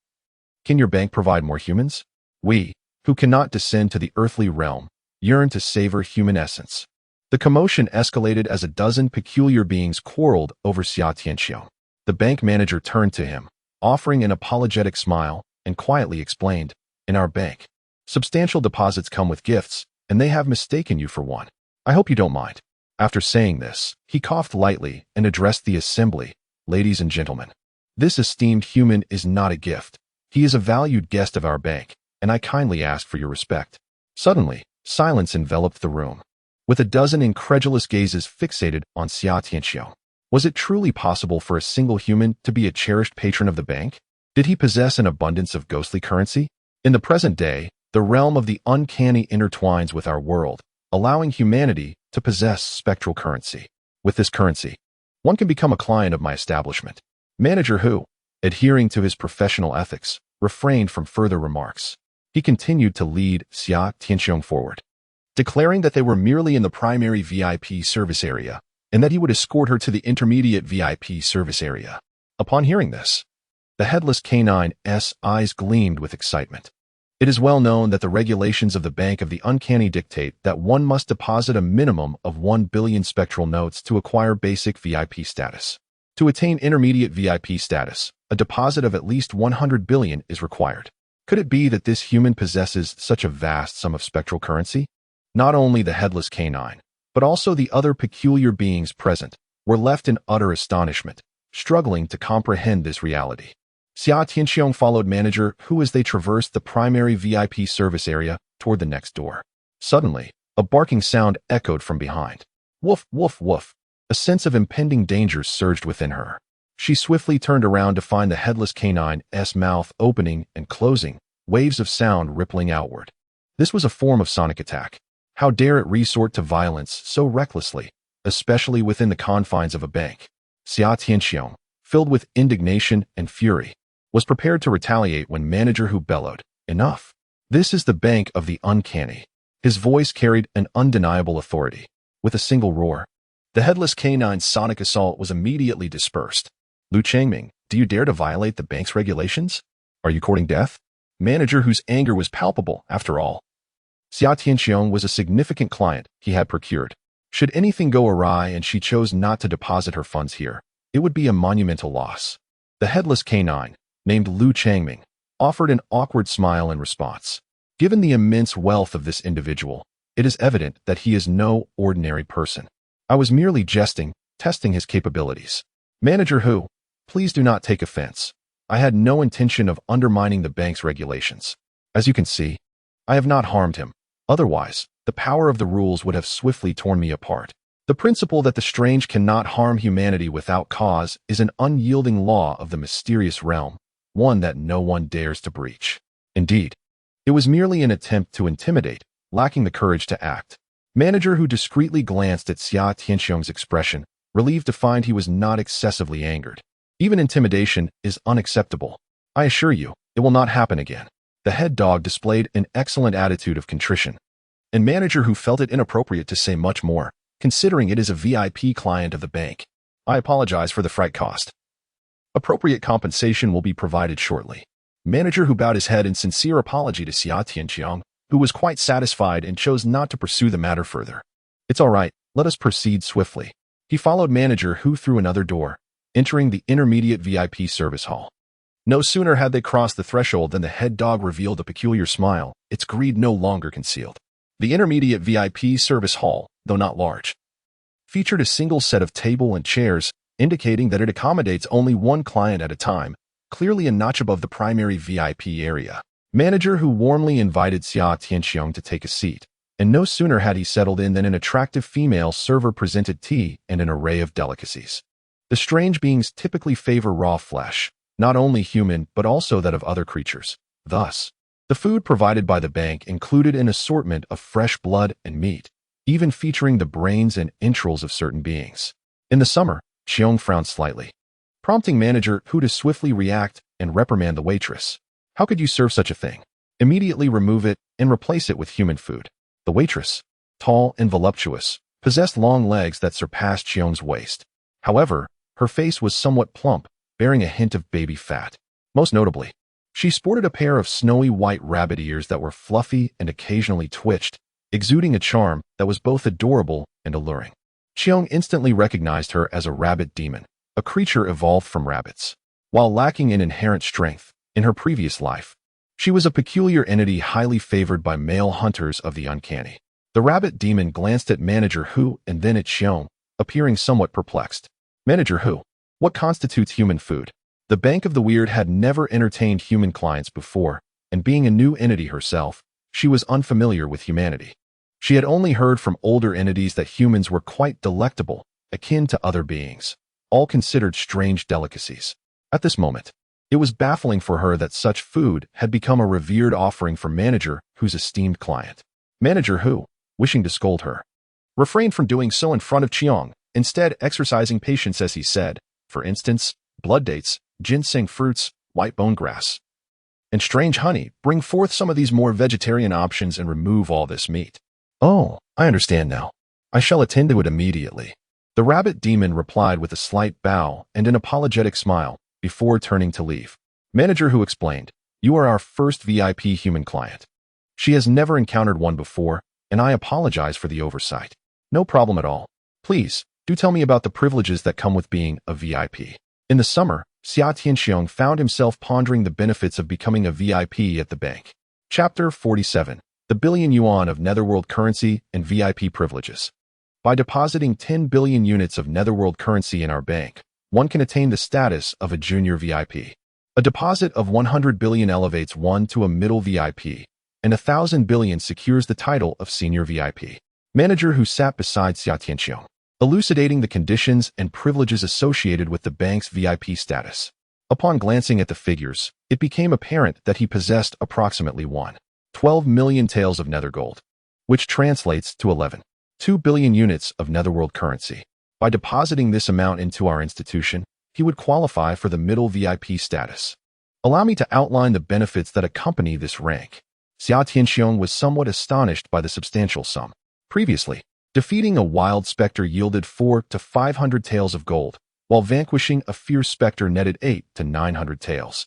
"Can your bank provide more humans? We, who cannot descend to the earthly realm, yearn to savor human essence." The commotion escalated as a dozen peculiar beings quarreled over Xia Tianxiong. The bank manager turned to him, offering an apologetic smile, and quietly explained, "In our bank, substantial deposits come with gifts, and they have mistaken you for one. I hope you don't mind." After saying this, he coughed lightly and addressed the assembly, "Ladies and gentlemen, this esteemed human is not a gift. He is a valued guest of our bank, and I kindly ask for your respect." Suddenly, silence enveloped the room, with a dozen incredulous gazes fixated on Xia Tianxiong. Was it truly possible for a single human to be a cherished patron of the bank? Did he possess an abundance of ghostly currency? In the present day, the realm of the uncanny intertwines with our world, allowing humanity to possess spectral currency. With this currency, one can become a client of my establishment. Manager who, adhering to his professional ethics, refrained from further remarks. He continued to lead Xia Tianxiong forward, declaring that they were merely in the primary VIP service area, and that he would escort her to the intermediate VIP service area. Upon hearing this, the headless canine's eyes gleamed with excitement. It is well known that the regulations of the Bank of the Uncanny dictate that one must deposit a minimum of 1 billion spectral notes to acquire basic VIP status. To attain intermediate VIP status, a deposit of at least 100 billion is required. Could it be that this human possesses such a vast sum of spectral currency? Not only the headless canine, but also the other peculiar beings present were left in utter astonishment, struggling to comprehend this reality. Xia Tianxiong followed manager who as they traversed the primary VIP service area toward the next door. Suddenly, a barking sound echoed from behind. Woof, woof, woof. A sense of impending danger surged within her. She swiftly turned around to find the headless canine's mouth opening and closing, waves of sound rippling outward. This was a form of sonic attack. How dare it resort to violence so recklessly, especially within the confines of a bank? Xia Tianxiong, filled with indignation and fury, was prepared to retaliate when manager who bellowed, "Enough! This is the Bank of the Uncanny." His voice carried an undeniable authority. With a single roar, the headless canine's sonic assault was immediately dispersed. "Lu Changming, do you dare to violate the bank's regulations? Are you courting death?" Manager whose anger was palpable, after all. Xia Tianxiong was a significant client he had procured. Should anything go awry and she chose not to deposit her funds here, it would be a monumental loss. The headless canine, named Lu Changming, offered an awkward smile in response. Given the immense wealth of this individual, it is evident that he is no ordinary person. I was merely jesting, testing his capabilities. Manager Hu, please do not take offense. I had no intention of undermining the bank's regulations. As you can see, I have not harmed him. Otherwise, the power of the rules would have swiftly torn me apart. The principle that the strange cannot harm humanity without cause is an unyielding law of the mysterious realm, one that no one dares to breach. Indeed, it was merely an attempt to intimidate, lacking the courage to act. Manager Hu discreetly glanced at Xia Tianxiong's expression, relieved to find he was not excessively angered. Even intimidation is unacceptable. I assure you, it will not happen again. The head dog displayed an excellent attitude of contrition, and Manager Hu felt it inappropriate to say much more, considering it is a VIP client of the bank. I apologize for the fright cost. Appropriate compensation will be provided shortly. Manager Hu bowed his head in sincere apology to Xia Tianxiong, who was quite satisfied and chose not to pursue the matter further. It's all right, let us proceed swiftly. He followed Manager Hu through another door, entering the intermediate VIP service hall. No sooner had they crossed the threshold than the head dog revealed a peculiar smile, its greed no longer concealed. The intermediate VIP service hall, though not large, featured a single set of table and chairs, indicating that it accommodates only one client at a time, clearly a notch above the primary VIP area. Manager Hu warmly invited Xia Tianxiong to take a seat, and no sooner had he settled in than an attractive female server presented tea and an array of delicacies. The strange beings typically favor raw flesh, not only human but also that of other creatures. Thus, the food provided by the bank included an assortment of fresh blood and meat, even featuring the brains and entrails of certain beings. In the summer, Xiong frowned slightly, prompting Manager Hu to swiftly react and reprimand the waitress. How could you serve such a thing? Immediately remove it and replace it with human food. The waitress, tall and voluptuous, possessed long legs that surpassed Xiong's waist. However, her face was somewhat plump, bearing a hint of baby fat. Most notably, she sported a pair of snowy white rabbit ears that were fluffy and occasionally twitched, exuding a charm that was both adorable and alluring. Xiong instantly recognized her as a rabbit demon, a creature evolved from rabbits. While lacking in inherent strength, in her previous life, she was a peculiar entity highly favored by male hunters of the uncanny. The rabbit demon glanced at Manager Hu and then at Xiong, appearing somewhat perplexed. Manager Hu, what constitutes human food? The Bank of the Weird had never entertained human clients before, and being a new entity herself, she was unfamiliar with humanity. She had only heard from older entities that humans were quite delectable, akin to other beings, all considered strange delicacies. At this moment, it was baffling for her that such food had become a revered offering for Manager Hu's esteemed client. Manager Hu, wishing to scold her, refrained from doing so in front of Xiong, instead exercising patience as he said, for instance, blood dates, ginseng fruits, white bone grass, and strange honey, bring forth some of these more vegetarian options and remove all this meat. Oh, I understand now. I shall attend to it immediately. The rabbit demon replied with a slight bow and an apologetic smile, before turning to leave. Manager Hu explained, you are our first VIP human client. She has never encountered one before, and I apologize for the oversight. No problem at all. Please, do tell me about the privileges that come with being a VIP. In the summer, Xia Tianxiong found himself pondering the benefits of becoming a VIP at the bank. Chapter 47. The billion yuan of Netherworld currency and VIP privileges. By depositing 10 billion units of Netherworld currency in our bank, one can attain the status of a junior VIP. A deposit of 100 billion elevates one to a middle VIP, and 1,000 billion secures the title of senior VIP. Manager Hu sat beside Xia Tianxiong, elucidating the conditions and privileges associated with the bank's VIP status. Upon glancing at the figures, it became apparent that he possessed approximately 12 million taels of nether gold, which translates to 2 billion units of Netherworld currency. By depositing this amount into our institution, he would qualify for the middle VIP status. Allow me to outline the benefits that accompany this rank. Xia Tianxiong was somewhat astonished by the substantial sum. Previously, defeating a wild specter yielded 400 to 500 taels of gold, while vanquishing a fierce specter netted 800 to 900 taels.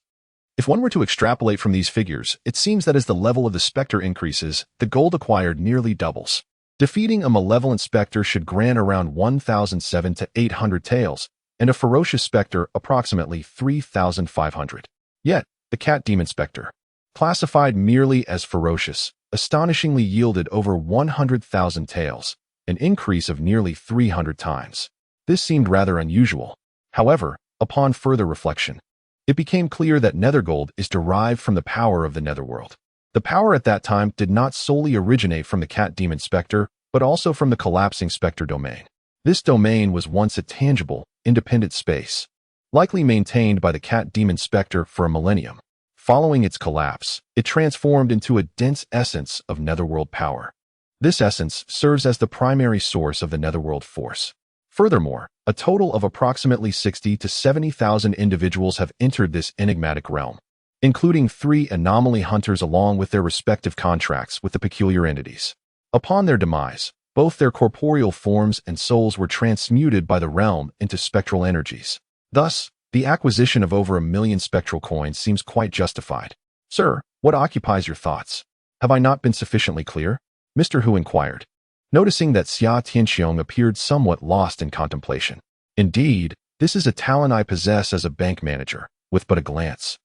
If one were to extrapolate from these figures, it seems that as the level of the specter increases, the gold acquired nearly doubles. Defeating a malevolent specter should grant around 1,007 to 800 taels, and a ferocious specter approximately 3,500. Yet, the cat demon specter, classified merely as ferocious, astonishingly yielded over 100,000 tails, an increase of nearly 300 times. This seemed rather unusual. However, upon further reflection, it became clear that nethergold is derived from the power of the netherworld. The power at that time did not solely originate from the cat demon specter, but also from the collapsing specter domain. This domain was once a tangible, independent space, likely maintained by the cat demon specter for a millennium. Following its collapse, it transformed into a dense essence of netherworld power. This essence serves as the primary source of the netherworld force. Furthermore, a total of approximately 60 to 70,000 individuals have entered this enigmatic realm, including 3 anomaly hunters along with their respective contracts with the peculiar entities. Upon their demise, both their corporeal forms and souls were transmuted by the realm into spectral energies. Thus, the acquisition of over 1 million spectral coins seems quite justified. Sir, what occupies your thoughts? Have I not been sufficiently clear? Mr. Hu inquired, noticing that Xia Tianxiong appeared somewhat lost in contemplation. Indeed, this is a talent I possess as a bank manager, with but a glance.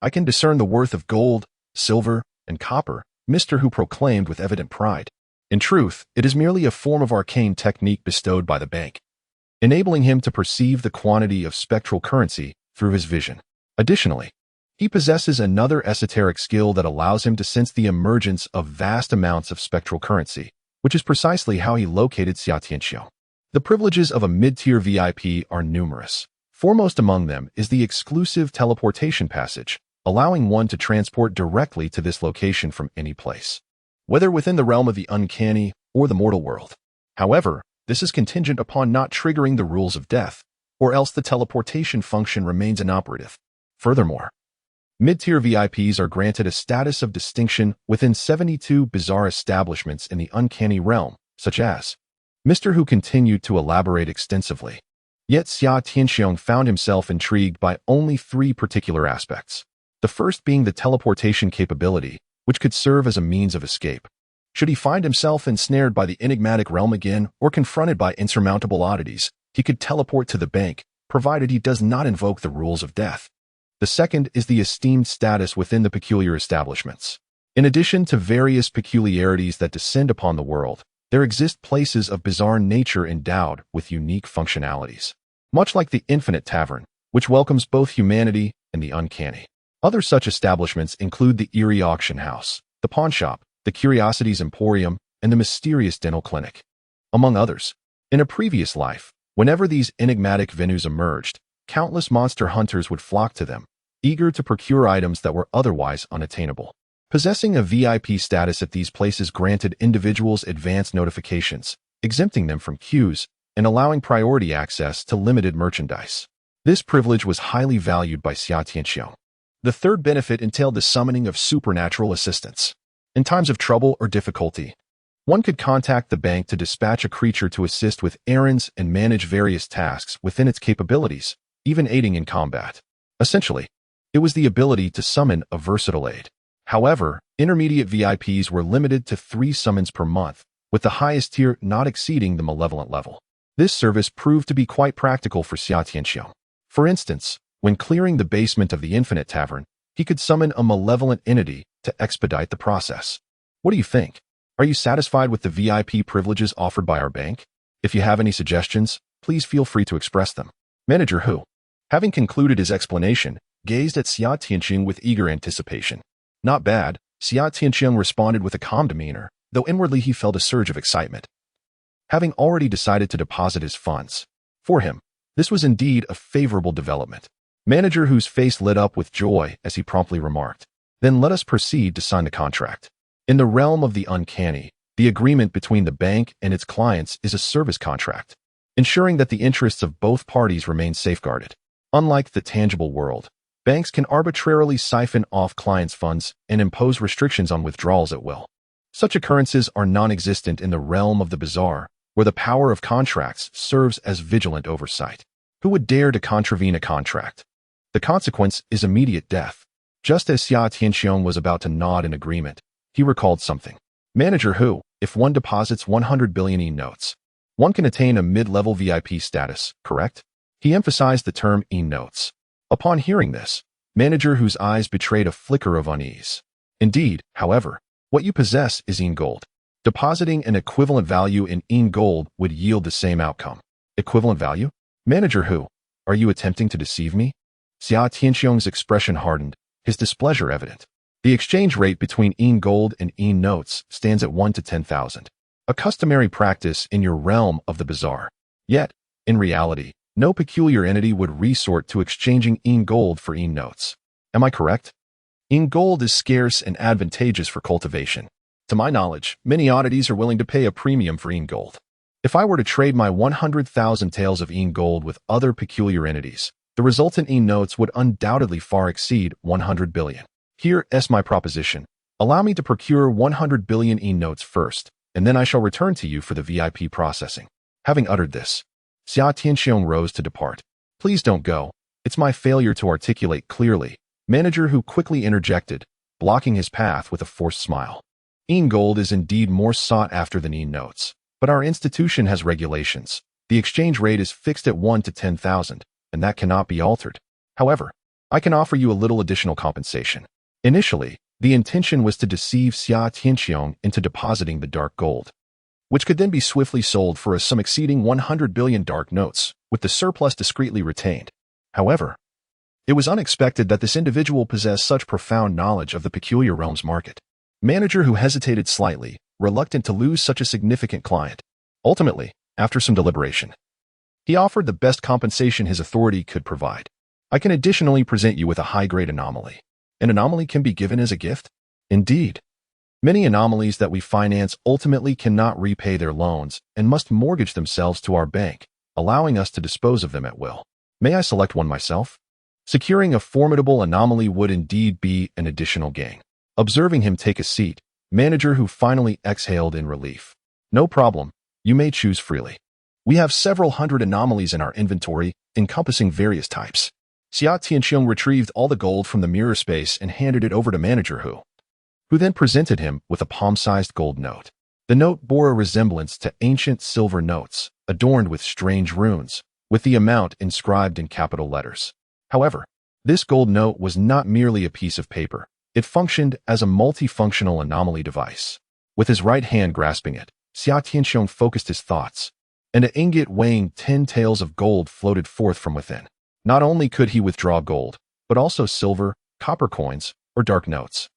I can discern the worth of gold, silver, and copper, Mr. Hu proclaimed with evident pride. In truth, it is merely a form of arcane technique bestowed by the bank, enabling him to perceive the quantity of spectral currency through his vision. Additionally, he possesses another esoteric skill that allows him to sense the emergence of vast amounts of spectral currency, which is precisely how he located Xia Tianxiong. The privileges of a mid-tier VIP are numerous. Foremost among them is the exclusive teleportation passage, allowing one to transport directly to this location from any place, whether within the realm of the uncanny or the mortal world. However, this is contingent upon not triggering the rules of death, or else the teleportation function remains inoperative. Furthermore, mid-tier VIPs are granted a status of distinction within 72 bizarre establishments in the uncanny realm, such as Mr. Hu continued to elaborate extensively. Yet Xia Tianxiong found himself intrigued by only 3 particular aspects. The first being the teleportation capability, which could serve as a means of escape. Should he find himself ensnared by the enigmatic realm again or confronted by insurmountable oddities, he could teleport to the bank, provided he does not invoke the rules of death. The second is the esteemed status within the peculiar establishments. In addition to various peculiarities that descend upon the world, there exist places of bizarre nature endowed with unique functionalities, much like the Infinite Tavern, which welcomes both humanity and the uncanny. Other such establishments include the Eerie Auction House, the Pawn Shop, the Curiosities Emporium, and the Mysterious Dental Clinic, among others. In a previous life, whenever these enigmatic venues emerged, countless monster hunters would flock to them, eager to procure items that were otherwise unattainable. Possessing a VIP status at these places granted individuals advance notifications, exempting them from queues and allowing priority access to limited merchandise. This privilege was highly valued by Xia Tianxiong. The third benefit entailed the summoning of supernatural assistance. In times of trouble or difficulty, one could contact the bank to dispatch a creature to assist with errands and manage various tasks within its capabilities, even aiding in combat. Essentially, it was the ability to summon a versatile aid. However, intermediate VIPs were limited to 3 summons per month, with the highest tier not exceeding the malevolent level. This service proved to be quite practical for Xia Tianxiong. For instance, when clearing the basement of the Infinite Tavern, he could summon a malevolent entity to expedite the process. What do you think? Are you satisfied with the VIP privileges offered by our bank? If you have any suggestions, please feel free to express them. Manager Hu, having concluded his explanation, gazed at Xia Tianxiong with eager anticipation. Not bad, Xia Tianxiong responded with a calm demeanor, though inwardly he felt a surge of excitement. Having already decided to deposit his funds, for him, this was indeed a favorable development. Manager Hu's face lit up with joy as he promptly remarked, "Then let us proceed to sign the contract." In the realm of the uncanny, the agreement between the bank and its clients is a service contract, ensuring that the interests of both parties remain safeguarded. Unlike the tangible world, banks can arbitrarily siphon off clients' funds and impose restrictions on withdrawals at will. Such occurrences are non-existent in the realm of the bizarre, where the power of contracts serves as vigilant oversight. Who would dare to contravene a contract? The consequence is immediate death. Just as Xia Tianxiong was about to nod in agreement, he recalled something. Manager Hu, if one deposits 100 billion notes, one can attain a mid-level VIP status, correct? He emphasized the term notes. Upon hearing this, manager whose eyes betrayed a flicker of unease. Indeed, however, what you possess is gold. Depositing an equivalent value in gold would yield the same outcome. Equivalent value? Manager who? Are you attempting to deceive me? Xia Tianxiong's expression hardened, his displeasure evident. The exchange rate between gold and notes stands at 1 to 10,000, a customary practice in your realm of the bizarre. Yet, in reality, no peculiar entity would resort to exchanging gold for notes. Am I correct? Gold is scarce and advantageous for cultivation. To my knowledge, many oddities are willing to pay a premium for gold. If I were to trade my 100,000 taels of gold with other peculiar entities, the resultant notes would undoubtedly far exceed 100 billion. Here is my proposition. Allow me to procure 100 billion notes first, and then I shall return to you for the VIP processing. Having uttered this, Xia Tianxiong rose to depart. Please don't go. It's my failure to articulate clearly. Manager who quickly interjected, blocking his path with a forced smile. Gold is indeed more sought after than notes, but our institution has regulations. The exchange rate is fixed at 1 to 10,000, and that cannot be altered. However, I can offer you a little additional compensation. Initially, the intention was to deceive Xia Tianxiong into depositing the dark gold, which could then be swiftly sold for a sum exceeding 100 billion dark notes, with the surplus discreetly retained. However, it was unexpected that this individual possessed such profound knowledge of the peculiar realm's market. Manager who hesitated slightly, reluctant to lose such a significant client. Ultimately, after some deliberation, he offered the best compensation his authority could provide. I can additionally present you with a high-grade anomaly. An anomaly can be given as a gift? Indeed. Many anomalies that we finance ultimately cannot repay their loans and must mortgage themselves to our bank, allowing us to dispose of them at will. May I select one myself? Securing a formidable anomaly would indeed be an additional gain. Observing him take a seat, manager who finally exhaled in relief. No problem, you may choose freely. We have several hundred anomalies in our inventory, encompassing various types. Xia Tianxiong retrieved all the gold from the mirror space and handed it over to manager who then presented him with a palm-sized gold note. The note bore a resemblance to ancient silver notes, adorned with strange runes, with the amount inscribed in capital letters. However, this gold note was not merely a piece of paper. It functioned as a multifunctional anomaly device. With his right hand grasping it, Xia Tianxiong focused his thoughts, and an ingot weighing 10 taels of gold floated forth from within. Not only could he withdraw gold, but also silver, copper coins, or dark notes.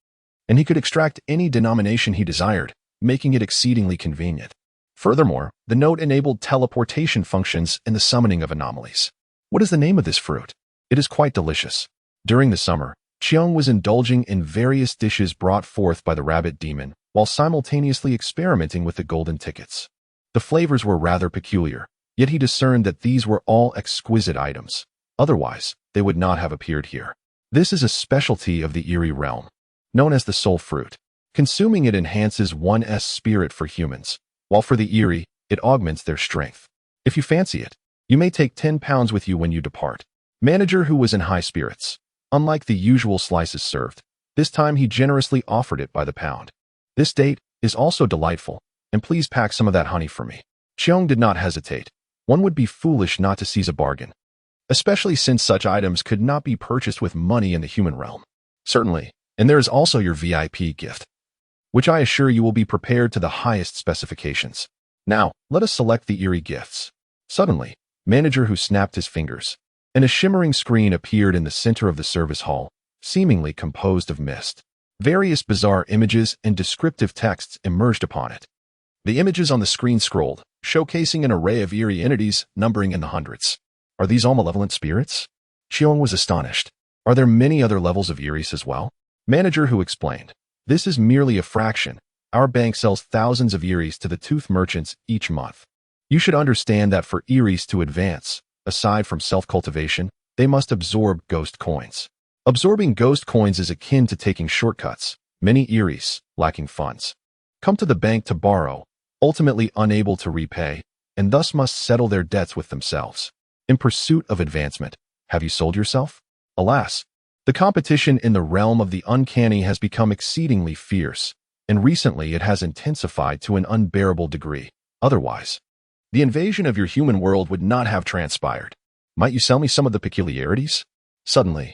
And he could extract any denomination he desired, making it exceedingly convenient. Furthermore, the note enabled teleportation functions and the summoning of anomalies. What is the name of this fruit? It is quite delicious. During the summer, Qiong was indulging in various dishes brought forth by the rabbit demon, while simultaneously experimenting with the golden tickets. The flavors were rather peculiar, yet he discerned that these were all exquisite items. Otherwise, they would not have appeared here. This is a specialty of the eerie realm, known as the soul fruit. Consuming it enhances one's spirit for humans, while for the eerie, it augments their strength. If you fancy it, you may take 10 pounds with you when you depart. Manager who was in high spirits. Unlike the usual slices served, this time he generously offered it by the pound. This date is also delightful, and please pack some of that honey for me. Qiong did not hesitate. One would be foolish not to seize a bargain, especially since such items could not be purchased with money in the human realm. Certainly, and there is also your VIP gift, which I assure you will be prepared to the highest specifications. Now, let us select the eerie gifts. Suddenly, manager who snapped his fingers, and a shimmering screen appeared in the center of the service hall, seemingly composed of mist. Various bizarre images and descriptive texts emerged upon it. The images on the screen scrolled, showcasing an array of eerie entities numbering in the hundreds. Are these all malevolent spirits? Qiong was astonished. Are there many other levels of eerie as well? Manager who explained, this is merely a fraction. Our bank sells thousands of eerie to the tooth merchants each month. You should understand that for eerie to advance, aside from self-cultivation, they must absorb ghost coins. Absorbing ghost coins is akin to taking shortcuts. Many eerie, lacking funds, come to the bank to borrow, ultimately unable to repay, and thus must settle their debts with themselves. In pursuit of advancement, have you sold yourself? Alas, the competition in the realm of the uncanny has become exceedingly fierce, and recently it has intensified to an unbearable degree. Otherwise, the invasion of your human world would not have transpired. Might you sell me some of the peculiarities? Suddenly,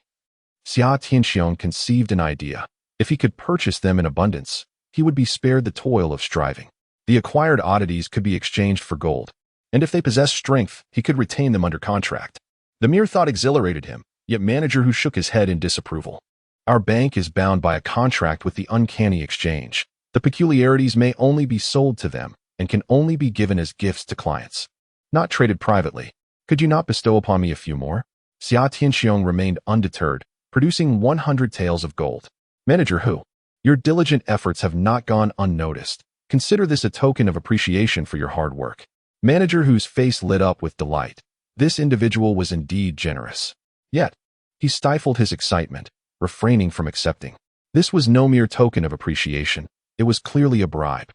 Xia Tianxiong conceived an idea. If he could purchase them in abundance, he would be spared the toil of striving. The acquired oddities could be exchanged for gold, and if they possessed strength, he could retain them under contract. The mere thought exhilarated him, yet manager who shook his head in disapproval. Our bank is bound by a contract with the uncanny exchange. The peculiarities may only be sold to them and can only be given as gifts to clients, not traded privately. Could you not bestow upon me a few more? Xia Tianxiong remained undeterred, producing 100 taels of gold. Manager who? Your diligent efforts have not gone unnoticed. Consider this a token of appreciation for your hard work. Manager whose face lit up with delight. This individual was indeed generous. Yet, he stifled his excitement, refraining from accepting. This was no mere token of appreciation. It was clearly a bribe.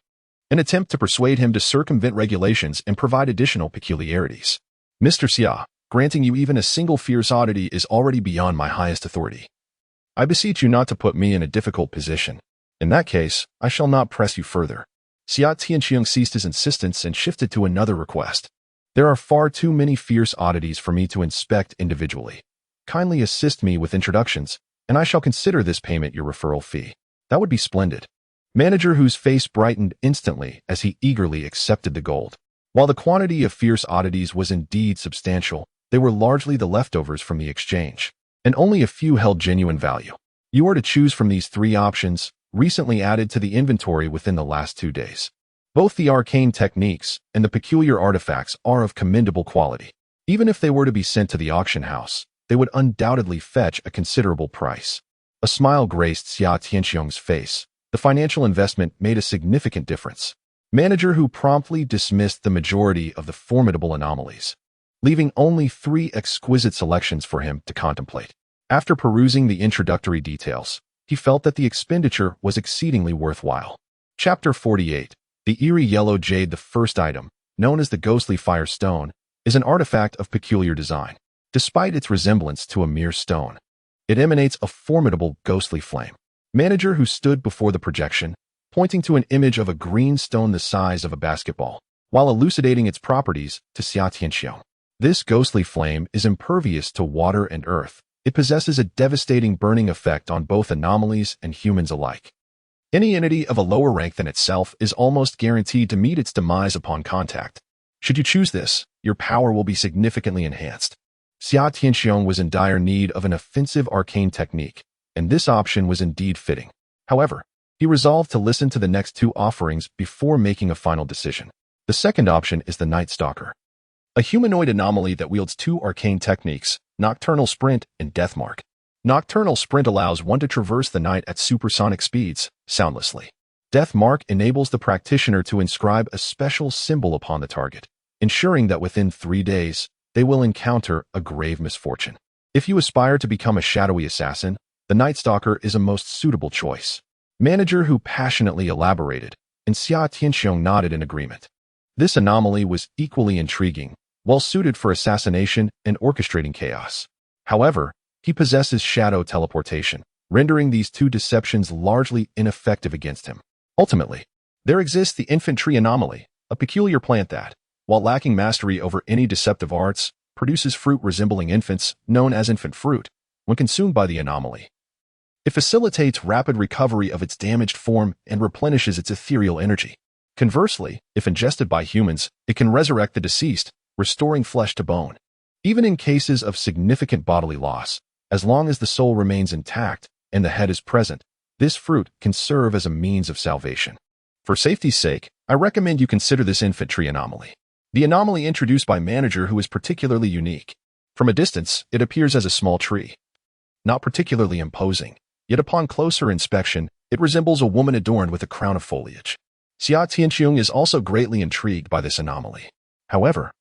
An attempt to persuade him to circumvent regulations and provide additional peculiarities. Mr. Xia, granting you even a single fierce oddity is already beyond my highest authority. I beseech you not to put me in a difficult position. In that case, I shall not press you further. Xia Tianxiong ceased his insistence and shifted to another request. There are far too many fierce oddities for me to inspect individually. Kindly assist me with introductions, and I shall consider this payment your referral fee. That would be splendid. Manager whose face brightened instantly as he eagerly accepted the gold. While the quantity of fierce oddities was indeed substantial, they were largely the leftovers from the exchange, and only a few held genuine value. You are to choose from these three options, recently added to the inventory within the last 2 days. Both the arcane techniques and the peculiar artifacts are of commendable quality. Even if they were to be sent to the auction house, they would undoubtedly fetch a considerable price. A smile graced Xia Tianxiong's face. The financial investment made a significant difference. Manager who promptly dismissed the majority of the formidable anomalies, leaving only 3 exquisite selections for him to contemplate. After perusing the introductory details, he felt that the expenditure was exceedingly worthwhile. Chapter 48. The eerie yellow jade. The first item, known as the ghostly fire stone, is an artifact of peculiar design. Despite its resemblance to a mere stone, it emanates a formidable ghostly flame. Manager who stood before the projection, pointing to an image of a green stone the size of a basketball, while elucidating its properties to Xia Tianxiong. This ghostly flame is impervious to water and earth. It possesses a devastating burning effect on both anomalies and humans alike. Any entity of a lower rank than itself is almost guaranteed to meet its demise upon contact. Should you choose this, your power will be significantly enhanced. Xia Tianxiong was in dire need of an offensive arcane technique, and this option was indeed fitting. However, he resolved to listen to the next 2 offerings before making a final decision. The second option is the Night Stalker, a humanoid anomaly that wields 2 arcane techniques, Nocturnal Sprint and Death Mark. Nocturnal Sprint allows one to traverse the night at supersonic speeds, soundlessly. Death Mark enables the practitioner to inscribe a special symbol upon the target, ensuring that within 3 days, they will encounter a grave misfortune. If you aspire to become a shadowy assassin, the Night Stalker is a most suitable choice. Manager who passionately elaborated, and Xia Tianxiong nodded in agreement. This anomaly was equally intriguing, well suited for assassination and orchestrating chaos. However, he possesses shadow teleportation, rendering these 2 deceptions largely ineffective against him. Ultimately, there exists the infant tree anomaly, a peculiar plant that, while lacking mastery over any deceptive arts, produces fruit resembling infants, known as infant fruit, when consumed by the anomaly. It facilitates rapid recovery of its damaged form and replenishes its ethereal energy. Conversely, if ingested by humans, it can resurrect the deceased, restoring flesh to bone. Even in cases of significant bodily loss, as long as the soul remains intact and the head is present, this fruit can serve as a means of salvation. For safety's sake, I recommend you consider this infant tree anomaly. The anomaly introduced by Manager who is particularly unique. From a distance, it appears as a small tree, not particularly imposing, yet upon closer inspection, it resembles a woman adorned with a crown of foliage. Xia Tianxiong is also greatly intrigued by this anomaly. However,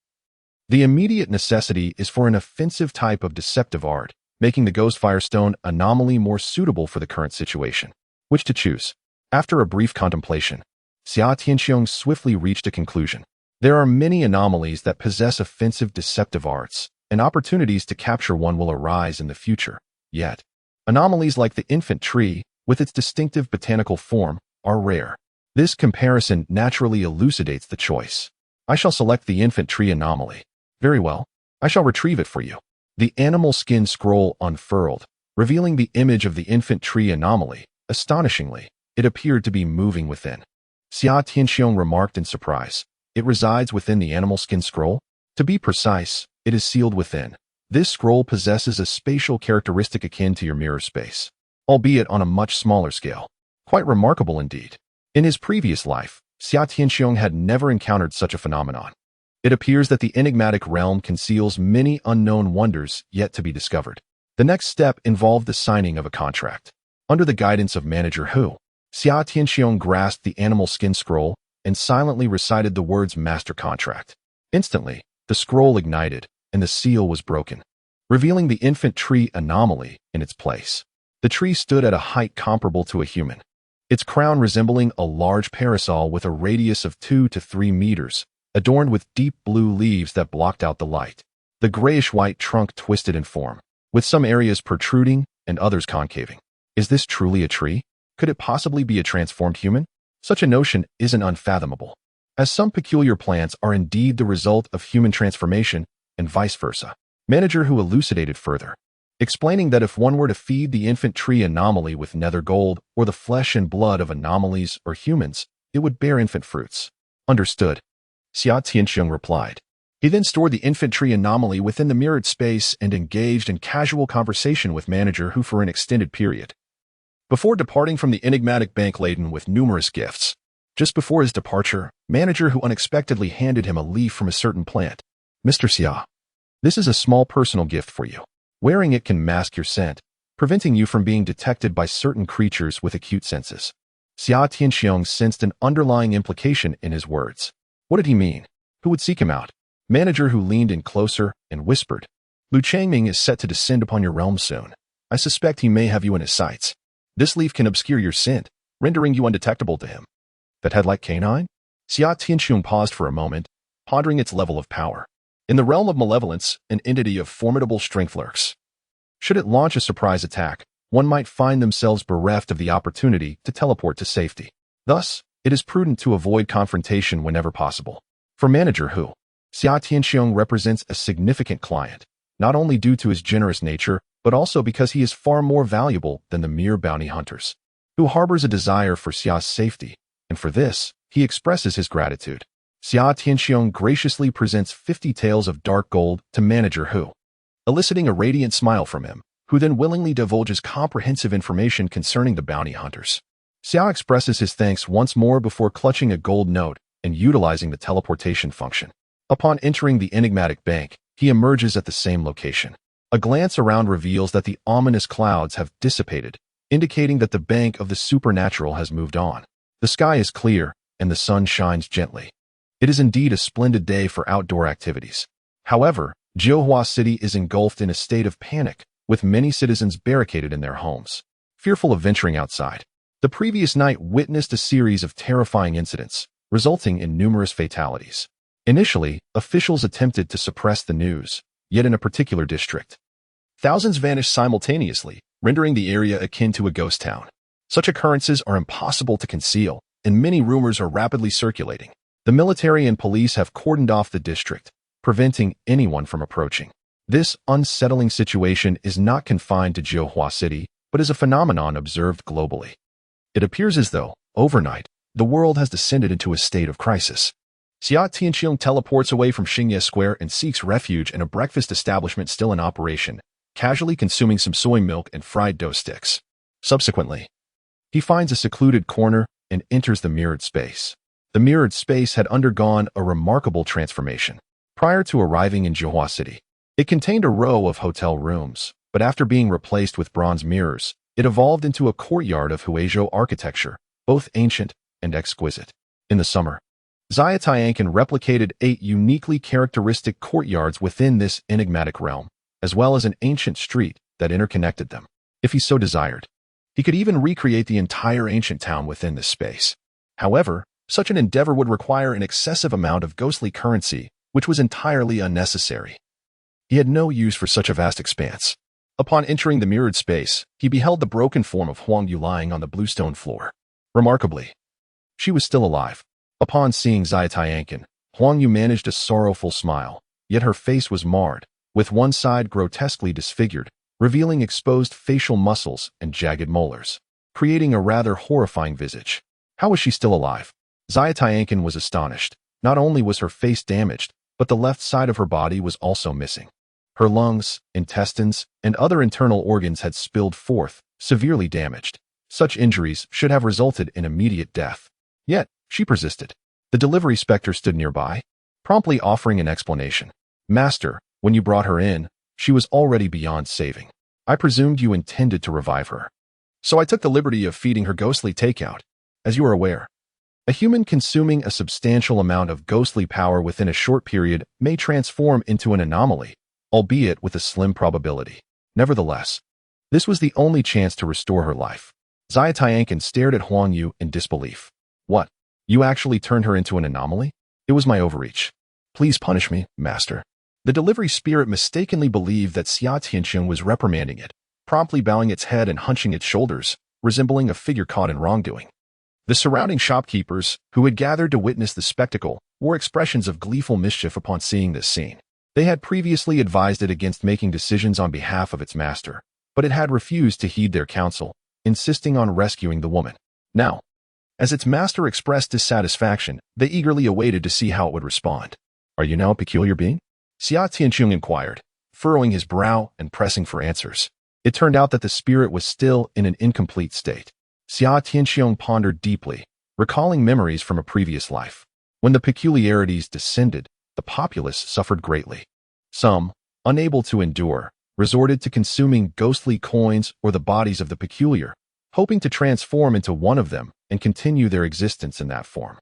the immediate necessity is for an offensive type of deceptive art, making the Ghost Firestone anomaly more suitable for the current situation. Which to choose? After a brief contemplation, Xia Tianxiong swiftly reached a conclusion. There are many anomalies that possess offensive deceptive arts, and opportunities to capture one will arise in the future. Yet, anomalies like the infant tree, with its distinctive botanical form, are rare. This comparison naturally elucidates the choice. I shall select the infant tree anomaly. Very well. I shall retrieve it for you. The animal skin scroll unfurled, revealing the image of the infant tree anomaly. Astonishingly, it appeared to be moving within. Xia Tianxiong remarked in surprise. It resides within the animal skin scroll? To be precise, it is sealed within. This scroll possesses a spatial characteristic akin to your mirror space, albeit on a much smaller scale. Quite remarkable indeed. In his previous life, Xia Tianxiong had never encountered such a phenomenon. It appears that the enigmatic realm conceals many unknown wonders yet to be discovered. The next step involved the signing of a contract. Under the guidance of Manager Hu, Xia Tianxiong grasped the animal skin scroll and silently recited the words master contract. Instantly, the scroll ignited, and the seal was broken, revealing the infant tree anomaly in its place. The tree stood at a height comparable to a human, its crown resembling a large parasol with a radius of 2 to 3 meters, adorned with deep blue leaves that blocked out the light. The grayish-white trunk twisted in form, with some areas protruding and others concaving. Is this truly a tree? Could it possibly be a transformed human? Such a notion isn't unfathomable, as some peculiar plants are indeed the result of human transformation and vice versa. Manager Hu elucidated further, explaining that if one were to feed the infant tree anomaly with nether gold or the flesh and blood of anomalies or humans, it would bear infant fruits. Understood, Xia Tianxiong replied. He then stored the infant tree anomaly within the mirrored space and engaged in casual conversation with Manager Hu for an extended period, before departing from the enigmatic bank laden with numerous gifts. Just before his departure, Manager Hu unexpectedly handed him a leaf from a certain plant. Mr. Xia, this is a small personal gift for you. Wearing it can mask your scent, preventing you from being detected by certain creatures with acute senses. Xia Tianxiong sensed an underlying implication in his words. What did he mean? Who would seek him out? Manager Hu leaned in closer and whispered, Lu Changming is set to descend upon your realm soon. I suspect he may have you in his sights. This leaf can obscure your scent, rendering you undetectable to him. That head-like canine? Xia Tianxiong paused for a moment, pondering its level of power. In the realm of malevolence, an entity of formidable strength lurks. Should it launch a surprise attack, one might find themselves bereft of the opportunity to teleport to safety. Thus, it is prudent to avoid confrontation whenever possible. For Manager Hu, Xia Tianxiong represents a significant client, not only due to his generous nature, but also because he is far more valuable than the mere bounty hunters, who harbors a desire for Xia's safety, and for this, he expresses his gratitude. Xia Tianxiong graciously presents 50 taels of dark gold to Manager Hu, eliciting a radiant smile from him, who then willingly divulges comprehensive information concerning the bounty hunters. Xia expresses his thanks once more before clutching a gold note and utilizing the teleportation function. Upon entering the enigmatic bank, he emerges at the same location. A glance around reveals that the ominous clouds have dissipated, indicating that the bank of the supernatural has moved on. The sky is clear, and the sun shines gently. It is indeed a splendid day for outdoor activities. However, Jiuhua City is engulfed in a state of panic, with many citizens barricaded in their homes, fearful of venturing outside. The previous night witnessed a series of terrifying incidents, resulting in numerous fatalities. Initially, officials attempted to suppress the news, yet in a particular district, thousands vanished simultaneously, rendering the area akin to a ghost town. Such occurrences are impossible to conceal, and many rumors are rapidly circulating. The military and police have cordoned off the district, preventing anyone from approaching. This unsettling situation is not confined to Jiuhua City, but is a phenomenon observed globally. It appears as though, overnight, the world has descended into a state of crisis. Xia Tianxiong teleports away from Xingye Square and seeks refuge in a breakfast establishment still in operation, casually consuming some soy milk and fried dough sticks. Subsequently, he finds a secluded corner and enters the mirrored space. The mirrored space had undergone a remarkable transformation. Prior to arriving in Jiuhua City, it contained a row of hotel rooms, but after being replaced with bronze mirrors, it evolved into a courtyard of Huizhou architecture, both ancient and exquisite. In the summer, Xia Tianxiong replicated 8 uniquely characteristic courtyards within this enigmatic realm, as well as an ancient street that interconnected them. If he so desired, he could even recreate the entire ancient town within this space. However, such an endeavor would require an excessive amount of ghostly currency, which was entirely unnecessary. He had no use for such a vast expanse. Upon entering the mirrored space, he beheld the broken form of Huang Yu lying on the bluestone floor. Remarkably, she was still alive. Upon seeing Xia Tianxiong, Huang Yu managed a sorrowful smile, yet her face was marred, with one side grotesquely disfigured, revealing exposed facial muscles and jagged molars, creating a rather horrifying visage. How was she still alive? Xiaotiankin was astonished. Not only was her face damaged, but the left side of her body was also missing. Her lungs, intestines, and other internal organs had spilled forth, severely damaged. Such injuries should have resulted in immediate death. Yet, she persisted. The delivery specter stood nearby, promptly offering an explanation. Master, when you brought her in, she was already beyond saving. I presumed you intended to revive her. So I took the liberty of feeding her ghostly takeout. As you are aware, a human consuming a substantial amount of ghostly power within a short period may transform into an anomaly, albeit with a slim probability. Nevertheless, this was the only chance to restore her life. Xiaotiankin stared at Huang Yu in disbelief. What? You actually turned her into an anomaly? It was my overreach. Please punish me, master. The delivery spirit mistakenly believed that Xia Tianqiang was reprimanding it, promptly bowing its head and hunching its shoulders, resembling a figure caught in wrongdoing. The surrounding shopkeepers, who had gathered to witness the spectacle, wore expressions of gleeful mischief upon seeing this scene. They had previously advised it against making decisions on behalf of its master, but it had refused to heed their counsel, insisting on rescuing the woman. Now, as its master expressed dissatisfaction, they eagerly awaited to see how it would respond. Are you now a peculiar being? Xia Tianqiang inquired, furrowing his brow and pressing for answers. It turned out that the spirit was still in an incomplete state. Xia Tianqiang pondered deeply, recalling memories from a previous life. When the peculiarities descended, the populace suffered greatly. Some, unable to endure, resorted to consuming ghostly coins or the bodies of the peculiar, hoping to transform into one of them and continue their existence in that form.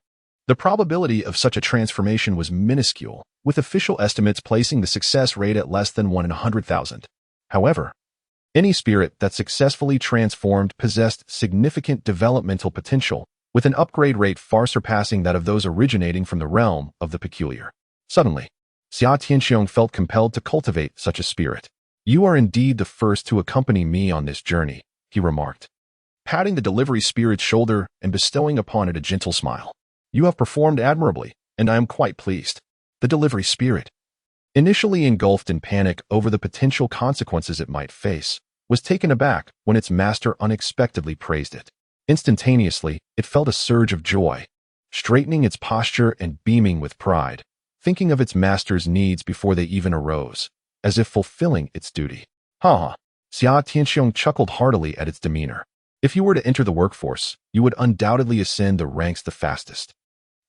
The probability of such a transformation was minuscule, with official estimates placing the success rate at less than 1 in 100,000. However, any spirit that successfully transformed possessed significant developmental potential, with an upgrade rate far surpassing that of those originating from the realm of the peculiar. Suddenly, Xia Tianqiang felt compelled to cultivate such a spirit. You are indeed the first to accompany me on this journey, he remarked, patting the delivery spirit's shoulder and bestowing upon it a gentle smile. You have performed admirably, and I am quite pleased. The delivery spirit, initially engulfed in panic over the potential consequences it might face, was taken aback when its master unexpectedly praised it. Instantaneously, it felt a surge of joy, straightening its posture and beaming with pride, thinking of its master's needs before they even arose, as if fulfilling its duty. Ha! Xia Tianqiang chuckled heartily at its demeanor. If you were to enter the workforce, you would undoubtedly ascend the ranks the fastest.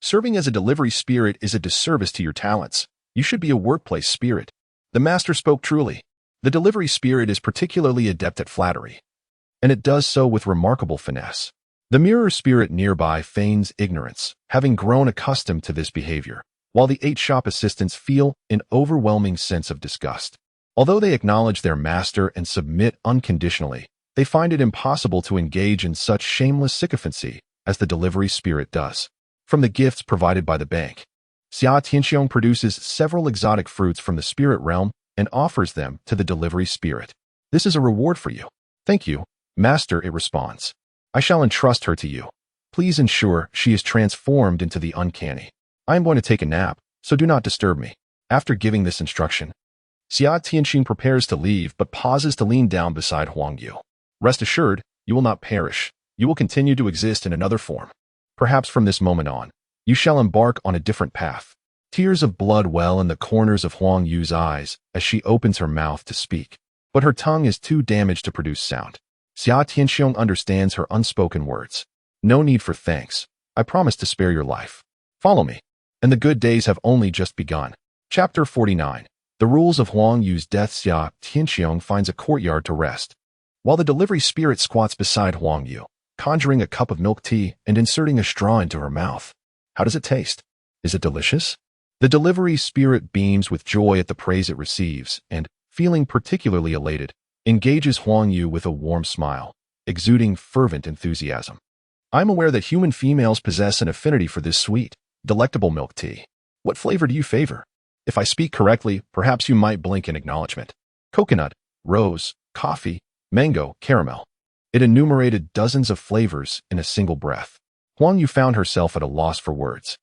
Serving as a delivery spirit is a disservice to your talents. You should be a workplace spirit. The master spoke truly. The delivery spirit is particularly adept at flattery, and it does so with remarkable finesse. The mirror spirit nearby feigns ignorance, having grown accustomed to this behavior, while the 8 shop assistants feel an overwhelming sense of disgust. Although they acknowledge their master and submit unconditionally, they find it impossible to engage in such shameless sycophancy as the delivery spirit does. From the gifts provided by the bank, Xia Tianqiang produces several exotic fruits from the spirit realm and offers them to the delivery spirit. This is a reward for you. Thank you, master, it responds. I shall entrust her to you. Please ensure she is transformed into the uncanny. I am going to take a nap, so do not disturb me. After giving this instruction, Xia Tianqiang prepares to leave but pauses to lean down beside Huang Yu. Rest assured, you will not perish. You will continue to exist in another form. Perhaps from this moment on, you shall embark on a different path. Tears of blood well in the corners of Huang Yu's eyes as she opens her mouth to speak, but her tongue is too damaged to produce sound. Xia Tianqiang understands her unspoken words. No need for thanks. I promise to spare your life. Follow me. And the good days have only just begun. Chapter 49. The rules of Huang Yu's death. Xia Tianqiang finds a courtyard to rest, while the delivery spirit squats beside Huang Yu, conjuring a cup of milk tea and inserting a straw into her mouth. How does it taste? Is it delicious? The delivery spirit beams with joy at the praise it receives and, feeling particularly elated, engages Huang Yu with a warm smile, exuding fervent enthusiasm. I'm aware that human females possess an affinity for this sweet, delectable milk tea. What flavor do you favor? If I speak correctly, perhaps you might blink in acknowledgement. Coconut, rose, coffee, mango, caramel. It enumerated dozens of flavors in a single breath. Huang Yu found herself at a loss for words.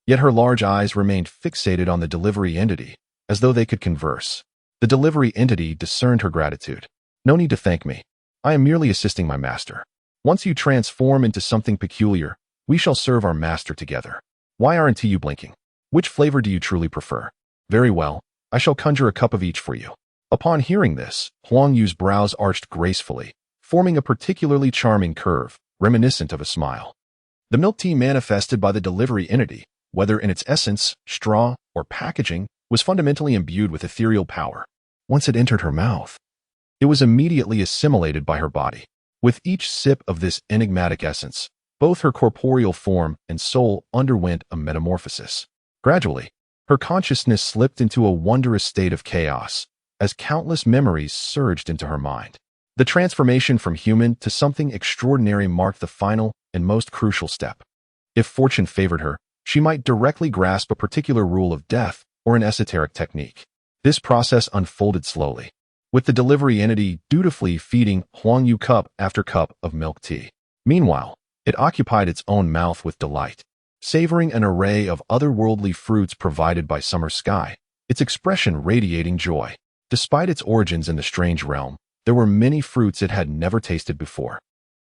Yet her large eyes remained fixated on the delivery entity, as though they could converse. The delivery entity discerned her gratitude. No need to thank me. I am merely assisting my master. Once you transform into something peculiar, we shall serve our master together. Why aren't you blinking? Which flavor do you truly prefer? Very well, I shall conjure a cup of each for you. Upon hearing this, Huang Yu's brows arched gracefully, forming a particularly charming curve, reminiscent of a smile. The milk tea manifested by the delivery entity, whether in its essence, straw, or packaging, was fundamentally imbued with ethereal power. Once it entered her mouth, it was immediately assimilated by her body. With each sip of this enigmatic essence, both her corporeal form and soul underwent a metamorphosis. Gradually, her consciousness slipped into a wondrous state of chaos, as countless memories surged into her mind. The transformation from human to something extraordinary marked the final and most crucial step. If fortune favored her, she might directly grasp a particular rule of death or an esoteric technique. This process unfolded slowly, with the delivery entity dutifully feeding Huang Yu cup after cup of milk tea. Meanwhile, it occupied its own mouth with delight, savoring an array of otherworldly fruits provided by summer sky, its expression radiating joy. Despite its origins in the strange realm, there were many fruits it had never tasted before.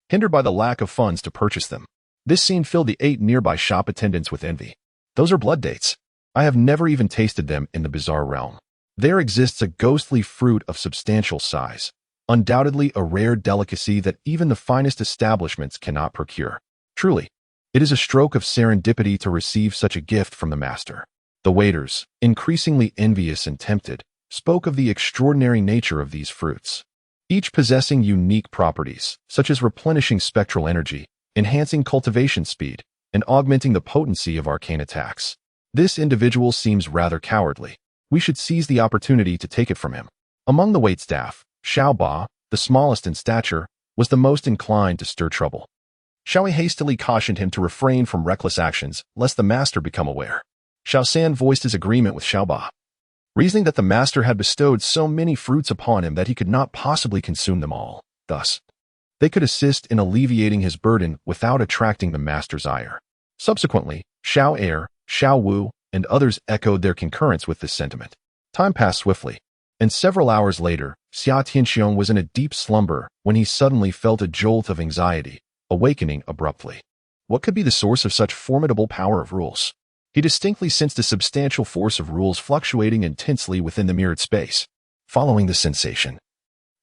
Hindered by the lack of funds to purchase them, this scene filled the 8 nearby shop attendants with envy. Those are blood dates. I have never even tasted them in the bizarre realm. There exists a ghostly fruit of substantial size, undoubtedly a rare delicacy that even the finest establishments cannot procure. Truly, it is a stroke of serendipity to receive such a gift from the master. The waiters, increasingly envious and tempted, spoke of the extraordinary nature of these fruits, each possessing unique properties, such as replenishing spectral energy, enhancing cultivation speed, and augmenting the potency of arcane attacks. This individual seems rather cowardly. We should seize the opportunity to take it from him. Among the waitstaff, Xiao Ba, the smallest in stature, was the most inclined to stir trouble. Xiao Wei hastily cautioned him to refrain from reckless actions, lest the master become aware. Xiao San voiced his agreement with Xiao Ba, reasoning that the master had bestowed so many fruits upon him that he could not possibly consume them all. Thus, they could assist in alleviating his burden without attracting the master's ire. Subsequently, Xiao Er, Xiao Wu, and others echoed their concurrence with this sentiment. Time passed swiftly, and several hours later, Xia Tianxiong was in a deep slumber when he suddenly felt a jolt of anxiety, awakening abruptly. What could be the source of such formidable power of rules? He distinctly sensed a substantial force of rules fluctuating intensely within the mirrored space. Following the sensation,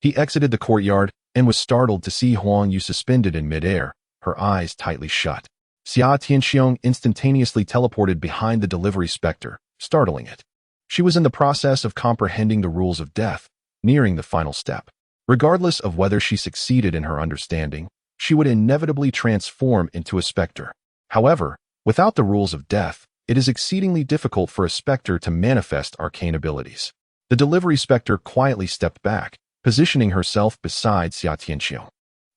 he exited the courtyard and was startled to see Huang Yu suspended in midair, her eyes tightly shut. Xia Tianxiong instantaneously teleported behind the delivery specter, startling it. She was in the process of comprehending the rules of death, nearing the final step. Regardless of whether she succeeded in her understanding, she would inevitably transform into a specter. However, without the rules of death, it is exceedingly difficult for a specter to manifest arcane abilities. The delivery specter quietly stepped back, positioning herself beside Xia Tianxiong.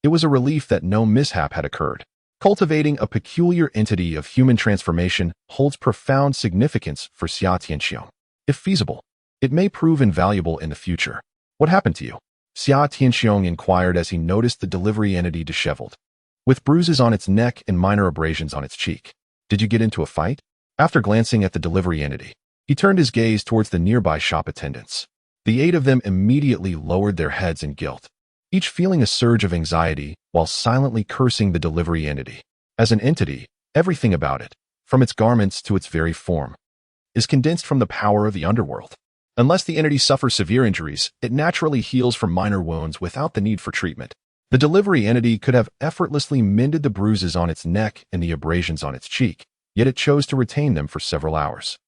It was a relief that no mishap had occurred. Cultivating a peculiar entity of human transformation holds profound significance for Xia Tianxiong. If feasible, it may prove invaluable in the future. What happened to you? Xia Tianxiong inquired as he noticed the delivery entity disheveled, with bruises on its neck and minor abrasions on its cheek. Did you get into a fight? After glancing at the delivery entity, he turned his gaze towards the nearby shop attendants. The 8 of them immediately lowered their heads in guilt, each feeling a surge of anxiety while silently cursing the delivery entity. As an entity, everything about it, from its garments to its very form, is condensed from the power of the underworld. Unless the entity suffers severe injuries, it naturally heals from minor wounds without the need for treatment. The delivery entity could have effortlessly mended the bruises on its neck and the abrasions on its cheek, yet it chose to retain them for several hours.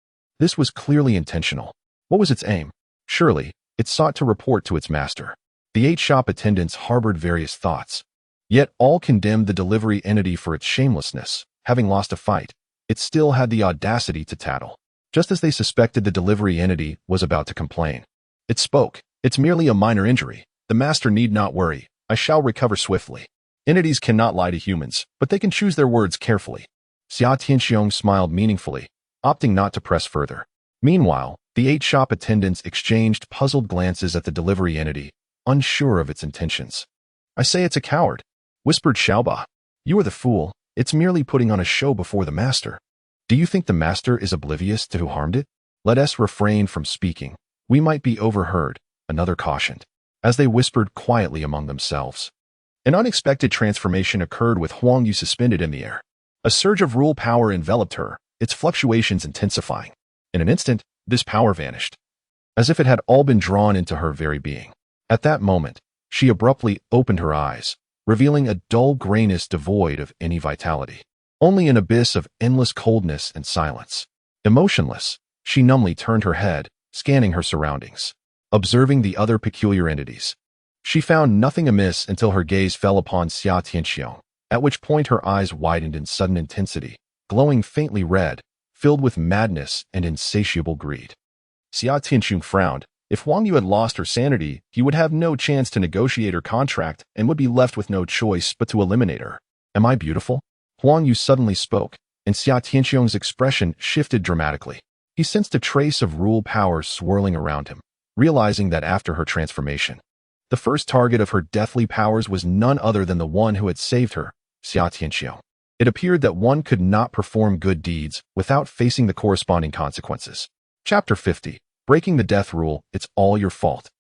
This was clearly intentional. What was its aim? Surely, it sought to report to its master. The 8 shop attendants harbored various thoughts, yet all condemned the delivery entity for its shamelessness. Having lost a fight, it still had the audacity to tattle. Just as they suspected, the delivery entity was about to complain. It spoke. It's merely a minor injury. The master need not worry. I shall recover swiftly. Entities cannot lie to humans, but they can choose their words carefully. Xia Tianxiong smiled meaningfully, opting not to press further. Meanwhile, the 8 shop attendants exchanged puzzled glances at the delivery entity, unsure of its intentions. I say it's a coward, whispered Xiaoba. You are the fool. It's merely putting on a show before the master. Do you think the master is oblivious to who harmed it? Let us refrain from speaking. We might be overheard, another cautioned, as they whispered quietly among themselves. An unexpected transformation occurred with Huang Yu suspended in the air. A surge of rule power enveloped her, its fluctuations intensifying. In an instant, this power vanished, as if it had all been drawn into her very being. At that moment, she abruptly opened her eyes, revealing a dull grayness devoid of any vitality. Only an abyss of endless coldness and silence. Emotionless, she numbly turned her head, scanning her surroundings, observing the other peculiar entities. She found nothing amiss until her gaze fell upon Xia Tianxiong, at which point her eyes widened in sudden intensity, glowing faintly red, filled with madness and insatiable greed. Xia Tianxiong frowned. If Huang Yu had lost her sanity, he would have no chance to negotiate her contract and would be left with no choice but to eliminate her. Am I beautiful? Huang Yu suddenly spoke, and Xia Tianxiong's expression shifted dramatically. He sensed a trace of rule power swirling around him, realizing that after her transformation, the first target of her deathly powers was none other than the one who had saved her, Xia Tianxiong. It appeared that one could not perform good deeds without facing the corresponding consequences. Chapter 50. Breaking the death rule, it's all your fault.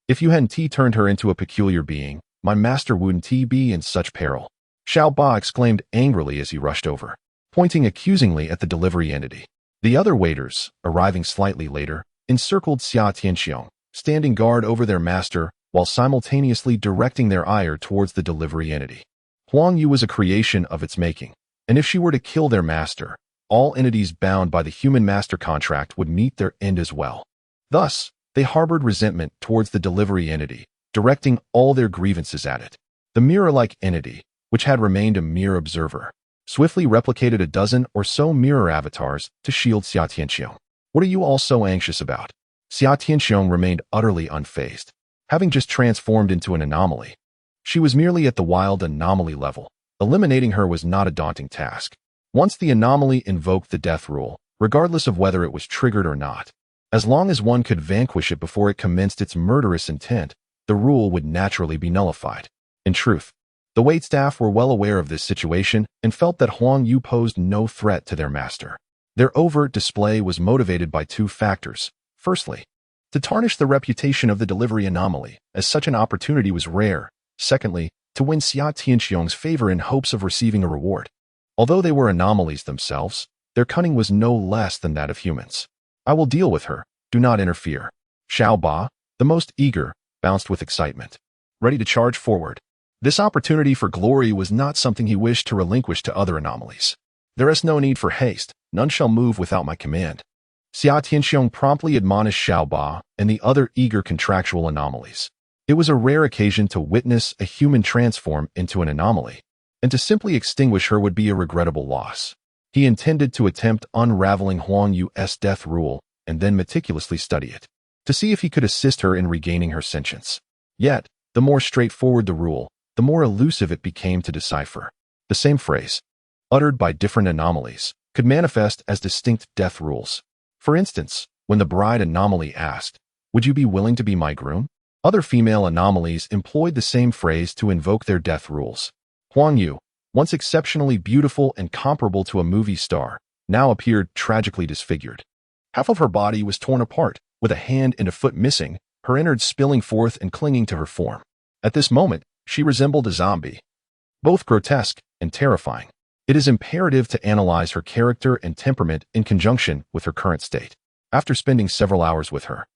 If you hadn't turned her into a peculiar being, my master wouldn't be in such peril. Xiao Ba exclaimed angrily as he rushed over, pointing accusingly at the delivery entity. The other waiters, arriving slightly later, encircled Xia Tianxiong, standing guard over their master while simultaneously directing their ire towards the delivery entity. Huang Yu was a creation of its making, and if she were to kill their master, all entities bound by the human master contract would meet their end as well. Thus, they harbored resentment towards the delivery entity, directing all their grievances at it. The mirror-like entity, which had remained a mere observer, swiftly replicated a dozen or so mirror avatars to shield Xia Tianxiong. What are you all so anxious about? Xia Tianxiong remained utterly unfazed, having just transformed into an anomaly. She was merely at the wild anomaly level. Eliminating her was not a daunting task. Once the anomaly invoked the death rule, regardless of whether it was triggered or not, as long as one could vanquish it before it commenced its murderous intent, the rule would naturally be nullified. In truth, the waitstaff were well aware of this situation and felt that Huang Yu posed no threat to their master. Their overt display was motivated by two factors. Firstly, to tarnish the reputation of the delivery anomaly, as such an opportunity was rare. Secondly, to win Xia Tianxiong's favor in hopes of receiving a reward. Although they were anomalies themselves, their cunning was no less than that of humans. I will deal with her. Do not interfere. Xiao Ba, the most eager, bounced with excitement, ready to charge forward. This opportunity for glory was not something he wished to relinquish to other anomalies. There is no need for haste. None shall move without my command. Xia Tianxiong promptly admonished Xiao Ba and the other eager contractual anomalies. It was a rare occasion to witness a human transform into an anomaly, and to simply extinguish her would be a regrettable loss. He intended to attempt unraveling Huang Yu's death rule and then meticulously study it, to see if he could assist her in regaining her sentience. Yet, the more straightforward the rule, the more elusive it became to decipher. The same phrase, uttered by different anomalies, could manifest as distinct death rules. For instance, when the bride anomaly asked, "Would you be willing to be my groom?" Other female anomalies employed the same phrase to invoke their death rules. Huang Yu, once exceptionally beautiful and comparable to a movie star, now appeared tragically disfigured. Half of her body was torn apart, with a hand and a foot missing, her innards spilling forth and clinging to her form. At this moment, she resembled a zombie, both grotesque and terrifying. It is imperative to analyze her character and temperament in conjunction with her current state. After spending several hours with her,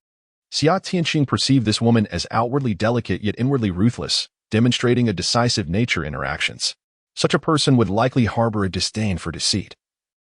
Xia Tianxiong perceived this woman as outwardly delicate yet inwardly ruthless, demonstrating a decisive nature in her actions. Such a person would likely harbor a disdain for deceit,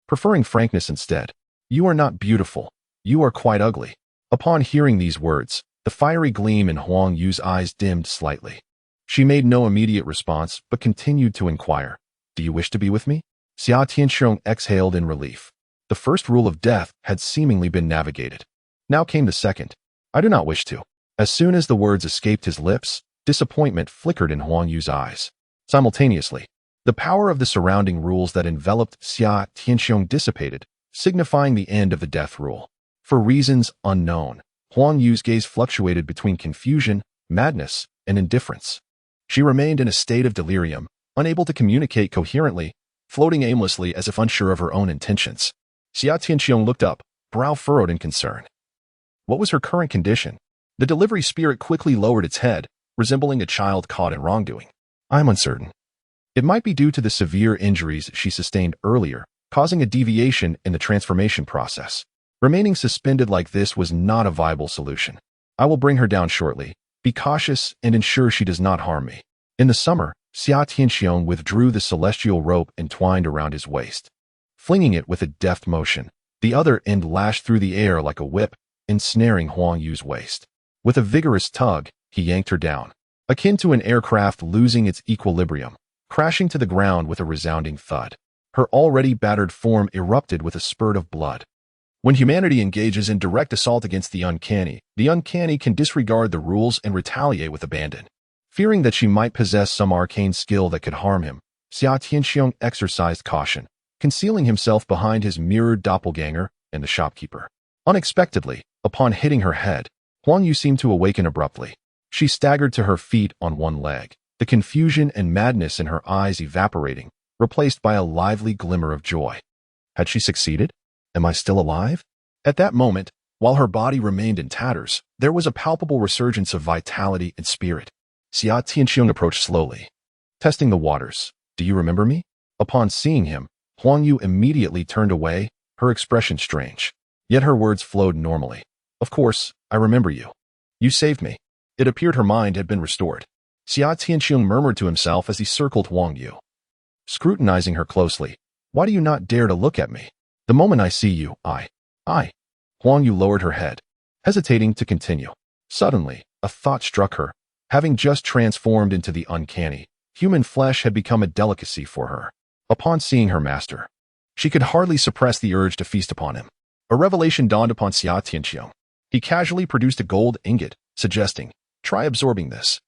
preferring frankness instead. You are not beautiful. You are quite ugly. Upon hearing these words, the fiery gleam in Huang Yu's eyes dimmed slightly. She made no immediate response, but continued to inquire, "Do you wish to be with me?" Xia Tianxiong exhaled in relief. The first rule of death had seemingly been navigated. Now came the second. "I do not wish to." As soon as the words escaped his lips, disappointment flickered in Huang Yu's eyes. Simultaneously, the power of the surrounding rules that enveloped Xia Tianxiong dissipated, signifying the end of the death rule. For reasons unknown, Huang Yu's gaze fluctuated between confusion, madness, and indifference. She remained in a state of delirium, unable to communicate coherently, floating aimlessly as if unsure of her own intentions. Xia Tianxiong looked up, brow furrowed in concern. What was her current condition? The delivery spirit quickly lowered its head, resembling a child caught in wrongdoing. I'm uncertain. It might be due to the severe injuries she sustained earlier, causing a deviation in the transformation process. Remaining suspended like this was not a viable solution. I will bring her down shortly. Be cautious and ensure she does not harm me. In the summer, Xia Tianxiong withdrew the celestial rope entwined around his waist. Flinging it with a deft motion, the other end lashed through the air like a whip, ensnaring Huang Yu's waist. With a vigorous tug, he yanked her down, akin to an aircraft losing its equilibrium, crashing to the ground with a resounding thud. Her already battered form erupted with a spurt of blood. When humanity engages in direct assault against the uncanny can disregard the rules and retaliate with abandon. Fearing that she might possess some arcane skill that could harm him, Xia Tianxiong exercised caution, concealing himself behind his mirrored doppelganger and the shopkeeper. Unexpectedly, upon hitting her head, Huang Yu seemed to awaken abruptly. She staggered to her feet on one leg, the confusion and madness in her eyes evaporating, replaced by a lively glimmer of joy. Had she succeeded? Am I still alive? At that moment, while her body remained in tatters, there was a palpable resurgence of vitality and spirit. Xia Tianxiong approached slowly, testing the waters. Do you remember me? Upon seeing him, Huang Yu immediately turned away, her expression strange. Yet her words flowed normally. Of course, I remember you. You saved me. It appeared her mind had been restored. Xia Tianxiong murmured to himself as he circled Huang Yu, scrutinizing her closely. Why do you not dare to look at me? The moment I see you, I. Huang Yu lowered her head, hesitating to continue. Suddenly, a thought struck her. Having just transformed into the uncanny, human flesh had become a delicacy for her. Upon seeing her master, she could hardly suppress the urge to feast upon him. A revelation dawned upon Xia Tianxiong. He casually produced a gold ingot, suggesting, try absorbing this.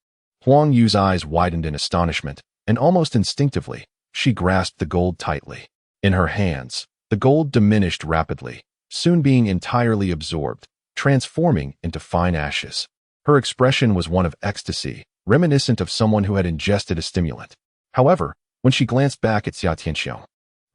Huang Yu's eyes widened in astonishment, and almost instinctively, she grasped the gold tightly. In her hands, the gold diminished rapidly, soon being entirely absorbed, transforming into fine ashes. Her expression was one of ecstasy, reminiscent of someone who had ingested a stimulant. However, when she glanced back at Xia Tianxiong,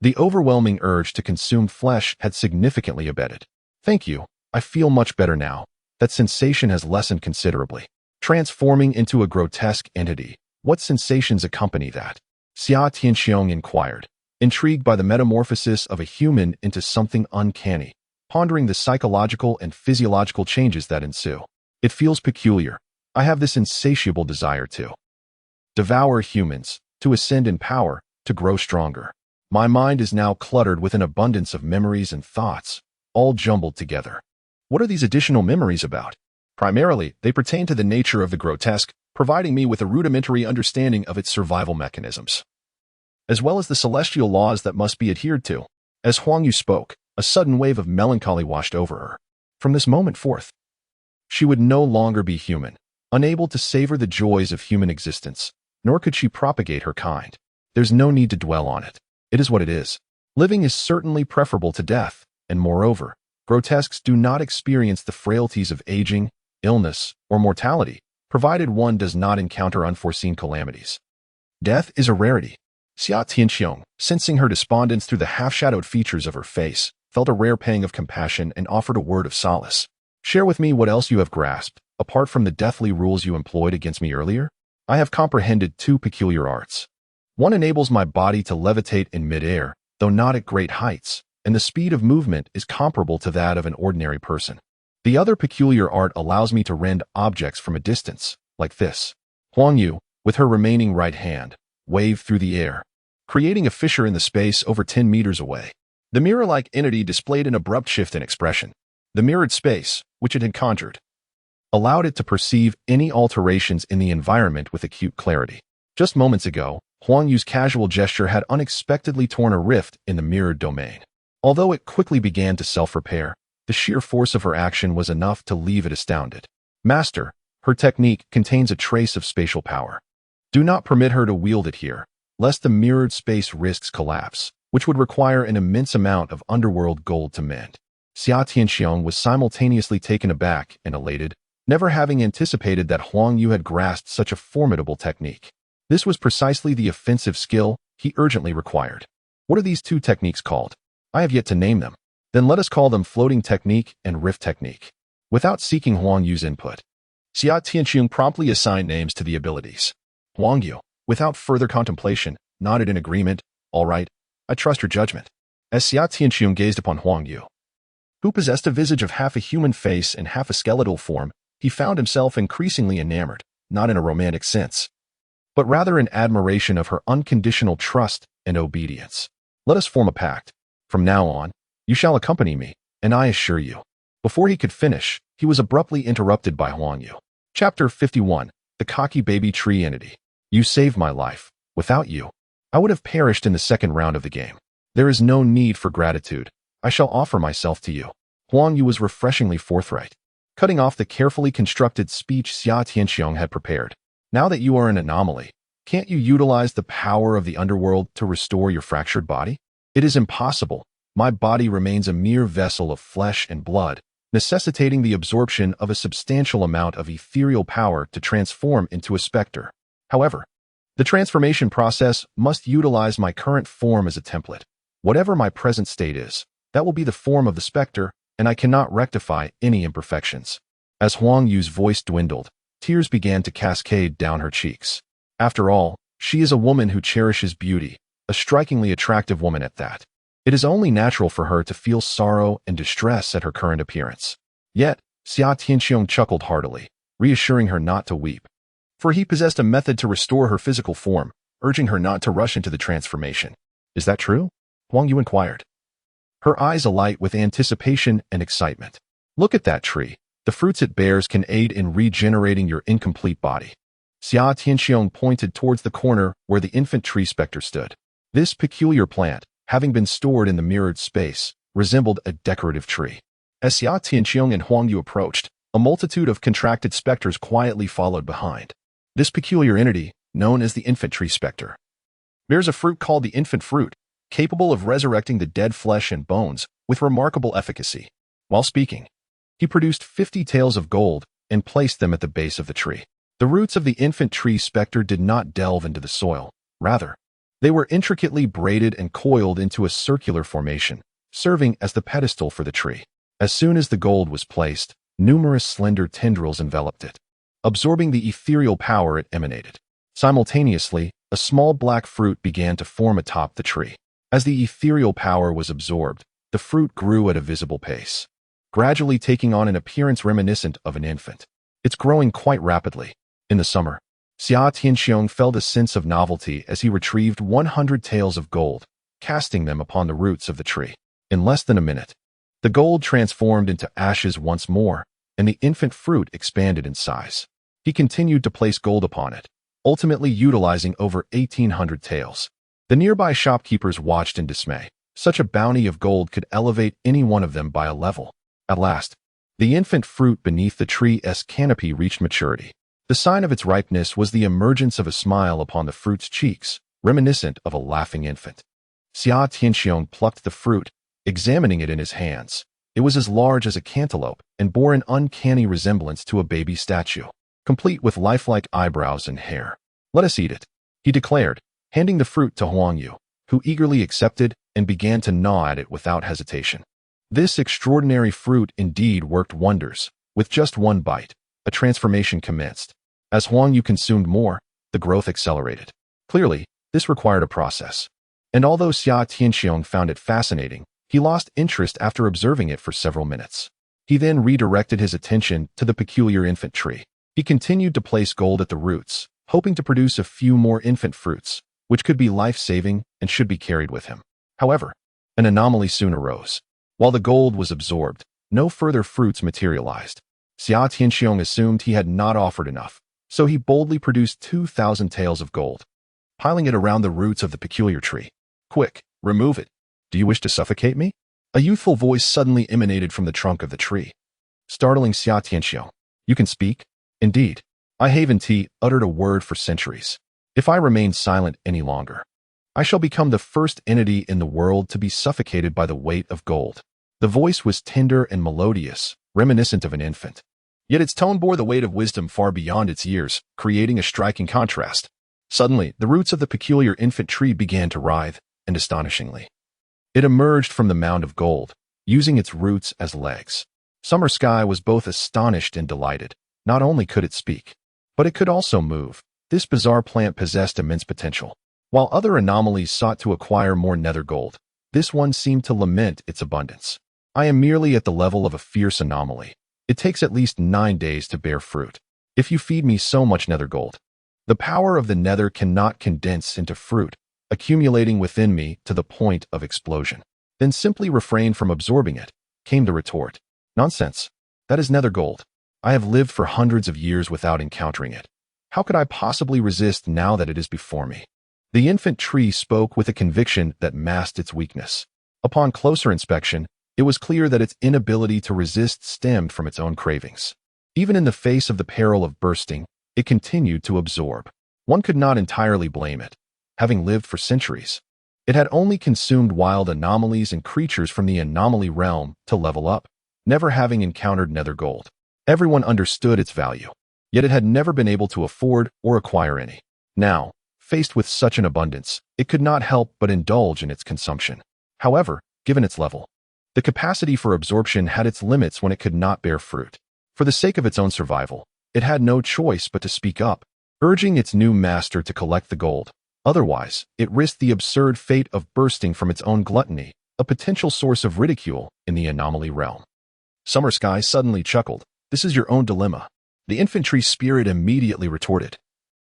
the overwhelming urge to consume flesh had significantly abated. Thank you, I feel much better now. That sensation has lessened considerably. Transforming into a grotesque entity, what sensations accompany that? Xia Tianxiong inquired, intrigued by the metamorphosis of a human into something uncanny, pondering the psychological and physiological changes that ensue. It feels peculiar. I have this insatiable desire to devour humans, to ascend in power, to grow stronger. My mind is now cluttered with an abundance of memories and thoughts, all jumbled together. What are these additional memories about? Primarily, they pertain to the nature of the grotesque, providing me with a rudimentary understanding of its survival mechanisms, as well as the celestial laws that must be adhered to. As Huang Yu spoke, a sudden wave of melancholy washed over her. From this moment forth, she would no longer be human, unable to savor the joys of human existence, nor could she propagate her kind. There's no need to dwell on it. It is what it is. Living is certainly preferable to death, and moreover, grotesques do not experience the frailties of aging, illness, or mortality, provided one does not encounter unforeseen calamities. Death is a rarity. Xia Tianxiong, sensing her despondence through the half-shadowed features of her face, felt a rare pang of compassion and offered a word of solace. Share with me what else you have grasped, apart from the deathly rules you employed against me earlier. I have comprehended two peculiar arts. One enables my body to levitate in midair, though not at great heights, and the speed of movement is comparable to that of an ordinary person. The other peculiar art allows me to rend objects from a distance, like this. Huang Yu, with her remaining right hand, waved through the air, creating a fissure in the space over 10 meters away. The mirror-like entity displayed an abrupt shift in expression. The mirrored space, which it had conjured, allowed it to perceive any alterations in the environment with acute clarity. Just moments ago, Huang Yu's casual gesture had unexpectedly torn a rift in the mirrored domain. Although it quickly began to self-repair, the sheer force of her action was enough to leave it astounded. Master, her technique contains a trace of spatial power. Do not permit her to wield it here, lest the mirrored space risks collapse, which would require an immense amount of underworld gold to mend. Xia Tianxiong was simultaneously taken aback and elated, never having anticipated that Huang Yu had grasped such a formidable technique. This was precisely the offensive skill he urgently required. What are these two techniques called? I have yet to name them. Then let us call them floating technique and rift technique. Without seeking Huang Yu's input, Xia Tianqiang promptly assigned names to the abilities. Huang Yu, without further contemplation, nodded in agreement. All right, I trust your judgment. As Xia Tianqiang gazed upon Huang Yu, who possessed a visage of half a human face and half a skeletal form, he found himself increasingly enamored, not in a romantic sense, but rather in admiration of her unconditional trust and obedience. Let us form a pact. From now on, you shall accompany me, and I assure you. Before he could finish, he was abruptly interrupted by Huang Yu. Chapter 51. The Cocky Baby Tree Entity. You saved my life. Without you, I would have perished in the second round of the game. There is no need for gratitude. I shall offer myself to you. Huang Yu was refreshingly forthright, cutting off the carefully constructed speech Xia Tianqiang had prepared. Now that you are an anomaly, can't you utilize the power of the underworld to restore your fractured body? It is impossible. My body remains a mere vessel of flesh and blood, necessitating the absorption of a substantial amount of ethereal power to transform into a specter. However, the transformation process must utilize my current form as a template. Whatever my present state is, that will be the form of the specter, and I cannot rectify any imperfections. As Huang Yu's voice dwindled, tears began to cascade down her cheeks. After all, she is a woman who cherishes beauty, a strikingly attractive woman at that. It is only natural for her to feel sorrow and distress at her current appearance. Yet, Xia Tianqiang chuckled heartily, reassuring her not to weep, for he possessed a method to restore her physical form, urging her not to rush into the transformation. Is that true? Huang Yu inquired, her eyes alight with anticipation and excitement. Look at that tree. The fruits it bears can aid in regenerating your incomplete body. Xia Tianqiang pointed towards the corner where the infant tree specter stood. This peculiar plant, having been stored in the mirrored space, resembled a decorative tree. As Xia Tianqiang and Huang Yu approached, a multitude of contracted specters quietly followed behind. This peculiar entity, known as the infant tree specter, bears a fruit called the infant fruit, capable of resurrecting the dead flesh and bones with remarkable efficacy. While speaking, he produced 50 taels of gold and placed them at the base of the tree. The roots of the infant tree specter did not delve into the soil. Rather, they were intricately braided and coiled into a circular formation, serving as the pedestal for the tree. As soon as the gold was placed, numerous slender tendrils enveloped it, absorbing the ethereal power it emanated. Simultaneously, a small black fruit began to form atop the tree. As the ethereal power was absorbed, the fruit grew at a visible pace, gradually taking on an appearance reminiscent of an infant. It's growing quite rapidly. In the summer, Xia Tianqiang felt a sense of novelty as he retrieved 100 taels of gold, casting them upon the roots of the tree. In less than a minute, the gold transformed into ashes once more, and the infant fruit expanded in size. He continued to place gold upon it, ultimately utilizing over 1,800 taels. The nearby shopkeepers watched in dismay. Such a bounty of gold could elevate any one of them by a level. At last, the infant fruit beneath the tree's canopy reached maturity. The sign of its ripeness was the emergence of a smile upon the fruit's cheeks, reminiscent of a laughing infant. Xia Tianqiang plucked the fruit, examining it in his hands. It was as large as a cantaloupe and bore an uncanny resemblance to a baby statue, complete with lifelike eyebrows and hair. Let us eat it, he declared, handing the fruit to Huang Yu, who eagerly accepted and began to gnaw at it without hesitation. This extraordinary fruit indeed worked wonders. With just one bite, a transformation commenced. As Huang Yu consumed more, the growth accelerated. Clearly, this required a process. And although Xia Tianqiang found it fascinating, he lost interest after observing it for several minutes. He then redirected his attention to the peculiar infant tree. He continued to place gold at the roots, hoping to produce a few more infant fruits, which could be life-saving and should be carried with him. However, an anomaly soon arose. While the gold was absorbed, no further fruits materialized. Xia Tianqiang assumed he had not offered enough, so he boldly produced 2,000 taels of gold, piling it around the roots of the peculiar tree. Quick, remove it. Do you wish to suffocate me? A youthful voice suddenly emanated from the trunk of the tree, startling Xia Tianqiang. You can speak? Indeed. I haven't uttered a word for centuries. If I remain silent any longer, I shall become the first entity in the world to be suffocated by the weight of gold. The voice was tender and melodious, reminiscent of an infant. Yet its tone bore the weight of wisdom far beyond its years, creating a striking contrast. Suddenly, the roots of the peculiar infant tree began to writhe, and astonishingly, it emerged from the mound of gold, using its roots as legs. Summer Sky was both astonished and delighted. Not only could it speak, but it could also move. This bizarre plant possessed immense potential. While other anomalies sought to acquire more nether gold, this one seemed to lament its abundance. I am merely at the level of a fierce anomaly. It takes at least 9 days to bear fruit. If you feed me so much nether gold, the power of the nether cannot condense into fruit, accumulating within me to the point of explosion. Then simply refrain from absorbing it, came the retort. Nonsense. That is nether gold. I have lived for hundreds of years without encountering it. How could I possibly resist now that it is before me? The infant tree spoke with a conviction that masked its weakness. Upon closer inspection, it was clear that its inability to resist stemmed from its own cravings. Even in the face of the peril of bursting, it continued to absorb. One could not entirely blame it. Having lived for centuries, it had only consumed wild anomalies and creatures from the anomaly realm to level up, never having encountered nether gold. Everyone understood its value, yet it had never been able to afford or acquire any. Now, faced with such an abundance, it could not help but indulge in its consumption. However, given its level, the capacity for absorption had its limits when it could not bear fruit. For the sake of its own survival, it had no choice but to speak up, urging its new master to collect the gold. Otherwise, it risked the absurd fate of bursting from its own gluttony, a potential source of ridicule in the anomaly realm. Summer Sky suddenly chuckled. This is your own dilemma. The infantry spirit immediately retorted.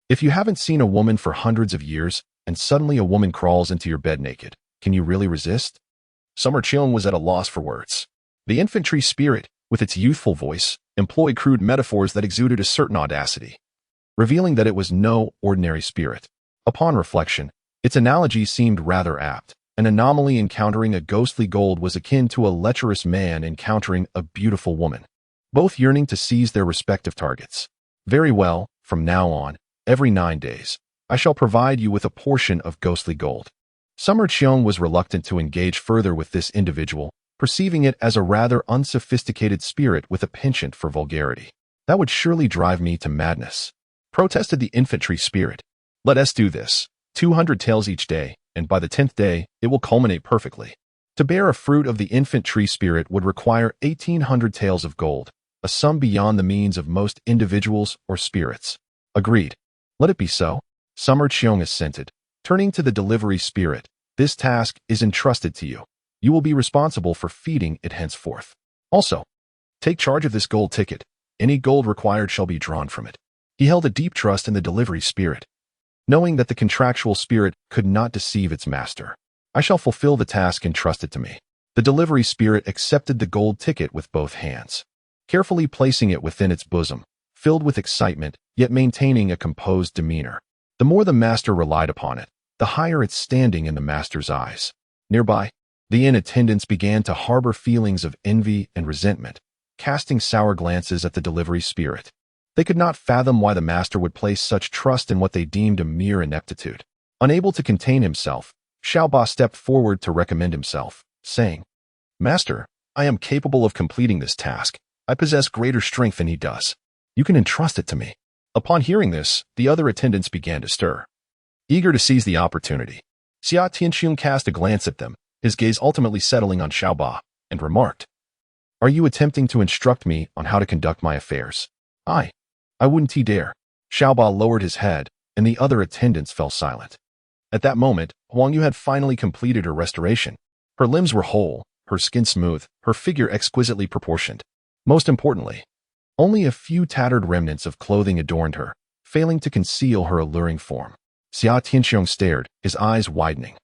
If you haven't seen a woman for hundreds of years, and suddenly a woman crawls into your bed naked, can you really resist? Summer Cheong was at a loss for words. The infantry spirit, with its youthful voice, employed crude metaphors that exuded a certain audacity, revealing that it was no ordinary spirit. Upon reflection, its analogy seemed rather apt. An anomaly encountering a ghostly gold was akin to a lecherous man encountering a beautiful woman, both yearning to seize their respective targets. Very well, from now on, every 9 days, I shall provide you with a portion of ghostly gold. Summer Cheong was reluctant to engage further with this individual, perceiving it as a rather unsophisticated spirit with a penchant for vulgarity. That would surely drive me to madness, protested the infantry spirit. Let us do this. 200 taels each day, and by the 10th day, it will culminate perfectly. To bear a fruit of the infantry spirit would require 1,800 taels of gold, a sum beyond the means of most individuals or spirits. Agreed. Let it be so. Summer Cheong assented. Turning to the delivery spirit, this task is entrusted to you. You will be responsible for feeding it henceforth. Also, take charge of this gold ticket. Any gold required shall be drawn from it. He held a deep trust in the delivery spirit, knowing that the contractual spirit could not deceive its master. I shall fulfill the task entrusted to me. The delivery spirit accepted the gold ticket with both hands, carefully placing it within its bosom, filled with excitement, yet maintaining a composed demeanor. The more the master relied upon it, the higher its standing in the master's eyes. Nearby, the inn attendants began to harbor feelings of envy and resentment, casting sour glances at the delivery spirit. They could not fathom why the master would place such trust in what they deemed a mere ineptitude. Unable to contain himself, Xiaoba stepped forward to recommend himself, saying, Master, I am capable of completing this task. I possess greater strength than he does. You can entrust it to me. Upon hearing this, the other attendants began to stir, eager to seize the opportunity. Xia Tianxiong cast a glance at them, his gaze ultimately settling on Xiaoba, and remarked, Are you attempting to instruct me on how to conduct my affairs? I wouldn't dare. Xiaoba lowered his head, and the other attendants fell silent. At that moment, Huang Yu had finally completed her restoration. Her limbs were whole, her skin smooth, her figure exquisitely proportioned. Most importantly, only a few tattered remnants of clothing adorned her, failing to conceal her alluring form. Xia Tianxiong stared, his eyes widening,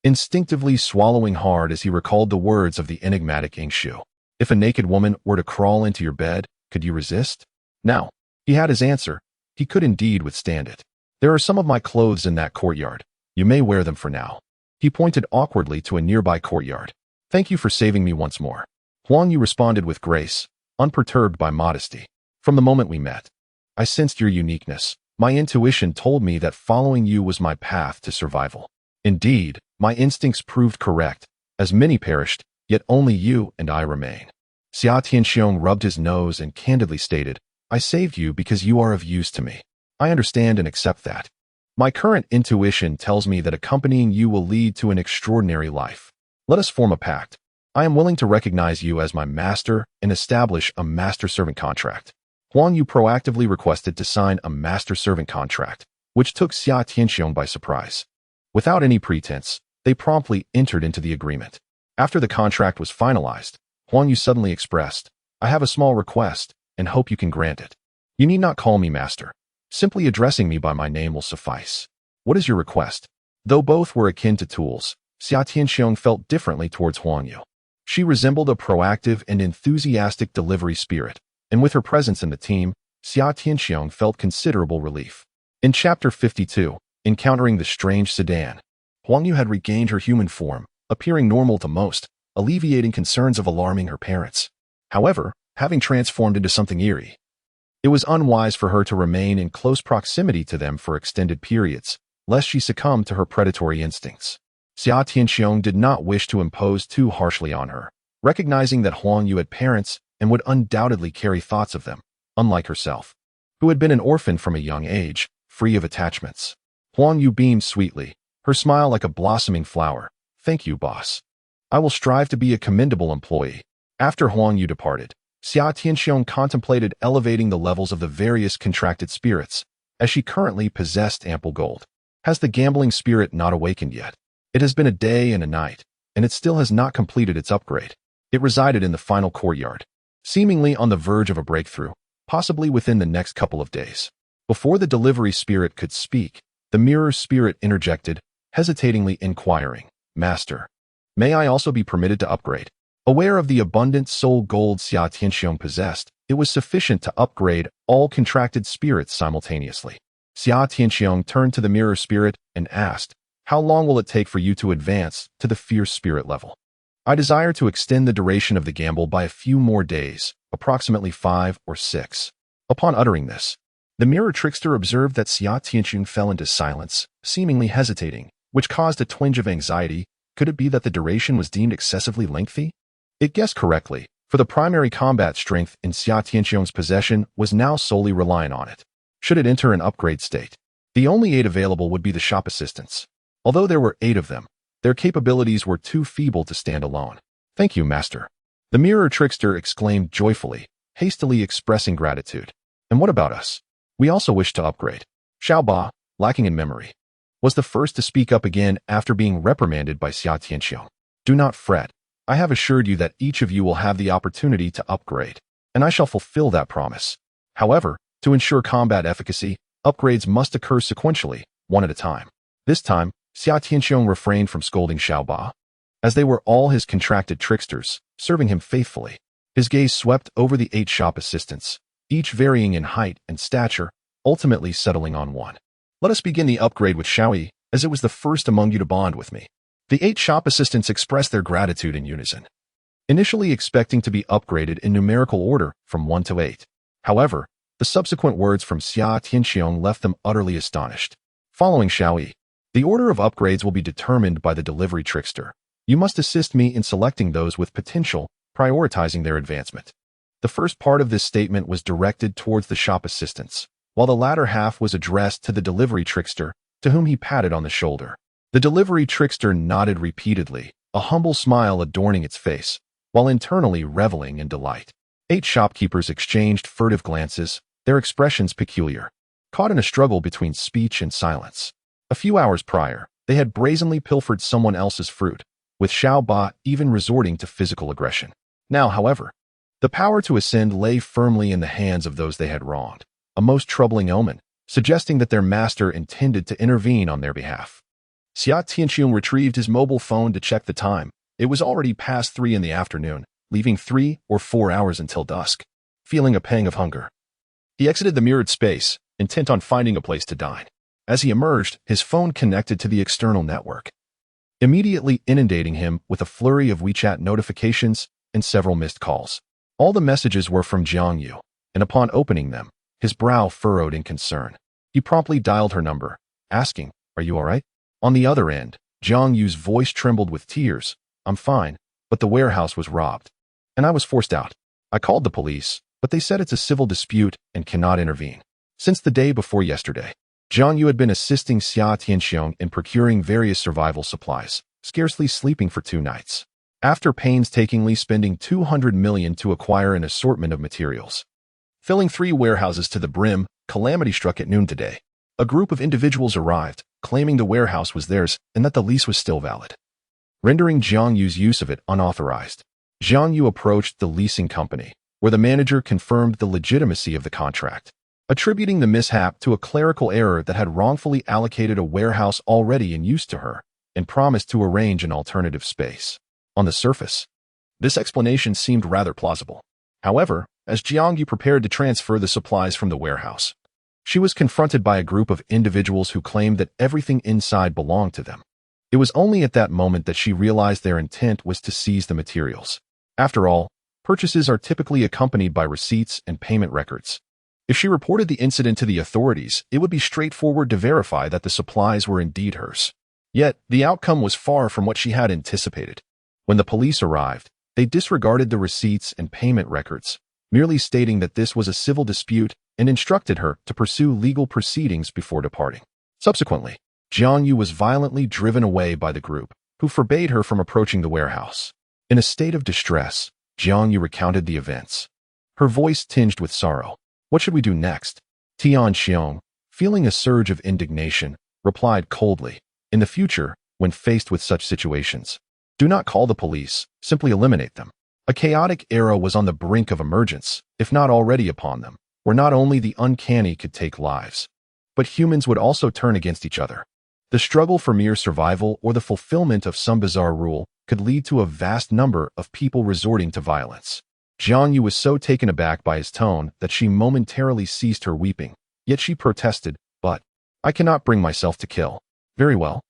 instinctively swallowing hard as he recalled the words of the enigmatic Yingshu. If a naked woman were to crawl into your bed, could you resist? Now, he had his answer. He could indeed withstand it. There are some of my clothes in that courtyard. You may wear them for now. He pointed awkwardly to a nearby courtyard. Thank you for saving me once more. Huang Yu responded with grace, unperturbed by modesty. From the moment we met, I sensed your uniqueness. My intuition told me that following you was my path to survival. Indeed, my instincts proved correct, as many perished, yet only you and I remain. Xia Tianxiong rubbed his nose and candidly stated, I saved you because you are of use to me. I understand and accept that. My current intuition tells me that accompanying you will lead to an extraordinary life. Let us form a pact. I am willing to recognize you as my master and establish a master-servant contract. Huang Yu proactively requested to sign a master-servant contract, which took Xia Tianxiong by surprise. Without any pretense, they promptly entered into the agreement. After the contract was finalized, Huang Yu suddenly expressed, "I have a small request, and hope you can grant it. You need not call me master. Simply addressing me by my name will suffice." "What is your request?" Though both were akin to tools, Xia Tianxiong felt differently towards Huang Yu. She resembled a proactive and enthusiastic delivery spirit, and with her presence in the team, Xia Tianxiong felt considerable relief. In Chapter 52, encountering the strange sedan, Huang Yu had regained her human form, appearing normal to most, alleviating concerns of alarming her parents. However, having transformed into something eerie, it was unwise for her to remain in close proximity to them for extended periods, lest she succumb to her predatory instincts. Xia Tianxiong did not wish to impose too harshly on her, recognizing that Huang Yu had parents and would undoubtedly carry thoughts of them, unlike herself, who had been an orphan from a young age, free of attachments. Huang Yu beamed sweetly, her smile like a blossoming flower. "Thank you, boss. I will strive to be a commendable employee." After Huang Yu departed, Xia Tianxiong contemplated elevating the levels of the various contracted spirits, as she currently possessed ample gold. Has the gambling spirit not awakened yet? It has been a day and a night, and it still has not completed its upgrade. It resided in the final courtyard, seemingly on the verge of a breakthrough, possibly within the next couple of days. Before the delivery spirit could speak, the mirror spirit interjected, hesitatingly inquiring, "Master, may I also be permitted to upgrade?" Aware of the abundant soul gold Xia Tianxiong possessed, it was sufficient to upgrade all contracted spirits simultaneously. Xia Tianxiong turned to the mirror spirit and asked, "How long will it take for you to advance to the fierce spirit level?" "I desire to extend the duration of the gamble by a few more days, approximately 5 or 6. Upon uttering this, the mirror trickster observed that Xia Tianxiong fell into silence, seemingly hesitating, which caused a twinge of anxiety. Could it be that the duration was deemed excessively lengthy? It guessed correctly, for the primary combat strength in Xia Tianxiong's possession was now solely relying on it. Should it enter an upgrade state, the only aid available would be the shop assistants. Although there were 8 of them, their capabilities were too feeble to stand alone. "Thank you, master," the mirror trickster exclaimed joyfully, hastily expressing gratitude. "And what about us? We also wish to upgrade." Xiao Ba, lacking in memory, was the first to speak up again after being reprimanded by Xia Tianxiong. "Do not fret. I have assured you that each of you will have the opportunity to upgrade, and I shall fulfill that promise. However, to ensure combat efficacy, upgrades must occur sequentially, one at a time." This time, Xia Tianxiong refrained from scolding Xiao Ba, as they were all his contracted tricksters, serving him faithfully. His gaze swept over the 8 shop assistants, each varying in height and stature, ultimately settling on one. "Let us begin the upgrade with Xiaoyi, as it was the first among you to bond with me." The 8 shop assistants expressed their gratitude in unison, initially expecting to be upgraded in numerical order from 1 to 8. However, the subsequent words from Xia Tianxiong left them utterly astonished. "Following Xiaoyi, the order of upgrades will be determined by the delivery trickster. You must assist me in selecting those with potential, prioritizing their advancement." The first part of this statement was directed towards the shop assistants, while the latter half was addressed to the delivery trickster, to whom he patted on the shoulder. The delivery trickster nodded repeatedly, a humble smile adorning its face, while internally reveling in delight. 8 shopkeepers exchanged furtive glances, their expressions peculiar, caught in a struggle between speech and silence. A few hours prior, they had brazenly pilfered someone else's fruit, with Xiao Ba even resorting to physical aggression. Now, however, the power to ascend lay firmly in the hands of those they had wronged, a most troubling omen, suggesting that their master intended to intervene on their behalf. Xia Tianxiong retrieved his mobile phone to check the time. It was already past 3 in the afternoon, leaving 3 or 4 hours until dusk. Feeling a pang of hunger, he exited the mirrored space, intent on finding a place to dine. As he emerged, his phone connected to the external network, immediately inundating him with a flurry of WeChat notifications and several missed calls. All the messages were from Jiang Yu, and upon opening them, his brow furrowed in concern. He promptly dialed her number, asking, "Are you all right?" On the other end, Jiang Yu's voice trembled with tears. "I'm fine, but the warehouse was robbed, and I was forced out. I called the police, but they said it's a civil dispute and cannot intervene." Since the day before yesterday, Jiang Yu had been assisting Xia Tianxiong in procuring various survival supplies, scarcely sleeping for 2 nights. after painstakingly spending 200 million to acquire an assortment of materials. Filling 3 warehouses to the brim, calamity struck at noon today. A group of individuals arrived, claiming the warehouse was theirs and that the lease was still valid, rendering Jiang Yu's use of it unauthorized. Jiang Yu approached the leasing company, where the manager confirmed the legitimacy of the contract, attributing the mishap to a clerical error that had wrongfully allocated a warehouse already in use to her and promised to arrange an alternative space. On the surface, this explanation seemed rather plausible. However, as Jiang Yu prepared to transfer the supplies from the warehouse, she was confronted by a group of individuals who claimed that everything inside belonged to them. It was only at that moment that she realized their intent was to seize the materials. After all, purchases are typically accompanied by receipts and payment records. If she reported the incident to the authorities, it would be straightforward to verify that the supplies were indeed hers. Yet, the outcome was far from what she had anticipated. When the police arrived, they disregarded the receipts and payment records, merely stating that this was a civil dispute and instructed her to pursue legal proceedings before departing. Subsequently, Jiang Yu was violently driven away by the group, who forbade her from approaching the warehouse. In a state of distress, Jiang Yu recounted the events, her voice tinged with sorrow. What should we do next? Tian Xiong, feeling a surge of indignation, replied coldly, in the future, when faced with such situations, do not call the police, simply eliminate them. A chaotic era was on the brink of emergence, if not already upon them, where not only the uncanny could take lives, but humans would also turn against each other. The struggle for mere survival or the fulfillment of some bizarre rule could lead to a vast number of people resorting to violence. Jiang Yu was so taken aback by his tone that she momentarily ceased her weeping, yet she protested, but, I cannot bring myself to kill. Very well.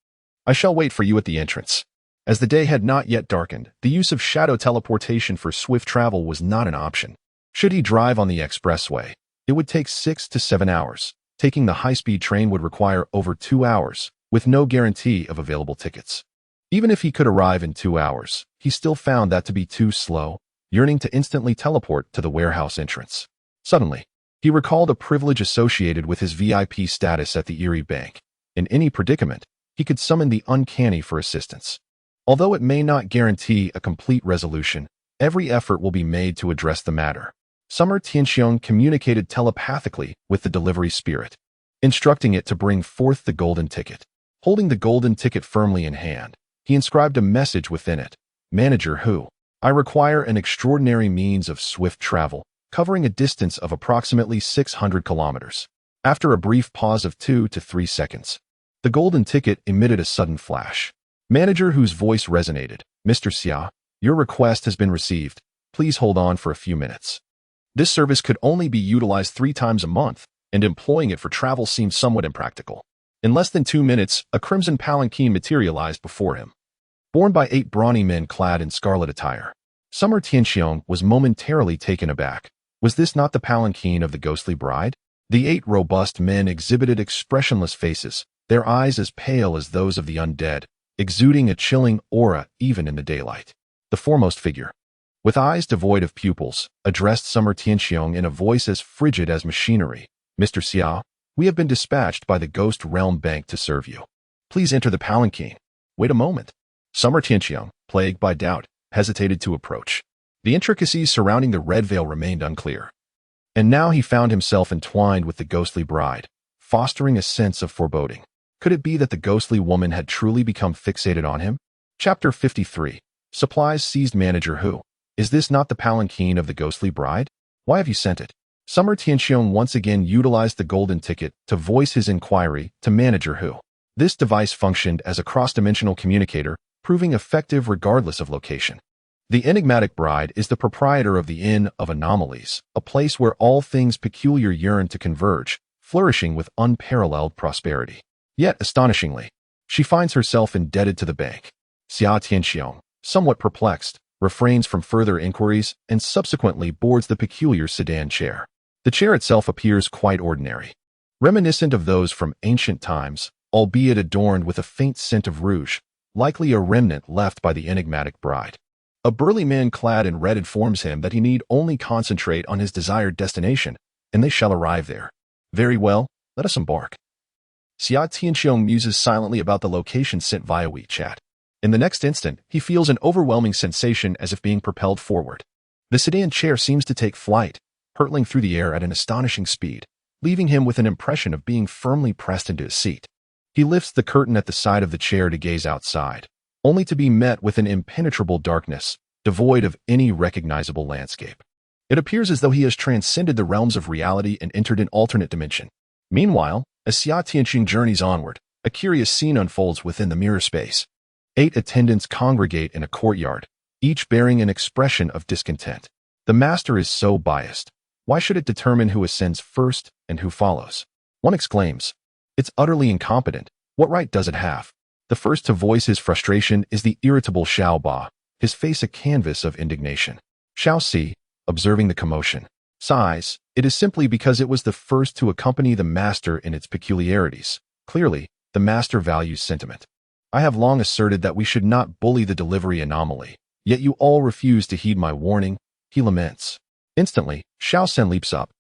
I shall wait for you at the entrance. As the day had not yet darkened, the use of shadow teleportation for swift travel was not an option. Should he drive on the expressway, it would take 6 to 7 hours. Taking the high-speed train would require over 2 hours, with no guarantee of available tickets. Even if he could arrive in 2 hours, he still found that to be too slow, yearning to instantly teleport to the warehouse entrance. Suddenly, he recalled a privilege associated with his VIP status at the Eerie Bank. In any predicament, he could summon the uncanny for assistance. Although it may not guarantee a complete resolution, every effort will be made to address the matter. Summer Tianxiong communicated telepathically with the delivery spirit, instructing it to bring forth the golden ticket. Holding the golden ticket firmly in hand, he inscribed a message within it. Manager Hu, I require an extraordinary means of swift travel, covering a distance of approximately 600 kilometers. After a brief pause of 2 to 3 seconds, the golden ticket emitted a sudden flash. Manager Hu's voice resonated. Mr. Xia, your request has been received. Please hold on for a few minutes. This service could only be utilized 3 times a month, and employing it for travel seemed somewhat impractical. In less than 2 minutes, a crimson palanquin materialized before him, borne by 8 brawny men clad in scarlet attire. Summer Tianxiong was momentarily taken aback. Was this not the palanquin of the ghostly bride? The 8 robust men exhibited expressionless faces, their eyes as pale as those of the undead, exuding a chilling aura even in the daylight. The foremost figure, with eyes devoid of pupils, addressed Summer Tianxiong in a voice as frigid as machinery. Mr. Xia, we have been dispatched by the Ghost Realm Bank to serve you. Please enter the palanquin. Wait a moment. Summer Tianxiong, plagued by doubt, hesitated to approach. The intricacies surrounding the red veil remained unclear. And now he found himself entwined with the ghostly bride, fostering a sense of foreboding. Could it be that the ghostly woman had truly become fixated on him? Chapter 53. Supplies seized. Manager Hu, is this not the palanquin of the ghostly bride? Why have you sent it? Summer Tianxiong once again utilized the golden ticket to voice his inquiry to Manager Hu. This device functioned as a cross-dimensional communicator, proving effective regardless of location. The enigmatic bride is the proprietor of the Inn of Anomalies, a place where all things peculiar yearn to converge, flourishing with unparalleled prosperity. Yet, astonishingly, she finds herself indebted to the bank. Xia Tianxiong, somewhat perplexed, refrains from further inquiries and subsequently boards the peculiar sedan chair. The chair itself appears quite ordinary, reminiscent of those from ancient times, albeit adorned with a faint scent of rouge, likely a remnant left by the enigmatic bride. A burly man clad in red informs him that he need only concentrate on his desired destination, and they shall arrive there. Very well, let us embark. Xia Tianxiong muses silently about the location sent via WeChat. In the next instant, he feels an overwhelming sensation as if being propelled forward. The sedan chair seems to take flight, hurtling through the air at an astonishing speed, leaving him with an impression of being firmly pressed into his seat. He lifts the curtain at the side of the chair to gaze outside, only to be met with an impenetrable darkness, devoid of any recognizable landscape. It appears as though he has transcended the realms of reality and entered an alternate dimension. Meanwhile, as Xia Tianqing journeys onward, a curious scene unfolds within the mirror space. 8 attendants congregate in a courtyard, each bearing an expression of discontent. The master is so biased. Why should it determine who ascends first and who follows? One exclaims, "It's utterly incompetent. What right does it have?" The first to voice his frustration is the irritable Xiao Ba, his face a canvas of indignation. Xiao Si, observing the commotion, sighs. It is simply because it was the first to accompany the master in its peculiarities. Clearly, the master values sentiment. I have long asserted that we should not bully the delivery anomaly, yet you all refuse to heed my warning, he laments. Instantly, Xiao Sen leaps up,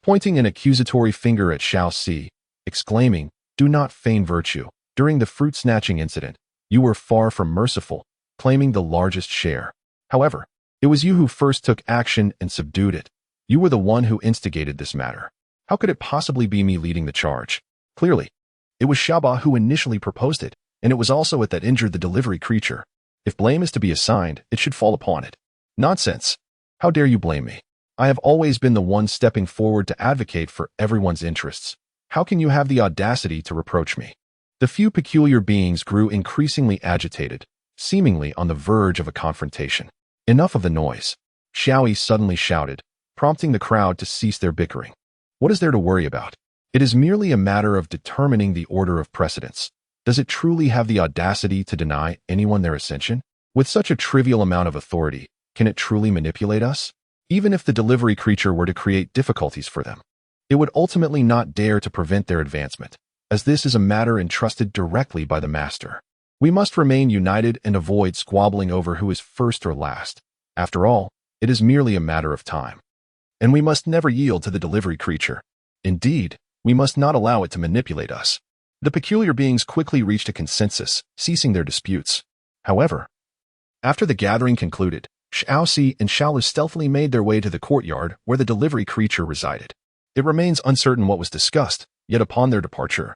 pointing an accusatory finger at Xiao Si, exclaiming, "Do not feign virtue. During the fruit-snatching incident, you were far from merciful, claiming the largest share. However, it was you who first took action and subdued it. You were the one who instigated this matter. How could it possibly be me leading the charge? Clearly, it was Xiaoba who initially proposed it, and it was also it that injured the delivery creature. If blame is to be assigned, it should fall upon it." "Nonsense. How dare you blame me? I have always been the one stepping forward to advocate for everyone's interests. How can you have the audacity to reproach me?" The few peculiar beings grew increasingly agitated, seemingly on the verge of a confrontation. "Enough of the noise," Xiaoyi suddenly shouted, prompting the crowd to cease their bickering. "What is there to worry about? It is merely a matter of determining the order of precedence. Does it truly have the audacity to deny anyone their ascension? With such a trivial amount of authority, can it truly manipulate us? Even if the delivery creature were to create difficulties for them, it would ultimately not dare to prevent their advancement, as this is a matter entrusted directly by the master. We must remain united and avoid squabbling over who is first or last. After all, it is merely a matter of time. And we must never yield to the delivery creature. Indeed, we must not allow it to manipulate us." The peculiar beings quickly reached a consensus, ceasing their disputes. However, after the gathering concluded, Xiaoxi and Xiaolu stealthily made their way to the courtyard where the delivery creature resided. It remains uncertain what was discussed, yet upon their departure,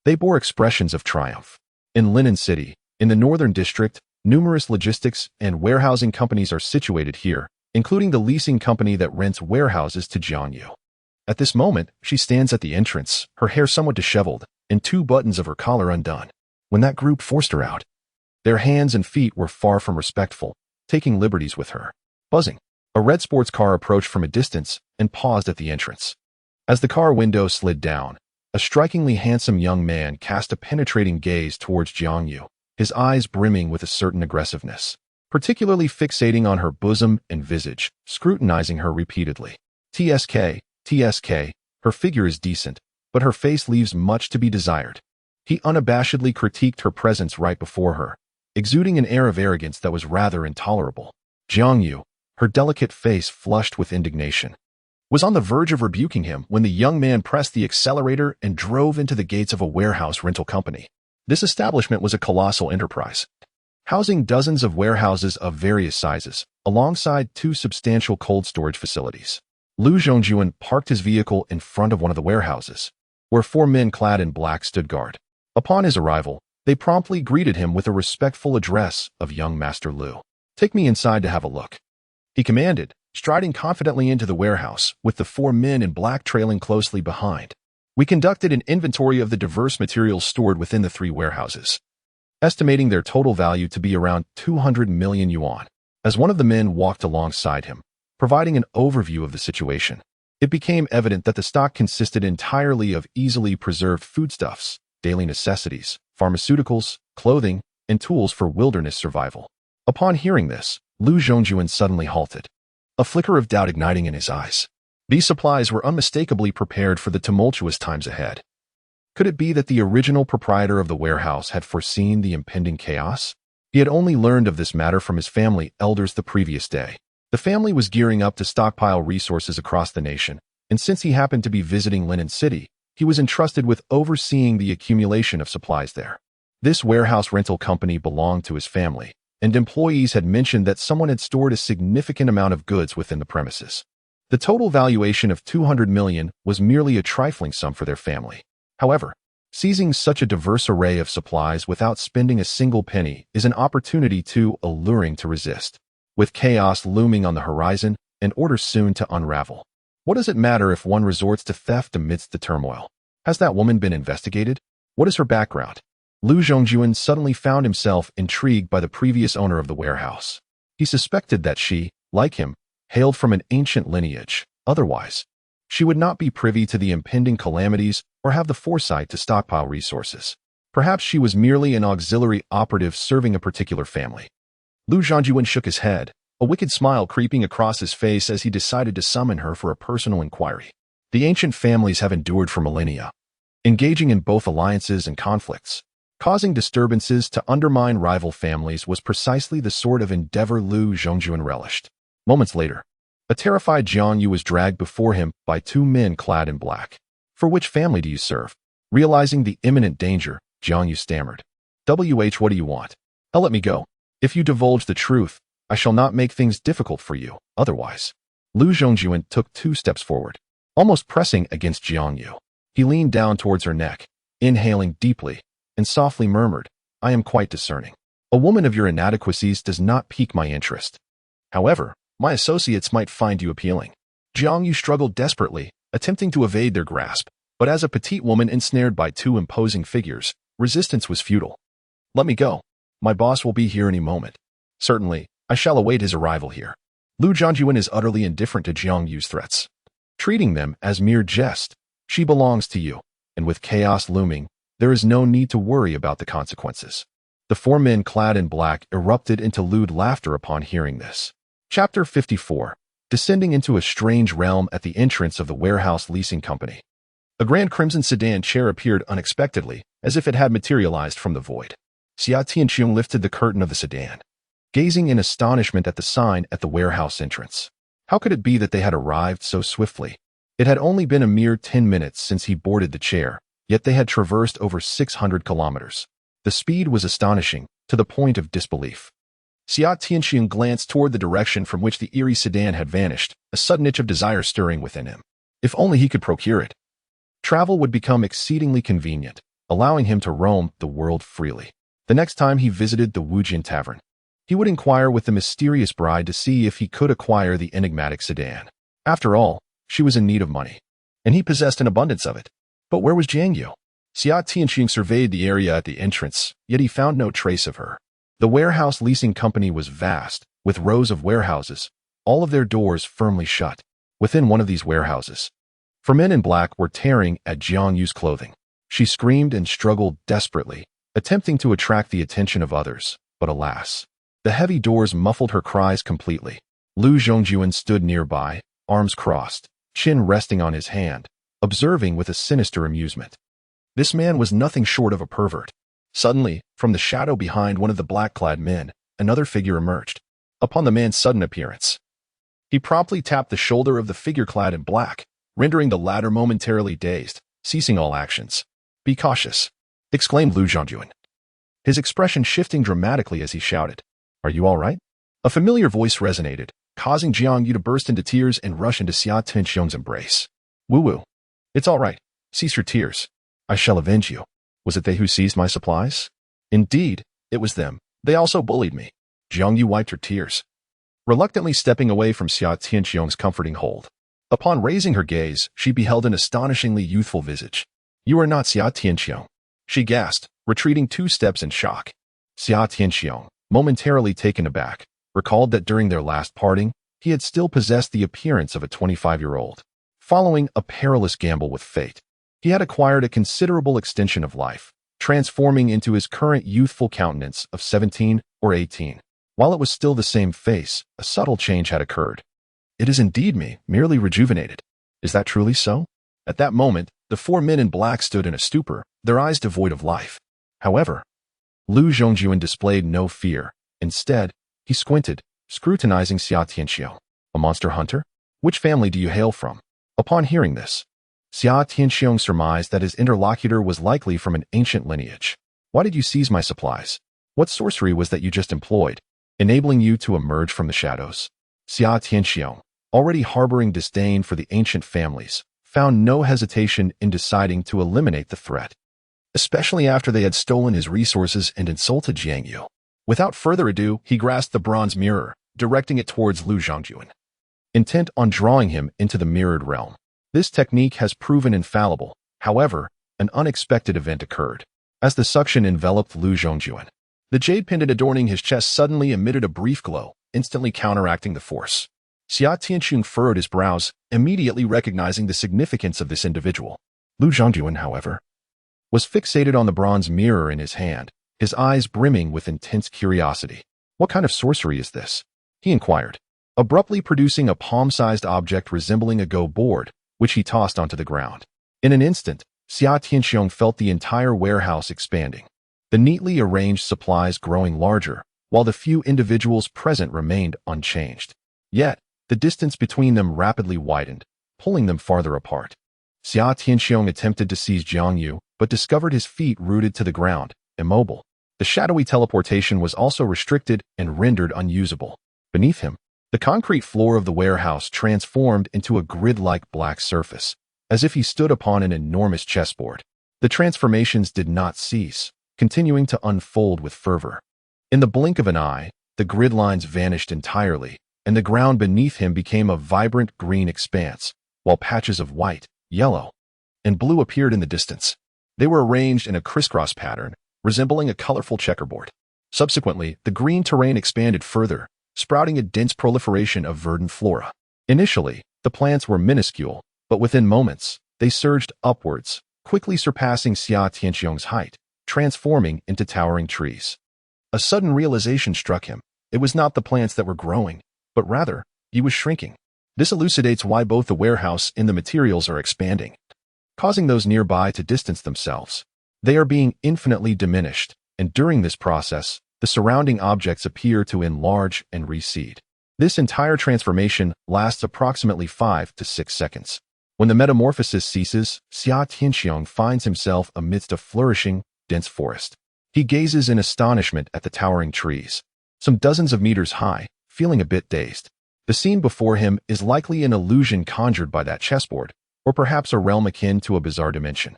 they bore expressions of triumph. In Linen City, in the northern district, numerous logistics and warehousing companies are situated here, including the leasing company that rents warehouses to Jiangyu. At this moment, she stands at the entrance, her hair somewhat disheveled, and 2 buttons of her collar undone. When that group forced her out, their hands and feet were far from respectful, taking liberties with her. Buzzing, a red sports car approached from a distance and paused at the entrance. As the car window slid down, a strikingly handsome young man cast a penetrating gaze towards Jiangyu, his eyes brimming with a certain aggressiveness, particularly fixating on her bosom and visage, scrutinizing her repeatedly. TSK, her figure is decent, but her face leaves much to be desired. He unabashedly critiqued her presence right before her, exuding an air of arrogance that was rather intolerable. Jiangyu, her delicate face flushed with indignation, was on the verge of rebuking him when the young man pressed the accelerator and drove into the gates of a warehouse rental company. This establishment was a colossal enterprise, housing dozens of warehouses of various sizes, alongside 2 substantial cold storage facilities. Lu Zhongjuan parked his vehicle in front of one of the warehouses, where 4 men clad in black stood guard. Upon his arrival, they promptly greeted him with a respectful address of young Master Lu. "Take me inside to have a look," he commanded, striding confidently into the warehouse, with the 4 men in black trailing closely behind. We conducted an inventory of the diverse materials stored within the 3 warehouses, estimating their total value to be around 200 million yuan. As one of the men walked alongside him, providing an overview of the situation, it became evident that the stock consisted entirely of easily preserved foodstuffs, daily necessities, pharmaceuticals, clothing, and tools for wilderness survival. Upon hearing this, Lu Zhongjuan suddenly halted, a flicker of doubt igniting in his eyes. These supplies were unmistakably prepared for the tumultuous times ahead. Could it be that the original proprietor of the warehouse had foreseen the impending chaos? He had only learned of this matter from his family elders the previous day. The family was gearing up to stockpile resources across the nation, and since he happened to be visiting Linen City, he was entrusted with overseeing the accumulation of supplies there. This warehouse rental company belonged to his family, and employees had mentioned that someone had stored a significant amount of goods within the premises. The total valuation of $200 million was merely a trifling sum for their family. However, seizing such a diverse array of supplies without spending a single penny is an opportunity too alluring to resist. With chaos looming on the horizon and orders soon to unravel, what does it matter if one resorts to theft amidst the turmoil? Has that woman been investigated? What is her background? Lu Zhongjuan suddenly found himself intrigued by the previous owner of the warehouse. He suspected that she, like him, hailed from an ancient lineage. Otherwise, she would not be privy to the impending calamities or have the foresight to stockpile resources. Perhaps she was merely an auxiliary operative serving a particular family. Lu Zhongjuan shook his head, a wicked smile creeping across his face as he decided to summon her for a personal inquiry. The ancient families have endured for millennia, engaging in both alliances and conflicts. Causing disturbances to undermine rival families was precisely the sort of endeavor Lu Zhongjuan relished. Moments later, a terrified Jiang Yu was dragged before him by two men clad in black. "For which family do you serve?" Realizing the imminent danger, Jiang Yu stammered. What do you want? Let me go. If you divulge the truth, I shall not make things difficult for you, otherwise. Lu Zhongjuan took 2 steps forward, almost pressing against Jiang Yu. He leaned down towards her neck, inhaling deeply, and softly murmured, "I am quite discerning. A woman of your inadequacies does not pique my interest. However, my associates might find you appealing." Jiang Yu struggled desperately, attempting to evade their grasp, but as a petite woman ensnared by 2 imposing figures, resistance was futile. "Let me go. My boss will be here any moment." "Certainly, I shall await his arrival here." Lu Zhongjuan is utterly indifferent to Jiang Yu's threats, treating them as mere jest. She belongs to you, and with chaos looming, there is no need to worry about the consequences. The 4 men clad in black erupted into lewd laughter upon hearing this. Chapter 54. Descending into a strange realm at the entrance of the warehouse leasing company. A grand crimson sedan chair appeared unexpectedly, as if it had materialized from the void. Xia Tianqiong lifted the curtain of the sedan, gazing in astonishment at the sign at the warehouse entrance. How could it be that they had arrived so swiftly? It had only been a mere 10 minutes since he boarded the chair, yet they had traversed over 600 kilometers. The speed was astonishing, to the point of disbelief. Xia Tianqiong glanced toward the direction from which the eerie sedan had vanished, a sudden itch of desire stirring within him. If only he could procure it. Travel would become exceedingly convenient, allowing him to roam the world freely. The next time he visited the Wujin Tavern, he would inquire with the mysterious bride to see if he could acquire the enigmatic sedan. After all, she was in need of money, and he possessed an abundance of it. But where was Jiang Yu? Xia Tianqing surveyed the area at the entrance, yet he found no trace of her. The warehouse leasing company was vast, with rows of warehouses, all of their doors firmly shut. Within one of these warehouses, 4 men in black were tearing at Jiang Yu's clothing. She screamed and struggled desperately, attempting to attract the attention of others, but alas, the heavy doors muffled her cries completely. Lu Zhongjuan stood nearby, arms crossed, chin resting on his hand, observing with a sinister amusement. This man was nothing short of a pervert. Suddenly, from the shadow behind one of the black-clad men, another figure emerged. Upon the man's sudden appearance, he promptly tapped the shoulder of the figure clad in black, rendering the latter momentarily dazed, ceasing all actions. "Be cautious," exclaimed Lu Zhongjuan, his expression shifting dramatically as he shouted, "Are you all right?" A familiar voice resonated, causing Jiang Yu to burst into tears and rush into Xia Tianqiong's embrace. "Wu-Wu, it's all right. Cease your tears. I shall avenge you. Was it they who seized my supplies?" "Indeed, it was them. They also bullied me." Jiang Yu wiped her tears, reluctantly stepping away from Xia Tianqiong's comforting hold. Upon raising her gaze, she beheld an astonishingly youthful visage. "You are not Xia Tianqiong," she gasped, retreating 2 steps in shock. Xia Tianqiong, momentarily taken aback, recalled that during their last parting, he had still possessed the appearance of a 25-year-old. Following a perilous gamble with fate, he had acquired a considerable extension of life, transforming into his current youthful countenance of 17 or 18. While it was still the same face, a subtle change had occurred. "It is indeed me, merely rejuvenated. Is that truly so?" At that moment, the 4 men in black stood in a stupor, their eyes devoid of life. However, Lu Zhongjuan displayed no fear. Instead, he squinted, scrutinizing Xia Tianqiong. "A monster hunter? Which family do you hail from?" Upon hearing this, Xia Tianqiong surmised that his interlocutor was likely from an ancient lineage. Why did you seize my supplies? What sorcery was that you just employed, enabling you to emerge from the shadows? Xia Tianxiong, already harboring disdain for the ancient families, found no hesitation in deciding to eliminate the threat, especially after they had stolen his resources and insulted Jiang Yu. Without further ado, he grasped the bronze mirror, directing it towards Lu Zhongjuan, intent on drawing him into the mirrored realm. This technique has proven infallible. However, an unexpected event occurred. As the suction enveloped Lu Zhongjuan, the jade pendant adorning his chest suddenly emitted a brief glow, instantly counteracting the force. Xia Tianxiong furrowed his brows, immediately recognizing the significance of this individual. Lu Zhongjuan, however, was fixated on the bronze mirror in his hand, his eyes brimming with intense curiosity. What kind of sorcery is this? He inquired, abruptly producing a palm-sized object resembling a go board, which he tossed onto the ground. In an instant, Xia Tianxiong felt the entire warehouse expanding, the neatly arranged supplies growing larger, while the few individuals present remained unchanged. Yet, the distance between them rapidly widened, pulling them farther apart. Xia Tianxiong attempted to seize Jiang Yu, but discovered his feet rooted to the ground, immobile. The shadowy teleportation was also restricted and rendered unusable. Beneath him, the concrete floor of the warehouse transformed into a grid-like black surface, as if he stood upon an enormous chessboard. The transformations did not cease, continuing to unfold with fervor. In the blink of an eye, the grid lines vanished entirely, and the ground beneath him became a vibrant green expanse, while patches of white, yellow, and blue appeared in the distance. They were arranged in a crisscross pattern, resembling a colorful checkerboard. Subsequently, the green terrain expanded further, sprouting a dense proliferation of verdant flora. Initially, the plants were minuscule, but within moments, they surged upwards, quickly surpassing Xia Tianxiong's height, transforming into towering trees. A sudden realization struck him. It was not the plants that were growing, but rather, he was shrinking. This elucidates why both the warehouse and the materials are expanding, causing those nearby to distance themselves. They are being infinitely diminished, and during this process, the surrounding objects appear to enlarge and recede. This entire transformation lasts approximately 5 to 6 seconds. When the metamorphosis ceases, Xia Tianxiong finds himself amidst a flourishing, dense forest. He gazes in astonishment at the towering trees, some dozens of meters high, feeling a bit dazed. The scene before him is likely an illusion conjured by that chessboard, or perhaps a realm akin to a bizarre dimension.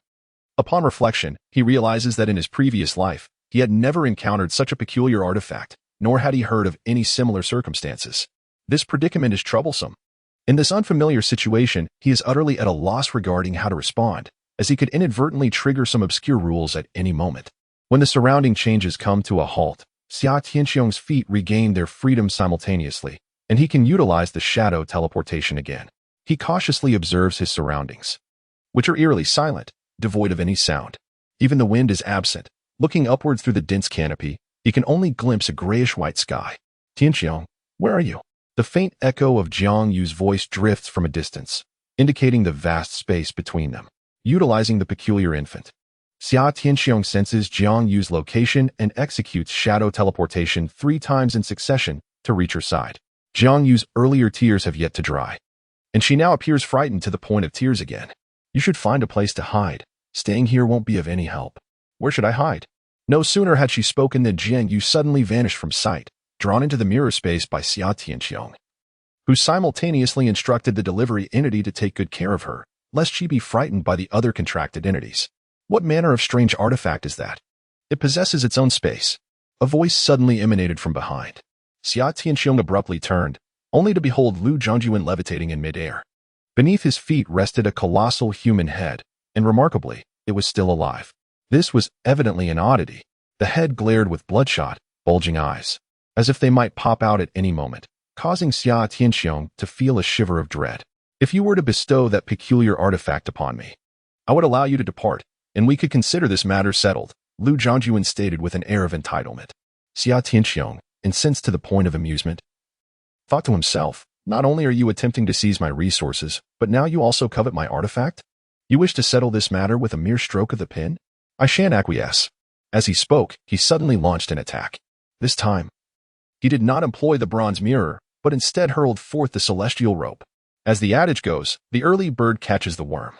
Upon reflection, he realizes that in his previous life, he had never encountered such a peculiar artifact, nor had he heard of any similar circumstances. This predicament is troublesome. In this unfamiliar situation, he is utterly at a loss regarding how to respond, as he could inadvertently trigger some obscure rules at any moment. When the surrounding changes come to a halt, Xia Tianxiong's feet regain their freedom simultaneously, and he can utilize the shadow teleportation again. He cautiously observes his surroundings, which are eerily silent, devoid of any sound. Even the wind is absent. Looking upwards through the dense canopy, he can only glimpse a grayish-white sky. Tianxiong, where are you? The faint echo of Jiang Yu's voice drifts from a distance, indicating the vast space between them. Utilizing the peculiar infant, Xia Tianxiong senses Jiang Yu's location and executes shadow teleportation 3 times in succession to reach her side. Jiang Yu's earlier tears have yet to dry, and she now appears frightened to the point of tears again. You should find a place to hide. Staying here won't be of any help. Where should I hide? No sooner had she spoken than Jiang Yu suddenly vanished from sight, drawn into the mirror space by Xia Tianxiong, who simultaneously instructed the delivery entity to take good care of her, lest she be frightened by the other contracted entities. What manner of strange artifact is that? It possesses its own space. A voice suddenly emanated from behind. Xia Tianxiong abruptly turned, only to behold Lu Zhongjuan levitating in midair. Beneath his feet rested a colossal human head, and remarkably, it was still alive. This was evidently an oddity. The head glared with bloodshot, bulging eyes, as if they might pop out at any moment, causing Xia Tianxiong to feel a shiver of dread. If you were to bestow that peculiar artifact upon me, I would allow you to depart, and we could consider this matter settled, Lu Zhongjuan stated with an air of entitlement. Xia Tianxiong, incensed to the point of amusement, thought to himself, not only are you attempting to seize my resources, but now you also covet my artifact? You wish to settle this matter with a mere stroke of the pen? I shan't acquiesce. As he spoke, he suddenly launched an attack. This time, he did not employ the bronze mirror, but instead hurled forth the celestial rope. As the adage goes, the early bird catches the worm.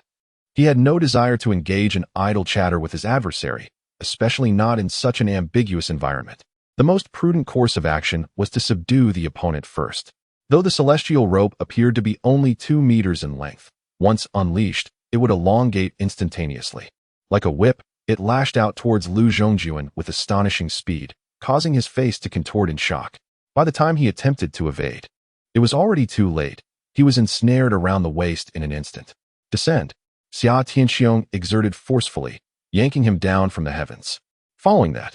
He had no desire to engage in idle chatter with his adversary, especially not in such an ambiguous environment. The most prudent course of action was to subdue the opponent first. Though the celestial rope appeared to be only 2 meters in length, once unleashed, it would elongate instantaneously. Like a whip, it lashed out towards Lu Zhongjuan with astonishing speed, causing his face to contort in shock. By the time he attempted to evade, it was already too late. He was ensnared around the waist in an instant. Descend. Xia Tianxiong exerted forcefully, yanking him down from the heavens. Following that,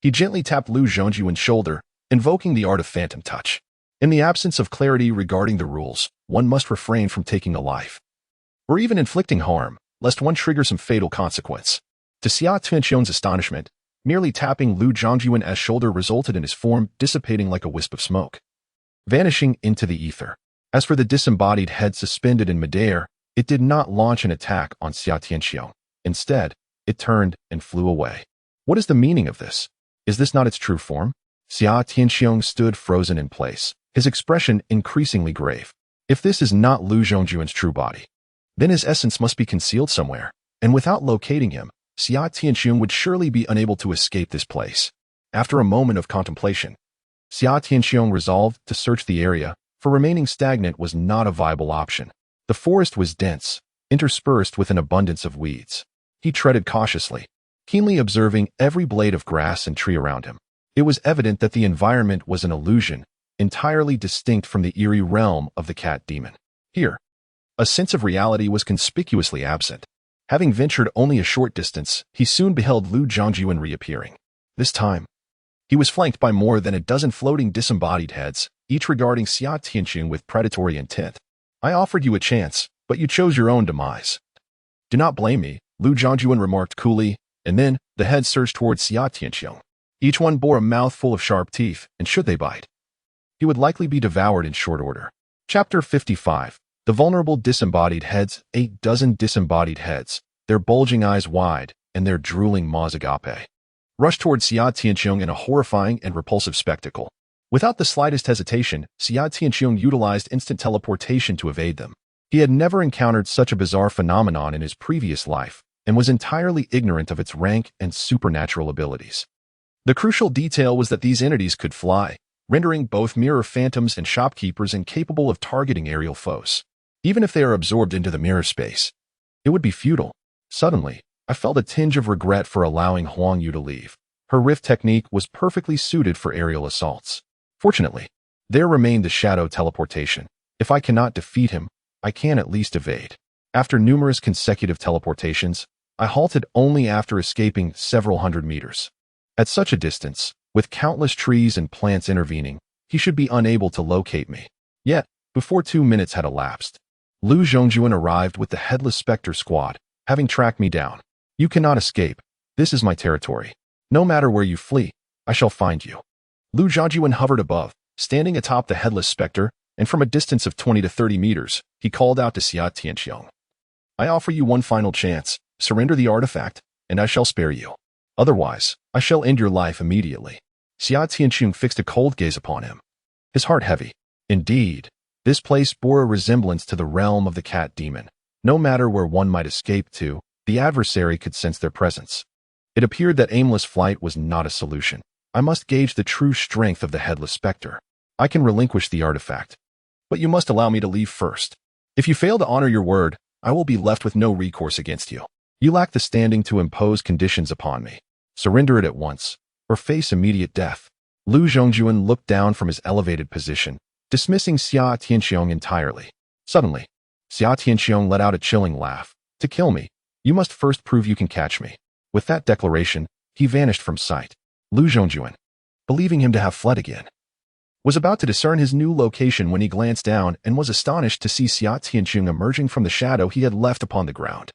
he gently tapped Lu Zhongjuan's shoulder, invoking the art of phantom touch. In the absence of clarity regarding the rules, one must refrain from taking a life, or even inflicting harm, lest one trigger some fatal consequence. To Xia Tianxiong's astonishment, merely tapping Lu Zhongjuan's shoulder resulted in his form dissipating like a wisp of smoke, vanishing into the ether. As for the disembodied head suspended in midair, it did not launch an attack on Xia Tianxiong. Instead, it turned and flew away. What is the meaning of this? Is this not its true form? Xia Tianxiong stood frozen in place, his expression increasingly grave. If this is not Lu Zhongjuan's true body, then his essence must be concealed somewhere, and without locating him, Xia Tianxiong would surely be unable to escape this place. After a moment of contemplation, Xia Tianxiong resolved to search the area, for remaining stagnant was not a viable option. The forest was dense, interspersed with an abundance of weeds. He treaded cautiously, keenly observing every blade of grass and tree around him. It was evident that the environment was an illusion, entirely distinct from the eerie realm of the cat demon. Here, a sense of reality was conspicuously absent. Having ventured only a short distance, he soon beheld Lu Zhongjuan reappearing. This time, he was flanked by more than a dozen floating disembodied heads, each regarding Xia Tianxiong with predatory intent. I offered you a chance, but you chose your own demise. Do not blame me, Lu Zhongjuan remarked coolly, and then the heads surged towards Xia Tianxiong. Each one bore a mouthful of sharp teeth, and should they bite, he would likely be devoured in short order. Chapter 55. The vulnerable disembodied heads. 8 dozen disembodied heads, their bulging eyes wide, and their drooling maws agape, rushed towards Xia Tianxiong in a horrifying and repulsive spectacle. Without the slightest hesitation, Xia Tianxiong utilized instant teleportation to evade them. He had never encountered such a bizarre phenomenon in his previous life, and was entirely ignorant of its rank and supernatural abilities. The crucial detail was that these entities could fly, rendering both mirror phantoms and shopkeepers incapable of targeting aerial foes. Even if they are absorbed into the mirror space, it would be futile. Suddenly, I felt a tinge of regret for allowing Huang Yu to leave. Her rift technique was perfectly suited for aerial assaults. Fortunately, there remained the shadow teleportation. If I cannot defeat him, I can at least evade. After numerous consecutive teleportations, I halted only after escaping several hundred meters. At such a distance, with countless trees and plants intervening, he should be unable to locate me. Yet, before 2 minutes had elapsed, Lu Zhongjuan arrived with the Headless Spectre squad, having tracked me down. You cannot escape. This is my territory. No matter where you flee, I shall find you. Lu Zhongjuan hovered above, standing atop the Headless Spectre, and from a distance of 20 to 30 meters, he called out to Xia Tianxiong. I offer you one final chance. Surrender the artifact, and I shall spare you. Otherwise, I shall end your life immediately. Xia Tianxiong fixed a cold gaze upon him, his heart heavy. Indeed, this place bore a resemblance to the realm of the cat demon. No matter where one might escape to, the adversary could sense their presence. It appeared that aimless flight was not a solution. I must gauge the true strength of the Headless Spectre. I can relinquish the artifact, but you must allow me to leave first. If you fail to honor your word, I will be left with no recourse against you. You lack the standing to impose conditions upon me. Surrender it at once, or face immediate death. Lu Zhongjuan looked down from his elevated position, dismissing Xia Tianxiong entirely. Suddenly, Xia Tianxiong let out a chilling laugh. To kill me, you must first prove you can catch me. With that declaration, he vanished from sight. Lu Zhongjuan, believing him to have fled again, was about to discern his new location when he glanced down and was astonished to see Xia Tianxiong emerging from the shadow he had left upon the ground.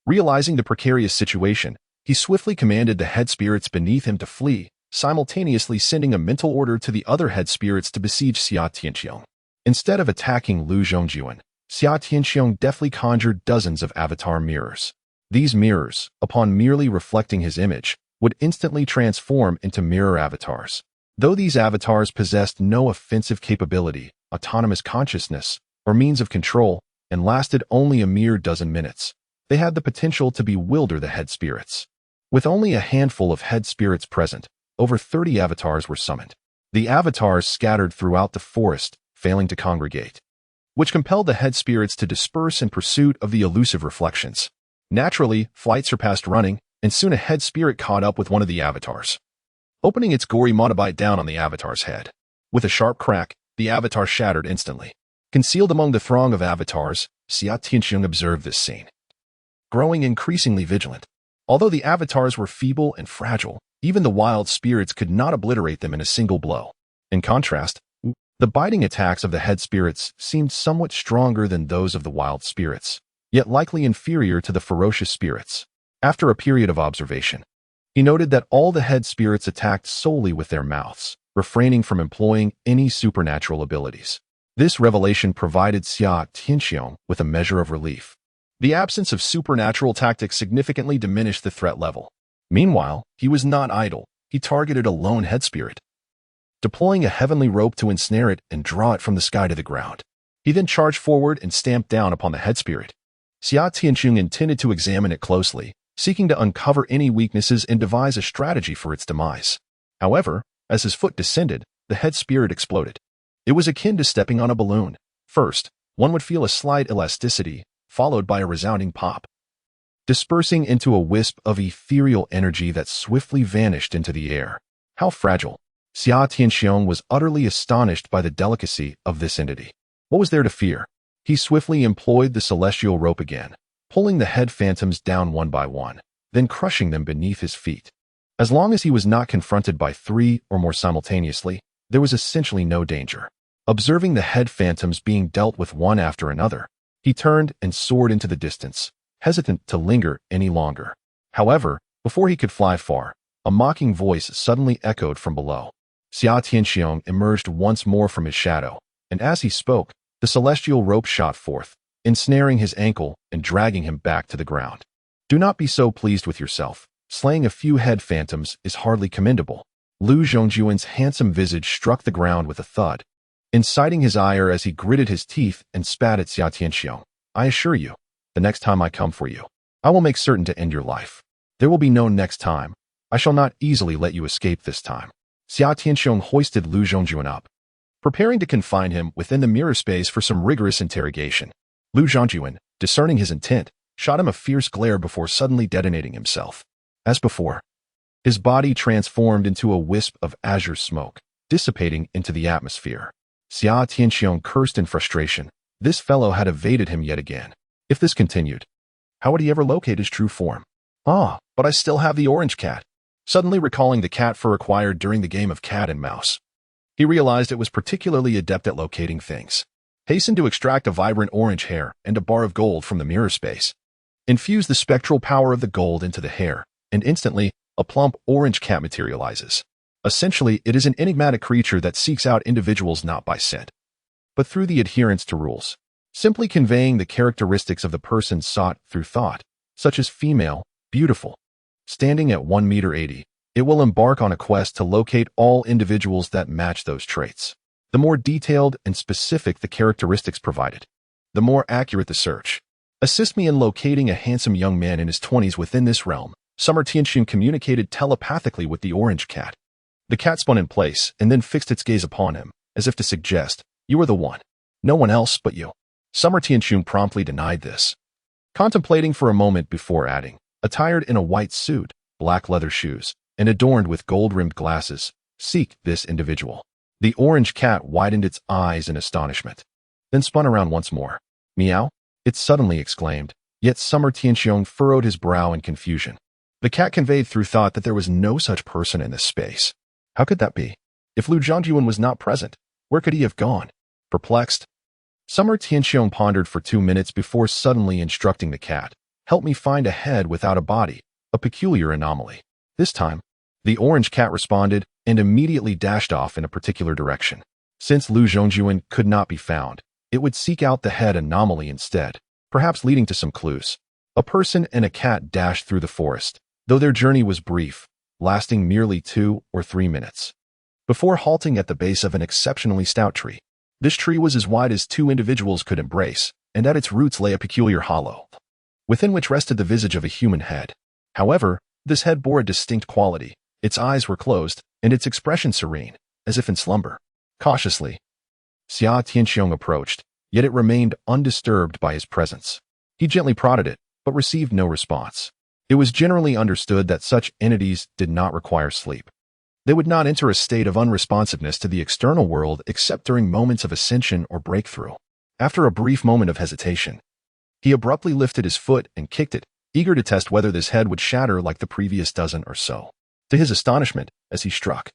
Realizing the precarious situation, he swiftly commanded the head spirits beneath him to flee, simultaneously sending a mental order to the other head spirits to besiege Xia Tianxiong. Instead of attacking Lu Zhongjuan, Xia Tianxiong deftly conjured dozens of avatar mirrors. These mirrors, upon merely reflecting his image, would instantly transform into mirror avatars. Though these avatars possessed no offensive capability, autonomous consciousness, or means of control, and lasted only a mere dozen minutes, they had the potential to bewilder the head spirits. With only a handful of head spirits present, over 30 avatars were summoned. The avatars scattered throughout the forest, failing to congregate, which compelled the head spirits to disperse in pursuit of the elusive reflections. Naturally, flight surpassed running, and soon a head spirit caught up with one of the avatars, opening its gory monobite down on the avatar's head. With a sharp crack, the avatar shattered instantly. Concealed among the throng of avatars, Xia Tianxiong observed this scene, growing increasingly vigilant. Although the avatars were feeble and fragile, even the wild spirits could not obliterate them in a single blow. In contrast, the biting attacks of the head spirits seemed somewhat stronger than those of the wild spirits, yet likely inferior to the ferocious spirits. After a period of observation, he noted that all the head spirits attacked solely with their mouths, refraining from employing any supernatural abilities. This revelation provided Xia Tianxiong with a measure of relief. The absence of supernatural tactics significantly diminished the threat level. Meanwhile, he was not idle. He targeted a lone head spirit, deploying a heavenly rope to ensnare it and draw it from the sky to the ground. He then charged forward and stamped down upon the head spirit. Xia Tianxiong intended to examine it closely, seeking to uncover any weaknesses and devise a strategy for its demise. However, as his foot descended, the head spirit exploded. It was akin to stepping on a balloon. First, one would feel a slight elasticity, followed by a resounding pop, dispersing into a wisp of ethereal energy that swiftly vanished into the air. How fragile! Xia Tianxiong was utterly astonished by the delicacy of this entity. What was there to fear? He swiftly employed the celestial rope again, pulling the head phantoms down one by one, then crushing them beneath his feet. As long as he was not confronted by 3 or more simultaneously, there was essentially no danger. Observing the head phantoms being dealt with one after another, he turned and soared into the distance, hesitant to linger any longer. However, before he could fly far, a mocking voice suddenly echoed from below. Xia Tianxiong emerged once more from his shadow, and as he spoke, the celestial rope shot forth, ensnaring his ankle and dragging him back to the ground. Do not be so pleased with yourself. Slaying a few head phantoms is hardly commendable. Lu Zhongjuan's handsome visage struck the ground with a thud, inciting his ire as he gritted his teeth and spat at Xia Tianxiong. I assure you, the next time I come for you, I will make certain to end your life. There will be no next time. I shall not easily let you escape this time. Xia Tianxiong hoisted Lu Zhongjuan up, preparing to confine him within the mirror space for some rigorous interrogation. Lu Zhongjuan, discerning his intent, shot him a fierce glare before suddenly detonating himself. As before, his body transformed into a wisp of azure smoke, dissipating into the atmosphere. Xia Tianxiong cursed in frustration. This fellow had evaded him yet again. If this continued, how would he ever locate his true form? Ah, but I still have the orange cat. Suddenly recalling the cat fur acquired during the game of cat and mouse, he realized it was particularly adept at locating things. Hastened to extract a vibrant orange hair and a bar of gold from the mirror space. Infuse the spectral power of the gold into the hair, and instantly, a plump orange cat materializes. Essentially, it is an enigmatic creature that seeks out individuals not by scent, but through the adherence to rules, simply conveying the characteristics of the person sought through thought, such as female, beautiful. Standing at 1.80 meters, it will embark on a quest to locate all individuals that match those traits. The more detailed and specific the characteristics provided, the more accurate the search. Assist me in locating a handsome young man in his 20s within this realm. Summer Tianxiong communicated telepathically with the orange cat. The cat spun in place and then fixed its gaze upon him, as if to suggest, you are the one. No one else but you. Summer Tianxiong promptly denied this, contemplating for a moment before adding, attired in a white suit, black leather shoes, and adorned with gold-rimmed glasses, seek this individual. The orange cat widened its eyes in astonishment, then spun around once more. Meow? It suddenly exclaimed, yet Summer Tianxiong furrowed his brow in confusion. The cat conveyed through thought that there was no such person in this space. How could that be? If Lu Zhongjuan was not present, where could he have gone? Perplexed, Summer Tianxiong pondered for 2 minutes before suddenly instructing the cat, help me find a head without a body, a peculiar anomaly. This time, the orange cat responded and immediately dashed off in a particular direction. Since Lu Zhongjuan could not be found, it would seek out the head anomaly instead, perhaps leading to some clues. A person and a cat dashed through the forest, though their journey was brief, lasting merely 2 or 3 minutes, before halting at the base of an exceptionally stout tree. This tree was as wide as 2 individuals could embrace, and at its roots lay a peculiar hollow, within which rested the visage of a human head. However, This head bore a distinct quality. Its eyes were closed, and its expression serene, as if in slumber. Cautiously, Xia Tianxiong approached, yet it remained undisturbed by his presence. He gently prodded it, but received no response. It was generally understood that such entities did not require sleep. They would not enter a state of unresponsiveness to the external world except during moments of ascension or breakthrough. After a brief moment of hesitation, he abruptly lifted his foot and kicked it, eager to test whether this head would shatter like the previous dozen or so. To his astonishment, as he struck,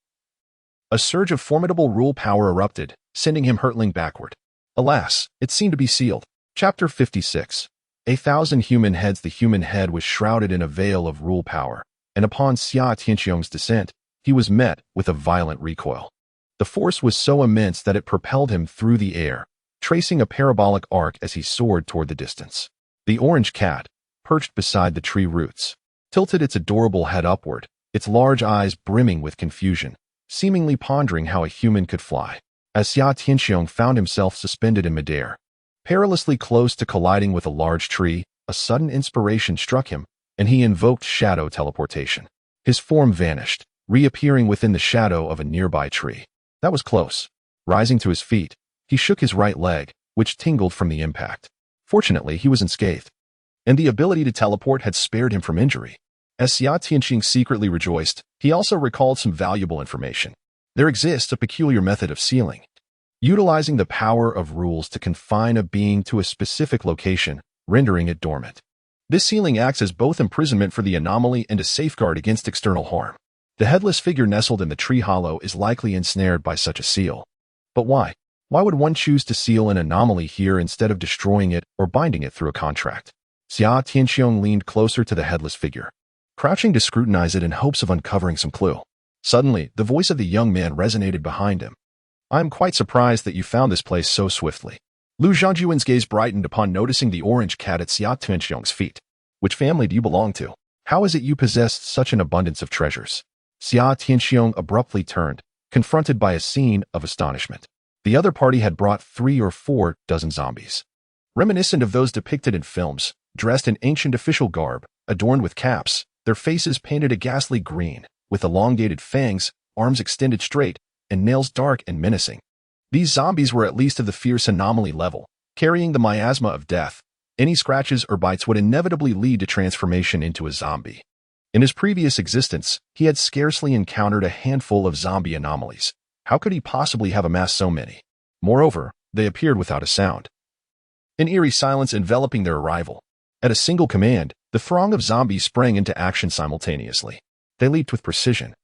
a surge of formidable rule power erupted, sending him hurtling backward. Alas, it seemed to be sealed. Chapter 56. 1,000 human heads. The human head was shrouded in a veil of rule power, and upon Xia Tianxiong's descent, he was met with a violent recoil. The force was so immense that it propelled him through the air, tracing a parabolic arc as he soared toward the distance. The orange cat, perched beside the tree roots, tilted its adorable head upward, its large eyes brimming with confusion, seemingly pondering how a human could fly. As Xia Tianxiong found himself suspended in midair, perilously close to colliding with a large tree, a sudden inspiration struck him, and he invoked shadow teleportation. His form vanished, reappearing within the shadow of a nearby tree. That was close. Rising to his feet, he shook his right leg, which tingled from the impact. Fortunately, he was unscathed, and the ability to teleport had spared him from injury. As Xia Tianxiong secretly rejoiced, he also recalled some valuable information. There exists a peculiar method of sealing, utilizing the power of rules to confine a being to a specific location, rendering it dormant. This sealing acts as both imprisonment for the anomaly and a safeguard against external harm. The headless figure nestled in the tree hollow is likely ensnared by such a seal. But why? Why would one choose to seal an anomaly here instead of destroying it or binding it through a contract? Xia Tianxiong leaned closer to the headless figure, crouching to scrutinize it in hopes of uncovering some clue. Suddenly, the voice of the young man resonated behind him. "I am quite surprised that you found this place so swiftly." Lu Zhangjuan's gaze brightened upon noticing the orange cat at Xia Tianxiong's feet. "Which family do you belong to? How is it you possess such an abundance of treasures?" Xia Tianxiong abruptly turned, confronted by a scene of astonishment. The other party had brought 3 or 4 dozen zombies, reminiscent of those depicted in films, dressed in ancient official garb, adorned with caps, their faces painted a ghastly green, with elongated fangs, arms extended straight, and nails dark and menacing. These zombies were at least of the fierce anomaly level, carrying the miasma of death. Any scratches or bites would inevitably lead to transformation into a zombie. In his previous existence, he had scarcely encountered a handful of zombie anomalies. How could he possibly have amassed so many? Moreover, they appeared without a sound, an eerie silence enveloping their arrival. At a single command, the throng of zombies sprang into action simultaneously. They leaped with precision,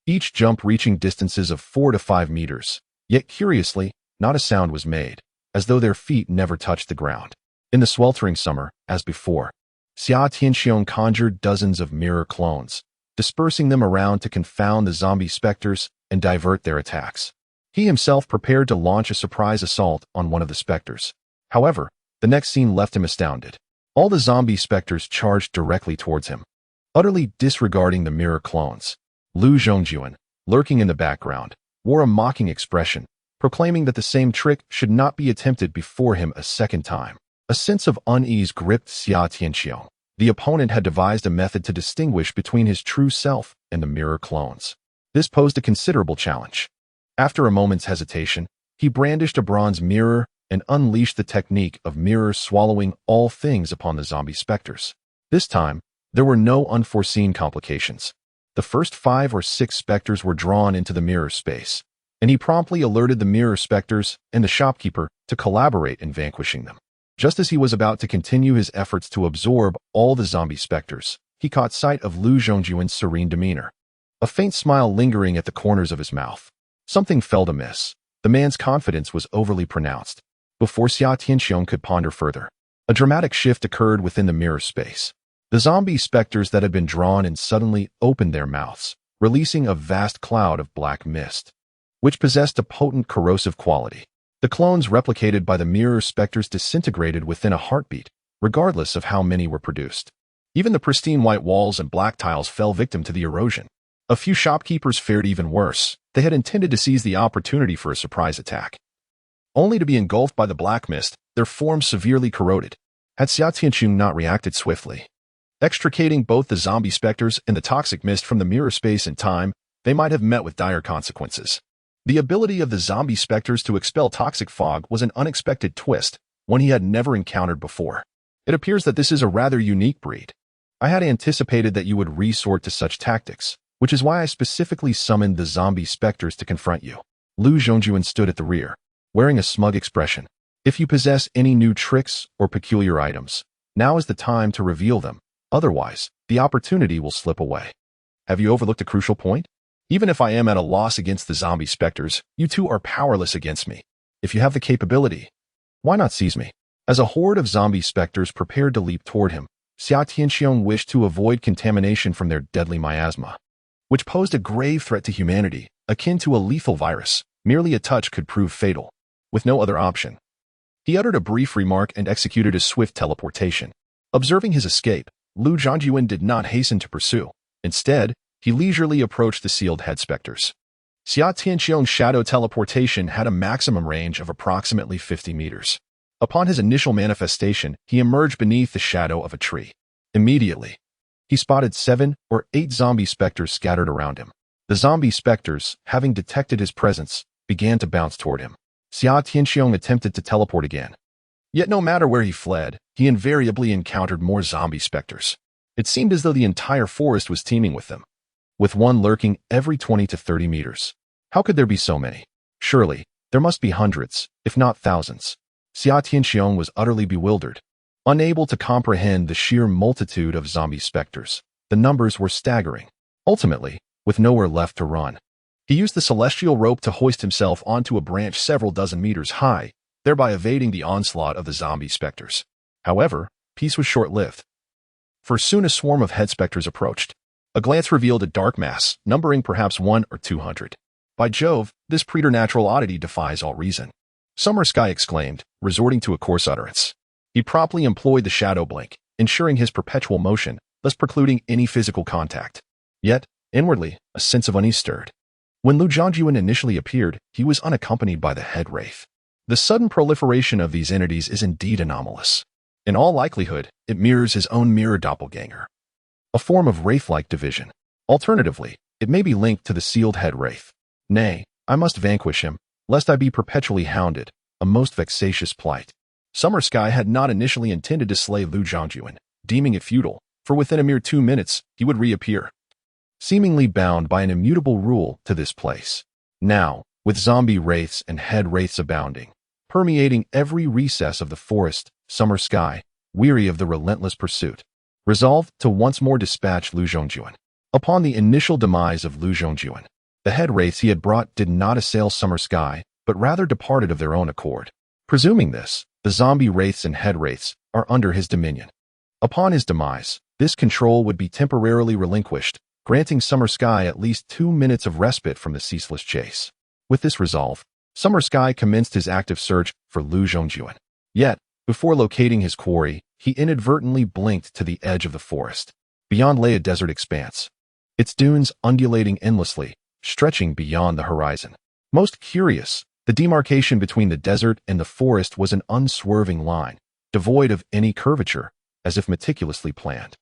each jump reaching distances of 4 to 5 meters. Yet curiously, not a sound was made, as though their feet never touched the ground. In the sweltering summer, as before, Xia Tianxiong conjured dozens of mirror clones, dispersing them around to confound the zombie specters and divert their attacks. He himself prepared to launch a surprise assault on one of the specters. However, the next scene left him astounded. All the zombie specters charged directly towards him, utterly disregarding the mirror clones. Lu Zhongjuan, lurking in the background, wore a mocking expression, proclaiming that the same trick should not be attempted before him a second time. A sense of unease gripped Xia Tianxiong. The opponent had devised a method to distinguish between his true self and the mirror clones. This posed a considerable challenge. After a moment's hesitation, he brandished a bronze mirror and unleashed the technique of mirror swallowing all things upon the zombie specters. This time, there were no unforeseen complications. The first 5 or 6 specters were drawn into the mirror space, and he promptly alerted the mirror specters and the shopkeeper to collaborate in vanquishing them. Just as he was about to continue his efforts to absorb all the zombie specters, he caught sight of Lu Zhongjuan's serene demeanor, a faint smile lingering at the corners of his mouth. Something felt amiss. The man's confidence was overly pronounced. Before Xia Tianxiong could ponder further, a dramatic shift occurred within the mirror space. The zombie specters that had been drawn in suddenly opened their mouths, releasing a vast cloud of black mist, which possessed a potent corrosive quality. The clones replicated by the mirror specters disintegrated within a heartbeat, regardless of how many were produced. Even the pristine white walls and black tiles fell victim to the erosion. A few shopkeepers fared even worse. They had intended to seize the opportunity for a surprise attack, only to be engulfed by the black mist, their forms severely corroded. Had Xia Tianxiong not reacted swiftly, Extricating both the zombie specters and the toxic mist from the mirror space and time, they might have met with dire consequences. The ability of the zombie specters to expel toxic fog was an unexpected twist, one he had never encountered before. It appears that this is a rather unique breed. I had anticipated that you would resort to such tactics, which is why I specifically summoned the zombie specters to confront you. Lu Zhongjuan stood at the rear, wearing a smug expression. If you possess any new tricks or peculiar items, now is the time to reveal them. Otherwise, the opportunity will slip away. Have you overlooked a crucial point? Even if I am at a loss against the zombie specters, you two are powerless against me. If you have the capability, why not seize me? As a horde of zombie specters prepared to leap toward him, Xia Tianxiong wished to avoid contamination from their deadly miasma, which posed a grave threat to humanity, akin to a lethal virus. Merely a touch could prove fatal. With no other option, he uttered a brief remark and executed a swift teleportation. Observing his escape, Lu Zhongjuan did not hasten to pursue. Instead, he leisurely approached the sealed head specters. Xia Tianxiong's shadow teleportation had a maximum range of approximately 50 meters. Upon his initial manifestation, he emerged beneath the shadow of a tree. Immediately, he spotted 7 or 8 zombie specters scattered around him. The zombie specters, having detected his presence, began to bounce toward him. Xia Tianxiong attempted to teleport again. Yet no matter where he fled, he invariably encountered more zombie specters. It seemed as though the entire forest was teeming with them, with one lurking every 20 to 30 meters. How could there be so many? Surely, there must be hundreds, if not thousands. Xia Tianxiong was utterly bewildered, unable to comprehend the sheer multitude of zombie specters. The numbers were staggering. Ultimately, with nowhere left to run, he used the celestial rope to hoist himself onto a branch several dozen meters high, thereby evading the onslaught of the zombie specters. However, peace was short-lived, for soon a swarm of head specters approached. A glance revealed a dark mass, numbering perhaps 100 or 200. By Jove, this preternatural oddity defies all reason. Summer Sky exclaimed, resorting to a coarse utterance. He promptly employed the shadow blink, ensuring his perpetual motion, thus precluding any physical contact. Yet, inwardly, a sense of unease stirred. When Lu Zhongjuan initially appeared, he was unaccompanied by the head wraith. The sudden proliferation of these entities is indeed anomalous. In all likelihood, it mirrors his own mirror doppelganger, a form of wraith-like division. Alternatively, it may be linked to the sealed head wraith. Nay, I must vanquish him, lest I be perpetually hounded, a most vexatious plight. Summer Sky had not initially intended to slay Lu Zhongjuan, deeming it futile, for within a mere 2 minutes, he would reappear, seemingly bound by an immutable rule to this place. Now, with zombie wraiths and head wraiths abounding, permeating every recess of the forest, Summer Sky, weary of the relentless pursuit, resolved to once more dispatch Lu Zhongjuan. Upon the initial demise of Lu Zhongjuan, the head wraiths he had brought did not assail Summer Sky, but rather departed of their own accord. Presuming this, the zombie wraiths and head wraiths are under his dominion. Upon his demise, this control would be temporarily relinquished, granting Summer Sky at least 2 minutes of respite from the ceaseless chase. With this resolve, Summer Sky commenced his active search for Lu Zhongjuan. Yet, before locating his quarry, he inadvertently blinked to the edge of the forest. Beyond lay a desert expanse, its dunes undulating endlessly, stretching beyond the horizon. Most curious, the demarcation between the desert and the forest was an unswerving line, devoid of any curvature, as if meticulously planned.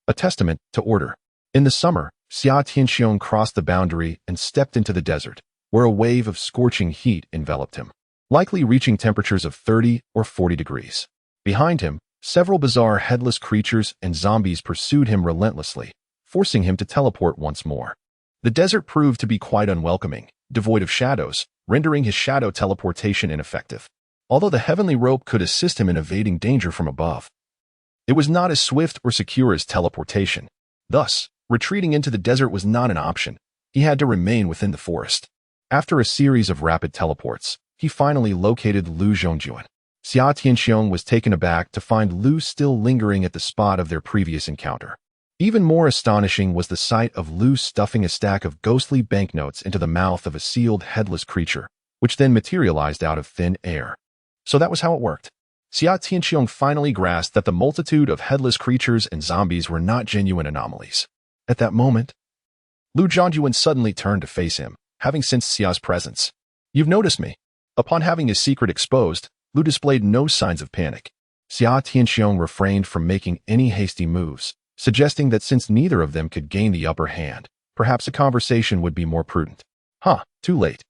A testament to order. In the summer, Xia Tianxiong crossed the boundary and stepped into the desert, where a wave of scorching heat enveloped him, likely reaching temperatures of 30 or 40 degrees. Behind him, several bizarre headless creatures and zombies pursued him relentlessly, forcing him to teleport once more. The desert proved to be quite unwelcoming, devoid of shadows, rendering his shadow teleportation ineffective. Although the heavenly rope could assist him in evading danger from above, it was not as swift or secure as teleportation. Thus, retreating into the desert was not an option. He had to remain within the forest. After a series of rapid teleports, he finally located Lu Zhongjuan. Xia Tianxiong was taken aback to find Lu still lingering at the spot of their previous encounter. Even more astonishing was the sight of Lu stuffing a stack of ghostly banknotes into the mouth of a sealed headless creature, which then materialized out of thin air. So that was how it worked. Xia Tianxiong finally grasped that the multitude of headless creatures and zombies were not genuine anomalies. At that moment, Lu Zhongjuan suddenly turned to face him, having sensed Xia's presence. "You've noticed me." Upon having his secret exposed, Lu displayed no signs of panic. Xia Tianxiong refrained from making any hasty moves, suggesting that since neither of them could gain the upper hand, perhaps a conversation would be more prudent. Too late.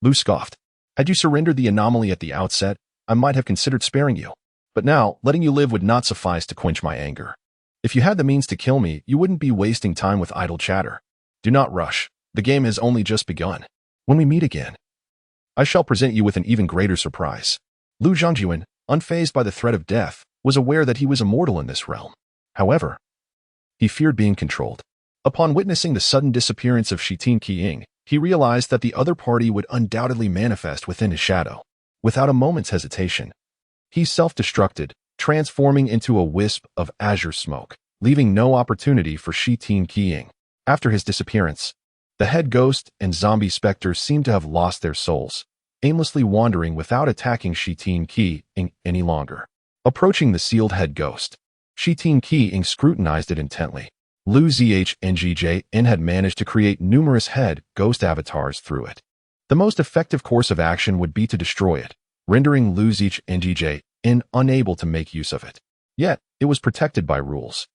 Lu scoffed. Had you surrendered the anomaly at the outset, I might have considered sparing you. But now, letting you live would not suffice to quench my anger. If you had the means to kill me, you wouldn't be wasting time with idle chatter. Do not rush. The game has only just begun. When we meet again, I shall present you with an even greater surprise. Lu Zhongjuan, unfazed by the threat of death, was aware that he was immortal in this realm. However, he feared being controlled. Upon witnessing the sudden disappearance of Shitin Qiying, he realized that the other party would undoubtedly manifest within his shadow. Without a moment's hesitation, he self-destructed, transforming into a wisp of azure smoke, leaving no opportunity for Shitin Qiying. After his disappearance, the head ghost and zombie specter seemed to have lost their souls, aimlessly wandering without attacking Shitin Qiying any longer. Approaching the sealed head ghost, Shitin Qiying scrutinized it intently. Lu Zhngjin had managed to create numerous head ghost avatars through it. The most effective course of action would be to destroy it, rendering Lu Zhngjin unable to make use of it. Yet, it was protected by rules,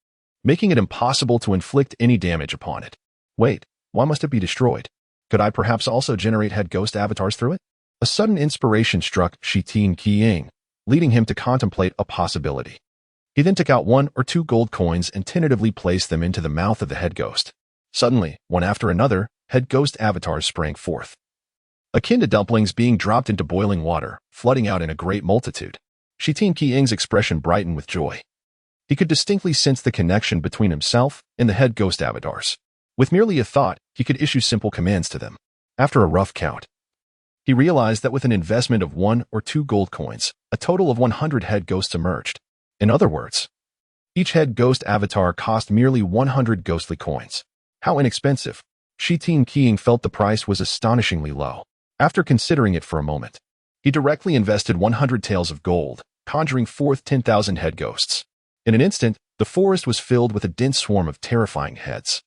making it impossible to inflict any damage upon it. Wait, why must it be destroyed? Could I perhaps also generate head ghost avatars through it? A sudden inspiration struck Shitin Qiying, leading him to contemplate a possibility. He then took out 1 or 2 gold coins and tentatively placed them into the mouth of the head ghost. Suddenly, one after another, head ghost avatars sprang forth, akin to dumplings being dropped into boiling water, flooding out in a great multitude. Shitin Qiying's expression brightened with joy. He could distinctly sense the connection between himself and the head ghost avatars. With merely a thought, he could issue simple commands to them. After a rough count, he realized that with an investment of 1 or 2 gold coins, a total of 100 head ghosts emerged. In other words, each head ghost avatar cost merely 100 ghostly coins. How inexpensive! Shitin Qiying felt the price was astonishingly low. After considering it for a moment, he directly invested 100 taels of gold, conjuring forth 10,000 head ghosts. In an instant, the forest was filled with a dense swarm of terrifying heads,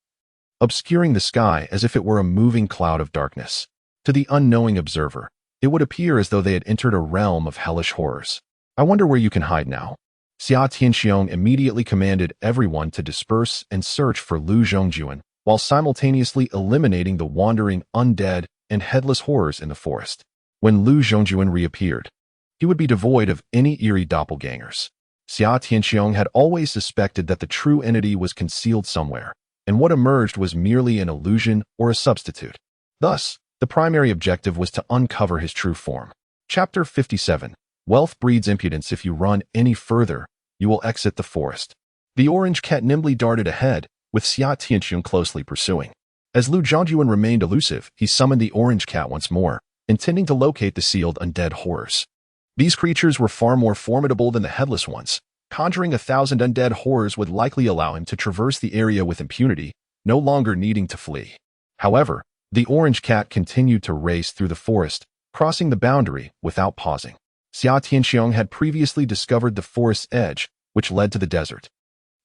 obscuring the sky as if it were a moving cloud of darkness. To the unknowing observer, it would appear as though they had entered a realm of hellish horrors. I wonder where you can hide now. Xia Tianxiong immediately commanded everyone to disperse and search for Lu Zhongjuan, while simultaneously eliminating the wandering undead and headless horrors in the forest. When Lu Zhongjuan reappeared, he would be devoid of any eerie doppelgangers. Xia Tianxiong had always suspected that the true entity was concealed somewhere, and what emerged was merely an illusion or a substitute. Thus, the primary objective was to uncover his true form. Chapter 57. Wealth breeds impudence. If you run any further, you will exit the forest. The orange cat nimbly darted ahead, with Xia Tianxiong closely pursuing. As Lu Zhongjuan remained elusive, he summoned the orange cat once more, intending to locate the sealed undead horrors. These creatures were far more formidable than the headless ones. Conjuring 1,000 undead horrors would likely allow him to traverse the area with impunity, no longer needing to flee. However, the orange cat continued to race through the forest, crossing the boundary without pausing. Xia Tianxiong had previously discovered the forest's edge, which led to the desert.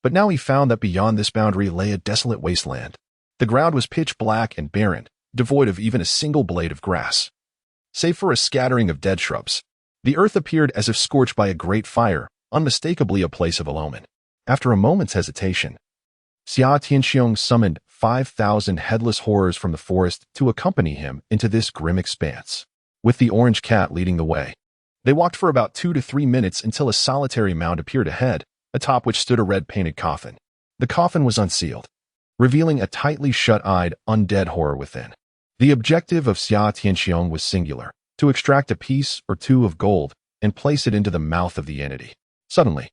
But now he found that beyond this boundary lay a desolate wasteland. The ground was pitch black and barren, devoid of even a single blade of grass. Save for a scattering of dead shrubs, the earth appeared as if scorched by a great fire, unmistakably a place of ill omen. After a moment's hesitation, Xia Tianxiong summoned 5,000 headless horrors from the forest to accompany him into this grim expanse, with the orange cat leading the way. They walked for about 2 to 3 minutes until a solitary mound appeared ahead, atop which stood a red-painted coffin. The coffin was unsealed, revealing a tightly shut-eyed, undead horror within. The objective of Xia Tianxiong was singular: to extract a piece or 2 of gold and place it into the mouth of the entity. Suddenly,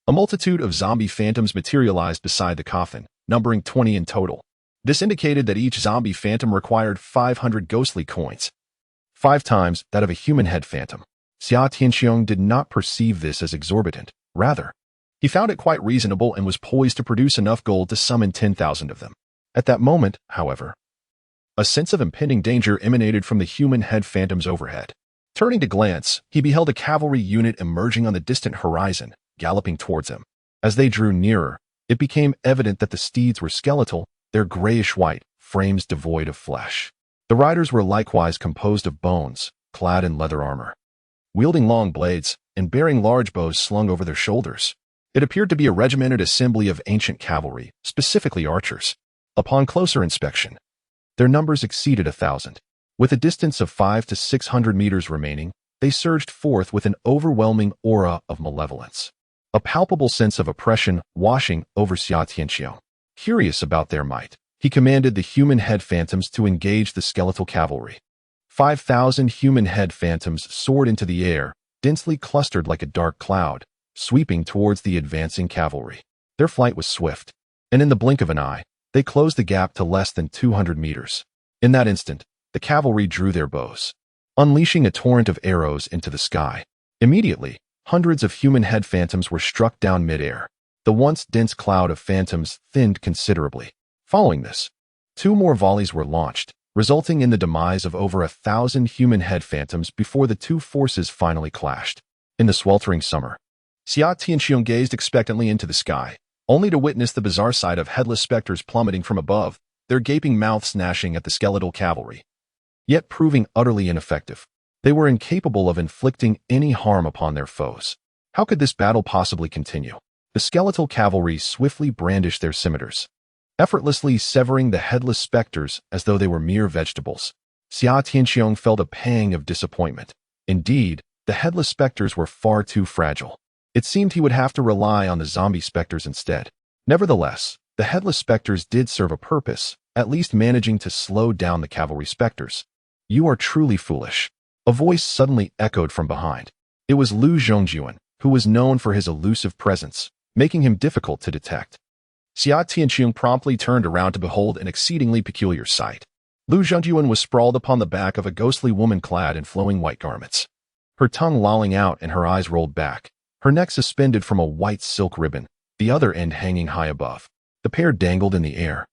a multitude of zombie phantoms materialized beside the coffin, numbering 20 in total. This indicated that each zombie phantom required 500 ghostly coins, 5 times that of a human head phantom. Xia Tianxiong did not perceive this as exorbitant. Rather, he found it quite reasonable and was poised to produce enough gold to summon 10,000 of them. At that moment, however, a sense of impending danger emanated from the human head phantoms overhead. Turning to glance, he beheld a cavalry unit emerging on the distant horizon, galloping towards him. As they drew nearer, it became evident that the steeds were skeletal, their grayish-white frames devoid of flesh. The riders were likewise composed of bones, clad in leather armor, wielding long blades and bearing large bows slung over their shoulders. It appeared to be a regimented assembly of ancient cavalry, specifically archers. Upon closer inspection, their numbers exceeded 1,000. With a distance of 500 to 600 meters remaining, they surged forth with an overwhelming aura of malevolence. A palpable sense of oppression washing over Xia Tianqiong. Curious about their might, he commanded the human head phantoms to engage the skeletal cavalry. 5,000 human head phantoms soared into the air, densely clustered like a dark cloud, sweeping towards the advancing cavalry. Their flight was swift, and in the blink of an eye, they closed the gap to less than 200 meters. In that instant, the cavalry drew their bows, unleashing a torrent of arrows into the sky. Immediately, hundreds of human head phantoms were struck down mid-air. The once dense cloud of phantoms thinned considerably. Following this, 2 more volleys were launched, resulting in the demise of over 1,000 human head phantoms before the two forces finally clashed. In the sweltering summer, Xia Tianqiong gazed expectantly into the sky, only to witness the bizarre sight of headless specters plummeting from above, their gaping mouths gnashing at the skeletal cavalry, yet proving utterly ineffective. They were incapable of inflicting any harm upon their foes. How could this battle possibly continue? The skeletal cavalry swiftly brandished their scimitars, effortlessly severing the headless specters as though they were mere vegetables. Xia Tianqiong felt a pang of disappointment. Indeed, the headless specters were far too fragile. It seemed he would have to rely on the zombie specters instead. Nevertheless, the headless specters did serve a purpose, at least managing to slow down the cavalry specters. "You are truly foolish," a voice suddenly echoed from behind. It was Lu Zhongjuan, who was known for his elusive presence, making him difficult to detect. Xia Tianqiong promptly turned around to behold an exceedingly peculiar sight. Lu Zhongjuan was sprawled upon the back of a ghostly woman clad in flowing white garments. Her tongue lolling out and her eyes rolled back, her neck suspended from a white silk ribbon, the other end hanging high above. The pair dangled in the air,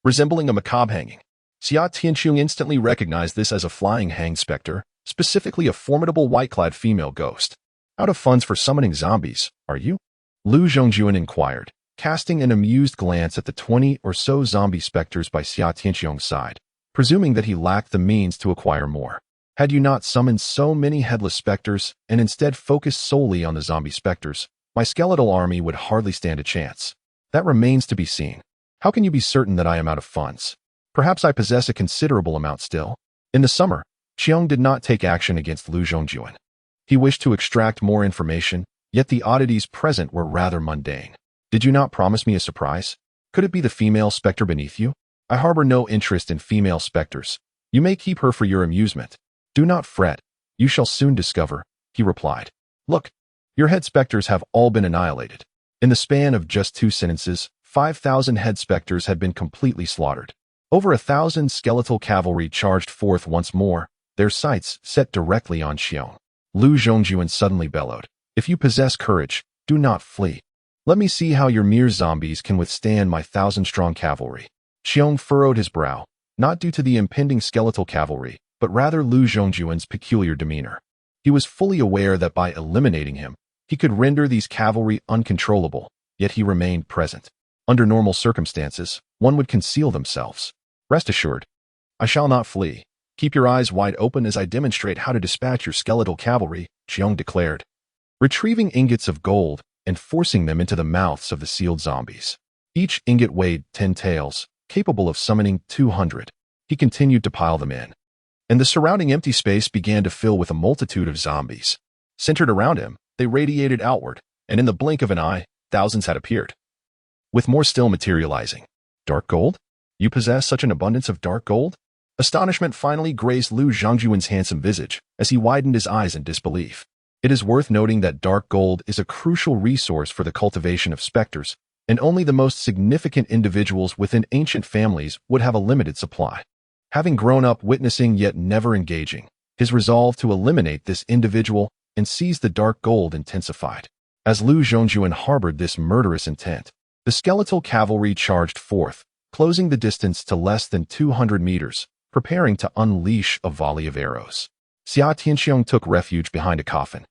resembling a macabre hanging. Xia Tianqiong instantly recognized this as a flying hanged specter, specifically a formidable white-clad female ghost. "Out of funds for summoning zombies, are you?" Lu Zhongjuan inquired, casting an amused glance at the 20 or so zombie specters by Xia Tianqiong's side, presuming that he lacked the means to acquire more. "Had you not summoned so many headless specters and instead focused solely on the zombie specters, my skeletal army would hardly stand a chance. That remains to be seen. How can you be certain that I am out of funds? Perhaps I possess a considerable amount still." In the summer, Qiong did not take action against Lu Zhongjuan. He wished to extract more information, yet the oddities present were rather mundane. "Did you not promise me a surprise? Could it be the female specter beneath you?" "I harbor no interest in female specters. You may keep her for your amusement. Do not fret. You shall soon discover," he replied. "Look, your head specters have all been annihilated." In the span of just 2 sentences, 5,000 head specters had been completely slaughtered. Over 1,000 skeletal cavalry charged forth once more, their sights set directly on Qiong. Lu Zhongjuan suddenly bellowed, "If you possess courage, do not flee. Let me see how your mere zombies can withstand my 1,000-strong cavalry." Qiong furrowed his brow, not due to the impending skeletal cavalry, but rather Lu Zhongjuan's peculiar demeanor. He was fully aware that by eliminating him, he could render these cavalry uncontrollable, yet he remained present. Under normal circumstances, one would conceal themselves. "Rest assured, I shall not flee. Keep your eyes wide open as I demonstrate how to dispatch your skeletal cavalry," Qiong declared, retrieving ingots of gold and forcing them into the mouths of the sealed zombies. Each ingot weighed 10 taels, capable of summoning 200. He continued to pile them in, and the surrounding empty space began to fill with a multitude of zombies. Centered around him, they radiated outward, and in the blink of an eye, thousands had appeared, with more still materializing. "Dark gold? You possess such an abundance of dark gold?" Astonishment finally graced Lu Zhongjuan's handsome visage as he widened his eyes in disbelief. It is worth noting that dark gold is a crucial resource for the cultivation of specters, and only the most significant individuals within ancient families would have a limited supply. Having grown up witnessing yet never engaging, his resolve to eliminate this individual and seize the dark gold intensified. As Lu Zhongjuan harbored this murderous intent, the skeletal cavalry charged forth, closing the distance to less than 200 meters, preparing to unleash a volley of arrows. Xia Tianqiong took refuge behind a coffin,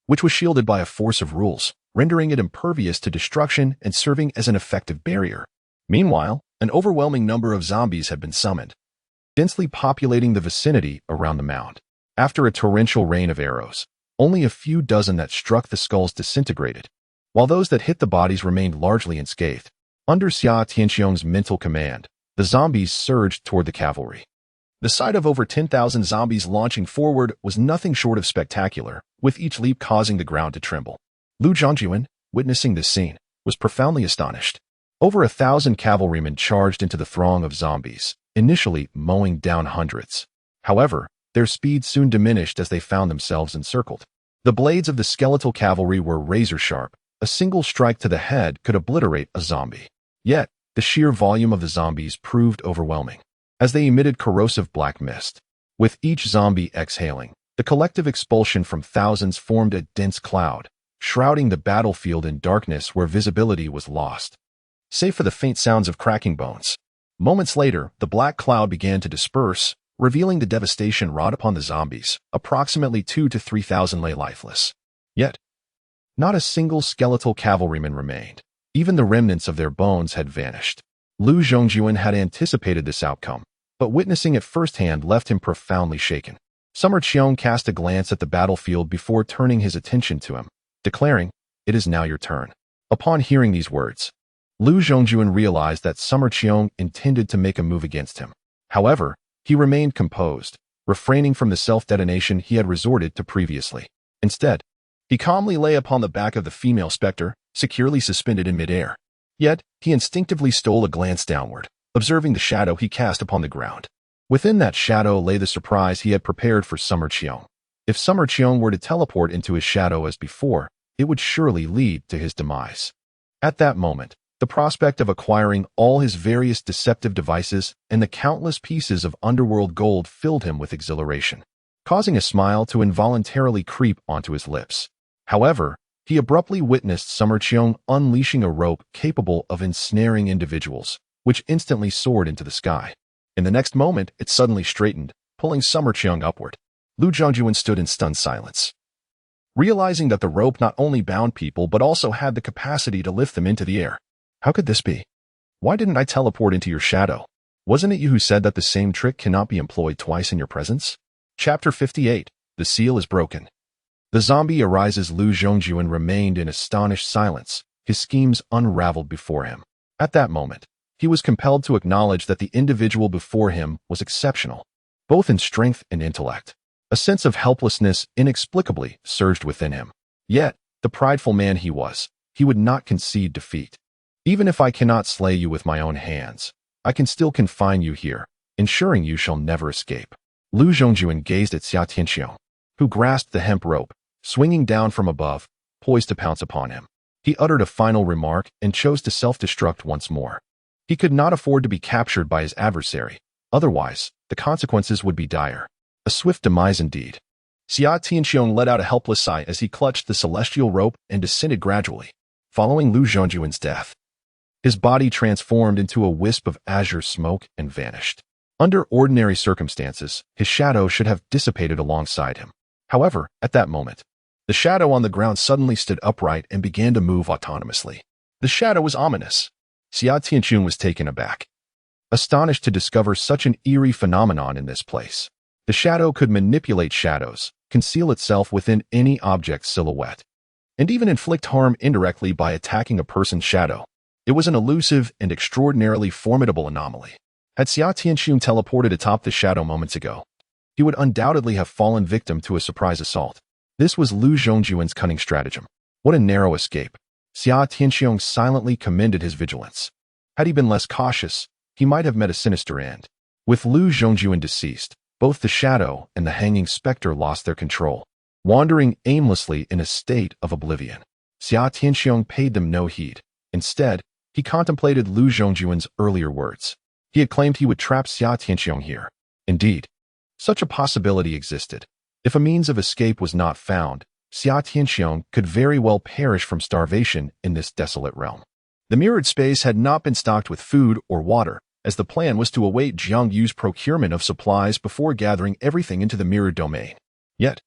which was shielded by a force of rules, rendering it impervious to destruction and serving as an effective barrier. Meanwhile, an overwhelming number of zombies had been summoned, densely populating the vicinity around the mound. After a torrential rain of arrows, only a few dozen that struck the skulls disintegrated, while those that hit the bodies remained largely unscathed. Under Xia Tianxiong's mental command, the zombies surged toward the cavalry. The sight of over 10,000 zombies launching forward was nothing short of spectacular, with each leap causing the ground to tremble. Lu Zhongjuan, witnessing this scene, was profoundly astonished. Over 1,000 cavalrymen charged into the throng of zombies, initially mowing down hundreds. However, their speed soon diminished as they found themselves encircled. The blades of the skeletal cavalry were razor-sharp. A single strike to the head could obliterate a zombie. Yet, the sheer volume of the zombies proved overwhelming, as they emitted corrosive black mist. With each zombie exhaling, the collective expulsion from thousands formed a dense cloud, shrouding the battlefield in darkness where visibility was lost. Save for the faint sounds of cracking bones. Moments later, the black cloud began to disperse, revealing the devastation wrought upon the zombies. Approximately 2,000 to 3,000 lay lifeless. Yet, not a single skeletal cavalryman remained. Even the remnants of their bones had vanished. Lu Zhongjuan had anticipated this outcome, but witnessing it firsthand left him profoundly shaken. Summer Qiong cast a glance at the battlefield before turning his attention to him, declaring, "It is now your turn." Upon hearing these words, Lu Zhongjuan realized that Summer Qiong intended to make a move against him. However, he remained composed, refraining from the self-detonation he had resorted to previously. Instead, he calmly lay upon the back of the female specter, securely suspended in midair. Yet, he instinctively stole a glance downward, observing the shadow he cast upon the ground. Within that shadow lay the surprise he had prepared for Summer Qiong. If Summer Qiong were to teleport into his shadow as before, it would surely lead to his demise. At that moment, the prospect of acquiring all his various deceptive devices and the countless pieces of underworld gold filled him with exhilaration, causing a smile to involuntarily creep onto his lips. However, he abruptly witnessed Summer Qiong unleashing a rope capable of ensnaring individuals, which instantly soared into the sky. In the next moment, it suddenly straightened, pulling Summer Qiong upward. Lu Zhongjuan stood in stunned silence, realizing that the rope not only bound people but also had the capacity to lift them into the air. How could this be? Why didn't I teleport into your shadow? Wasn't it you who said that the same trick cannot be employed twice in your presence? Chapter 58. The seal is broken. The zombie arises. Lu Zhongjuan remained in astonished silence, his schemes unraveled before him. At that moment, he was compelled to acknowledge that the individual before him was exceptional, both in strength and intellect. A sense of helplessness inexplicably surged within him. Yet, the prideful man he was, he would not concede defeat. Even if I cannot slay you with my own hands, I can still confine you here, ensuring you shall never escape. Lu Zhongjuan gazed at Xia Tianxiong, who grasped the hemp rope, swinging down from above, poised to pounce upon him. He uttered a final remark and chose to self-destruct once more. He could not afford to be captured by his adversary, otherwise, the consequences would be dire. A swift demise indeed. Xia Tianxiong let out a helpless sigh as he clutched the celestial rope and descended gradually, following Lu Zhongjuan's death. His body transformed into a wisp of azure smoke and vanished. Under ordinary circumstances, his shadow should have dissipated alongside him. However, at that moment, the shadow on the ground suddenly stood upright and began to move autonomously. The shadow was ominous. Xia Tianxiong was taken aback, astonished to discover such an eerie phenomenon in this place. The shadow could manipulate shadows, conceal itself within any object's silhouette, and even inflict harm indirectly by attacking a person's shadow. It was an elusive and extraordinarily formidable anomaly. Had Xia Tianxiong teleported atop the shadow moments ago, he would undoubtedly have fallen victim to a surprise assault. This was Lu Zhongjuan's cunning stratagem. What a narrow escape. Xia Tianxiong silently commended his vigilance. Had he been less cautious, he might have met a sinister end. With Lu Zhongjuan deceased, both the shadow and the hanging specter lost their control, wandering aimlessly in a state of oblivion. Xia Tianxiong paid them no heed. Instead, he contemplated Lu Zhongjuan's earlier words. He had claimed he would trap Xia Tianxiong here. Indeed, such a possibility existed. If a means of escape was not found, Xia Tianxiong could very well perish from starvation in this desolate realm. The mirrored space had not been stocked with food or water, as the plan was to await Jiang Yu's procurement of supplies before gathering everything into the mirrored domain. Yet,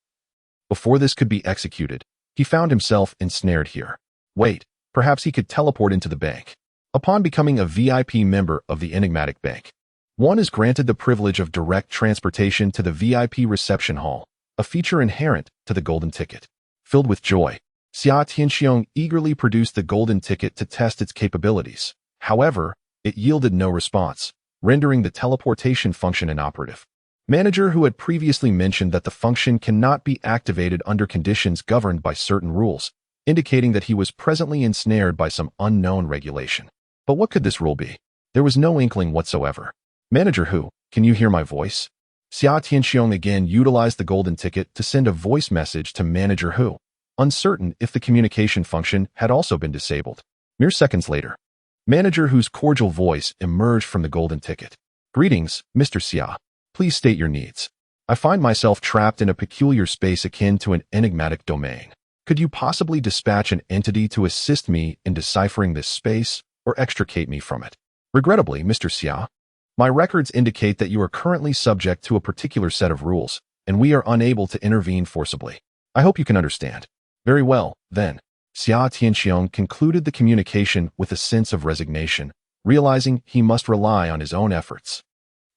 before this could be executed, he found himself ensnared here. Wait, perhaps he could teleport into the bank. Upon becoming a VIP member of the enigmatic bank, one is granted the privilege of direct transportation to the VIP reception hall, a feature inherent to the golden ticket. Filled with joy, Xia Tianxiong eagerly produced the golden ticket to test its capabilities. However, it yielded no response, rendering the teleportation function inoperative. Manager, who had previously mentioned that the function cannot be activated under conditions governed by certain rules, indicating that he was presently ensnared by some unknown regulation. But what could this rule be? There was no inkling whatsoever. Manager Hu, can you hear my voice? Xia Tianxiong again utilized the golden ticket to send a voice message to Manager Hu, uncertain if the communication function had also been disabled. Mere seconds later, Manager Hu's cordial voice emerged from the golden ticket. Greetings, Mr. Xia. Please state your needs. I find myself trapped in a peculiar space akin to an enigmatic domain. Could you possibly dispatch an entity to assist me in deciphering this space or extricate me from it? Regrettably, Mr. Xia, my records indicate that you are currently subject to a particular set of rules, and we are unable to intervene forcibly. I hope you can understand. Very well, then. Xia Tianxiong concluded the communication with a sense of resignation, realizing he must rely on his own efforts.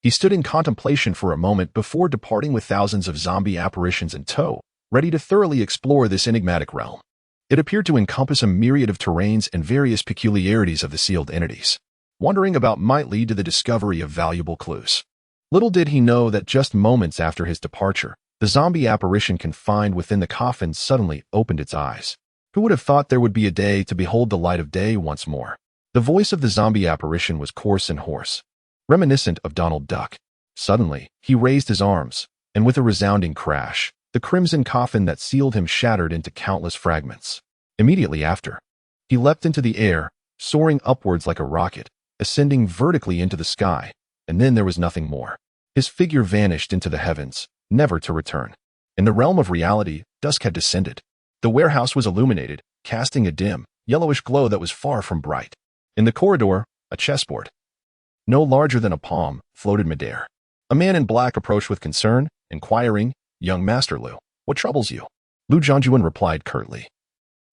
He stood in contemplation for a moment before departing with thousands of zombie apparitions in tow, ready to thoroughly explore this enigmatic realm. It appeared to encompass a myriad of terrains and various peculiarities of the sealed entities. Wandering about might lead to the discovery of valuable clues. Little did he know that just moments after his departure, the zombie apparition confined within the coffin suddenly opened its eyes. Who would have thought there would be a day to behold the light of day once more? The voice of the zombie apparition was coarse and hoarse, reminiscent of Donald Duck. Suddenly, he raised his arms, and with a resounding crash, the crimson coffin that sealed him shattered into countless fragments. Immediately after, he leapt into the air, soaring upwards like a rocket, ascending vertically into the sky, and then there was nothing more. His figure vanished into the heavens, never to return. In the realm of reality, dusk had descended. The warehouse was illuminated, casting a dim, yellowish glow that was far from bright. In the corridor, a chessboard, no larger than a palm, floated midair. A man in black approached with concern, inquiring, "Young Master Lu, what troubles you?" Lu Zhongjuan replied curtly,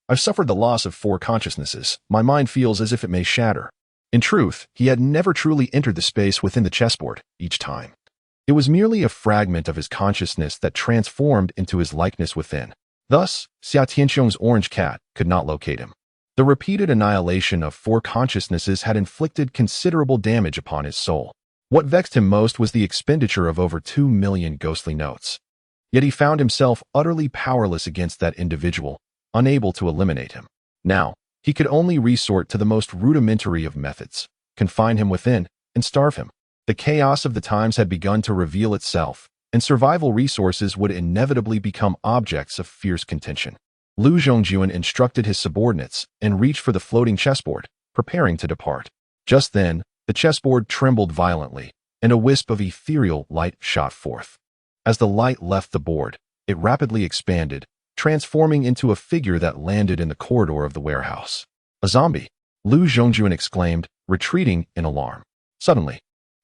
"I've suffered the loss of 4 consciousnesses. My mind feels as if it may shatter." In truth, he had never truly entered the space within the chessboard, each time. It was merely a fragment of his consciousness that transformed into his likeness within. Thus, Xia Tianxiong's orange cat could not locate him. The repeated annihilation of 4 consciousnesses had inflicted considerable damage upon his soul. What vexed him most was the expenditure of over 2 million ghostly notes. Yet he found himself utterly powerless against that individual, unable to eliminate him. Now, he could only resort to the most rudimentary of methods, confine him within, and starve him. The chaos of the times had begun to reveal itself, and survival resources would inevitably become objects of fierce contention. Lu Zhongjuan instructed his subordinates and reached for the floating chessboard, preparing to depart. Just then, the chessboard trembled violently, and a wisp of ethereal light shot forth. As the light left the board, it rapidly expanded, transforming into a figure that landed in the corridor of the warehouse. "A zombie!" Lu Zhongjuan exclaimed, retreating in alarm. Suddenly,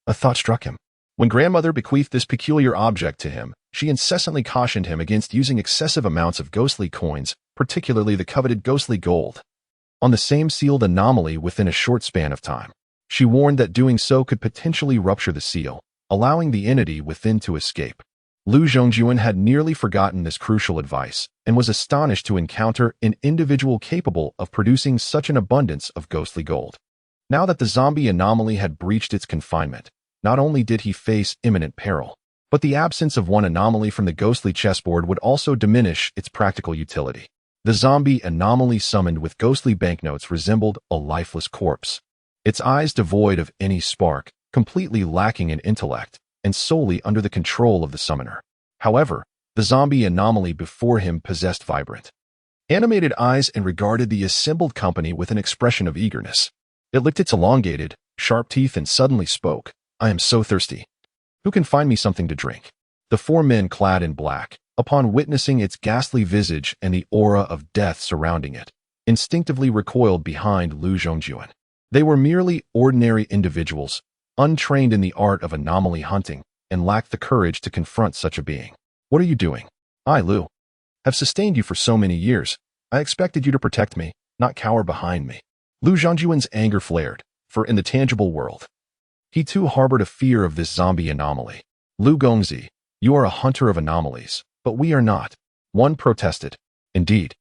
a thought struck him. When grandmother bequeathed this peculiar object to him, she incessantly cautioned him against using excessive amounts of ghostly coins, particularly the coveted ghostly gold, on the same sealed anomaly within a short span of time. She warned that doing so could potentially rupture the seal, allowing the entity within to escape. Lu Zhongjuan had nearly forgotten this crucial advice and was astonished to encounter an individual capable of producing such an abundance of ghostly gold. Now that the zombie anomaly had breached its confinement, not only did he face imminent peril, but the absence of one anomaly from the ghostly chessboard would also diminish its practical utility. The zombie anomaly summoned with ghostly banknotes resembled a lifeless corpse, its eyes devoid of any spark, completely lacking in intellect, and solely under the control of the summoner. However, the zombie anomaly before him possessed vibrant, animated eyes and regarded the assembled company with an expression of eagerness. It licked its elongated, sharp teeth and suddenly spoke, "I am so thirsty. Who can find me something to drink?" The 4 men clad in black, upon witnessing its ghastly visage and the aura of death surrounding it, instinctively recoiled behind Lu Zhongjuan. They were merely ordinary individuals, untrained in the art of anomaly hunting, and lacked the courage to confront such a being. "What are you doing? I, Lu, have sustained you for so many years. I expected you to protect me, not cower behind me." Lu Zhongjuan's anger flared, for in the tangible world, he too harbored a fear of this zombie anomaly. "Lu Gongzi, you are a hunter of anomalies, but we are not," one protested. "Indeed,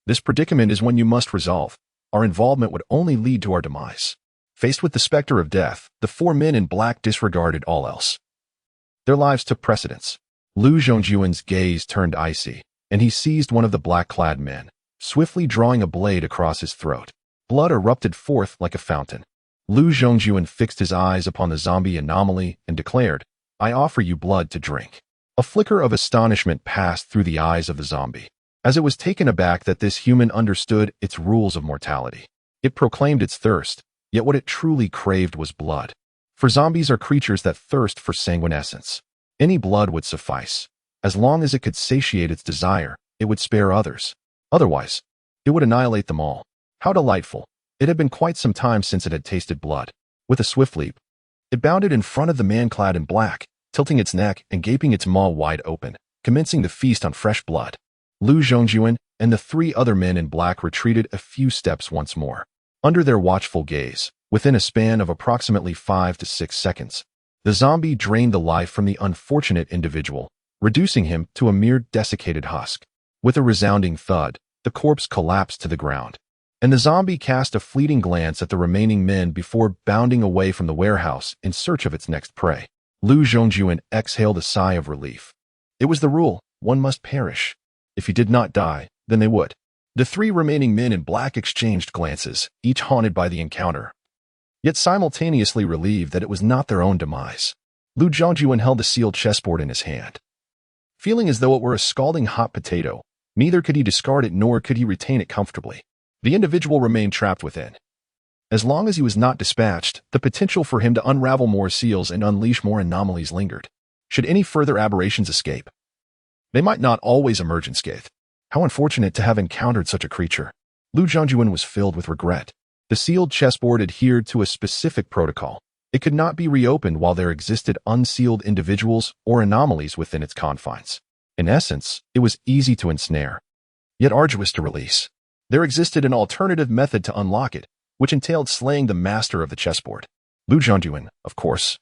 This predicament is one you must resolve. Our involvement would only lead to our demise. Faced with the specter of death, the four men in black disregarded all else. Their lives took precedence. Lu Zhongjuan's gaze turned icy, and he seized one of the black-clad men, swiftly drawing a blade across his throat. Blood erupted forth like a fountain. Lu Zhongjuan fixed his eyes upon the zombie anomaly and declared, "I offer you blood to drink." A flicker of astonishment passed through the eyes of the zombie, as it was taken aback that this human understood its rules of mortality. It proclaimed its thirst, yet what it truly craved was blood. For zombies are creatures that thirst for sanguinescence. Any blood would suffice. As long as it could satiate its desire, it would spare others. Otherwise, it would annihilate them all. How delightful. It had been quite some time since it had tasted blood. With a swift leap, it bounded in front of the man clad in black, tilting its neck and gaping its maw wide open, commencing the feast on fresh blood. Lu Zhongjuan and the three other men in black retreated a few steps once more. Under their watchful gaze, within a span of approximately 5 to 6 seconds, the zombie drained the life from the unfortunate individual, reducing him to a mere desiccated husk. With a resounding thud, the corpse collapsed to the ground, and the zombie cast a fleeting glance at the remaining men before bounding away from the warehouse in search of its next prey. Lu Zhongjuan exhaled a sigh of relief. It was the rule, one must perish. If he did not die, then they would. The three remaining men in black exchanged glances, each haunted by the encounter, yet simultaneously relieved that it was not their own demise. Lu Zhongjuan held the sealed chessboard in his hand. Feeling as though it were a scalding hot potato, neither could he discard it nor could he retain it comfortably. The individual remained trapped within. As long as he was not dispatched, the potential for him to unravel more seals and unleash more anomalies lingered. Should any further aberrations escape, they might not always emerge unscathed. How unfortunate to have encountered such a creature. Lu Zhongjuan was filled with regret. The sealed chessboard adhered to a specific protocol. It could not be reopened while there existed unsealed individuals or anomalies within its confines. In essence, it was easy to ensnare, yet arduous to release. There existed an alternative method to unlock it, which entailed slaying the master of the chessboard. Lu Zhongjuan, of course,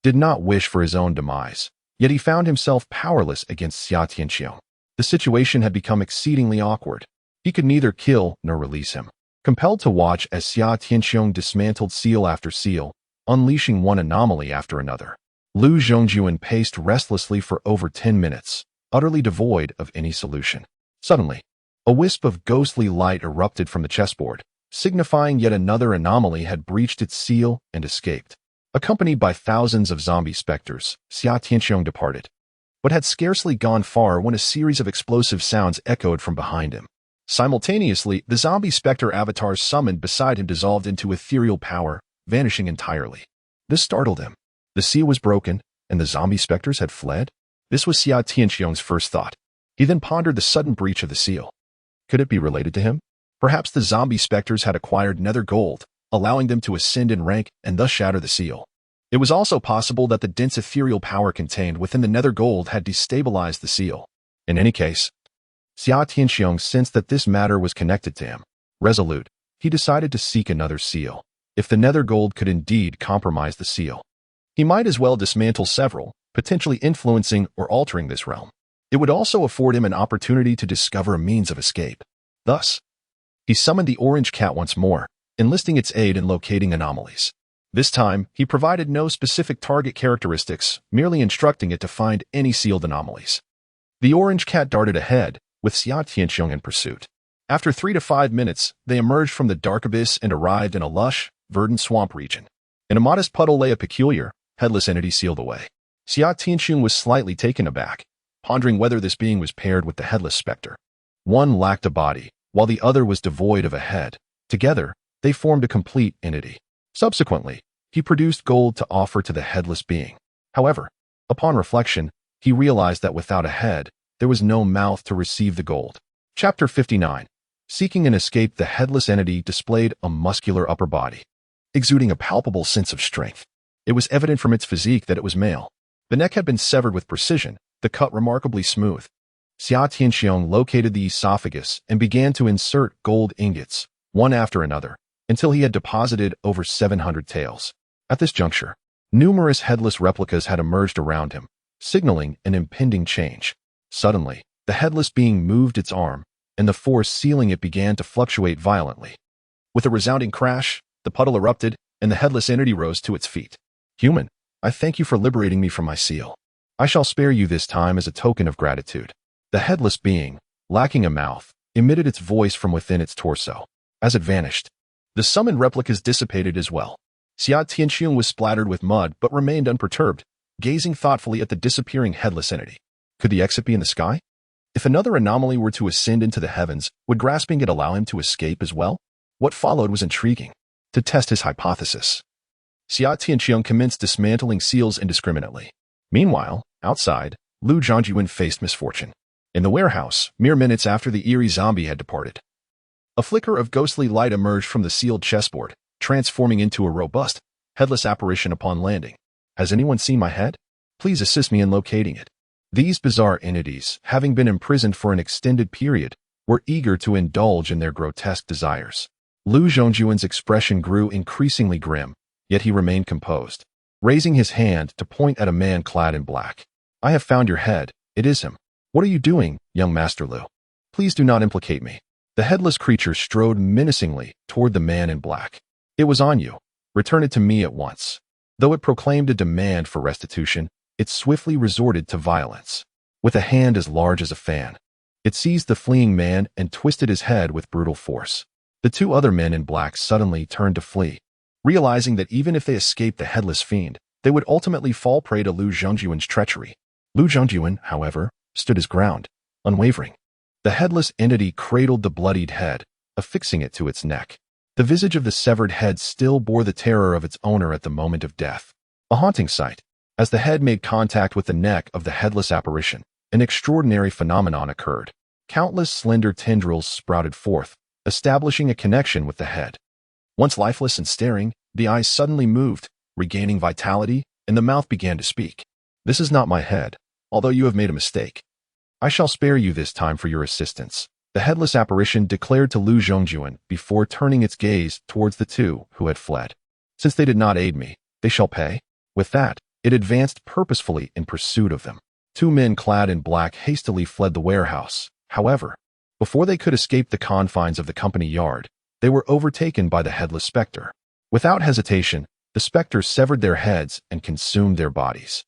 did not wish for his own demise, yet he found himself powerless against Xia Tianqiong. The situation had become exceedingly awkward. He could neither kill nor release him. Compelled to watch as Xia Tianqiong dismantled seal after seal, unleashing one anomaly after another, Lu Zhongjuan paced restlessly for over 10 minutes, utterly devoid of any solution. Suddenly, a wisp of ghostly light erupted from the chessboard, signifying yet another anomaly had breached its seal and escaped. Accompanied by thousands of zombie specters, Xia Tianqiong departed, but had scarcely gone far when a series of explosive sounds echoed from behind him. Simultaneously, the zombie specter avatars summoned beside him dissolved into ethereal power, vanishing entirely. This startled him. The seal was broken, and the zombie specters had fled? This was Xia Tianqiong's first thought. He then pondered the sudden breach of the seal. Could it be related to him? Perhaps the zombie specters had acquired nether gold, allowing them to ascend in rank and thus shatter the seal. It was also possible that the dense ethereal power contained within the nether gold had destabilized the seal. In any case, Xia Tianqiong sensed that this matter was connected to him. Resolute, he decided to seek another seal. If the nether gold could indeed compromise the seal, he might as well dismantle several, potentially influencing or altering this realm. It would also afford him an opportunity to discover a means of escape. Thus, he summoned the orange cat once more, enlisting its aid in locating anomalies. This time, he provided no specific target characteristics, merely instructing it to find any sealed anomalies. The orange cat darted ahead, with Xia Tianqiong in pursuit. After 3 to 5 minutes, they emerged from the dark abyss and arrived in a lush, verdant swamp region. In a modest puddle lay a peculiar, headless entity sealed away. Xia Tianqiong was slightly taken aback, pondering whether this being was paired with the headless specter. One lacked a body, while the other was devoid of a head. Together, they formed a complete entity. Subsequently, he produced gold to offer to the headless being. However, upon reflection, he realized that without a head, there was no mouth to receive the gold. Chapter 59. Seeking an escape, the headless entity displayed a muscular upper body, exuding a palpable sense of strength. It was evident from its physique that it was male. The neck had been severed with precision, the cut remarkably smooth. Xia Tianqiong located the esophagus and began to insert gold ingots, one after another, until he had deposited over 700 taels. At this juncture, numerous headless replicas had emerged around him, signaling an impending change. Suddenly, the headless being moved its arm, and the force sealing it began to fluctuate violently. With a resounding crash, the puddle erupted, and the headless entity rose to its feet. Human, I thank you for liberating me from my seal. I shall spare you this time as a token of gratitude. The headless being, lacking a mouth, emitted its voice from within its torso. As it vanished, the summoned replicas dissipated as well. Xia Tianqiang was splattered with mud but remained unperturbed, gazing thoughtfully at the disappearing headless entity. Could the exit be in the sky? If another anomaly were to ascend into the heavens, would grasping it allow him to escape as well? What followed was intriguing. To test his hypothesis, Xia Tianqiang commenced dismantling seals indiscriminately. Meanwhile, outside, Lu Zhongjuan faced misfortune. In the warehouse, mere minutes after the eerie zombie had departed, a flicker of ghostly light emerged from the sealed chessboard, transforming into a robust, headless apparition upon landing. Has anyone seen my head? Please assist me in locating it. These bizarre entities, having been imprisoned for an extended period, were eager to indulge in their grotesque desires. Lu Zhongjuan's expression grew increasingly grim, yet he remained composed, raising his hand to point at a man clad in black. I have found your head. It is him. What are you doing, young Master Lu? Please do not implicate me. The headless creature strode menacingly toward the man in black. It was on you. Return it to me at once. Though it proclaimed a demand for restitution, it swiftly resorted to violence. With a hand as large as a fan, it seized the fleeing man and twisted his head with brutal force. The two other men in black suddenly turned to flee, realizing that even if they escaped the headless fiend, they would ultimately fall prey to Lu Zhongjuan's treachery. Lu Zhongjuan, however, stood his ground, unwavering. The headless entity cradled the bloodied head, affixing it to its neck. The visage of the severed head still bore the terror of its owner at the moment of death. A haunting sight. As the head made contact with the neck of the headless apparition, an extraordinary phenomenon occurred. Countless slender tendrils sprouted forth, establishing a connection with the head. Once lifeless and staring, the eyes suddenly moved, regaining vitality, and the mouth began to speak. This is not my head, although you have made a mistake. I shall spare you this time for your assistance, the headless apparition declared to Lu Zhongjuan before turning its gaze towards the two who had fled. Since they did not aid me, they shall pay. With that, it advanced purposefully in pursuit of them. Two men clad in black hastily fled the warehouse. However, before they could escape the confines of the company yard, they were overtaken by the headless specter. Without hesitation, the specter severed their heads and consumed their bodies,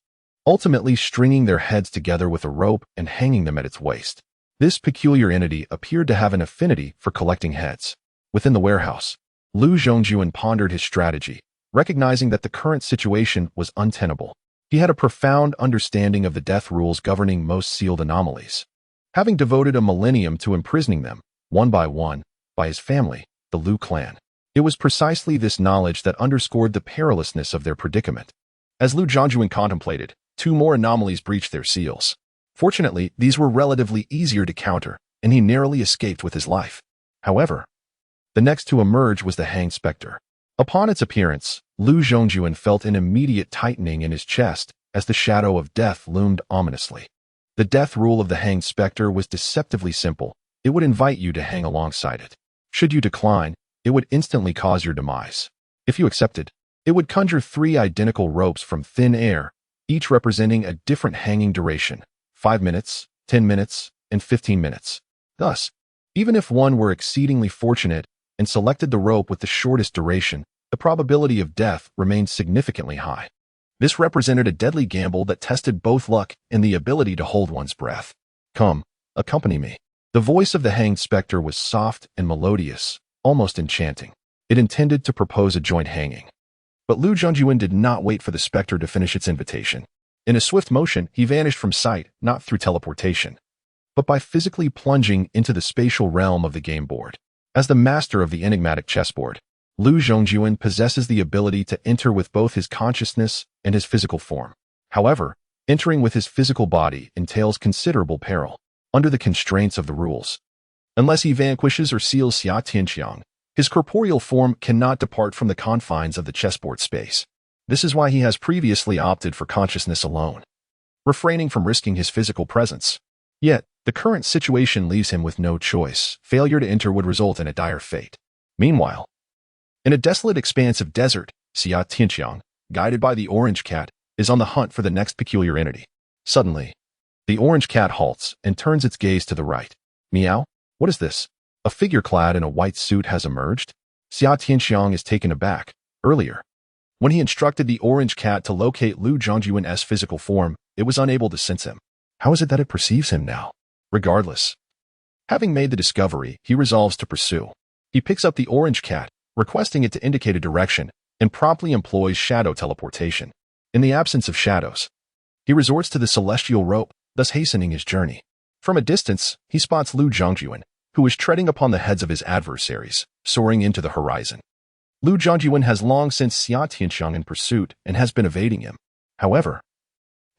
ultimately stringing their heads together with a rope and hanging them at its waist. This peculiar entity appeared to have an affinity for collecting heads. Within the warehouse, Lu Zhongjuan pondered his strategy, recognizing that the current situation was untenable. He had a profound understanding of the death rules governing most sealed anomalies. Having devoted a millennium to imprisoning them, one by his family, the Lu clan, it was precisely this knowledge that underscored the perilousness of their predicament. As Lu Zhongjuan contemplated, two more anomalies breached their seals. Fortunately, these were relatively easier to counter, and he narrowly escaped with his life. However, the next to emerge was the hanged specter. Upon its appearance, Lu Zhongjuan felt an immediate tightening in his chest as the shadow of death loomed ominously. The death rule of the hanged specter was deceptively simple. It would invite you to hang alongside it. Should you decline, it would instantly cause your demise. If you accepted, it would conjure three identical ropes from thin air, each representing a different hanging duration: 5 minutes, 10 minutes, and 15 minutes. Thus, even if one were exceedingly fortunate and selected the rope with the shortest duration, the probability of death remained significantly high. This represented a deadly gamble that tested both luck and the ability to hold one's breath. Come, accompany me. The voice of the hanged specter was soft and melodious, almost enchanting. It intended to propose a joint hanging. But Lu Zhongjuan did not wait for the specter to finish its invitation. In a swift motion, he vanished from sight, not through teleportation, but by physically plunging into the spatial realm of the game board. As the master of the enigmatic chessboard, Lu Zhongjuan possesses the ability to enter with both his consciousness and his physical form. However, entering with his physical body entails considerable peril, under the constraints of the rules. Unless he vanquishes or seals Xia Tianqiang, his corporeal form cannot depart from the confines of the chessboard space. This is why he has previously opted for consciousness alone, refraining from risking his physical presence. Yet, the current situation leaves him with no choice. Failure to enter would result in a dire fate. Meanwhile, in a desolate expanse of desert, Xia Tianqiang, guided by the orange cat, is on the hunt for the next peculiar entity. Suddenly, the orange cat halts and turns its gaze to the right. Meow? What is this? A figure clad in a white suit has emerged? Xia Tianxiang is taken aback. Earlier, when he instructed the orange cat to locate Lu Zhongyuan's physical form, it was unable to sense him. How is it that it perceives him now? Regardless, having made the discovery, he resolves to pursue. He picks up the orange cat, requesting it to indicate a direction, and promptly employs shadow teleportation. In the absence of shadows, he resorts to the celestial rope, thus hastening his journey. From a distance, he spots Lu Zhongyuan, who is treading upon the heads of his adversaries, soaring into the horizon. Lu Zhongyuan has long since Xia Tianxiang in pursuit and has been evading him. However,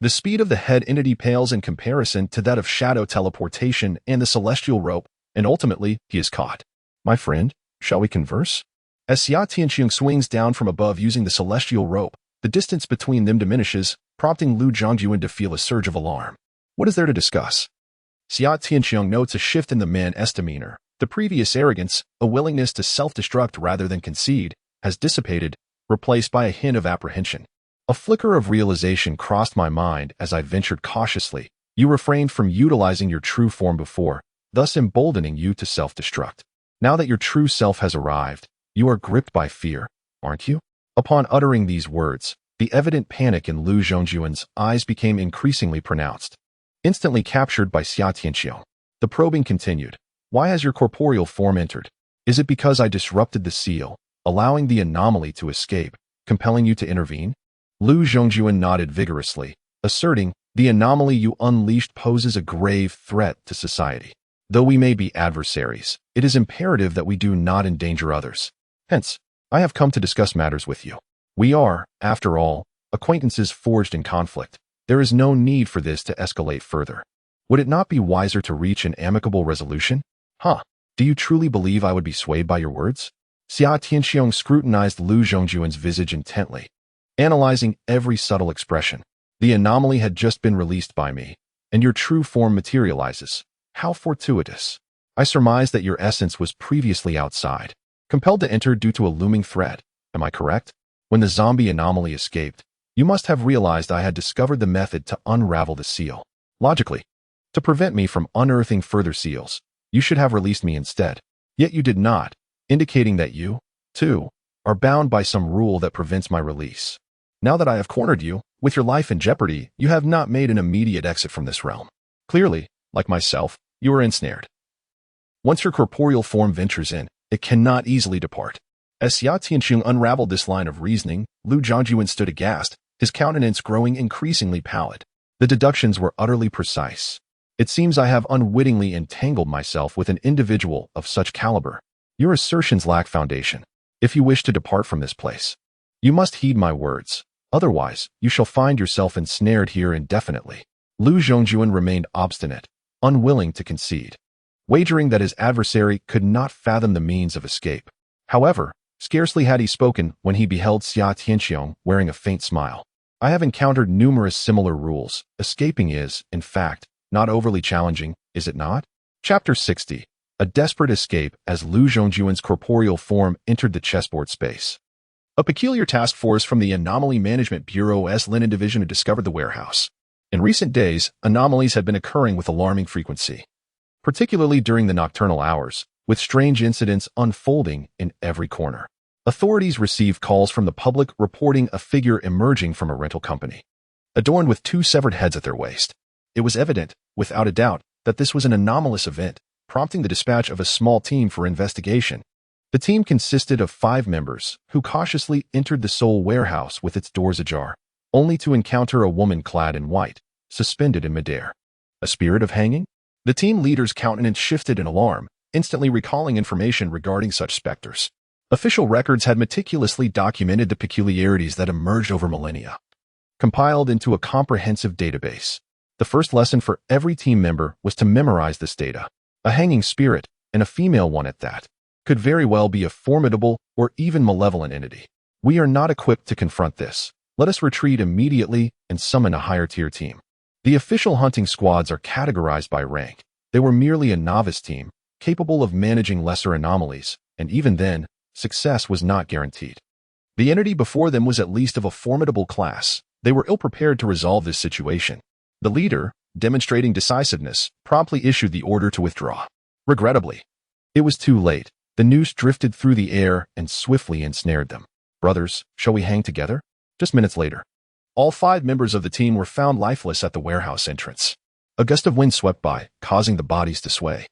the speed of the head entity pales in comparison to that of shadow teleportation and the celestial rope, and ultimately, he is caught. My friend, shall we converse? As Xia Tianxiang swings down from above using the celestial rope, the distance between them diminishes, prompting Lu Zhongyuan to feel a surge of alarm. What is there to discuss? Xia Tianxiang notes a shift in the man's demeanor. The previous arrogance, a willingness to self-destruct rather than concede, has dissipated, replaced by a hint of apprehension. A flicker of realization crossed my mind as I ventured cautiously. You refrained from utilizing your true form before, thus emboldening you to self-destruct. Now that your true self has arrived, you are gripped by fear, aren't you? Upon uttering these words, the evident panic in Lu Zhongyuan's eyes became increasingly pronounced. Instantly captured by Xia Tianxiang, the probing continued. Why has your corporeal form entered? Is it because I disrupted the seal, allowing the anomaly to escape, compelling you to intervene? Lu Zhongyuan nodded vigorously, asserting, the anomaly you unleashed poses a grave threat to society. Though we may be adversaries, it is imperative that we do not endanger others. Hence, I have come to discuss matters with you. We are, after all, acquaintances forged in conflict. There is no need for this to escalate further. Would it not be wiser to reach an amicable resolution? Do you truly believe I would be swayed by your words? Xia Tianxiang scrutinized Lu Zhongyuan's visage intently, analyzing every subtle expression. The anomaly had just been released by me, and your true form materializes. How fortuitous. I surmised that your essence was previously outside, compelled to enter due to a looming threat. Am I correct? When the zombie anomaly escaped, you must have realized I had discovered the method to unravel the seal. Logically, to prevent me from unearthing further seals, you should have released me instead. Yet you did not, indicating that you, too, are bound by some rule that prevents my release. Now that I have cornered you, with your life in jeopardy, you have not made an immediate exit from this realm. Clearly, like myself, you are ensnared. Once your corporeal form ventures in, it cannot easily depart. As Xia Tianxiang unraveled this line of reasoning, Lu Zhongyuan stood aghast, his countenance growing increasingly pallid. The deductions were utterly precise. It seems I have unwittingly entangled myself with an individual of such caliber. Your assertions lack foundation. If you wish to depart from this place, you must heed my words. Otherwise, you shall find yourself ensnared here indefinitely. Lu Zhongyuan remained obstinate, unwilling to concede, wagering that his adversary could not fathom the means of escape. However, scarcely had he spoken when he beheld Xia Tianxiang wearing a faint smile. I have encountered numerous similar rules. Escaping is, in fact, not overly challenging, is it not? Chapter 60. A desperate escape as Lu Zhongyuan's corporeal form entered the chessboard space. A peculiar task force from the Anomaly Management Bureau's Linen Division had discovered the warehouse. In recent days, anomalies had been occurring with alarming frequency, particularly during the nocturnal hours, with strange incidents unfolding in every corner. Authorities received calls from the public reporting a figure emerging from a rental company, adorned with two severed heads at their waist. It was evident, without a doubt, that this was an anomalous event, prompting the dispatch of a small team for investigation. The team consisted of 5 members, who cautiously entered the sole warehouse with its doors ajar, only to encounter a woman clad in white, suspended in midair. A spirit of hanging? The team leader's countenance shifted in alarm, instantly recalling information regarding such specters. Official records had meticulously documented the peculiarities that emerged over millennia, compiled into a comprehensive database. The first lesson for every team member was to memorize this data. A hanging spirit, and a female one at that, could very well be a formidable or even malevolent entity. We are not equipped to confront this. Let us retreat immediately and summon a higher-tier team. The official hunting squads are categorized by rank. They were merely a novice team, capable of managing lesser anomalies, and even then, success was not guaranteed. The entity before them was at least of a formidable class. They were ill-prepared to resolve this situation. The leader, demonstrating decisiveness, promptly issued the order to withdraw. Regrettably, it was too late. The noose drifted through the air and swiftly ensnared them. Brothers, shall we hang together? Just minutes later, all 5 members of the team were found lifeless at the warehouse entrance. A gust of wind swept by, causing the bodies to sway.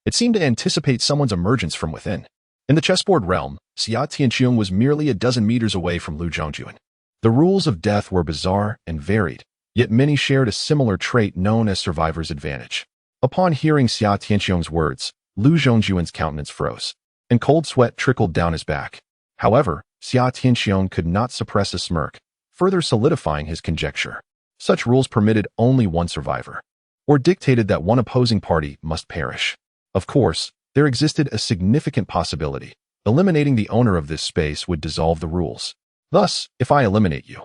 It seemed to anticipate someone's emergence from within. In the chessboard realm, Xia Tianqiong was merely a dozen meters away from Lu Zhongjuan. The rules of death were bizarre and varied, yet many shared a similar trait known as survivor's advantage. Upon hearing Xia Tianqiong's words, Lu Zhongjuan's countenance froze, and cold sweat trickled down his back. However, Xia Tianqiong could not suppress a smirk, further solidifying his conjecture. Such rules permitted only one survivor, or dictated that one opposing party must perish. Of course, there existed a significant possibility. Eliminating the owner of this space would dissolve the rules. Thus, if I eliminate you,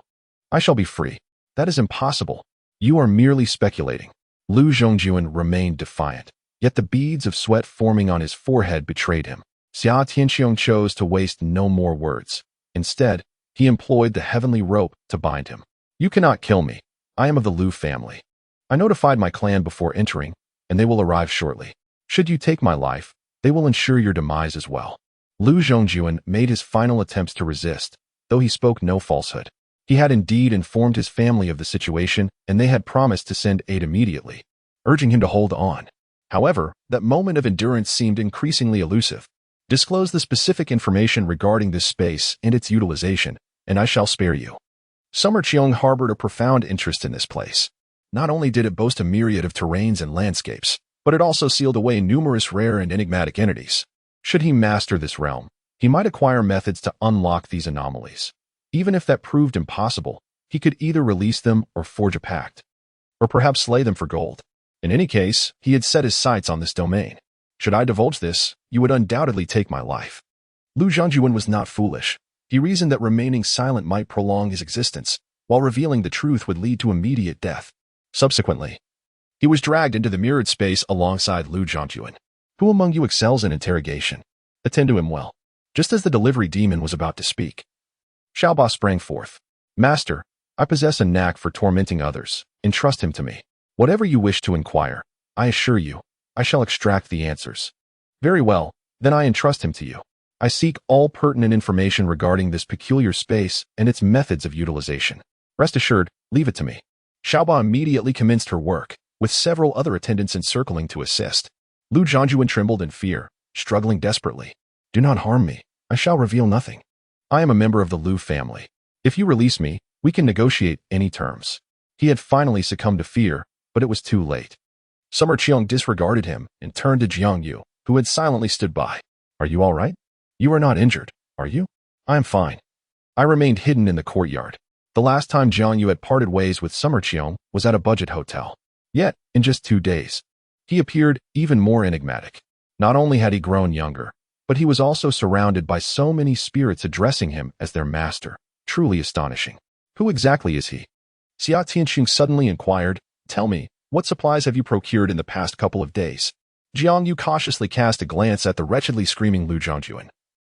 I shall be free. That is impossible. You are merely speculating. Lu Zhongjuan remained defiant, yet the beads of sweat forming on his forehead betrayed him. Xia Tianqiong chose to waste no more words. Instead, he employed the heavenly rope to bind him. You cannot kill me. I am of the Lu family. I notified my clan before entering, and they will arrive shortly. Should you take my life, they will ensure your demise as well. Lu Zhongjuan made his final attempts to resist, though he spoke no falsehood. He had indeed informed his family of the situation, and they had promised to send aid immediately, urging him to hold on. However, that moment of endurance seemed increasingly elusive. Disclose the specific information regarding this space and its utilization, and I shall spare you. Summer Cheong harbored a profound interest in this place. Not only did it boast a myriad of terrains and landscapes, but it also sealed away numerous rare and enigmatic entities. Should he master this realm, he might acquire methods to unlock these anomalies. Even if that proved impossible, he could either release them or forge a pact, or perhaps slay them for gold. In any case, he had set his sights on this domain. Should I divulge this, you would undoubtedly take my life. Lu Zhongjuan was not foolish. He reasoned that remaining silent might prolong his existence, while revealing the truth would lead to immediate death. Subsequently, he was dragged into the mirrored space alongside Lu Zhongjuan. Who among you excels in interrogation? Attend to him well. Just as the delivery demon was about to speak, Xiaoba sprang forth. Master, I possess a knack for tormenting others. Entrust him to me. Whatever you wish to inquire, I assure you, I shall extract the answers. Very well, then I entrust him to you. I seek all pertinent information regarding this peculiar space and its methods of utilization. Rest assured, leave it to me. Xiaoba immediately commenced her work, with several other attendants encircling to assist. Lu Zhongjuan trembled in fear, struggling desperately. Do not harm me. I shall reveal nothing. I am a member of the Lu family. If you release me, we can negotiate any terms. He had finally succumbed to fear, but it was too late. Summer Cheong disregarded him and turned to Jiang Yu, who had silently stood by. Are you all right? You are not injured, are you? I am fine. I remained hidden in the courtyard. The last time Jiang Yu had parted ways with Summer Cheong was at a budget hotel. Yet, in just 2 days, he appeared even more enigmatic. Not only had he grown younger, but he was also surrounded by so many spirits addressing him as their master. Truly astonishing. Who exactly is he? Xia Tianqing suddenly inquired. Tell me, what supplies have you procured in the past couple of days? Jiang Yu cautiously cast a glance at the wretchedly screaming Lu Zhongjuan.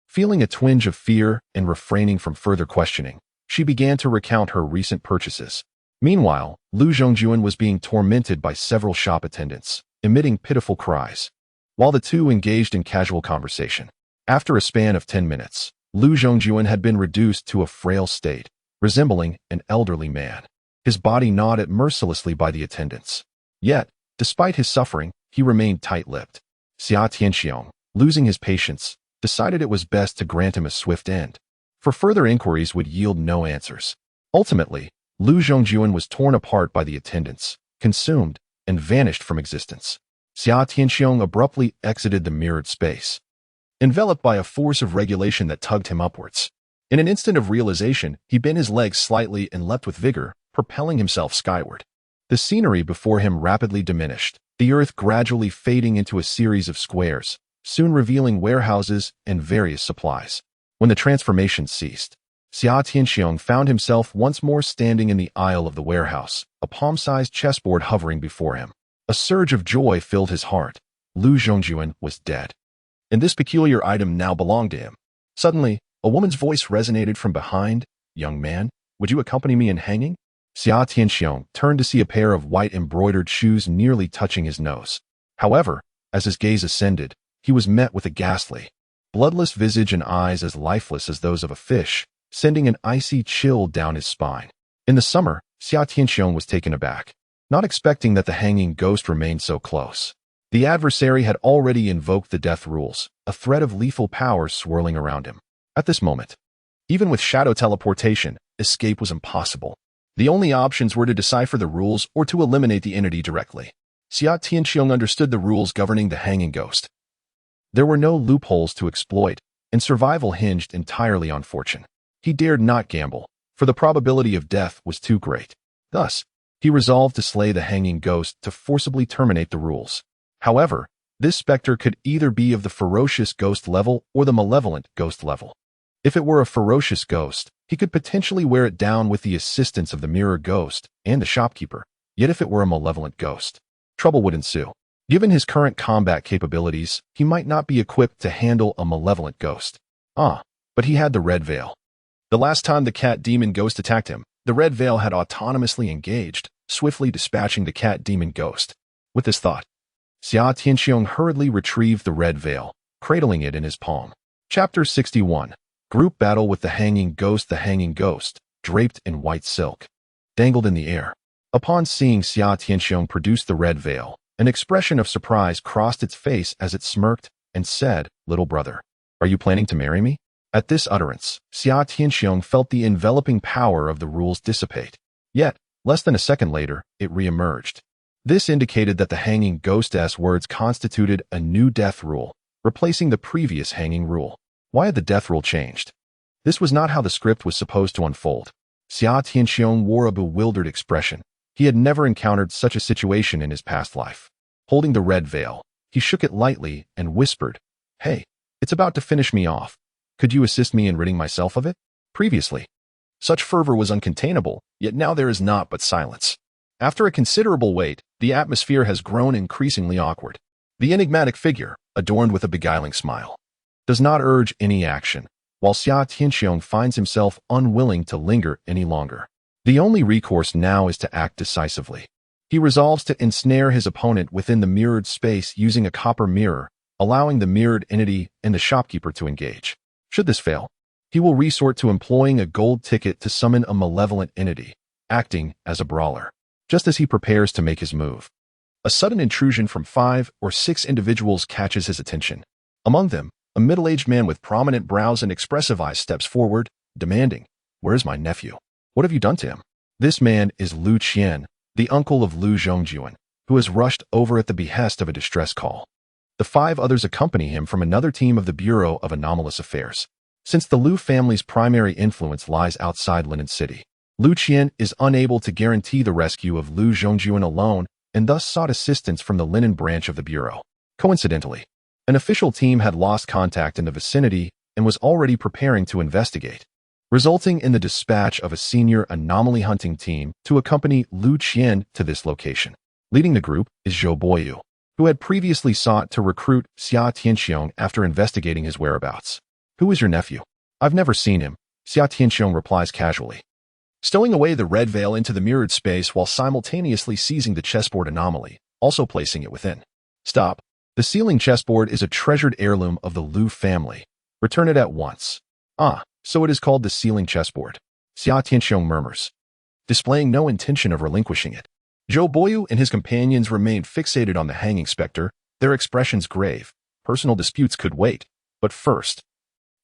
Feeling a twinge of fear and refraining from further questioning, she began to recount her recent purchases. Meanwhile, Lu Zhongjuan was being tormented by several shop attendants, emitting pitiful cries, while the two engaged in casual conversation. After a span of 10 minutes, Lu Zhongjuan had been reduced to a frail state, resembling an elderly man. His body gnawed at mercilessly by the attendants. Yet, despite his suffering, he remained tight-lipped. Xia Tianqiong, losing his patience, decided it was best to grant him a swift end, for further inquiries would yield no answers. Ultimately, Lu Zhongjuan was torn apart by the attendants, consumed, and vanished from existence. Xia Tianqiong abruptly exited the mirrored space, enveloped by a force of regulation that tugged him upwards. In an instant of realization, he bent his legs slightly and leapt with vigor, propelling himself skyward. The scenery before him rapidly diminished, the earth gradually fading into a series of squares, soon revealing warehouses and various supplies. When the transformation ceased, Xia Tianqiong found himself once more standing in the aisle of the warehouse, a palm-sized chessboard hovering before him. A surge of joy filled his heart. Lu Zhongjuan was dead, and this peculiar item now belonged to him. Suddenly, a woman's voice resonated from behind. Young man, would you accompany me in hanging? Xia Tianqiong turned to see a pair of white embroidered shoes nearly touching his nose. However, As his gaze ascended, he was met with a ghastly, bloodless visage and eyes as lifeless as those of a fish, sending an icy chill down his spine. In the summer, Xia Tianxiong was taken aback, not expecting that the hanging ghost remained so close. The adversary had already invoked the death rules, a threat of lethal power swirling around him. At this moment, even with shadow teleportation, escape was impossible. The only options were to decipher the rules or to eliminate the entity directly. Xia Tianxiong understood the rules governing the hanging ghost. There were no loopholes to exploit, and survival hinged entirely on fortune. He dared not gamble, for the probability of death was too great. Thus, he resolved to slay the hanging ghost to forcibly terminate the rules. However, this specter could either be of the ferocious ghost level or the malevolent ghost level. If it were a ferocious ghost, he could potentially wear it down with the assistance of the mirror ghost and the shopkeeper. Yet if it were a malevolent ghost, trouble would ensue. Given his current combat capabilities, he might not be equipped to handle a malevolent ghost. But he had the red veil. The last time the cat demon ghost attacked him, the red veil had autonomously engaged, swiftly dispatching the cat demon ghost. With this thought, Xia Tianxiong hurriedly retrieved the red veil, cradling it in his palm. Chapter 61. Group Battle with the Hanging Ghost. The hanging ghost, draped in white silk, dangled in the air. Upon seeing Xia Tianxiong produce the red veil, an expression of surprise crossed its face as it smirked and said, "Little brother, are you planning to marry me?" At this utterance, Xia Tianxiong felt the enveloping power of the rules dissipate. Yet, less than a second later, it re-emerged. This indicated that the hanging ghost's words constituted a new death rule, replacing the previous hanging rule. Why had the death rule changed? This was not how the script was supposed to unfold. Xia Tianxiong wore a bewildered expression. He had never encountered such a situation in his past life. Holding the red veil, he shook it lightly and whispered, "Hey, it's about to finish me off. Could you assist me in ridding myself of it?" Previously, such fervor was uncontainable, yet now there is naught but silence. After a considerable wait, the atmosphere has grown increasingly awkward. The enigmatic figure, adorned with a beguiling smile, does not urge any action, while Xia Tianxiong finds himself unwilling to linger any longer. The only recourse now is to act decisively. He resolves to ensnare his opponent within the mirrored space using a copper mirror, allowing the mirrored entity and the shopkeeper to engage. Should this fail, he will resort to employing a gold ticket to summon a malevolent entity, acting as a brawler. Just as he prepares to make his move, a sudden intrusion from 5 or 6 individuals catches his attention. Among them, a middle-aged man with prominent brows and expressive eyes steps forward, demanding, "Where is my nephew? What have you done to him?" This man is Lu Qian, the uncle of Lu Zhongjuan, who has rushed over at the behest of a distress call. The 5 others accompany him from another team of the Bureau of Anomalous Affairs. Since the Lu family's primary influence lies outside Linen City, Lu Qian is unable to guarantee the rescue of Lu Zhongjuan alone and thus sought assistance from the Linen branch of the Bureau. Coincidentally, an official team had lost contact in the vicinity and was already preparing to investigate, resulting in the dispatch of a senior anomaly hunting team to accompany Lu Qian to this location. Leading the group is Zhou Boyu, who had previously sought to recruit Xia Tianxiong after investigating his whereabouts. "Who is your nephew?" "I've never seen him," Xia Tianxiong replies casually, stowing away the red veil into the mirrored space while simultaneously seizing the chessboard anomaly, also placing it within. "Stop. The ceiling chessboard is a treasured heirloom of the Lu family. Return it at once." So it is called the ceiling chessboard," Xia Tianxiong murmurs, displaying no intention of relinquishing it. Zhou Boyu and his companions remained fixated on the hanging specter, their expressions grave. Personal disputes could wait, but first,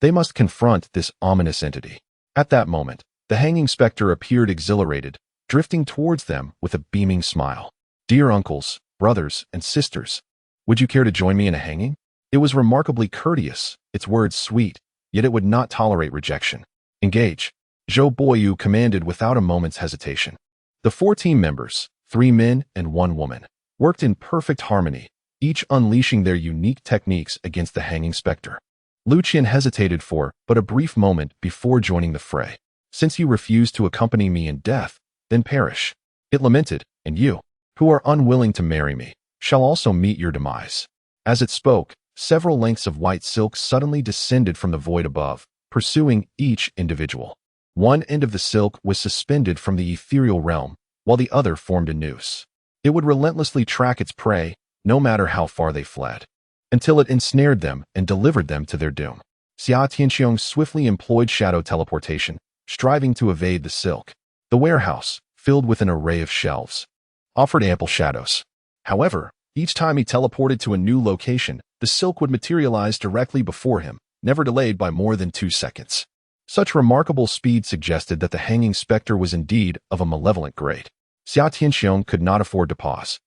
they must confront this ominous entity. At that moment, the hanging specter appeared exhilarated, drifting towards them with a beaming smile. "Dear uncles, brothers, and sisters, would you care to join me in a hanging?" It was remarkably courteous, its words sweet, yet it would not tolerate rejection. "Engage," Zhou Boyu commanded without a moment's hesitation. The 4 team members, 3 men and 1 woman, worked in perfect harmony, each unleashing their unique techniques against the hanging specter. Lu Qian hesitated for but a brief moment before joining the fray. "Since you refuse to accompany me in death, then perish," it lamented, "and you, who are unwilling to marry me, shall also meet your demise." As it spoke, several lengths of white silk suddenly descended from the void above, pursuing each individual. One end of the silk was suspended from the ethereal realm, while the other formed a noose. It would relentlessly track its prey, no matter how far they fled, until it ensnared them and delivered them to their doom. Xia Tianxiong swiftly employed shadow teleportation, striving to evade the silk. The warehouse, filled with an array of shelves, offered ample shadows. However, each time he teleported to a new location, the silk would materialize directly before him, never delayed by more than 2 seconds. Such remarkable speed suggested that the hanging specter was indeed of a malevolent grade. Xia Tianxiong could not afford to pause.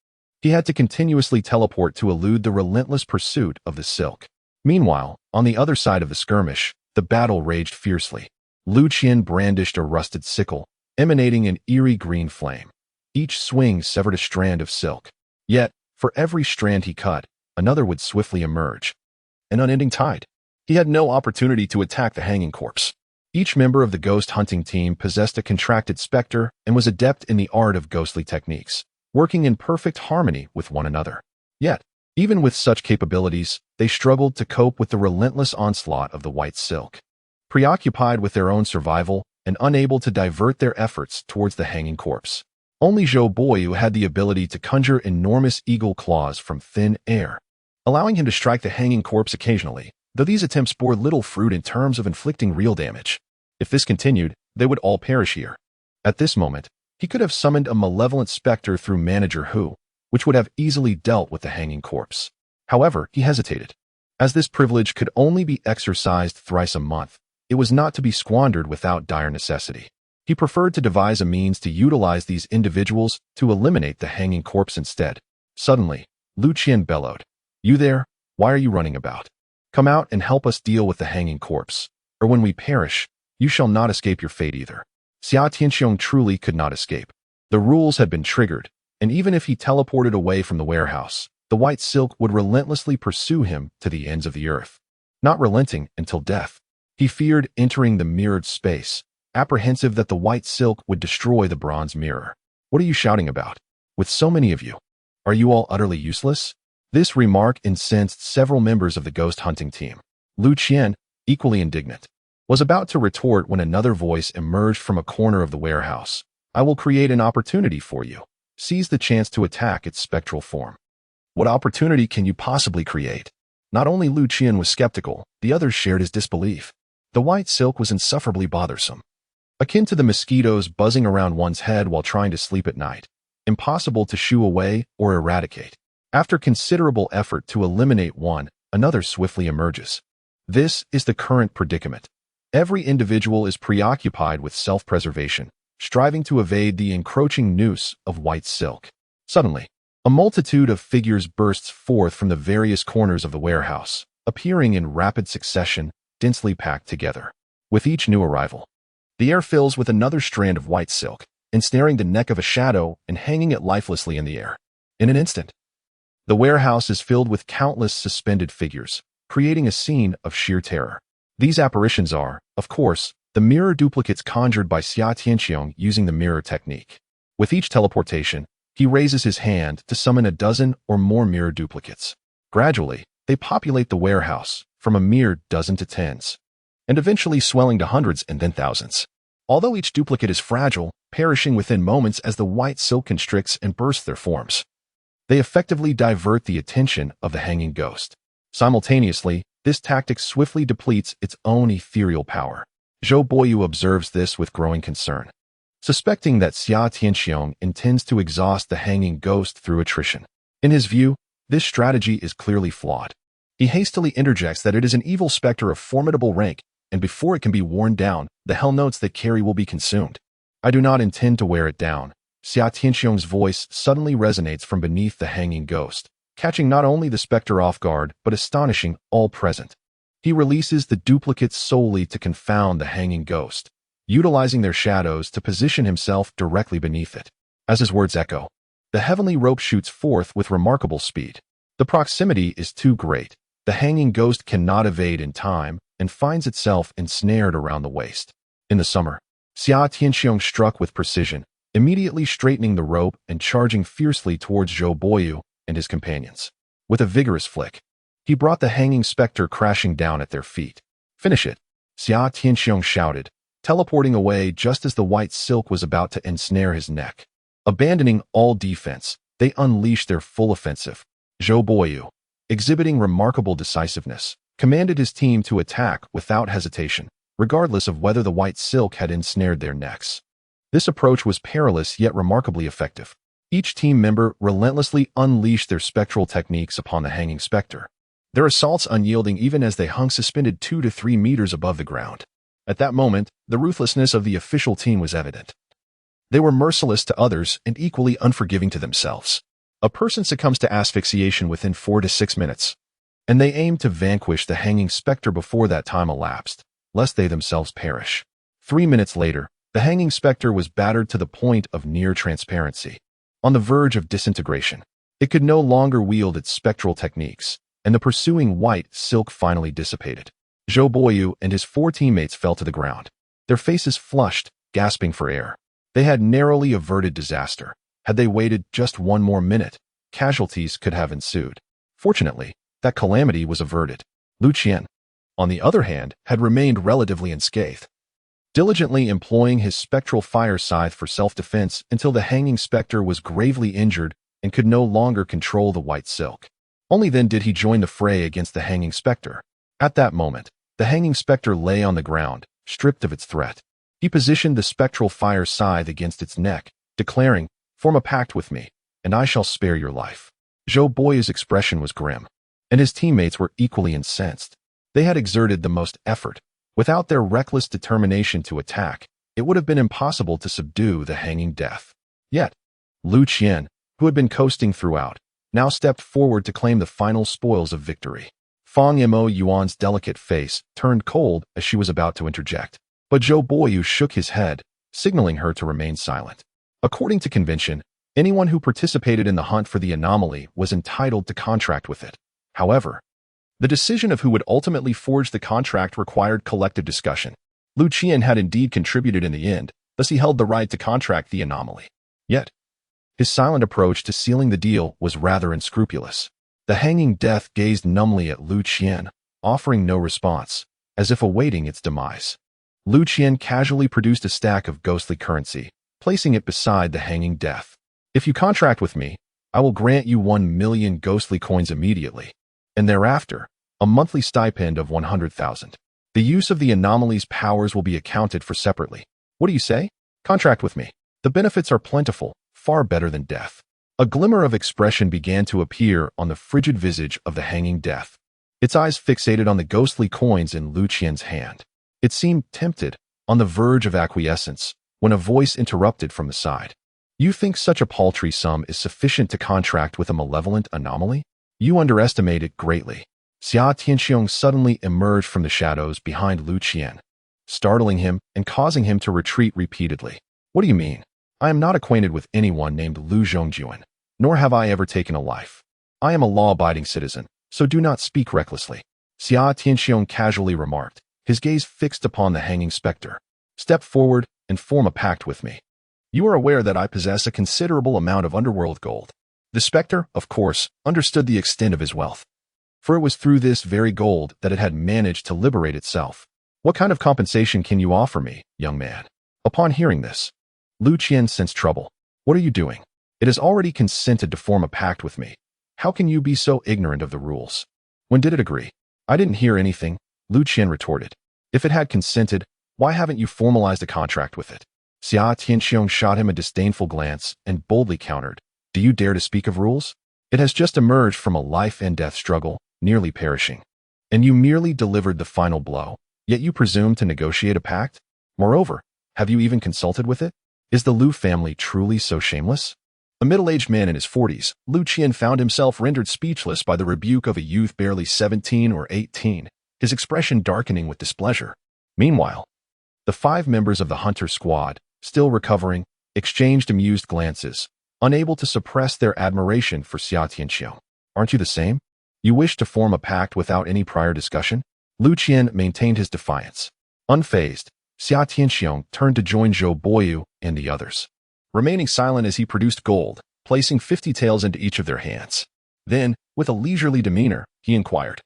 He had to continuously teleport to elude the relentless pursuit of the silk. Meanwhile, on the other side of the skirmish, the battle raged fiercely. Lu Qian brandished a rusted sickle, emanating an eerie green flame. Each swing severed a strand of silk. Yet, for every strand he cut, another would swiftly emerge. An unending tide. He had no opportunity to attack the hanging corpse. Each member of the ghost hunting team possessed a contracted specter and was adept in the art of ghostly techniques, working in perfect harmony with one another. Yet, even with such capabilities, they struggled to cope with the relentless onslaught of the white silk. Preoccupied with their own survival and unable to divert their efforts towards the hanging corpse, only Zhou Boyu had the ability to conjure enormous eagle claws from thin air, allowing him to strike the hanging corpse occasionally, though these attempts bore little fruit in terms of inflicting real damage. If this continued, they would all perish here. At this moment, he could have summoned a malevolent specter through Manager Hu, which would have easily dealt with the hanging corpse. However, he hesitated. As this privilege could only be exercised thrice a month, it was not to be squandered without dire necessity. He preferred to devise a means to utilize these individuals to eliminate the hanging corpse instead. Suddenly, Lu Qian bellowed, "You there? Why are you running about? Come out and help us deal with the hanging corpse, or when we perish, you shall not escape your fate either." Xia Tianxiong truly could not escape. The rules had been triggered, and even if he teleported away from the warehouse, the white silk would relentlessly pursue him to the ends of the earth, not relenting until death. He feared entering the mirrored space, apprehensive that the white silk would destroy the bronze mirror. "What are you shouting about? With so many of you, are you all utterly useless?" This remark incensed several members of the ghost hunting team. Lu Qian, equally indignant, was about to retort when another voice emerged from a corner of the warehouse. "I will create an opportunity for you. Seize the chance to attack its spectral form." "What opportunity can you possibly create?" Not only Lu Qian was skeptical, the others shared his disbelief. The white silk was insufferably bothersome, akin to the mosquitoes buzzing around one's head while trying to sleep at night, impossible to shoo away or eradicate. After considerable effort to eliminate one, another swiftly emerges. This is the current predicament. Every individual is preoccupied with self-preservation, striving to evade the encroaching noose of white silk. Suddenly, a multitude of figures bursts forth from the various corners of the warehouse, appearing in rapid succession, densely packed together. With each new arrival, the air fills with another strand of white silk, ensnaring the neck of a shadow and hanging it lifelessly in the air. In an instant, the warehouse is filled with countless suspended figures, creating a scene of sheer terror. These apparitions are, of course, the mirror duplicates conjured by Xia Tianxiong using the mirror technique. With each teleportation, he raises his hand to summon a dozen or more mirror duplicates. Gradually, they populate the warehouse, from a mere dozen to tens, and eventually swelling to hundreds and then thousands. Although each duplicate is fragile, perishing within moments as the white silk constricts and bursts their forms, they effectively divert the attention of the hanging ghost. Simultaneously, this tactic swiftly depletes its own ethereal power. Zhou Boyu observes this with growing concern, suspecting that Xia Tianxiong intends to exhaust the hanging ghost through attrition. In his view, this strategy is clearly flawed. He hastily interjects that it is an evil specter of formidable rank, and before it can be worn down, the hell notes they carry will be consumed. "I do not intend to wear it down." Xia Tianxiong's voice suddenly resonates from beneath the hanging ghost, catching not only the specter off guard, but astonishing all present. He releases the duplicates solely to confound the hanging ghost, utilizing their shadows to position himself directly beneath it. As his words echo, the heavenly rope shoots forth with remarkable speed. The proximity is too great. The hanging ghost cannot evade in time and finds itself ensnared around the waist. In the summer, Xia Tianxiong struck with precision, immediately straightening the rope and charging fiercely towards Zhou Boyu and his companions. With a vigorous flick, he brought the hanging specter crashing down at their feet. "Finish it," Xia Tianxiong shouted, teleporting away just as the white silk was about to ensnare his neck. Abandoning all defense, they unleashed their full offensive. Zhou Boyu, exhibiting remarkable decisiveness, commanded his team to attack without hesitation, regardless of whether the white silk had ensnared their necks. This approach was perilous yet remarkably effective. Each team member relentlessly unleashed their spectral techniques upon the hanging specter, their assaults unyielding even as they hung suspended 2 to 3 meters above the ground. At that moment, the ruthlessness of the official team was evident. They were merciless to others and equally unforgiving to themselves. A person succumbs to asphyxiation within 4 to 6 minutes, and they aimed to vanquish the hanging specter before that time elapsed, lest they themselves perish. 3 minutes later, the hanging specter was battered to the point of near transparency, on the verge of disintegration. It could no longer wield its spectral techniques, and the pursuing white silk finally dissipated. Zhou Boyu and his 4 teammates fell to the ground, their faces flushed, gasping for air. They had narrowly averted disaster. Had they waited just 1 more minute, casualties could have ensued. Fortunately, that calamity was averted. Lu Qian, on the other hand, had remained relatively unscathed, diligently employing his spectral fire scythe for self-defense until the hanging specter was gravely injured and could no longer control the white silk. Only then did he join the fray against the hanging specter. At that moment, the hanging specter lay on the ground, stripped of its threat. He positioned the spectral fire scythe against its neck, declaring, "Form a pact with me, and I shall spare your life." Zhou Boyu's expression was grim, and his teammates were equally incensed. They had exerted the most effort. Without their reckless determination to attack, it would have been impossible to subdue the hanging death. Yet, Lu Qian, who had been coasting throughout, now stepped forward to claim the final spoils of victory. Fang Mo Yuan's delicate face turned cold as she was about to interject, but Zhou Boyu shook his head, signaling her to remain silent. According to convention, anyone who participated in the hunt for the anomaly was entitled to contract with it. However, the decision of who would ultimately forge the contract required collective discussion. Lu Qian had indeed contributed in the end, thus he held the right to contract the anomaly. Yet, his silent approach to sealing the deal was rather unscrupulous. The hanging death gazed numbly at Lu Qian, offering no response, as if awaiting its demise. Lu Qian casually produced a stack of ghostly currency, placing it beside the hanging death. "If you contract with me, I will grant you 1 million ghostly coins immediately, and thereafter, a monthly stipend of 100,000. The use of the anomaly's powers will be accounted for separately. What do you say? Contract with me. The benefits are plentiful, far better than death." A glimmer of expression began to appear on the frigid visage of the hanging death, its eyes fixated on the ghostly coins in Lu Qian's hand. It seemed tempted, on the verge of acquiescence, when a voice interrupted from the side. "You think such a paltry sum is sufficient to contract with a malevolent anomaly? You underestimate it greatly." Xia Tianxiong suddenly emerged from the shadows behind Lu Qian, startling him and causing him to retreat repeatedly. "What do you mean? I am not acquainted with anyone named Lu Zhongjuan, nor have I ever taken a life. I am a law-abiding citizen, so do not speak recklessly," Xia Tianxiong casually remarked, his gaze fixed upon the hanging specter. "Step forward and form a pact with me. You are aware that I possess a considerable amount of underworld gold." The specter, of course, understood the extent of his wealth, for it was through this very gold that it had managed to liberate itself. "What kind of compensation can you offer me, young man?" Upon hearing this, Lu Qian sensed trouble. "What are you doing? It has already consented to form a pact with me. How can you be so ignorant of the rules? When did it agree?" "I didn't hear anything," Lu Qian retorted. "If it had consented, why haven't you formalized a contract with it?" Xia Tianxiong shot him a disdainful glance and boldly countered, "Do you dare to speak of rules? It has just emerged from a life and death struggle, nearly perishing. And you merely delivered the final blow, yet you presume to negotiate a pact? Moreover, have you even consulted with it? Is the Lu family truly so shameless?" A middle-aged man in his 40s, Lu Qian found himself rendered speechless by the rebuke of a youth barely 17 or 18, his expression darkening with displeasure. Meanwhile, the 5 members of the hunter squad, still recovering, exchanged amused glances, unable to suppress their admiration for Xia Tianxiong. "Aren't you the same? You wish to form a pact without any prior discussion?" Lu Qian maintained his defiance. Unfazed, Xia Tianxiong turned to join Zhou Boyu and the others, remaining silent as he produced gold, placing 50 taels into each of their hands. Then, with a leisurely demeanor, he inquired,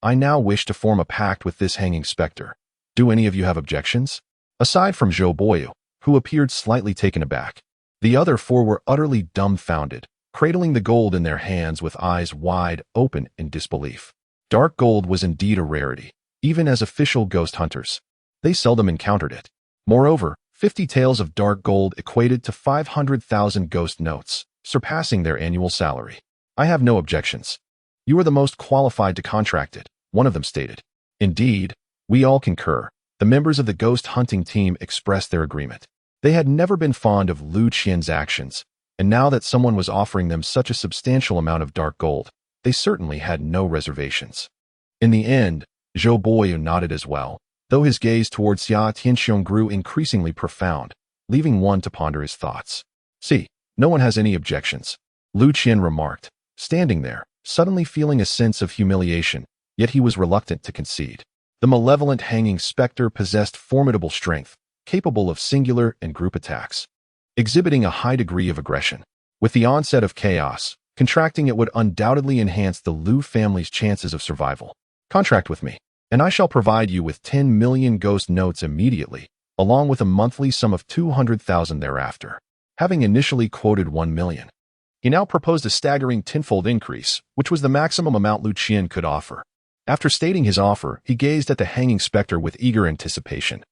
"I now wish to form a pact with this hanging specter. Do any of you have objections?" Aside from Zhou Boyu, who appeared slightly taken aback, the other 4 were utterly dumbfounded, cradling the gold in their hands with eyes wide open in disbelief. Dark gold was indeed a rarity, even as official ghost hunters. They seldom encountered it. Moreover, 50 taels of dark gold equated to 500,000 ghost notes, surpassing their annual salary. I have no objections. You are the most qualified to contract it, one of them stated. Indeed, we all concur. The members of the ghost hunting team expressed their agreement. They had never been fond of Lu Qian's actions, and now that someone was offering them such a substantial amount of dark gold, they certainly had no reservations. In the end, Zhou Boyu nodded as well, though his gaze towards Xia Tianxiong grew increasingly profound, leaving one to ponder his thoughts. See, no one has any objections, Lu Qian remarked, standing there, suddenly feeling a sense of humiliation, yet he was reluctant to concede. The malevolent hanging specter possessed formidable strength, capable of singular and group attacks, exhibiting a high degree of aggression. With the onset of chaos, contracting it would undoubtedly enhance the Lu family's chances of survival. Contract with me, and I shall provide you with 10 million ghost notes immediately, along with a monthly sum of 200,000 thereafter. Having initially quoted 1 million, he now proposed a staggering tenfold increase, which was the maximum amount Lu Qian could offer. After stating his offer, he gazed at the hanging specter with eager anticipation,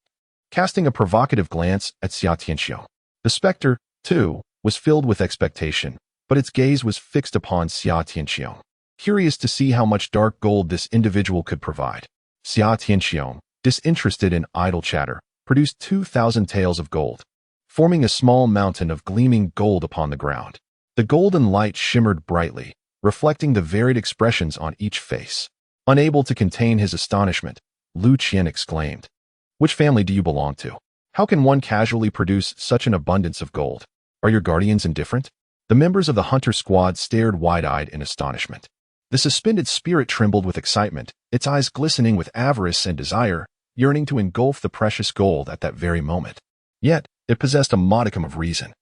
casting a provocative glance at Xia Tianxiong. The specter, too, was filled with expectation, but its gaze was fixed upon Xia Tianxiong, curious to see how much dark gold this individual could provide. Xia Tianxiong, disinterested in idle chatter, produced 2,000 taels of gold, forming a small mountain of gleaming gold upon the ground. The golden light shimmered brightly, reflecting the varied expressions on each face. Unable to contain his astonishment, Lu Qian exclaimed, "Which family do you belong to? How can one casually produce such an abundance of gold? Are your guardians indifferent?" The members of the hunter squad stared wide-eyed in astonishment. The suspended spirit trembled with excitement, its eyes glistening with avarice and desire, yearning to engulf the precious gold at that very moment. Yet, it possessed a modicum of reason,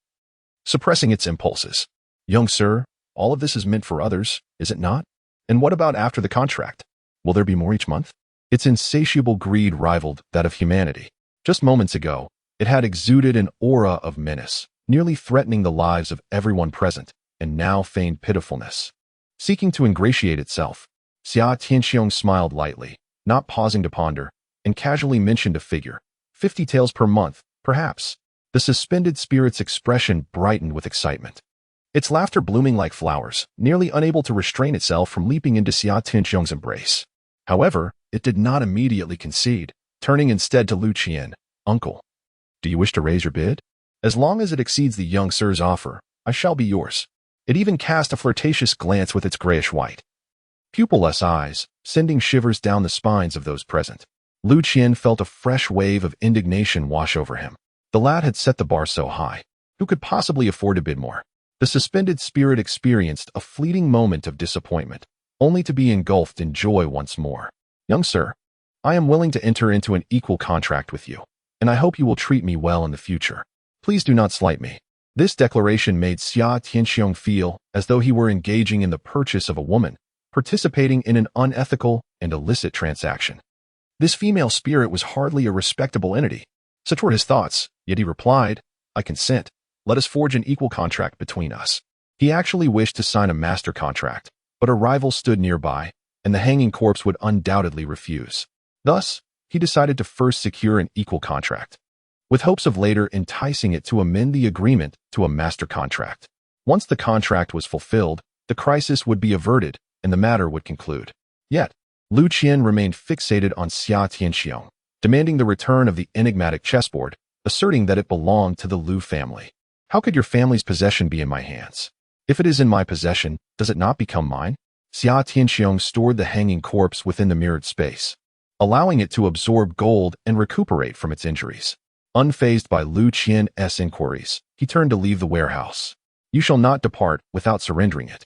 suppressing its impulses. "Young sir, all of this is meant for others, is it not? And what about after the contract? Will there be more each month?" Its insatiable greed rivaled that of humanity. Just moments ago, it had exuded an aura of menace, nearly threatening the lives of everyone present, and now feigned pitifulness. Seeking to ingratiate itself, Xia Tianxiong smiled lightly, not pausing to ponder, and casually mentioned a figure. 50 taels per month, perhaps. The suspended spirit's expression brightened with excitement, its laughter blooming like flowers, nearly unable to restrain itself from leaping into Xia Tianxiong's embrace. However, it did not immediately concede, turning instead to Lu Qian. "Uncle, do you wish to raise your bid? As long as it exceeds the young sir's offer, I shall be yours." It even cast a flirtatious glance with its grayish-white, pupilless eyes, sending shivers down the spines of those present. Lu Qian felt a fresh wave of indignation wash over him. The lad had set the bar so high. Who could possibly afford to bid more? The suspended spirit experienced a fleeting moment of disappointment, only to be engulfed in joy once more. "Young sir, I am willing to enter into an equal contract with you, and I hope you will treat me well in the future. Please do not slight me." This declaration made Xia Tianxiong feel as though he were engaging in the purchase of a woman, participating in an unethical and illicit transaction. This female spirit was hardly a respectable entity. Such were his thoughts, yet he replied, "I consent. Let us forge an equal contract between us." He actually wished to sign a master contract, but a rival stood nearby, and the hanging corpse would undoubtedly refuse. Thus, he decided to first secure an equal contract, with hopes of later enticing it to amend the agreement to a master contract. Once the contract was fulfilled, the crisis would be averted, and the matter would conclude. Yet, Lu Qian remained fixated on Xia Tianxiong, demanding the return of the enigmatic chessboard, asserting that it belonged to the Lu family. "How could your family's possession be in my hands? If it is in my possession, does it not become mine?" Xia Tianxiong stored the hanging corpse within the mirrored space, allowing it to absorb gold and recuperate from its injuries. Unfazed by Lu Qian's inquiries, he turned to leave the warehouse. "You shall not depart without surrendering it."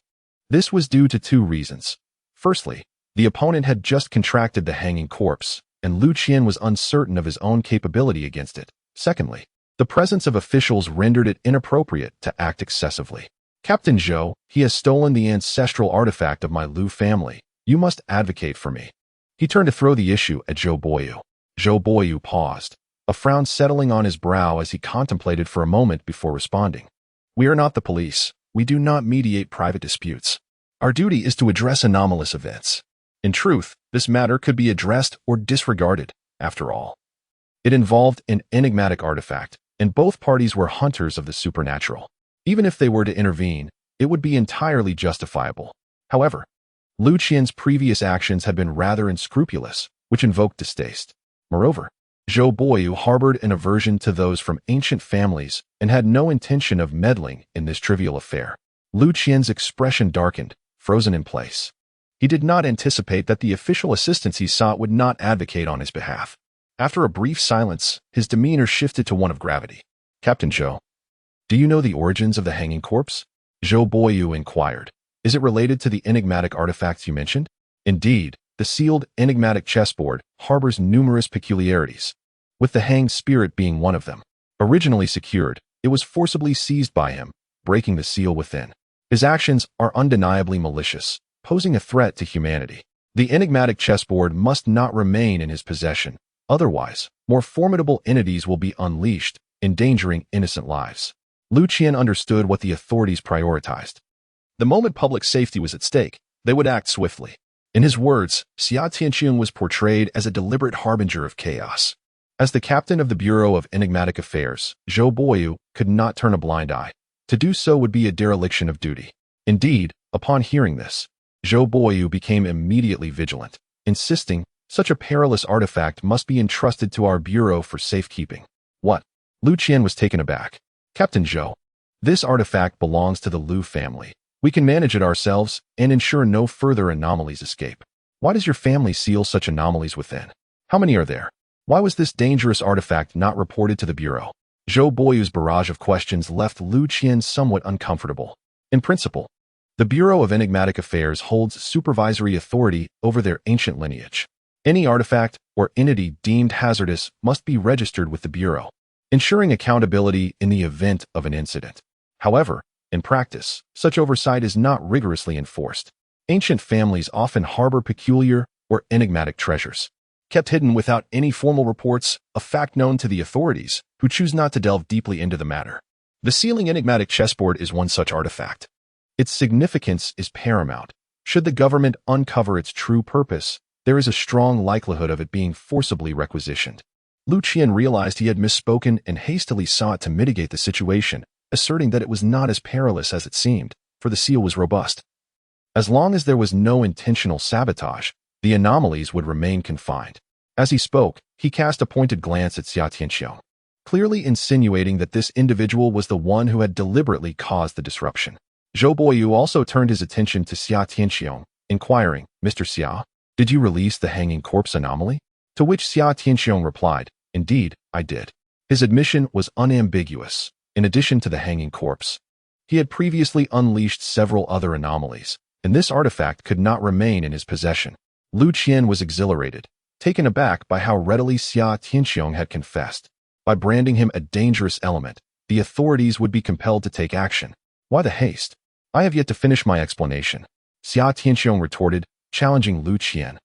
This was due to two reasons. Firstly, the opponent had just contracted the hanging corpse, and Lu Qian was uncertain of his own capability against it. Secondly, the presence of officials rendered it inappropriate to act excessively. "Captain Zhou, he has stolen the ancestral artifact of my Lu family. You must advocate for me." He turned to throw the issue at Zhou Boyu. Zhou Boyu paused, a frown settling on his brow as he contemplated for a moment before responding. "We are not the police, We do not mediate private disputes. Our duty is to address anomalous events. In truth, this matter could be addressed or disregarded, after all. It involved an enigmatic artifact, and both parties were hunters of the supernatural. Even if they were to intervene, it would be entirely justifiable. However, Lu Qian's previous actions had been rather unscrupulous, which invoked distaste. Moreover, Zhou Boyu harbored an aversion to those from ancient families and had no intention of meddling in this trivial affair. Lu Qian's expression darkened, frozen in place. He did not anticipate that the official assistance he sought would not advocate on his behalf. After a brief silence, his demeanor shifted to one of gravity. Captain Zhou, do you know the origins of the hanging corpse? Zhou Boyu inquired. Is it related to the enigmatic artifacts you mentioned? Indeed, the sealed enigmatic chessboard harbors numerous peculiarities, with the hanged spirit being one of them. Originally secured, it was forcibly seized by him, breaking the seal within. His actions are undeniably malicious, posing a threat to humanity. The enigmatic chessboard must not remain in his possession. Otherwise, more formidable entities will be unleashed, endangering innocent lives. Lu Qian understood what the authorities prioritized. The moment public safety was at stake, they would act swiftly. In his words, Xia Tianqiang was portrayed as a deliberate harbinger of chaos. As the captain of the Bureau of Enigmatic Affairs, Zhou Boyu could not turn a blind eye. To do so would be a dereliction of duty. Indeed, upon hearing this, Zhou Boyu became immediately vigilant, insisting such a perilous artifact must be entrusted to our bureau for safekeeping. What? Lu Qian was taken aback. Captain Zhou, this artifact belongs to the Lu family. We can manage it ourselves and ensure no further anomalies escape. Why does your family seal such anomalies within? How many are there? Why was this dangerous artifact not reported to the bureau? Zhou Boyu's barrage of questions left Lu Qian somewhat uncomfortable. In principle, the Bureau of Enigmatic Affairs holds supervisory authority over their ancient lineage. Any artifact or entity deemed hazardous must be registered with the bureau, ensuring accountability in the event of an incident. However, in practice, such oversight is not rigorously enforced. Ancient families often harbor peculiar or enigmatic treasures, kept hidden without any formal reports, a fact known to the authorities, who choose not to delve deeply into the matter. The sealing enigmatic chessboard is one such artifact. Its significance is paramount. Should the government uncover its true purpose, there is a strong likelihood of it being forcibly requisitioned. Lu Qian realized he had misspoken and hastily sought to mitigate the situation, asserting that it was not as perilous as it seemed, for the seal was robust. As long as there was no intentional sabotage, the anomalies would remain confined. As he spoke, he cast a pointed glance at Xia Tianqiang, clearly insinuating that this individual was the one who had deliberately caused the disruption. Zhou Boyu also turned his attention to Xia Tianqiang, inquiring, Mr. Xia, did you release the hanging corpse anomaly? To which Xia Tianqiang replied, Indeed, I did. His admission was unambiguous. In addition to the hanging corpse, he had previously unleashed several other anomalies, and this artifact could not remain in his possession. Lu Qian was exhilarated, taken aback by how readily Xia Tianqiang had confessed. By branding him a dangerous element, the authorities would be compelled to take action. Why the haste? I have yet to finish my explanation. Xia Tianqiang retorted, challenging Lu Qian.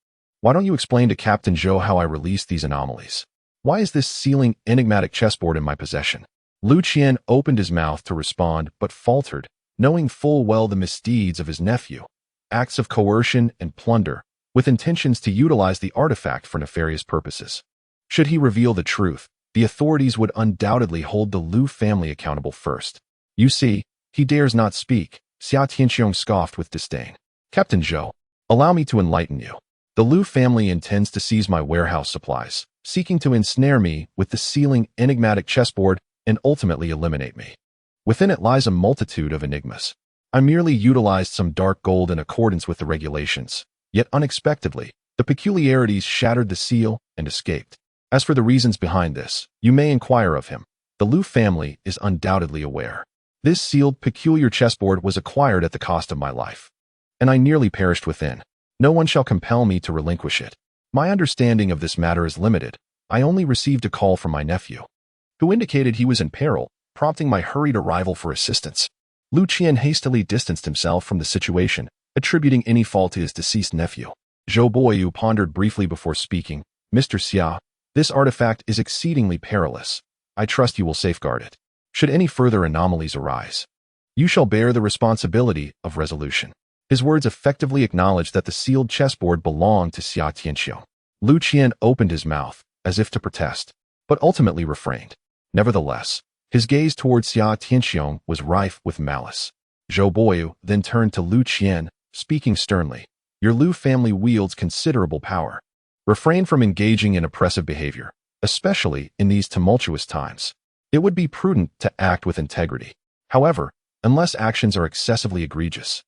Why don't you explain to Captain Zhou how I released these anomalies? Why is this sealing enigmatic chessboard in my possession? Lu Qian opened his mouth to respond but faltered, knowing full well the misdeeds of his nephew, acts of coercion and plunder, with intentions to utilize the artifact for nefarious purposes. Should he reveal the truth, the authorities would undoubtedly hold the Lu family accountable first. You see, he dares not speak, Xia Tianqiang scoffed with disdain. Captain Zhou, allow me to enlighten you. The Lu family intends to seize my warehouse supplies, seeking to ensnare me with the sealing enigmatic chessboard and ultimately eliminate me. Within it lies a multitude of enigmas. I merely utilized some dark gold in accordance with the regulations, yet unexpectedly, the peculiarities shattered the seal and escaped. As for the reasons behind this, you may inquire of him. The Lu family is undoubtedly aware. This sealed peculiar chessboard was acquired at the cost of my life, and I nearly perished within. No one shall compel me to relinquish it. My understanding of this matter is limited. I only received a call from my nephew, who indicated he was in peril, prompting my hurried arrival for assistance. Lu Qian hastily distanced himself from the situation, attributing any fault to his deceased nephew. Zhou Boyu pondered briefly before speaking. Mr. Xia, this artifact is exceedingly perilous. I trust you will safeguard it. Should any further anomalies arise, You shall bear the responsibility of resolution. His words effectively acknowledged that the sealed chessboard belonged to Xia Tianxiong. Lu Qian opened his mouth, as if to protest, but ultimately refrained. Nevertheless, his gaze towards Xia Tianxiong was rife with malice. Zhou Boyu then turned to Lu Qian, speaking sternly. Your Lu family wields considerable power. Refrain from engaging in oppressive behavior, especially in these tumultuous times. It would be prudent to act with integrity. However, unless actions are excessively egregious,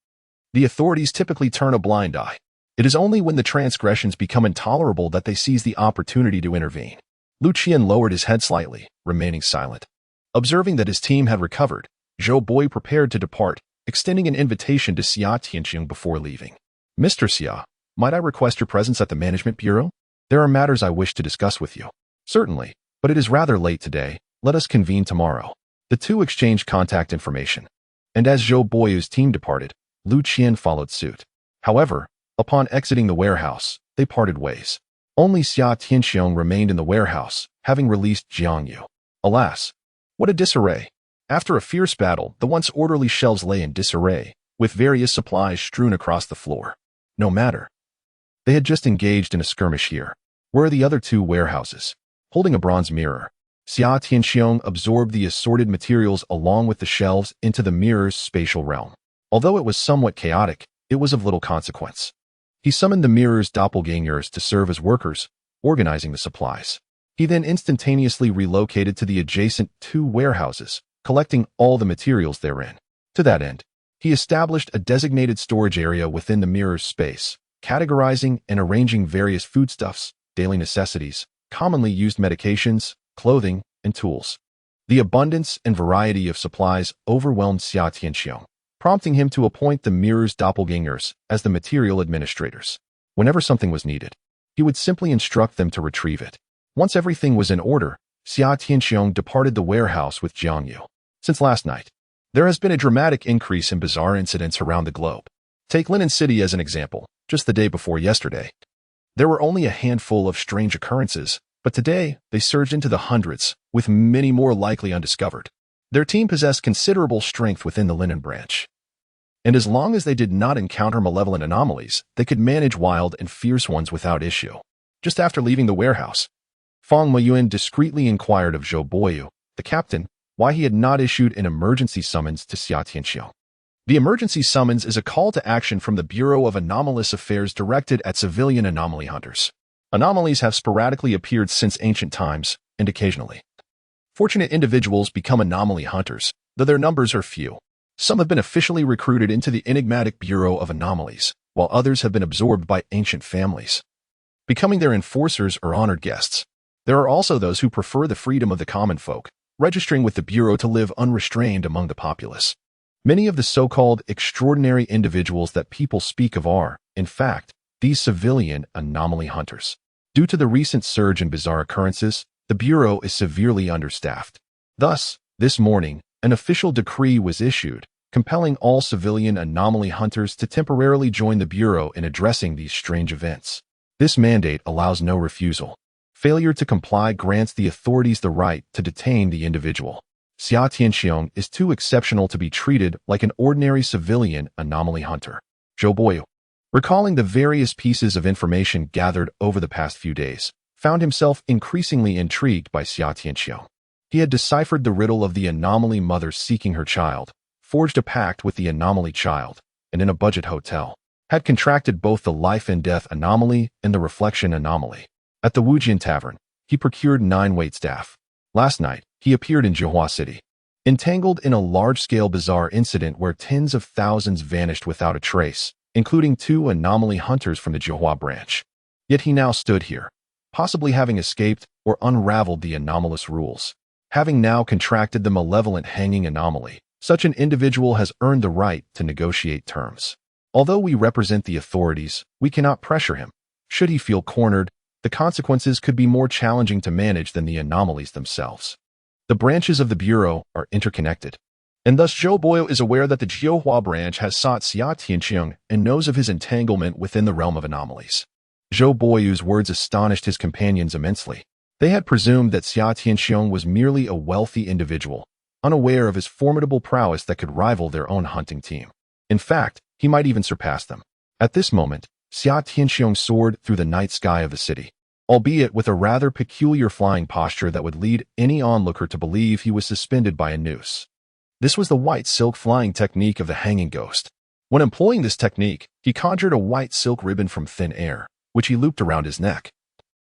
the authorities typically turn a blind eye. It is only when the transgressions become intolerable that they seize the opportunity to intervene. Lu Qian lowered his head slightly, remaining silent. Observing that his team had recovered, Zhou Boyu prepared to depart, extending an invitation to Xia Tianxiong before leaving. Mr. Xia, might I request your presence at the Management Bureau? There are matters I wish to discuss with you. Certainly, but it is rather late today. Let us convene tomorrow. The two exchanged contact information. And as Zhou Boyu's team departed, Lu Qian followed suit. However, upon exiting the warehouse, they parted ways. Only Xia Tianxiong remained in the warehouse, having released Jiang Yu. Alas, what a disarray! After a fierce battle, the once orderly shelves lay in disarray, with various supplies strewn across the floor. No matter. They had just engaged in a skirmish here. Where are the other two warehouses? Holding a bronze mirror, Xia Tianxiong absorbed the assorted materials along with the shelves into the mirror's spatial realm. Although it was somewhat chaotic, it was of little consequence. He summoned the mirror's doppelgangers to serve as workers, organizing the supplies. He then instantaneously relocated to the adjacent two warehouses, collecting all the materials therein. To that end, he established a designated storage area within the mirror's space, categorizing and arranging various foodstuffs, daily necessities, commonly used medications, clothing, and tools. The abundance and variety of supplies overwhelmed Xia Tianxiong, prompting him to appoint the mirror's doppelgangers as the material administrators. Whenever something was needed, he would simply instruct them to retrieve it. Once everything was in order, Xia Tianxiong departed the warehouse with Jiang Yu. Since last night, there has been a dramatic increase in bizarre incidents around the globe. Take Linen City as an example. Just the day before yesterday, there were only a handful of strange occurrences, but today they surged into the hundreds, with many more likely undiscovered. Their team possessed considerable strength within the linen branch. And as long as they did not encounter malevolent anomalies, they could manage wild and fierce ones without issue. Just after leaving the warehouse, Fang Meyuan discreetly inquired of Zhou Boyu, the captain, why he had not issued an emergency summons to Xia Tianxiong. The emergency summons is a call to action from the Bureau of Anomalous Affairs directed at civilian anomaly hunters. Anomalies have sporadically appeared since ancient times, and occasionally fortunate individuals become anomaly hunters, though their numbers are few. Some have been officially recruited into the enigmatic Bureau of Anomalies, while others have been absorbed by ancient families, becoming their enforcers or honored guests. There are also those who prefer the freedom of the common folk, registering with the Bureau to live unrestrained among the populace. Many of the so-called extraordinary individuals that people speak of are, in fact, these civilian anomaly hunters. Due to the recent surge in bizarre occurrences, the Bureau is severely understaffed. Thus, this morning, an official decree was issued, compelling all civilian anomaly hunters to temporarily join the Bureau in addressing these strange events. This mandate allows no refusal. Failure to comply grants the authorities the right to detain the individual. Xia Tianxiong is too exceptional to be treated like an ordinary civilian anomaly hunter. Zhou Boyu, recalling the various pieces of information gathered over the past few days, found himself increasingly intrigued by Xia Tianxiong. He had deciphered the riddle of the anomaly mother seeking her child, forged a pact with the anomaly child, and in a budget hotel, had contracted both the life and death anomaly and the reflection anomaly. At the Wujian Tavern, he procured 9 waitstaff. Last night, he appeared in Zhuhua City, entangled in a large-scale bizarre incident where tens of thousands vanished without a trace, including 2 anomaly hunters from the Zhuhua branch. Yet he now stood here, possibly having escaped or unraveled the anomalous rules. Having now contracted the malevolent hanging anomaly, such an individual has earned the right to negotiate terms. Although we represent the authorities, we cannot pressure him. Should he feel cornered, the consequences could be more challenging to manage than the anomalies themselves. The branches of the Bureau are interconnected, and thus Zhou Boyu is aware that the Zhuhua branch has sought Xia Tianxiong and knows of his entanglement within the realm of anomalies. Zhou Boyu's words astonished his companions immensely. They had presumed that Xia Tianxiong was merely a wealthy individual, unaware of his formidable prowess that could rival their own hunting team. In fact, he might even surpass them. At this moment, Xia Tianxiong soared through the night sky of the city, albeit with a rather peculiar flying posture that would lead any onlooker to believe he was suspended by a noose. This was the white silk flying technique of the hanging ghost. When employing this technique, he conjured a white silk ribbon from thin air, which he looped around his neck,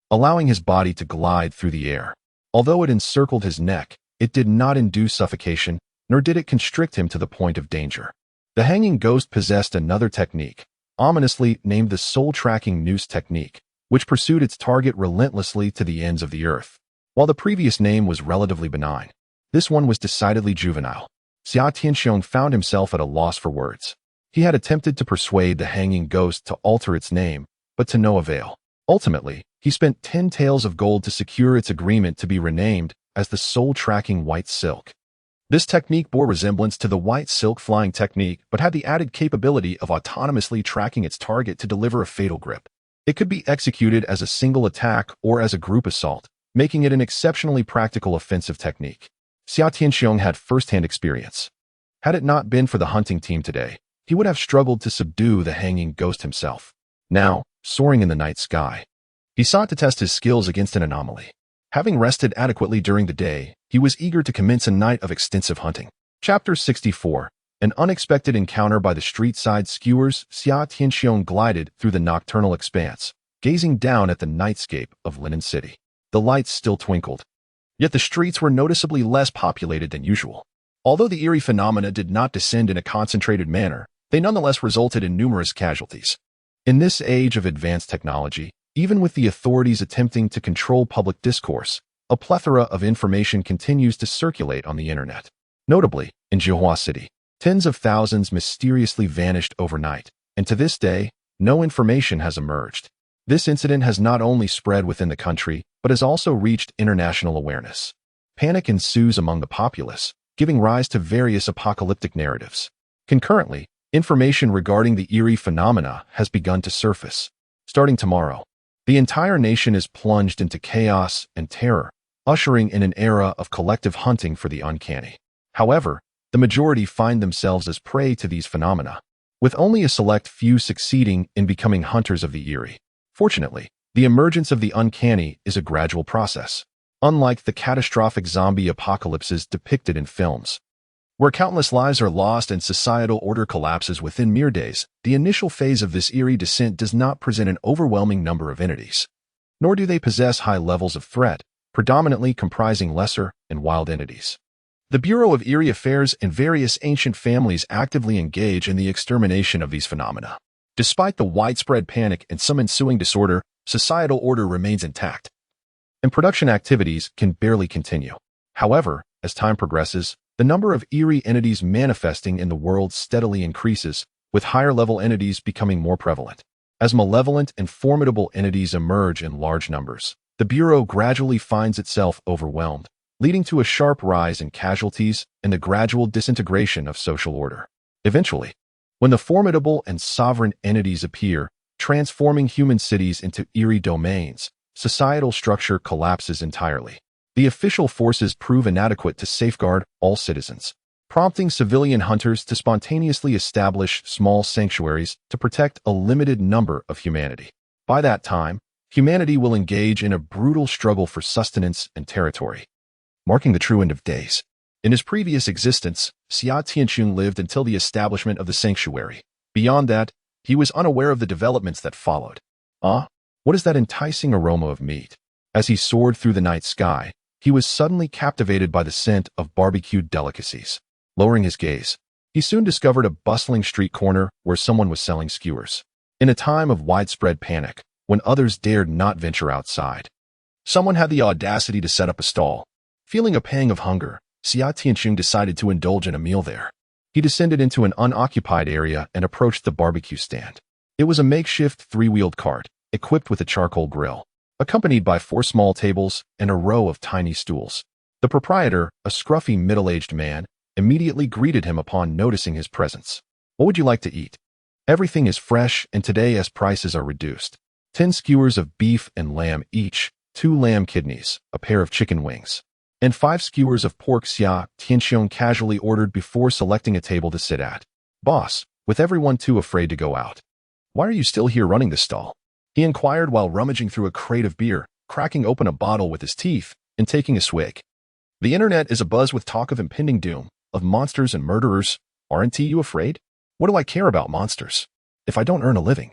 allowing his body to glide through the air. Although it encircled his neck, it did not induce suffocation, nor did it constrict him to the point of danger. The hanging ghost possessed another technique, ominously named the soul-tracking noose technique, which pursued its target relentlessly to the ends of the earth. While the previous name was relatively benign, this one was decidedly juvenile. Xia Tianxiong found himself at a loss for words. He had attempted to persuade the hanging ghost to alter its name, but to no avail. Ultimately, he spent 10 taels of gold to secure its agreement to be renamed as the soul-tracking white silk. This technique bore resemblance to the white silk flying technique, but had the added capability of autonomously tracking its target to deliver a fatal grip. It could be executed as a single attack or as a group assault, making it an exceptionally practical offensive technique. Xia Tianxiong had first-hand experience. Had it not been for the hunting team today, he would have struggled to subdue the hanging ghost himself. Now, soaring in the night sky, he sought to test his skills against an anomaly. Having rested adequately during the day, he was eager to commence a night of extensive hunting. Chapter 64. An unexpected encounter by the street-side skewers. Xia Tianxiong glided through the nocturnal expanse, gazing down at the nightscape of Linen City. The lights still twinkled, yet the streets were noticeably less populated than usual. Although the eerie phenomena did not descend in a concentrated manner, they nonetheless resulted in numerous casualties. In this age of advanced technology, even with the authorities attempting to control public discourse, a plethora of information continues to circulate on the internet. Notably, in Zhihua City, tens of thousands mysteriously vanished overnight, and to this day, no information has emerged. This incident has not only spread within the country, but has also reached international awareness. Panic ensues among the populace, giving rise to various apocalyptic narratives. Concurrently, information regarding the eerie phenomena has begun to surface. Starting tomorrow, the entire nation is plunged into chaos and terror, ushering in an era of collective hunting for the uncanny. However, the majority find themselves as prey to these phenomena, with only a select few succeeding in becoming hunters of the eerie. Fortunately, the emergence of the uncanny is a gradual process, unlike the catastrophic zombie apocalypses depicted in films, where countless lives are lost and societal order collapses within mere days. The initial phase of this eerie descent does not present an overwhelming number of entities, nor do they possess high levels of threat, predominantly comprising lesser and wild entities. The Bureau of Eerie Affairs and various ancient families actively engage in the extermination of these phenomena. Despite the widespread panic and some ensuing disorder, societal order remains intact, and production activities can barely continue. However, as time progresses, the number of eerie entities manifesting in the world steadily increases, with higher-level entities becoming more prevalent. As malevolent and formidable entities emerge in large numbers, the Bureau gradually finds itself overwhelmed, leading to a sharp rise in casualties and the gradual disintegration of social order. Eventually, when the formidable and sovereign entities appear, transforming human cities into eerie domains, societal structure collapses entirely. The official forces prove inadequate to safeguard all citizens, prompting civilian hunters to spontaneously establish small sanctuaries to protect a limited number of humanity. By that time, humanity will engage in a brutal struggle for sustenance and territory, marking the true end of days. In his previous existence, Xia Tianxiong lived until the establishment of the sanctuary. Beyond that, he was unaware of the developments that followed. What is that enticing aroma of meat? As he soared through the night sky, he was suddenly captivated by the scent of barbecued delicacies. Lowering his gaze, he soon discovered a bustling street corner where someone was selling skewers. In a time of widespread panic, when others dared not venture outside, someone had the audacity to set up a stall. Feeling a pang of hunger, Xia Tianxiong decided to indulge in a meal there. He descended into an unoccupied area and approached the barbecue stand. It was a makeshift three-wheeled cart, equipped with a charcoal grill, accompanied by 4 small tables and a row of tiny stools. The proprietor, a scruffy middle-aged man, immediately greeted him upon noticing his presence. "What would you like to eat? Everything is fresh, and today as prices are reduced. 10 skewers of beef and lamb each, 2 lamb kidneys, a pair of chicken wings." and 5 skewers of pork. Xia Tianxiong casually ordered before selecting a table to sit at. Boss, with everyone too afraid to go out. Why are you still here running this stall? He inquired while rummaging through a crate of beer, cracking open a bottle with his teeth, and taking a swig. The internet is abuzz with talk of impending doom, of monsters and murderers. Aren't you afraid? What do I care about monsters? If I don't earn a living,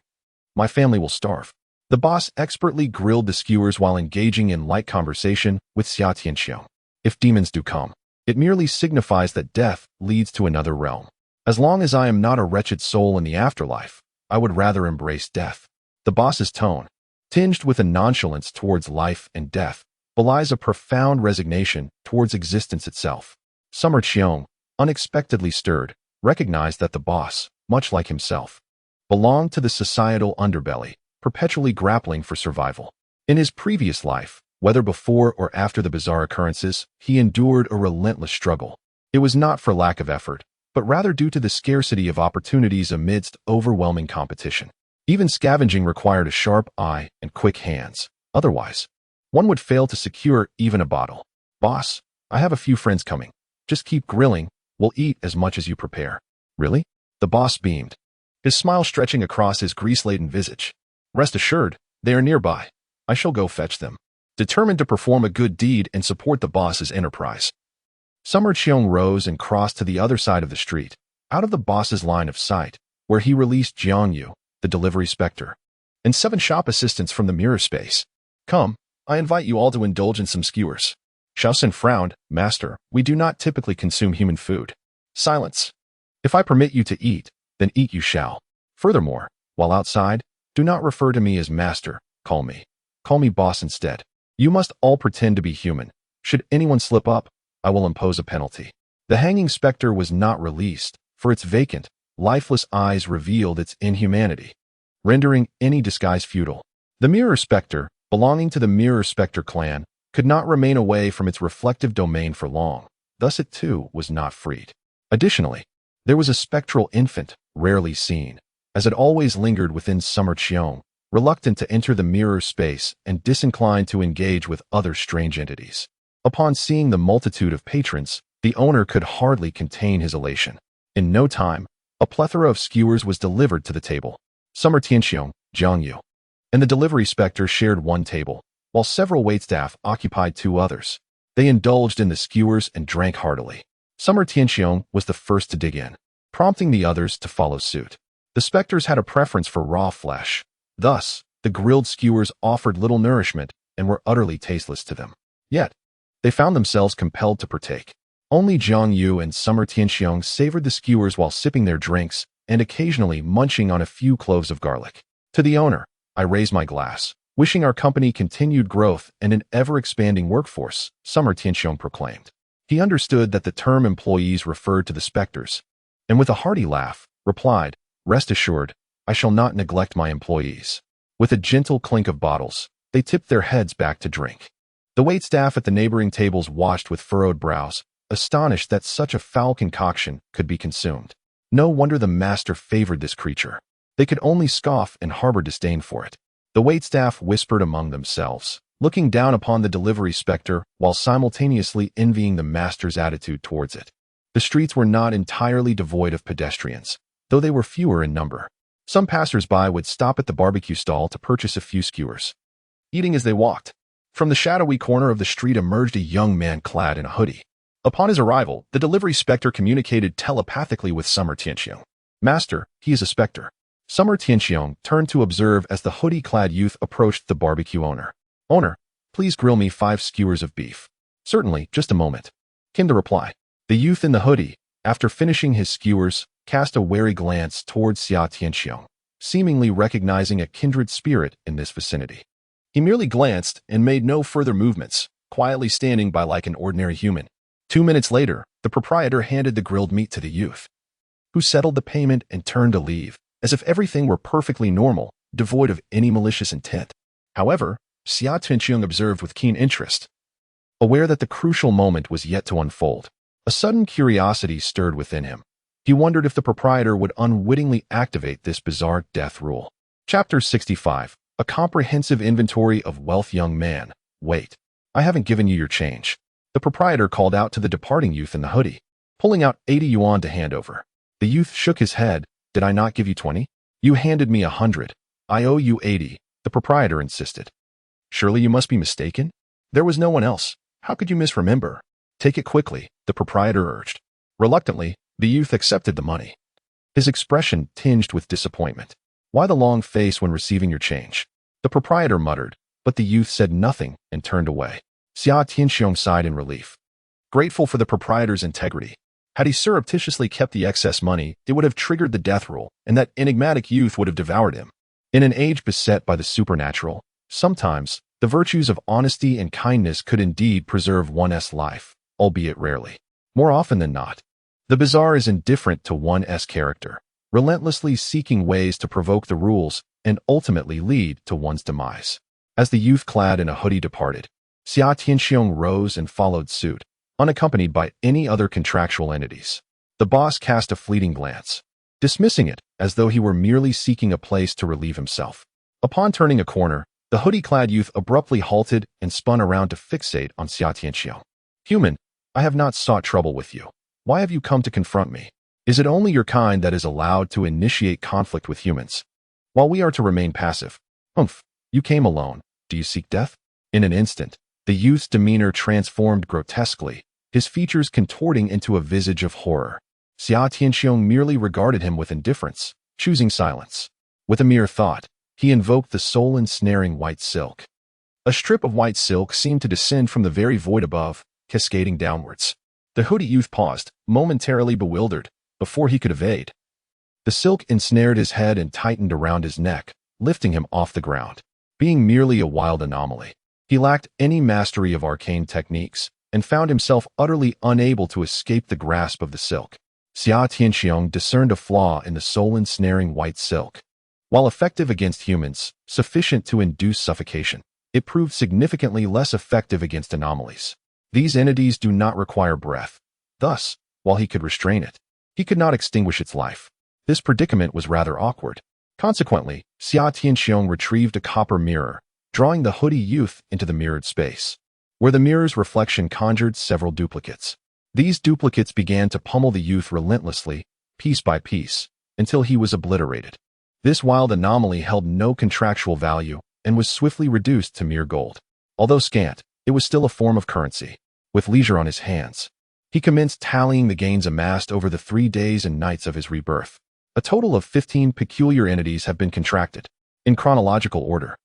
my family will starve. The boss expertly grilled the skewers while engaging in light conversation with Xia Tianxiong. If demons do come, it merely signifies that death leads to another realm. As long as I am not a wretched soul in the afterlife, I would rather embrace death. The boss's tone, tinged with a nonchalance towards life and death, belies a profound resignation towards existence itself. Summer Qiong, unexpectedly stirred, recognized that the boss, much like himself, belonged to the societal underbelly, perpetually grappling for survival. In his previous life, whether before or after the bizarre occurrences, he endured a relentless struggle. It was not for lack of effort, but rather due to the scarcity of opportunities amidst overwhelming competition. Even scavenging required a sharp eye and quick hands. Otherwise, one would fail to secure even a bottle. Boss, I have a few friends coming. Just keep grilling. We'll eat as much as you prepare. Really? The boss beamed, his smile stretching across his grease-laden visage. Rest assured, they are nearby. I shall go fetch them, determined to perform a good deed and support the boss's enterprise. Summer Qiong rose and crossed to the other side of the street, out of the boss's line of sight, where he released Jiang Yu, the delivery specter, and 7 shop assistants from the mirror space. Come, I invite you all to indulge in some skewers. Shaoxin frowned. Master, we do not typically consume human food. Silence. If I permit you to eat, then eat you shall. Furthermore, while outside, do not refer to me as master. Call me boss instead. You must all pretend to be human. Should anyone slip up, I will impose a penalty. The hanging specter was not released, for its vacant, lifeless eyes revealed its inhumanity, rendering any disguise futile. The mirror specter, belonging to the mirror specter clan, could not remain away from its reflective domain for long. Thus it too was not freed. Additionally, there was a spectral infant, rarely seen, as it always lingered within Summer Qiong, reluctant to enter the mirror space and disinclined to engage with other strange entities. Upon seeing the multitude of patrons, the owner could hardly contain his elation. In no time, a plethora of skewers was delivered to the table. Summer Tianxiong, Jiang Yu, and the delivery specter shared one table, while several waitstaff occupied 2 others. They indulged in the skewers and drank heartily. Summer Tianxiong was the first to dig in, prompting the others to follow suit. The specters had a preference for raw flesh. Thus, the grilled skewers offered little nourishment and were utterly tasteless to them. Yet, they found themselves compelled to partake. Only Jiang Yu and Summer Tianxiong savored the skewers while sipping their drinks and occasionally munching on a few cloves of garlic. To the owner, I raise my glass, wishing our company continued growth and an ever-expanding workforce, Summer Tianxiong proclaimed. He understood that the term employees referred to the specters, and with a hearty laugh, replied, Rest assured, I shall not neglect my employees. With a gentle clink of bottles, they tipped their heads back to drink. The waitstaff at the neighboring tables watched with furrowed brows, astonished that such a foul concoction could be consumed. No wonder the master favored this creature. They could only scoff and harbor disdain for it. The waitstaff whispered among themselves, looking down upon the delivery specter while simultaneously envying the master's attitude towards it. The streets were not entirely devoid of pedestrians, though they were fewer in number. Some passers-by would stop at the barbecue stall to purchase a few skewers, eating as they walked. From the shadowy corner of the street emerged a young man clad in a hoodie. Upon his arrival, the delivery specter communicated telepathically with Summer Tianxiong. Master, he is a specter. Summer Tianxiong turned to observe as the hoodie-clad youth approached the barbecue owner. Owner, please grill me 5 skewers of beef. Certainly, just a moment, came the reply. The youth in the hoodie, after finishing his skewers, cast a wary glance towards Xia Tianxiong, seemingly recognizing a kindred spirit in this vicinity. He merely glanced and made no further movements, quietly standing by like an ordinary human. 2 minutes later, the proprietor handed the grilled meat to the youth, who settled the payment and turned to leave, as if everything were perfectly normal, devoid of any malicious intent. However, Xia Tianxiong observed with keen interest, aware that the crucial moment was yet to unfold. A sudden curiosity stirred within him. He wondered if the proprietor would unwittingly activate this bizarre death rule. Chapter 65. A comprehensive inventory of wealth. Young man, wait. I haven't given you your change. The proprietor called out to the departing youth in the hoodie, pulling out 80 yuan to hand over. The youth shook his head. Did I not give you 20? You handed me 100. I owe you 80, the proprietor insisted. Surely you must be mistaken? There was no one else. How could you misremember? Take it quickly, the proprietor urged. Reluctantly, the youth accepted the money. His expression tinged with disappointment. Why the long face when receiving your change? The proprietor muttered, but the youth said nothing and turned away. Xia Tianxiong sighed in relief. Grateful for the proprietor's integrity. Had he surreptitiously kept the excess money, it would have triggered the death rule, and that enigmatic youth would have devoured him. In an age beset by the supernatural, sometimes the virtues of honesty and kindness could indeed preserve one's life, albeit rarely. More often than not, the bizarre is indifferent to one's character, relentlessly seeking ways to provoke the rules and ultimately lead to one's demise. As the youth clad in a hoodie departed, Xia Tianxiong rose and followed suit, unaccompanied by any other contractual entities. The boss cast a fleeting glance, dismissing it as though he were merely seeking a place to relieve himself. Upon turning a corner, the hoodie-clad youth abruptly halted and spun around to fixate on Xia Tianxiong. Human, I have not sought trouble with you. Why have you come to confront me? Is it only your kind that is allowed to initiate conflict with humans, while we are to remain passive? Humph, you came alone. Do you seek death? In an instant, the youth's demeanor transformed grotesquely, his features contorting into a visage of horror. Xia Tianxiong merely regarded him with indifference, choosing silence. With a mere thought, he invoked the soul-ensnaring white silk. A strip of white silk seemed to descend from the very void above, cascading downwards. The hoodie youth paused, momentarily bewildered, before he could evade. The silk ensnared his head and tightened around his neck, lifting him off the ground. Being merely a wild anomaly, he lacked any mastery of arcane techniques and found himself utterly unable to escape the grasp of the silk. Xia Tianxiong discerned a flaw in the soul-ensnaring white silk. While effective against humans, sufficient to induce suffocation, it proved significantly less effective against anomalies. These entities do not require breath. Thus, while he could restrain it, he could not extinguish its life. This predicament was rather awkward. Consequently, Xia Tianxiong retrieved a copper mirror, drawing the hoodie youth into the mirrored space, where the mirror's reflection conjured several duplicates. These duplicates began to pummel the youth relentlessly, piece by piece, until he was obliterated. This wild anomaly held no contractual value and was swiftly reduced to mere gold. Although scant, it was still a form of currency. With leisure on his hands, he commenced tallying the gains amassed over the 3 days and nights of his rebirth. A total of 15 peculiar entities have been contracted, in chronological order.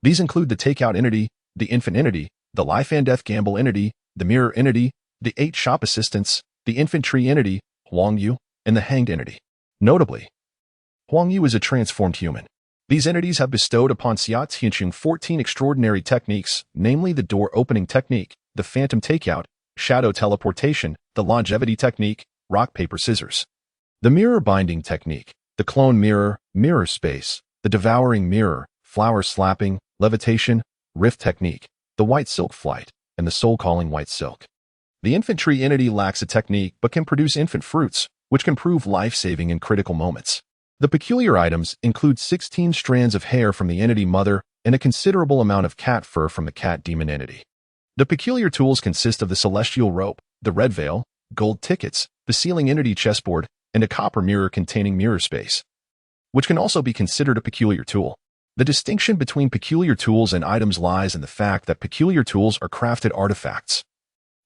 These include the takeout entity, the infant entity, the life and death gamble entity, the mirror entity, the 8 shop assistants, the infantry entity, Huang Yu, and the hanged entity. Notably, Huang Yu is a transformed human. These entities have bestowed upon Xia Tianxiong 14 extraordinary techniques, namely the door-opening technique, the phantom takeout, shadow teleportation, the longevity technique, rock, paper, scissors, the mirror binding technique, the clone mirror, mirror space, the devouring mirror, flower slapping, levitation, rift technique, the white silk flight, and the soul-calling white silk. The infantry entity lacks a technique but can produce infant fruits, which can prove life-saving in critical moments. The peculiar items include 16 strands of hair from the entity mother and a considerable amount of cat fur from the cat demon entity. The peculiar tools consist of the celestial rope, the red veil, gold tickets, the ceiling entity chessboard, and a copper mirror containing mirror space, which can also be considered a peculiar tool. The distinction between peculiar tools and items lies in the fact that peculiar tools are crafted artifacts,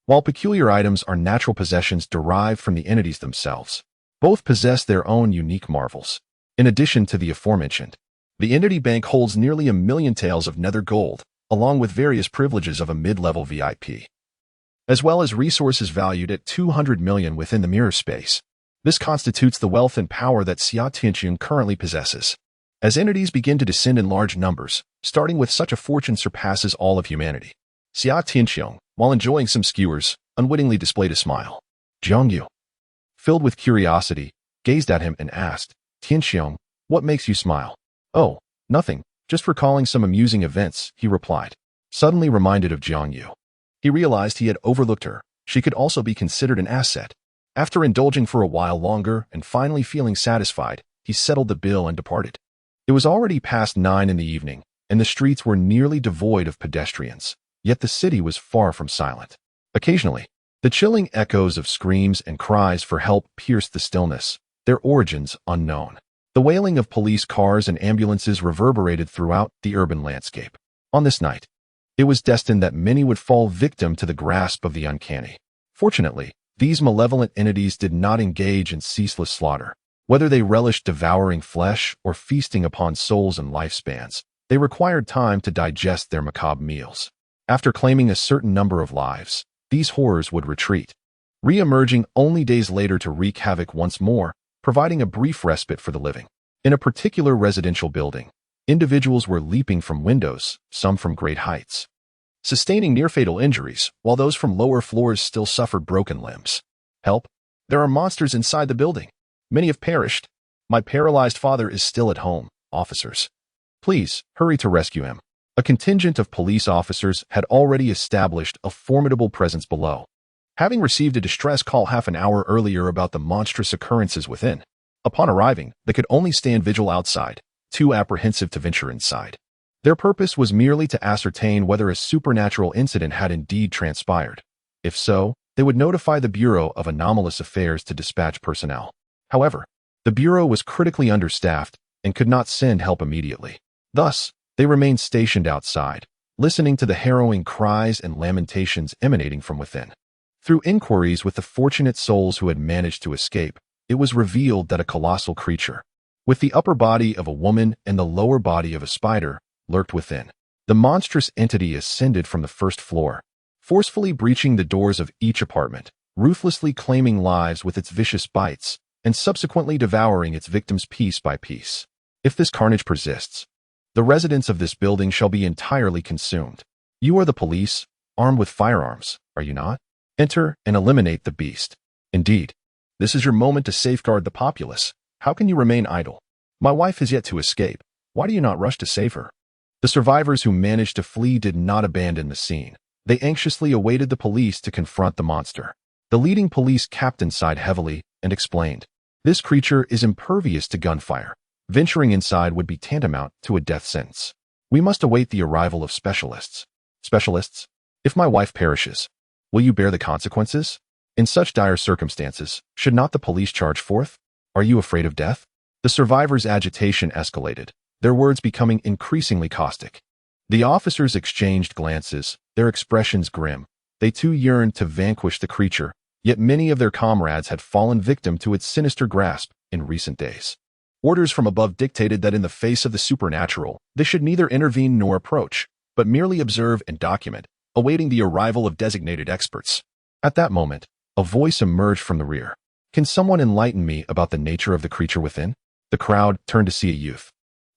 while peculiar items are natural possessions derived from the entities themselves. Both possess their own unique marvels. In addition to the aforementioned, the entity bank holds nearly 1 million taels of nether gold, along with various privileges of a mid-level VIP, as well as resources valued at 200 million within the mirror space. This constitutes the wealth and power that Xia Tianxiong currently possesses. As entities begin to descend in large numbers, starting with such a fortune surpasses all of humanity. Xia Tianxiong, while enjoying some skewers, unwittingly displayed a smile. Jiangyu, filled with curiosity, gazed at him and asked, Tianxiong, what makes you smile? Oh, nothing, just recalling some amusing events, he replied. Suddenly reminded of Jiangyu, he realized he had overlooked her. She could also be considered an asset. After indulging for a while longer and finally feeling satisfied, he settled the bill and departed. It was already past 9 in the evening, and the streets were nearly devoid of pedestrians, yet the city was far from silent. Occasionally, the chilling echoes of screams and cries for help pierced the stillness, their origins unknown. The wailing of police cars and ambulances reverberated throughout the urban landscape. On this night, it was destined that many would fall victim to the grasp of the uncanny. Fortunately, these malevolent entities did not engage in ceaseless slaughter. Whether they relished devouring flesh or feasting upon souls and lifespans, they required time to digest their macabre meals. After claiming a certain number of lives, these horrors would retreat, re-emerging only days later to wreak havoc once more, providing a brief respite for the living. In a particular residential building, individuals were leaping from windows, some from great heights, sustaining near-fatal injuries, while those from lower floors still suffered broken limbs. Help! There are monsters inside the building. Many have perished. My paralyzed father is still at home, officers. Please, hurry to rescue him. A contingent of police officers had already established a formidable presence below, having received a distress call half an hour earlier about the monstrous occurrences within. Upon arriving, they could only stand vigil outside, too apprehensive to venture inside. Their purpose was merely to ascertain whether a supernatural incident had indeed transpired. If so, they would notify the Bureau of Anomalous Affairs to dispatch personnel. However, the Bureau was critically understaffed and could not send help immediately. Thus, they remained stationed outside, listening to the harrowing cries and lamentations emanating from within. Through inquiries with the fortunate souls who had managed to escape, it was revealed that a colossal creature, with the upper body of a woman and the lower body of a spider, lurked within. The monstrous entity ascended from the first floor, forcefully breaching the doors of each apartment, ruthlessly claiming lives with its vicious bites, and subsequently devouring its victims piece by piece. If this carnage persists, the residents of this building shall be entirely consumed. You are the police, armed with firearms, are you not? Enter and eliminate the beast. Indeed, this is your moment to safeguard the populace. How can you remain idle? My wife has yet to escape. Why do you not rush to save her? The survivors who managed to flee did not abandon the scene. They anxiously awaited the police to confront the monster. The leading police captain sighed heavily and explained, "This creature is impervious to gunfire. Venturing inside would be tantamount to a death sentence. We must await the arrival of specialists." Specialists? If my wife perishes, will you bear the consequences? In such dire circumstances, should not the police charge forth? Are you afraid of death? The survivors' agitation escalated, their words becoming increasingly caustic. The officers exchanged glances, their expressions grim. They too yearned to vanquish the creature, yet many of their comrades had fallen victim to its sinister grasp in recent days. Orders from above dictated that in the face of the supernatural, they should neither intervene nor approach, but merely observe and document, awaiting the arrival of designated experts. At that moment, a voice emerged from the rear. "Can someone enlighten me about the nature of the creature within?" The crowd turned to see a youth,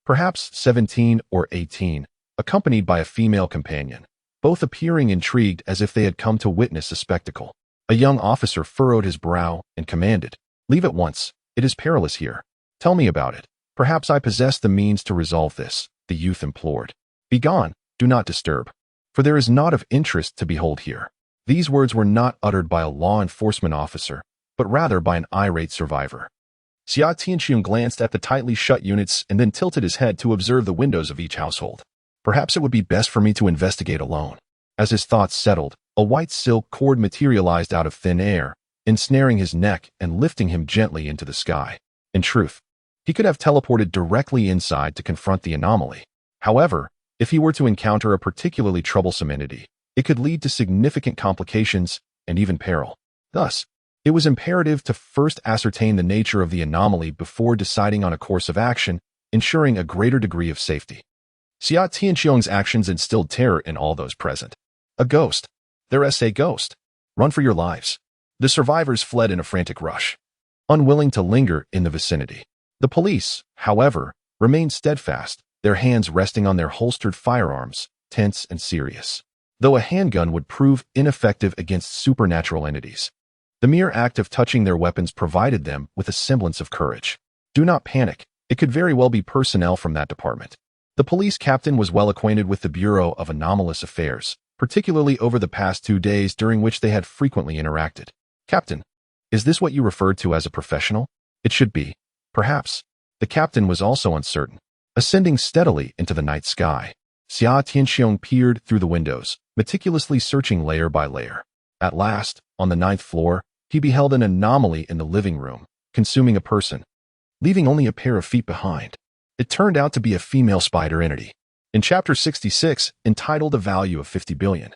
perhaps 17 or 18, accompanied by a female companion, both appearing intrigued as if they had come to witness a spectacle. A young officer furrowed his brow and commanded, "Leave at once. It is perilous here. Tell me about it. Perhaps I possess the means to resolve this," the youth implored. "Begone, do not disturb, for there is naught of interest to behold here." These words were not uttered by a law enforcement officer, but rather by an irate survivor. Xia Tianxiong glanced at the tightly shut units and then tilted his head to observe the windows of each household. Perhaps it would be best for me to investigate alone. As his thoughts settled, a white silk cord materialized out of thin air, ensnaring his neck and lifting him gently into the sky. In truth, he could have teleported directly inside to confront the anomaly. However, if he were to encounter a particularly troublesome entity, it could lead to significant complications and even peril. Thus, it was imperative to first ascertain the nature of the anomaly before deciding on a course of action, ensuring a greater degree of safety. Xia Tianxiong's actions instilled terror in all those present. A ghost. There's a ghost. Run for your lives. The survivors fled in a frantic rush, unwilling to linger in the vicinity. The police, however, remained steadfast, their hands resting on their holstered firearms, tense and serious. Though a handgun would prove ineffective against supernatural entities, the mere act of touching their weapons provided them with a semblance of courage. Do not panic. It could very well be personnel from that department. The police captain was well acquainted with the Bureau of Anomalous Affairs, particularly over the past 2 days during which they had frequently interacted. "Captain, is this what you referred to as a professional?" "It should be. Perhaps." The captain was also uncertain. Ascending steadily into the night sky, Xia Tianxiong peered through the windows, meticulously searching layer by layer. At last, on the 9th floor, he beheld an anomaly in the living room, consuming a person, leaving only a pair of feet behind. It turned out to be a female spider entity. In Chapter 66, entitled A Value of 50 billion,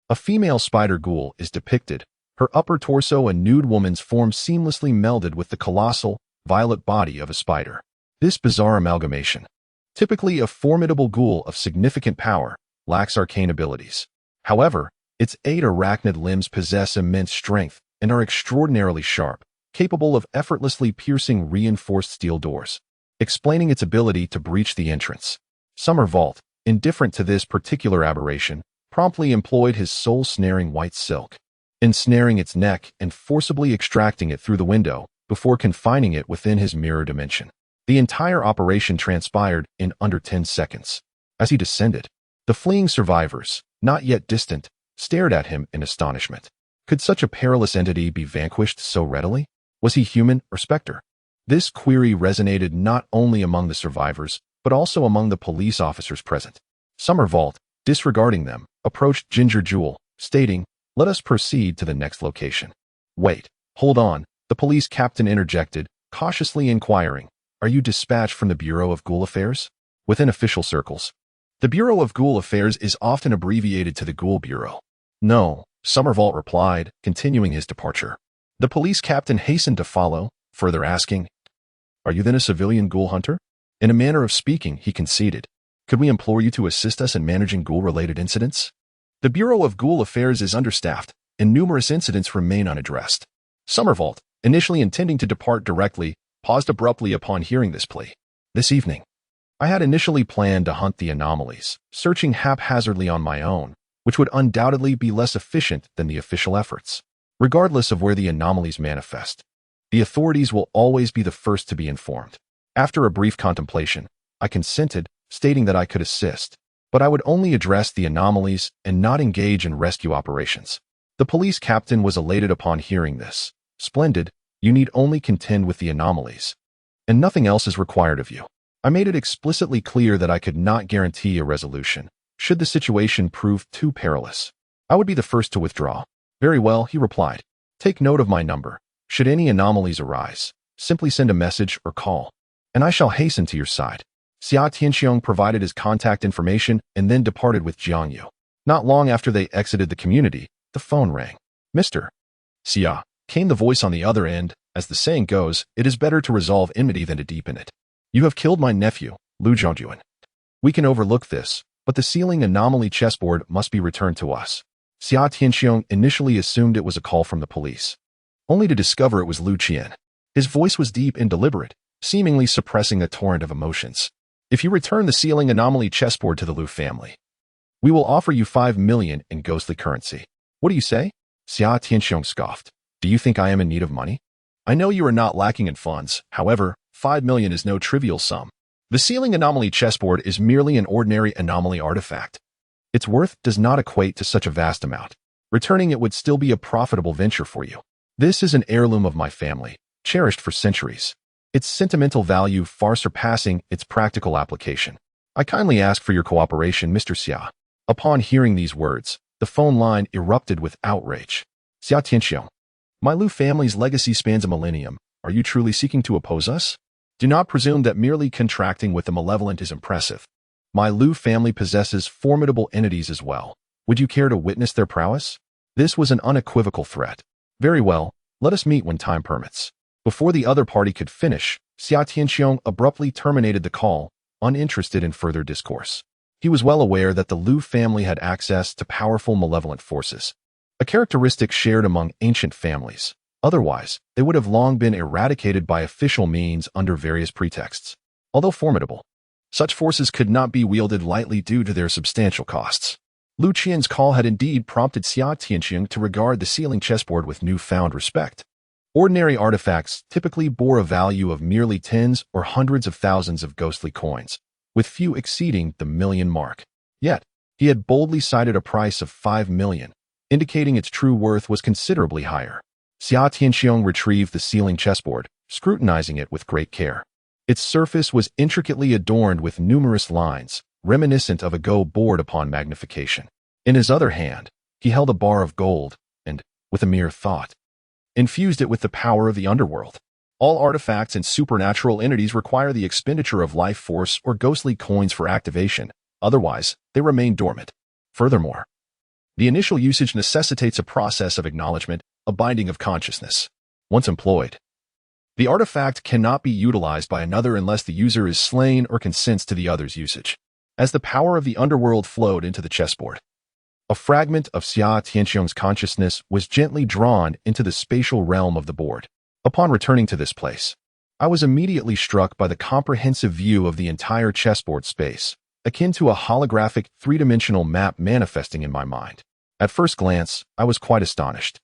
a female spider ghoul is depicted, her upper torso a nude woman's form seamlessly melded with the colossal, violet body of a spider. This bizarre amalgamation, typically a formidable ghoul of significant power, lacks arcane abilities. However, its 8 arachnid limbs possess immense strength and are extraordinarily sharp, capable of effortlessly piercing reinforced steel doors, explaining its ability to breach the entrance. Summer Vault, indifferent to this particular aberration, promptly employed his soul-snaring white silk, ensnaring its neck and forcibly extracting it through the window before confining it within his mirror dimension. The entire operation transpired in under 10 seconds. As he descended, the fleeing survivors, not yet distant, stared at him in astonishment. Could such a perilous entity be vanquished so readily? Was he human or specter? This query resonated not only among the survivors, but also among the police officers present. Summer Vault, disregarding them, approached Ginger Jewel, stating, "Let us proceed to the next location." "Wait, hold on," the police captain interjected, cautiously inquiring, "Are you dispatched from the Bureau of Ghoul Affairs?" Within official circles, the Bureau of Ghoul Affairs is often abbreviated to the Ghoul Bureau. "No," Summer Vault replied, continuing his departure. The police captain hastened to follow, further asking, "Are you then a civilian ghoul hunter?" In a manner of speaking, he conceded, "Could we implore you to assist us in managing ghoul-related incidents?" The Bureau of Ghoul Affairs is understaffed, and numerous incidents remain unaddressed. Summer Vault, initially intending to depart directly, paused abruptly upon hearing this plea. "This evening, I had initially planned to hunt the anomalies, searching haphazardly on my own, which would undoubtedly be less efficient than the official efforts. Regardless of where the anomalies manifest, the authorities will always be the first to be informed." After a brief contemplation, I consented, stating that I could assist, but I would only address the anomalies and not engage in rescue operations. The police captain was elated upon hearing this. "Splendid, you need only contend with the anomalies, and nothing else is required of you." I made it explicitly clear that I could not guarantee a resolution, should the situation prove too perilous. I would be the first to withdraw. "Very well," he replied. "Take note of my number. Should any anomalies arise, simply send a message or call, and I shall hasten to your side." Xia Tianxiong provided his contact information and then departed with Jiangyu. Not long after they exited the community, the phone rang. "Mr. Xia," came the voice on the other end. "As the saying goes, it is better to resolve enmity than to deepen it. You have killed my nephew, Lu Zhongjuan. We can overlook this, but the ceiling anomaly chessboard must be returned to us." Xia Tianxiong initially assumed it was a call from the police, only to discover it was Lu Qian. His voice was deep and deliberate, seemingly suppressing a torrent of emotions. "If you return the ceiling anomaly chessboard to the Lu family, we will offer you 5 million in ghostly currency." "What do you say?" Xia Tianxiong scoffed. "Do you think I am in need of money? I know you are not lacking in funds. However, 5 million is no trivial sum. The ceiling anomaly chessboard is merely an ordinary anomaly artifact. Its worth does not equate to such a vast amount. Returning it would still be a profitable venture for you. This is an heirloom of my family, cherished for centuries, its sentimental value far surpassing its practical application. I kindly ask for your cooperation, Mr. Xia." Upon hearing these words, the phone line erupted with outrage. "Xia Tianxiong, my Lu family's legacy spans a millennium. Are you truly seeking to oppose us? Do not presume that merely contracting with the malevolent is impressive. My Lu family possesses formidable entities as well. Would you care to witness their prowess?" This was an unequivocal threat. "Very well, let us meet when time permits." Before the other party could finish, Xia Tianxiong abruptly terminated the call, uninterested in further discourse. He was well aware that the Lu family had access to powerful malevolent forces, a characteristic shared among ancient families. Otherwise, they would have long been eradicated by official means under various pretexts. Although formidable, such forces could not be wielded lightly due to their substantial costs. Lu Qian's call had indeed prompted Xia Tianxiong to regard the ceiling chessboard with newfound respect. Ordinary artifacts typically bore a value of merely tens or hundreds of thousands of ghostly coins, with few exceeding the million mark. Yet, he had boldly cited a price of 5 million, indicating its true worth was considerably higher. Xia Tianxiong retrieved the ceiling chessboard, scrutinizing it with great care. Its surface was intricately adorned with numerous lines, reminiscent of a Go board upon magnification. In his other hand, he held a bar of gold, and, with a mere thought. Infused it with the power of the underworld. All artifacts and supernatural entities require the expenditure of life force or ghostly coins for activation, otherwise, they remain dormant. Furthermore, the initial usage necessitates a process of acknowledgement, a binding of consciousness. Once employed, the artifact cannot be utilized by another unless the user is slain or consents to the other's usage. As the power of the underworld flowed into the chessboard, a fragment of Xia Tianxiong's consciousness was gently drawn into the spatial realm of the board. Upon returning to this place, I was immediately struck by the comprehensive view of the entire chessboard space, akin to a holographic three-dimensional map manifesting in my mind. At first glance, I was quite astonished.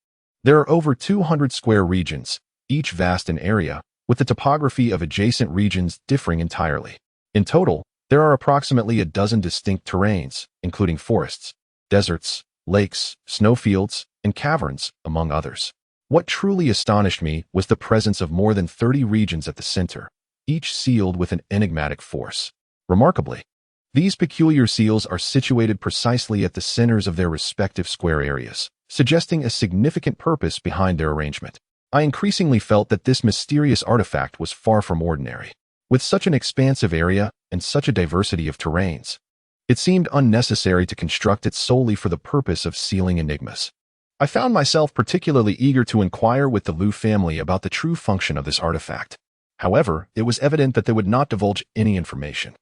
There are over 200 square regions, each vast in area, with the topography of adjacent regions differing entirely. In total, there are approximately a dozen distinct terrains, including forests, deserts, lakes, snowfields, and caverns, among others. What truly astonished me was the presence of more than 30 regions at the center, each sealed with an enigmatic force. Remarkably, these peculiar seals are situated precisely at the centers of their respective square areas, suggesting a significant purpose behind their arrangement. I increasingly felt that this mysterious artifact was far from ordinary. With such an expansive area and such a diversity of terrains, it seemed unnecessary to construct it solely for the purpose of sealing enigmas. I found myself particularly eager to inquire with the Liu family about the true function of this artifact. However, it was evident that they would not divulge any information,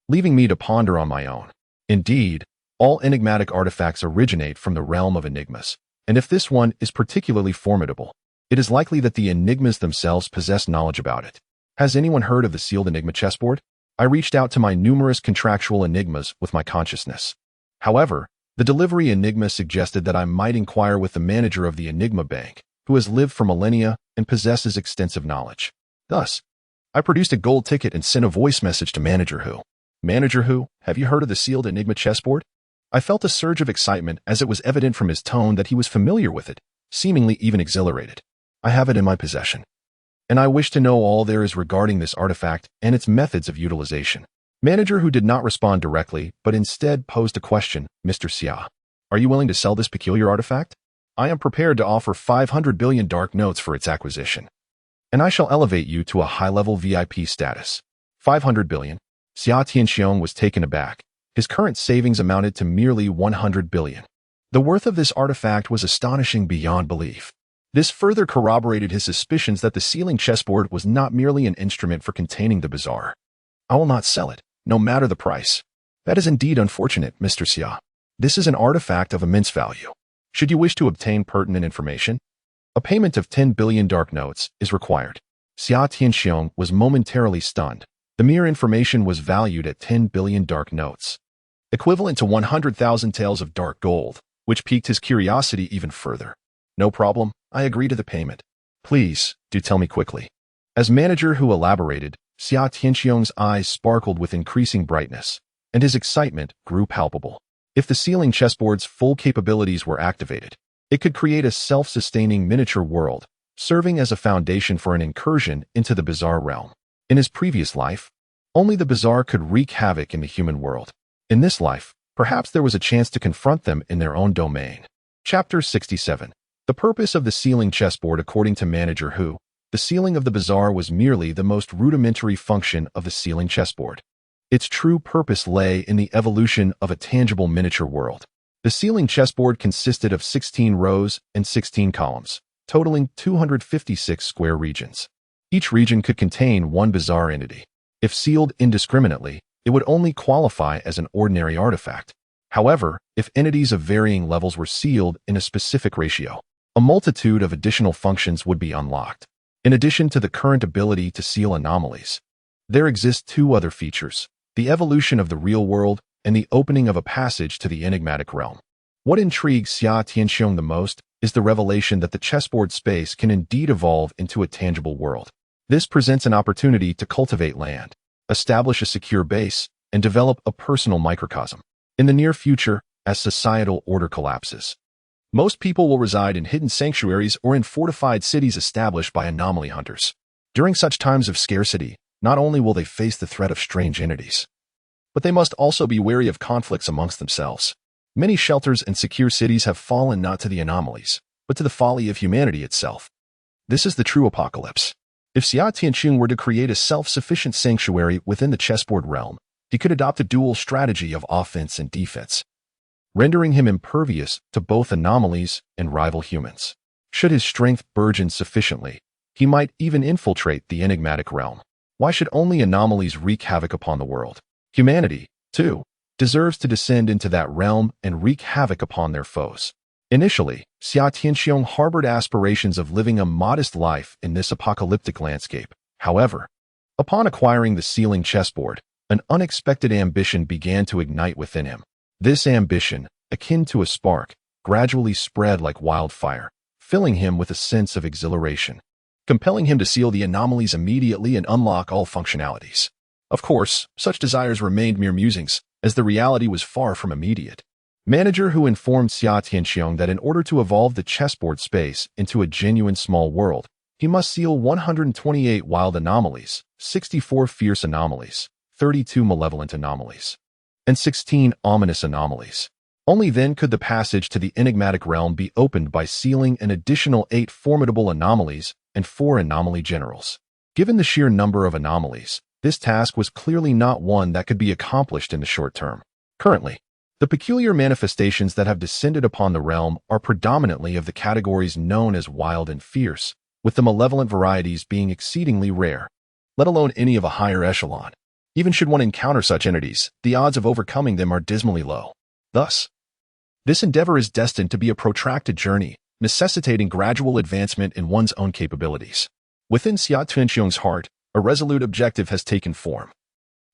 leaving me to ponder on my own. Indeed, all enigmatic artifacts originate from the realm of enigmas, and if this one is particularly formidable, it is likely that the enigmas themselves possess knowledge about it. Has anyone heard of the sealed enigma chessboard? I reached out to my numerous contractual enigmas with my consciousness. However, the delivery enigma suggested that I might inquire with the manager of the Enigma Bank, who has lived for millennia and possesses extensive knowledge. Thus, I produced a gold ticket and sent a voice message to Manager Hu. Manager Hu, have you heard of the sealed enigma chessboard? I felt a surge of excitement as it was evident from his tone that he was familiar with it, seemingly even exhilarated. I have it in my possession, and I wish to know all there is regarding this artifact and its methods of utilization. Manager Hu did not respond directly, but instead posed a question. Mr. Xia, are you willing to sell this peculiar artifact? I am prepared to offer 500 billion dark notes for its acquisition, and I shall elevate you to a high-level VIP status. 500 billion? Xia Tianxiong was taken aback. His current savings amounted to merely 100 billion. The worth of this artifact was astonishing beyond belief. This further corroborated his suspicions that the sealing chessboard was not merely an instrument for containing the bizarre. I will not sell it, no matter the price. That is indeed unfortunate, Mr. Xia. This is an artifact of immense value. Should you wish to obtain pertinent information, a payment of 10 billion dark notes is required. Xia Tianxiong was momentarily stunned. The mere information was valued at 10 billion dark notes, equivalent to 100,000 taels of dark gold, which piqued his curiosity even further. No problem, I agree to the payment. Please, do tell me quickly. As Manager Hu elaborated, Xia Tianxiong's eyes sparkled with increasing brightness, and his excitement grew palpable. If the sealing chessboard's full capabilities were activated, it could create a self-sustaining miniature world, serving as a foundation for an incursion into the bizarre realm. In his previous life, only the bizarre could wreak havoc in the human world. In this life, perhaps there was a chance to confront them in their own domain. Chapter 67. The purpose of the sealing chessboard. According to Manager Hu, the sealing of the bizarre was merely the most rudimentary function of the sealing chessboard. Its true purpose lay in the evolution of a tangible miniature world. The sealing chessboard consisted of 16 rows and 16 columns, totaling 256 square regions. Each region could contain one bizarre entity. If sealed indiscriminately, it would only qualify as an ordinary artifact. However, if entities of varying levels were sealed in a specific ratio, a multitude of additional functions would be unlocked. In addition to the current ability to seal anomalies, there exist two other features: the evolution of the real world and the opening of a passage to the enigmatic realm. What intrigues Xia Tianxiong the most is the revelation that the chessboard space can indeed evolve into a tangible world. This presents an opportunity to cultivate land, establish a secure base, and develop a personal microcosm. In the near future, as societal order collapses, most people will reside in hidden sanctuaries or in fortified cities established by anomaly hunters. During such times of scarcity, not only will they face the threat of strange entities, but they must also be wary of conflicts amongst themselves. Many shelters and secure cities have fallen not to the anomalies, but to the folly of humanity itself. This is the true apocalypse. If Xia Tianqing were to create a self-sufficient sanctuary within the chessboard realm, he could adopt a dual strategy of offense and defense, rendering him impervious to both anomalies and rival humans. Should his strength burgeon sufficiently, he might even infiltrate the enigmatic realm. Why should only anomalies wreak havoc upon the world? Humanity, too, deserves to descend into that realm and wreak havoc upon their foes. Initially, Xia Tianqiang harbored aspirations of living a modest life in this apocalyptic landscape. However, upon acquiring the sealing chessboard, an unexpected ambition began to ignite within him. This ambition, akin to a spark, gradually spread like wildfire, filling him with a sense of exhilaration, compelling him to seal the anomalies immediately and unlock all functionalities. Of course, such desires remained mere musings, as the reality was far from immediate. Manager Hu informed Xia Tianqiang that in order to evolve the chessboard space into a genuine small world, he must seal 128 wild anomalies, 64 fierce anomalies, 32 malevolent anomalies, and 16 ominous anomalies. Only then could the passage to the enigmatic realm be opened by sealing an additional 8 formidable anomalies and 4 anomaly generals. Given the sheer number of anomalies, this task was clearly not one that could be accomplished in the short term. Currently, the peculiar manifestations that have descended upon the realm are predominantly of the categories known as wild and fierce, with the malevolent varieties being exceedingly rare, let alone any of a higher echelon. Even should one encounter such entities, the odds of overcoming them are dismally low. Thus, this endeavor is destined to be a protracted journey, necessitating gradual advancement in one's own capabilities. Within Xia Tianqiang's heart, a resolute objective has taken form,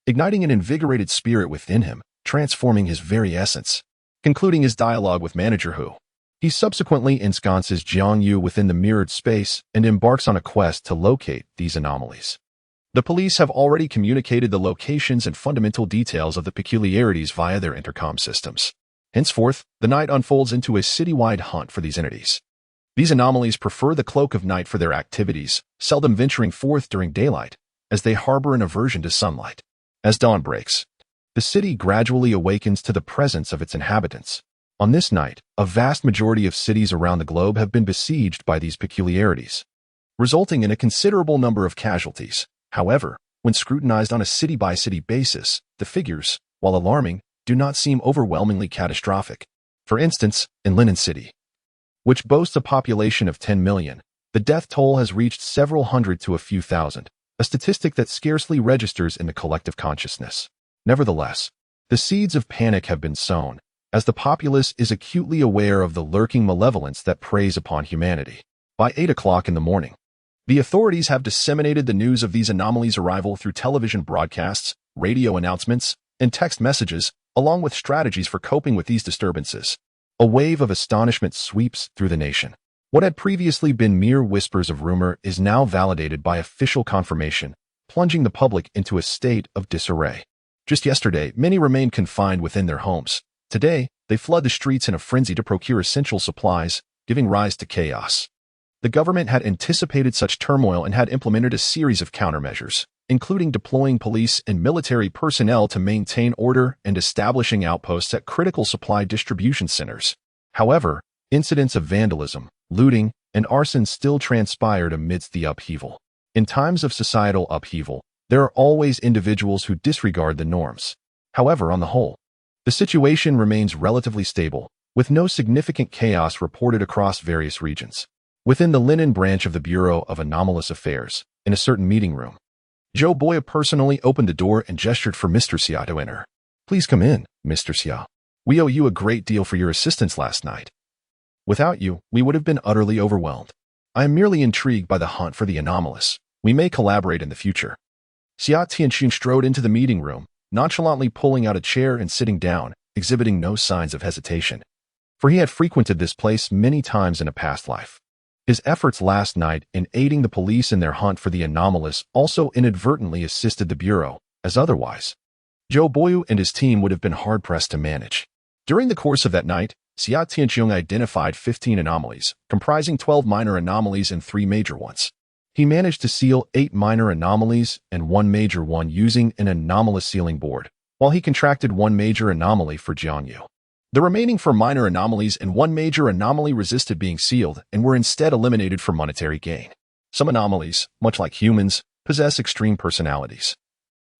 igniting an invigorated spirit within him, transforming his very essence. Concluding his dialogue with Manager Hu, he subsequently ensconces Jiang Yu within the mirrored space and embarks on a quest to locate these anomalies. The police have already communicated the locations and fundamental details of the peculiarities via their intercom systems. Henceforth, the night unfolds into a citywide hunt for these entities. These anomalies prefer the cloak of night for their activities, seldom venturing forth during daylight, as they harbor an aversion to sunlight. As dawn breaks, the city gradually awakens to the presence of its inhabitants. On this night, a vast majority of cities around the globe have been besieged by these peculiarities, resulting in a considerable number of casualties. However, when scrutinized on a city-by-city basis, the figures, while alarming, do not seem overwhelmingly catastrophic. For instance, in Linen City, which boasts a population of 10 million, the death toll has reached several hundred to a few thousand, a statistic that scarcely registers in the collective consciousness. Nevertheless, the seeds of panic have been sown, as the populace is acutely aware of the lurking malevolence that preys upon humanity. By 8 o'clock in the morning, the authorities have disseminated the news of these anomalies' arrival through television broadcasts, radio announcements, and text messages, along with strategies for coping with these disturbances. A wave of astonishment sweeps through the nation. What had previously been mere whispers of rumor is now validated by official confirmation, plunging the public into a state of disarray. Just yesterday, many remained confined within their homes. Today, they flood the streets in a frenzy to procure essential supplies, giving rise to chaos. The government had anticipated such turmoil and had implemented a series of countermeasures, including deploying police and military personnel to maintain order and establishing outposts at critical supply distribution centers. However, incidents of vandalism, looting, and arson still transpired amidst the upheaval. In times of societal upheaval, there are always individuals who disregard the norms. However, on the whole, the situation remains relatively stable, with no significant chaos reported across various regions. Within the linen branch of the Bureau of Anomalous Affairs, in a certain meeting room, Zhou Boya personally opened the door and gestured for Mr. Xia to enter. "Please come in, Mr. Xia. We owe you a great deal for your assistance last night. Without you, we would have been utterly overwhelmed. I am merely intrigued by the hunt for the anomalous. We may collaborate in the future." Xia Tianqing strode into the meeting room, nonchalantly pulling out a chair and sitting down, exhibiting no signs of hesitation. For he had frequented this place many times in a past life. His efforts last night in aiding the police in their hunt for the anomalous also inadvertently assisted the Bureau, as otherwise Zhou Boyu and his team would have been hard-pressed to manage. During the course of that night, Xia Tianqiang identified 15 anomalies, comprising 12 minor anomalies and 3 major ones. He managed to seal 8 minor anomalies and 1 major one using an anomalous sealing board, while he contracted 1 major anomaly for Jiang Yu. The remaining for minor anomalies and one major anomaly resisted being sealed and were instead eliminated for monetary gain. Some anomalies, much like humans, possess extreme personalities,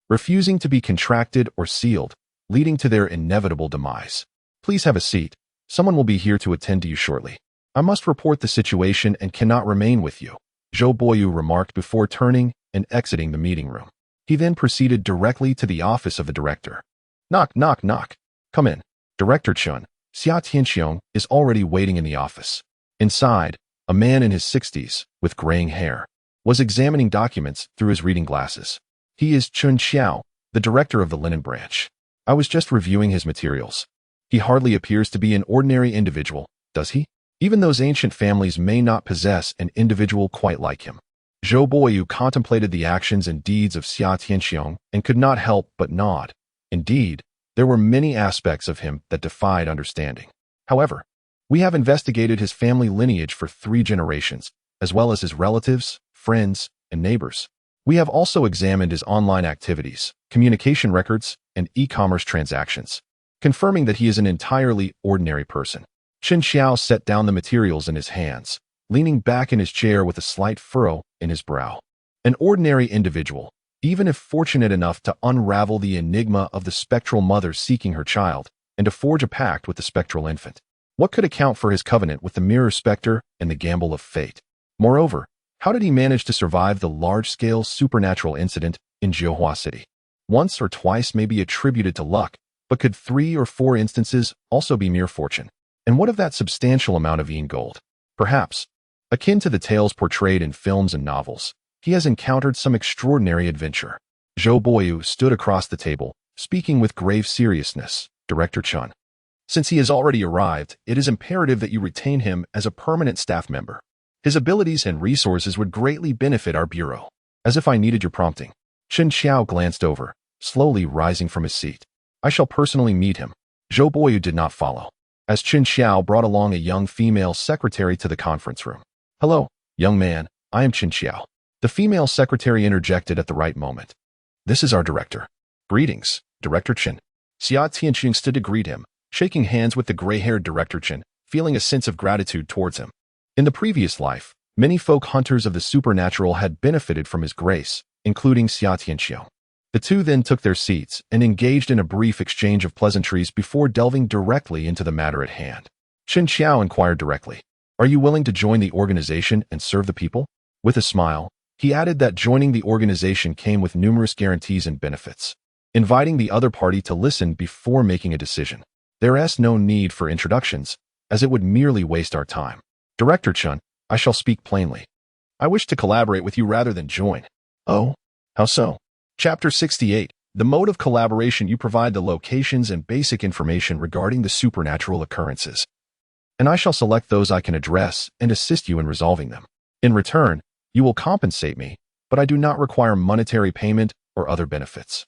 refusing to be contracted or sealed, leading to their inevitable demise. Please have a seat. Someone will be here to attend to you shortly. I must report the situation and cannot remain with you, Zhou Boyu remarked before turning and exiting the meeting room. He then proceeded directly to the office of the director. Knock, knock, knock. Come in. Director Chun, Xia Tianxiong, is already waiting in the office. Inside, a man in his 60s, with graying hair, was examining documents through his reading glasses. He is Chun Xiao, the director of the linen branch. I was just reviewing his materials. He hardly appears to be an ordinary individual, does he? Even those ancient families may not possess an individual quite like him. Zhou Boyu contemplated the actions and deeds of Xia Tianxiong and could not help but nod. Indeed, there were many aspects of him that defied understanding. However, we have investigated his family lineage for 3 generations, as well as his relatives, friends, and neighbors. We have also examined his online activities, communication records, and e-commerce transactions, confirming that he is an entirely ordinary person. Qin Xiao set down the materials in his hands, leaning back in his chair with a slight furrow in his brow. An ordinary individual, even if fortunate enough to unravel the enigma of the spectral mother seeking her child and to forge a pact with the spectral infant. What could account for his covenant with the mirror specter and the gamble of fate? Moreover, how did he manage to survive the large-scale supernatural incident in Jiuhua City? Once or twice may be attributed to luck, but could 3 or 4 instances also be mere fortune? And what of that substantial amount of gold? Perhaps, akin to the tales portrayed in films and novels, he has encountered some extraordinary adventure. Zhou Boyu stood across the table, speaking with grave seriousness. Director Chun, since he has already arrived, it is imperative that you retain him as a permanent staff member. His abilities and resources would greatly benefit our bureau. As if I needed your prompting. Qin Xiao glanced over, slowly rising from his seat. I shall personally meet him. Zhou Boyu did not follow, as Qin Xiao brought along a young female secretary to the conference room. Hello, young man, I am Qin Xiao. The female secretary interjected at the right moment. This is our director. Greetings, Director Qin. Xia Tianxiong stood to greet him, shaking hands with the gray-haired Director Qin, feeling a sense of gratitude towards him. In the previous life, many folk hunters of the supernatural had benefited from his grace, including Xia Tianxiong. The two then took their seats and engaged in a brief exchange of pleasantries before delving directly into the matter at hand. Qin Xiao inquired directly, "Are you willing to join the organization and serve the people?" With a smile, he added that joining the organization came with numerous guarantees and benefits, inviting the other party to listen before making a decision. There is no need for introductions, as it would merely waste our time. Director Chun, I shall speak plainly. I wish to collaborate with you rather than join. Oh, how so? Chapter 68. The mode of collaboration. You provide the locations and basic information regarding the supernatural occurrences, and I shall select those I can address and assist you in resolving them. In return, you will compensate me, but I do not require monetary payment or other benefits.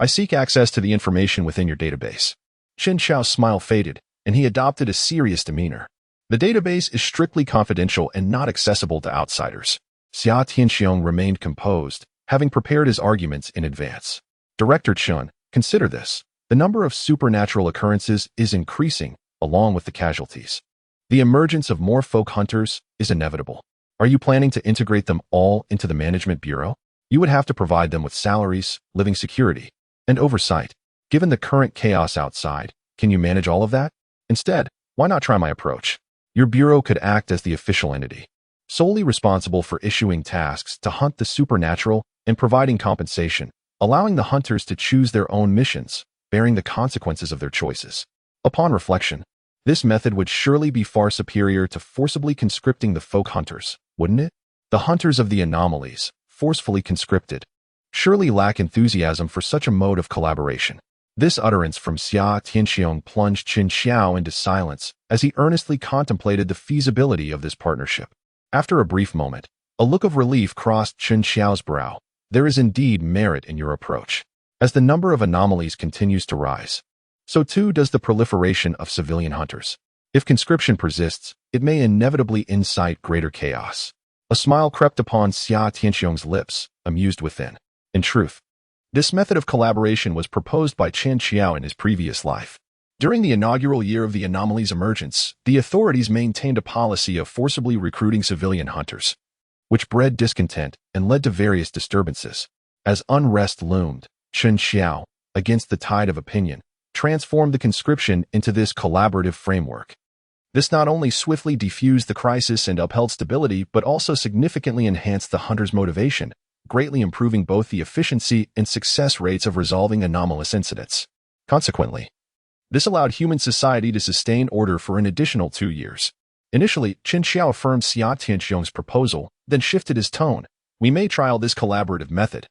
I seek access to the information within your database. Qin Xiao's smile faded, and he adopted a serious demeanor. The database is strictly confidential and not accessible to outsiders. Xia Tianxiong remained composed, having prepared his arguments in advance. Director Chun, consider this. The number of supernatural occurrences is increasing, along with the casualties. The emergence of more folk hunters is inevitable. Are you planning to integrate them all into the management bureau? You would have to provide them with salaries, living security, and oversight. Given the current chaos outside, can you manage all of that? Instead, why not try my approach? Your bureau could act as the official entity, solely responsible for issuing tasks to hunt the supernatural and providing compensation, allowing the hunters to choose their own missions, bearing the consequences of their choices. Upon reflection, this method would surely be far superior to forcibly conscripting the folk hunters, wouldn't it? The hunters of the anomalies, forcefully conscripted, surely lack enthusiasm for such a mode of collaboration. This utterance from Xia Tianxiong plunged Qin Xiao into silence as he earnestly contemplated the feasibility of this partnership. After a brief moment, a look of relief crossed Qin Xiao's brow. There is indeed merit in your approach. As the number of anomalies continues to rise, so too does the proliferation of civilian hunters. If conscription persists, it may inevitably incite greater chaos. A smile crept upon Xia Tianxiong's lips, amused within. In truth, this method of collaboration was proposed by Qin Xiao in his previous life. During the inaugural year of the anomaly's emergence, the authorities maintained a policy of forcibly recruiting civilian hunters, which bred discontent and led to various disturbances. As unrest loomed, Chen Xiao, against the tide of opinion, transformed the conscription into this collaborative framework. This not only swiftly defused the crisis and upheld stability, but also significantly enhanced the hunter's motivation, greatly improving both the efficiency and success rates of resolving anomalous incidents. Consequently, this allowed human society to sustain order for an additional 2 years. Initially, Chen Xiao affirmed Xia Tianxiong's proposal, then shifted his tone. We may trial this collaborative method,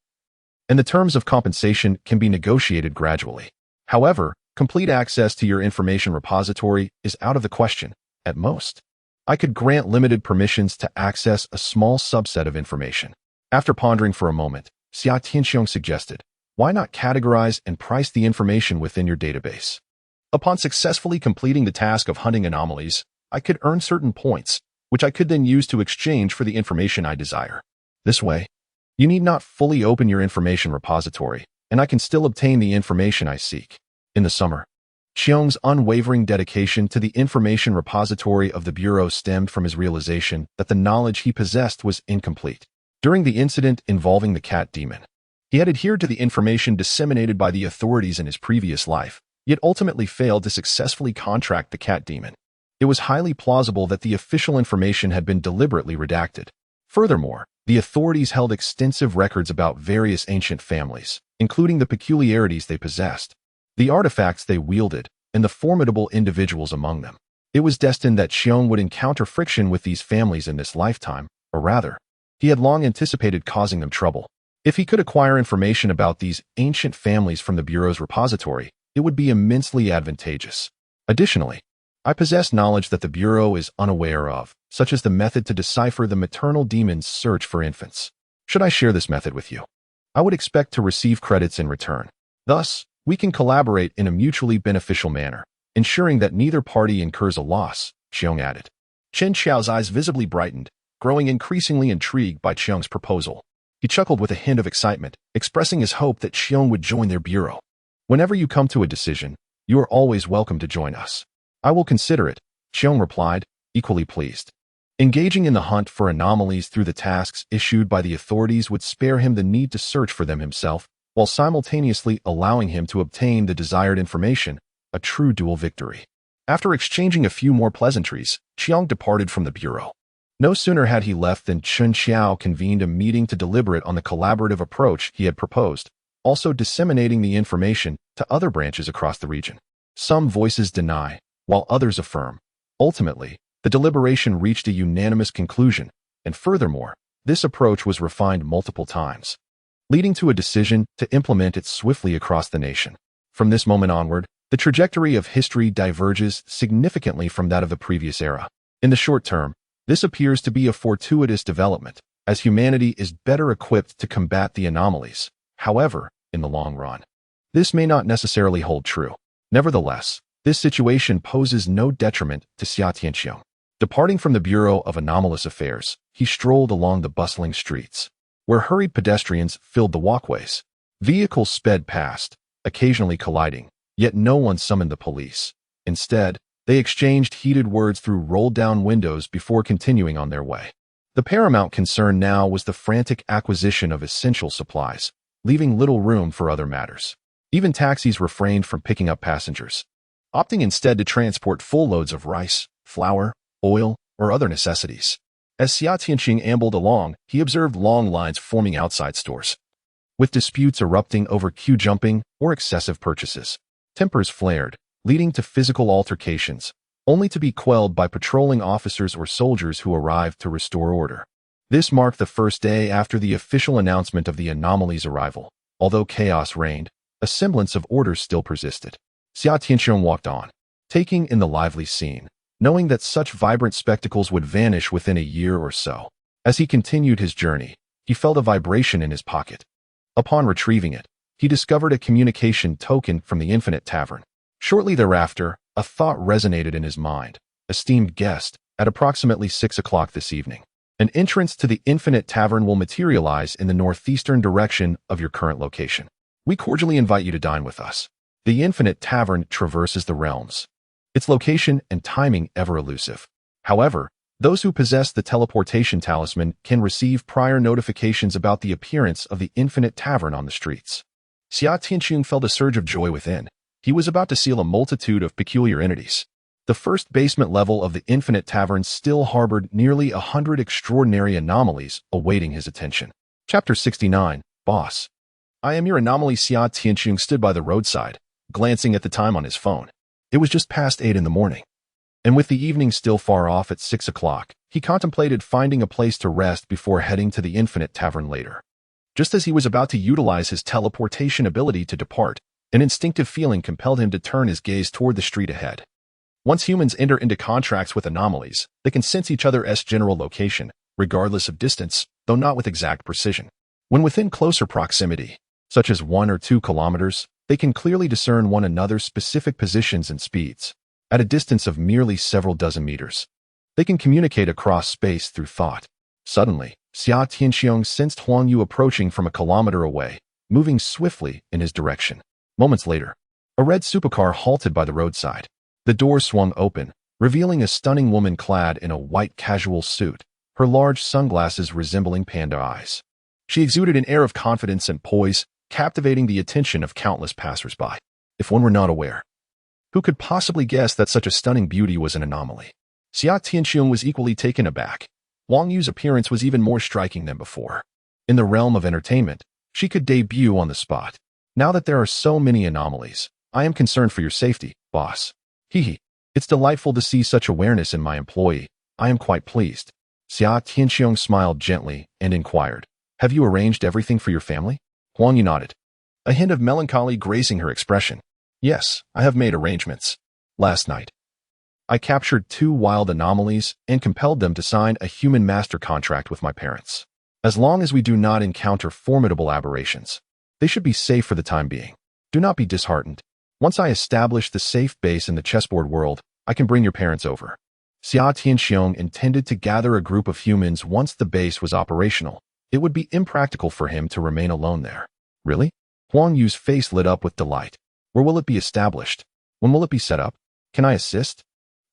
and the terms of compensation can be negotiated gradually. However, complete access to your information repository is out of the question. At most, I could grant limited permissions to access a small subset of information. After pondering for a moment, Xia Tianxiong suggested, why not categorize and price the information within your database? Upon successfully completing the task of hunting anomalies, I could earn certain points, which I could then use to exchange for the information I desire. This way, you need not fully open your information repository, and I can still obtain the information I seek. In the summer, Xiong's unwavering dedication to the information repository of the Bureau stemmed from his realization that the knowledge he possessed was incomplete. During the incident involving the cat demon, he had adhered to the information disseminated by the authorities in his previous life, yet ultimately failed to successfully contract the cat demon. It was highly plausible that the official information had been deliberately redacted. Furthermore, the authorities held extensive records about various ancient families, including the peculiarities they possessed, the artifacts they wielded, and the formidable individuals among them. It was destined that Xiong would encounter friction with these families in this lifetime, or rather, he had long anticipated causing them trouble. If he could acquire information about these ancient families from the Bureau's repository, it would be immensely advantageous. Additionally, I possess knowledge that the Bureau is unaware of, such as the method to decipher the maternal demon's search for infants. Should I share this method with you, I would expect to receive credits in return. Thus, we can collaborate in a mutually beneficial manner, ensuring that neither party incurs a loss, Xiong added. Chen Xiao's eyes visibly brightened, growing increasingly intrigued by Xiong's proposal. He chuckled with a hint of excitement, expressing his hope that Xiong would join their bureau. Whenever you come to a decision, you are always welcome to join us. I will consider it, Xiong replied, equally pleased. Engaging in the hunt for anomalies through the tasks issued by the authorities would spare him the need to search for them himself, while simultaneously allowing him to obtain the desired information, a true dual victory. After exchanging a few more pleasantries, Xiong departed from the bureau. No sooner had he left than Chen Xiao convened a meeting to deliberate on the collaborative approach he had proposed, also disseminating the information to other branches across the region. Some voices deny, while others affirm. Ultimately, the deliberation reached a unanimous conclusion, and furthermore, this approach was refined multiple times, leading to a decision to implement it swiftly across the nation. From this moment onward, the trajectory of history diverges significantly from that of the previous era. In the short term, this appears to be a fortuitous development, as humanity is better equipped to combat the anomalies. However, in the long run, this may not necessarily hold true. Nevertheless, this situation poses no detriment to Xia Tianxiong. Departing from the Bureau of Anomalous Affairs, he strolled along the bustling streets, where hurried pedestrians filled the walkways. Vehicles sped past, occasionally colliding, yet no one summoned the police. Instead, they exchanged heated words through rolled-down windows before continuing on their way. The paramount concern now was the frantic acquisition of essential supplies, leaving little room for other matters. Even taxis refrained from picking up passengers, opting instead to transport full loads of rice, flour, oil, or other necessities. As Xia Tianxing ambled along, he observed long lines forming outside stores, with disputes erupting over queue jumping or excessive purchases. Tempers flared, leading to physical altercations, only to be quelled by patrolling officers or soldiers who arrived to restore order. This marked the first day after the official announcement of the anomaly's arrival. Although chaos reigned, a semblance of order still persisted. Xia Tianxiong walked on, taking in the lively scene, knowing that such vibrant spectacles would vanish within a year or so. As he continued his journey, he felt a vibration in his pocket. Upon retrieving it, he discovered a communication token from the Infinite Tavern. Shortly thereafter, a thought resonated in his mind. Esteemed guest, at approximately 6 o'clock this evening, an entrance to the Infinite Tavern will materialize in the northeastern direction of your current location. We cordially invite you to dine with us. The infinite tavern traverses the realms, its location and timing ever elusive. However, those who possess the teleportation talisman can receive prior notifications about the appearance of the infinite tavern on the streets. Xia Tianqing felt a surge of joy within. He was about to seal a multitude of peculiar entities. The first basement level of the infinite tavern still harbored nearly 100 extraordinary anomalies awaiting his attention. Chapter 69, Boss. I am your anomaly. Xia Tianqing stood by the roadside, glancing at the time on his phone. It was just past 8 in the morning. And with the evening still far off at 6 o'clock, he contemplated finding a place to rest before heading to the infinite tavern later. Just as he was about to utilize his teleportation ability to depart, an instinctive feeling compelled him to turn his gaze toward the street ahead. Once humans enter into contracts with anomalies, they can sense each other's general location, regardless of distance, though not with exact precision. When within closer proximity, such as 1 or 2 kilometers, they can clearly discern one another's specific positions and speeds. At a distance of merely several dozen meters, they can communicate across space through thought. Suddenly, Xia Tianqiang sensed Huang Yu approaching from a kilometer away, moving swiftly in his direction. Moments later, a red supercar halted by the roadside. The door swung open, revealing a stunning woman clad in a white casual suit, her large sunglasses resembling panda eyes. She exuded an air of confidence and poise, captivating the attention of countless passersby. If one were not aware, who could possibly guess that such a stunning beauty was an anomaly? Xia Tianqiang was equally taken aback. Huang Yu's appearance was even more striking than before. In the realm of entertainment, she could debut on the spot. Now that there are so many anomalies, I am concerned for your safety, boss. Hee. It's delightful to see such awareness in my employee. I am quite pleased. Xia Tianqiang smiled gently and inquired, have you arranged everything for your family? Huang Yu nodded, a hint of melancholy gracing her expression. Yes, I have made arrangements. Last night, I captured 2 wild anomalies and compelled them to sign a human master contract with my parents. As long as we do not encounter formidable aberrations, they should be safe for the time being. Do not be disheartened. Once I establish the safe base in the chessboard world, I can bring your parents over. Xia Tianqiang intended to gather a group of humans once the base was operational. It would be impractical for him to remain alone there. Really? Huang Yu's face lit up with delight. Where will it be established? When will it be set up? Can I assist?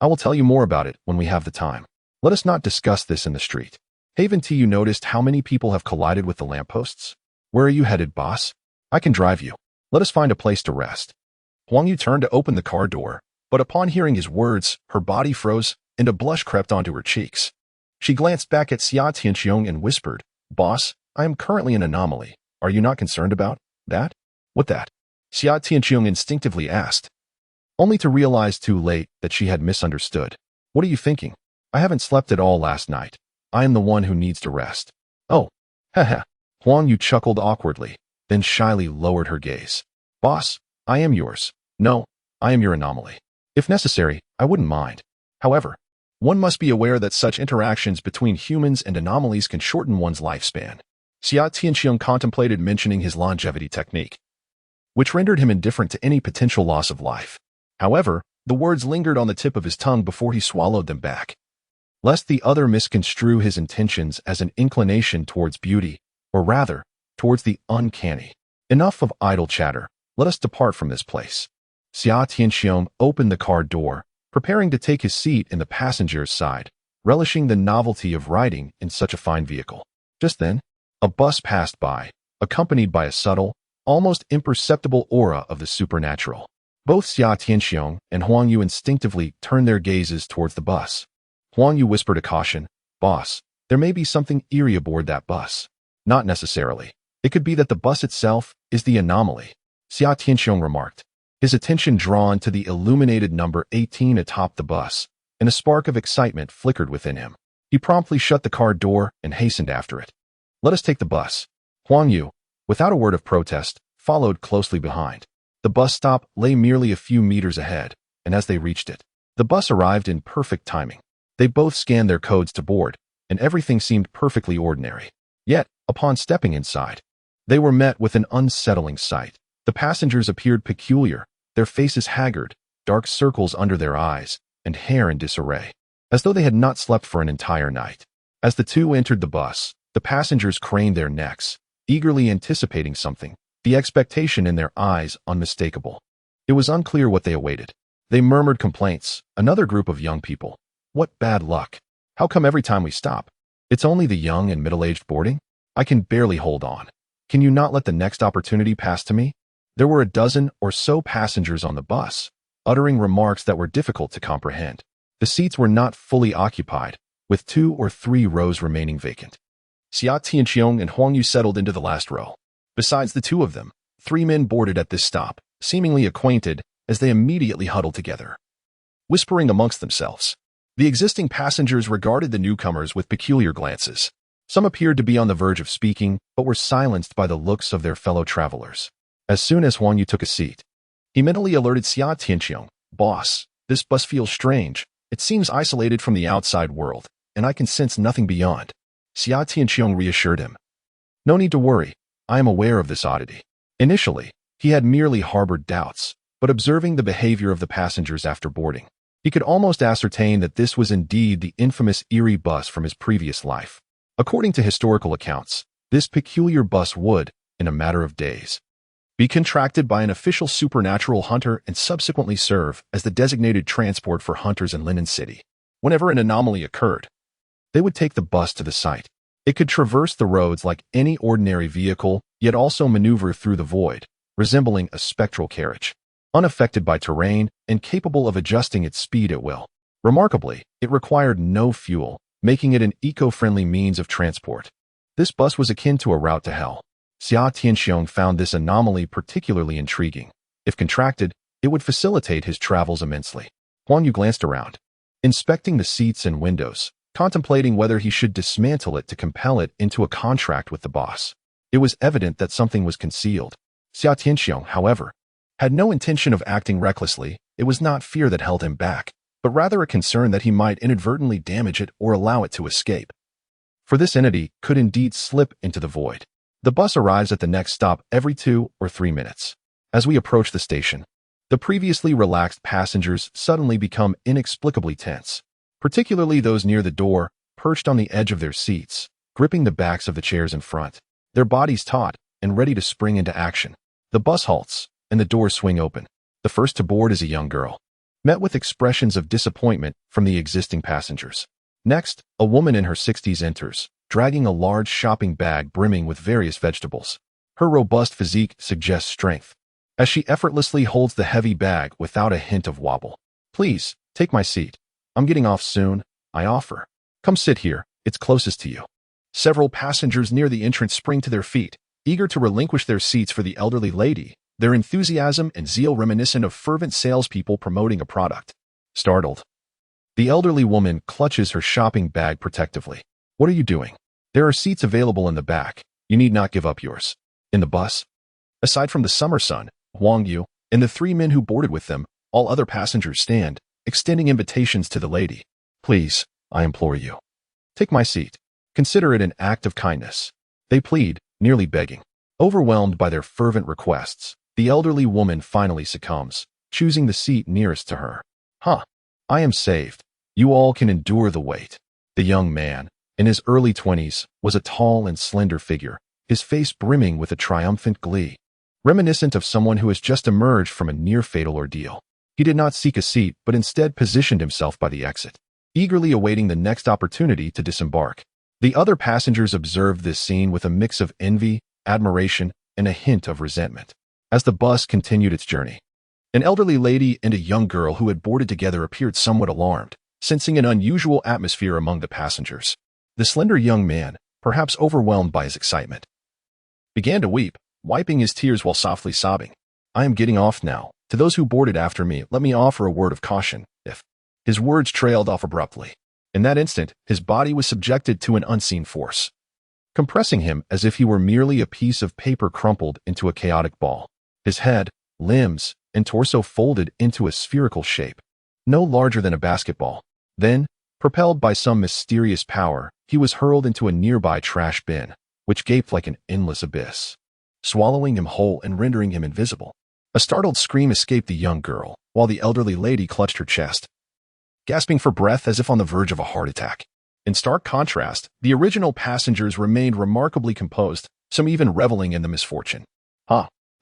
I will tell you more about it when we have the time. Let us not discuss this in the street. Haven't you noticed how many people have collided with the lampposts? Where are you headed, boss? I can drive you. Let us find a place to rest. Huang Yu turned to open the car door, but upon hearing his words, her body froze and a blush crept onto her cheeks. She glanced back at Xia Tianqiang and whispered, Boss, I am currently an anomaly. Are you not concerned about that? What that? Xia Tianqiang instinctively asked, only to realize too late that she had misunderstood. What are you thinking? I haven't slept at all last night. I am the one who needs to rest. Oh, haha. Huang Yu chuckled awkwardly, then shyly lowered her gaze. Boss, I am yours. No, I am your anomaly. If necessary, I wouldn't mind. However, one must be aware that such interactions between humans and anomalies can shorten one's lifespan. Xia Tianqiang contemplated mentioning his longevity technique, which rendered him indifferent to any potential loss of life. However, the words lingered on the tip of his tongue before he swallowed them back, lest the other misconstrue his intentions as an inclination towards beauty, or rather, towards the uncanny. Enough of idle chatter. Let us depart from this place. Xia Tianqiang opened the car door, preparing to take his seat in the passenger's side, relishing the novelty of riding in such a fine vehicle. Just then, a bus passed by, accompanied by a subtle, almost imperceptible aura of the supernatural. Both Xia Tianqiang and Huang Yu instinctively turned their gazes towards the bus. Huang Yu whispered a caution, Boss, there may be something eerie aboard that bus. Not necessarily. It could be that the bus itself is the anomaly, Xia Tianqiang remarked, his attention drawn to the illuminated number 18 atop the bus, and a spark of excitement flickered within him. He promptly shut the car door and hastened after it. Let us take the bus. Huang Yu, without a word of protest, followed closely behind. The bus stop lay merely a few meters ahead, and as they reached it, the bus arrived in perfect timing. They both scanned their codes to board, and everything seemed perfectly ordinary. Yet, upon stepping inside, they were met with an unsettling sight. The passengers appeared peculiar, their faces haggard, dark circles under their eyes, and hair in disarray, as though they had not slept for an entire night. As the two entered the bus, the passengers craned their necks, eagerly anticipating something, the expectation in their eyes unmistakable. It was unclear what they awaited. They murmured complaints. Another group of young people. What bad luck. How come every time we stop? It's only the young and middle-aged boarding? I can barely hold on. Can you not let the next opportunity pass to me? There were a dozen or so passengers on the bus, uttering remarks that were difficult to comprehend. The seats were not fully occupied, with 2 or 3 rows remaining vacant. Xia Tianqiong and Huang Yu settled into the last row. Besides the 2 of them, 3 men boarded at this stop, seemingly acquainted, as they immediately huddled together, whispering amongst themselves. The existing passengers regarded the newcomers with peculiar glances. Some appeared to be on the verge of speaking, but were silenced by the looks of their fellow travelers. As soon as Huang Yu took a seat, he mentally alerted Xia Tianqiong, "Boss, this bus feels strange. It seems isolated from the outside world, and I can sense nothing beyond." Xia Tianqiong reassured him. "No need to worry. I am aware of this oddity." Initially, he had merely harbored doubts, but observing the behavior of the passengers after boarding, he could almost ascertain that this was indeed the infamous eerie bus from his previous life. According to historical accounts, this peculiar bus would, in a matter of days, be contracted by an official supernatural hunter and subsequently serve as the designated transport for hunters in Linen City. Whenever an anomaly occurred, they would take the bus to the site. It could traverse the roads like any ordinary vehicle, yet also maneuver through the void, resembling a spectral carriage, unaffected by terrain and capable of adjusting its speed at will. Remarkably, it required no fuel, making it an eco-friendly means of transport. This bus was akin to a route to hell. Xia Tianqiong found this anomaly particularly intriguing. If contracted, it would facilitate his travels immensely. Huang Yu glanced around, inspecting the seats and windows, contemplating whether he should dismantle it to compel it into a contract with the boss. It was evident that something was concealed. Xia Tianqiong, however, had no intention of acting recklessly. It was not fear that held him back, but rather a concern that he might inadvertently damage it or allow it to escape. For this entity could indeed slip into the void. The bus arrives at the next stop every 2 or 3 minutes. As we approach the station, the previously relaxed passengers suddenly become inexplicably tense, particularly those near the door, perched on the edge of their seats, gripping the backs of the chairs in front, their bodies taut and ready to spring into action. The bus halts, and the doors swing open. The first to board is a young girl, met with expressions of disappointment from the existing passengers. Next, a woman in her 60s enters, dragging a large shopping bag brimming with various vegetables. Her robust physique suggests strength, as she effortlessly holds the heavy bag without a hint of wobble. "Please, take my seat. I'm getting off soon," I offer. "Come sit here, it's closest to you." Several passengers near the entrance spring to their feet, eager to relinquish their seats for the elderly lady, their enthusiasm and zeal reminiscent of fervent salespeople promoting a product. Startled, the elderly woman clutches her shopping bag protectively. "What are you doing? There are seats available in the back. You need not give up yours." In the bus, aside from the summer sun, Huang Yu, and the 3 men who boarded with them, all other passengers stand, extending invitations to the lady. "Please, I implore you. Take my seat. Consider it an act of kindness," they plead, nearly begging. Overwhelmed by their fervent requests, the elderly woman finally succumbs, choosing the seat nearest to her. "Huh. I am saved. You all can endure the wait." The young man, in his early 20s, was a tall and slender figure, his face brimming with a triumphant glee, reminiscent of someone who has just emerged from a near-fatal ordeal. He did not seek a seat, but instead positioned himself by the exit, eagerly awaiting the next opportunity to disembark. The other passengers observed this scene with a mix of envy, admiration, and a hint of resentment. As the bus continued its journey, an elderly lady and a young girl who had boarded together appeared somewhat alarmed, sensing an unusual atmosphere among the passengers. The slender young man, perhaps overwhelmed by his excitement, began to weep, wiping his tears while softly sobbing. "I am getting off now. To those who boarded after me, let me offer a word of caution. If..." His words trailed off abruptly. In that instant, his body was subjected to an unseen force, compressing him as if he were merely a piece of paper crumpled into a chaotic ball. His head, limbs, and torso folded into a spherical shape, no larger than a basketball. Then, propelled by some mysterious power, he was hurled into a nearby trash bin, which gaped like an endless abyss, swallowing him whole and rendering him invisible. A startled scream escaped the young girl, while the elderly lady clutched her chest, gasping for breath as if on the verge of a heart attack. In stark contrast, the original passengers remained remarkably composed, some even reveling in the misfortune.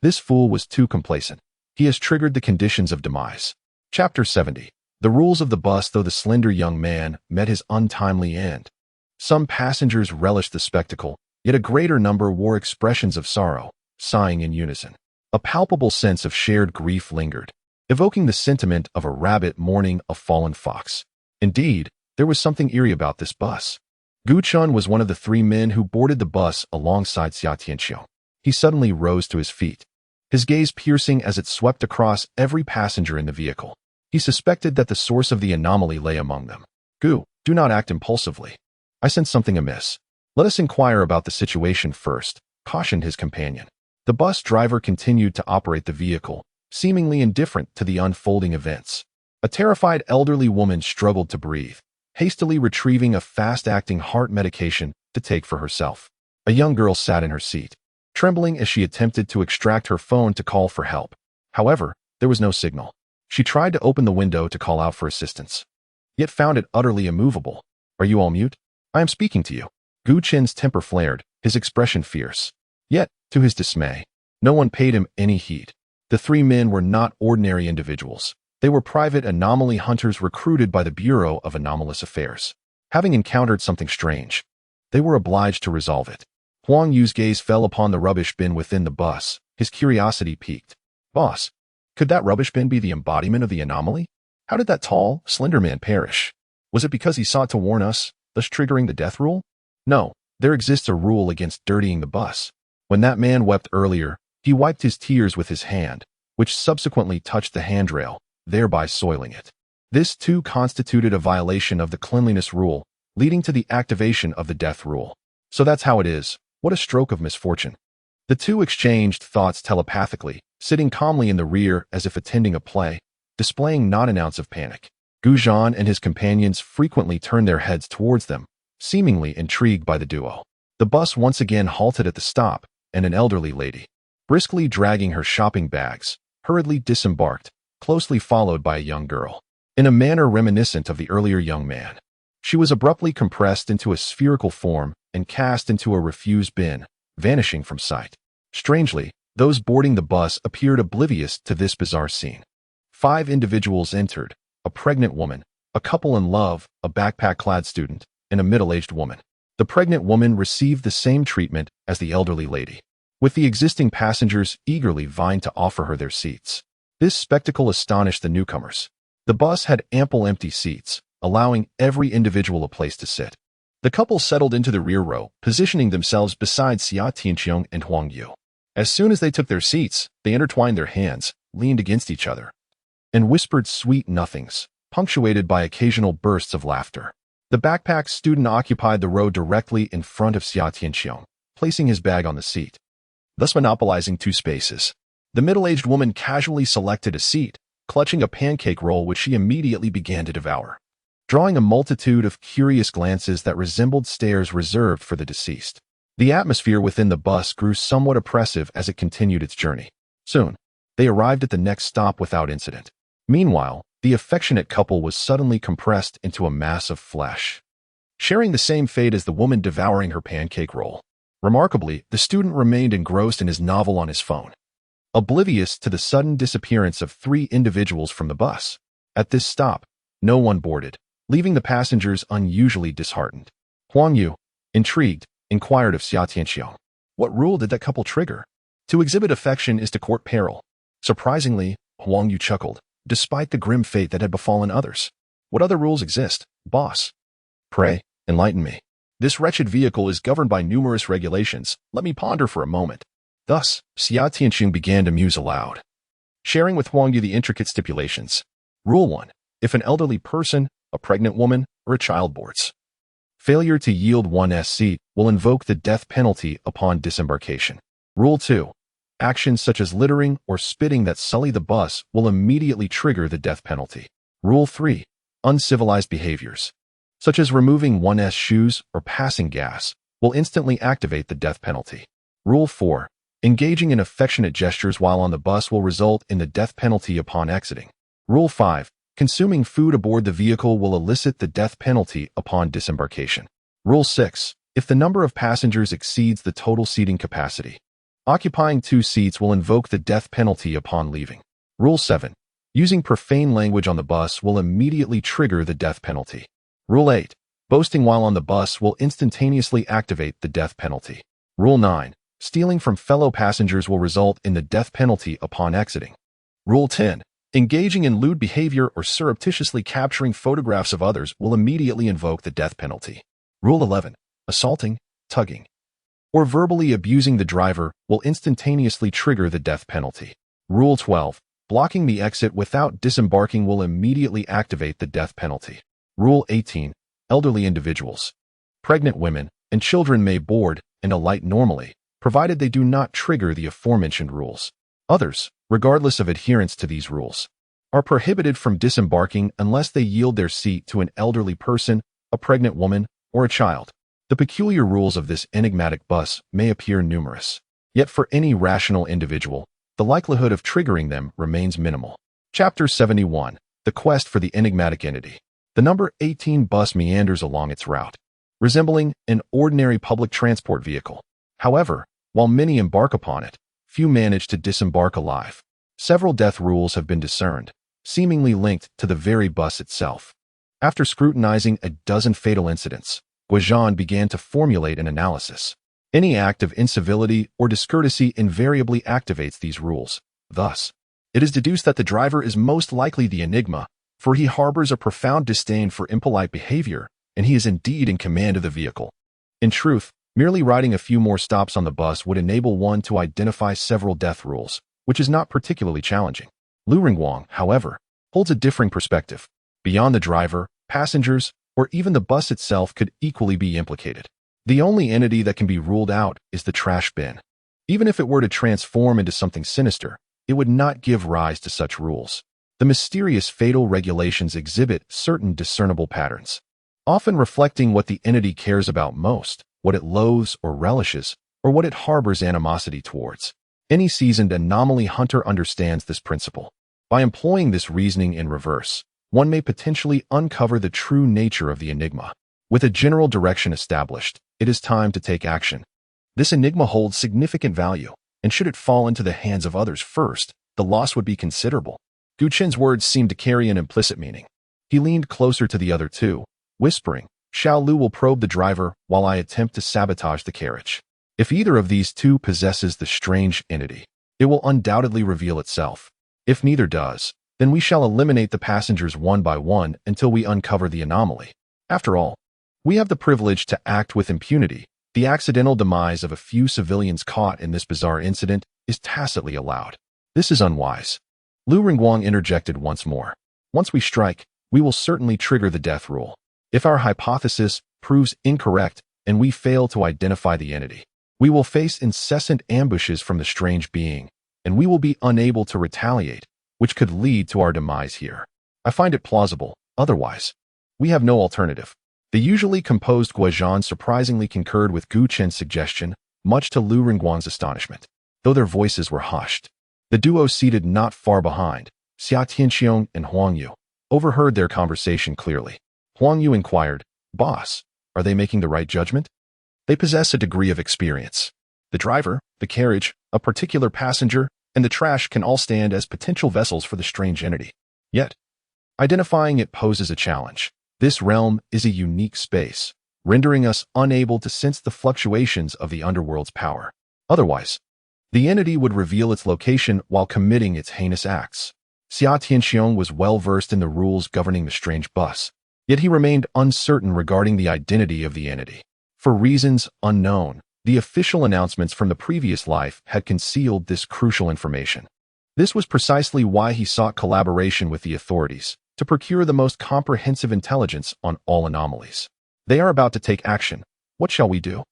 "This fool was too complacent. He has triggered the conditions of demise. Chapter 70. The rules of the bus. Though the slender young man met his untimely end, some passengers relished the spectacle, yet a greater number wore expressions of sorrow, sighing in unison. A palpable sense of shared grief lingered, evoking the sentiment of a rabbit mourning a fallen fox. Indeed, there was something eerie about this bus. Gu Chun was one of the 3 men who boarded the bus alongside Xia Tianxiong. He suddenly rose to his feet, his gaze piercing as it swept across every passenger in the vehicle. He suspected that the source of the anomaly lay among them. Gu, do not act impulsively. I sense something amiss. Let us inquire about the situation first, cautioned his companion. The bus driver continued to operate the vehicle, seemingly indifferent to the unfolding events. A terrified elderly woman struggled to breathe, hastily retrieving a fast-acting heart medication to take for herself. A young girl sat in her seat, trembling as she attempted to extract her phone to call for help. However, there was no signal. She tried to open the window to call out for assistance, yet found it utterly immovable. Are you all mute? I am speaking to you. Gu Chin's temper flared, his expression fierce. Yet, to his dismay, no one paid him any heed. The 3 men were not ordinary individuals. They were private anomaly hunters recruited by the Bureau of Anomalous Affairs. Having encountered something strange, they were obliged to resolve it. Huang Yu's gaze fell upon the rubbish bin within the bus. His curiosity piqued. Boss, could that rubbish bin be the embodiment of the anomaly? How did that tall, slender man perish? Was it because he sought to warn us, thus triggering the death rule? No, there exists a rule against dirtying the bus. When that man wept earlier, he wiped his tears with his hand, which subsequently touched the handrail, thereby soiling it. This too constituted a violation of the cleanliness rule, leading to the activation of the death rule. So that's how it is. What a stroke of misfortune. The 2 exchanged thoughts telepathically, sitting calmly in the rear as if attending a play, displaying not an ounce of panic. Gu Zhan and his companions frequently turned their heads towards them, seemingly intrigued by the duo. The bus once again halted at the stop, and an elderly lady, briskly dragging her shopping bags, hurriedly disembarked, closely followed by a young girl. In a manner reminiscent of the earlier young man, she was abruptly compressed into a spherical form and cast into a refuse bin, vanishing from sight. Strangely, those boarding the bus appeared oblivious to this bizarre scene. 5 individuals entered: a pregnant woman, a couple in love, a backpack-clad student, and a middle-aged woman. The pregnant woman received the same treatment as the elderly lady, with the existing passengers eagerly vying to offer her their seats. This spectacle astonished the newcomers. The bus had ample empty seats, allowing every individual a place to sit. The couple settled into the rear row, positioning themselves beside Xia Tianxiong and Huang Yu. As soon as they took their seats, they intertwined their hands, leaned against each other, and whispered sweet nothings, punctuated by occasional bursts of laughter. The backpack student occupied the row directly in front of Xia Tianxiong, placing his bag on the seat, thus monopolizing 2 spaces. The middle-aged woman casually selected a seat, clutching a pancake roll which she immediately began to devour, drawing a multitude of curious glances that resembled stares reserved for the deceased. The atmosphere within the bus grew somewhat oppressive as it continued its journey. Soon, they arrived at the next stop without incident. Meanwhile, the affectionate couple was suddenly compressed into a mass of flesh, sharing the same fate as the woman devouring her pancake roll. Remarkably, the student remained engrossed in his novel on his phone, oblivious to the sudden disappearance of 3 individuals from the bus. At this stop, no one boarded, leaving the passengers unusually disheartened. Huang Yu, intrigued, inquired of Xia Tianxiong. What rule did that couple trigger? To exhibit affection is to court peril. Surprisingly, Huang Yu chuckled, despite the grim fate that had befallen others. What other rules exist, boss? Pray, enlighten me. This wretched vehicle is governed by numerous regulations. Let me ponder for a moment. Thus, Xia Tianxiong began to muse aloud, sharing with Huang Yu the intricate stipulations. Rule 1. If an elderly person, a pregnant woman, or a child boards, failure to yield one's seat will invoke the death penalty upon disembarkation. Rule 2. Actions such as littering or spitting that sully the bus will immediately trigger the death penalty. Rule 3. Uncivilized behaviors, such as removing one's shoes or passing gas, will instantly activate the death penalty. Rule 4. Engaging in affectionate gestures while on the bus will result in the death penalty upon exiting. Rule 5. Consuming food aboard the vehicle will elicit the death penalty upon disembarkation. Rule 6. If the number of passengers exceeds the total seating capacity, occupying 2 seats will invoke the death penalty upon leaving. Rule 7. Using profane language on the bus will immediately trigger the death penalty. Rule 8. Boasting while on the bus will instantaneously activate the death penalty. Rule 9. Stealing from fellow passengers will result in the death penalty upon exiting. Rule 10. Engaging in lewd behavior or surreptitiously capturing photographs of others will immediately invoke the death penalty. Rule 11. Assaulting, tugging, or verbally abusing the driver will instantaneously trigger the death penalty. Rule 12. Blocking the exit without disembarking will immediately activate the death penalty. Rule 18. Elderly individuals, pregnant women, and children may board and alight normally, provided they do not trigger the aforementioned rules. Others, regardless of adherence to these rules, are prohibited from disembarking unless they yield their seat to an elderly person, a pregnant woman, or a child. The peculiar rules of this enigmatic bus may appear numerous, yet for any rational individual, the likelihood of triggering them remains minimal. Chapter 71. The Quest for the Enigmatic Entity. The number 18 bus meanders along its route, resembling an ordinary public transport vehicle. However, while many embark upon it, few manage to disembark alive. Several death rules have been discerned, seemingly linked to the very bus itself. After scrutinizing a dozen fatal incidents, Guajan began to formulate an analysis. Any act of incivility or discourtesy invariably activates these rules. Thus, it is deduced that the driver is most likely the enigma, for he harbors a profound disdain for impolite behavior, and he is indeed in command of the vehicle. In truth, merely riding a few more stops on the bus would enable one to identify several death rules, which is not particularly challenging. Lu Ringguang, however, holds a differing perspective. Beyond the driver, passengers, or even the bus itself could equally be implicated. The only entity that can be ruled out is the trash bin. Even if it were to transform into something sinister, it would not give rise to such rules. The mysterious fatal regulations exhibit certain discernible patterns, often reflecting what the entity cares about most, what it loathes or relishes, or what it harbors animosity towards. Any seasoned anomaly hunter understands this principle. By employing this reasoning in reverse, one may potentially uncover the true nature of the enigma. With a general direction established, it is time to take action. This enigma holds significant value, and should it fall into the hands of others first, the loss would be considerable. Gu Qin's words seemed to carry an implicit meaning. He leaned closer to the other two, whispering, "Xiao Lu will probe the driver while I attempt to sabotage the carriage. If either of these two possesses the strange entity, it will undoubtedly reveal itself. If neither does, then we shall eliminate the passengers one by one until we uncover the anomaly. After all, we have the privilege to act with impunity. The accidental demise of a few civilians caught in this bizarre incident is tacitly allowed. This is unwise." Lu Ringguang interjected once more. "Once we strike, we will certainly trigger the death rule. If our hypothesis proves incorrect and we fail to identify the entity, we will face incessant ambushes from the strange being, and we will be unable to retaliate, which could lead to our demise here. I find it plausible. Otherwise, we have no alternative." The usually composed Guajan surprisingly concurred with Gu Qin's suggestion, much to Lu Ringguang's astonishment. Though their voices were hushed, the duo seated not far behind, Xia Tianxiong and Huang Yu, overheard their conversation clearly. Huang Yu inquired, "Boss, are they making the right judgment?" They possess a degree of experience. The driver, the carriage, a particular passenger, and the trash can all stand as potential vessels for the strange entity. Yet, identifying it poses a challenge. This realm is a unique space, rendering us unable to sense the fluctuations of the underworld's power. Otherwise, the entity would reveal its location while committing its heinous acts. Xia Tianxiong was well versed in the rules governing the strange bus, yet he remained uncertain regarding the identity of the entity. For reasons unknown, the official announcements from the previous life had concealed this crucial information. This was precisely why he sought collaboration with the authorities, to procure the most comprehensive intelligence on all anomalies. They are about to take action. What shall we do?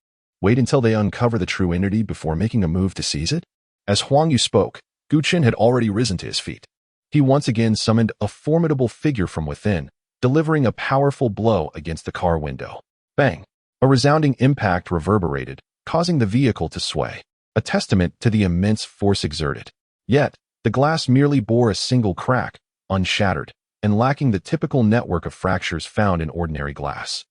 Wait until they uncover the true entity before making a move to seize it? As Huang Yu spoke, Gu Qin had already risen to his feet. He once again summoned a formidable figure from within, delivering a powerful blow against the car window. Bang! A resounding impact reverberated, causing the vehicle to sway, a testament to the immense force exerted. Yet, the glass merely bore a single crack, unshattered, and lacking the typical network of fractures found in ordinary glass.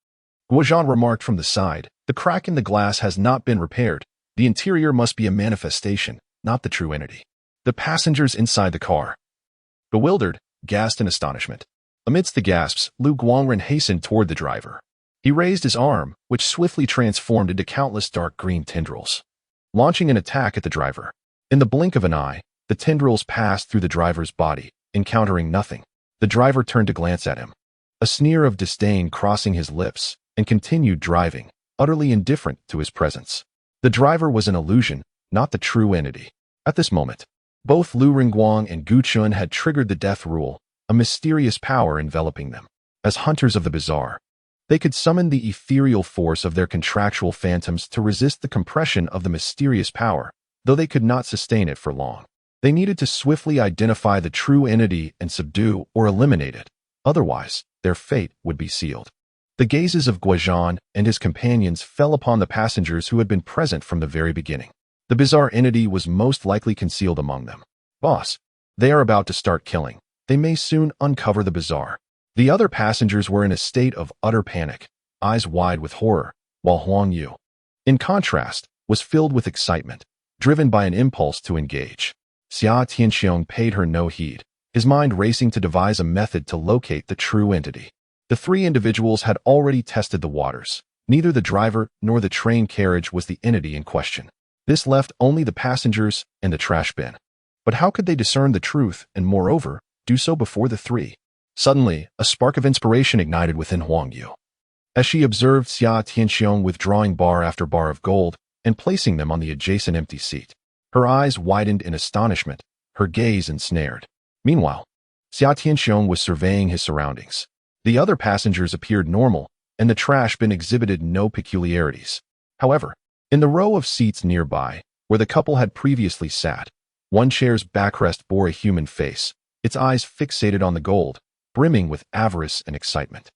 Guajan remarked from the side, "The crack in the glass has not been repaired. The interior must be a manifestation, not the true entity." The passengers inside the car, Bewildered, gasped in astonishment. Amidst the gasps, Lu Guangren hastened toward the driver. He raised his arm, which swiftly transformed into countless dark green tendrils, launching an attack at the driver. In the blink of an eye, the tendrils passed through the driver's body, encountering nothing. The driver turned to glance at him, a sneer of disdain crossing his lips, and continued driving, utterly indifferent to his presence. The driver was an illusion, not the true entity. At this moment, both Lu Ringguang and Gu Chun had triggered the death rule, a mysterious power enveloping them. As hunters of the bizarre, they could summon the ethereal force of their contractual phantoms to resist the compression of the mysterious power, though they could not sustain it for long. They needed to swiftly identify the true entity and subdue or eliminate it. Otherwise, their fate would be sealed. The gazes of Guozhan and his companions fell upon the passengers who had been present from the very beginning. The bizarre entity was most likely concealed among them. Boss, they are about to start killing. They may soon uncover the bizarre. The other passengers were in a state of utter panic, eyes wide with horror, while Huang Yu, in contrast, was filled with excitement, driven by an impulse to engage. Xia Tianxiong paid her no heed, his mind racing to devise a method to locate the true entity. The three individuals had already tested the waters. Neither the driver nor the train carriage was the entity in question. This left only the passengers and the trash bin. But how could they discern the truth and, moreover, do so before the three? Suddenly, a spark of inspiration ignited within Huang Yu. As she observed Xia Tianxiong withdrawing bar after bar of gold and placing them on the adjacent empty seat, her eyes widened in astonishment, her gaze ensnared. Meanwhile, Xia Tianxiong was surveying his surroundings. The other passengers appeared normal, and the trash bin exhibited no peculiarities. However, in the row of seats nearby, where the couple had previously sat, one chair's backrest bore a human face, its eyes fixated on the gold, brimming with avarice and excitement.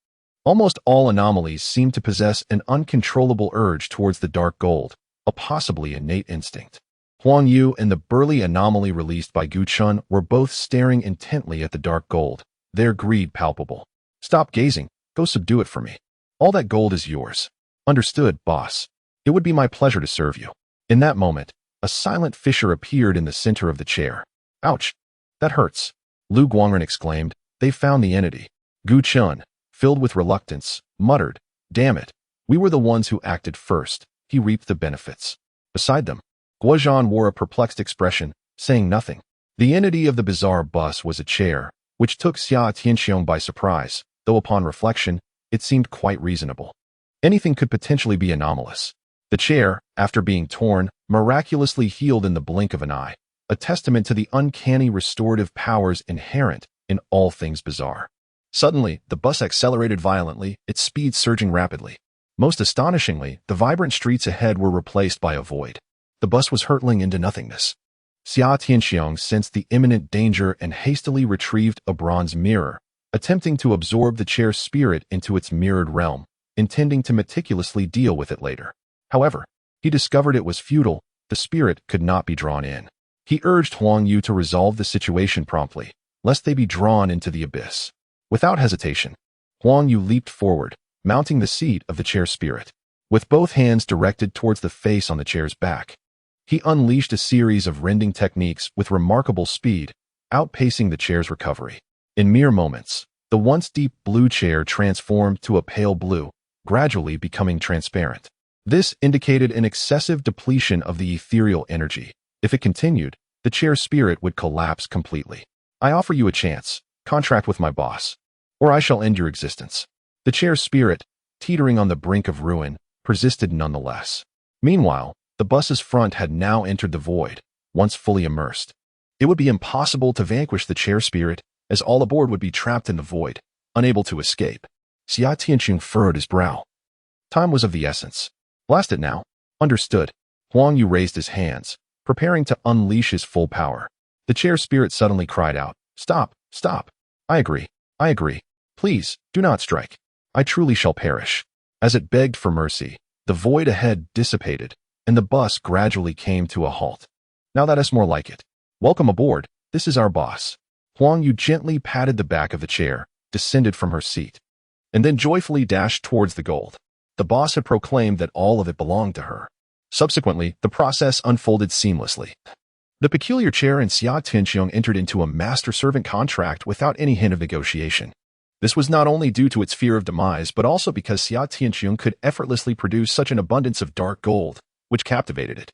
Almost all anomalies seemed to possess an uncontrollable urge towards the dark gold, a possibly innate instinct. Huang Yu and the burly anomaly released by Gu Chun were both staring intently at the dark gold, their greed palpable. Stop gazing, go subdue it for me. All that gold is yours. Understood, boss. It would be my pleasure to serve you. In that moment, a silent fissure appeared in the center of the chair. Ouch! That hurts. Lu Guangren exclaimed. They found the entity. Gu Chun, filled with reluctance, muttered, Damn it. We were the ones who acted first. He reaped the benefits. Beside them, Guozhan wore a perplexed expression, saying nothing. The entity of the bizarre bus was a chair, which took Xia Tianxiong by surprise, though upon reflection, it seemed quite reasonable. Anything could potentially be anomalous. The chair, after being torn, miraculously healed in the blink of an eye, a testament to the uncanny restorative powers inherent in all things bizarre. Suddenly, the bus accelerated violently, its speed surging rapidly. Most astonishingly, the vibrant streets ahead were replaced by a void. The bus was hurtling into nothingness. Xia Tianxiong sensed the imminent danger and hastily retrieved a bronze mirror, attempting to absorb the chair's spirit into its mirrored realm, intending to meticulously deal with it later. However, he discovered it was futile. The spirit could not be drawn in. He urged Huang Yu to resolve the situation promptly, lest they be drawn into the abyss. Without hesitation, Huang Yu leaped forward, mounting the seat of the chair spirit. With both hands directed towards the face on the chair's back, he unleashed a series of rending techniques with remarkable speed, outpacing the chair's recovery. In mere moments, the once deep blue chair transformed to a pale blue, gradually becoming transparent. This indicated an excessive depletion of the ethereal energy. If it continued, the chair's spirit would collapse completely. I offer you a chance. Contract with my boss, or I shall end your existence. The chair's spirit, teetering on the brink of ruin, persisted nonetheless. Meanwhile, the bus's front had now entered the void, once fully immersed. It would be impossible to vanquish the chair spirit, as all aboard would be trapped in the void, unable to escape. Xia Tianxiong furrowed his brow. Time was of the essence. Blast it now. Understood. Huang Yu raised his hands, preparing to unleash his full power. The chair spirit suddenly cried out, Stop, stop. I agree. I agree. Please, do not strike. I truly shall perish. As it begged for mercy, the void ahead dissipated, and the bus gradually came to a halt. Now that is more like it. Welcome aboard. This is our boss. Huang Yu gently patted the back of the chair, descended from her seat, and then joyfully dashed towards the gold. The boss had proclaimed that all of it belonged to her. Subsequently, the process unfolded seamlessly. The peculiar chair and Xia Tianxiong entered into a master-servant contract without any hint of negotiation. This was not only due to its fear of demise, but also because Xia Tianxiong could effortlessly produce such an abundance of dark gold, which captivated it.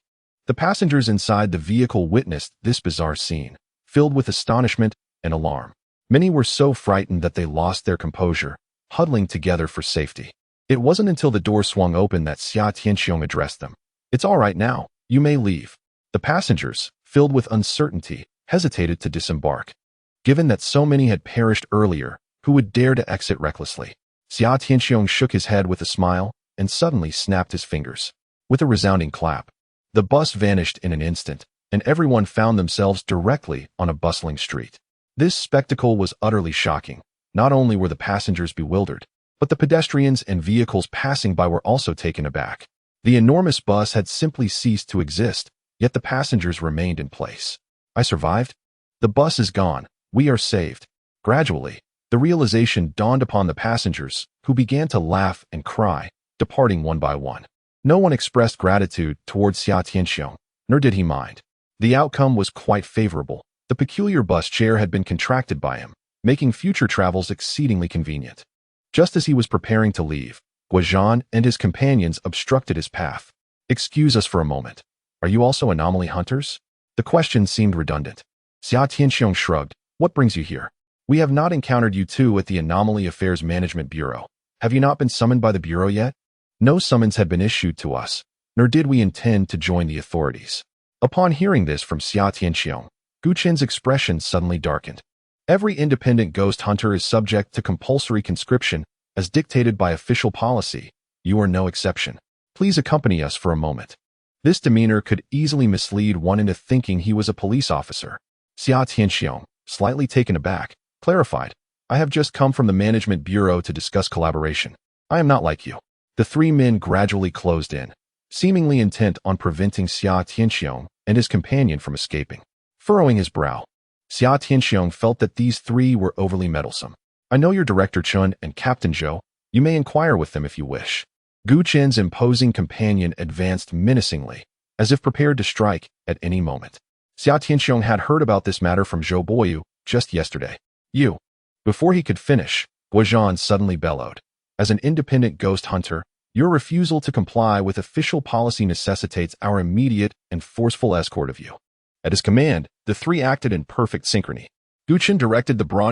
The passengers inside the vehicle witnessed this bizarre scene, filled with astonishment and alarm. Many were so frightened that they lost their composure, huddling together for safety. It wasn't until the door swung open that Xia Tianxiong addressed them. "It's all right now, you may leave." The passengers, filled with uncertainty, hesitated to disembark. Given that so many had perished earlier, who would dare to exit recklessly? Xia Tianxiong shook his head with a smile and suddenly snapped his fingers. With a resounding clap, the bus vanished in an instant, and everyone found themselves directly on a bustling street. This spectacle was utterly shocking. Not only were the passengers bewildered, but the pedestrians and vehicles passing by were also taken aback. The enormous bus had simply ceased to exist, yet the passengers remained in place. "I survived? The bus is gone. We are saved." Gradually, the realization dawned upon the passengers, who began to laugh and cry, departing one by one. No one expressed gratitude towards Xia Tianxiong, nor did he mind. The outcome was quite favorable. The peculiar bus chair had been contracted by him, making future travels exceedingly convenient. Just as he was preparing to leave, Guozhan and his companions obstructed his path. "Excuse us for a moment. Are you also anomaly hunters?" The question seemed redundant. Xia Tianxiong shrugged. "What brings you here? We have not encountered you two at the Anomaly Affairs Management Bureau. Have you not been summoned by the Bureau yet?" No summons had been issued to us, nor did we intend to join the authorities. Upon hearing this from Xia Tianxiong, Guchen's expression suddenly darkened. Every independent ghost hunter is subject to compulsory conscription as dictated by official policy. You are no exception. Please accompany us for a moment. This demeanor could easily mislead one into thinking he was a police officer. Xia Tianxiong, slightly taken aback, clarified, "I have just come from the Management Bureau to discuss collaboration. I am not like you." The three men gradually closed in, seemingly intent on preventing Xia Tianxiong and his companion from escaping. Furrowing his brow, Xia Tianxiong felt that these three were overly meddlesome. "I know your Director Chun and Captain Zhou. You may inquire with them if you wish." Gu Chen's imposing companion advanced menacingly, as if prepared to strike at any moment. Xia Tianxiong had heard about this matter from Zhou Boyu just yesterday. "You." Before he could finish, Guozhan suddenly bellowed. "As an independent ghost hunter, your refusal to comply with official policy necessitates our immediate and forceful escort of you." At his command, the three acted in perfect synchrony. Gu Chen directed the brawny